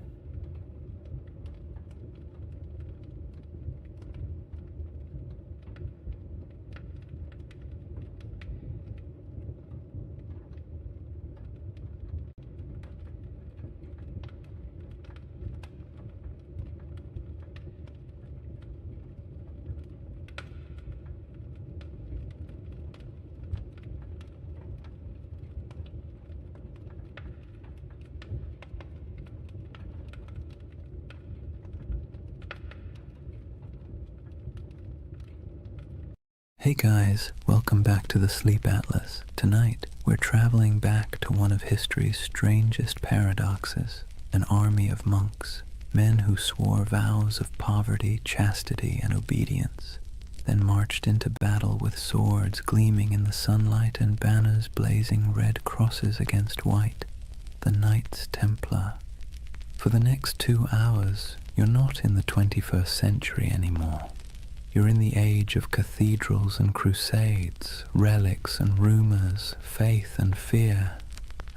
Hey guys, welcome back to the Sleep Atlas. Tonight, we're traveling back to one of history's strangest paradoxes, an army of monks, men who swore vows of poverty, chastity, and obedience, then marched into battle with swords gleaming in the sunlight and banners blazing red crosses against white, the Knights Templar. For the next 2 hours, you're not in the 21st century anymore. You're in the age of cathedrals and crusades, relics and rumors, faith and fear.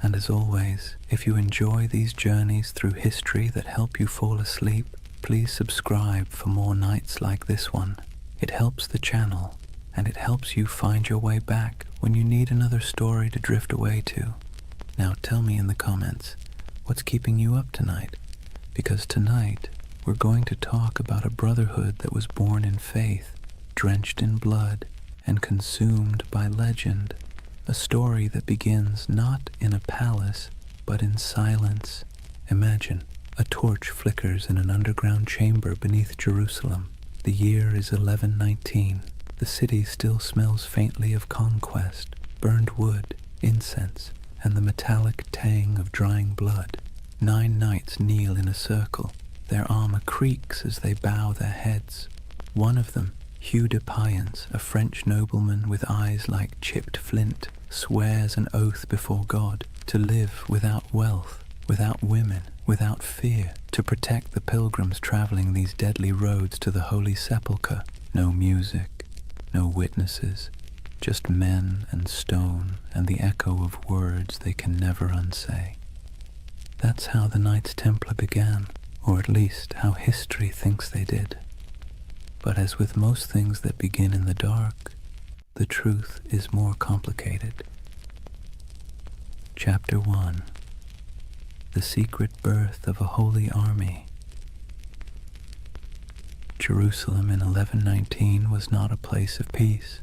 And as always, if you enjoy these journeys through history that help you fall asleep, please subscribe for more nights like this one. It helps the channel, and it helps you find your way back when you need another story to drift away to. Now tell me in the comments, what's keeping you up tonight? Because tonight, we're going to talk about a brotherhood that was born in faith, drenched in blood, and consumed by legend. A story that begins not in a palace, but in silence. Imagine, a torch flickers in an underground chamber beneath Jerusalem. The year is 1119. The city still smells faintly of conquest, burned wood, incense, and the metallic tang of drying blood. 9 knights kneel in a circle. Their armor creaks as they bow their heads. One of them, Hugh de Payens, a French nobleman with eyes like chipped flint, swears an oath before God to live without wealth, without women, without fear, to protect the pilgrims traveling these deadly roads to the Holy Sepulchre. No music, no witnesses, just men and stone and the echo of words they can never unsay. That's how the Knights Templar began, or at least how history thinks they did. But as with most things that begin in the dark, the truth is more complicated. Chapter 1. The Secret Birth of a Holy Army. Jerusalem in 1119 was not a place of peace.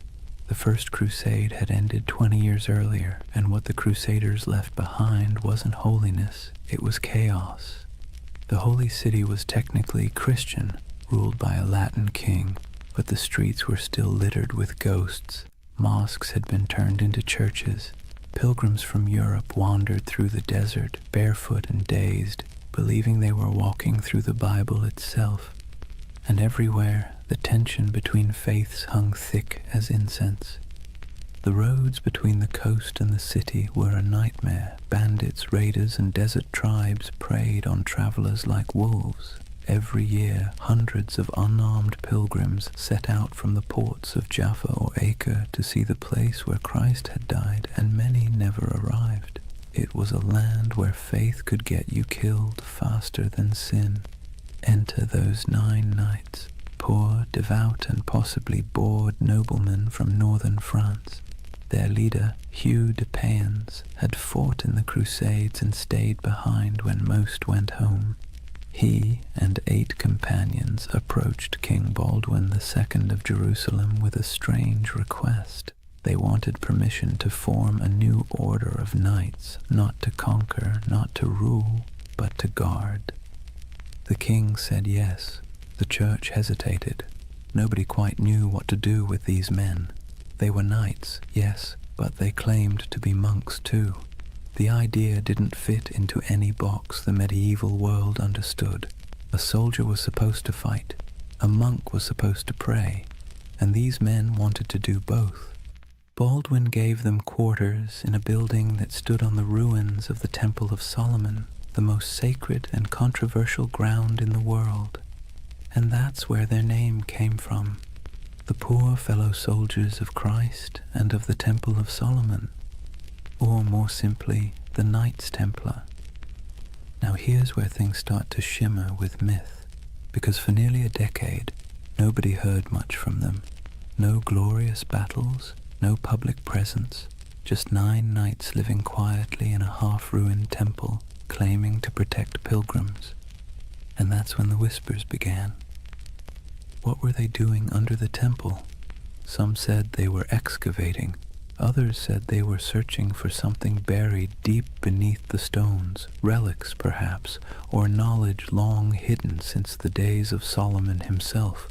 The First Crusade had ended 20 years earlier, and what the Crusaders left behind wasn't holiness, it was chaos. The Holy City was technically Christian, ruled by a Latin king, but the streets were still littered with ghosts. Mosques had been turned into churches. Pilgrims from Europe wandered through the desert, barefoot and dazed, believing they were walking through the Bible itself. And everywhere, the tension between faiths hung thick as incense. The roads between the coast and the city were a nightmare. Bandits, raiders, and desert tribes preyed on travelers like wolves. Every year, hundreds of unarmed pilgrims set out from the ports of Jaffa or Acre to see the place where Christ had died, and many never arrived. It was a land where faith could get you killed faster than sin. Enter those 9 knights, poor, devout, and possibly bored noblemen from northern France. Their leader, Hugh de Payens, had fought in the Crusades and stayed behind when most went home. He and 8 companions approached King Baldwin II of Jerusalem with a strange request. They wanted permission to form a new order of knights, not to conquer, not to rule, but to guard. The king said yes. The church hesitated. Nobody quite knew what to do with these men. They were knights, yes, but they claimed to be monks too. The idea didn't fit into any box the medieval world understood. A soldier was supposed to fight, a monk was supposed to pray, and these men wanted to do both. Baldwin gave them quarters in a building that stood on the ruins of the Temple of Solomon, the most sacred and controversial ground in the world. And that's where their name came from, the poor fellow soldiers of Christ and of the Temple of Solomon. Or more simply, the Knights Templar. Now here's where things start to shimmer with myth, because for nearly a decade, nobody heard much from them. No glorious battles, no public presence, just 9 knights living quietly in a half-ruined temple, claiming to protect pilgrims. And that's when the whispers began. What were they doing under the temple? Some said they were excavating. Others said they were searching for something buried deep beneath the stones, relics perhaps, or knowledge long hidden since the days of Solomon himself.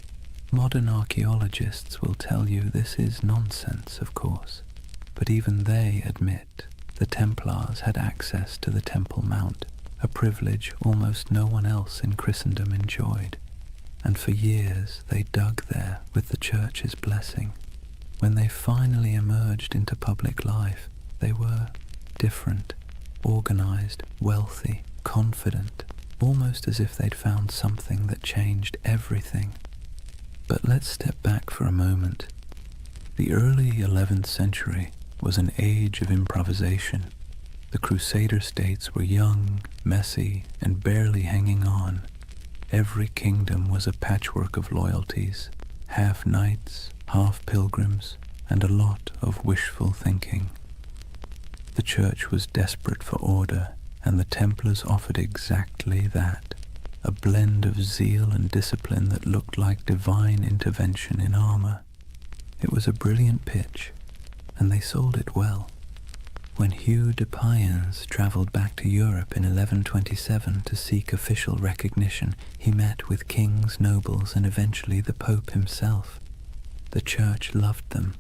Modern archaeologists will tell you this is nonsense, of course, but even they admit the Templars had access to the Temple Mount, a privilege almost no one else in Christendom enjoyed, and for years they dug there with the Church's blessing. When they finally emerged into public life, they were different, organized, wealthy, confident, almost as if they'd found something that changed everything. But let's step back for a moment. The early 11th century was an age of improvisation. The Crusader states were young, messy, and barely hanging on. Every kingdom was a patchwork of loyalties, half knights, half pilgrims, and a lot of wishful thinking. The Church was desperate for order, and the Templars offered exactly that, a blend of zeal and discipline that looked like divine intervention in armor. It was a brilliant pitch, and they sold it well. When Hugh de Payens travelled back to Europe in 1127 to seek official recognition, he met with kings, nobles, and eventually the Pope himself. The Church loved them,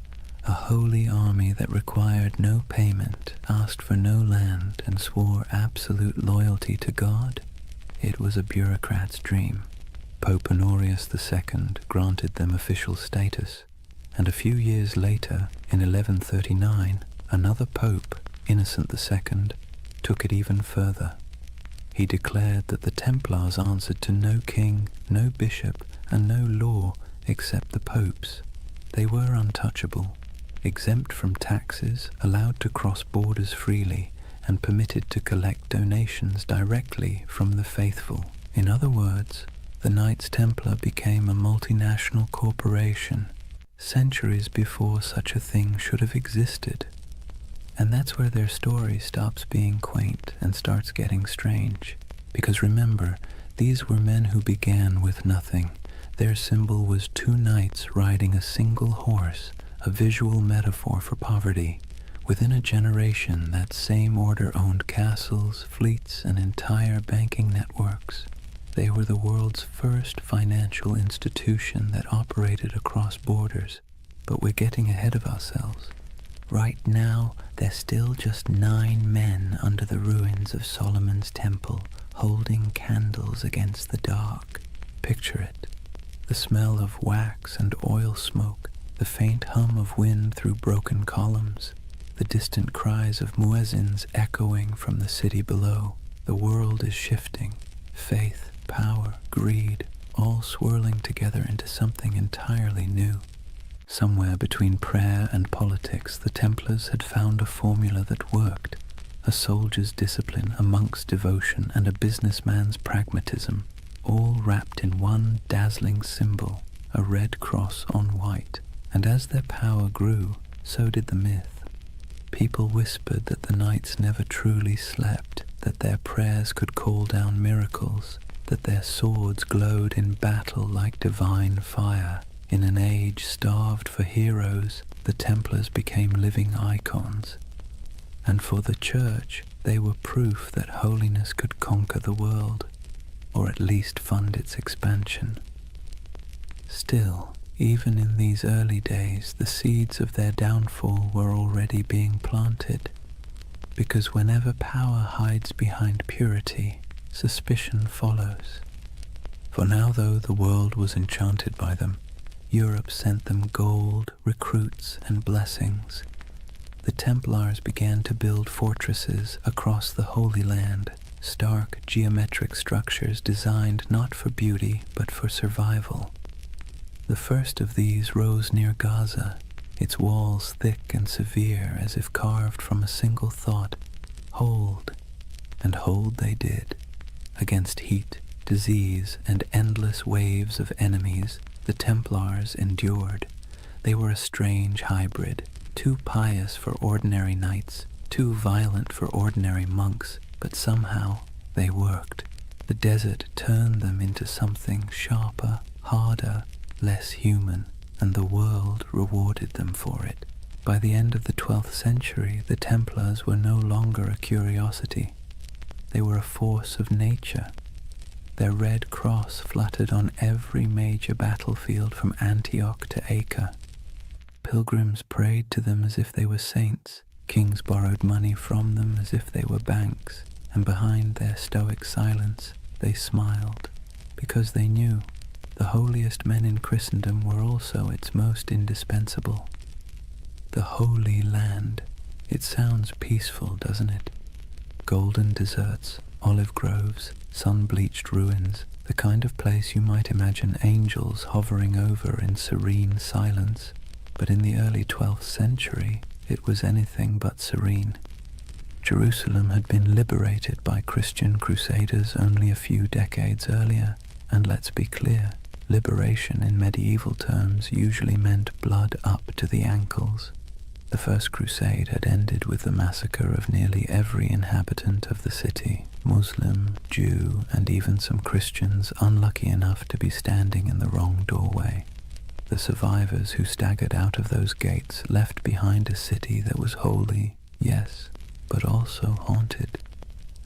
a holy army that required no payment, asked for no land, and swore absolute loyalty to God. It was a bureaucrat's dream. Pope Honorius II granted them official status, and a few years later, in 1139, another pope, Innocent II, took it even further. He declared that the Templars answered to no king, no bishop, and no law except the popes. They were untouchable, exempt from taxes, allowed to cross borders freely, and permitted to collect donations directly from the faithful. In other words, the Knights Templar became a multinational corporation, centuries before such a thing should have existed. And that's where their story stops being quaint and starts getting strange. Because remember, these were men who began with nothing. Their symbol was two knights riding a single horse, a visual metaphor for poverty. Within a generation, that same order owned castles, fleets, and entire banking networks. They were the world's first financial institution that operated across borders. But we're getting ahead of ourselves. Right now, there's still just 9 men under the ruins of Solomon's temple, holding candles against the dark. Picture it. The smell of wax and oil smoke, the faint hum of wind through broken columns, the distant cries of muezzins echoing from the city below. The world is shifting. Faith, power, greed, all swirling together into something entirely new. Somewhere between prayer and politics, the Templars had found a formula that worked. A soldier's discipline, a monk's devotion, and a businessman's pragmatism, all wrapped in one dazzling symbol, a red cross on white. And as their power grew, so did the myth. People whispered that the knights never truly slept, that their prayers could call down miracles, that their swords glowed in battle like divine fire. In an age starved for heroes, the Templars became living icons. And for the Church, they were proof that holiness could conquer the world, or at least fund its expansion. Still, even in these early days, the seeds of their downfall were already being planted, because whenever power hides behind purity, suspicion follows. For now, though the world was enchanted by them, Europe sent them gold, recruits, and blessings. The Templars began to build fortresses across the Holy Land, stark geometric structures designed not for beauty but for survival. The first of these rose near Gaza, its walls thick and severe as if carved from a single thought, hold, and hold they did. Against heat, disease, and endless waves of enemies, the Templars endured. They were a strange hybrid, too pious for ordinary knights, too violent for ordinary monks, but somehow they worked. The desert turned them into something sharper, harder, less human, and the world rewarded them for it. By the end of the 12th century, the Templars were no longer a curiosity. They were a force of nature. Their red cross fluttered on every major battlefield from Antioch to Acre. Pilgrims prayed to them as if they were saints. Kings borrowed money from them as if they were banks. and behind their stoic silence they smiled, because they knew the holiest men in Christendom were also its most indispensable. The Holy Land. It sounds peaceful, doesn't it? Golden deserts, olive groves, sun-bleached ruins, the kind of place you might imagine angels hovering over in serene silence. But in the early 12th century, it was anything but serene. Jerusalem had been liberated by Christian crusaders only a few decades earlier, and let's be clear, liberation in medieval terms usually meant blood up to the ankles. The First Crusade had ended with the massacre of nearly every inhabitant of the city, Muslim, Jew, and even some Christians unlucky enough to be standing in the wrong doorway. The survivors who staggered out of those gates left behind a city that was holy, yes, but also haunted.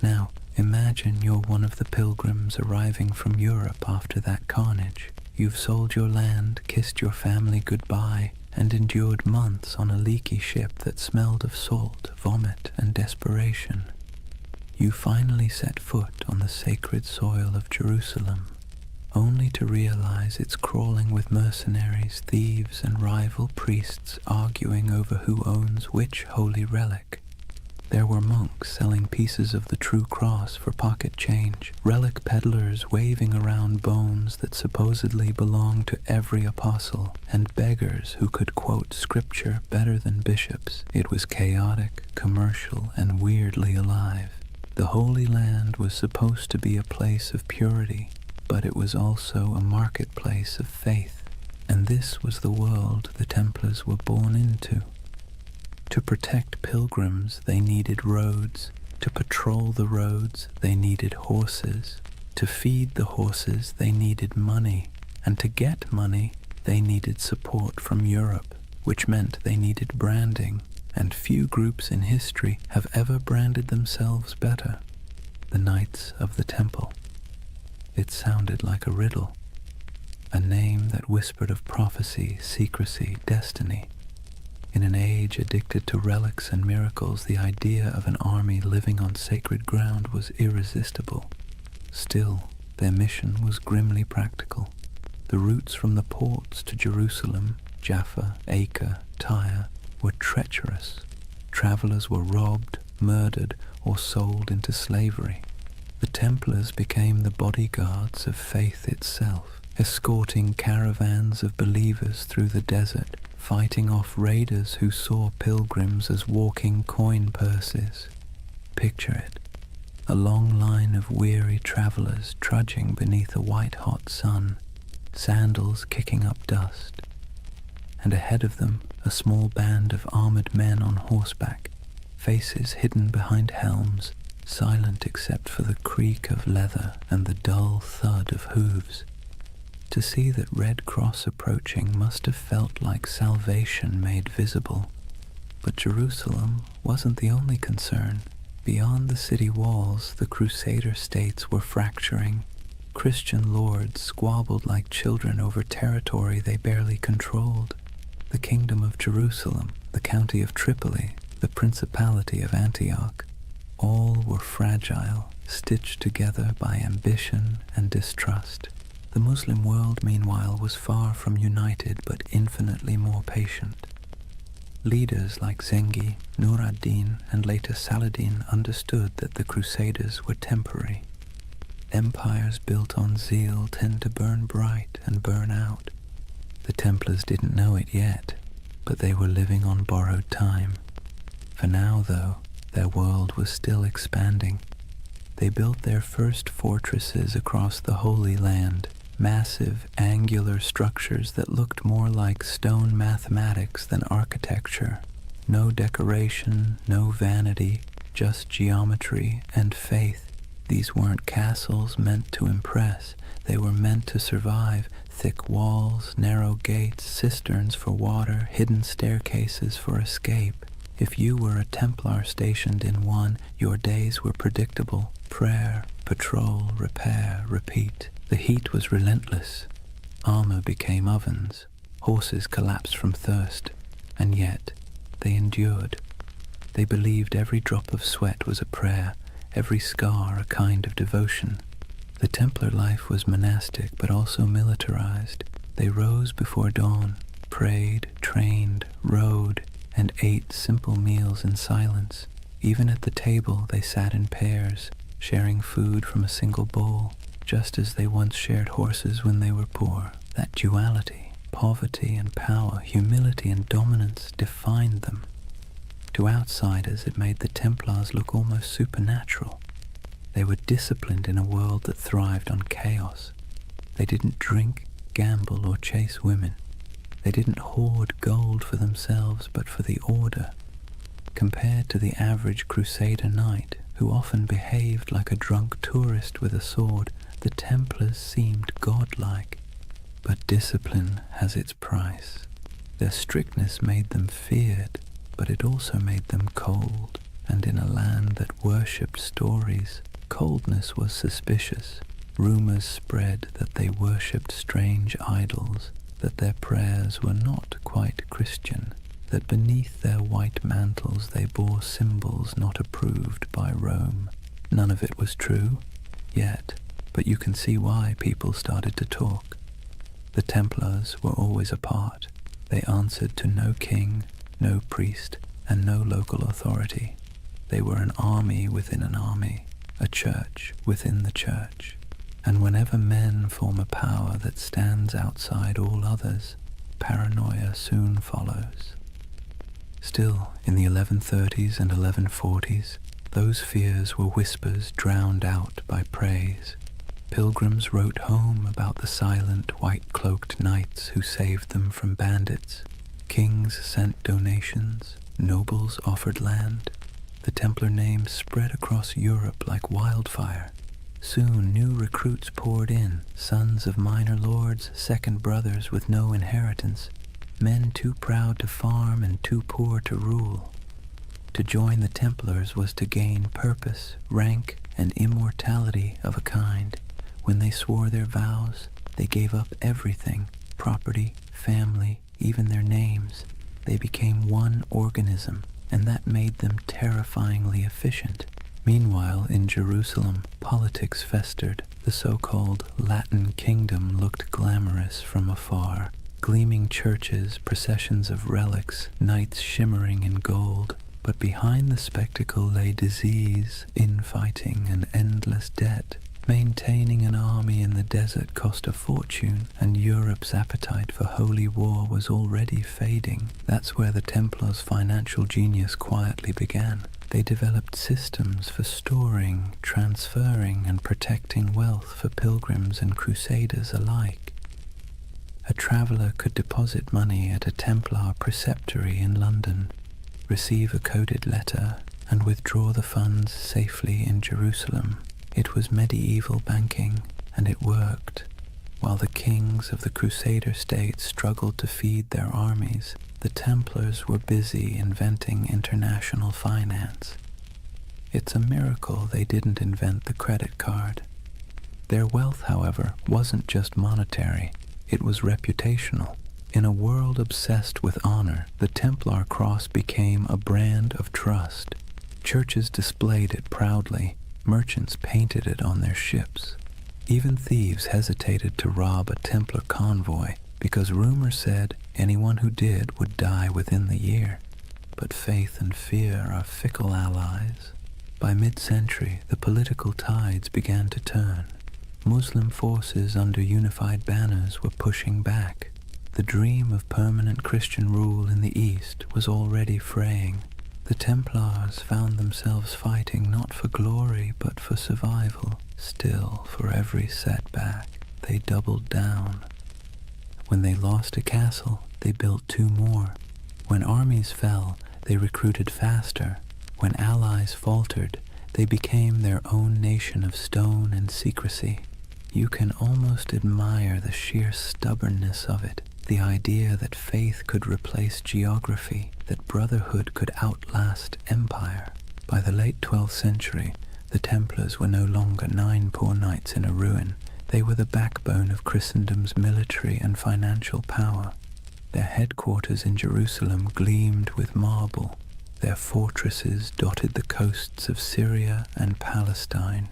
Now, imagine you're one of the pilgrims arriving from Europe after that carnage. You've sold your land, kissed your family goodbye, and endured months on a leaky ship that smelled of salt, vomit, and desperation. You finally set foot on the sacred soil of Jerusalem, only to realize it's crawling with mercenaries, thieves, and rival priests arguing over who owns which holy relic. There were monks selling pieces of the true cross for pocket change, relic peddlers waving around bones that supposedly belonged to every apostle, and beggars who could quote scripture better than bishops. It was chaotic, commercial, and weirdly alive. The Holy Land was supposed to be a place of purity, but it was also a marketplace of faith, and this was the world the Templars were born into. To protect pilgrims, they needed roads. To patrol the roads, they needed horses. To feed the horses, they needed money. And to get money, they needed support from Europe, which meant they needed branding. And few groups in history have ever branded themselves better. The Knights of the Temple. It sounded like a riddle. A name that whispered of prophecy, secrecy, destiny. In an age addicted to relics and miracles, the idea of an army living on sacred ground was irresistible. Still, their mission was grimly practical. The routes from the ports to Jerusalem, Jaffa, Acre, Tyre, were treacherous. Travelers were robbed, murdered, or sold into slavery. The Templars became the bodyguards of faith itself, escorting caravans of believers through the desert, fighting off raiders who saw pilgrims as walking coin purses. Picture it, a long line of weary travelers trudging beneath a white-hot sun, sandals kicking up dust, and ahead of them a small band of armored men on horseback, faces hidden behind helms, silent except for the creak of leather and the dull thud of hooves. To see that Red Cross approaching must have felt like salvation made visible. But Jerusalem wasn't the only concern. Beyond the city walls, the Crusader states were fracturing. Christian lords squabbled like children over territory they barely controlled. The Kingdom of Jerusalem, the County of Tripoli, the Principality of Antioch, all were fragile, stitched together by ambition and distrust. The Muslim world, meanwhile, was far from united but infinitely more patient. Leaders like Zengi, Nur ad-Din, and later Saladin understood that the Crusaders were temporary. Empires built on zeal tend to burn bright and burn out. The Templars didn't know it yet, but they were living on borrowed time. For now, though, their world was still expanding. They built their first fortresses across the Holy Land, massive, angular structures that looked more like stone mathematics than architecture. No decoration, no vanity, just geometry and faith. These weren't castles meant to impress. They were meant to survive. Thick walls, narrow gates, cisterns for water, hidden staircases for escape. If you were a Templar stationed in one, your days were predictable. Prayer, patrol, repair, repeat. The heat was relentless. Armor became ovens. Horses collapsed from thirst. And yet, they endured. They believed every drop of sweat was a prayer, every scar a kind of devotion. The Templar life was monastic but also militarized. They rose before dawn, prayed, trained, rode, and ate simple meals in silence. Even at the table they sat in pairs, sharing food from a single bowl, just as they once shared horses when they were poor. That duality, poverty and power, humility and dominance, defined them. To outsiders it made the Templars look almost supernatural. They were disciplined in a world that thrived on chaos. They didn't drink, gamble, or chase women. They didn't hoard gold for themselves, but for the order. Compared to the average crusader knight, who often behaved like a drunk tourist with a sword, the Templars seemed godlike. But discipline has its price. Their strictness made them feared, but it also made them cold, and in a land that worshipped stories, coldness was suspicious. Rumors spread that they worshipped strange idols, that their prayers were not quite Christian, that beneath their white mantles they bore symbols not approved by Rome. None of it was true, yet, but you can see why people started to talk. The Templars were always apart. They answered to no king, no priest, and no local authority. They were an army within an army, a church within the church. And whenever men form a power that stands outside all others, paranoia soon follows. Still, in the 1130s and 1140s, those fears were whispers drowned out by praise. Pilgrims wrote home about the silent, white-cloaked knights who saved them from bandits. Kings sent donations, nobles offered land. The Templar name spread across Europe like wildfire. Soon new recruits poured in, sons of minor lords, second brothers with no inheritance, men too proud to farm and too poor to rule. To join the Templars was to gain purpose, rank, and immortality of a kind. When they swore their vows, they gave up everything, property, family, even their names. They became one organism, and that made them terrifyingly efficient. Meanwhile, in Jerusalem, politics festered. The so-called Latin kingdom looked glamorous from afar. Gleaming churches, processions of relics, knights shimmering in gold. But behind the spectacle lay disease, infighting, and endless debt. Maintaining an army in the desert cost a fortune, and Europe's appetite for holy war was already fading. That's where the Templars' financial genius quietly began. They developed systems for storing, transferring, and protecting wealth for pilgrims and crusaders alike. A traveler could deposit money at a Templar preceptory in London, receive a coded letter, and withdraw the funds safely in Jerusalem. It was medieval banking, and it worked. While the kings of the Crusader states struggled to feed their armies, the Templars were busy inventing international finance. It's a miracle they didn't invent the credit card. Their wealth, however, wasn't just monetary, it was reputational. In a world obsessed with honor, the Templar cross became a brand of trust. Churches displayed it proudly. Merchants painted it on their ships. Even thieves hesitated to rob a Templar convoy because rumor said anyone who did would die within the year. But faith and fear are fickle allies. By mid-century, the political tides began to turn. Muslim forces under unified banners were pushing back. The dream of permanent Christian rule in the East was already fraying. The Templars found themselves fighting not for glory but for survival. Still, for every setback, they doubled down. When they lost a castle, they built two more. When armies fell, they recruited faster. When allies faltered, they became their own nation of stone and secrecy. You can almost admire the sheer stubbornness of it. The idea that faith could replace geography, that brotherhood could outlast empire. By the late 12th century, the Templars were no longer 9 poor knights in a ruin. They were the backbone of Christendom's military and financial power. Their headquarters in Jerusalem gleamed with marble. Their fortresses dotted the coasts of Syria and Palestine.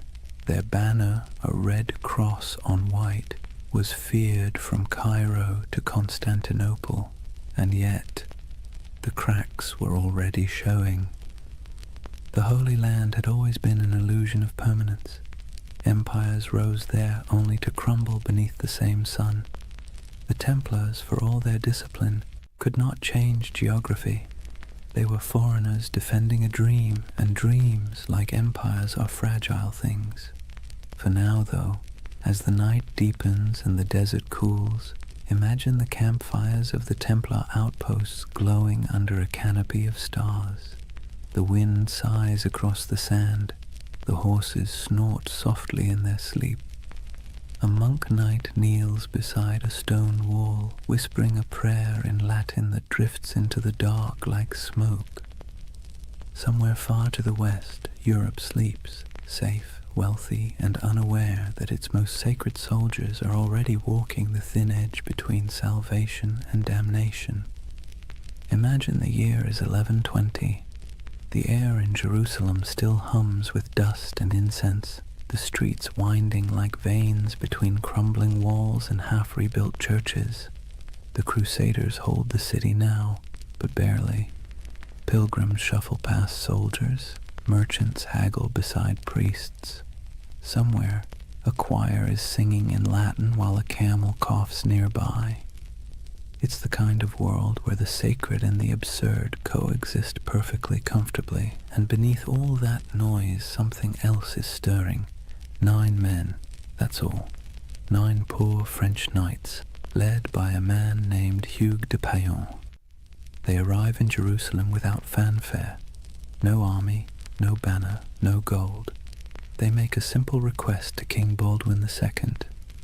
Their banner, a red cross on white, was feared from Cairo to Constantinople, and yet the cracks were already showing. The Holy Land had always been an illusion of permanence. Empires rose there only to crumble beneath the same sun. The Templars, for all their discipline, could not change geography. They were foreigners defending a dream, and dreams, like empires, are fragile things. For now, though, as the night deepens and the desert cools, imagine the campfires of the Templar outposts glowing under a canopy of stars. The wind sighs across the sand. The horses snort softly in their sleep. A monk knight kneels beside a stone wall, whispering a prayer in Latin that drifts into the dark like smoke. Somewhere far to the west, Europe sleeps, safe, wealthy, and unaware that its most sacred soldiers are already walking the thin edge between salvation and damnation. Imagine the year is 1120. The air in Jerusalem still hums with dust and incense, the streets winding like veins between crumbling walls and half-rebuilt churches. The Crusaders hold the city now, but barely. Pilgrims shuffle past soldiers, merchants haggle beside priests. Somewhere, a choir is singing in Latin while a camel coughs nearby. It's the kind of world where the sacred and the absurd coexist perfectly comfortably, and beneath all that noise something else is stirring. 9 men, that's all. 9 poor French knights, led by a man named Hugues de Payan. They arrive in Jerusalem without fanfare. No army, no banner, no gold. They make a simple request to King Baldwin II,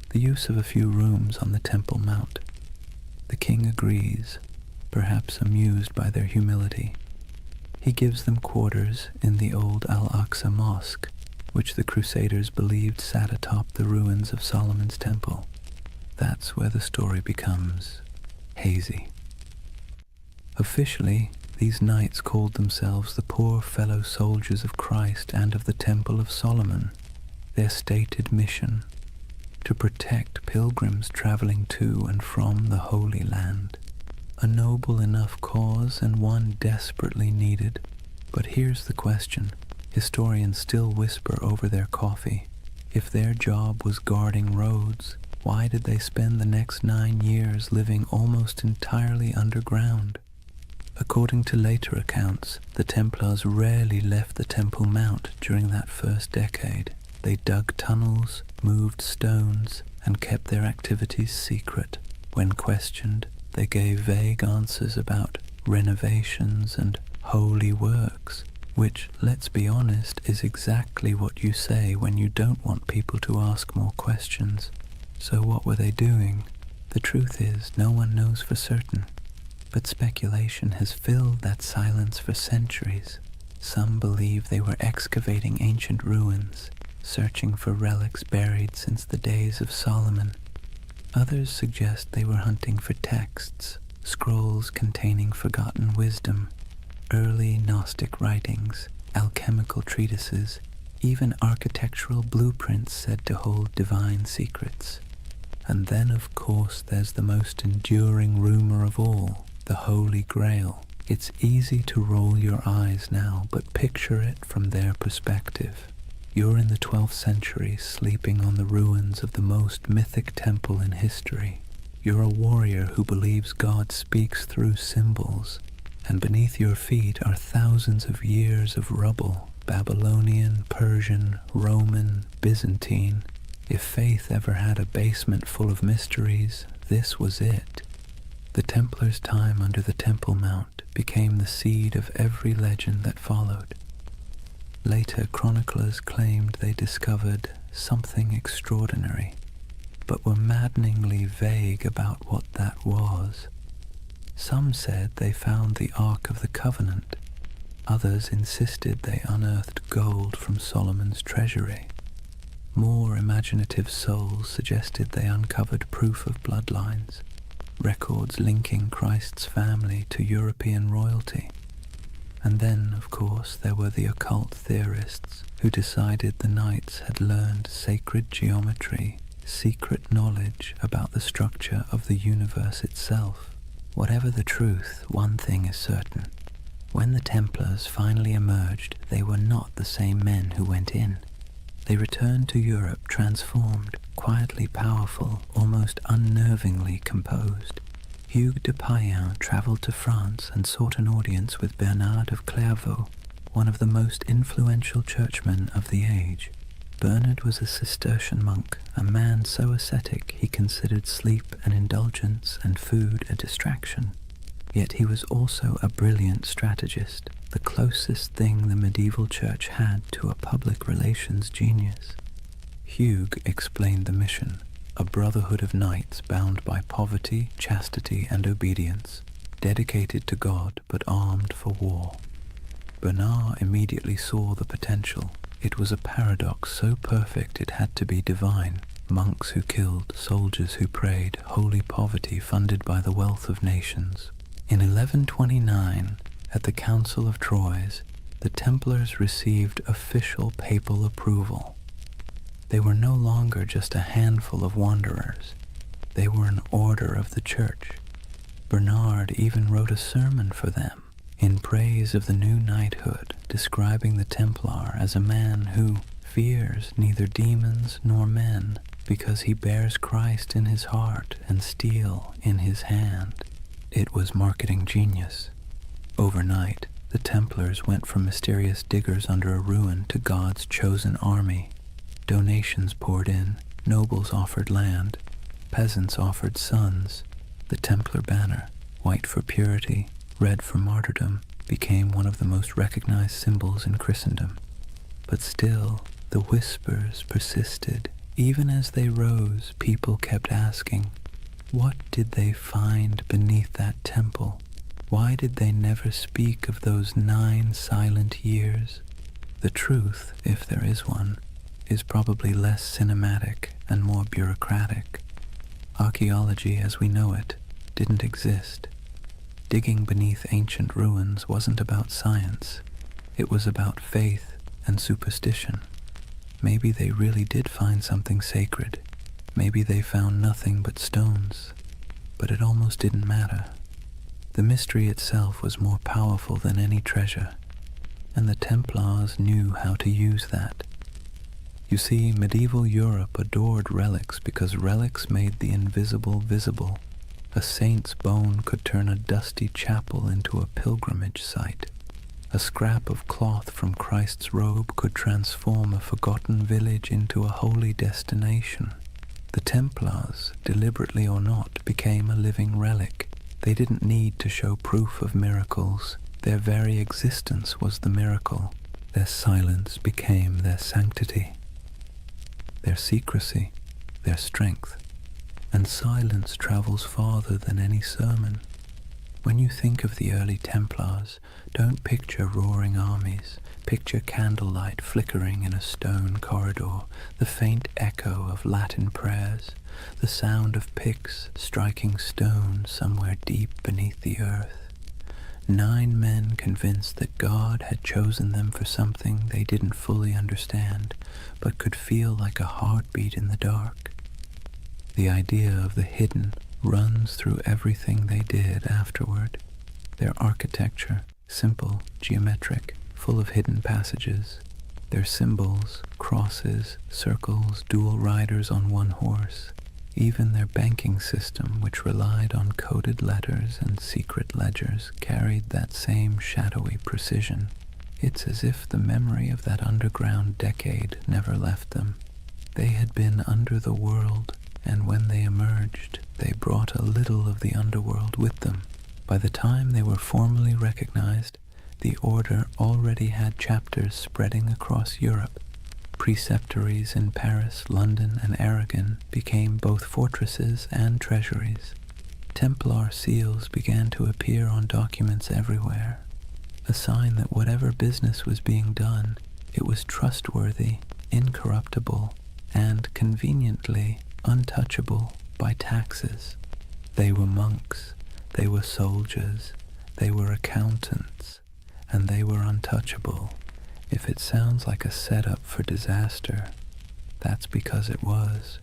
the use of a few rooms on the Temple Mount. The king agrees, perhaps amused by their humility. He gives them quarters in the old Al-Aqsa Mosque, which the Crusaders believed sat atop the ruins of Solomon's Temple. That's where the story becomes hazy. Officially, these knights called themselves the poor fellow soldiers of Christ and of the Temple of Solomon. Their stated mission: to protect pilgrims traveling to and from the Holy Land. A noble enough cause and one desperately needed. But here's the question. Historians still whisper over their coffee. If their job was guarding roads, why did they spend the next 9 years living almost entirely underground? According to later accounts, the Templars rarely left the Temple Mount during that first decade. They dug tunnels, moved stones, and kept their activities secret. When questioned, they gave vague answers about renovations and holy works, which, let's be honest, is exactly what you say when you don't want people to ask more questions. So what were they doing? The truth is, no one knows for certain. But speculation has filled that silence for centuries. Some believe they were excavating ancient ruins, searching for relics buried since the days of Solomon. Others suggest they were hunting for texts, scrolls containing forgotten wisdom, early Gnostic writings, alchemical treatises, even architectural blueprints said to hold divine secrets. And then, of course, there's the most enduring rumor of all, the Holy Grail. It's easy to roll your eyes now, but picture it from their perspective. You're in the 12th century, sleeping on the ruins of the most mythic temple in history. You're a warrior who believes God speaks through symbols, and beneath your feet are thousands of years of rubble, Babylonian, Persian, Roman, Byzantine. If faith ever had a basement full of mysteries, this was it. The Templars' time under the Temple Mount became the seed of every legend that followed. Later chroniclers claimed they discovered something extraordinary, but were maddeningly vague about what that was. Some said they found the Ark of the Covenant. Others insisted they unearthed gold from Solomon's treasury. More imaginative souls suggested they uncovered proof of bloodlines, records linking Christ's family to European royalty. And then, of course, there were the occult theorists who decided the knights had learned sacred geometry, secret knowledge about the structure of the universe itself. Whatever the truth, one thing is certain. When the Templars finally emerged, they were not the same men who went in. They returned to Europe transformed, quietly powerful, almost unnervingly composed. Hugues de Payen traveled to France and sought an audience with Bernard of Clairvaux, one of the most influential churchmen of the age. Bernard was a Cistercian monk, a man so ascetic he considered sleep an indulgence and food a distraction. Yet he was also a brilliant strategist, the closest thing the medieval church had to a public relations genius. Hugues explained the mission, a brotherhood of knights bound by poverty, chastity, and obedience, dedicated to God but armed for war. Bernard immediately saw the potential. It was a paradox so perfect it had to be divine. Monks who killed, soldiers who prayed, holy poverty funded by the wealth of nations. In 1129, at the Council of Troyes, the Templars received official papal approval. They were no longer just a handful of wanderers. They were an order of the Church. Bernard even wrote a sermon for them, in praise of the new knighthood, describing the Templar as a man who fears neither demons nor men, because he bears Christ in his heart and steel in his hand. It was marketing genius. Overnight, the Templars went from mysterious diggers under a ruin to God's chosen army. Donations poured in, nobles offered land, peasants offered sons. The Templar banner, white for purity, red for martyrdom, became one of the most recognized symbols in Christendom. But still, the whispers persisted. Even as they rose, people kept asking, what did they find beneath that temple? Why did they never speak of those 9 silent years? The truth, if there is one, is probably less cinematic and more bureaucratic. Archaeology as we know it didn't exist. Digging beneath ancient ruins wasn't about science. It was about faith and superstition. Maybe they really did find something sacred. Maybe they found nothing but stones. But it almost didn't matter. The mystery itself was more powerful than any treasure, and the Templars knew how to use that. You see, medieval Europe adored relics because relics made the invisible visible. A saint's bone could turn a dusty chapel into a pilgrimage site. A scrap of cloth from Christ's robe could transform a forgotten village into a holy destination. The Templars, deliberately or not, became a living relic. They didn't need to show proof of miracles. Their very existence was the miracle. Their silence became their sanctity, their secrecy, their strength. And silence travels farther than any sermon. When you think of the early Templars, don't picture roaring armies. Picture candlelight flickering in a stone corridor, the faint echo of Latin prayers, the sound of picks striking stone somewhere deep beneath the earth. 9 men convinced that God had chosen them for something they didn't fully understand, but could feel like a heartbeat in the dark. The idea of the hidden runs through everything they did afterward. Their architecture, simple, geometric, full of hidden passages. Their symbols, crosses, circles, dual riders on one horse. Even their banking system, which relied on coded letters and secret ledgers, carried that same shadowy precision. It's as if the memory of that underground decade never left them. They had been under the world, and when they emerged, they brought a little of the underworld with them. By the time they were formally recognized, the order already had chapters spreading across Europe. Preceptories in Paris, London, and Aragon became both fortresses and treasuries. Templar seals began to appear on documents everywhere, a sign that whatever business was being done, it was trustworthy, incorruptible, and conveniently untouchable by taxes. They were monks, they were soldiers, they were accountants, and they were untouchable. If it sounds like a setup for disaster, that's because it was.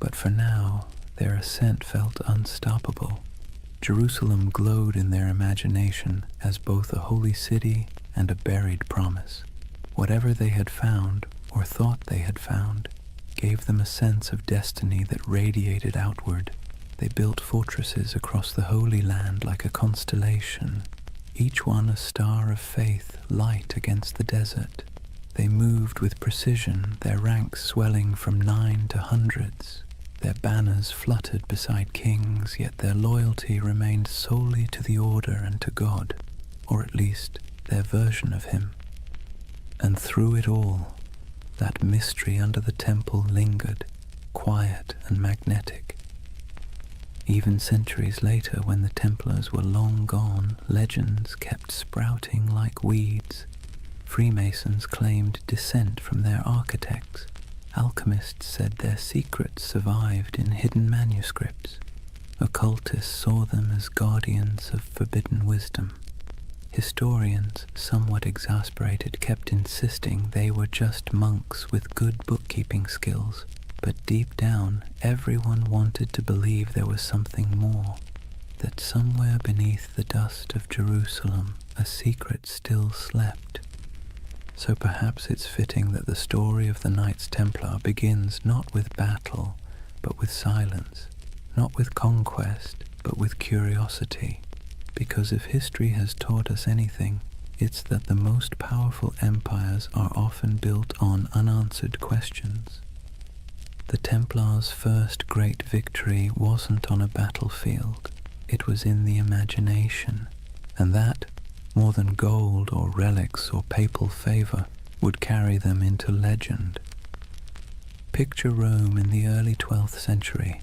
But for now, their ascent felt unstoppable. Jerusalem glowed in their imagination as both a holy city and a buried promise. Whatever they had found, or thought they had found, gave them a sense of destiny that radiated outward. They built fortresses across the Holy Land like a constellation, each one a star of faith, light against the desert. They moved with precision, their ranks swelling from 9 to hundreds. Their banners fluttered beside kings, yet their loyalty remained solely to the order and to God, or at least their version of him. And through it all, that mystery under the temple lingered, quiet and magnetic. Even centuries later, when the Templars were long gone, legends kept sprouting like weeds. Freemasons claimed descent from their architects. Alchemists said their secrets survived in hidden manuscripts. Occultists saw them as guardians of forbidden wisdom. Historians, somewhat exasperated, kept insisting they were just monks with good bookkeeping skills. But deep down, everyone wanted to believe there was something more, that somewhere beneath the dust of Jerusalem, a secret still slept. So perhaps it's fitting that the story of the Knights Templar begins not with battle, but with silence, not with conquest, but with curiosity. Because if history has taught us anything, it's that the most powerful empires are often built on unanswered questions. The Templars' first great victory wasn't on a battlefield, it was in the imagination, and that, more than gold or relics or papal favor, would carry them into legend. Picture Rome in the early 12th century,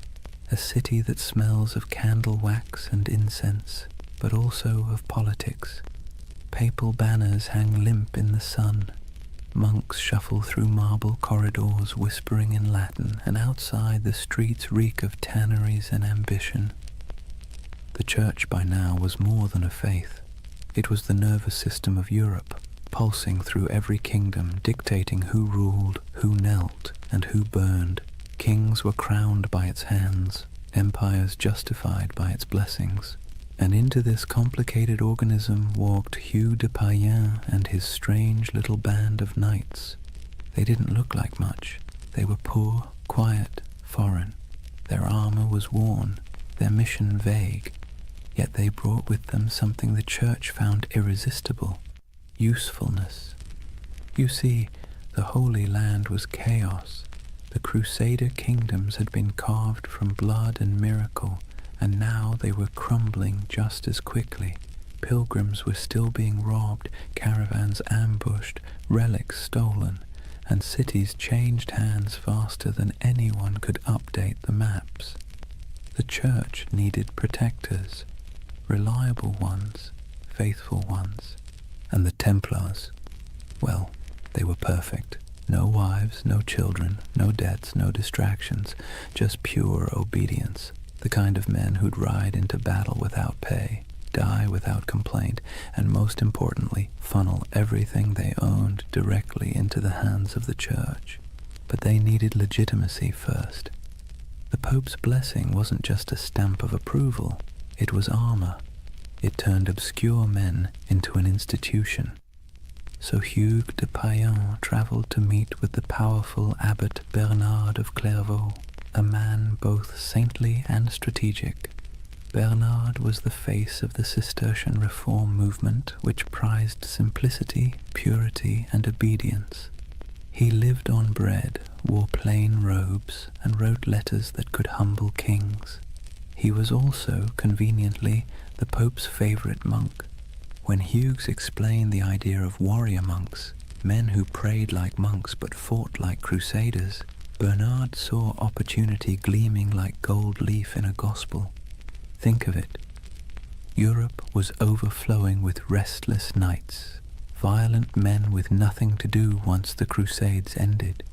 a city that smells of candle wax and incense, but also of politics. Papal banners hang limp in the sun. Monks shuffle through marble corridors whispering in Latin, and outside the streets reek of tanneries and ambition. The church by now was more than a faith. It was the nervous system of Europe, pulsing through every kingdom, dictating who ruled, who knelt, and who burned. Kings were crowned by its hands, empires justified by its blessings. And into this complicated organism walked Hugh de Payens and his strange little band of knights. They didn't look like much. They were poor, quiet, foreign. Their armor was worn, their mission vague. Yet they brought with them something the church found irresistible: usefulness. You see, the Holy Land was chaos. The Crusader kingdoms had been carved from blood and miracle, and now they were crumbling just as quickly. Pilgrims were still being robbed, caravans ambushed, relics stolen, and cities changed hands faster than anyone could update the maps. The church needed protectors, reliable ones, faithful ones, and the Templars, well, they were perfect. No wives, no children, no debts, no distractions, just pure obedience. The kind of men who'd ride into battle without pay, die without complaint, and most importantly, funnel everything they owned directly into the hands of the church. But they needed legitimacy first. The Pope's blessing wasn't just a stamp of approval, it was armor. It turned obscure men into an institution. So Hugh de Payens travelled to meet with the powerful Abbot Bernard of Clairvaux, a man both saintly and strategic. Bernard was the face of the Cistercian reform movement, which prized simplicity, purity, and obedience. He lived on bread, wore plain robes, and wrote letters that could humble kings. He was also, conveniently, the Pope's favorite monk. When Hughes explained the idea of warrior monks, men who prayed like monks but fought like crusaders, Bernard saw opportunity gleaming like gold leaf in a gospel. Think of it. Europe was overflowing with restless knights, violent men with nothing to do once the Crusades ended.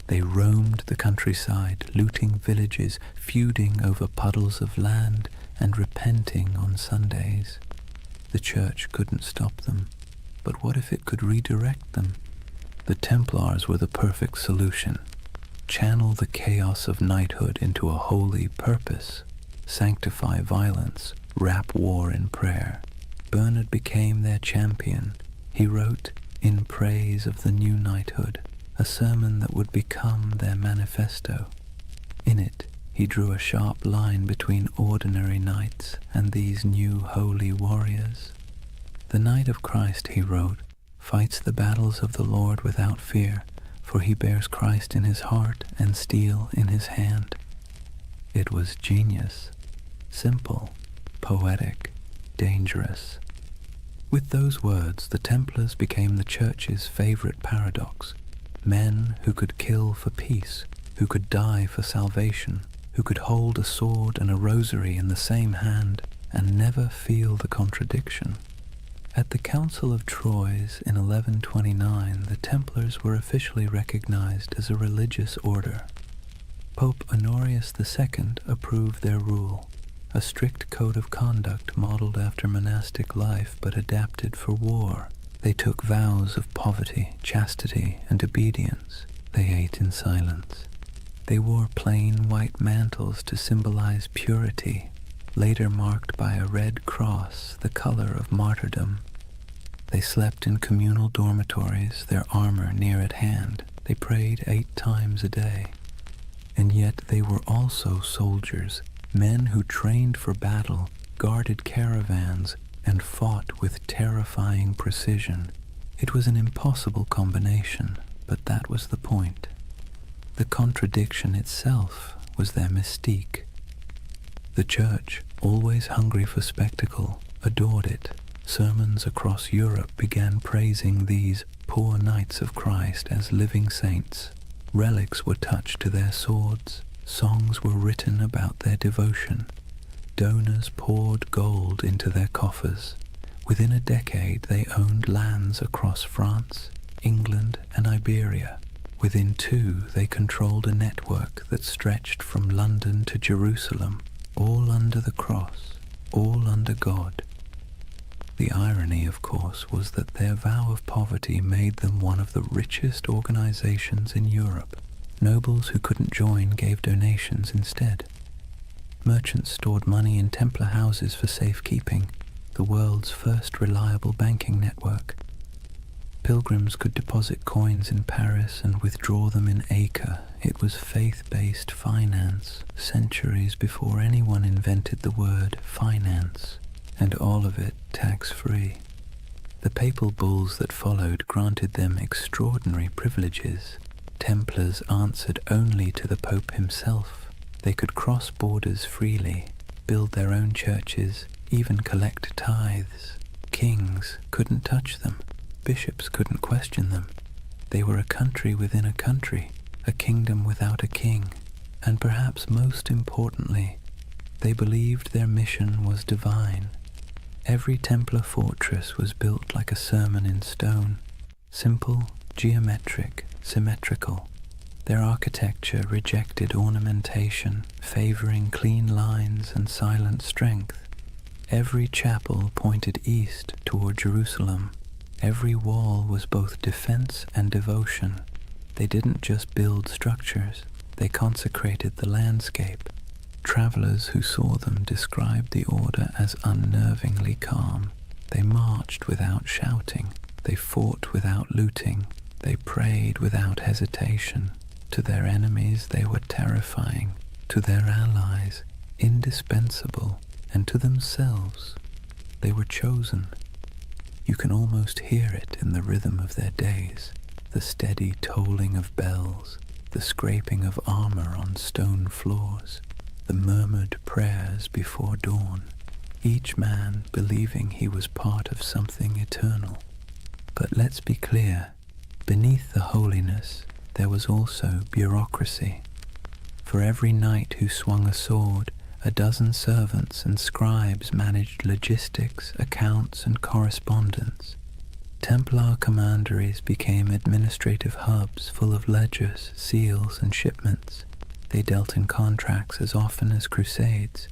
They roamed the countryside, looting villages, feuding over puddles of land, and repenting on Sundays. The church couldn't stop them. But what if it could redirect them? The Templars were the perfect solution. Channel the chaos of knighthood into a holy purpose. Sanctify violence, wrap war in prayer. Bernard became their champion. He wrote, in praise of the new knighthood, a sermon that would become their manifesto. In it, he drew a sharp line between ordinary knights and these new holy warriors. The Knight of Christ, he wrote, fights the battles of the Lord without fear, for he bears Christ in his heart and steel in his hand. It was genius, simple, poetic, dangerous. With those words, the Templars became the Church's favorite paradox. Men who could kill for peace, who could die for salvation, who could hold a sword and a rosary in the same hand and never feel the contradiction. At the Council of Troyes in 1129, the Templars were officially recognized as a religious order. Pope Honorius II approved their rule, a strict code of conduct modeled after monastic life but adapted for war. They took vows of poverty, chastity, and obedience. They ate in silence. They wore plain white mantles to symbolize purity, later marked by a red cross, the color of martyrdom. They slept in communal dormitories, their armor near at hand. They prayed 8 times a day. And yet they were also soldiers, men who trained for battle, guarded caravans, and fought with terrifying precision. It was an impossible combination, but that was the point. The contradiction itself was their mystique. The Church, always hungry for spectacle, adored it. Sermons across Europe began praising these poor knights of Christ as living saints. Relics were touched to their swords. Songs were written about their devotion. Donors poured gold into their coffers. Within a decade, they owned lands across France, England, and Iberia. Within 2, they controlled a network that stretched from London to Jerusalem, all under the cross, all under God. The irony, of course, was that their vow of poverty made them one of the richest organizations in Europe. Nobles who couldn't join gave donations instead. Merchants stored money in Templar houses for safekeeping, the world's first reliable banking network. Pilgrims could deposit coins in Paris and withdraw them in Acre. It was faith-based finance, centuries before anyone invented the word finance, and all of it tax-free. The papal bulls that followed granted them extraordinary privileges. Templars answered only to the Pope himself. They could cross borders freely, build their own churches, even collect tithes. Kings couldn't touch them. Bishops couldn't question them. They were a country within a country, a kingdom without a king. And perhaps most importantly, they believed their mission was divine. Every Templar fortress was built like a sermon in stone, simple, geometric, symmetrical. Their architecture rejected ornamentation, favoring clean lines and silent strength. Every chapel pointed east toward Jerusalem. Every wall was both defense and devotion. They didn't just build structures, they consecrated the landscape. Travelers who saw them described the order as unnervingly calm. They marched without shouting. They fought without looting. They prayed without hesitation. To their enemies they were terrifying. To their allies, indispensable. And to themselves, they were chosen. You can almost hear it in the rhythm of their days, the steady tolling of bells, the scraping of armor on stone floors, the murmured prayers before dawn, each man believing he was part of something eternal. But let's be clear, beneath the holiness there was also bureaucracy. For every knight who swung a sword, a dozen servants and scribes managed logistics, accounts, and correspondence. Templar commanderies became administrative hubs full of ledgers, seals, and shipments. They dealt in contracts as often as crusades.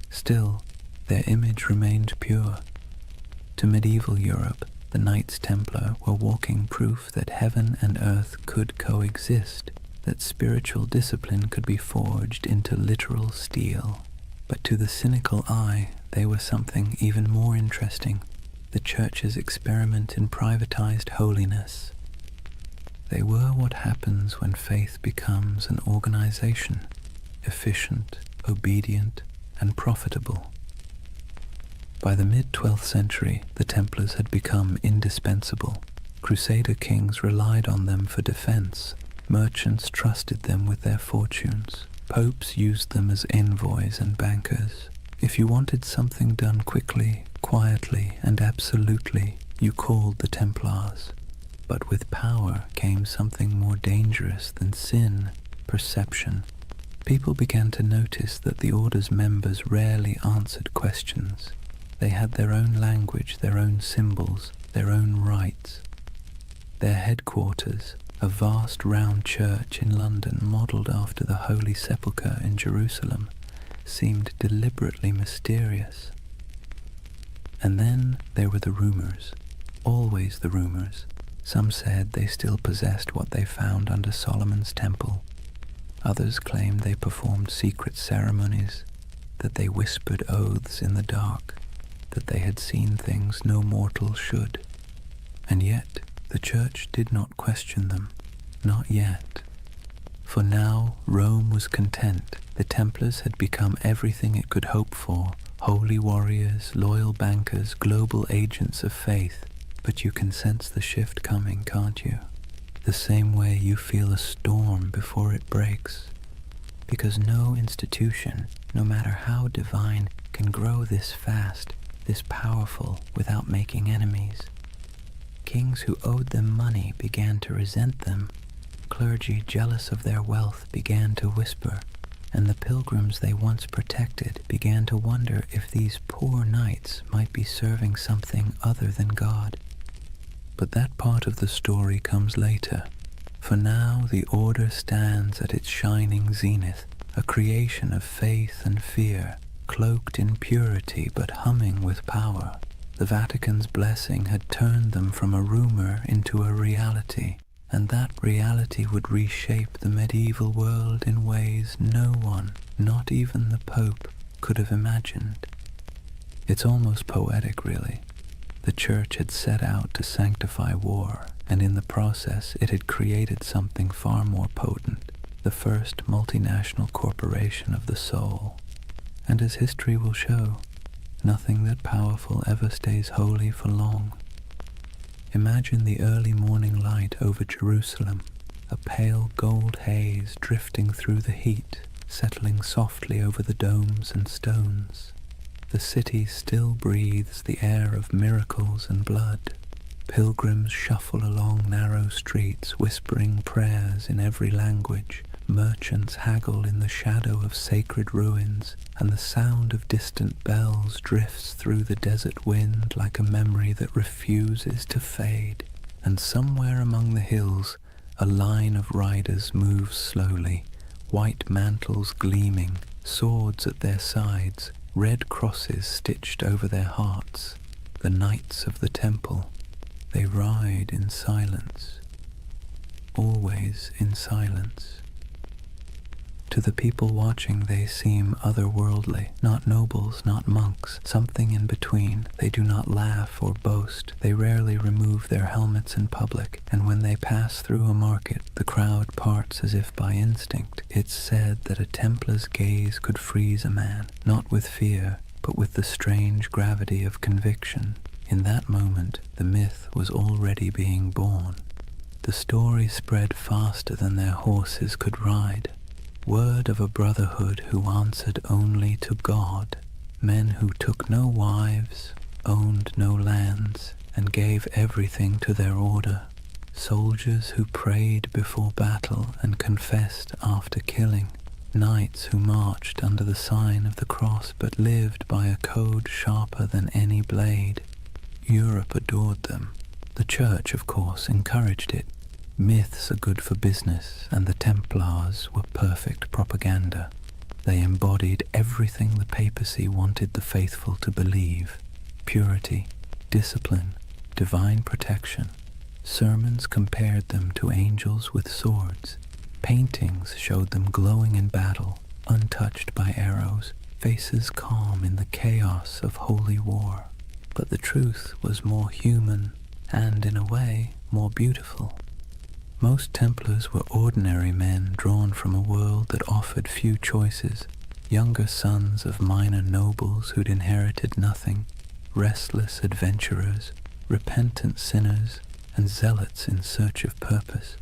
Still, their image remained pure. To medieval Europe, the Knights Templar were walking proof that heaven and earth could coexist, that spiritual discipline could be forged into literal steel. But to the cynical eye, they were something even more interesting, the Church's experiment in privatized holiness. They were what happens when faith becomes an organization, efficient, obedient, and profitable. By the mid-12th century, the Templars had become indispensable. Crusader kings relied on them for defense. Merchants trusted them with their fortunes. Popes used them as envoys and bankers. If you wanted something done quickly, quietly, and absolutely, you called the Templars. But with power came something more dangerous than sin, perception. People began to notice that the order's members rarely answered questions. They had their own language, their own symbols, their own rites. Their headquarters, a vast round church in London modelled after the Holy Sepulchre in Jerusalem, seemed deliberately mysterious. And then there were the rumours, always the rumours. Some said they still possessed what they found under Solomon's temple. Others claimed they performed secret ceremonies, that they whispered oaths in the dark, that they had seen things no mortal should. And yet the Church did not question them, not yet. For now Rome was content. The Templars had become everything it could hope for, holy warriors, loyal bankers, global agents of faith. But you can sense the shift coming, can't you? The same way you feel a storm before it breaks. Because no institution, no matter how divine, can grow this fast, this powerful, without making enemies. Kings who owed them money began to resent them. Clergy jealous of their wealth began to whisper, and the pilgrims they once protected began to wonder if these poor knights might be serving something other than God. But that part of the story comes later. For now the order stands at its shining zenith, a creation of faith and fear, cloaked in purity but humming with power. The Vatican's blessing had turned them from a rumor into a reality, and that reality would reshape the medieval world in ways no one, not even the Pope, could have imagined. It's almost poetic, really. The Church had set out to sanctify war, and in the process it had created something far more potent, the first multinational corporation of the soul. And as history will show, nothing that powerful ever stays holy for long. Imagine the early morning light over Jerusalem, a pale gold haze drifting through the heat, settling softly over the domes and stones. The city still breathes the air of miracles and blood. Pilgrims shuffle along narrow streets, whispering prayers in every language. Merchants haggle in the shadow of sacred ruins, and the sound of distant bells drifts through the desert wind like a memory that refuses to fade. And somewhere among the hills, a line of riders moves slowly, white mantles gleaming, swords at their sides, red crosses stitched over their hearts. The Knights of the Temple. They ride in silence, always in silence. To the people watching they seem otherworldly, not nobles, not monks, something in between. They do not laugh or boast. They rarely remove their helmets in public, and when they pass through a market, the crowd parts as if by instinct. It's said that a Templar's gaze could freeze a man, not with fear, but with the strange gravity of conviction. In that moment, the myth was already being born. The story spread faster than their horses could ride. Word of a brotherhood who answered only to God, men who took no wives, owned no lands, and gave everything to their order, soldiers who prayed before battle and confessed after killing, knights who marched under the sign of the cross but lived by a code sharper than any blade. Europe adored them. The Church, of course, encouraged it. Myths are good for business, and the Templars were perfect propaganda. They embodied everything the papacy wanted the faithful to believe: purity, discipline, divine protection. Sermons compared them to angels with swords. Paintings showed them glowing in battle, untouched by arrows, faces calm in the chaos of holy war. But the truth was more human and, in a way, more beautiful. Most Templars were ordinary men drawn from a world that offered few choices, younger sons of minor nobles who'd inherited nothing, restless adventurers, repentant sinners, and zealots in search of purpose.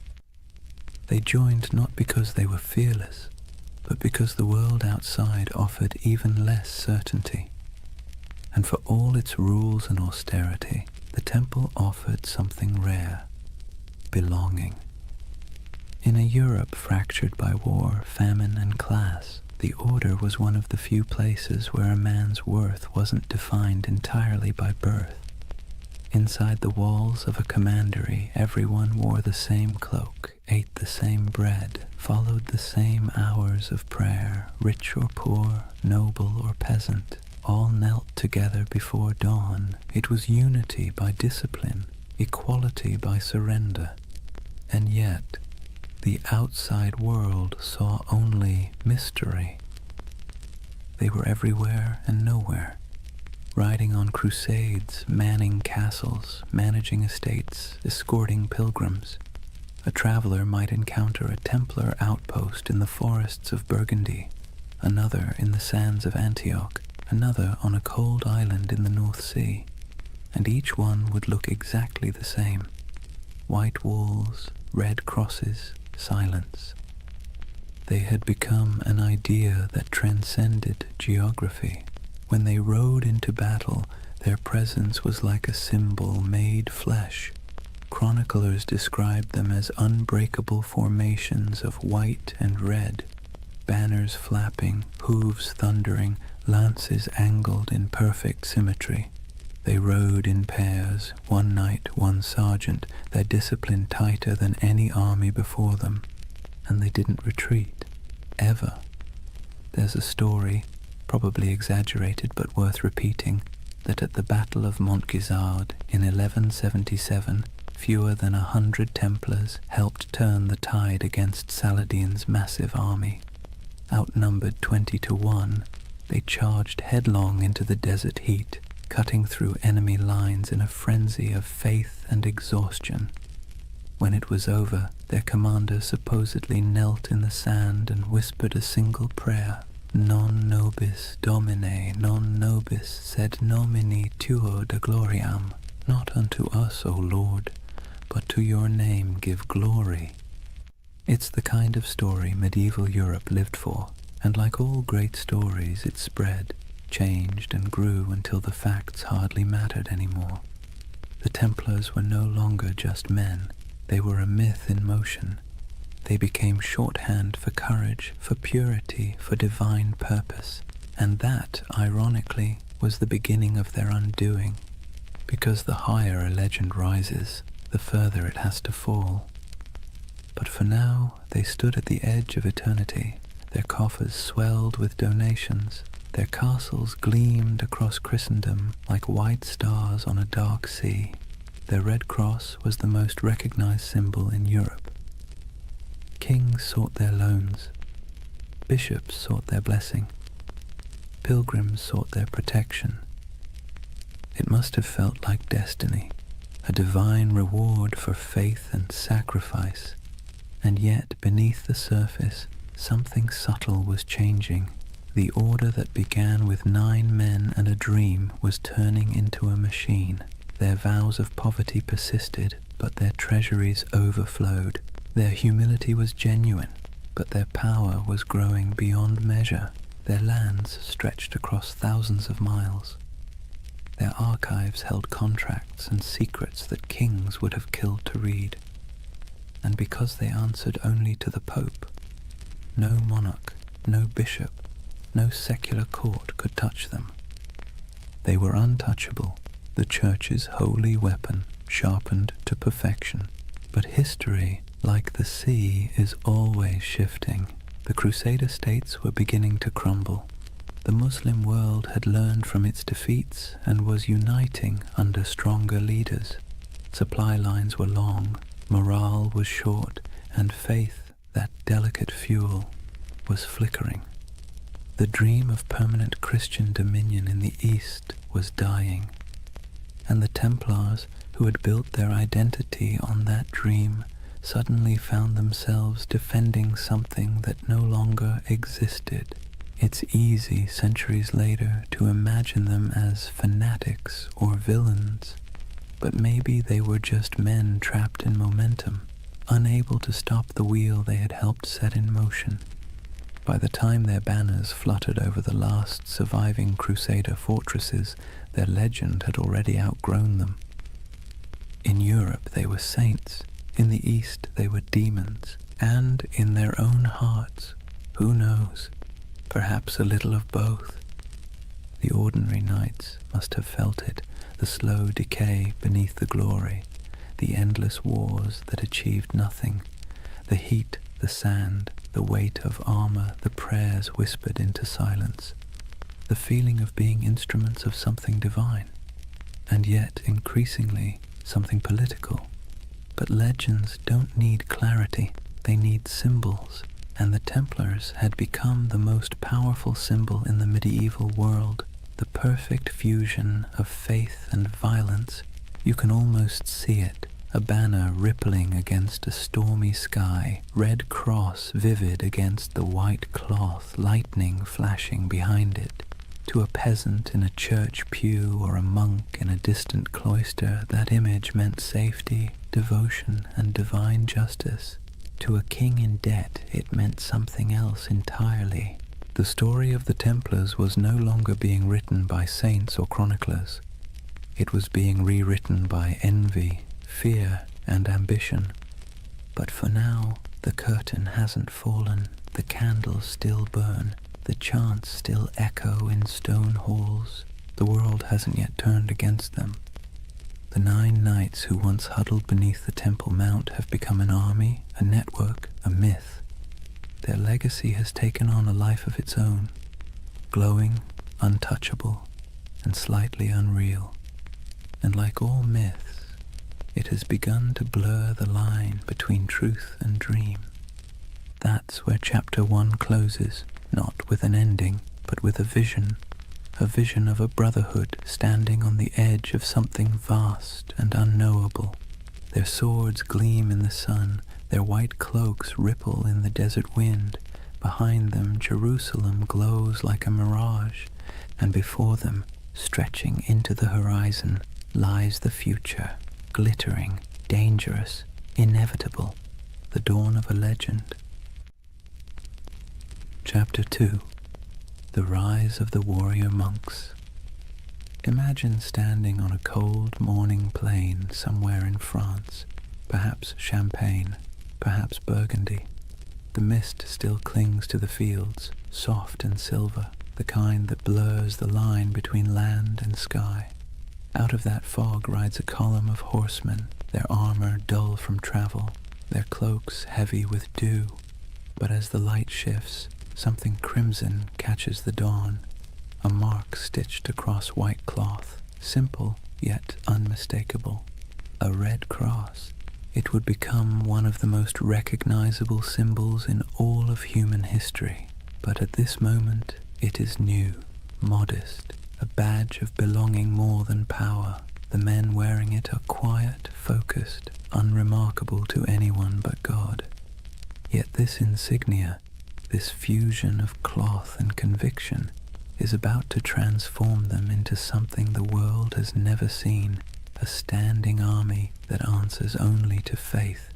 They joined not because they were fearless, but because the world outside offered even less certainty. And for all its rules and austerity, the temple offered something rare: belonging. In a Europe fractured by war, famine, and class, the order was one of the few places where a man's worth wasn't defined entirely by birth. Inside the walls of a commandery, everyone wore the same cloak, ate the same bread, followed the same hours of prayer. Rich or poor, noble or peasant, all knelt together before dawn. It was unity by discipline, equality by surrender. And yet, the outside world saw only mystery. They were everywhere and nowhere, riding on crusades, manning castles, managing estates, escorting pilgrims. A traveler might encounter a Templar outpost in the forests of Burgundy, another in the sands of Antioch, another on a cold island in the North Sea, and each one would look exactly the same: white walls, red crosses, silence. They had become an idea that transcended geography. When they rode into battle, their presence was like a symbol made flesh. Chroniclers described them as unbreakable formations of white and red, banners flapping, hooves thundering, lances angled in perfect symmetry. They rode in pairs, one knight, one sergeant, their discipline tighter than any army before them, and they didn't retreat, ever. There's a story, probably exaggerated but worth repeating, that at the Battle of Montgisard in 1177, fewer than 100 Templars helped turn the tide against Saladin's massive army. Outnumbered 20-1, they charged headlong into the desert heat, cutting through enemy lines in a frenzy of faith and exhaustion. When it was over, their commander supposedly knelt in the sand and whispered a single prayer: Non nobis Domine, non nobis sed nomini tuo de gloriam. Not unto us, O Lord, but to your name give glory. It's the kind of story medieval Europe lived for, and like all great stories, it spread, changed, and grew until the facts hardly mattered anymore. The Templars were no longer just men. They were a myth in motion. They became shorthand for courage, for purity, for divine purpose. And that, ironically, was the beginning of their undoing. Because the higher a legend rises, the further it has to fall. But for now, they stood at the edge of eternity. Their coffers swelled with donations. Their castles gleamed across Christendom like white stars on a dark sea. Their red cross was the most recognized symbol in Europe. Kings sought their loans. Bishops sought their blessing. Pilgrims sought their protection. It must have felt like destiny, a divine reward for faith and sacrifice. And yet, beneath the surface, something subtle was changing. The order that began with 9 men and a dream was turning into a machine. Their vows of poverty persisted, but their treasuries overflowed. Their humility was genuine, but their power was growing beyond measure. Their lands stretched across thousands of miles. Their archives held contracts and secrets that kings would have killed to read. And because they answered only to the Pope, no monarch, no bishop, no secular court could touch them. They were untouchable, the Church's holy weapon, sharpened to perfection. But history, like the sea, is always shifting. The Crusader states were beginning to crumble. The Muslim world had learned from its defeats and was uniting under stronger leaders. Supply lines were long, morale was short, and faith, that delicate fuel, was flickering. The dream of permanent Christian dominion in the East was dying, and the Templars, who had built their identity on that dream, suddenly found themselves defending something that no longer existed. It's easy, centuries later, to imagine them as fanatics or villains, but maybe they were just men trapped in momentum, unable to stop the wheel they had helped set in motion. By the time their banners fluttered over the last surviving Crusader fortresses, their legend had already outgrown them. In Europe they were saints, in the East they were demons, and in their own hearts, who knows, perhaps a little of both. The ordinary knights must have felt it, the slow decay beneath the glory, the endless wars that achieved nothing, the heat, the sand, the weight of armor, the prayers whispered into silence, the feeling of being instruments of something divine, and yet increasingly something political. But legends don't need clarity, they need symbols, and the Templars had become the most powerful symbol in the medieval world, the perfect fusion of faith and violence. You can almost see it, a banner rippling against a stormy sky, red cross vivid against the white cloth, lightning flashing behind it. To a peasant in a church pew or a monk in a distant cloister, that image meant safety, devotion, and divine justice. To a king in debt, it meant something else entirely. The story of the Templars was no longer being written by saints or chroniclers. It was being rewritten by envy, fear, and ambition. But for now, the curtain hasn't fallen, the candles still burn, the chants still echo in stone halls. The world hasn't yet turned against them. The 9 knights who once huddled beneath the Temple Mount have become an army, a network, a myth. Their legacy has taken on a life of its own, glowing, untouchable, and slightly unreal. And like all myths, it has begun to blur the line between truth and dream. That's where chapter 1 closes, not with an ending, but with a vision of a brotherhood standing on the edge of something vast and unknowable. Their swords gleam in the sun, their white cloaks ripple in the desert wind. Behind them, Jerusalem glows like a mirage, and before them, stretching into the horizon, lies the future, glittering, dangerous, inevitable, the dawn of a legend. Chapter 2. The Rise of the Warrior Monks. Imagine standing on a cold morning plain somewhere in France, perhaps Champagne, perhaps Burgundy. The mist still clings to the fields, soft and silver, the kind that blurs the line between land and sky. Out of that fog rides a column of horsemen, their armor dull from travel, their cloaks heavy with dew. But as the light shifts, something crimson catches the dawn, a mark stitched across white cloth, simple yet unmistakable, a red cross. It would become one of the most recognizable symbols in all of human history, but at this moment it is new, modest, a badge of belonging more than power. The men wearing it are quiet, focused, unremarkable to anyone but God. Yet this insignia, this fusion of cloth and conviction, is about to transform them into something the world has never seen, a standing army that answers only to faith.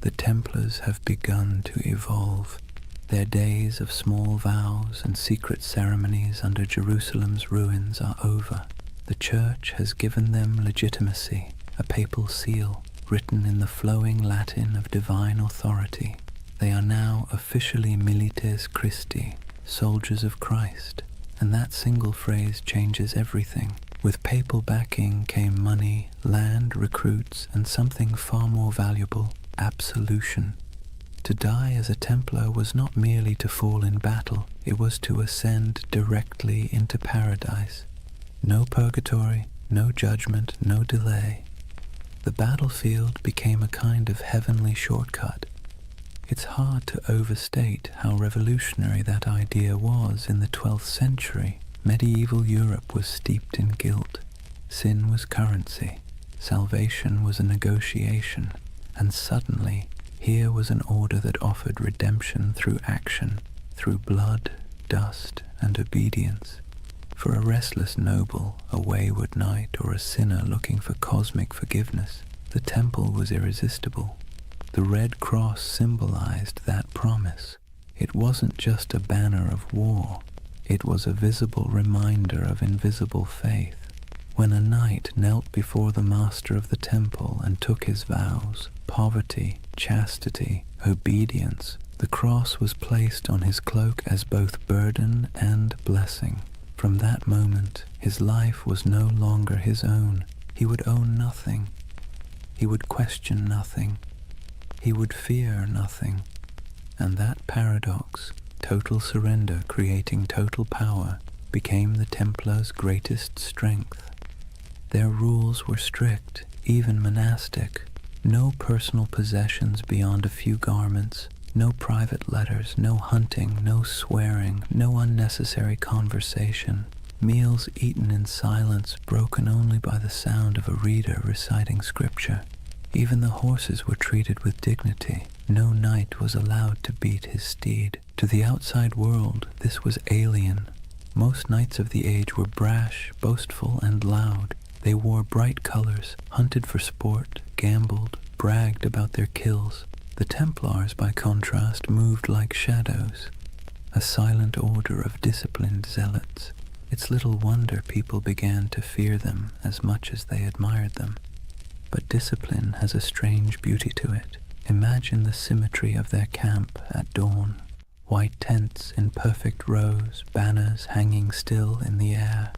The Templars have begun to evolve. Their days of small vows and secret ceremonies under Jerusalem's ruins are over. The Church has given them legitimacy, a papal seal, written in the flowing Latin of divine authority. They are now officially milites Christi, soldiers of Christ, and that single phrase changes everything. With papal backing came money, land, recruits, and something far more valuable, absolution. To die as a Templar was not merely to fall in battle, it was to ascend directly into paradise. No purgatory, no judgment, no delay. The battlefield became a kind of heavenly shortcut. It's hard to overstate how revolutionary that idea was in the 12th century. Medieval Europe was steeped in guilt. Sin was currency. Salvation was a negotiation. And suddenly, here was an order that offered redemption through action, through blood, dust, and obedience. For a restless noble, a wayward knight, or a sinner looking for cosmic forgiveness, the temple was irresistible. The Red Cross symbolized that promise. It wasn't just a banner of war. It was a visible reminder of invisible faith. When a knight knelt before the master of the temple and took his vows, poverty, chastity, obedience, the cross was placed on his cloak as both burden and blessing. From that moment, his life was no longer his own. He would own nothing. He would question nothing. He would fear nothing. And that paradox, total surrender creating total power, became the Templars' greatest strength. Their rules were strict, even monastic. No personal possessions beyond a few garments, no private letters, no hunting, no swearing, no unnecessary conversation. Meals eaten in silence, broken only by the sound of a reader reciting scripture. Even the horses were treated with dignity. No knight was allowed to beat his steed. To the outside world, this was alien. Most knights of the age were brash, boastful, and loud. They wore bright colors, hunted for sport, gambled, bragged about their kills. The Templars, by contrast, moved like shadows, a silent order of disciplined zealots. It's little wonder people began to fear them as much as they admired them. But discipline has a strange beauty to it. Imagine the symmetry of their camp at dawn. White tents in perfect rows, banners hanging still in the air.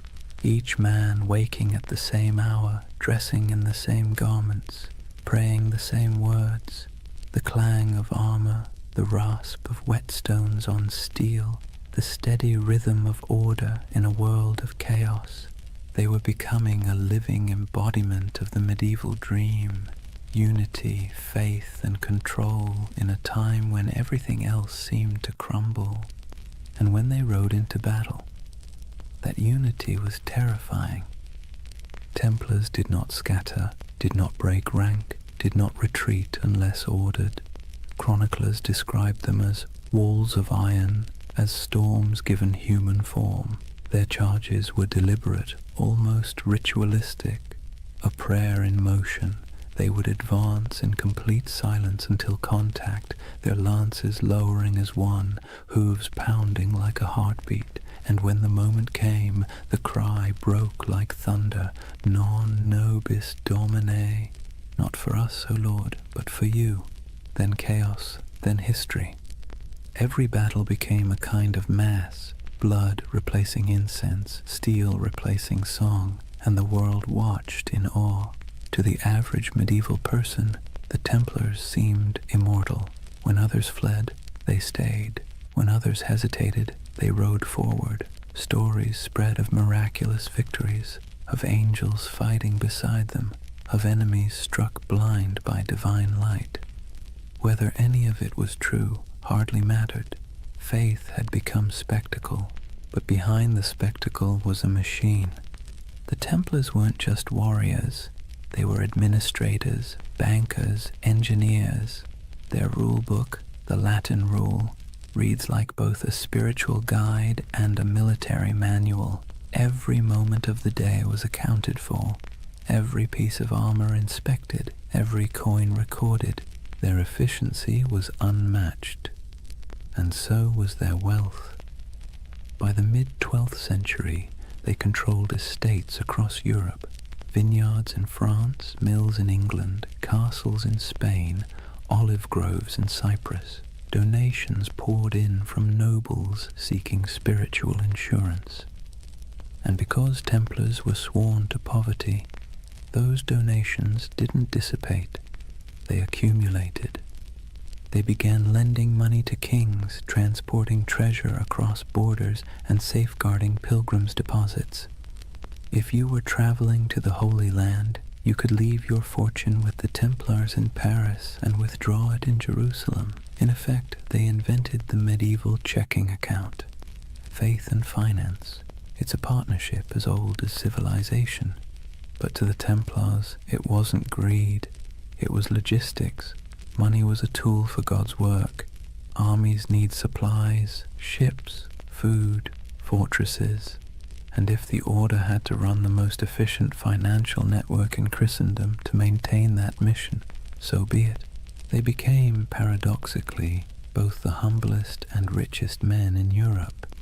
Each man waking at the same hour, dressing in the same garments, praying the same words. The clang of armor, the rasp of whetstones on steel, the steady rhythm of order in a world of chaos. They were becoming a living embodiment of the medieval dream, unity, faith, and control in a time when everything else seemed to crumble. And when they rode into battle, that unity was terrifying. Templars did not scatter, did not break rank, did not retreat unless ordered. Chroniclers described them as walls of iron, as storms given human form. Their charges were deliberate, almost ritualistic, a prayer in motion. They would advance in complete silence until contact, their lances lowering as one, hooves pounding like a heartbeat. And when the moment came, the cry broke like thunder, Non nobis Domine. Not for us, O Lord, but for you. Then chaos, then history. Every battle became a kind of mass, blood replacing incense, steel replacing song, and the world watched in awe. To the average medieval person, the Templars seemed immortal. When others fled, they stayed. When others hesitated, they rode forward. Stories spread of miraculous victories, of angels fighting beside them, of enemies struck blind by divine light. Whether any of it was true hardly mattered. Faith had become spectacle, but behind the spectacle was a machine. The Templars weren't just warriors. They were administrators, bankers, engineers. Their rule book, the Latin Rule, reads like both a spiritual guide and a military manual. Every moment of the day was accounted for, every piece of armor inspected, every coin recorded. Their efficiency was unmatched, and so was their wealth. By the mid-12th century, they controlled estates across Europe, vineyards in France, mills in England, castles in Spain, olive groves in Cyprus. Donations poured in from nobles seeking spiritual insurance. And because Templars were sworn to poverty, those donations didn't dissipate. They accumulated. They began lending money to kings, transporting treasure across borders, and safeguarding pilgrims' deposits. If you were traveling to the Holy Land, you could leave your fortune with the Templars in Paris and withdraw it in Jerusalem. In effect, they invented the medieval checking account. Faith and finance. It's a partnership as old as civilization. But to the Templars, it wasn't greed. It was logistics. Money was a tool for God's work. Armies need supplies, ships, food, fortresses. And if the order had to run the most efficient financial network in Christendom to maintain that mission, so be it. They became, paradoxically, both the humblest and richest men in Europe.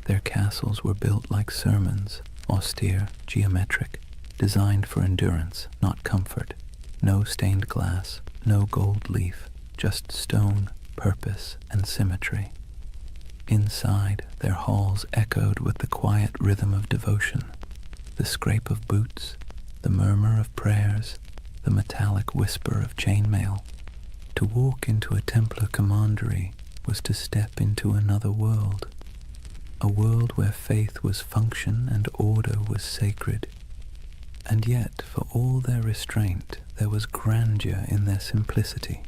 Their castles were built like sermons, austere, geometric, designed for endurance, not comfort. No stained glass, no gold leaf, just stone, purpose, and symmetry. Inside, their halls echoed with the quiet rhythm of devotion, the scrape of boots, the murmur of prayers, the metallic whisper of chainmail. To walk into a Templar commandery was to step into another world, a world where faith was function and order was sacred. And yet, for all their restraint, there was grandeur in their simplicity.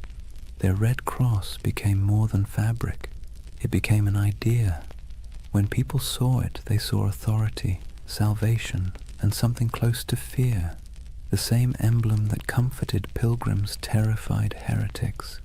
Their red cross became more than fabric. It became an idea. When people saw it, they saw authority, salvation, and something close to fear. The same emblem that comforted pilgrims terrified heretics.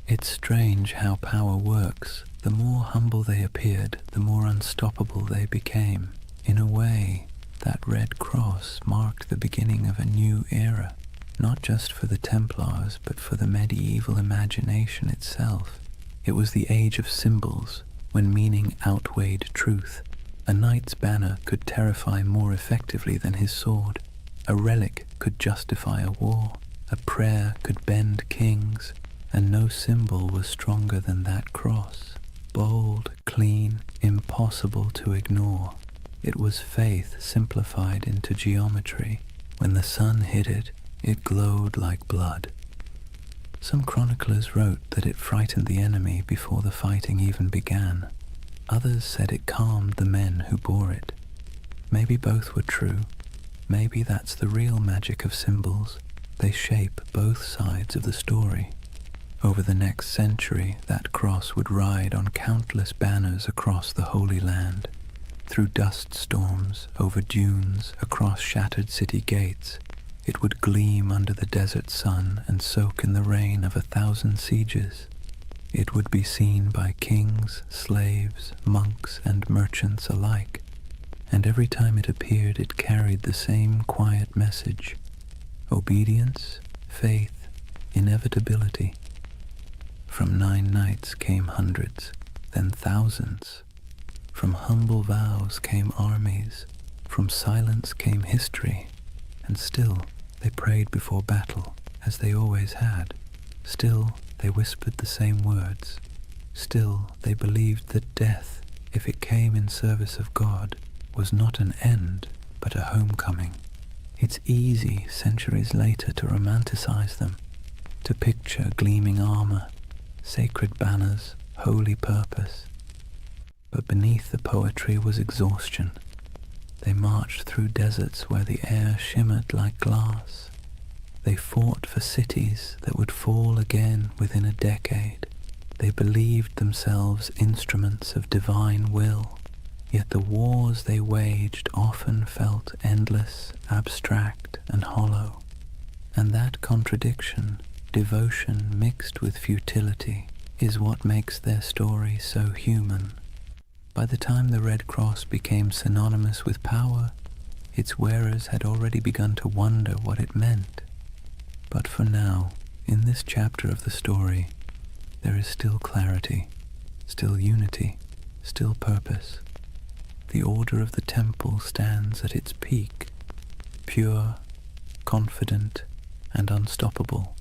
It's strange how power works. The more humble they appeared, the more unstoppable they became. In a way, that red cross marked the beginning of a new era, not just for the Templars, but for the medieval imagination itself. It was the age of symbols, when meaning outweighed truth. A knight's banner could terrify more effectively than his sword. A relic could justify a war. A prayer could bend kings, and no symbol was stronger than that cross. Bold, clean, impossible to ignore. It was faith simplified into geometry. When the sun hit it, it glowed like blood. Some chroniclers wrote that it frightened the enemy before the fighting even began. Others said it calmed the men who bore it. Maybe both were true. Maybe that's the real magic of symbols. They shape both sides of the story. Over the next century, that cross would ride on countless banners across the Holy Land. Through dust storms, over dunes, across shattered city gates, it would gleam under the desert sun and soak in the rain of 1,000 sieges. It would be seen by kings, slaves, monks, and merchants alike, and every time it appeared it carried the same quiet message: obedience, faith, inevitability. From 9 nights came hundreds, then thousands. From humble vows came armies, from silence came history, and still they prayed before battle, as they always had. Still they whispered the same words. Still they believed that death, if it came in service of God, was not an end, but a homecoming. It's easy, centuries later, to romanticize them, to picture gleaming armor, sacred banners, holy purpose. But beneath the poetry was exhaustion. They marched through deserts where the air shimmered like glass. They fought for cities that would fall again within a decade. They believed themselves instruments of divine will, yet the wars they waged often felt endless, abstract, and hollow. And that contradiction, devotion mixed with futility, is what makes their story so human. By the time the Red Cross became synonymous with power, its wearers had already begun to wonder what it meant. But for now, in this chapter of the story, there is still clarity, still unity, still purpose. The order of the temple stands at its peak, pure, confident, and unstoppable.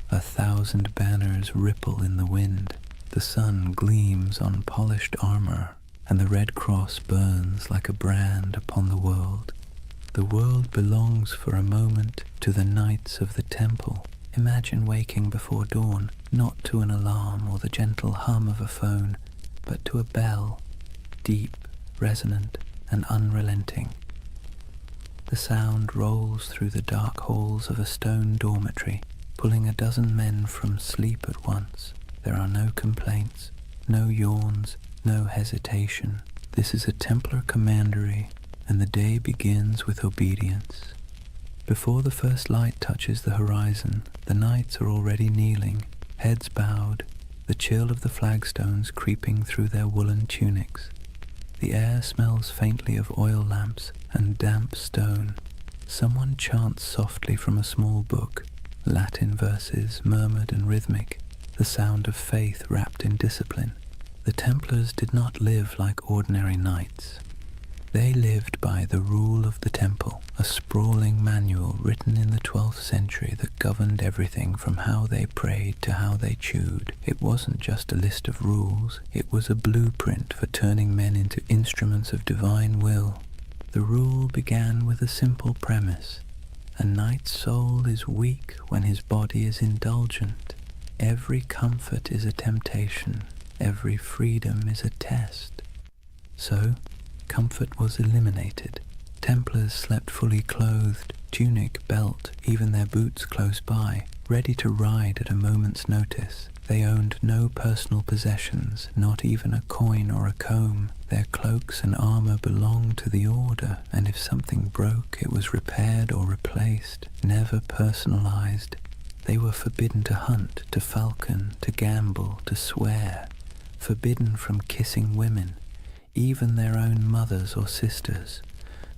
1,000 banners ripple in the wind. The sun gleams on polished armor, and the Red Cross burns like a brand upon the world. The world belongs for a moment to the Knights of the Temple, Imagine waking before dawn, not to an alarm or the gentle hum of a phone, but to a bell, deep, resonant, and unrelenting. The sound rolls through the dark halls of a stone dormitory, pulling a dozen men from sleep at once. There are no complaints, no yawns, no hesitation. This is a Templar commandery, and the day begins with obedience. Before the first light touches the horizon, the knights are already kneeling, heads bowed, the chill of the flagstones creeping through their woolen tunics. The air smells faintly of oil lamps and damp stone. Someone chants softly from a small book, Latin verses murmured and rhythmic, the sound of faith wrapped in discipline. The Templars did not live like ordinary knights. They lived by the rule of the temple, a sprawling manual written in the 12th century that governed everything from how they prayed to how they chewed. It wasn't just a list of rules, it was a blueprint for turning men into instruments of divine will. The rule began with a simple premise. A knight's soul is weak when his body is indulgent. Every comfort is a temptation, every freedom is a test. So, comfort was eliminated. Templars slept fully clothed, tunic, belt, even their boots close by, ready to ride at a moment's notice. They owned no personal possessions, not even a coin or a comb. Their cloaks and armor belonged to the order, and if something broke, it was repaired or replaced, never personalized. They were forbidden to hunt, to falcon, to gamble, to swear, forbidden from kissing women, even their own mothers or sisters,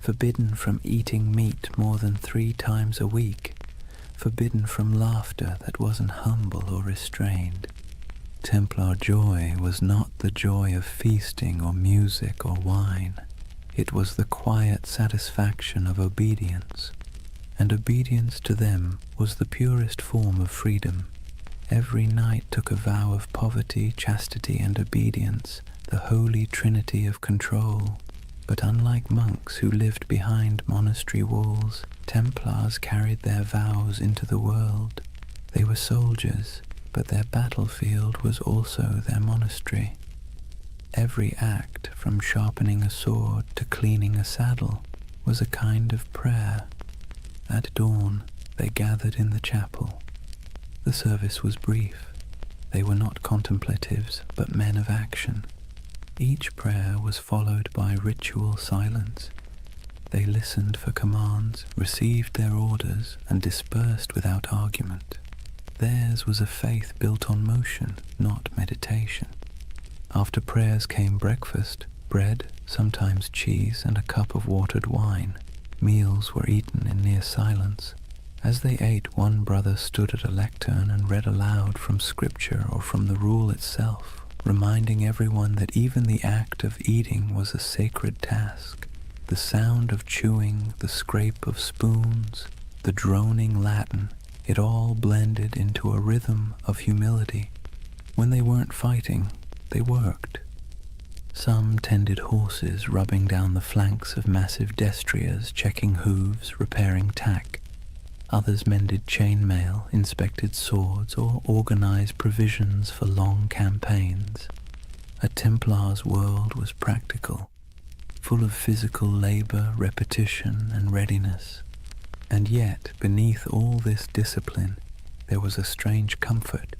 forbidden from eating meat more than 3 times a week, forbidden from laughter that wasn't humble or restrained. Templar joy was not the joy of feasting or music or wine. It was the quiet satisfaction of obedience, and obedience to them was the purest form of freedom. Every knight took a vow of poverty, chastity, and obedience, the holy trinity of control. But unlike monks who lived behind monastery walls, Templars carried their vows into the world. They were soldiers, but their battlefield was also their monastery. Every act, from sharpening a sword to cleaning a saddle, was a kind of prayer. At dawn, they gathered in the chapel. The service was brief. They were not contemplatives, but men of action. Each prayer was followed by ritual silence. They listened for commands, received their orders, and dispersed without argument. Theirs was a faith built on motion, not meditation. After prayers came breakfast, bread, sometimes cheese, and a cup of watered wine. Meals were eaten in near silence. As they ate, one brother stood at a lectern and read aloud from scripture or from the rule itself, reminding everyone that even the act of eating was a sacred task. The sound of chewing, the scrape of spoons, the droning Latin, it all blended into a rhythm of humility. When they weren't fighting, they worked. Some tended horses, rubbing down the flanks of massive destriers, checking hooves, repairing tack. Others mended chainmail, inspected swords, or organized provisions for long campaigns. A Templar's world was practical, full of physical labor, repetition, and readiness. And yet, beneath all this discipline, there was a strange comfort.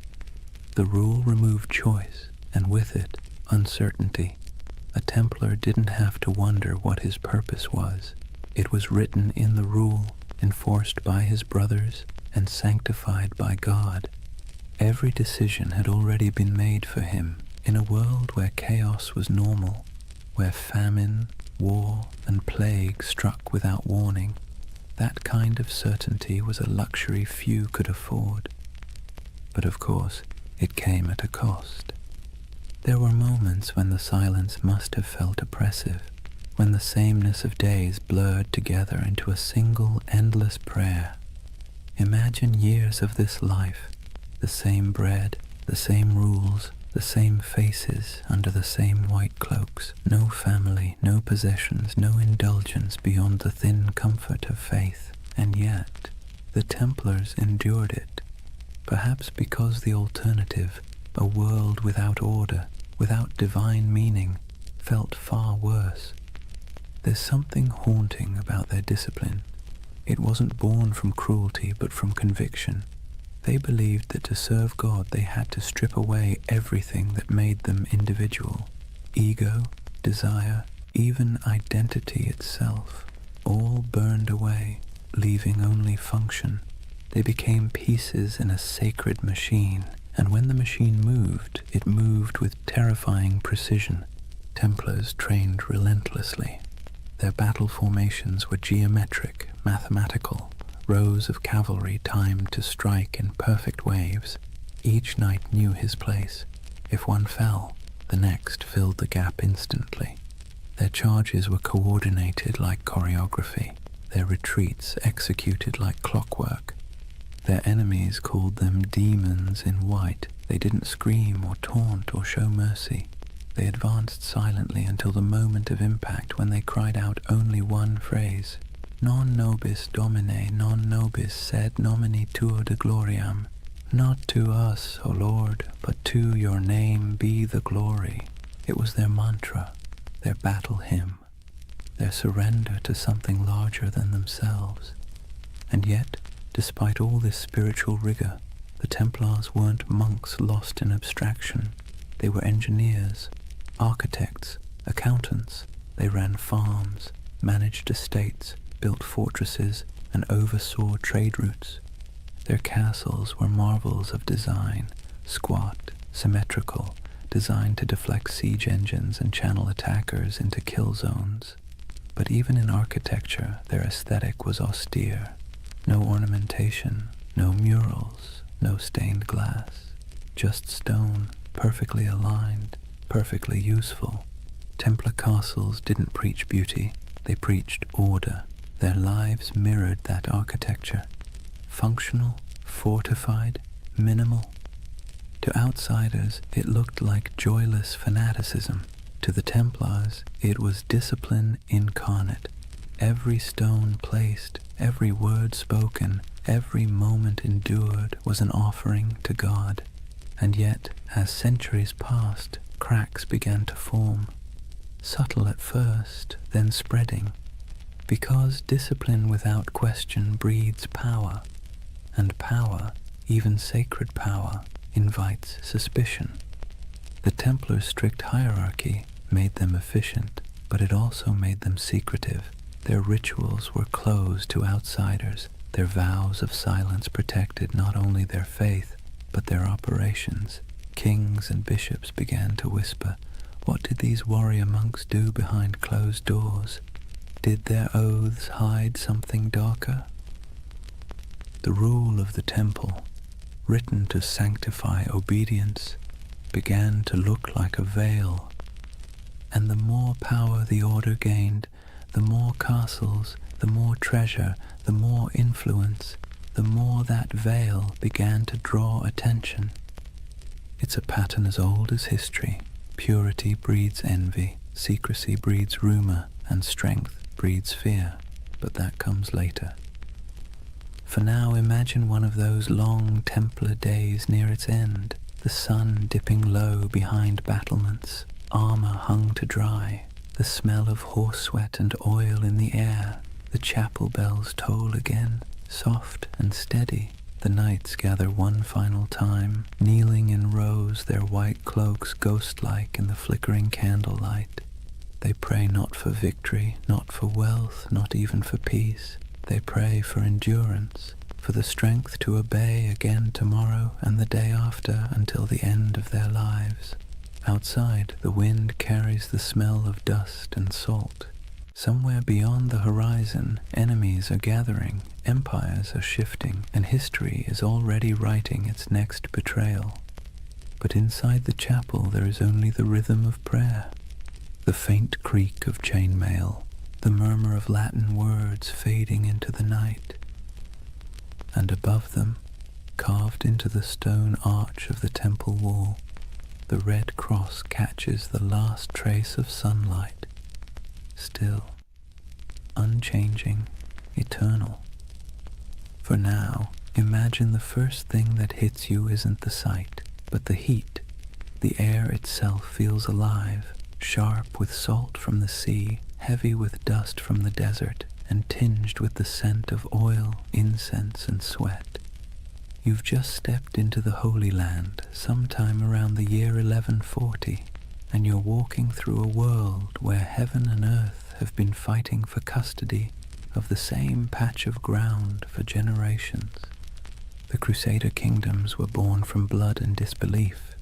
The rule removed choice, and with it, uncertainty. A Templar didn't have to wonder what his purpose was. It was written in the rule, enforced by his brothers, and sanctified by God. Every decision had already been made for him. In a world where chaos was normal, where famine, war, and plague struck without warning, that kind of certainty was a luxury few could afford. But of course, it came at a cost. There were moments when the silence must have felt oppressive, when the sameness of days blurred together into a single endless prayer. Imagine years of this life, the same bread, the same rules, the same faces under the same white cloaks, no family, no possessions, no indulgence beyond the thin comfort of faith. And yet, the Templars endured it. perhaps because the alternative, a world without order, without divine meaning, felt far worse. There's something haunting about their discipline. It wasn't born from cruelty, but from conviction. They believed that to serve God they had to strip away everything that made them individual. Ego, desire, even identity itself, all burned away, leaving only function. They became pieces in a sacred machine, and when the machine moved, it moved with terrifying precision. Templars trained relentlessly. Their battle formations were geometric, mathematical, rows of cavalry timed to strike in perfect waves. Each knight knew his place. If one fell, the next filled the gap instantly. Their charges were coordinated like choreography, their retreats executed like clockwork. Their enemies called them demons in white. They didn't scream or taunt or show mercy. They advanced silently until the moment of impact, when they cried out only one phrase: Non nobis Domine, non nobis sed nomini tuo de gloriam. Not to us, O Lord, but to your name be the glory. It was their mantra, their battle hymn, their surrender to something larger than themselves. And yet, despite all this spiritual rigor, the Templars weren't monks lost in abstraction. They were engineers, architects, accountants. They ran farms, managed estates, built fortresses, and oversaw trade routes. Their castles were marvels of design, squat, symmetrical, designed to deflect siege engines and channel attackers into kill zones. But even in architecture, their aesthetic was austere. No ornamentation, no murals, no stained glass, just stone, perfectly aligned, perfectly useful. Templar castles didn't preach beauty, they preached order. Their lives mirrored that architecture. Functional, fortified, minimal. To outsiders, it looked like joyless fanaticism. To the Templars, it was discipline incarnate. Every stone placed, every word spoken, every moment endured was an offering to God. And yet, as centuries passed, cracks began to form. Subtle at first, then spreading. Because discipline without question breeds power. And power, even sacred power, invites suspicion. The Templars' strict hierarchy made them efficient, but it also made them secretive. Their rituals were closed to outsiders. Their vows of silence protected not only their faith, but their operations. Kings and bishops began to whisper, what did these warrior monks do behind closed doors? Did their oaths hide something darker? The rule of the temple, written to sanctify obedience, began to look like a veil. And the more power the order gained, the more castles, the more treasure, the more influence, the more that veil began to draw attention. It's a pattern as old as history. Purity breeds envy, secrecy breeds rumor, and strength breeds fear. But that comes later. For now, imagine one of those long Templar days near its end, the sun dipping low behind battlements, armor hung to dry, the smell of horse sweat and oil in the air. The chapel bells toll again, soft and steady. The knights gather one final time, kneeling in rows, their white cloaks ghost-like in the flickering candlelight. They pray not for victory, not for wealth, not even for peace. They pray for endurance, for the strength to obey again tomorrow and the day after until the end of their lives. Outside, the wind carries the smell of dust and salt. Somewhere beyond the horizon, enemies are gathering, empires are shifting, and history is already writing its next betrayal. But inside the chapel there is only the rhythm of prayer, the faint creak of chainmail, the murmur of Latin words fading into the night. And above them, carved into the stone arch of the temple wall, the red cross catches the last trace of sunlight, still, unchanging, eternal. For now, Imagine the first thing that hits you isn't the sight, but the heat. The air itself feels alive, sharp with salt from the sea, heavy with dust from the desert, and tinged with the scent of oil, incense, and sweat. You've just stepped into the Holy Land sometime around the year 1140, and you're walking through a world where heaven and earth have been fighting for custody of the same patch of ground for generations. The Crusader kingdoms were born from blood and disbelief.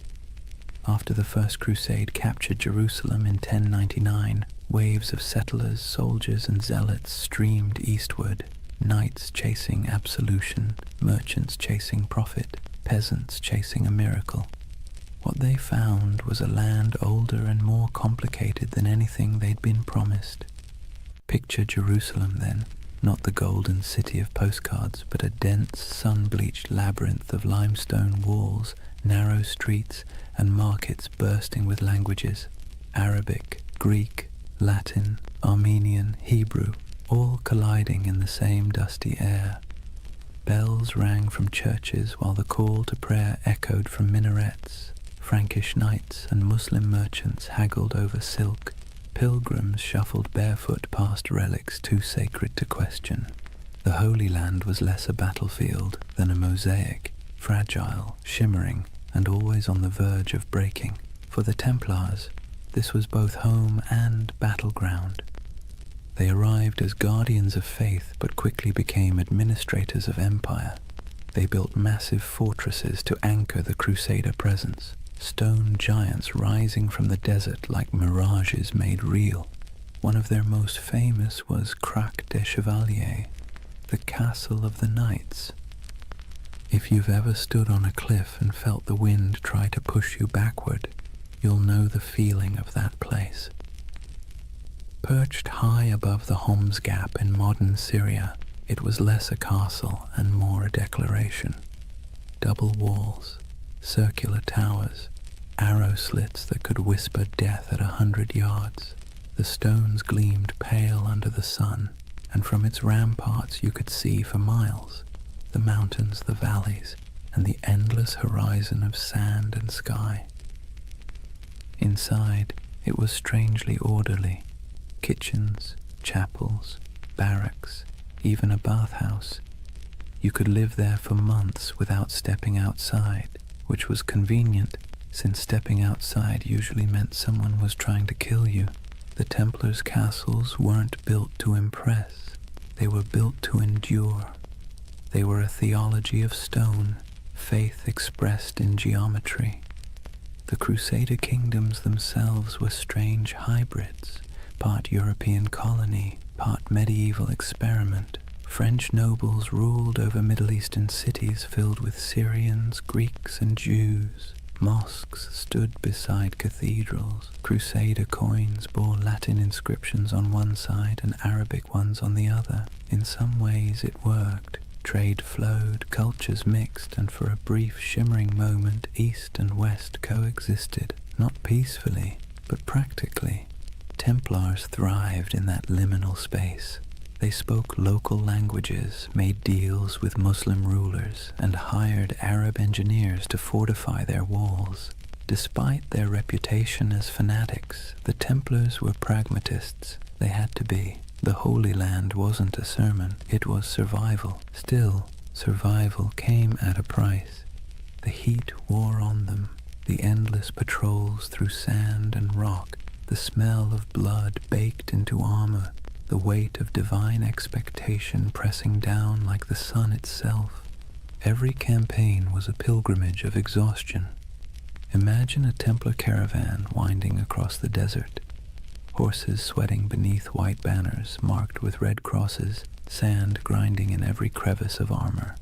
After the First Crusade captured Jerusalem in 1099, waves of settlers, soldiers, and zealots streamed eastward, knights chasing absolution, merchants chasing profit, peasants chasing a miracle. What they found was a land older and more complicated than anything they'd been promised. Picture Jerusalem then, not the golden city of postcards, but a dense, sun-bleached labyrinth of limestone walls, narrow streets, and markets bursting with languages: Arabic, Greek, Latin, Armenian, Hebrew, all colliding in the same dusty air. Bells rang from churches while the call to prayer echoed from minarets. Frankish knights and Muslim merchants haggled over silk. Pilgrims shuffled barefoot past relics too sacred to question. The Holy Land was less a battlefield than a mosaic, fragile, shimmering, and always on the verge of breaking. For the Templars, this was both home and battleground. They arrived as guardians of faith, but quickly became administrators of empire. They built massive fortresses to anchor the Crusader presence, stone giants rising from the desert like mirages made real. One of their most famous was Crac des Chevaliers, the castle of the knights. If you've ever stood on a cliff and felt the wind try to push you backward, you'll know the feeling of that place. Perched high above the Homs Gap in modern Syria, it was less a castle and more a declaration. Double walls, circular towers, arrow slits that could whisper death at 100 yards. The stones gleamed pale under the sun, and from its ramparts you could see for miles the mountains, the valleys, and the endless horizon of sand and sky. Inside, it was strangely orderly. Kitchens, chapels, barracks, even a bathhouse. You could live there for months without stepping outside, which was convenient, since stepping outside usually meant someone was trying to kill you. The Templars' castles weren't built to impress. They were built to endure. They were a theology of stone, faith expressed in geometry. The Crusader kingdoms themselves were strange hybrids, part European colony, part medieval experiment. French nobles ruled over Middle Eastern cities filled with Syrians, Greeks, and Jews. Mosques stood beside cathedrals. Crusader coins bore Latin inscriptions on one side and Arabic ones on the other. In some ways it worked. Trade flowed, cultures mixed, and for a brief shimmering moment East and West coexisted, not peacefully, but practically. Templars thrived in that liminal space. They spoke local languages, made deals with Muslim rulers, and hired Arab engineers to fortify their walls. Despite their reputation as fanatics, the Templars were pragmatists. They had to be. The Holy Land wasn't a sermon, it was survival. Still, survival came at a price. The heat wore on them, the endless patrols through sand and rock, the smell of blood baked into armor, the weight of divine expectation pressing down like the sun itself. Every campaign was a pilgrimage of exhaustion. Imagine a Templar caravan winding across the desert. Horses sweating beneath white banners marked with red crosses, sand grinding in every crevice of armor.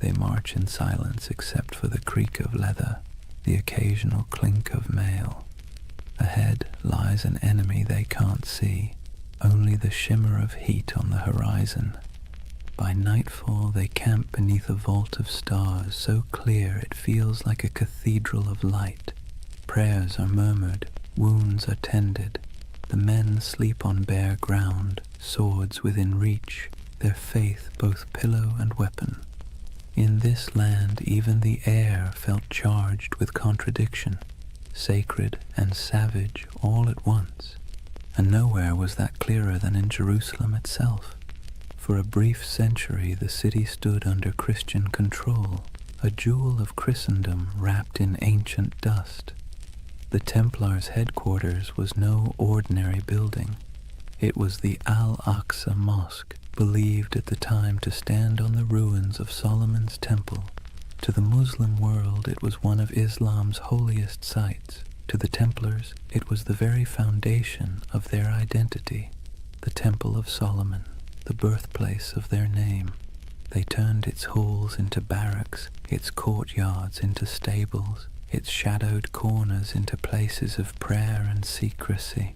They march in silence except for the creak of leather, the occasional clink of mail. Ahead lies an enemy they can't see, only the shimmer of heat on the horizon. By nightfall they camp beneath a vault of stars so clear it feels like a cathedral of light. Prayers are murmured, wounds are tended. The men sleep on bare ground, swords within reach, their faith both pillow and weapon. In this land even the air felt charged with contradiction, sacred and savage all at once, and nowhere was that clearer than in Jerusalem itself. For a brief century the city stood under Christian control, a jewel of Christendom wrapped in ancient dust. The Templars' headquarters was no ordinary building. It was the Al-Aqsa Mosque, believed at the time to stand on the ruins of Solomon's Temple. To the Muslim world it was one of Islam's holiest sites. To the Templars it was the very foundation of their identity, the Temple of Solomon, the birthplace of their name. They turned its halls into barracks, its courtyards into stables, its shadowed corners into places of prayer and secrecy.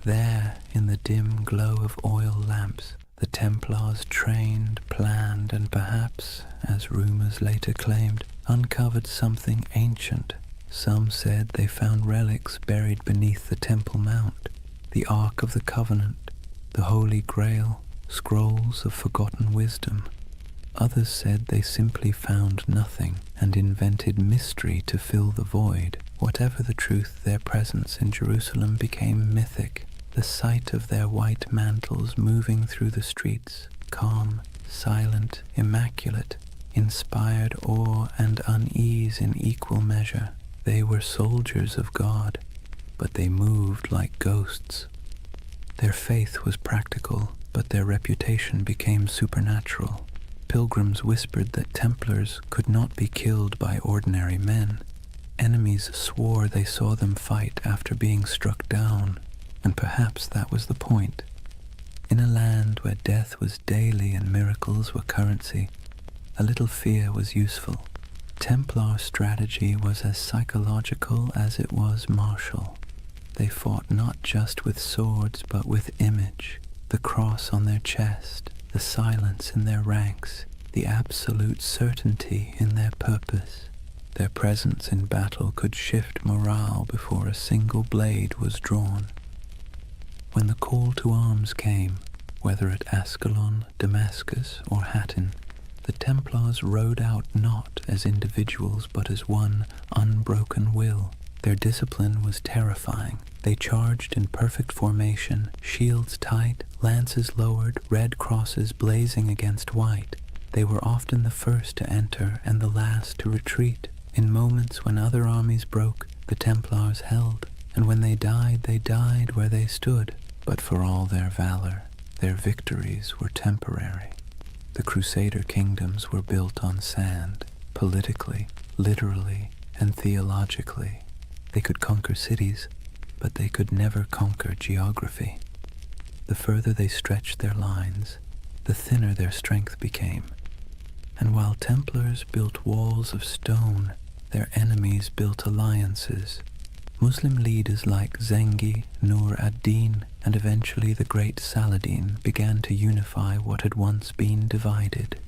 There, in the dim glow of oil lamps, the Templars trained, planned, and perhaps, as rumors later claimed, uncovered something ancient. Some said they found relics buried beneath the Temple Mount, the Ark of the Covenant, the Holy Grail, scrolls of forgotten wisdom. Others said they simply found nothing and invented mystery to fill the void. Whatever the truth, their presence in Jerusalem became mythic. The sight of their white mantles moving through the streets, calm, silent, immaculate, inspired awe and unease in equal measure. They were soldiers of God, but they moved like ghosts. Their faith was practical, but their reputation became supernatural. Pilgrims whispered that Templars could not be killed by ordinary men. Enemies swore they saw them fight after being struck down, and perhaps that was the point. In a land where death was daily and miracles were currency, a little fear was useful. Templar strategy was as psychological as it was martial. They fought not just with swords but with image, the cross on their chest, the silence in their ranks, the absolute certainty in their purpose. Their presence in battle could shift morale before a single blade was drawn. When the call to arms came, whether at Ascalon, Damascus, or Hattin, the Templars rode out not as individuals but as one unbroken will. Their discipline was terrifying. They charged in perfect formation, shields tight, lances lowered, red crosses blazing against white. They were often the first to enter and the last to retreat. In moments when other armies broke, the Templars held, and when they died where they stood. But for all their valor, their victories were temporary. The Crusader kingdoms were built on sand, politically, literally, and theologically. They could conquer cities, but they could never conquer geography. The further they stretched their lines, the thinner their strength became. And while Templars built walls of stone, their enemies built alliances. Muslim leaders like Zengi, Nur ad-Din, and eventually the great Saladin began to unify what had once been divided.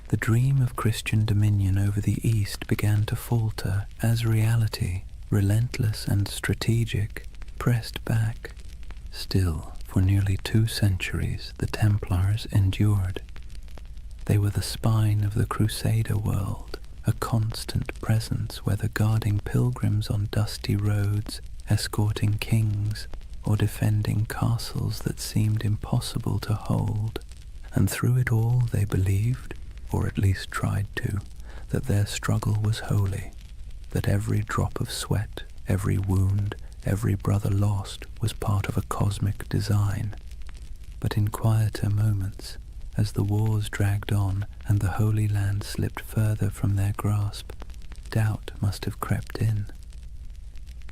The dream of Christian dominion over the East began to falter as reality, relentless and strategic, pressed back. Still, for nearly 2 centuries, the Templars endured. They were the spine of the Crusader world, a constant presence, whether guarding pilgrims on dusty roads, escorting kings, or defending castles that seemed impossible to hold. And through it all they believed, or at least tried to, that their struggle was holy, that every drop of sweat, every wound, every brother lost was part of a cosmic design. But in quieter moments, as the wars dragged on and the Holy Land slipped further from their grasp, doubt must have crept in.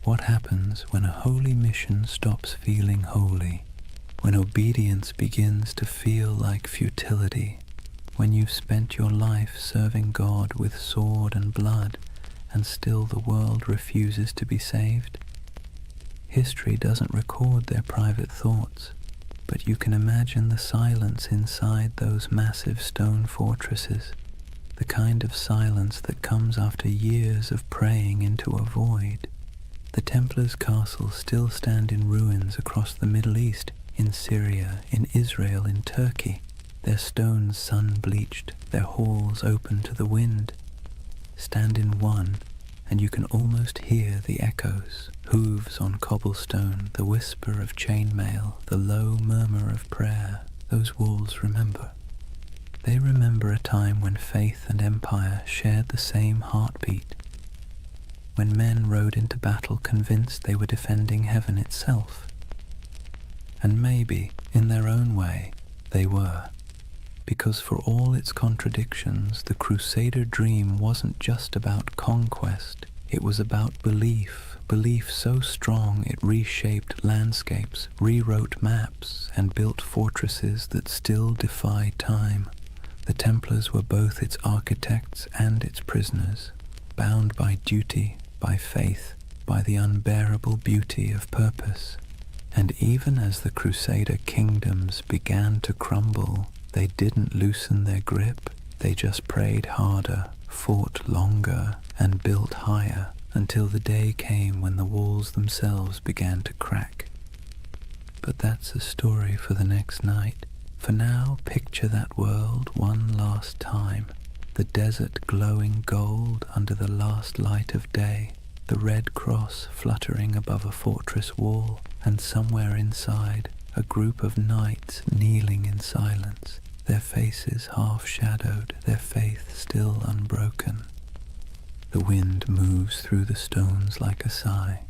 What happens when a holy mission stops feeling holy? When obedience begins to feel like futility? When you've spent your life serving God with sword and blood, and still the world refuses to be saved? History doesn't record their private thoughts, but you can imagine the silence inside those massive stone fortresses, the kind of silence that comes after years of praying into a void. The Templars' castles still stand in ruins across the Middle East, in Syria, in Israel, in Turkey. their stones sun-bleached, their halls open to the wind. Stand in one, and you can almost hear the echoes, hooves on cobblestone, the whisper of chainmail, the low murmur of prayer. Those walls remember. They remember a time when faith and empire shared the same heartbeat, when men rode into battle convinced they were defending heaven itself. And maybe, in their own way, they were. Because for all its contradictions, the Crusader dream wasn't just about conquest, it was about belief, belief so strong it reshaped landscapes, rewrote maps, and built fortresses that still defy time. The Templars were both its architects and its prisoners, bound by duty, by faith, by the unbearable beauty of purpose. And even as the Crusader kingdoms began to crumble, they didn't loosen their grip, they just prayed harder, fought longer, and built higher, until the day came when the walls themselves began to crack. But that's a story for the next night. For now, picture that world one last time, the desert glowing gold under the last light of day, the red cross fluttering above a fortress wall, and somewhere inside, a group of knights kneeling in silence, their faces half-shadowed, their faith still unbroken. The wind moves through the stones like a sigh,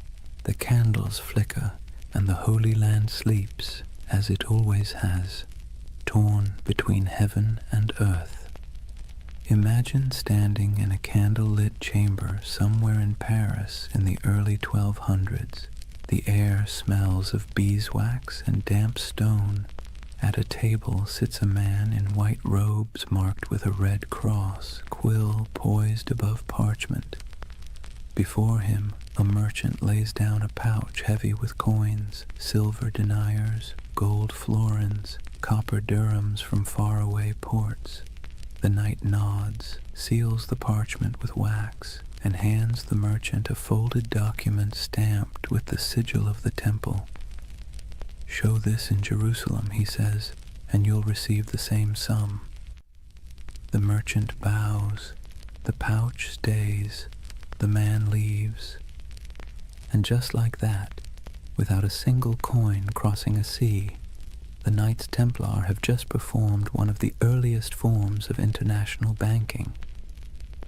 the candles flicker, and the Holy Land sleeps, as it always has, torn between heaven and earth. Imagine standing in a candle-lit chamber somewhere in Paris in the early 1200s. The air smells of beeswax and damp stone. At a table sits a man in white robes marked with a red cross, quill poised above parchment. Before him, a merchant lays down a pouch heavy with coins, silver deniers, gold florins, copper dirhams from faraway ports. The knight nods, seals the parchment with wax, and hands the merchant a folded document stamped with the sigil of the temple. "Show this in Jerusalem," he says, "and you'll receive the same sum." The merchant bows, the pouch stays, the man leaves. And just like that, without a single coin crossing a sea, the Knights Templar have just performed one of the earliest forms of international banking.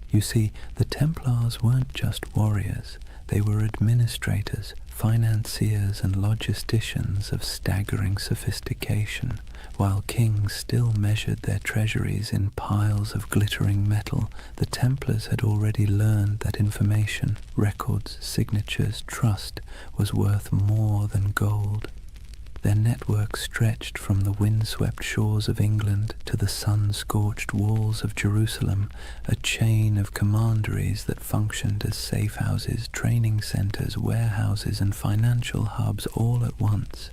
You see, the Templars weren't just warriors, they were administrators, financiers and logisticians of staggering sophistication. While kings still measured their treasuries in piles of glittering metal, the Templars had already learned that information, records, signatures, trust was worth more than gold. Their network stretched from the windswept shores of England to the sun-scorched walls of Jerusalem, a chain of commanderies that functioned as safe houses, training centers, warehouses, and financial hubs all at once.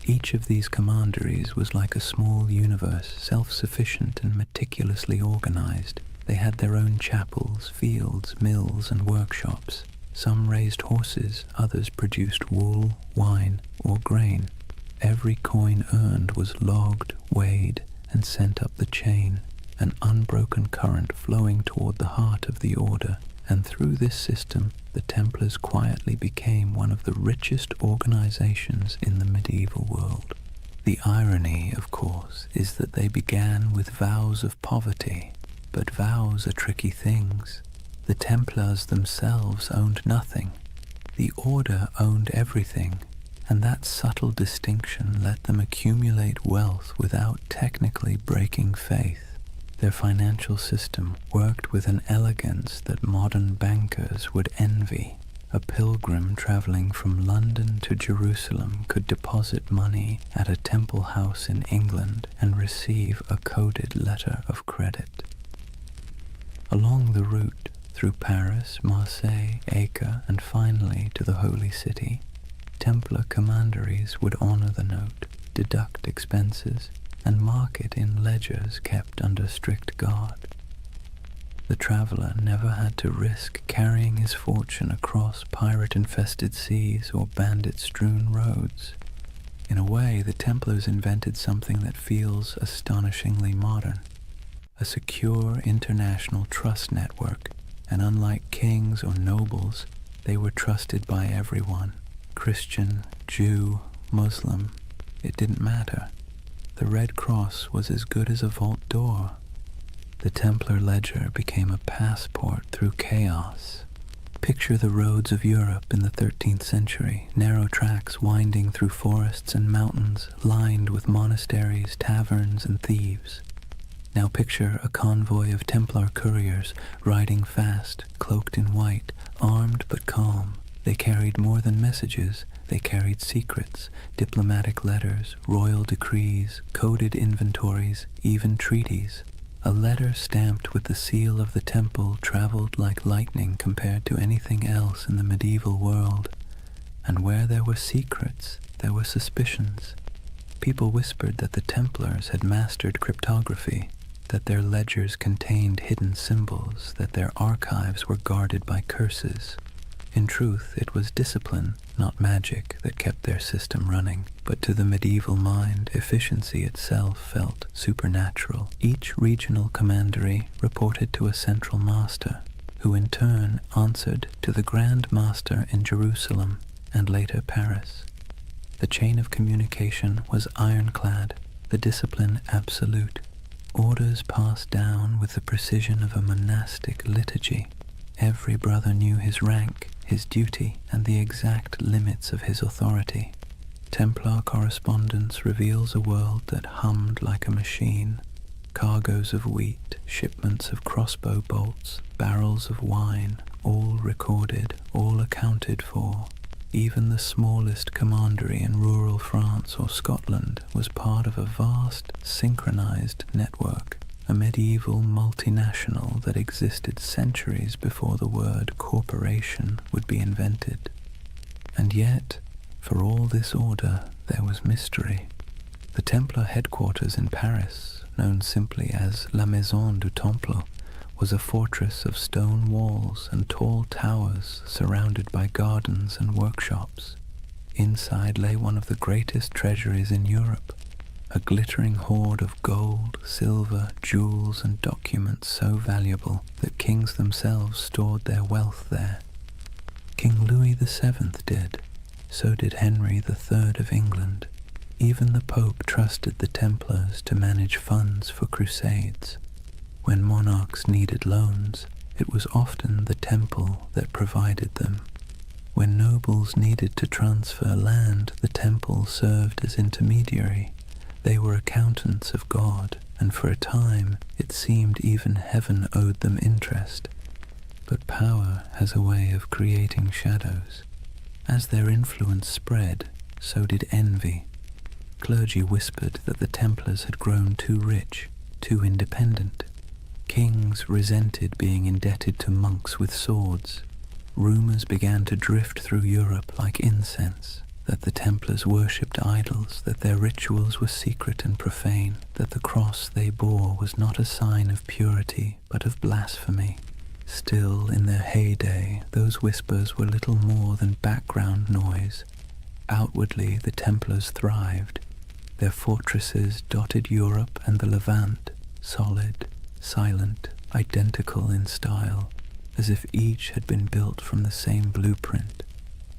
Each of these commanderies was like a small universe, self-sufficient and meticulously organized. They had their own chapels, fields, mills, and workshops. Some raised horses, others produced wool, wine, or grain. Every coin earned was logged, weighed, and sent up the chain, an unbroken current flowing toward the heart of the order, and through this system the Templars quietly became one of the richest organizations in the medieval world. The irony, of course, is that they began with vows of poverty, but vows are tricky things. The Templars themselves owned nothing. The order owned everything, and that subtle distinction let them accumulate wealth without technically breaking faith. Their financial system worked with an elegance that modern bankers would envy. A pilgrim traveling from London to Jerusalem could deposit money at a temple house in England and receive a coded letter of credit. Along the route, through Paris, Marseille, Acre, and finally to the Holy City, Templar commanderies would honor the note, deduct expenses, and mark it in ledgers kept under strict guard. The traveler never had to risk carrying his fortune across pirate-infested seas or bandit-strewn roads. In a way, the Templars invented something that feels astonishingly modern, a secure international trust network, and unlike kings or nobles, they were trusted by everyone. Christian, Jew, Muslim, it didn't matter. The Red Cross was as good as a vault door. The Templar ledger became a passport through chaos. Picture the roads of Europe in the 13th century, narrow tracks winding through forests and mountains, lined with monasteries, taverns, and thieves. Now picture a convoy of Templar couriers riding fast, cloaked in white, armed but calm. They carried more than messages. They carried secrets, diplomatic letters, royal decrees, coded inventories, even treaties. A letter stamped with the seal of the temple traveled like lightning compared to anything else in the medieval world. And where there were secrets, there were suspicions. People whispered that the Templars had mastered cryptography, that their ledgers contained hidden symbols, that their archives were guarded by curses. In truth, it was discipline, not magic, that kept their system running. But to the medieval mind, efficiency itself felt supernatural. Each regional commandery reported to a central master, who in turn answered to the Grand Master in Jerusalem and later Paris. The chain of communication was ironclad, the discipline absolute. Orders passed down with the precision of a monastic liturgy. Every brother knew his rank, his duty, and the exact limits of his authority. Templar correspondence reveals a world that hummed like a machine. Cargoes of wheat, shipments of crossbow bolts, barrels of wine, all recorded, all accounted for. Even the smallest commandery in rural France or Scotland was part of a vast, synchronized network, a medieval multinational that existed centuries before the word corporation would be invented. And yet, for all this order, there was mystery. The Templar headquarters in Paris, known simply as La Maison du Temple, was a fortress of stone walls and tall towers surrounded by gardens and workshops. Inside lay one of the greatest treasuries in Europe, a glittering hoard of gold, silver, jewels, and documents so valuable that kings themselves stored their wealth there. King Louis VII did. So did Henry III of England. Even the Pope trusted the Templars to manage funds for crusades. When monarchs needed loans, it was often the temple that provided them. When nobles needed to transfer land, the temple served as intermediary. They were accountants of God, and for a time it seemed even heaven owed them interest. But power has a way of creating shadows. As their influence spread, so did envy. Clergy whispered that the Templars had grown too rich, too independent. Kings resented being indebted to monks with swords. Rumors began to drift through Europe like incense, that the Templars worshipped idols, that their rituals were secret and profane, that the cross they bore was not a sign of purity, but of blasphemy. Still, in their heyday, those whispers were little more than background noise. Outwardly, the Templars thrived. Their fortresses dotted Europe and the Levant, solid, silent, identical in style, as if each had been built from the same blueprint.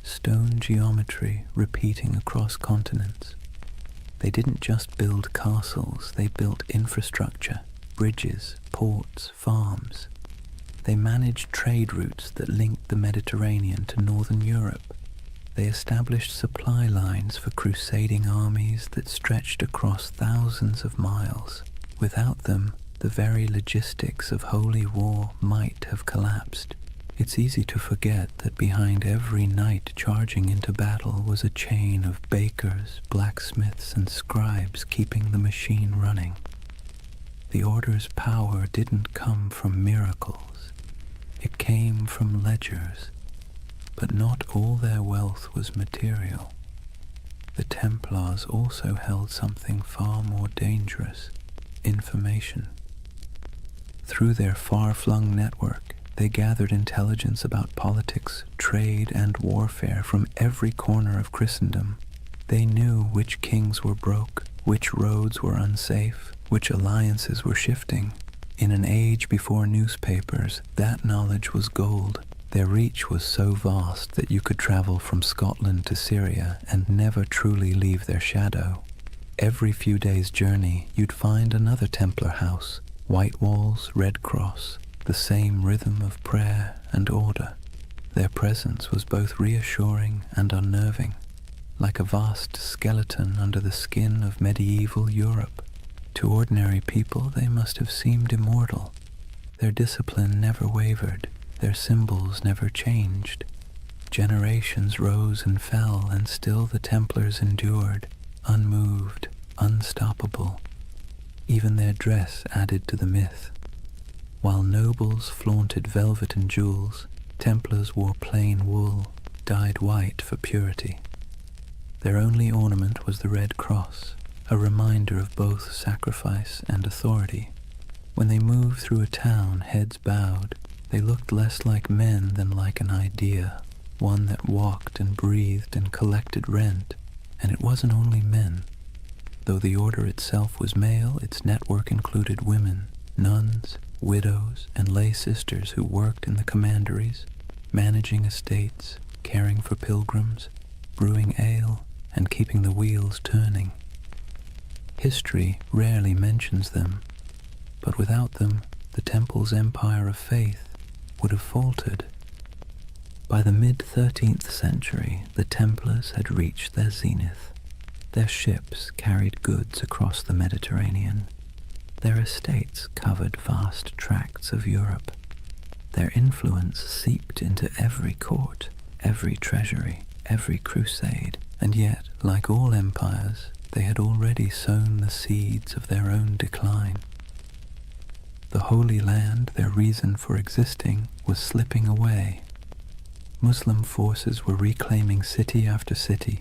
Stone geometry repeating across continents. They didn't just build castles, they built infrastructure, bridges, ports, farms. They managed trade routes that linked the Mediterranean to northern Europe. They established supply lines for crusading armies that stretched across thousands of miles. Without them, the very logistics of holy war might have collapsed. It's easy to forget that behind every knight charging into battle was a chain of bakers, blacksmiths, and scribes keeping the machine running. The Order's power didn't come from miracles. It came from ledgers. But not all their wealth was material. The Templars also held something far more dangerous: information. Through their far-flung network, they gathered intelligence about politics, trade, and warfare from every corner of Christendom. They knew which kings were broke, which roads were unsafe, which alliances were shifting. In an age before newspapers, that knowledge was gold. Their reach was so vast that you could travel from Scotland to Syria and never truly leave their shadow. Every few days' journey, you'd find another Templar house, white walls, red cross, the same rhythm of prayer and order. Their presence was both reassuring and unnerving, like a vast skeleton under the skin of medieval Europe. To ordinary people, they must have seemed immortal. Their discipline never wavered, their symbols never changed. Generations rose and fell, and still the Templars endured, unmoved, unstoppable. Even their dress added to the myth. While nobles flaunted velvet and jewels, Templars wore plain wool, dyed white for purity. Their only ornament was the red cross, a reminder of both sacrifice and authority. When they moved through a town, heads bowed, they looked less like men than like an idea, one that walked and breathed and collected rent. And it wasn't only men. Though the order itself was male, its network included women, nuns, widows, and lay sisters who worked in the commanderies, managing estates, caring for pilgrims, brewing ale, and keeping the wheels turning. History rarely mentions them, but without them, the temple's empire of faith would have faltered. By the mid-13th century, the Templars had reached their zenith. Their ships carried goods across the Mediterranean. Their estates covered vast tracts of Europe. Their influence seeped into every court, every treasury, every crusade, and yet, like all empires, they had already sown the seeds of their own decline. The Holy Land, their reason for existing, was slipping away. Muslim forces were reclaiming city after city.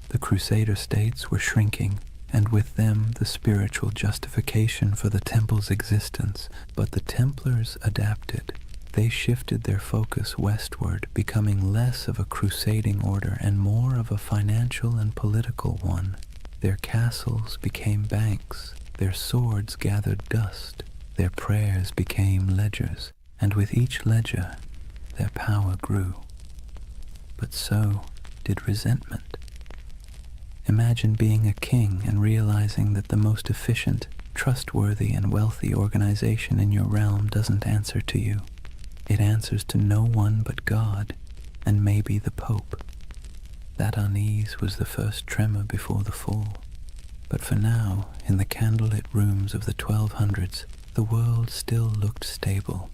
The Crusader states were shrinking, and with them the spiritual justification for the temple's existence. But the Templars adapted. They shifted their focus westward, becoming less of a crusading order and more of a financial and political one. Their castles became banks, their swords gathered dust, their prayers became ledgers, and with each ledger, their power grew. But so did resentment. Imagine being a king and realizing that the most efficient, trustworthy, and wealthy organization in your realm doesn't answer to you. It answers to no one but God, and maybe the Pope. That unease was the first tremor before the fall. But for now, in the candlelit rooms of the 1200s, the world still looked stable.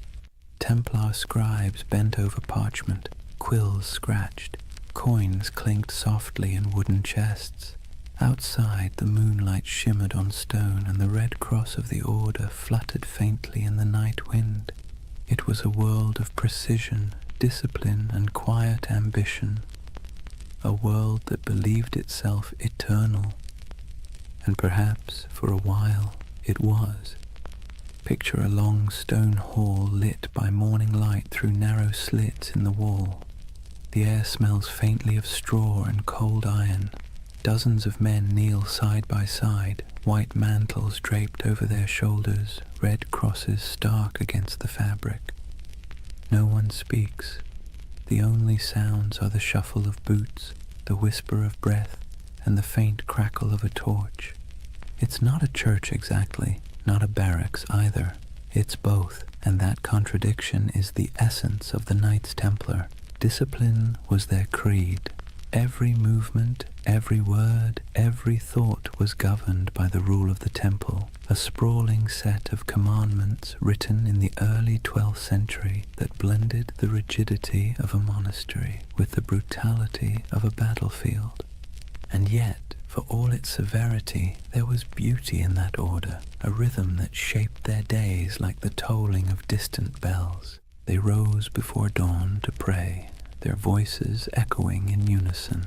Templar scribes bent over parchment, quills scratched, coins clinked softly in wooden chests. Outside, the moonlight shimmered on stone, and the red cross of the order fluttered faintly in the night wind. It was a world of precision, discipline, and quiet ambition. A world that believed itself eternal. And perhaps, for a while, it was. Picture a long stone hall lit by morning light through narrow slits in the wall. The air smells faintly of straw and cold iron. Dozens of men kneel side by side, white mantles draped over their shoulders, red crosses stark against the fabric. No one speaks. The only sounds are the shuffle of boots, the whisper of breath, and the faint crackle of a torch. It's not a church exactly, not a barracks either. It's both, and that contradiction is the essence of the Knights Templar. Discipline was their creed. Every movement, every word, every thought was governed by the rule of the temple, a sprawling set of commandments written in the early 12th century that blended the rigidity of a monastery with the brutality of a battlefield. And yet, for all its severity, there was beauty in that order, a rhythm that shaped their days like the tolling of distant bells. They rose before dawn to pray, their voices echoing in unison.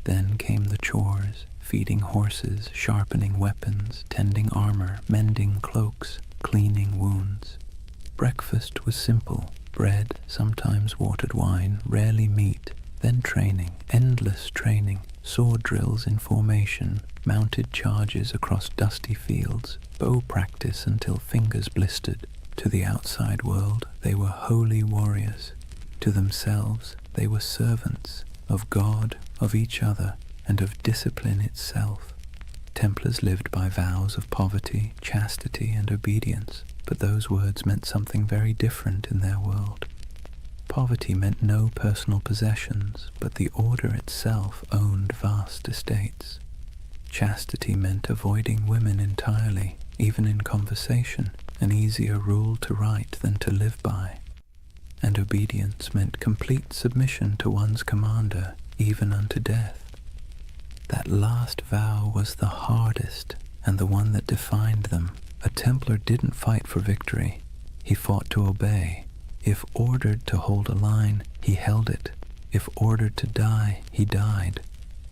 Then came the chores, feeding horses, sharpening weapons, tending armor, mending cloaks, cleaning wounds. Breakfast was simple, bread, sometimes watered wine, rarely meat, then training, endless training, sword drills in formation, mounted charges across dusty fields, bow practice until fingers blistered. To the outside world, they were holy warriors. To themselves, they were servants of God, of each other, and of discipline itself. Templars lived by vows of poverty, chastity, and obedience, but those words meant something very different in their world. Poverty meant no personal possessions, but the order itself owned vast estates. Chastity meant avoiding women entirely, even in conversation, an easier rule to write than to live by. And obedience meant complete submission to one's commander, even unto death. That last vow was the hardest and the one that defined them. A Templar didn't fight for victory. He fought to obey. If ordered to hold a line, he held it. If ordered to die, he died.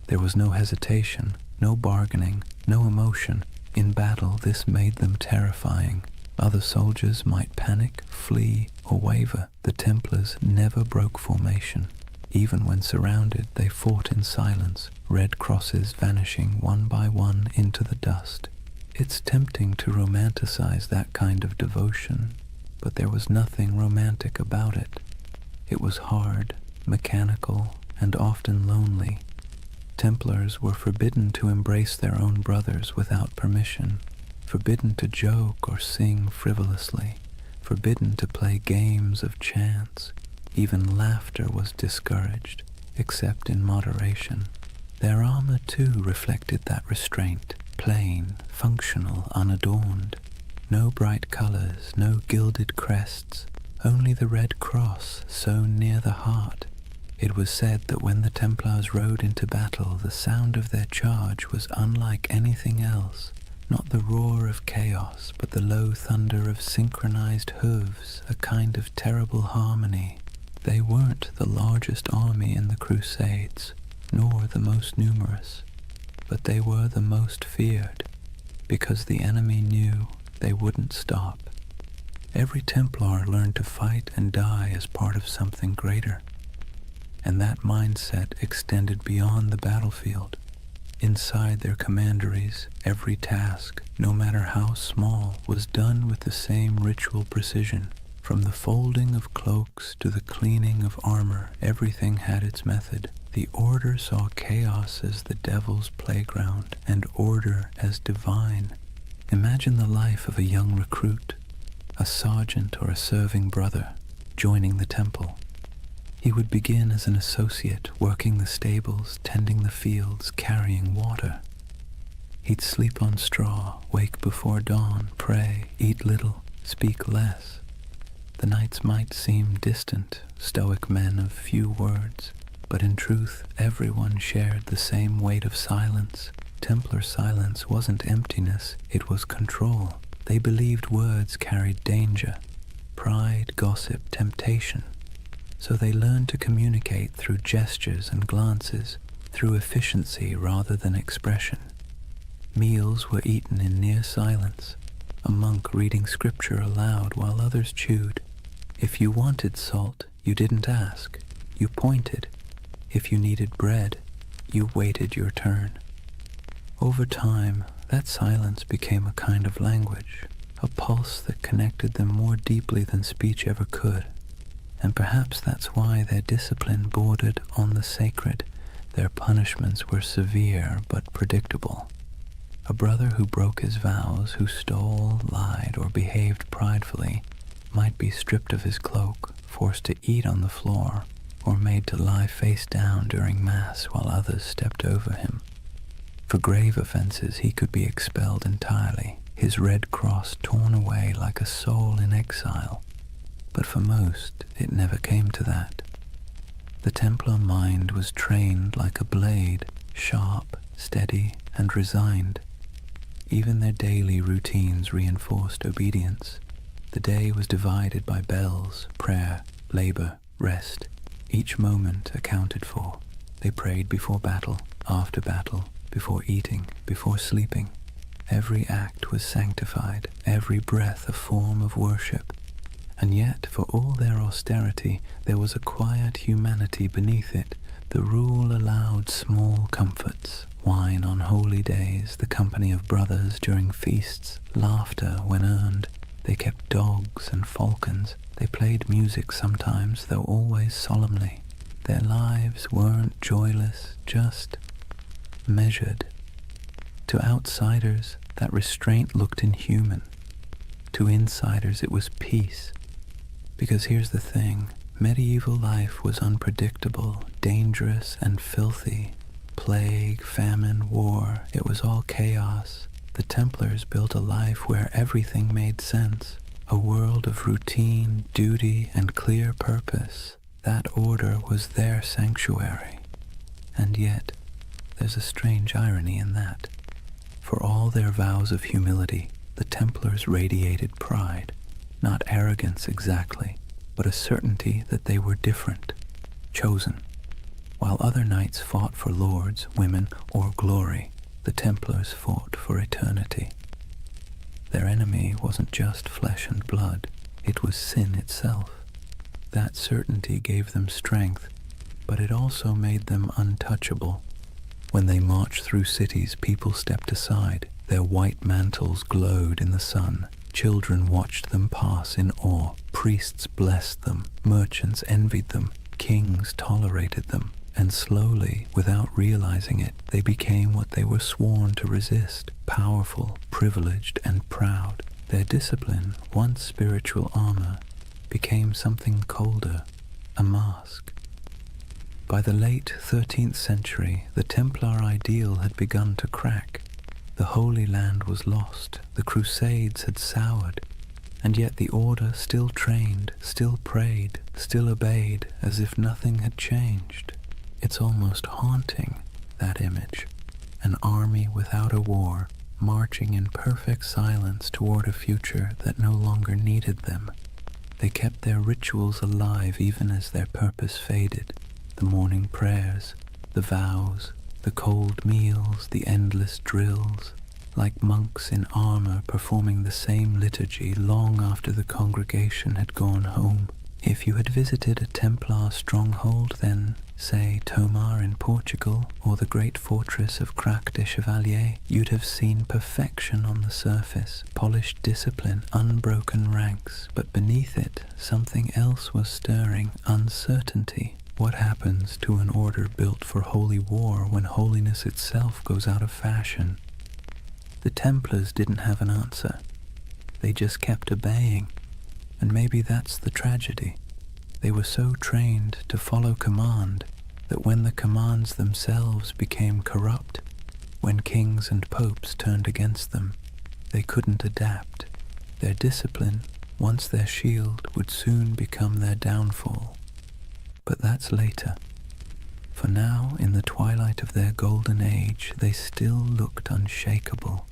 There was no hesitation, no bargaining, no emotion. In battle, this made them terrifying. Other soldiers might panic, flee, or waver. The Templars never broke formation. Even when surrounded, they fought in silence, red crosses vanishing one by one into the dust. It's tempting to romanticize that kind of devotion, but there was nothing romantic about it. It was hard, mechanical, and often lonely. Templars were forbidden to embrace their own brothers without permission, forbidden to joke or sing frivolously, forbidden to play games of chance. Even laughter was discouraged, except in moderation. Their armor, too, reflected that restraint, plain, functional, unadorned. No bright colors, no gilded crests, only the red cross sewn near the heart. It was said that when the Templars rode into battle, the sound of their charge was unlike anything else. Not the roar of chaos, but the low thunder of synchronized hooves, a kind of terrible harmony. They weren't the largest army in the Crusades, nor the most numerous, but they were the most feared, because the enemy knew they wouldn't stop. Every Templar learned to fight and die as part of something greater, and that mindset extended beyond the battlefield. Inside their commanderies, every task, no matter how small, was done with the same ritual precision. From the folding of cloaks to the cleaning of armor, everything had its method. The order saw chaos as the devil's playground, and order as divine. Imagine the life of a young recruit, a sergeant or a serving brother, joining the temple. He would begin as an associate, working the stables, tending the fields, carrying water. He'd sleep on straw, wake before dawn, pray, eat little, speak less. The nights might seem distant, stoic men of few words, but in truth everyone shared the same weight of silence. Templar silence wasn't emptiness, it was control. They believed words carried danger, pride, gossip, temptation. So they learned to communicate through gestures and glances, through efficiency rather than expression. Meals were eaten in near silence, a monk reading scripture aloud while others chewed. If you wanted salt, you didn't ask, you pointed. If you needed bread, you waited your turn. Over time, that silence became a kind of language, a pulse that connected them more deeply than speech ever could. And perhaps that's why their discipline bordered on the sacred. Their punishments were severe but predictable. A brother who broke his vows, who stole, lied, or behaved pridefully, might be stripped of his cloak, forced to eat on the floor, or made to lie face down during Mass while others stepped over him. For grave offenses he could be expelled entirely, his red cross torn away like a soul in exile. But for most, it never came to that. The Templar mind was trained like a blade, sharp, steady, and resigned. Even their daily routines reinforced obedience. The day was divided by bells, prayer, labor, rest. Each moment accounted for. They prayed before battle, after battle, before eating, before sleeping. Every act was sanctified, every breath a form of worship. And yet, for all their austerity, there was a quiet humanity beneath it, The rule allowed small comforts, wine on holy days, the company of brothers during feasts, laughter when earned. They kept dogs and falcons. They played music sometimes, though always solemnly. Their lives weren't joyless, just measured. To outsiders, that restraint looked inhuman. To insiders, it was peace. Because here's the thing, medieval life was unpredictable, dangerous, and filthy. Plague, famine, war, it was all chaos. The Templars built a life where everything made sense, a world of routine, duty, and clear purpose. That order was their sanctuary. And yet, there's a strange irony in that. For all their vows of humility, the Templars radiated pride, not arrogance exactly, but a certainty that they were different, chosen. While other knights fought for lords, women, or glory, the Templars fought for eternity. Their enemy wasn't just flesh and blood, it was sin itself. That certainty gave them strength, but it also made them untouchable. When they marched through cities, people stepped aside. Their white mantles glowed in the sun. Children watched them pass in awe. Priests blessed them. Merchants envied them. Kings tolerated them. And slowly, without realizing it, they became what they were sworn to resist, powerful, privileged, and proud. Their discipline, once spiritual armor, became something colder, a mask. By the late 13th century, the Templar ideal had begun to crack. The Holy Land was lost, the Crusades had soured, and yet the Order still trained, still prayed, still obeyed, as if nothing had changed. It's almost haunting, that image. An army without a war, marching in perfect silence toward a future that no longer needed them. They kept their rituals alive even as their purpose faded. The morning prayers, the vows, the cold meals, the endless drills, like monks in armor performing the same liturgy long after the congregation had gone home. If you had visited a Templar stronghold, then, say, Tomar in Portugal, or the great fortress of Crac des Chevaliers, you'd have seen perfection on the surface, polished discipline, unbroken ranks, but beneath it, something else was stirring, uncertainty. What happens to an order built for holy war when holiness itself goes out of fashion? The Templars didn't have an answer. They just kept obeying. And maybe that's the tragedy. They were so trained to follow command that when the commands themselves became corrupt, when kings and popes turned against them, they couldn't adapt. Their discipline, once their shield, would soon become their downfall. But that's later. For now, in the twilight of their golden age, they still looked unshakable.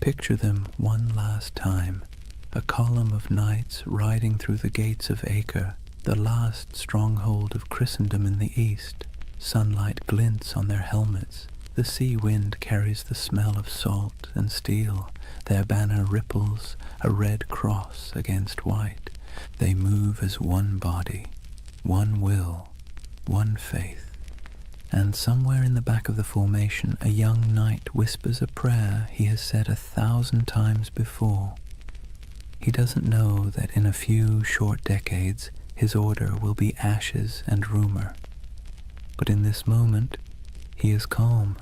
Picture them one last time, a column of knights riding through the gates of Acre, the last stronghold of Christendom in the east. Sunlight glints on their helmets. The sea wind carries the smell of salt and steel. Their banner ripples, a red cross against white. They move as one body, one will, one faith. And somewhere in the back of the formation, a young knight whispers a prayer he has said 1,000 times before. He doesn't know that in a few short decades, his order will be ashes and rumor. But in this moment, he is calm,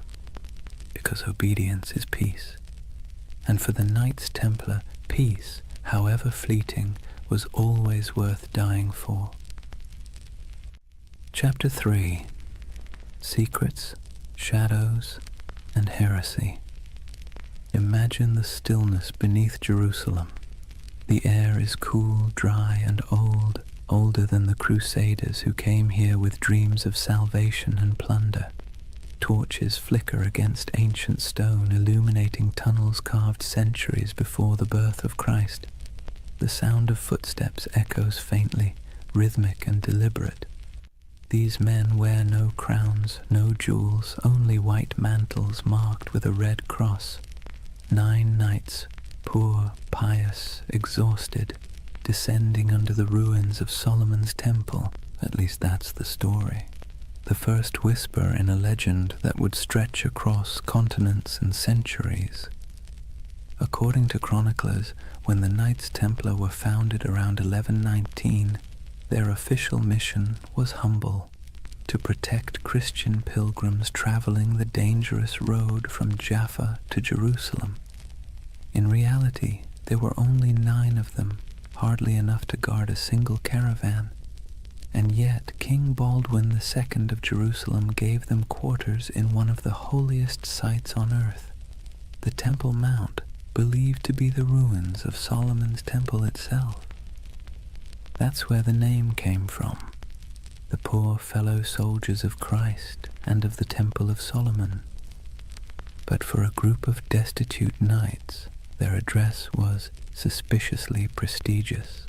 because obedience is peace. And for the Knights Templar, peace, however fleeting, was always worth dying for. Chapter 3. Secrets, Shadows, and Heresy. Imagine the stillness beneath Jerusalem. The air is cool, dry, and old, older than the Crusaders who came here with dreams of salvation and plunder. Torches flicker against ancient stone, illuminating tunnels carved centuries before the birth of Christ. The sound of footsteps echoes faintly, rhythmic and deliberate. These men wear no crowns, no jewels, only white mantles marked with a red cross. 9 knights, poor, pious, exhausted, descending under the ruins of Solomon's temple. At least that's the story. the first whisper in a legend that would stretch across continents and centuries. According to chroniclers, when the Knights Templar were founded around 1119, their official mission was humble: to protect Christian pilgrims traveling the dangerous road from Jaffa to Jerusalem. In reality, there were only 9 of them, hardly enough to guard a single caravan. And yet King Baldwin II of Jerusalem gave them quarters in one of the holiest sites on earth, the Temple Mount, believed to be the ruins of Solomon's temple itself. That's where the name came from, the poor fellow soldiers of Christ and of the Temple of Solomon. But for a group of destitute knights, their address was suspiciously prestigious.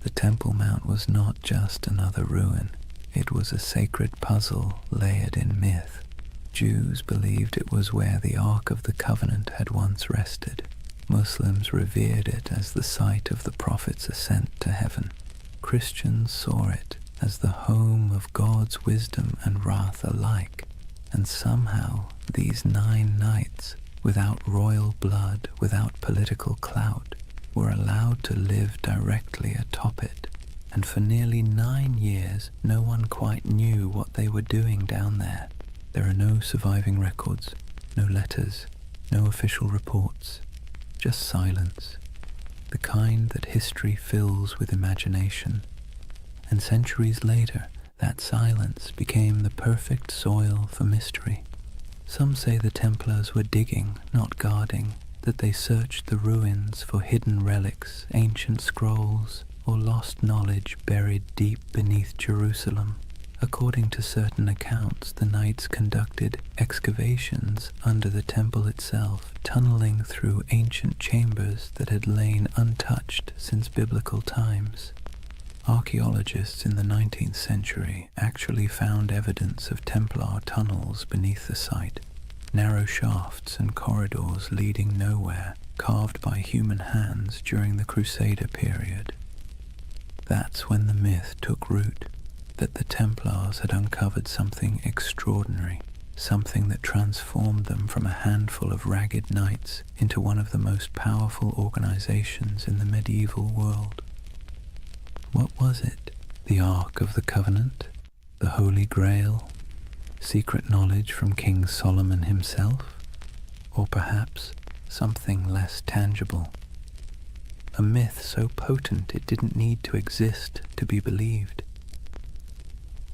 The Temple Mount was not just another ruin, it was a sacred puzzle layered in myth. Jews believed it was where the Ark of the Covenant had once rested. Muslims revered it as the site of the Prophet's ascent to heaven. Christians saw it as the home of God's wisdom and wrath alike. And somehow these 9 knights, without royal blood, without political clout, were allowed to live directly atop it, and for nearly 9 years no one quite knew what they were doing down there. There are no surviving records, no letters, no official reports, just silence, the kind that history fills with imagination. And centuries later, that silence became the perfect soil for mystery. Some say the Templars were digging, not guarding, that they searched the ruins for hidden relics, ancient scrolls, or lost knowledge buried deep beneath Jerusalem. According to certain accounts, the knights conducted excavations under the temple itself, tunneling through ancient chambers that had lain untouched since biblical times. Archaeologists in the 19th century actually found evidence of Templar tunnels beneath the site, narrow shafts and corridors leading nowhere, carved by human hands during the Crusader period. That's when the myth took root, that the Templars had uncovered something extraordinary, something that transformed them from a handful of ragged knights into one of the most powerful organizations in the medieval world. What was it? The Ark of the Covenant? The Holy Grail? Secret knowledge from King Solomon himself? Or perhaps something less tangible? A myth so potent it didn't need to exist to be believed.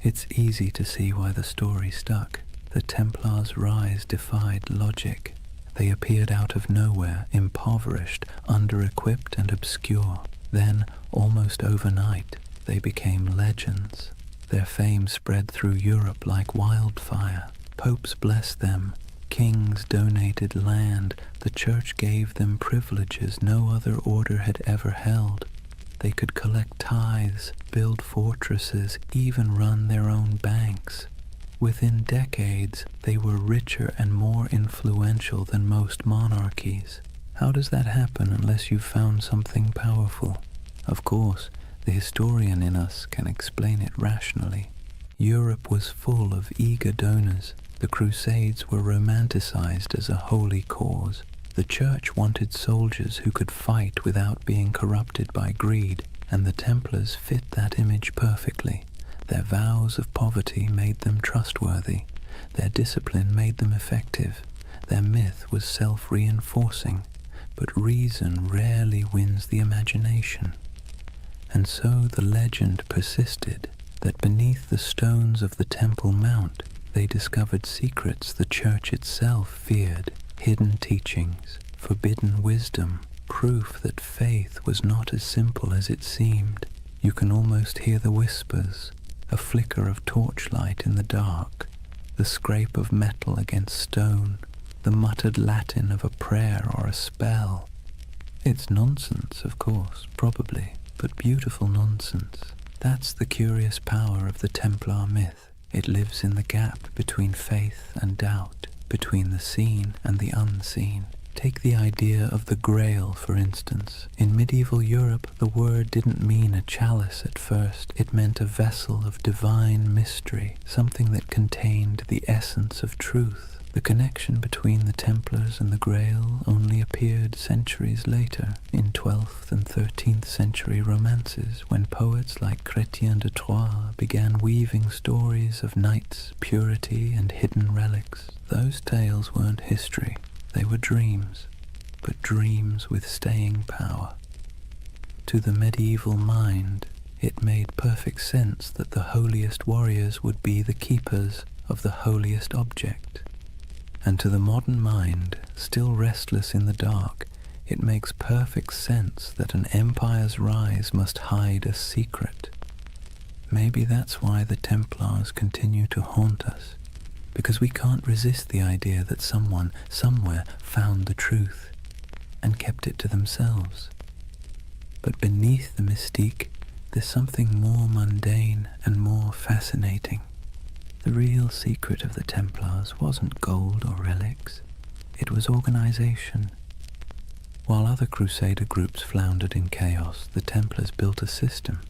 It's easy to see why the story stuck. The Templars' rise defied logic. They appeared out of nowhere, impoverished, under-equipped and obscure. Then, almost overnight, they became legends. Their fame spread through Europe like wildfire. Popes blessed them. Kings donated land. The church gave them privileges no other order had ever held. They could collect tithes, build fortresses, even run their own banks. Within decades, they were richer and more influential than most monarchies. How does that happen unless you've found something powerful? Of course, the historian in us can explain it rationally. Europe was full of eager donors. The Crusades were romanticized as a holy cause. The Church wanted soldiers who could fight without being corrupted by greed, and the Templars fit that image perfectly. Their vows of poverty made them trustworthy. Their discipline made them effective. Their myth was self-reinforcing, but reason rarely wins the imagination. And so the legend persisted that beneath the stones of the Temple Mount, they discovered secrets the Church itself feared, hidden teachings, forbidden wisdom, proof that faith was not as simple as it seemed. You can almost hear the whispers, a flicker of torchlight in the dark, the scrape of metal against stone, the muttered Latin of a prayer or a spell. It's nonsense, of course, probably, but beautiful nonsense. That's the curious power of the Templar myth. It lives in the gap between faith and doubt, between the seen and the unseen, Take the idea of the Grail, for instance. In medieval Europe, the word didn't mean a chalice at first. It meant a vessel of divine mystery, something that contained the essence of truth. The connection between the Templars and the Grail only appeared centuries later, in 12th and 13th century romances, when poets like Chrétien de Troyes began weaving stories of knights, purity, and hidden relics. Those tales weren't history. They were dreams, but dreams with staying power. To the medieval mind, it made perfect sense that the holiest warriors would be the keepers of the holiest object. And to the modern mind, still restless in the dark, it makes perfect sense that an empire's rise must hide a secret. Maybe that's why the Templars continue to haunt us, because we can't resist the idea that someone, somewhere, found the truth and kept it to themselves. But beneath the mystique, there's something more mundane and more fascinating. The real secret of the Templars wasn't gold or relics, it was organization. While other Crusader groups floundered in chaos, the Templars built a system.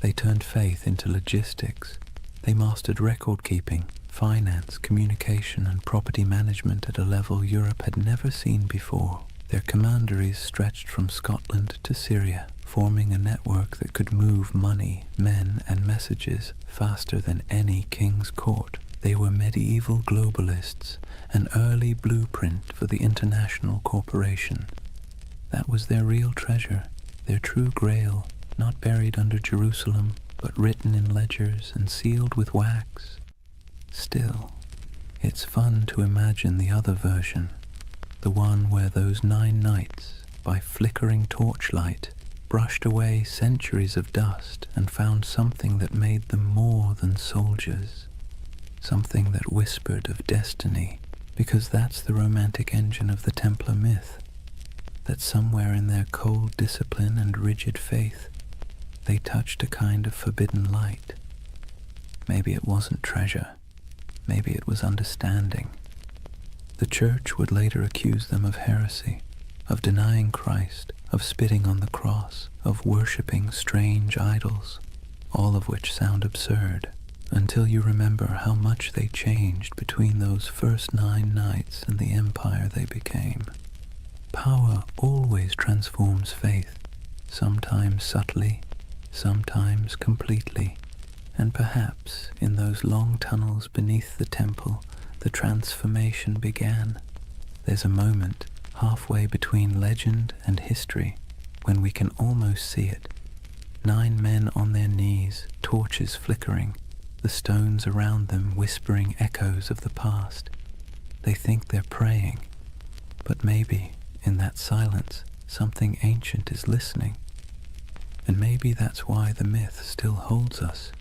They turned faith into logistics. They mastered record-keeping, finance, communication, and property management at a level Europe had never seen before. Their commanderies stretched from Scotland to Syria, forming a network that could move money, men, and messages faster than any king's court. They were medieval globalists, an early blueprint for the international corporation. That was their real treasure, their true grail, not buried under Jerusalem, but written in ledgers and sealed with wax. Still, it's fun to imagine the other version, the one where those 9 knights, by flickering torchlight, brushed away centuries of dust and found something that made them more than soldiers, something that whispered of destiny, because that's the romantic engine of the Templar myth, that somewhere in their cold discipline and rigid faith, they touched a kind of forbidden light. Maybe it wasn't treasure, maybe it was understanding. The Church would later accuse them of heresy, of denying Christ, of spitting on the cross, of worshipping strange idols, all of which sound absurd, until you remember how much they changed between those first 9 nights and the empire they became. Power always transforms faith, sometimes subtly, sometimes completely, and perhaps in those long tunnels beneath the temple, the transformation began. There's a moment halfway between legend and history when we can almost see it. 9 men on their knees, torches flickering, the stones around them whispering echoes of the past. They think they're praying, but maybe in that silence something ancient is listening. And maybe that's why the myth still holds us,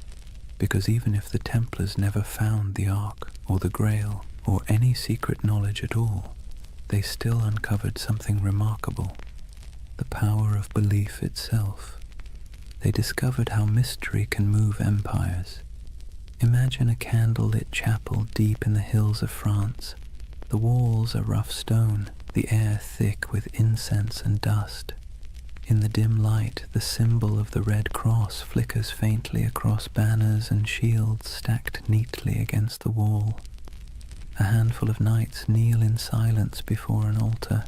because even if the Templars never found the Ark or the Grail or any secret knowledge at all, they still uncovered something remarkable, the power of belief itself. They discovered how mystery can move empires. Imagine a candle-lit chapel deep in the hills of France. The walls are rough stone, the air thick with incense and dust. In the dim light, the symbol of the Red Cross flickers faintly across banners and shields stacked neatly against the wall. A handful of knights kneel in silence before an altar,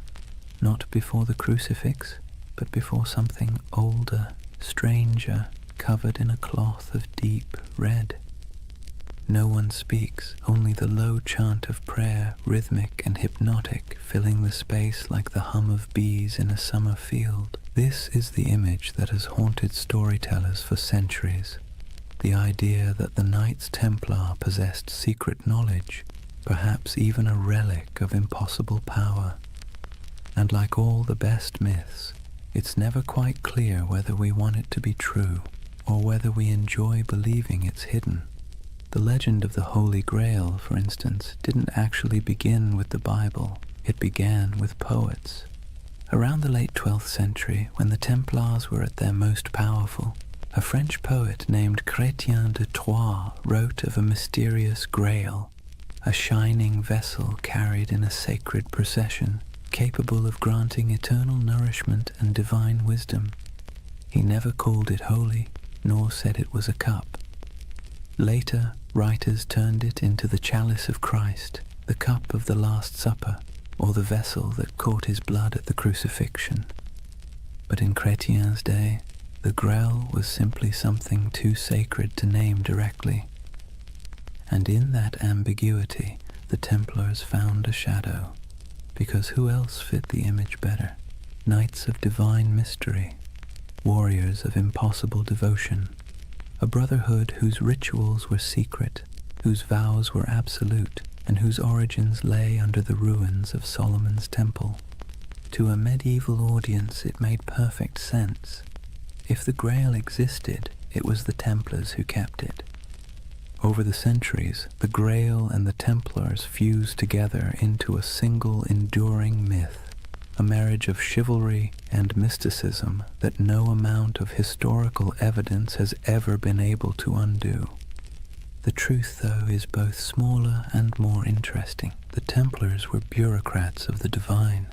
not before the crucifix, but before something older, stranger, covered in a cloth of deep red. No one speaks, only the low chant of prayer, rhythmic and hypnotic, filling the space like the hum of bees in a summer field. This is the image that has haunted storytellers for centuries. The idea that the Knights Templar possessed secret knowledge, perhaps even a relic of impossible power. And like all the best myths, it's never quite clear whether we want it to be true or whether we enjoy believing it's hidden. The legend of the Holy Grail, for instance, didn't actually begin with the Bible. It began with poets. Around the late 12th century, when the Templars were at their most powerful, a French poet named Chrétien de Troyes wrote of a mysterious grail, a shining vessel carried in a sacred procession. capable of granting eternal nourishment and divine wisdom. He never called it holy, nor said it was a cup. Later, writers turned it into the chalice of Christ, the cup of the Last Supper, or the vessel that caught his blood at the crucifixion. But in Chrétien's day, the Grail was simply something too sacred to name directly. And in that ambiguity, the Templars found a shadow, because who else fit the image better? Knights of divine mystery, warriors of impossible devotion, a brotherhood whose rituals were secret, whose vows were absolute, and whose origins lay under the ruins of Solomon's temple. To a medieval audience it made perfect sense. If the Grail existed, it was the Templars who kept it. Over the centuries, the Grail and the Templars fused together into a single enduring myth, a marriage of chivalry and mysticism that no amount of historical evidence has ever been able to undo. The truth, though, is both smaller and more interesting. The Templars were bureaucrats of the divine.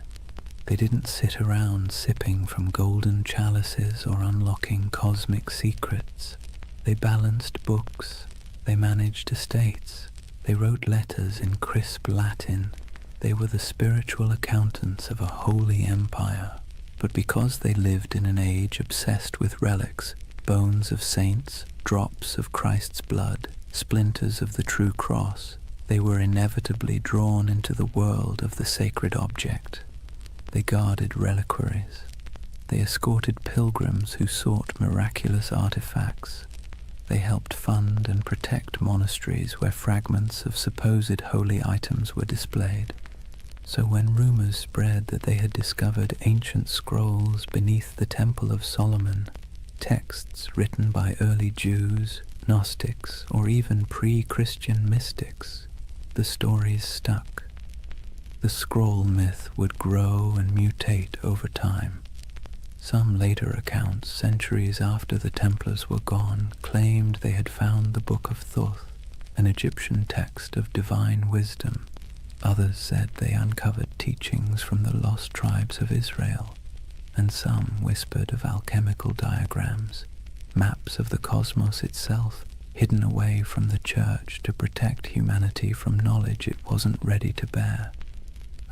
They didn't sit around sipping from golden chalices or unlocking cosmic secrets. They balanced books. They managed estates. They wrote letters in crisp Latin. They were the spiritual accountants of a holy empire. But because they lived in an age obsessed with relics, bones of saints, drops of Christ's blood, splinters of the true cross, they were inevitably drawn into the world of the sacred object. They guarded reliquaries. They escorted pilgrims who sought miraculous artifacts. They helped fund and protect monasteries where fragments of supposed holy items were displayed. So when rumors spread that they had discovered ancient scrolls beneath the Temple of Solomon, texts written by early Jews, Gnostics, or even pre-Christian mystics, the stories stuck. The scroll myth would grow and mutate over time. Some later accounts, centuries after the Templars were gone, claimed they had found the Book of Thoth, an Egyptian text of divine wisdom. Others said they uncovered teachings from the lost tribes of Israel, and some whispered of alchemical diagrams, maps of the cosmos itself, hidden away from the church to protect humanity from knowledge it wasn't ready to bear.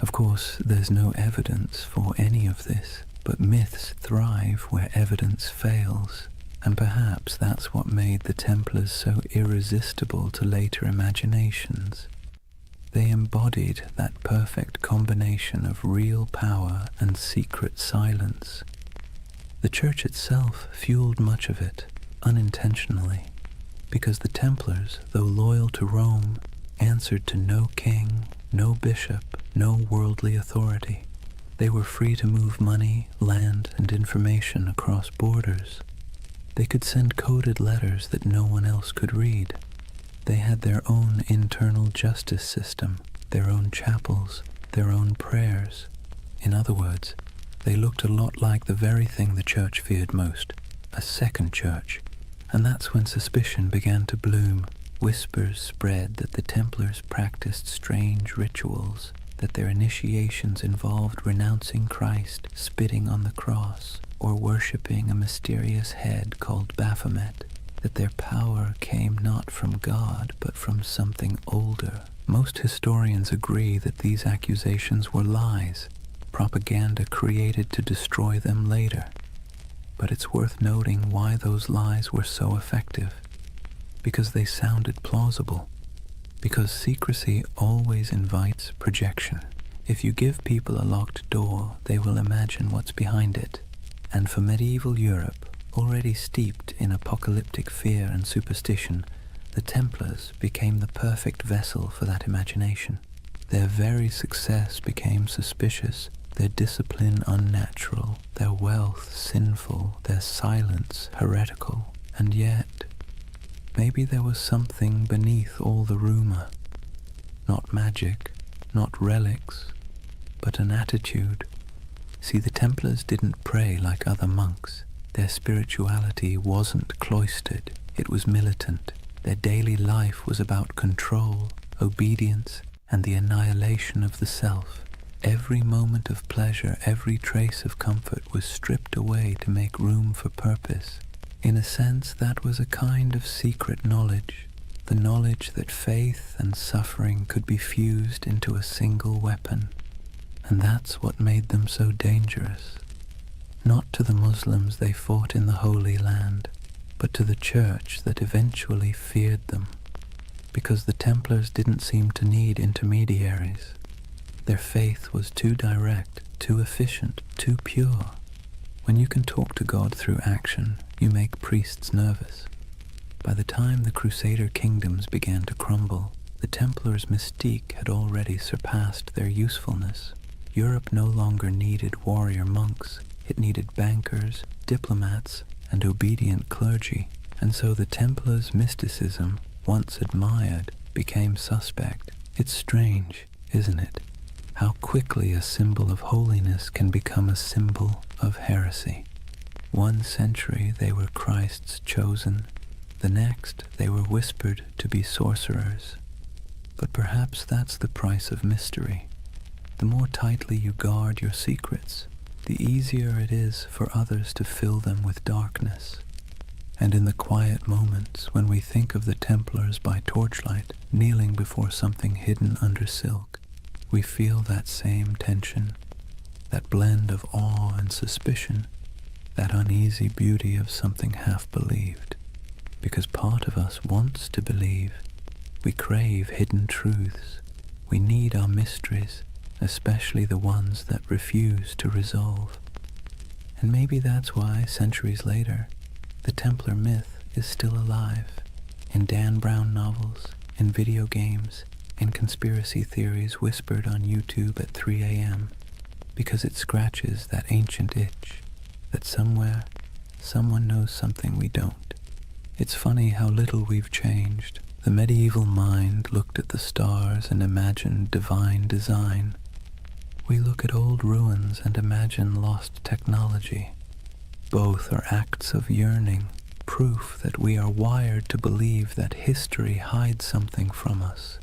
Of course, there's no evidence for any of this, but myths thrive where evidence fails, and perhaps that's what made the Templars so irresistible to later imaginations. They embodied that perfect combination of real power and secret silence. The Church itself fueled much of it, unintentionally, because the Templars, though loyal to Rome, answered to no king, no bishop, no worldly authority. They were free to move money, land, and information across borders. They could send coded letters that no one else could read. They had their own internal justice system, their own chapels, their own prayers. In other words, they looked a lot like the very thing the Church feared most, a second church. And that's when suspicion began to bloom. Whispers spread that the Templars practiced strange rituals, that their initiations involved renouncing Christ, spitting on the cross, or worshipping a mysterious head called Baphomet, that their power came not from God but from something older. Most historians agree that these accusations were lies, propaganda created to destroy them later. But it's worth noting why those lies were so effective. Because they sounded plausible. Because secrecy always invites projection. If you give people a locked door, they will imagine what's behind it. And for medieval Europe, already steeped in apocalyptic fear and superstition, the Templars became the perfect vessel for that imagination. Their very success became suspicious, their discipline unnatural, their wealth sinful, their silence heretical. And yet, maybe there was something beneath all the rumor. Not magic, not relics, but an attitude. See, the Templars didn't pray like other monks. Their spirituality wasn't cloistered, it was militant. Their daily life was about control, obedience, and the annihilation of the self. Every moment of pleasure, every trace of comfort was stripped away to make room for purpose. In a sense, that was a kind of secret knowledge, the knowledge that faith and suffering could be fused into a single weapon. And that's what made them so dangerous. Not to the Muslims they fought in the Holy Land, but to the church that eventually feared them, because the Templars didn't seem to need intermediaries. Their faith was too direct, too efficient, too pure. When you can talk to God through action, you make priests nervous. By the time the Crusader kingdoms began to crumble, the Templars' mystique had already surpassed their usefulness. Europe no longer needed warrior monks. It needed bankers, diplomats, and obedient clergy. And so the Templars' mysticism, once admired, became suspect. It's strange, isn't it? How quickly a symbol of holiness can become a symbol of heresy. 1 century they were Christ's chosen, the next they were whispered to be sorcerers. But perhaps that's the price of mystery. The more tightly you guard your secrets, the easier it is for others to fill them with darkness. And in the quiet moments when we think of the Templars by torchlight, kneeling before something hidden under silk, we feel that same tension, that blend of awe and suspicion, that uneasy beauty of something half-believed. Because part of us wants to believe. We crave hidden truths. We need our mysteries, especially the ones that refuse to resolve. And maybe that's why, centuries later, the Templar myth is still alive, in Dan Brown novels, in video games, in conspiracy theories whispered on YouTube at 3 a.m., because it scratches that ancient itch, that somewhere, someone knows something we don't. It's funny how little we've changed. The medieval mind looked at the stars and imagined divine design. We look at old ruins and imagine lost technology. Both are acts of yearning, proof that we are wired to believe that history hides something from us.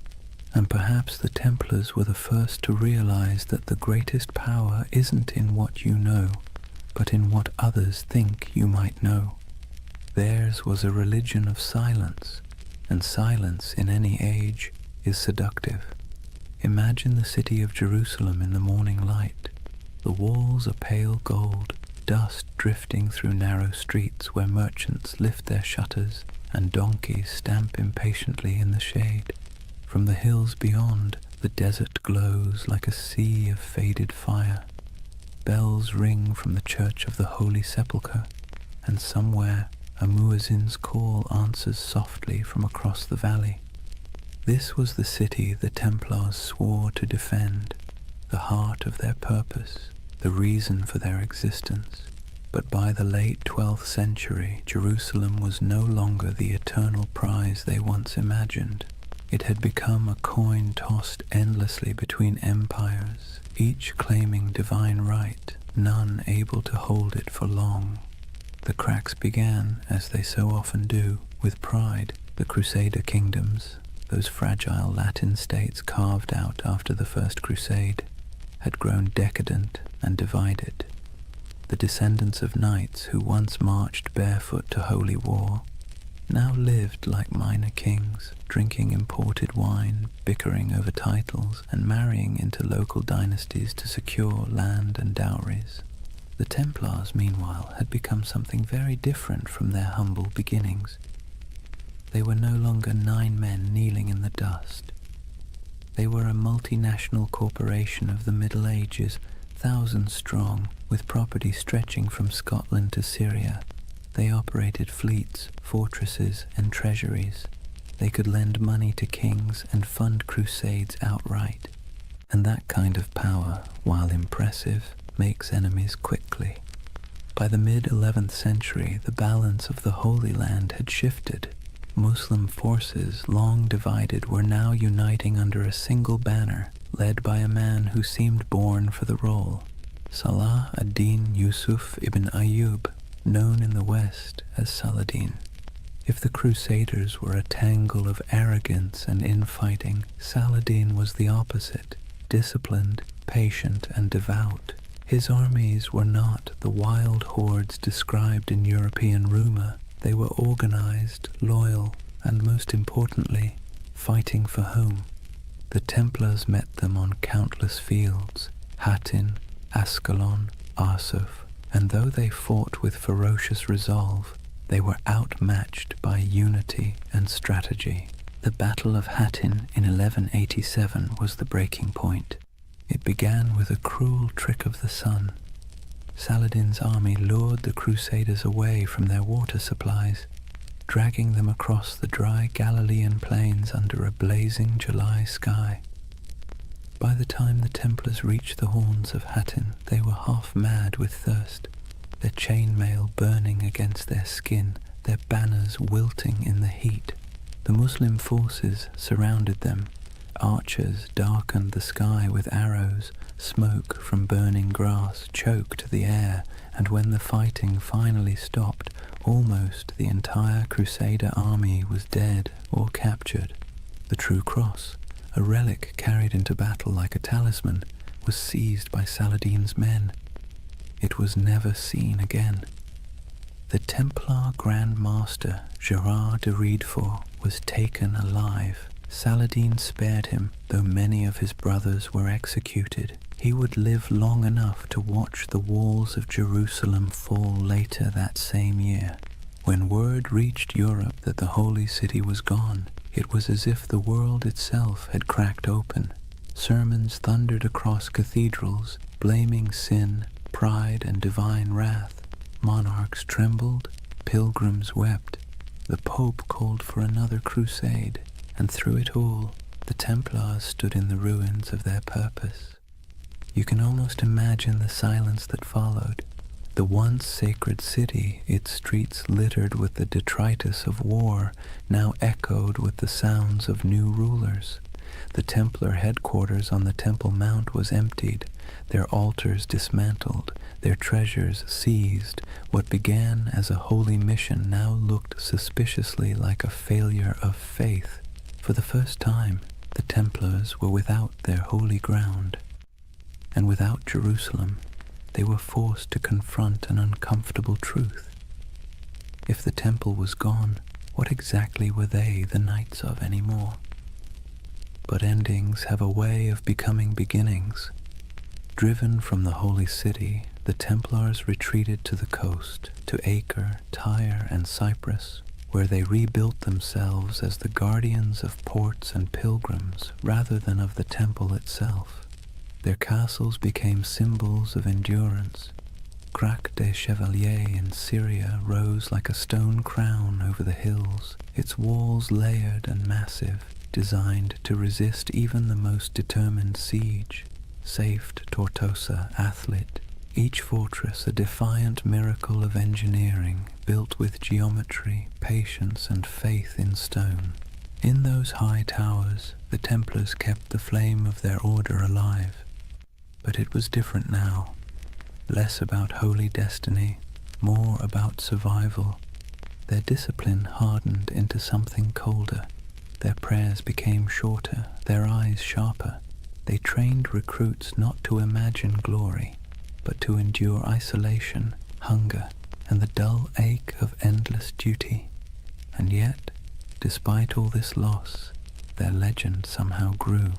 And perhaps the Templars were the first to realize that the greatest power isn't in what you know, but in what others think you might know. Theirs was a religion of silence, and silence in any age is seductive. Imagine the city of Jerusalem in the morning light. The walls are pale gold, dust drifting through narrow streets where merchants lift their shutters and donkeys stamp impatiently in the shade. From the hills beyond, the desert glows like a sea of faded fire. Bells ring from the Church of the Holy Sepulchre, and somewhere a muezzin's call answers softly from across the valley. This was the city the Templars swore to defend, the heart of their purpose, the reason for their existence. But by the late 12th century, Jerusalem was no longer the eternal prize they once imagined. It had become a coin tossed endlessly between empires, each claiming divine right, none able to hold it for long. The cracks began, as they so often do, with pride. The Crusader kingdoms, those fragile Latin states carved out after the First Crusade, had grown decadent and divided. The descendants of knights who once marched barefoot to holy war now lived like minor kings, drinking imported wine, bickering over titles, and marrying into local dynasties to secure land and dowries. The Templars, meanwhile, had become something very different from their humble beginnings. They were no longer 9 men kneeling in the dust. They were a multinational corporation of the Middle Ages, thousands strong, with property stretching from Scotland to Syria. They operated fleets, fortresses, and treasuries. They could lend money to kings and fund crusades outright. And that kind of power, while impressive, makes enemies quickly. By the mid-11th century, the balance of the Holy Land had shifted. Muslim forces, long divided, were now uniting under a single banner, led by a man who seemed born for the role, Salah ad-Din Yusuf ibn Ayyub, known in the West as Saladin. If the Crusaders were a tangle of arrogance and infighting, Saladin was the opposite, disciplined, patient and devout. His armies were not the wild hordes described in European rumor. They were organized, loyal, and most importantly, fighting for home. The Templars met them on countless fields, Hattin, Ascalon, Arsuf, and though they fought with ferocious resolve, they were outmatched by unity and strategy. The Battle of Hattin in 1187 was the breaking point. It began with a cruel trick of the sun. Saladin's army lured the Crusaders away from their water supplies, dragging them across the dry Galilean plains under a blazing July sky. By the time the Templars reached the horns of Hattin, they were half mad with thirst, their chainmail burning against their skin, their banners wilting in the heat. The Muslim forces surrounded them. Archers darkened the sky with arrows, smoke from burning grass choked the air, and when the fighting finally stopped, almost the entire Crusader army was dead or captured. The True Cross, a relic carried into battle like a talisman, was seized by Saladin's men. It was never seen again. The Templar Grand Master Gerard de Riedfort was taken alive. Saladin spared him, though many of his brothers were executed. He would live long enough to watch the walls of Jerusalem fall later that same year. When word reached Europe that the Holy City was gone, it was as if the world itself had cracked open. Sermons thundered across cathedrals, blaming sin, pride, and divine wrath. Monarchs trembled, pilgrims wept. The Pope called for another crusade, and through it all, the Templars stood in the ruins of their purpose. You can almost imagine the silence that followed. The once sacred city, its streets littered with the detritus of war, now echoed with the sounds of new rulers. The Templar headquarters on the Temple Mount was emptied, their altars dismantled, their treasures seized. What began as a holy mission now looked suspiciously like a failure of faith. For the first time, the Templars were without their holy ground, and without Jerusalem, they were forced to confront an uncomfortable truth. If the temple was gone, what exactly were they the knights of anymore? But endings have a way of becoming beginnings. Driven from the holy city, the Templars retreated to the coast, to Acre, Tyre, and Cyprus, where they rebuilt themselves as the guardians of ports and pilgrims rather than of the temple itself. Their castles became symbols of endurance. Crac des Chevaliers in Syria rose like a stone crown over the hills, its walls layered and massive, designed to resist even the most determined siege. Safed Tortosa, Athlit, each fortress a defiant miracle of engineering, built with geometry, patience, and faith in stone. In those high towers, the Templars kept the flame of their order alive. But it was different now. Less about holy destiny, more about survival. Their discipline hardened into something colder. Their prayers became shorter, their eyes sharper. They trained recruits not to imagine glory, but to endure isolation, hunger, and the dull ache of endless duty. And yet, despite all this loss, their legend somehow grew.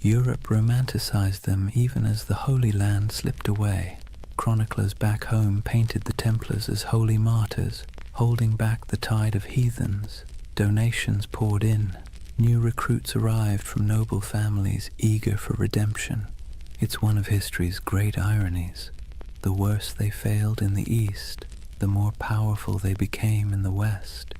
Europe romanticized them even as the Holy Land slipped away. Chroniclers back home painted the Templars as holy martyrs, holding back the tide of heathens. Donations poured in. New recruits arrived from noble families eager for redemption. It's one of history's great ironies. The worse they failed in the East, the more powerful they became in the West.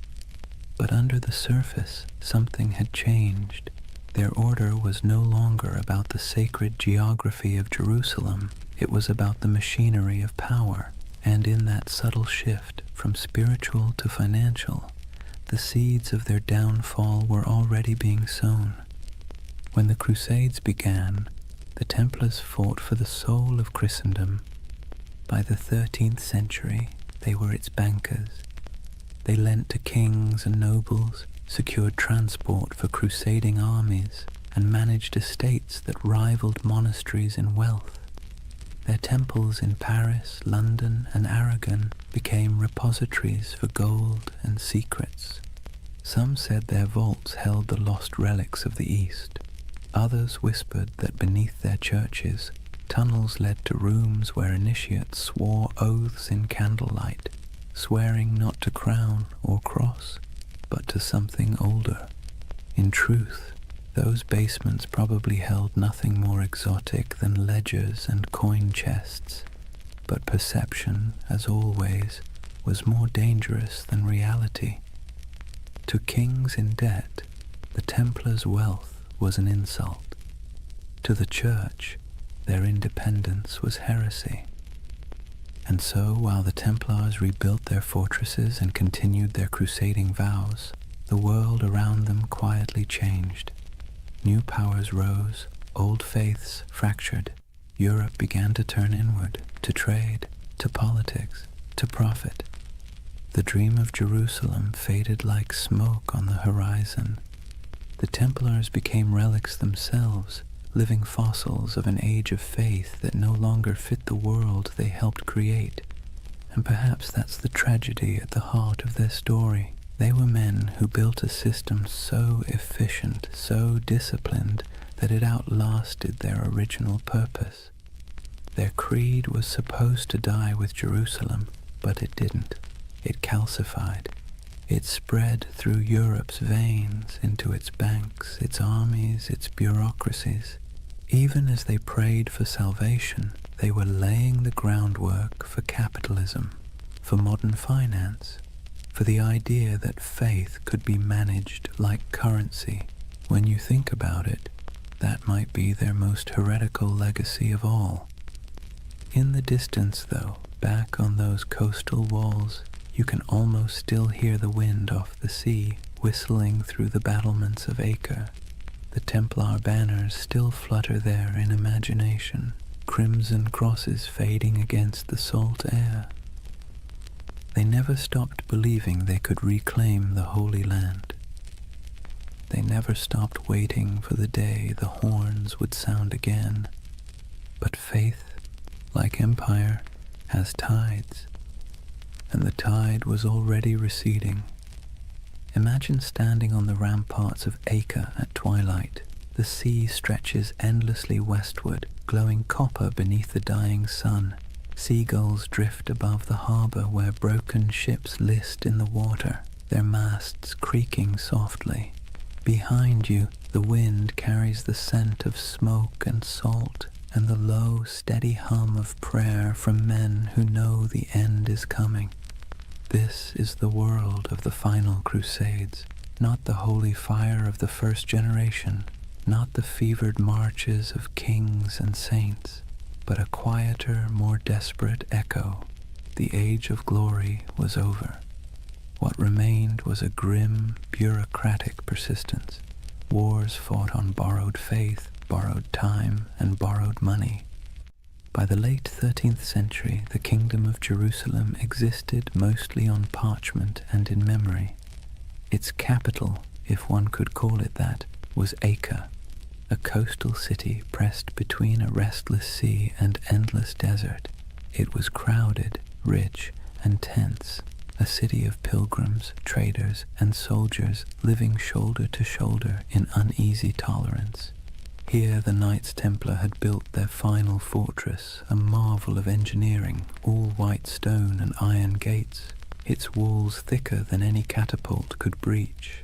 But under the surface, something had changed. Their order was no longer about the sacred geography of Jerusalem. It was about the machinery of power. And in that subtle shift from spiritual to financial, the seeds of their downfall were already being sown. When the Crusades began, the Templars fought for the soul of Christendom. By the 13th century, they were its bankers. They lent to kings and nobles, secured transport for crusading armies, and managed estates that rivaled monasteries in wealth. Their temples in Paris, London, and Aragon became repositories for gold and secrets. Some said their vaults held the lost relics of the East. Others whispered that beneath their churches, tunnels led to rooms where initiates swore oaths in candlelight, swearing not to crown or cross, but to something older. In truth, those basements probably held nothing more exotic than ledgers and coin chests, but perception, as always, was more dangerous than reality. To kings in debt, the Templars' wealth was an insult. To the Church, their independence was heresy. And so, while the Templars rebuilt their fortresses and continued their crusading vows, the world around them quietly changed. New powers rose, old faiths fractured. Europe began to turn inward, to trade, to politics, to profit. The dream of Jerusalem faded like smoke on the horizon. The Templars became relics themselves, living fossils of an age of faith that no longer fit the world they helped create. And perhaps that's the tragedy at the heart of their story. They were men who built a system so efficient, so disciplined, that it outlasted their original purpose. Their creed was supposed to die with Jerusalem, but it didn't. It calcified. It spread through Europe's veins into its banks, its armies, its bureaucracies. Even as they prayed for salvation, they were laying the groundwork for capitalism, for modern finance, for the idea that faith could be managed like currency. When you think about it, that might be their most heretical legacy of all. In the distance, though, back on those coastal walls, you can almost still hear the wind off the sea whistling through the battlements of Acre. The Templar banners still flutter there in imagination, crimson crosses fading against the salt air. They never stopped believing they could reclaim the Holy Land. They never stopped waiting for the day the horns would sound again. But faith, like empire, has tides, and the tide was already receding. Imagine standing on the ramparts of Acre at twilight. The sea stretches endlessly westward, glowing copper beneath the dying sun. Seagulls drift above the harbor where broken ships list in the water, their masts creaking softly. Behind you, the wind carries the scent of smoke and salt, and the low, steady hum of prayer from men who know the end is coming. This is the world of the final crusades, not the holy fire of the first generation, not the fevered marches of kings and saints, but a quieter, more desperate echo. The age of glory was over. What remained was a grim, bureaucratic persistence. Wars fought on borrowed faith, borrowed time, and borrowed money. By the late 13th century, the Kingdom of Jerusalem existed mostly on parchment and in memory. Its capital, if one could call it that, was Acre, a coastal city pressed between a restless sea and endless desert. It was crowded, rich, and tense, a city of pilgrims, traders, and soldiers living shoulder to shoulder in uneasy tolerance. Here the Knights Templar had built their final fortress, a marvel of engineering, all white stone and iron gates, its walls thicker than any catapult could breach.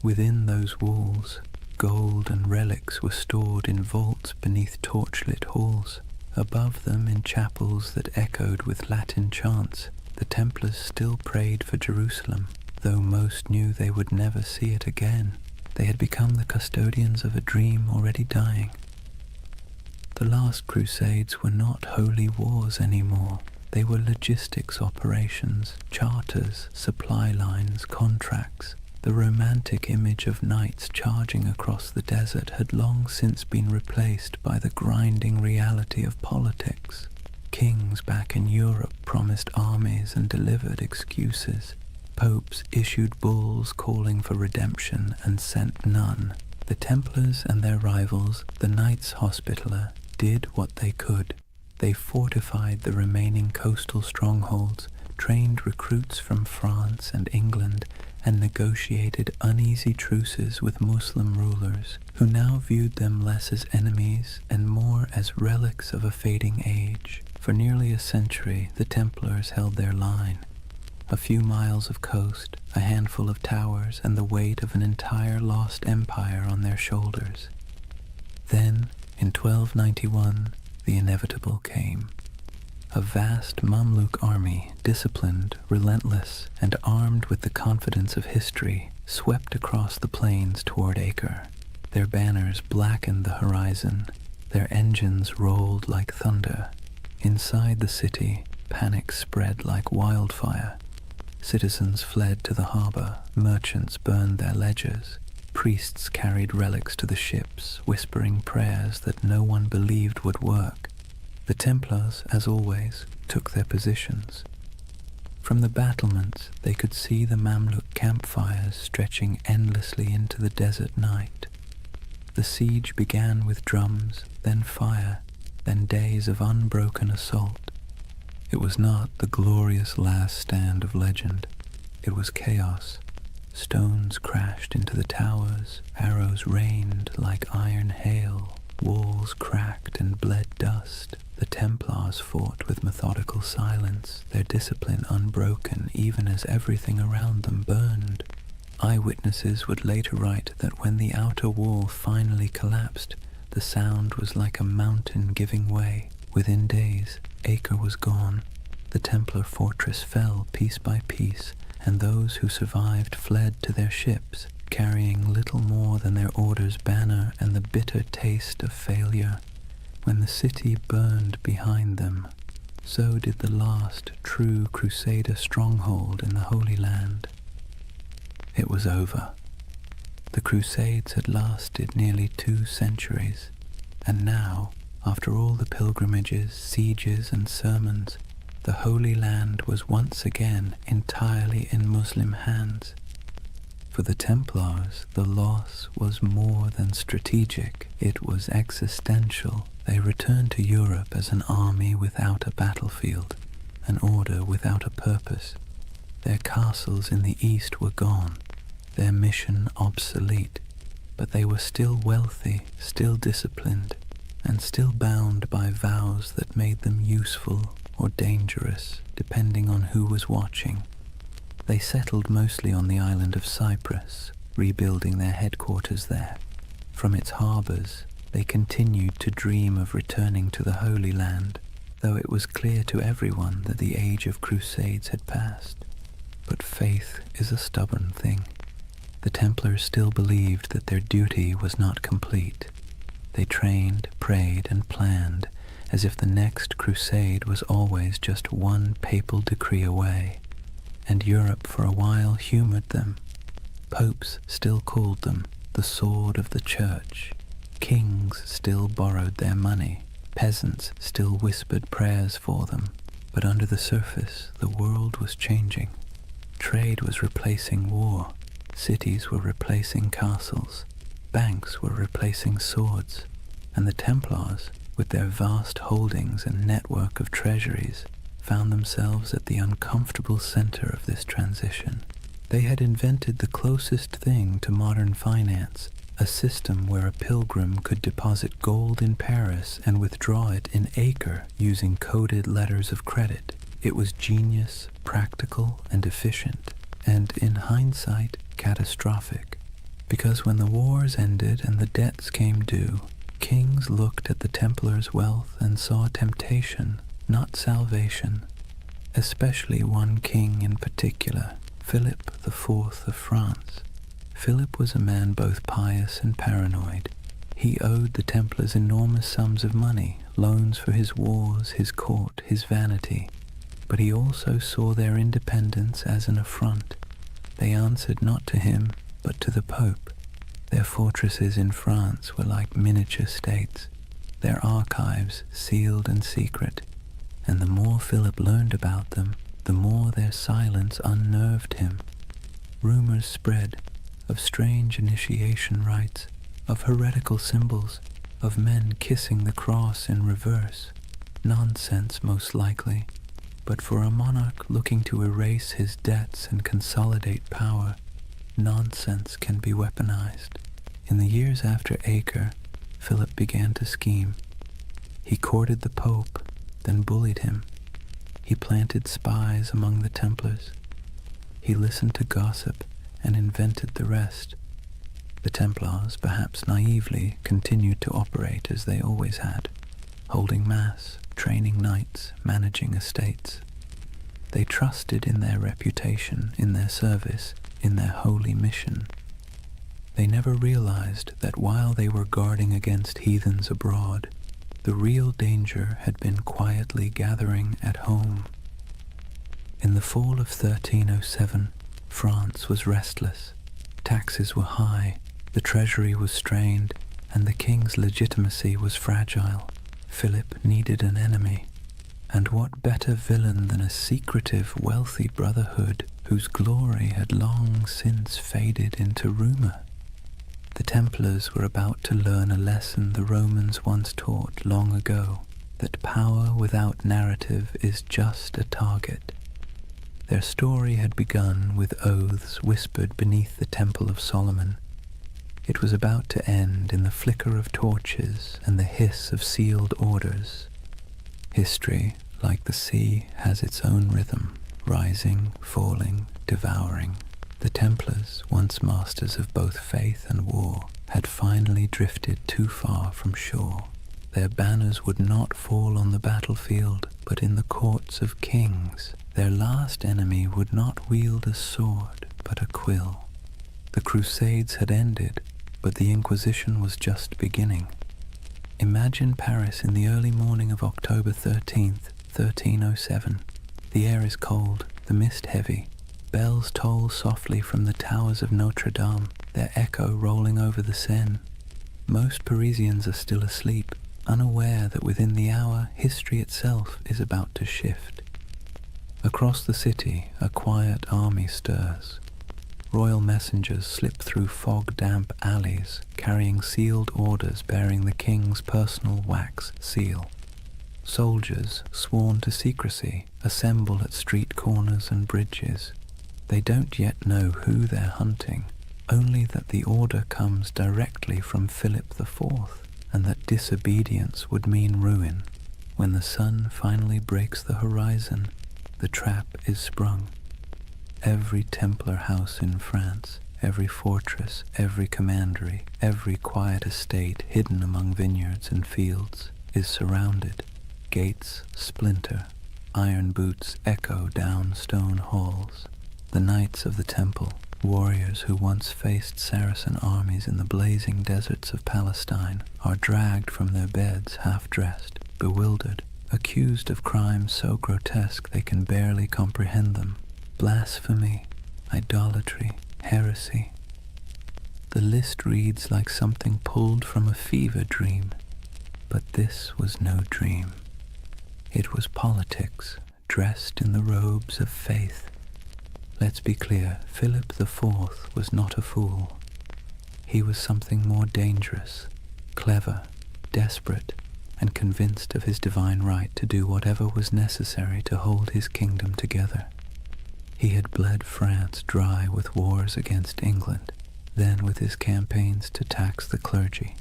Within those walls, gold and relics were stored in vaults beneath torchlit halls. Above them, in chapels that echoed with Latin chants, the Templars still prayed for Jerusalem, though most knew they would never see it again. They had become the custodians of a dream already dying. The last crusades were not holy wars anymore. They were logistics operations, charters, supply lines, contracts. The romantic image of knights charging across the desert had long since been replaced by the grinding reality of politics. Kings back in Europe promised armies and delivered excuses. Popes issued bulls calling for redemption and sent none. The Templars and their rivals, the Knights Hospitaller, did what they could. They fortified the remaining coastal strongholds, trained recruits from France and England, and negotiated uneasy truces with Muslim rulers, who now viewed them less as enemies and more as relics of a fading age. For nearly a century, the Templars held their line. A few miles of coast, a handful of towers, and the weight of an entire lost empire on their shoulders. Then, in 1291, the inevitable came. A vast Mamluk army, disciplined, relentless, and armed with the confidence of history, swept across the plains toward Acre. Their banners blackened the horizon. Their engines rolled like thunder. Inside the city, panic spread like wildfire. Citizens fled to the harbor, merchants burned their ledgers, priests carried relics to the ships, whispering prayers that no one believed would work. The Templars, as always, took their positions. From the battlements, they could see the Mamluk campfires stretching endlessly into the desert night. The siege began with drums, then fire, then days of unbroken assault. It was not the glorious last stand of legend. It was chaos. Stones crashed into the towers, arrows rained like iron hail, walls cracked and bled dust. The Templars fought with methodical silence, their discipline unbroken even as everything around them burned. Eyewitnesses would later write that when the outer wall finally collapsed, the sound was like a mountain giving way. Within days, Acre was gone. The Templar fortress fell piece by piece, and those who survived fled to their ships, carrying little more than their order's banner and the bitter taste of failure. When the city burned behind them, so did the last true Crusader stronghold in the Holy Land. It was over. The Crusades had lasted nearly 2 centuries, and now, after all the pilgrimages, sieges, and sermons, the Holy Land was once again entirely in Muslim hands. For the Templars, the loss was more than strategic, it was existential. They returned to Europe as an army without a battlefield, an order without a purpose. Their castles in the east were gone, their mission obsolete, but they were still wealthy, still disciplined, and still bound by vows that made them useful or dangerous, depending on who was watching. They settled mostly on the island of Cyprus, rebuilding their headquarters there. From its harbors, they continued to dream of returning to the Holy Land, though it was clear to everyone that the age of crusades had passed. But faith is a stubborn thing. The Templars still believed that their duty was not complete. They trained, prayed, and planned as if the next crusade was always just one papal decree away, and Europe for a while humored them. Popes still called them the sword of the church. Kings still borrowed their money. Peasants still whispered prayers for them. But under the surface, the world was changing. Trade was replacing war. Cities were replacing castles. Banks were replacing swords. And the Templars, with their vast holdings and network of treasuries, found themselves at the uncomfortable center of this transition. They had invented the closest thing to modern finance, a system where a pilgrim could deposit gold in Paris and withdraw it in Acre using coded letters of credit. It was genius, practical, and efficient, and in hindsight, catastrophic. Because when the wars ended and the debts came due, kings looked at the Templars' wealth and saw temptation, not salvation. Especially one king in particular, Philip IV of France. Philip was a man both pious and paranoid. He owed the Templars enormous sums of money, loans for his wars, his court, his vanity. But he also saw their independence as an affront. They answered not to him, but to the Pope. Their fortresses in France were like miniature states, their archives sealed and secret, and the more Philip learned about them, the more their silence unnerved him. Rumors spread of strange initiation rites, of heretical symbols, of men kissing the cross in reverse. Nonsense, most likely, but for a monarch looking to erase his debts and consolidate power, nonsense can be weaponized. In the years after Acre, Philip began to scheme. He courted the Pope, then bullied him. He planted spies among the Templars. He listened to gossip and invented the rest. The Templars, perhaps naively, continued to operate as they always had, holding mass, training knights, managing estates. They trusted in their reputation, in their service, in their holy mission. They never realized that while they were guarding against heathens abroad, the real danger had been quietly gathering at home. In the fall of 1307, France was restless. Taxes were high, the treasury was strained, and the king's legitimacy was fragile. Philip needed an enemy. And what better villain than a secretive, wealthy brotherhood whose glory had long since faded into rumor? The Templars were about to learn a lesson the Romans once taught long ago, that power without narrative is just a target. Their story had begun with oaths whispered beneath the Temple of Solomon. It was about to end in the flicker of torches and the hiss of sealed orders. History, like the sea, has its own rhythm, rising, falling, devouring. The Templars, once masters of both faith and war, had finally drifted too far from shore. Their banners would not fall on the battlefield, but in the courts of kings. Their last enemy would not wield a sword, but a quill. The Crusades had ended, but the Inquisition was just beginning. Imagine Paris in the early morning of October 13th, 1307. The air is cold, the mist heavy. Bells toll softly from the towers of Notre Dame, their echo rolling over the Seine. Most Parisians are still asleep, unaware that within the hour history itself is about to shift. Across the city, a quiet army stirs. Royal messengers slip through fog-damp alleys, carrying sealed orders bearing the king's personal wax seal. Soldiers, sworn to secrecy, assemble at street corners and bridges. They don't yet know who they're hunting, only that the order comes directly from Philip IV, and that disobedience would mean ruin. When the sun finally breaks the horizon, the trap is sprung. Every Templar house in France, every fortress, every commandery, every quiet estate hidden among vineyards and fields is surrounded. Gates splinter, iron boots echo down stone halls. The knights of the temple, warriors who once faced Saracen armies in the blazing deserts of Palestine, are dragged from their beds half-dressed, bewildered, accused of crimes so grotesque they can barely comprehend them. Blasphemy, idolatry, heresy. The list reads like something pulled from a fever dream, but this was no dream. It was politics, dressed in the robes of faith. Let's be clear, Philip IV was not a fool. He was something more dangerous, clever, desperate, and convinced of his divine right to do whatever was necessary to hold his kingdom together. He had bled France dry with wars against England, then with his campaigns to tax the clergy.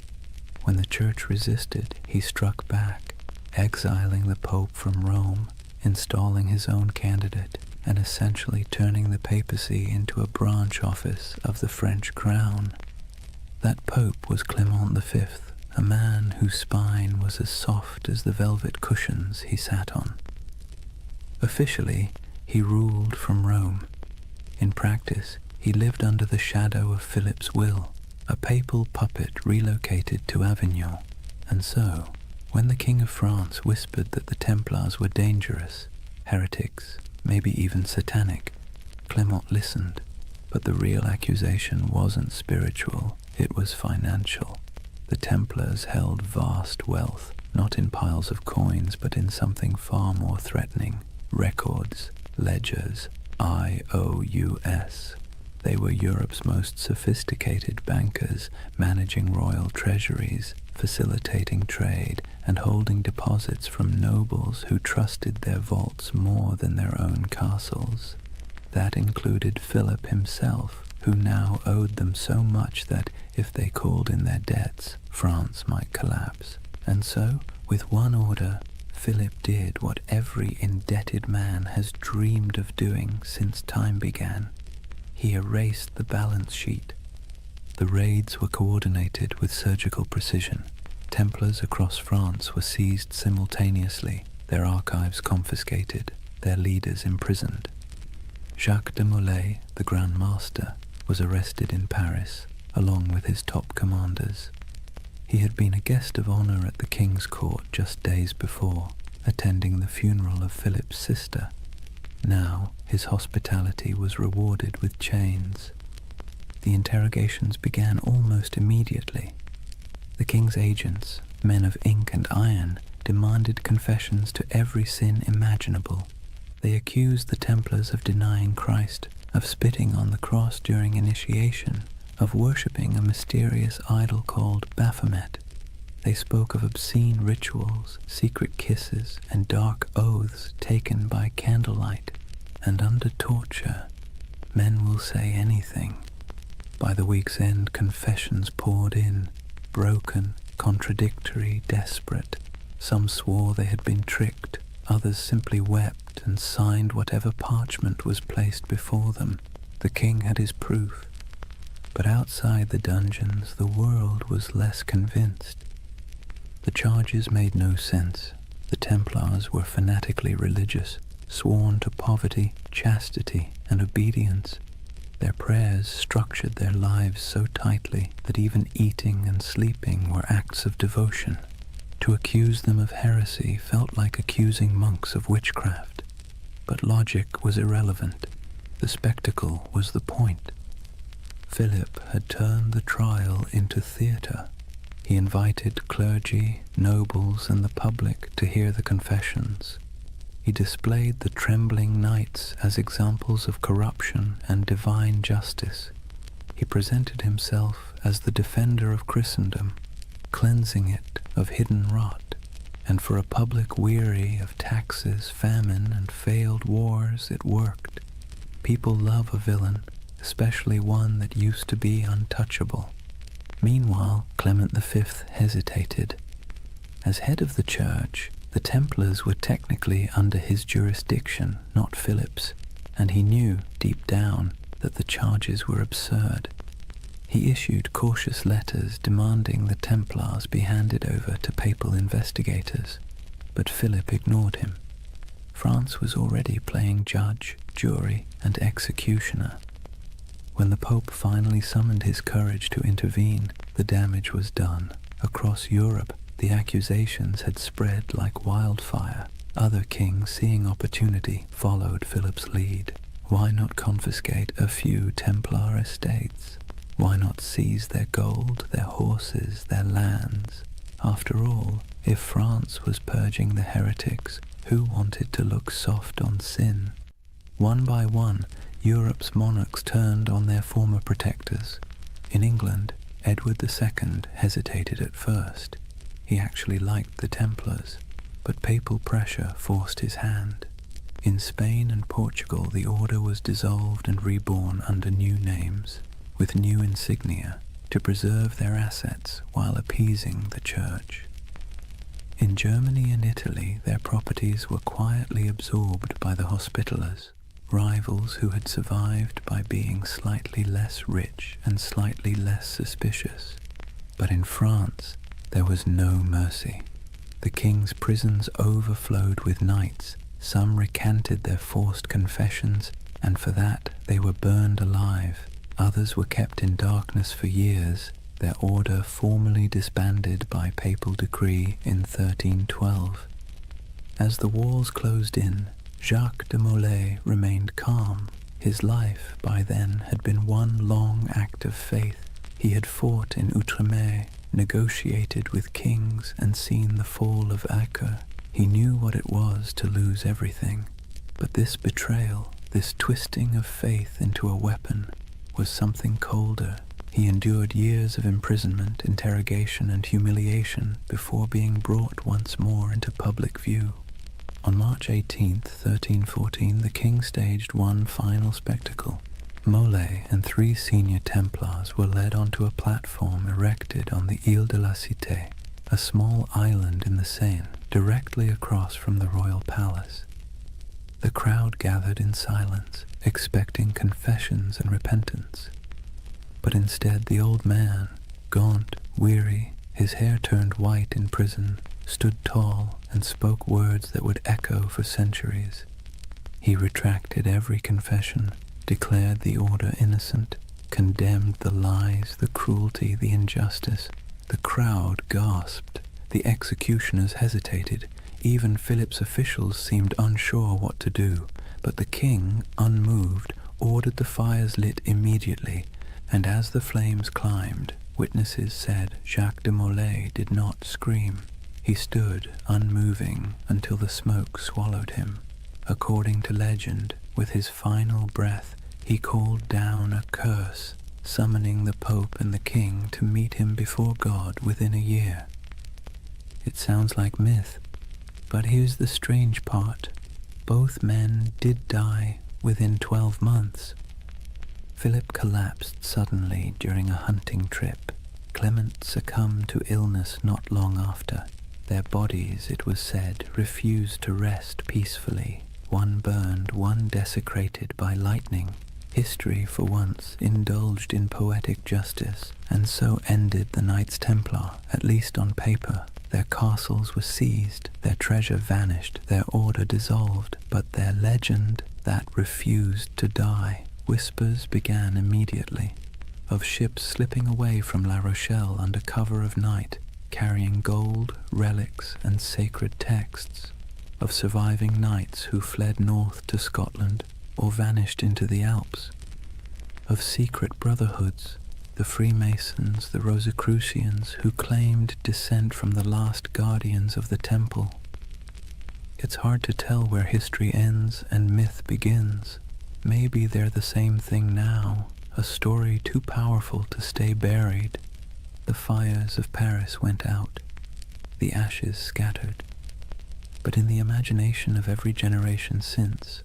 When the church resisted, he struck back, exiling the Pope from Rome, installing his own candidate, and essentially turning the papacy into a branch office of the French crown. That Pope was Clement V, a man whose spine was as soft as the velvet cushions he sat on. Officially, he ruled from Rome. In practice, he lived under the shadow of Philip's will, a papal puppet relocated to Avignon. And so, when the King of France whispered that the Templars were dangerous, heretics, maybe even satanic, Clement listened. But the real accusation wasn't spiritual, it was financial. The Templars held vast wealth, not in piles of coins, but in something far more threatening: records, ledgers, IOUs. They were Europe's most sophisticated bankers, managing royal treasuries, facilitating trade, and holding deposits from nobles who trusted their vaults more than their own castles. That included Philip himself, who now owed them so much that, if they called in their debts, France might collapse. And so, with one order, Philip did what every indebted man has dreamed of doing since time began. He erased the balance sheet. The raids were coordinated with surgical precision. Templars across France were seized simultaneously, their archives confiscated, their leaders imprisoned. Jacques de Molay, the Grand Master, was arrested in Paris, along with his top commanders. He had been a guest of honor at the king's court just days before, attending the funeral of Philip's sister. Now his hospitality was rewarded with chains. The interrogations began almost immediately. The king's agents, men of ink and iron, demanded confessions to every sin imaginable. They accused the Templars of denying Christ, of spitting on the cross during initiation, of worshipping a mysterious idol called Baphomet. They spoke of obscene rituals, secret kisses, and dark oaths taken by candlelight. And under torture, men will say anything. By the week's end, confessions poured in, broken, contradictory, desperate. Some swore they had been tricked, others simply wept and signed whatever parchment was placed before them. The king had his proof. But outside the dungeons, the world was less convinced. The charges made no sense. The Templars were fanatically religious, sworn to poverty, chastity, and obedience. Their prayers structured their lives so tightly that even eating and sleeping were acts of devotion. To accuse them of heresy felt like accusing monks of witchcraft. But logic was irrelevant. The spectacle was the point. Philip had turned the trial into theatre. He invited clergy, nobles, and the public to hear the confessions. He displayed the trembling knights as examples of corruption and divine justice. He presented himself as the defender of Christendom, cleansing it of hidden rot. And for a public weary of taxes, famine, and failed wars, it worked. People love a villain, especially one that used to be untouchable. Meanwhile, Clement V hesitated. As head of the church, the Templars were technically under his jurisdiction, not Philip's, and he knew, deep down, that the charges were absurd. He issued cautious letters demanding the Templars be handed over to papal investigators, but Philip ignored him. France was already playing judge, jury, and executioner. When the Pope finally summoned his courage to intervene, the damage was done. Across Europe, the accusations had spread like wildfire. Other kings, seeing opportunity, followed Philip's lead. Why not confiscate a few Templar estates? Why not seize their gold, their horses, their lands? After all, if France was purging the heretics, who wanted to look soft on sin? One by one, Europe's monarchs turned on their former protectors. In England, Edward II hesitated at first. He actually liked the Templars, but papal pressure forced his hand. In Spain and Portugal, the order was dissolved and reborn under new names, with new insignia, to preserve their assets while appeasing the church. In Germany and Italy, their properties were quietly absorbed by the Hospitallers, rivals who had survived by being slightly less rich and slightly less suspicious. But in France, there was no mercy. The king's prisons overflowed with knights. Some recanted their forced confessions, and for that they were burned alive. Others were kept in darkness for years, their order formally disbanded by papal decree in 1312. As the walls closed in, Jacques de Molay remained calm. His life, by then, had been one long act of faith. He had fought in Outremer, negotiated with kings, and seen the fall of Acre. He knew what it was to lose everything. But this betrayal, this twisting of faith into a weapon, was something colder. He endured years of imprisonment, interrogation, and humiliation before being brought once more into public view. On March 18th, 1314, the king staged one final spectacle. Molay and 3 senior Templars were led onto a platform erected on the Ile de la Cité, a small island in the Seine, directly across from the royal palace. The crowd gathered in silence, expecting confessions and repentance. But instead the old man, gaunt, weary, his hair turned white in prison, stood tall and spoke words that would echo for centuries. He retracted every confession, declared the order innocent, condemned the lies, the cruelty, the injustice. The crowd gasped. The executioners hesitated. Even Philip's officials seemed unsure what to do, but the king, unmoved, ordered the fires lit immediately, and as the flames climbed, witnesses said Jacques de Molay did not scream. He stood, unmoving, until the smoke swallowed him. According to legend, with his final breath, he called down a curse, summoning the Pope and the King to meet him before God within a year. It sounds like myth, but here's the strange part. Both men did die within 12 months. Philip collapsed suddenly during a hunting trip. Clement succumbed to illness not long after. Their bodies, it was said, refused to rest peacefully. One burned, one desecrated by lightning. History, for once, indulged in poetic justice, and so ended the Knights Templar, at least on paper. Their castles were seized, their treasure vanished, their order dissolved, but their legend, that refused to die. Whispers began immediately, of ships slipping away from La Rochelle under cover of night, carrying gold, relics, and sacred texts, of surviving knights who fled north to Scotland or vanished into the Alps, of secret brotherhoods, the Freemasons, the Rosicrucians, who claimed descent from the last guardians of the temple. It's hard to tell where history ends and myth begins. Maybe they're the same thing now, a story too powerful to stay buried. The fires of Paris went out, the ashes scattered. But in the imagination of every generation since,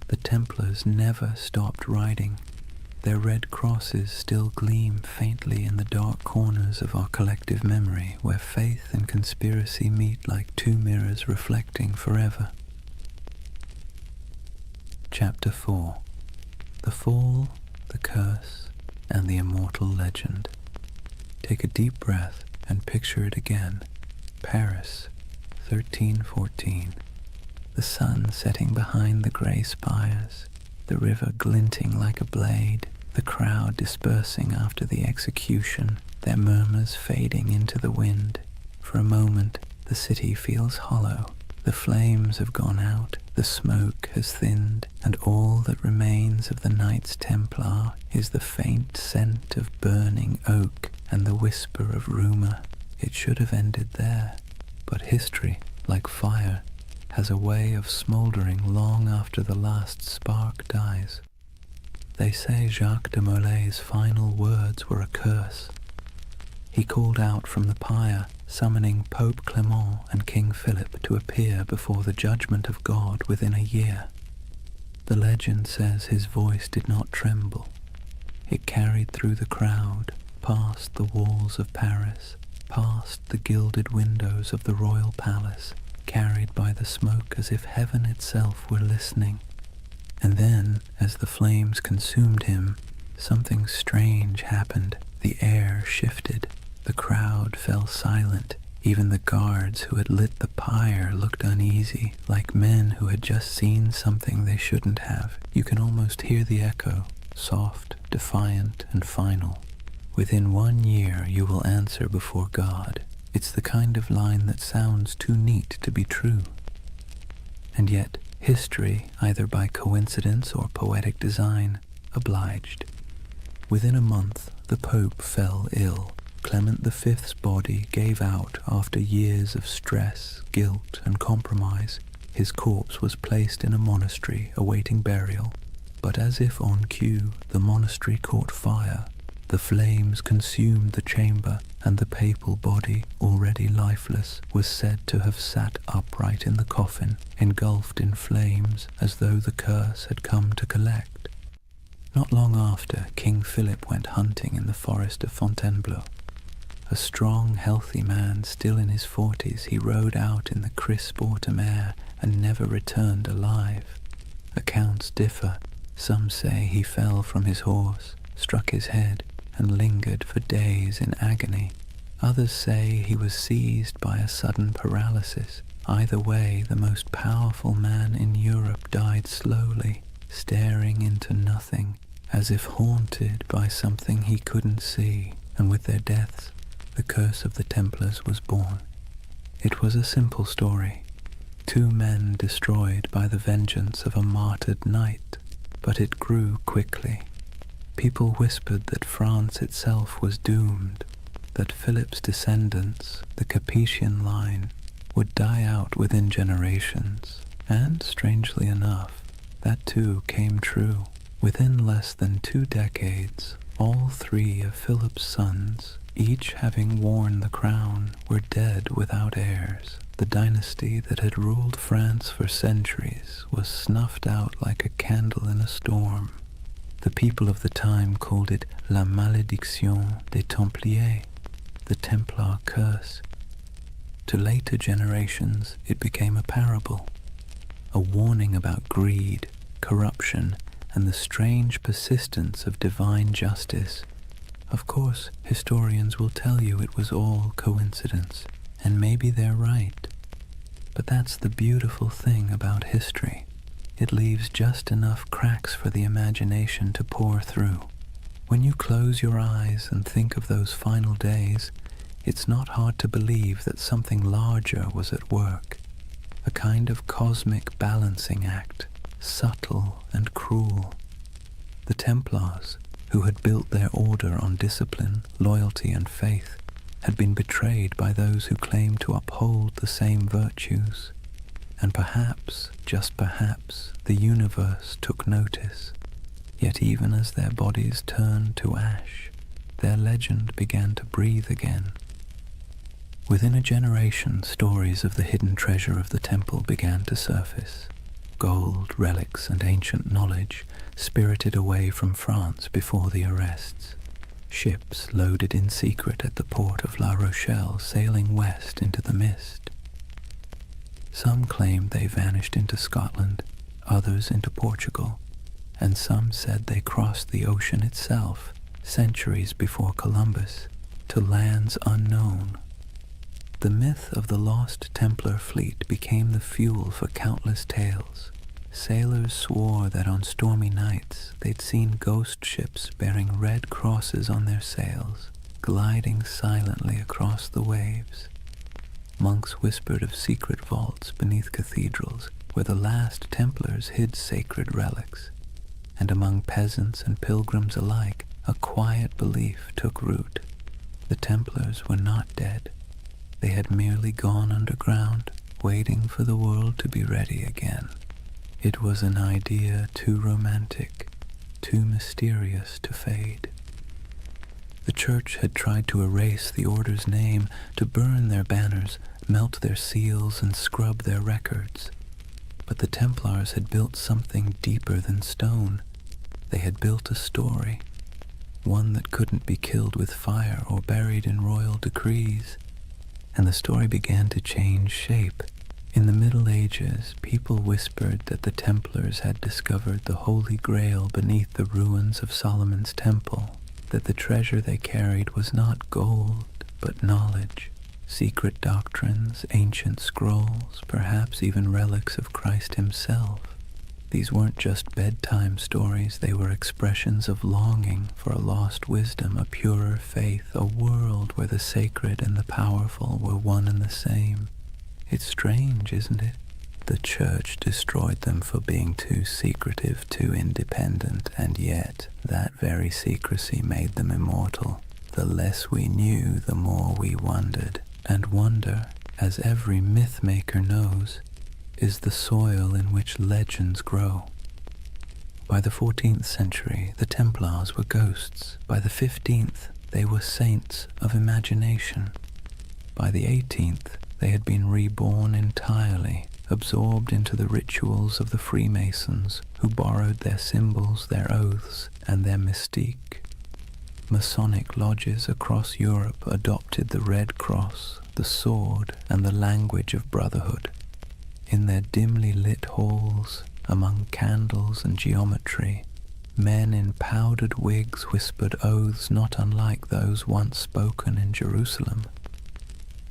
the Templars never stopped riding. Their red crosses still gleam faintly in the dark corners of our collective memory, where faith and conspiracy meet like 2 mirrors reflecting forever. Chapter 4. The Fall, the Curse, and the Immortal Legend. Take a deep breath and picture it again. Paris, 1314. The sun setting behind the grey spires, the river glinting like a blade, the crowd dispersing after the execution, their murmurs fading into the wind. For a moment, the city feels hollow. The flames have gone out, the smoke has thinned, and all that remains of the Knights Templar is the faint scent of burning oak and the whisper of rumour. It should have ended there, but history, like fire, has a way of smouldering long after the last spark dies. They say Jacques de Molay's final words were a curse. He called out from the pyre, summoning Pope Clement and King Philip to appear before the judgment of God within a year. The legend says his voice did not tremble. It carried through the crowd, past the walls of Paris, past the gilded windows of the royal palace, carried by the smoke as if heaven itself were listening. And then, as the flames consumed him, something strange happened. The air shifted. The crowd fell silent. Even the guards who had lit the pyre looked uneasy, like men who had just seen something they shouldn't have. You can almost hear the echo, soft, defiant, and final. Within 1 year you will answer before God. It's the kind of line that sounds too neat to be true. And yet, history, either by coincidence or poetic design, obliged. Within a month, the Pope fell ill. Clement V's body gave out after years of stress, guilt, and compromise. His corpse was placed in a monastery awaiting burial, But as if on cue, the monastery caught fire. The flames consumed the chamber, and the papal body, already lifeless, was said to have sat upright in the coffin, engulfed in flames, as though the curse had come to collect. Not long after, King Philip went hunting in the forest of Fontainebleau. A strong, healthy man, still in his 40s, he rode out in the crisp autumn air and never returned alive. Accounts differ. Some say he fell from his horse, struck his head, and lingered for days in agony. Others say he was seized by a sudden paralysis. Either way, the most powerful man in Europe died slowly, staring into nothing, as if haunted by something he couldn't see, and with their deaths, the curse of the Templars was born. It was a simple story. 2 men destroyed by the vengeance of a martyred knight, but it grew quickly. People whispered that France itself was doomed, that Philip's descendants, the Capetian line, would die out within generations, and, strangely enough, that too came true. Within less than 2 decades, all 3 of Philip's sons, each having worn the crown, were dead without heirs. The dynasty that had ruled France for centuries was snuffed out like a candle in a storm. The people of the time called it La Malédiction des Templiers, the Templar curse. To later generations, it became a parable, a warning about greed, corruption, and the strange persistence of divine justice. Of course, historians will tell you it was all coincidence, and maybe they're right. But that's the beautiful thing about history. It leaves just enough cracks for the imagination to pour through. When you close your eyes and think of those final days, it's not hard to believe that something larger was at work, a kind of cosmic balancing act, subtle and cruel. The Templars, who had built their order on discipline, loyalty, and faith, had been betrayed by those who claimed to uphold the same virtues. And perhaps, just perhaps, the universe took notice. Yet even as their bodies turned to ash, their legend began to breathe again. Within a generation, stories of the hidden treasure of the temple began to surface. Gold, relics, and ancient knowledge spirited away from France before the arrests. Ships loaded in secret at the port of La Rochelle, sailing west into the mist. Some claimed they vanished into Scotland, others into Portugal, and some said they crossed the ocean itself, centuries before Columbus, to lands unknown. The myth of the lost Templar fleet became the fuel for countless tales. Sailors swore that on stormy nights they'd seen ghost ships bearing red crosses on their sails, gliding silently across the waves. Monks whispered of secret vaults beneath cathedrals where the last Templars hid sacred relics, and among peasants and pilgrims alike a quiet belief took root. The Templars were not dead. They had merely gone underground, waiting for the world to be ready again. It was an idea too romantic, too mysterious to fade. The church had tried to erase the order's name, to burn their banners, melt their seals, and scrub their records. But the Templars had built something deeper than stone. They had built a story, one that couldn't be killed with fire or buried in royal decrees. And the story began to change shape. In the Middle Ages, people whispered that the Templars had discovered the Holy Grail beneath the ruins of Solomon's temple, that the treasure they carried was not gold, but knowledge, secret doctrines, ancient scrolls, perhaps even relics of Christ himself. These weren't just bedtime stories, they were expressions of longing for a lost wisdom, a purer faith, a world where the sacred and the powerful were one and the same. It's strange, isn't it? The church destroyed them for being too secretive, too independent, and yet that very secrecy made them immortal. The less we knew, the more we wondered. And wonder, as every myth-maker knows, is the soil in which legends grow. By the 14th century, the Templars were ghosts. By the 15th, they were saints of imagination. By the 18th, they had been reborn entirely, absorbed into the rituals of the Freemasons, who borrowed their symbols, their oaths, and their mystique. Masonic lodges across Europe adopted the Red Cross, the sword, and the language of brotherhood. In their dimly lit halls, among candles and geometry, men in powdered wigs whispered oaths not unlike those once spoken in Jerusalem.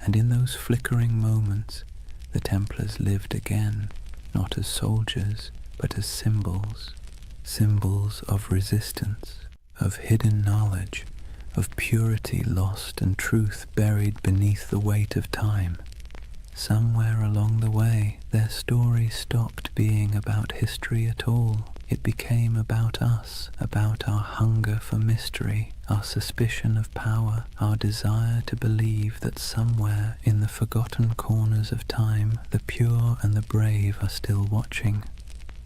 And in those flickering moments, the Templars lived again, not as soldiers, but as symbols. Symbols of resistance, of hidden knowledge, of purity lost and truth buried beneath the weight of time. Somewhere along the way, their story stopped being about history at all. It became about us, about our hunger for mystery, our suspicion of power, our desire to believe that somewhere in the forgotten corners of time, the pure and the brave are still watching.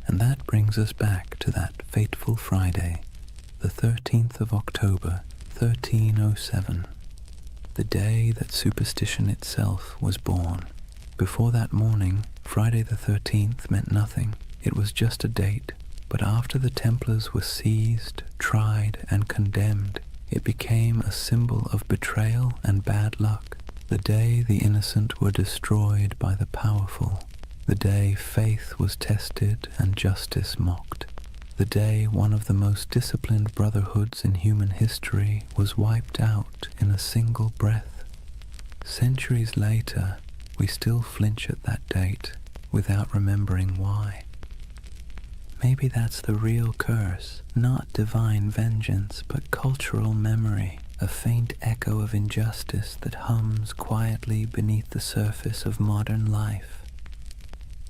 And that brings us back to that fateful Friday, the 13th of October, 1307, the day that superstition itself was born. Before that morning, Friday the 13th meant nothing. It was just a date. But after the Templars were seized, tried, and condemned, it became a symbol of betrayal and bad luck. The day the innocent were destroyed by the powerful. The day faith was tested and justice mocked. The day one of the most disciplined brotherhoods in human history was wiped out in a single breath. Centuries later, we still flinch at that date without remembering why. Maybe that's the real curse, not divine vengeance, but cultural memory, a faint echo of injustice that hums quietly beneath the surface of modern life.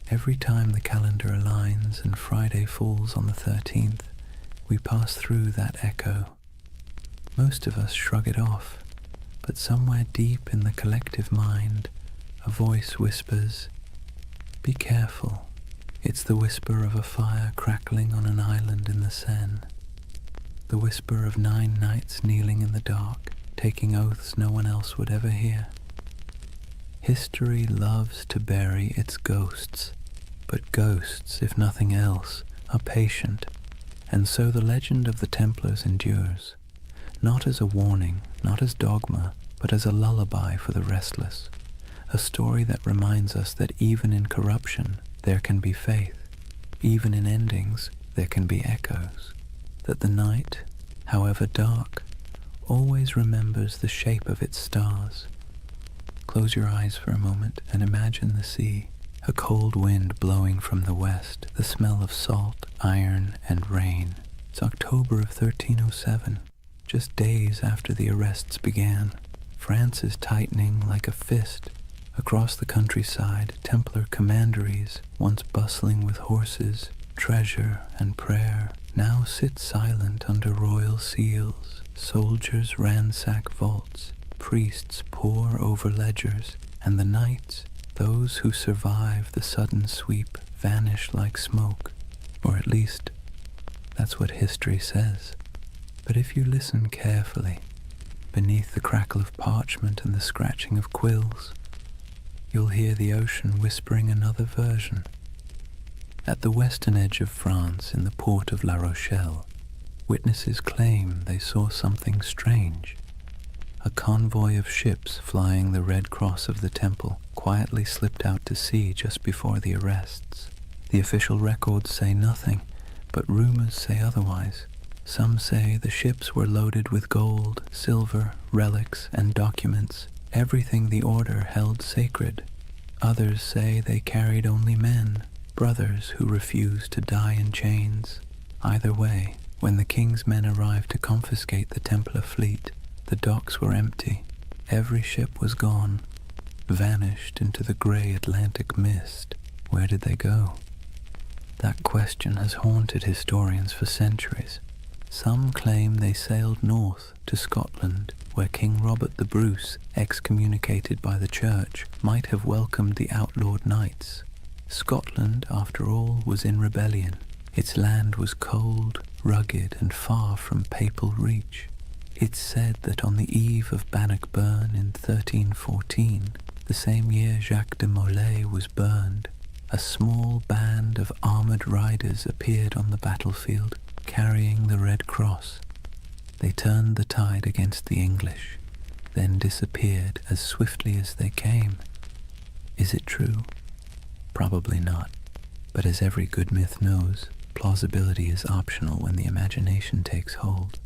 Every time the calendar aligns and Friday falls on the 13th, we pass through that echo. Most of us shrug it off, but somewhere deep in the collective mind, a voice whispers, "Be careful." It's the whisper of a fire crackling on an island in the Seine. The whisper of 9 knights kneeling in the dark, taking oaths no one else would ever hear. History loves to bury its ghosts, but ghosts, if nothing else, are patient, and so the legend of the Templars endures, not as a warning, not as dogma, but as a lullaby for the restless. A story that reminds us that even in corruption, there can be faith. Even in endings, there can be echoes. That the night, however dark, always remembers the shape of its stars. Close your eyes for a moment and imagine the sea. A cold wind blowing from the west, the smell of salt, iron, and rain. It's October of 1307, just days after the arrests began. France is tightening like a fist. Across the countryside, Templar commanderies, once bustling with horses, treasure, and prayer, now sit silent under royal seals. Soldiers ransack vaults, priests pore over ledgers, and the knights, those who survive the sudden sweep, vanish like smoke. Or at least, that's what history says. But if you listen carefully, beneath the crackle of parchment and the scratching of quills, you'll hear the ocean whispering another version. At the western edge of France, in the port of La Rochelle, witnesses claim they saw something strange. A convoy of ships flying the Red Cross of the Temple quietly slipped out to sea just before the arrests. The official records say nothing, but rumors say otherwise. Some say the ships were loaded with gold, silver, relics, and documents, everything the order held sacred. Others say they carried only men, brothers who refused to die in chains. Either way, when the king's men arrived to confiscate the Templar fleet, the docks were empty. Every ship was gone, vanished into the grey Atlantic mist. Where did they go? That question has haunted historians for centuries. Some claim they sailed north to Scotland, where King Robert the Bruce, excommunicated by the church, might have welcomed the outlawed knights. Scotland, after all, was in rebellion. Its land was cold, rugged, and far from papal reach. It's said that on the eve of Bannockburn in 1314, the same year Jacques de Molay was burned, a small band of armoured riders appeared on the battlefield, carrying the Red Cross. They turned the tide against the English, then disappeared as swiftly as they came. Is it true? Probably not. But as every good myth knows, plausibility is optional when the imagination takes hold.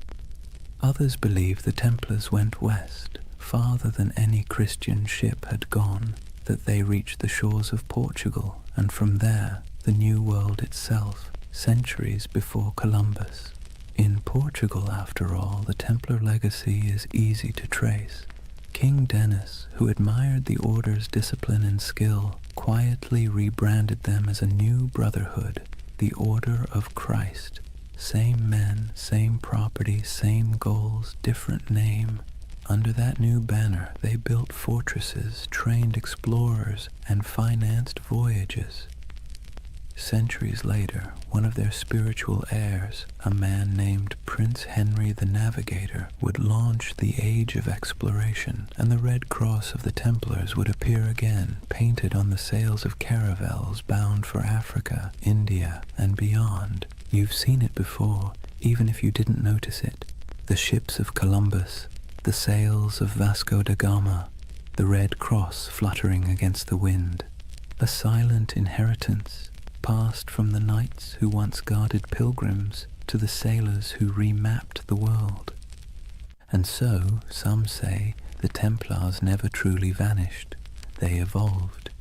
Others believe the Templars went west, farther than any Christian ship had gone, that they reached the shores of Portugal, and from there, the New World itself, centuries before Columbus. In Portugal, after all, the Templar legacy is easy to trace. King Denis, who admired the order's discipline and skill, quietly rebranded them as a new brotherhood, the Order of Christ. Same men, same property, same goals, different name. Under that new banner, they built fortresses, trained explorers, and financed voyages. Centuries later, one of their spiritual heirs, a man named Prince Henry the Navigator, would launch the Age of Exploration, and the Red Cross of the Templars would appear again, painted on the sails of caravels bound for Africa, India, and beyond. You've seen it before, even if you didn't notice it. The ships of Columbus, the sails of Vasco da Gama, the Red Cross fluttering against the wind. A silent inheritance, passed from the knights who once guarded pilgrims to the sailors who remapped the world. And so, some say, the Templars never truly vanished. They evolved.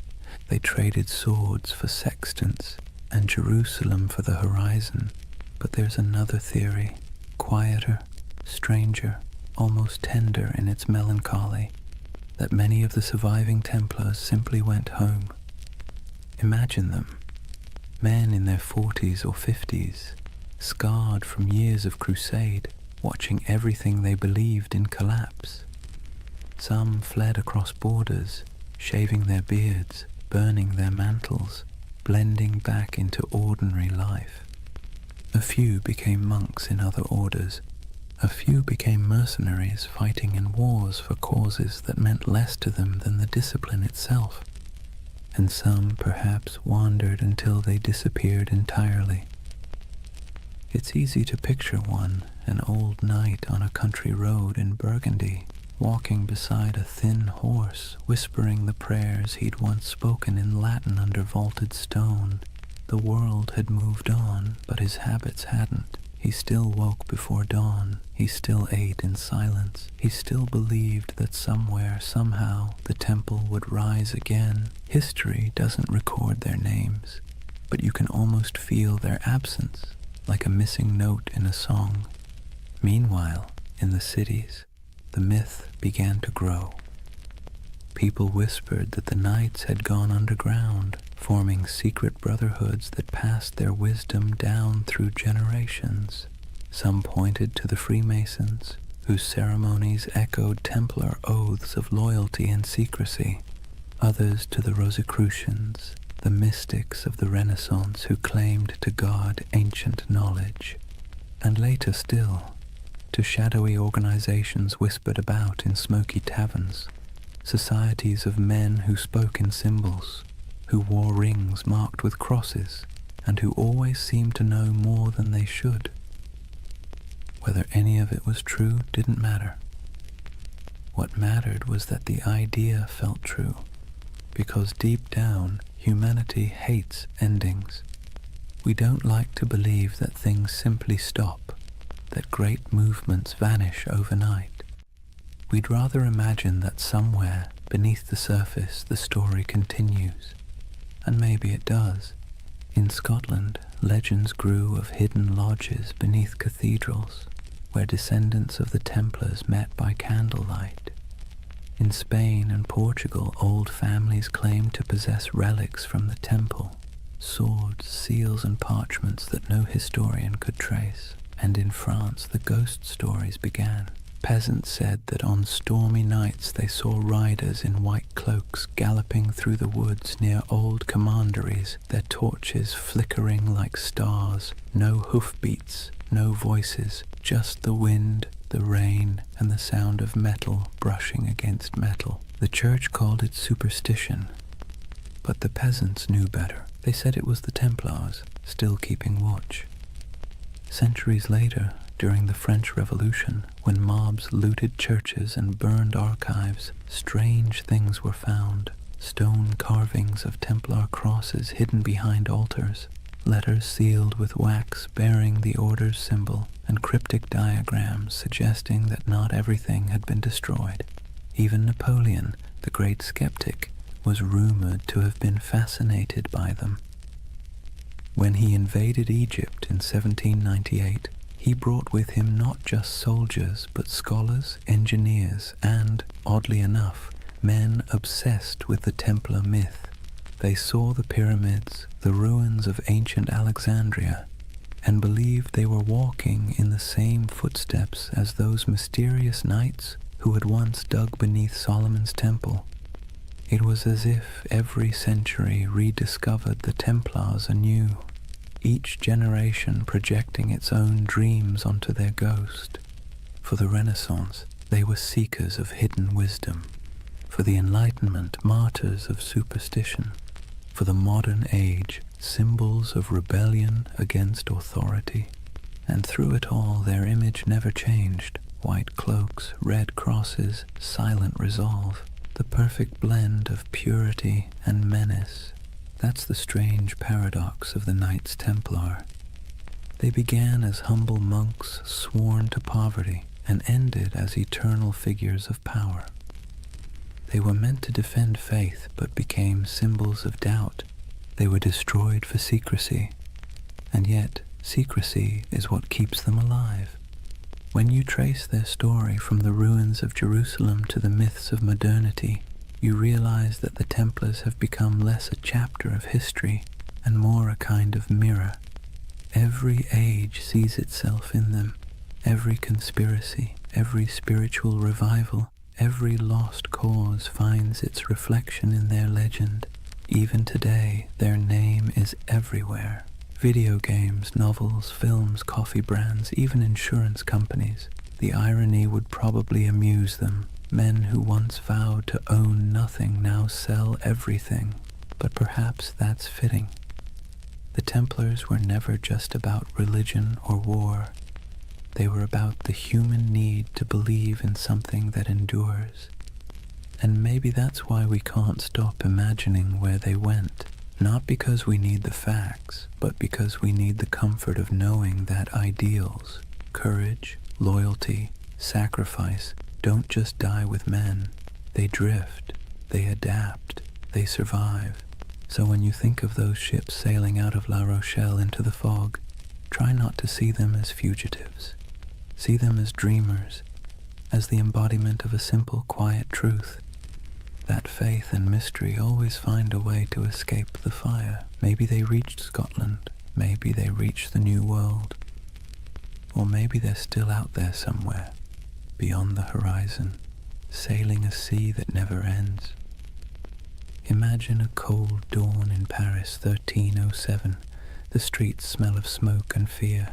They traded swords for sextants and Jerusalem for the horizon. But there's another theory, quieter, stranger, almost tender in its melancholy, that many of the surviving Templars simply went home. Imagine them. Men in their 40s or 50s, scarred from years of crusade, watching everything they believed in collapse. Some fled across borders, shaving their beards, burning their mantles, blending back into ordinary life. A few became monks in other orders. A few became mercenaries fighting in wars for causes that meant less to them than the discipline itself. And some perhaps wandered until they disappeared entirely. It's easy to picture one, an old knight on a country road in Burgundy, walking beside a thin horse, whispering the prayers he'd once spoken in Latin under vaulted stone. The world had moved on, but his habits hadn't. He still woke before dawn. He still ate in silence. He still believed that somewhere, somehow, the temple would rise again. History doesn't record their names, but you can almost feel their absence, like a missing note in a song. Meanwhile, in the cities, the myth began to grow. People whispered that the knights had gone underground, forming secret brotherhoods that passed their wisdom down through generations. Some pointed to the Freemasons, whose ceremonies echoed Templar oaths of loyalty and secrecy. Others to the Rosicrucians, the mystics of the Renaissance who claimed to guard ancient knowledge. And later still, to shadowy organizations whispered about in smoky taverns, societies of men who spoke in symbols, who wore rings marked with crosses, and who always seemed to know more than they should. Whether any of it was true didn't matter. What mattered was that the idea felt true, because deep down, humanity hates endings. We don't like to believe that things simply stop, that great movements vanish overnight. We'd rather imagine that somewhere, beneath the surface, the story continues. And maybe it does. In Scotland, legends grew of hidden lodges beneath cathedrals, where descendants of the Templars met by candlelight. In Spain and Portugal, old families claimed to possess relics from the temple, swords, seals, and parchments that no historian could trace. And in France, the ghost stories began. Peasants said that on stormy nights they saw riders in white cloaks galloping through the woods near old commanderies, their torches flickering like stars. No hoofbeats, no voices, just the wind, the rain, and the sound of metal brushing against metal. The church called it superstition, but the peasants knew better. They said it was the Templars, still keeping watch. Centuries later, during the French Revolution, when mobs looted churches and burned archives, strange things were found. Stone carvings of Templar crosses hidden behind altars, letters sealed with wax bearing the order's symbol, and cryptic diagrams suggesting that not everything had been destroyed. Even Napoleon, the great skeptic, was rumored to have been fascinated by them. When he invaded Egypt in 1798, he brought with him not just soldiers, but scholars, engineers, and, oddly enough, men obsessed with the Templar myth. They saw the pyramids, the ruins of ancient Alexandria, and believed they were walking in the same footsteps as those mysterious knights who had once dug beneath Solomon's temple. It was as if every century rediscovered the Templars anew, each generation projecting its own dreams onto their ghost. For the Renaissance, they were seekers of hidden wisdom. For the Enlightenment, martyrs of superstition. For the modern age, symbols of rebellion against authority. And through it all, their image never changed. White cloaks, red crosses, silent resolve. The perfect blend of purity and menace. That's the strange paradox of the Knights Templar. They began as humble monks sworn to poverty and ended as eternal figures of power. They were meant to defend faith but became symbols of doubt. They were destroyed for secrecy, and yet secrecy is what keeps them alive. When you trace their story from the ruins of Jerusalem to the myths of modernity, you realize that the Templars have become less a chapter of history and more a kind of mirror. Every age sees itself in them. Every conspiracy, every spiritual revival, every lost cause finds its reflection in their legend. Even today, their name is everywhere. Video games, novels, films, coffee brands, even insurance companies. The irony would probably amuse them. Men who once vowed to own nothing now sell everything. But perhaps that's fitting. The Templars were never just about religion or war. They were about the human need to believe in something that endures. And maybe that's why we can't stop imagining where they went. Not because we need the facts, but because we need the comfort of knowing that ideals, courage, loyalty, sacrifice don't just die with men. They drift, they adapt, they survive. So when you think of those ships sailing out of La Rochelle into the fog, try not to see them as fugitives. See them as dreamers, as the embodiment of a simple, quiet truth. That faith and mystery always find a way to escape the fire. Maybe they reached Scotland, maybe they reached the New World, or maybe they're still out there somewhere, beyond the horizon, sailing a sea that never ends. Imagine a cold dawn in Paris, 1307. The streets smell of smoke and fear.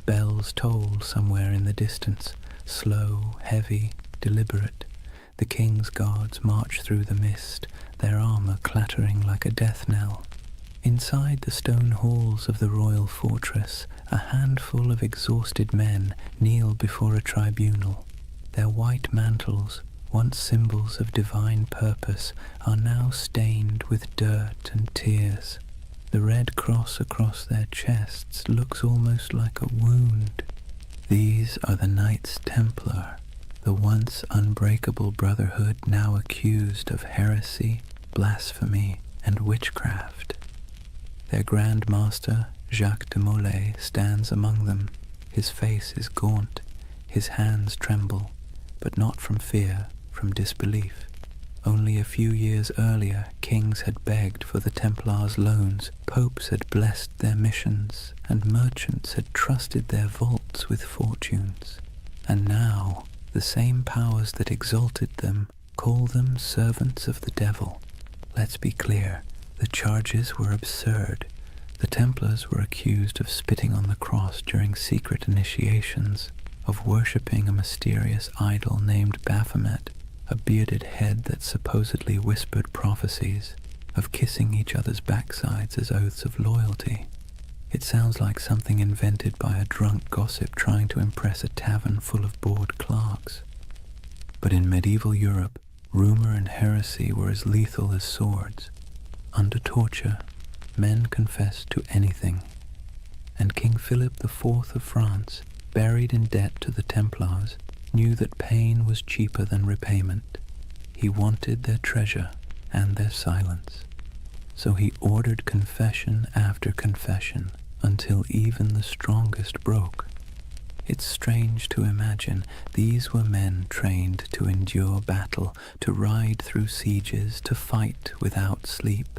Bells toll somewhere in the distance, slow, heavy, deliberate. The king's guards march through the mist, their armor clattering like a death knell. Inside the stone halls of the royal fortress, a handful of exhausted men kneel before a tribunal. Their white mantles, once symbols of divine purpose, are now stained with dirt and tears. The red cross across their chests looks almost like a wound. These are the Knights Templar, the once unbreakable brotherhood now accused of heresy, blasphemy, and witchcraft. Their Grand Master, Jacques de Molay, stands among them. His face is gaunt, his hands tremble, but not from fear, from disbelief. Only a few years earlier, kings had begged for the Templars' loans, popes had blessed their missions, and merchants had trusted their vaults with fortunes. And now, The same powers that exalted them call them servants of the devil. Let's be clear, the charges were absurd. The Templars were accused of spitting on the cross during secret initiations, of worshipping a mysterious idol named Baphomet, a bearded head that supposedly whispered prophecies, of kissing each other's backsides as oaths of loyalty. It sounds like something invented by a drunk gossip trying to impress a tavern full of bored clerks. But in medieval Europe, rumor and heresy were as lethal as swords. Under torture, men confessed to anything. And King Philip IV of France, buried in debt to the Templars, knew that pain was cheaper than repayment. He wanted their treasure and their silence. So he ordered confession after confession until even the strongest broke. It's strange to imagine these were men trained to endure battle, to ride through sieges, to fight without sleep.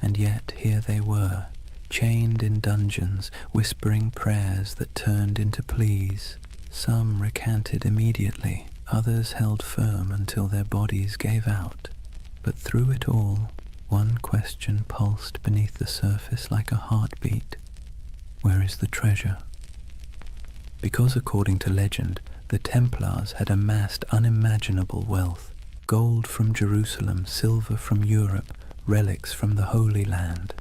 And yet here they were, chained in dungeons, whispering prayers that turned into pleas. Some recanted immediately, others held firm until their bodies gave out. But through it all, one question pulsed beneath the surface like a heartbeat. Where is the treasure? Because according to legend, the Templars had amassed unimaginable wealth. Gold from Jerusalem, silver from Europe, relics from the Holy Land.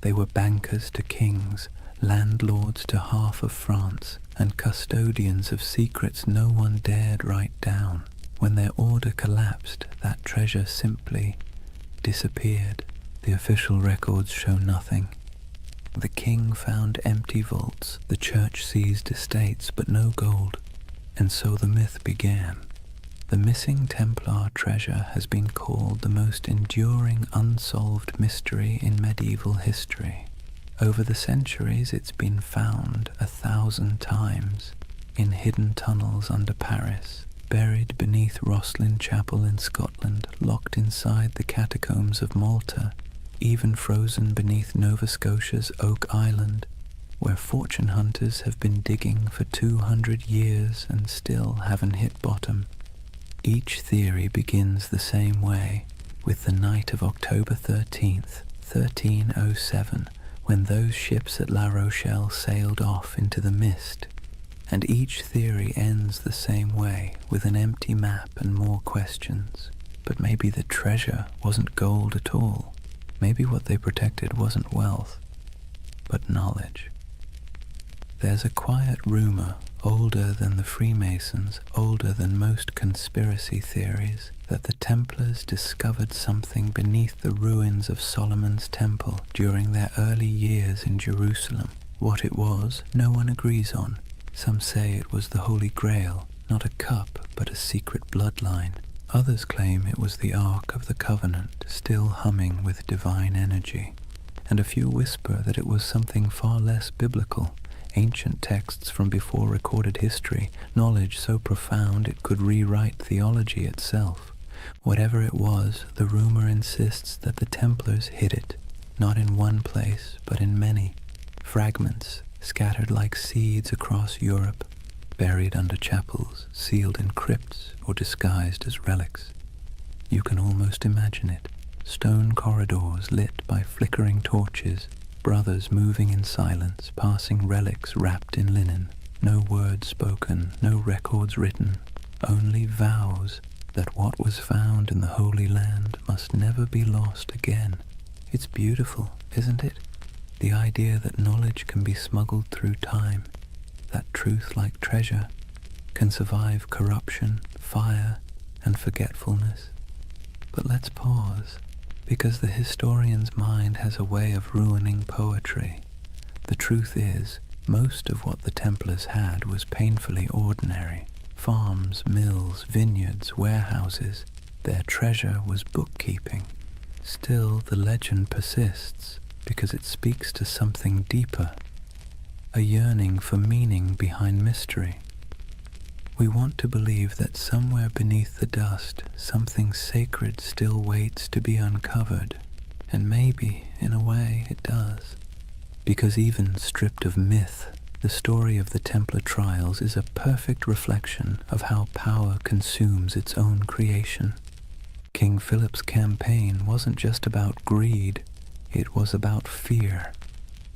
They were bankers to kings, landlords to half of France, and custodians of secrets no one dared write down. When their order collapsed, that treasure simply disappeared. The official records show nothing. The king found empty vaults, the church seized estates, but no gold. And so the myth began. The missing Templar treasure has been called the most enduring unsolved mystery in medieval history. Over the centuries it's been found 1,000 times, in hidden tunnels under Paris, buried beneath Rosslyn Chapel in Scotland, locked inside the catacombs of Malta, even frozen beneath Nova Scotia's Oak Island, where fortune hunters have been digging for 200 years and still haven't hit bottom. Each theory begins the same way, with the night of October 13th, 1307, when those ships at La Rochelle sailed off into the mist. And each theory ends the same way, with an empty map and more questions. But maybe the treasure wasn't gold at all. Maybe what they protected wasn't wealth, but knowledge. There's a quiet rumor, older than the Freemasons, older than most conspiracy theories, that the Templars discovered something beneath the ruins of Solomon's Temple during their early years in Jerusalem. What it was, no one agrees on. Some say it was the Holy Grail, not a cup, but a secret bloodline. Others claim it was the Ark of the Covenant, still humming with divine energy. And a few whisper that it was something far less biblical, ancient texts from before recorded history, knowledge so profound it could rewrite theology itself. Whatever it was, the rumor insists that the Templars hid it, not in one place, but in many. Fragments scattered like seeds across Europe, buried under chapels, sealed in crypts, or disguised as relics. You can almost imagine it. Stone corridors lit by flickering torches, brothers moving in silence, passing relics wrapped in linen. No words spoken, no records written, only vows that what was found in the Holy Land must never be lost again. It's beautiful, isn't it? The idea that knowledge can be smuggled through time, that truth, like treasure, can survive corruption, fire, and forgetfulness. But let's pause, because the historian's mind has a way of ruining poetry. The truth is, most of what the Templars had was painfully ordinary. Farms, mills, vineyards, warehouses. Their treasure was bookkeeping. Still, the legend persists, because it speaks to something deeper, a yearning for meaning behind mystery. We want to believe that somewhere beneath the dust, something sacred still waits to be uncovered, and maybe, in a way, it does. Because even stripped of myth, The story of the Templar trials is a perfect reflection of how power consumes its own creation. King Philip's campaign wasn't just about greed, it was about fear,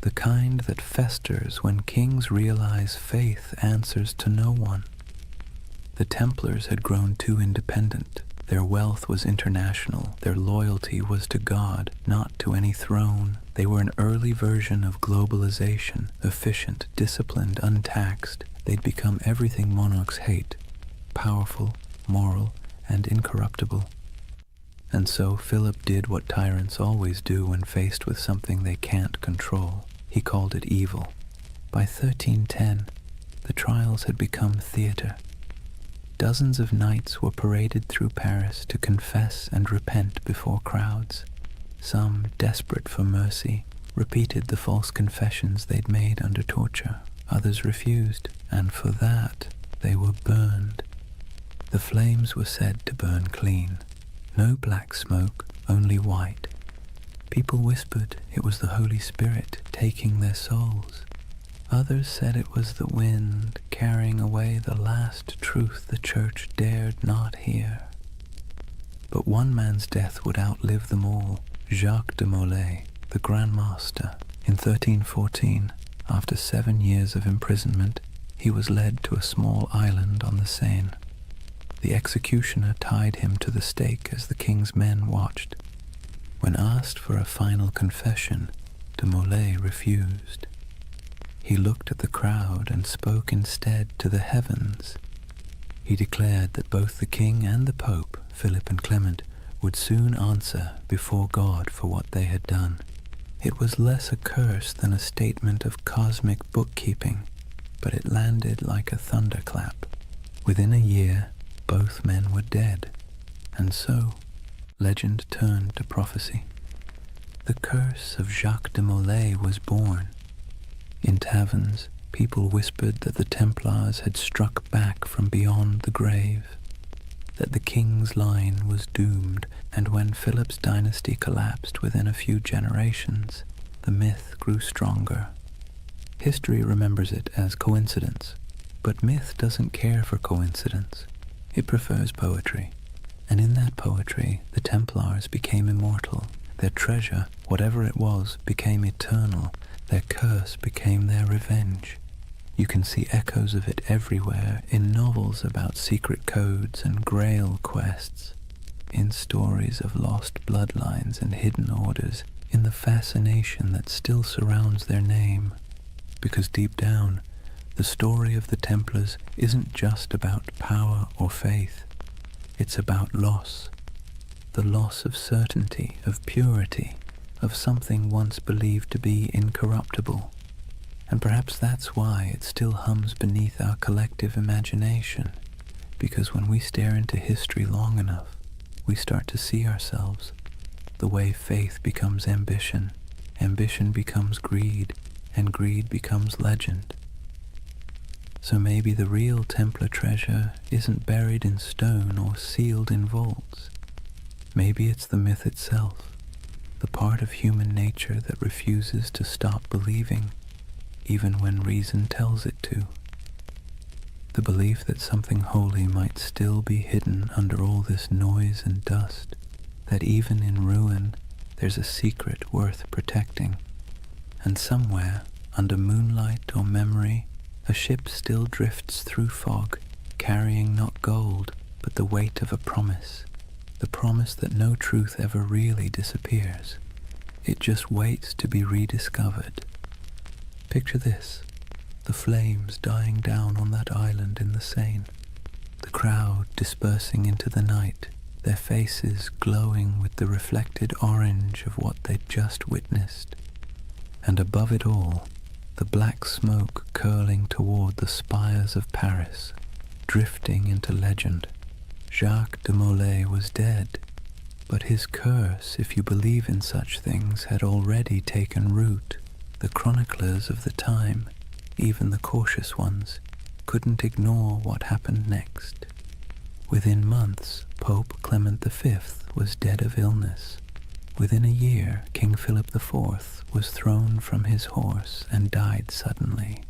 the kind that festers when kings realize faith answers to no one. The Templars had grown too independent. Their wealth was international. Their loyalty was to God, not to any throne. They were an early version of globalization, efficient, disciplined, untaxed. They'd become everything monarchs hate: powerful, moral, and incorruptible. And so Philip did what tyrants always do when faced with something they can't control. He called it evil. By 1310, the trials had become theater. Dozens of knights were paraded through Paris to confess and repent before crowds. Some, desperate for mercy, repeated the false confessions they'd made under torture. Others refused, and for that they were burned. The flames were said to burn clean. No black smoke, only white. People whispered it was the Holy Spirit taking their souls. Others said it was the wind carrying away the last truth the church dared not hear. But one man's death would outlive them all: Jacques de Molay, the Grand Master. In 1314, after 7 years of imprisonment, he was led to a small island on the Seine. The executioner tied him to the stake as the king's men watched. When asked for a final confession, de Molay refused. He looked at the crowd and spoke instead to the heavens. He declared that both the king and the pope, Philip and Clement, would soon answer before God for what they had done. It was less a curse than a statement of cosmic bookkeeping, but it landed like a thunderclap. Within a year, both men were dead, and so legend turned to prophecy. The curse of Jacques de Molay was born. In taverns, people whispered that the Templars had struck back from beyond the grave, that the king's line was doomed, and when Philip's dynasty collapsed within a few generations, the myth grew stronger. History remembers it as coincidence, but myth doesn't care for coincidence. It prefers poetry, and in that poetry, the Templars became immortal. Their treasure, whatever it was, became eternal. Their curse became their revenge. You can see echoes of it everywhere, in novels about secret codes and grail quests, in stories of lost bloodlines and hidden orders, in the fascination that still surrounds their name. Because deep down, the story of the Templars isn't just about power or faith. It's about loss. The loss of certainty, of purity, of something once believed to be incorruptible. And perhaps that's why it still hums beneath our collective imagination, because when we stare into history long enough, we start to see ourselves. The way faith becomes ambition, ambition becomes greed, and greed becomes legend. So maybe the real Templar treasure isn't buried in stone or sealed in vaults. Maybe it's the myth itself, the part of human nature that refuses to stop believing, even when reason tells it to. The belief that something holy might still be hidden under all this noise and dust, that even in ruin there's a secret worth protecting, and somewhere, under moonlight or memory, a ship still drifts through fog, carrying not gold, but the weight of a promise, the promise that no truth ever really disappears. It just waits to be rediscovered. Picture this, the flames dying down on that island in the Seine, the crowd dispersing into the night, their faces glowing with the reflected orange of what they'd just witnessed. And above it all, the black smoke curling toward the spires of Paris, drifting into legend. Jacques de Molay was dead, but his curse, if you believe in such things, had already taken root. The chroniclers of the time, even the cautious ones, couldn't ignore what happened next. Within months, Pope Clement V was dead of illness. Within a year, King Philip IV was thrown from his horse and died suddenly.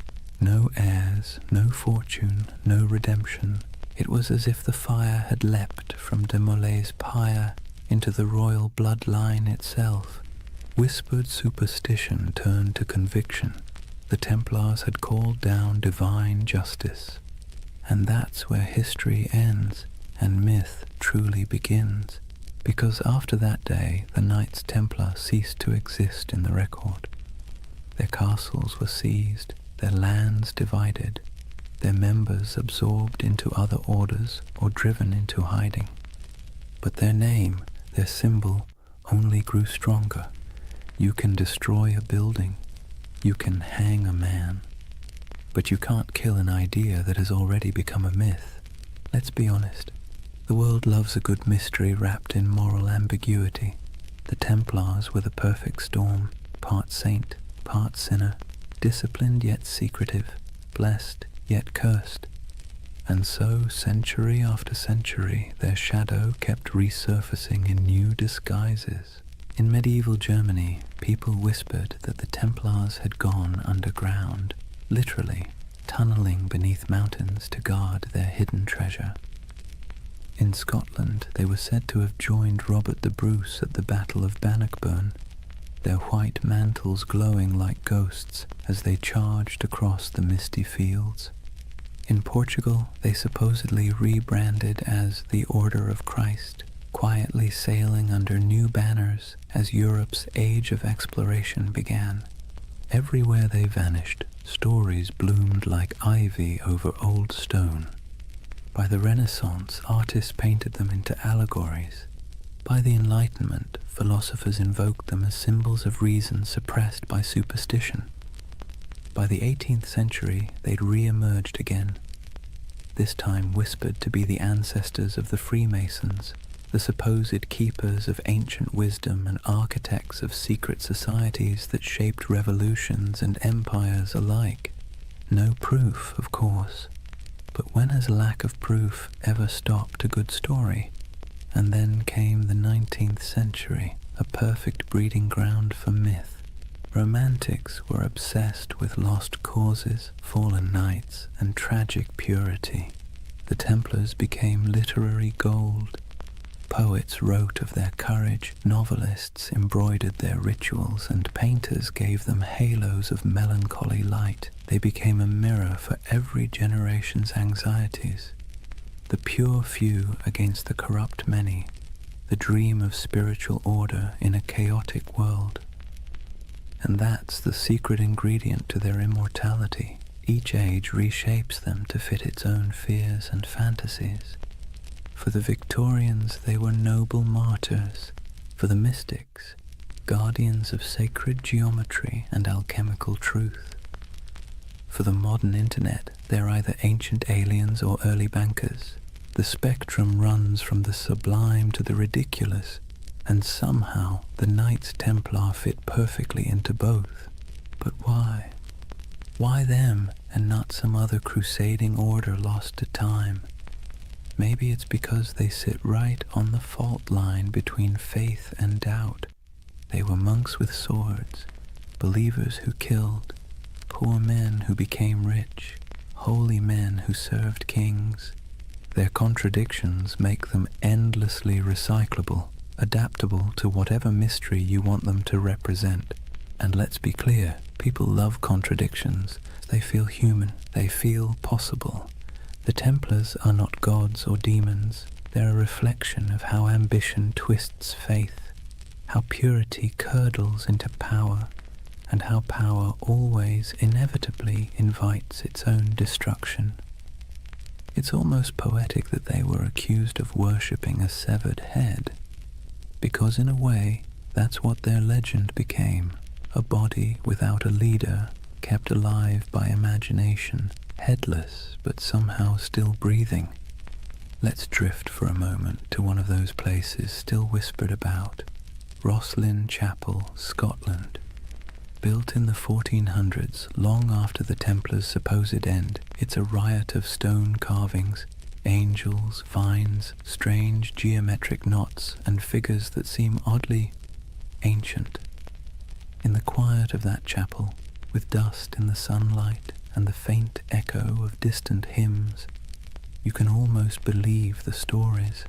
No heirs, no fortune, no redemption. It was as if the fire had leapt from de Molay's pyre into the royal bloodline itself. Whispered superstition turned to conviction. The Templars had called down divine justice. And that's where history ends and myth truly begins, because after that day the Knights Templar ceased to exist in the record. Their castles were seized, their lands divided, their members absorbed into other orders or driven into hiding. But their name, their symbol, only grew stronger. You can destroy a building, you can hang a man, but you can't kill an idea that has already become a myth. Let's be honest, the world loves a good mystery wrapped in moral ambiguity. The Templars were the perfect storm, part saint, part sinner, disciplined yet secretive, blessed yet cursed. And so, century after century, their shadow kept resurfacing in new disguises. In medieval Germany, people whispered that the Templars had gone underground, literally tunneling beneath mountains to guard their hidden treasure. In Scotland, they were said to have joined Robert the Bruce at the Battle of Bannockburn, their white mantles glowing like ghosts as they charged across the misty fields. In Portugal, they supposedly rebranded as the Order of Christ, quietly sailing under new banners as Europe's age of exploration began. Everywhere they vanished, stories bloomed like ivy over old stone. By the Renaissance, artists painted them into allegories. By the Enlightenment, philosophers invoked them as symbols of reason suppressed by superstition. By the 18th century, they'd re-emerged again, this time whispered to be the ancestors of the Freemasons, the supposed keepers of ancient wisdom and architects of secret societies that shaped revolutions and empires alike. No proof, of course, but when has lack of proof ever stopped a good story? And then came the 19th century, a perfect breeding ground for myth. Romantics were obsessed with lost causes, fallen knights, and tragic purity. The Templars became literary gold. Poets wrote of their courage, novelists embroidered their rituals, and painters gave them halos of melancholy light. They became a mirror for every generation's anxieties. The pure few against the corrupt many, the dream of spiritual order in a chaotic world. And that's the secret ingredient to their immortality. Each age reshapes them to fit its own fears and fantasies. For the Victorians, they were noble martyrs. For the mystics, guardians of sacred geometry and alchemical truth. For the modern internet, they're either ancient aliens or early bankers. The spectrum runs from the sublime to the ridiculous, and somehow the Knights Templar fit perfectly into both. But why? Why them and not some other crusading order lost to time? Maybe it's because they sit right on the fault line between faith and doubt. They were monks with swords, believers who killed, poor men who became rich, holy men who served kings. Their contradictions make them endlessly recyclable, adaptable to whatever mystery you want them to represent. And let's be clear, people love contradictions. They feel human, they feel possible. The Templars are not gods or demons. They're a reflection of how ambition twists faith, how purity curdles into power, and how power always inevitably invites its own destruction. It's almost poetic that they were accused of worshipping a severed head, because in a way, that's what their legend became, a body without a leader, kept alive by imagination, headless but somehow still breathing. Let's drift for a moment to one of those places still whispered about, Rosslyn Chapel, Scotland. Built in the 1400s, long after the Templars' supposed end, it's a riot of stone carvings, angels, vines, strange geometric knots, and figures that seem oddly ancient. In the quiet of that chapel, with dust in the sunlight and the faint echo of distant hymns, you can almost believe the stories,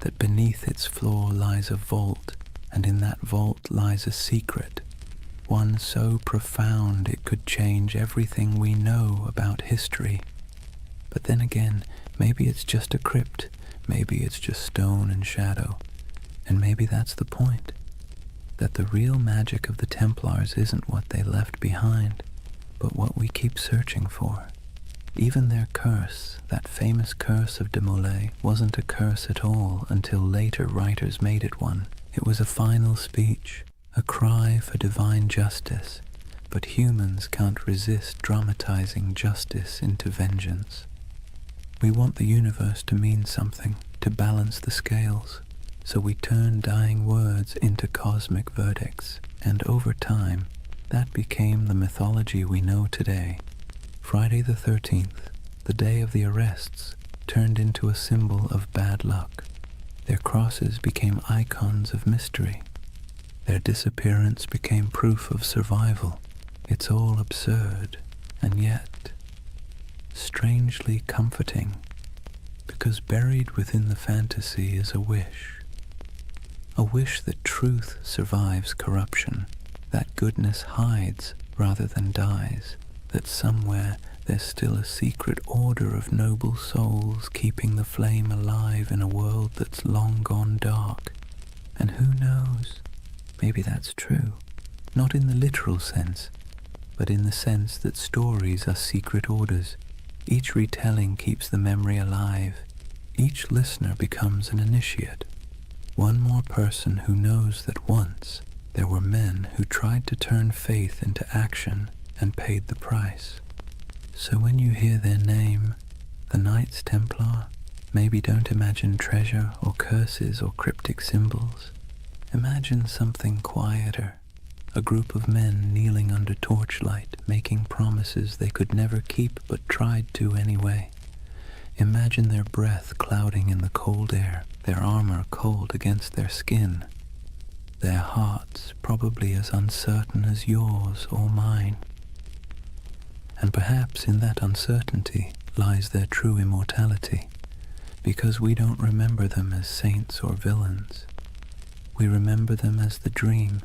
that beneath its floor lies a vault, and in that vault lies a secret, one so profound it could change everything we know about history. But then again, maybe it's just a crypt, maybe it's just stone and shadow, and maybe that's the point, that the real magic of the Templars isn't what they left behind, but what we keep searching for. Even their curse, that famous curse of de Molay, wasn't a curse at all until later writers made it one. It was a final speech, a cry for divine justice, but humans can't resist dramatizing justice into vengeance. We want the universe to mean something, to balance the scales, so we turn dying words into cosmic verdicts, and over time, that became the mythology we know today. Friday the 13th, the day of the arrests, turned into a symbol of bad luck. Their crosses became icons of mystery. Their disappearance became proof of survival. It's all absurd, and yet strangely comforting, because buried within the fantasy is a wish that truth survives corruption, that goodness hides rather than dies, that somewhere there's still a secret order of noble souls keeping the flame alive in a world that's long gone dark. And who knows, maybe that's true, not in the literal sense, but in the sense that stories are secret orders. Each retelling keeps the memory alive. Each listener becomes an initiate, one more person who knows that once there were men who tried to turn faith into action and paid the price. So when you hear their name, the Knights Templar, maybe don't imagine treasure or curses or cryptic symbols. Imagine something quieter, a group of men kneeling under torchlight, making promises they could never keep but tried to anyway. Imagine their breath clouding in the cold air, their armor cold against their skin, their hearts probably as uncertain as yours or mine. And perhaps in that uncertainty lies their true immortality, because we don't remember them as saints or villains. We remember them as the dream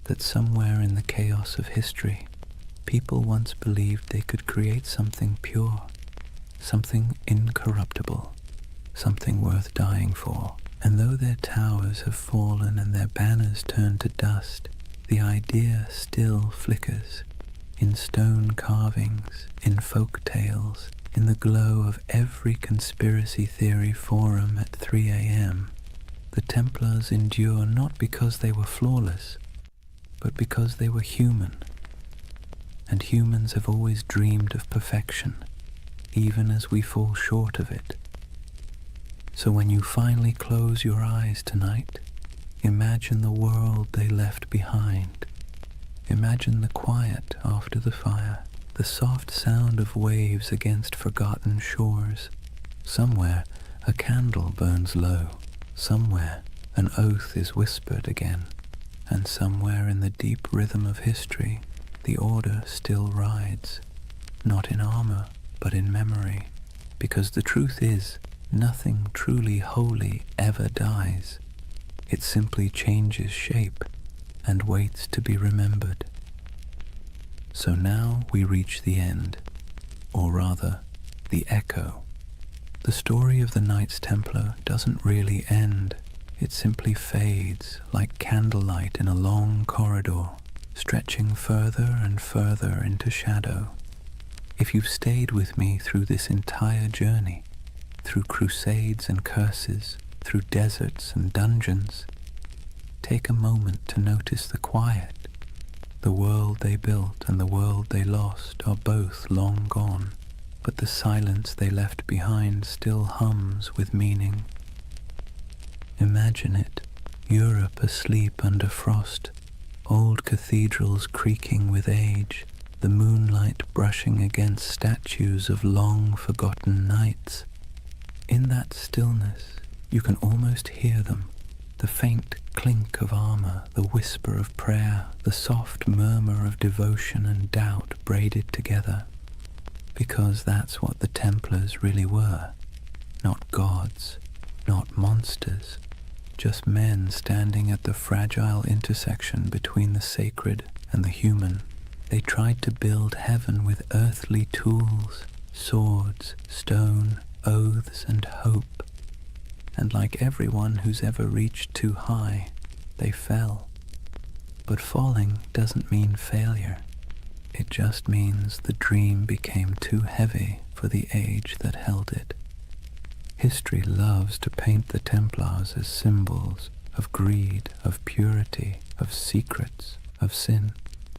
that somewhere in the chaos of history, people once believed they could create something pure, something incorruptible, something worth dying for. And though their towers have fallen and their banners turned to dust, the idea still flickers in stone carvings, in folk tales, in the glow of every conspiracy theory forum at 3 a.m. The Templars endure not because they were flawless, but because they were human. And humans have always dreamed of perfection, even as we fall short of it. So when you finally close your eyes tonight, imagine the world they left behind. Imagine the quiet after the fire, the soft sound of waves against forgotten shores. Somewhere a candle burns low, somewhere an oath is whispered again, and somewhere in the deep rhythm of history, the order still rides, not in armor, but in memory, because the truth is, nothing truly holy ever dies. It simply changes shape and waits to be remembered. So now we reach the end, or rather, the echo. The story of the Knights Templar doesn't really end. It simply fades like candlelight in a long corridor, stretching further and further into shadow. If you've stayed with me through this entire journey, through crusades and curses, through deserts and dungeons, take a moment to notice the quiet. The world they built and the world they lost are both long gone, but the silence they left behind still hums with meaning. Imagine it, Europe asleep under frost, old cathedrals creaking with age, the moonlight brushing against statues of long-forgotten knights. In that stillness, you can almost hear them, the faint clink of armor, the whisper of prayer, the soft murmur of devotion and doubt braided together. because that's what the Templars really were. Not gods, not monsters, just men standing at the fragile intersection between the sacred and the human. They tried to build heaven with earthly tools, swords, stone, oaths, and hope. And like everyone who's ever reached too high, they fell. But falling doesn't mean failure. It just means the dream became too heavy for the age that held it. History loves to paint the Templars as symbols of greed, of purity, of secrets, of sin.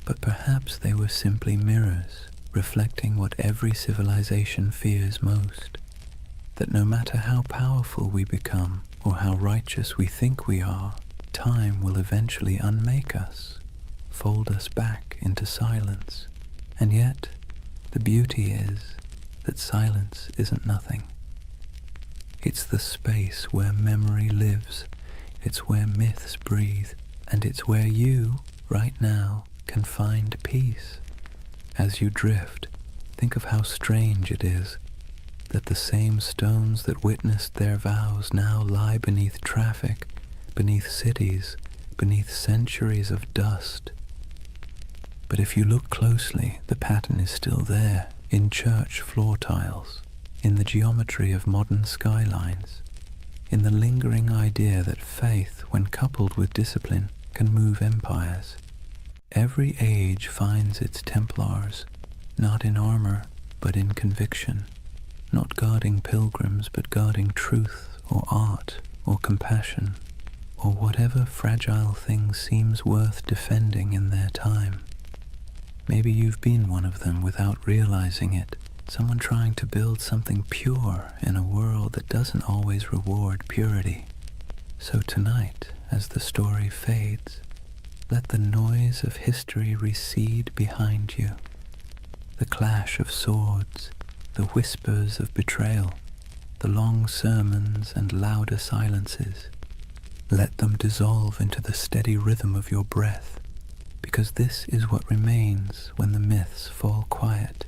But perhaps they were simply mirrors, reflecting what every civilization fears most. That no matter how powerful we become, or how righteous we think we are, time will eventually unmake us, fold us back into silence. And yet, the beauty is that silence isn't nothing. It's the space where memory lives, it's where myths breathe, and it's where you, right now, can find peace. As you drift, think of how strange it is that the same stones that witnessed their vows now lie beneath traffic, beneath cities, beneath centuries of dust. But if you look closely, the pattern is still there, in church floor tiles, in the geometry of modern skylines, in the lingering idea that faith, when coupled with discipline, can move empires. Every age finds its Templars, not in armor, but in conviction, not guarding pilgrims, but guarding truth, or art, or compassion, or whatever fragile thing seems worth defending in their time. Maybe you've been one of them without realizing it, someone trying to build something pure in a world that doesn't always reward purity. So tonight, as the story fades, let the noise of history recede behind you. The clash of swords, the whispers of betrayal, the long sermons and louder silences. Let them dissolve into the steady rhythm of your breath, because this is what remains when the myths fall quiet.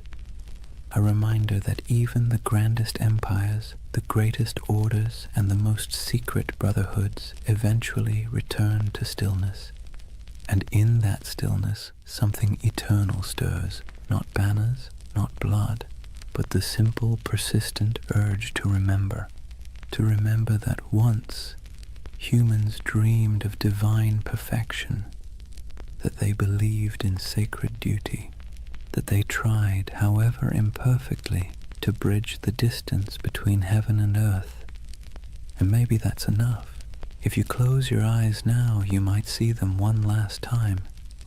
A reminder that even the grandest empires, the greatest orders, and the most secret brotherhoods eventually return to stillness. And in that stillness, something eternal stirs, not banners, not blood, but the simple, persistent urge to remember that once humans dreamed of divine perfection, that they believed in sacred duty, that they tried, however imperfectly, to bridge the distance between heaven and earth. And maybe that's enough. If you close your eyes now, you might see them one last time,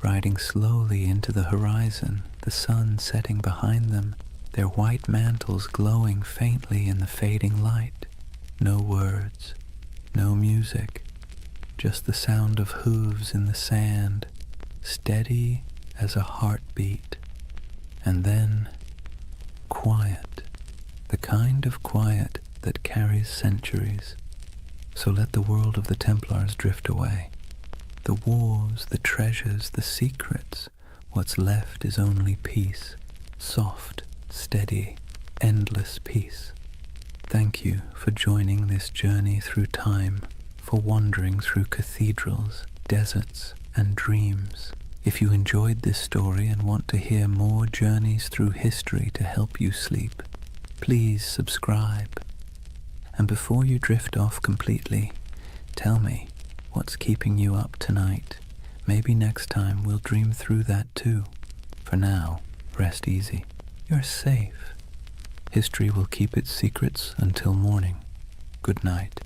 riding slowly into the horizon, the sun setting behind them, their white mantles glowing faintly in the fading light. No words, no music, just the sound of hooves in the sand, steady as a heartbeat. And then, quiet, the kind of quiet that carries centuries. So let the world of the Templars drift away. The wars, the treasures, the secrets, what's left is only peace, soft, steady, endless peace. Thank you for joining this journey through time, for wandering through cathedrals, deserts, and dreams. If you enjoyed this story and want to hear more journeys through history to help you sleep, please subscribe. And before you drift off completely, tell me what's keeping you up tonight. Maybe next time we'll dream through that too. For now, rest easy. You're safe. History will keep its secrets until morning. Good night.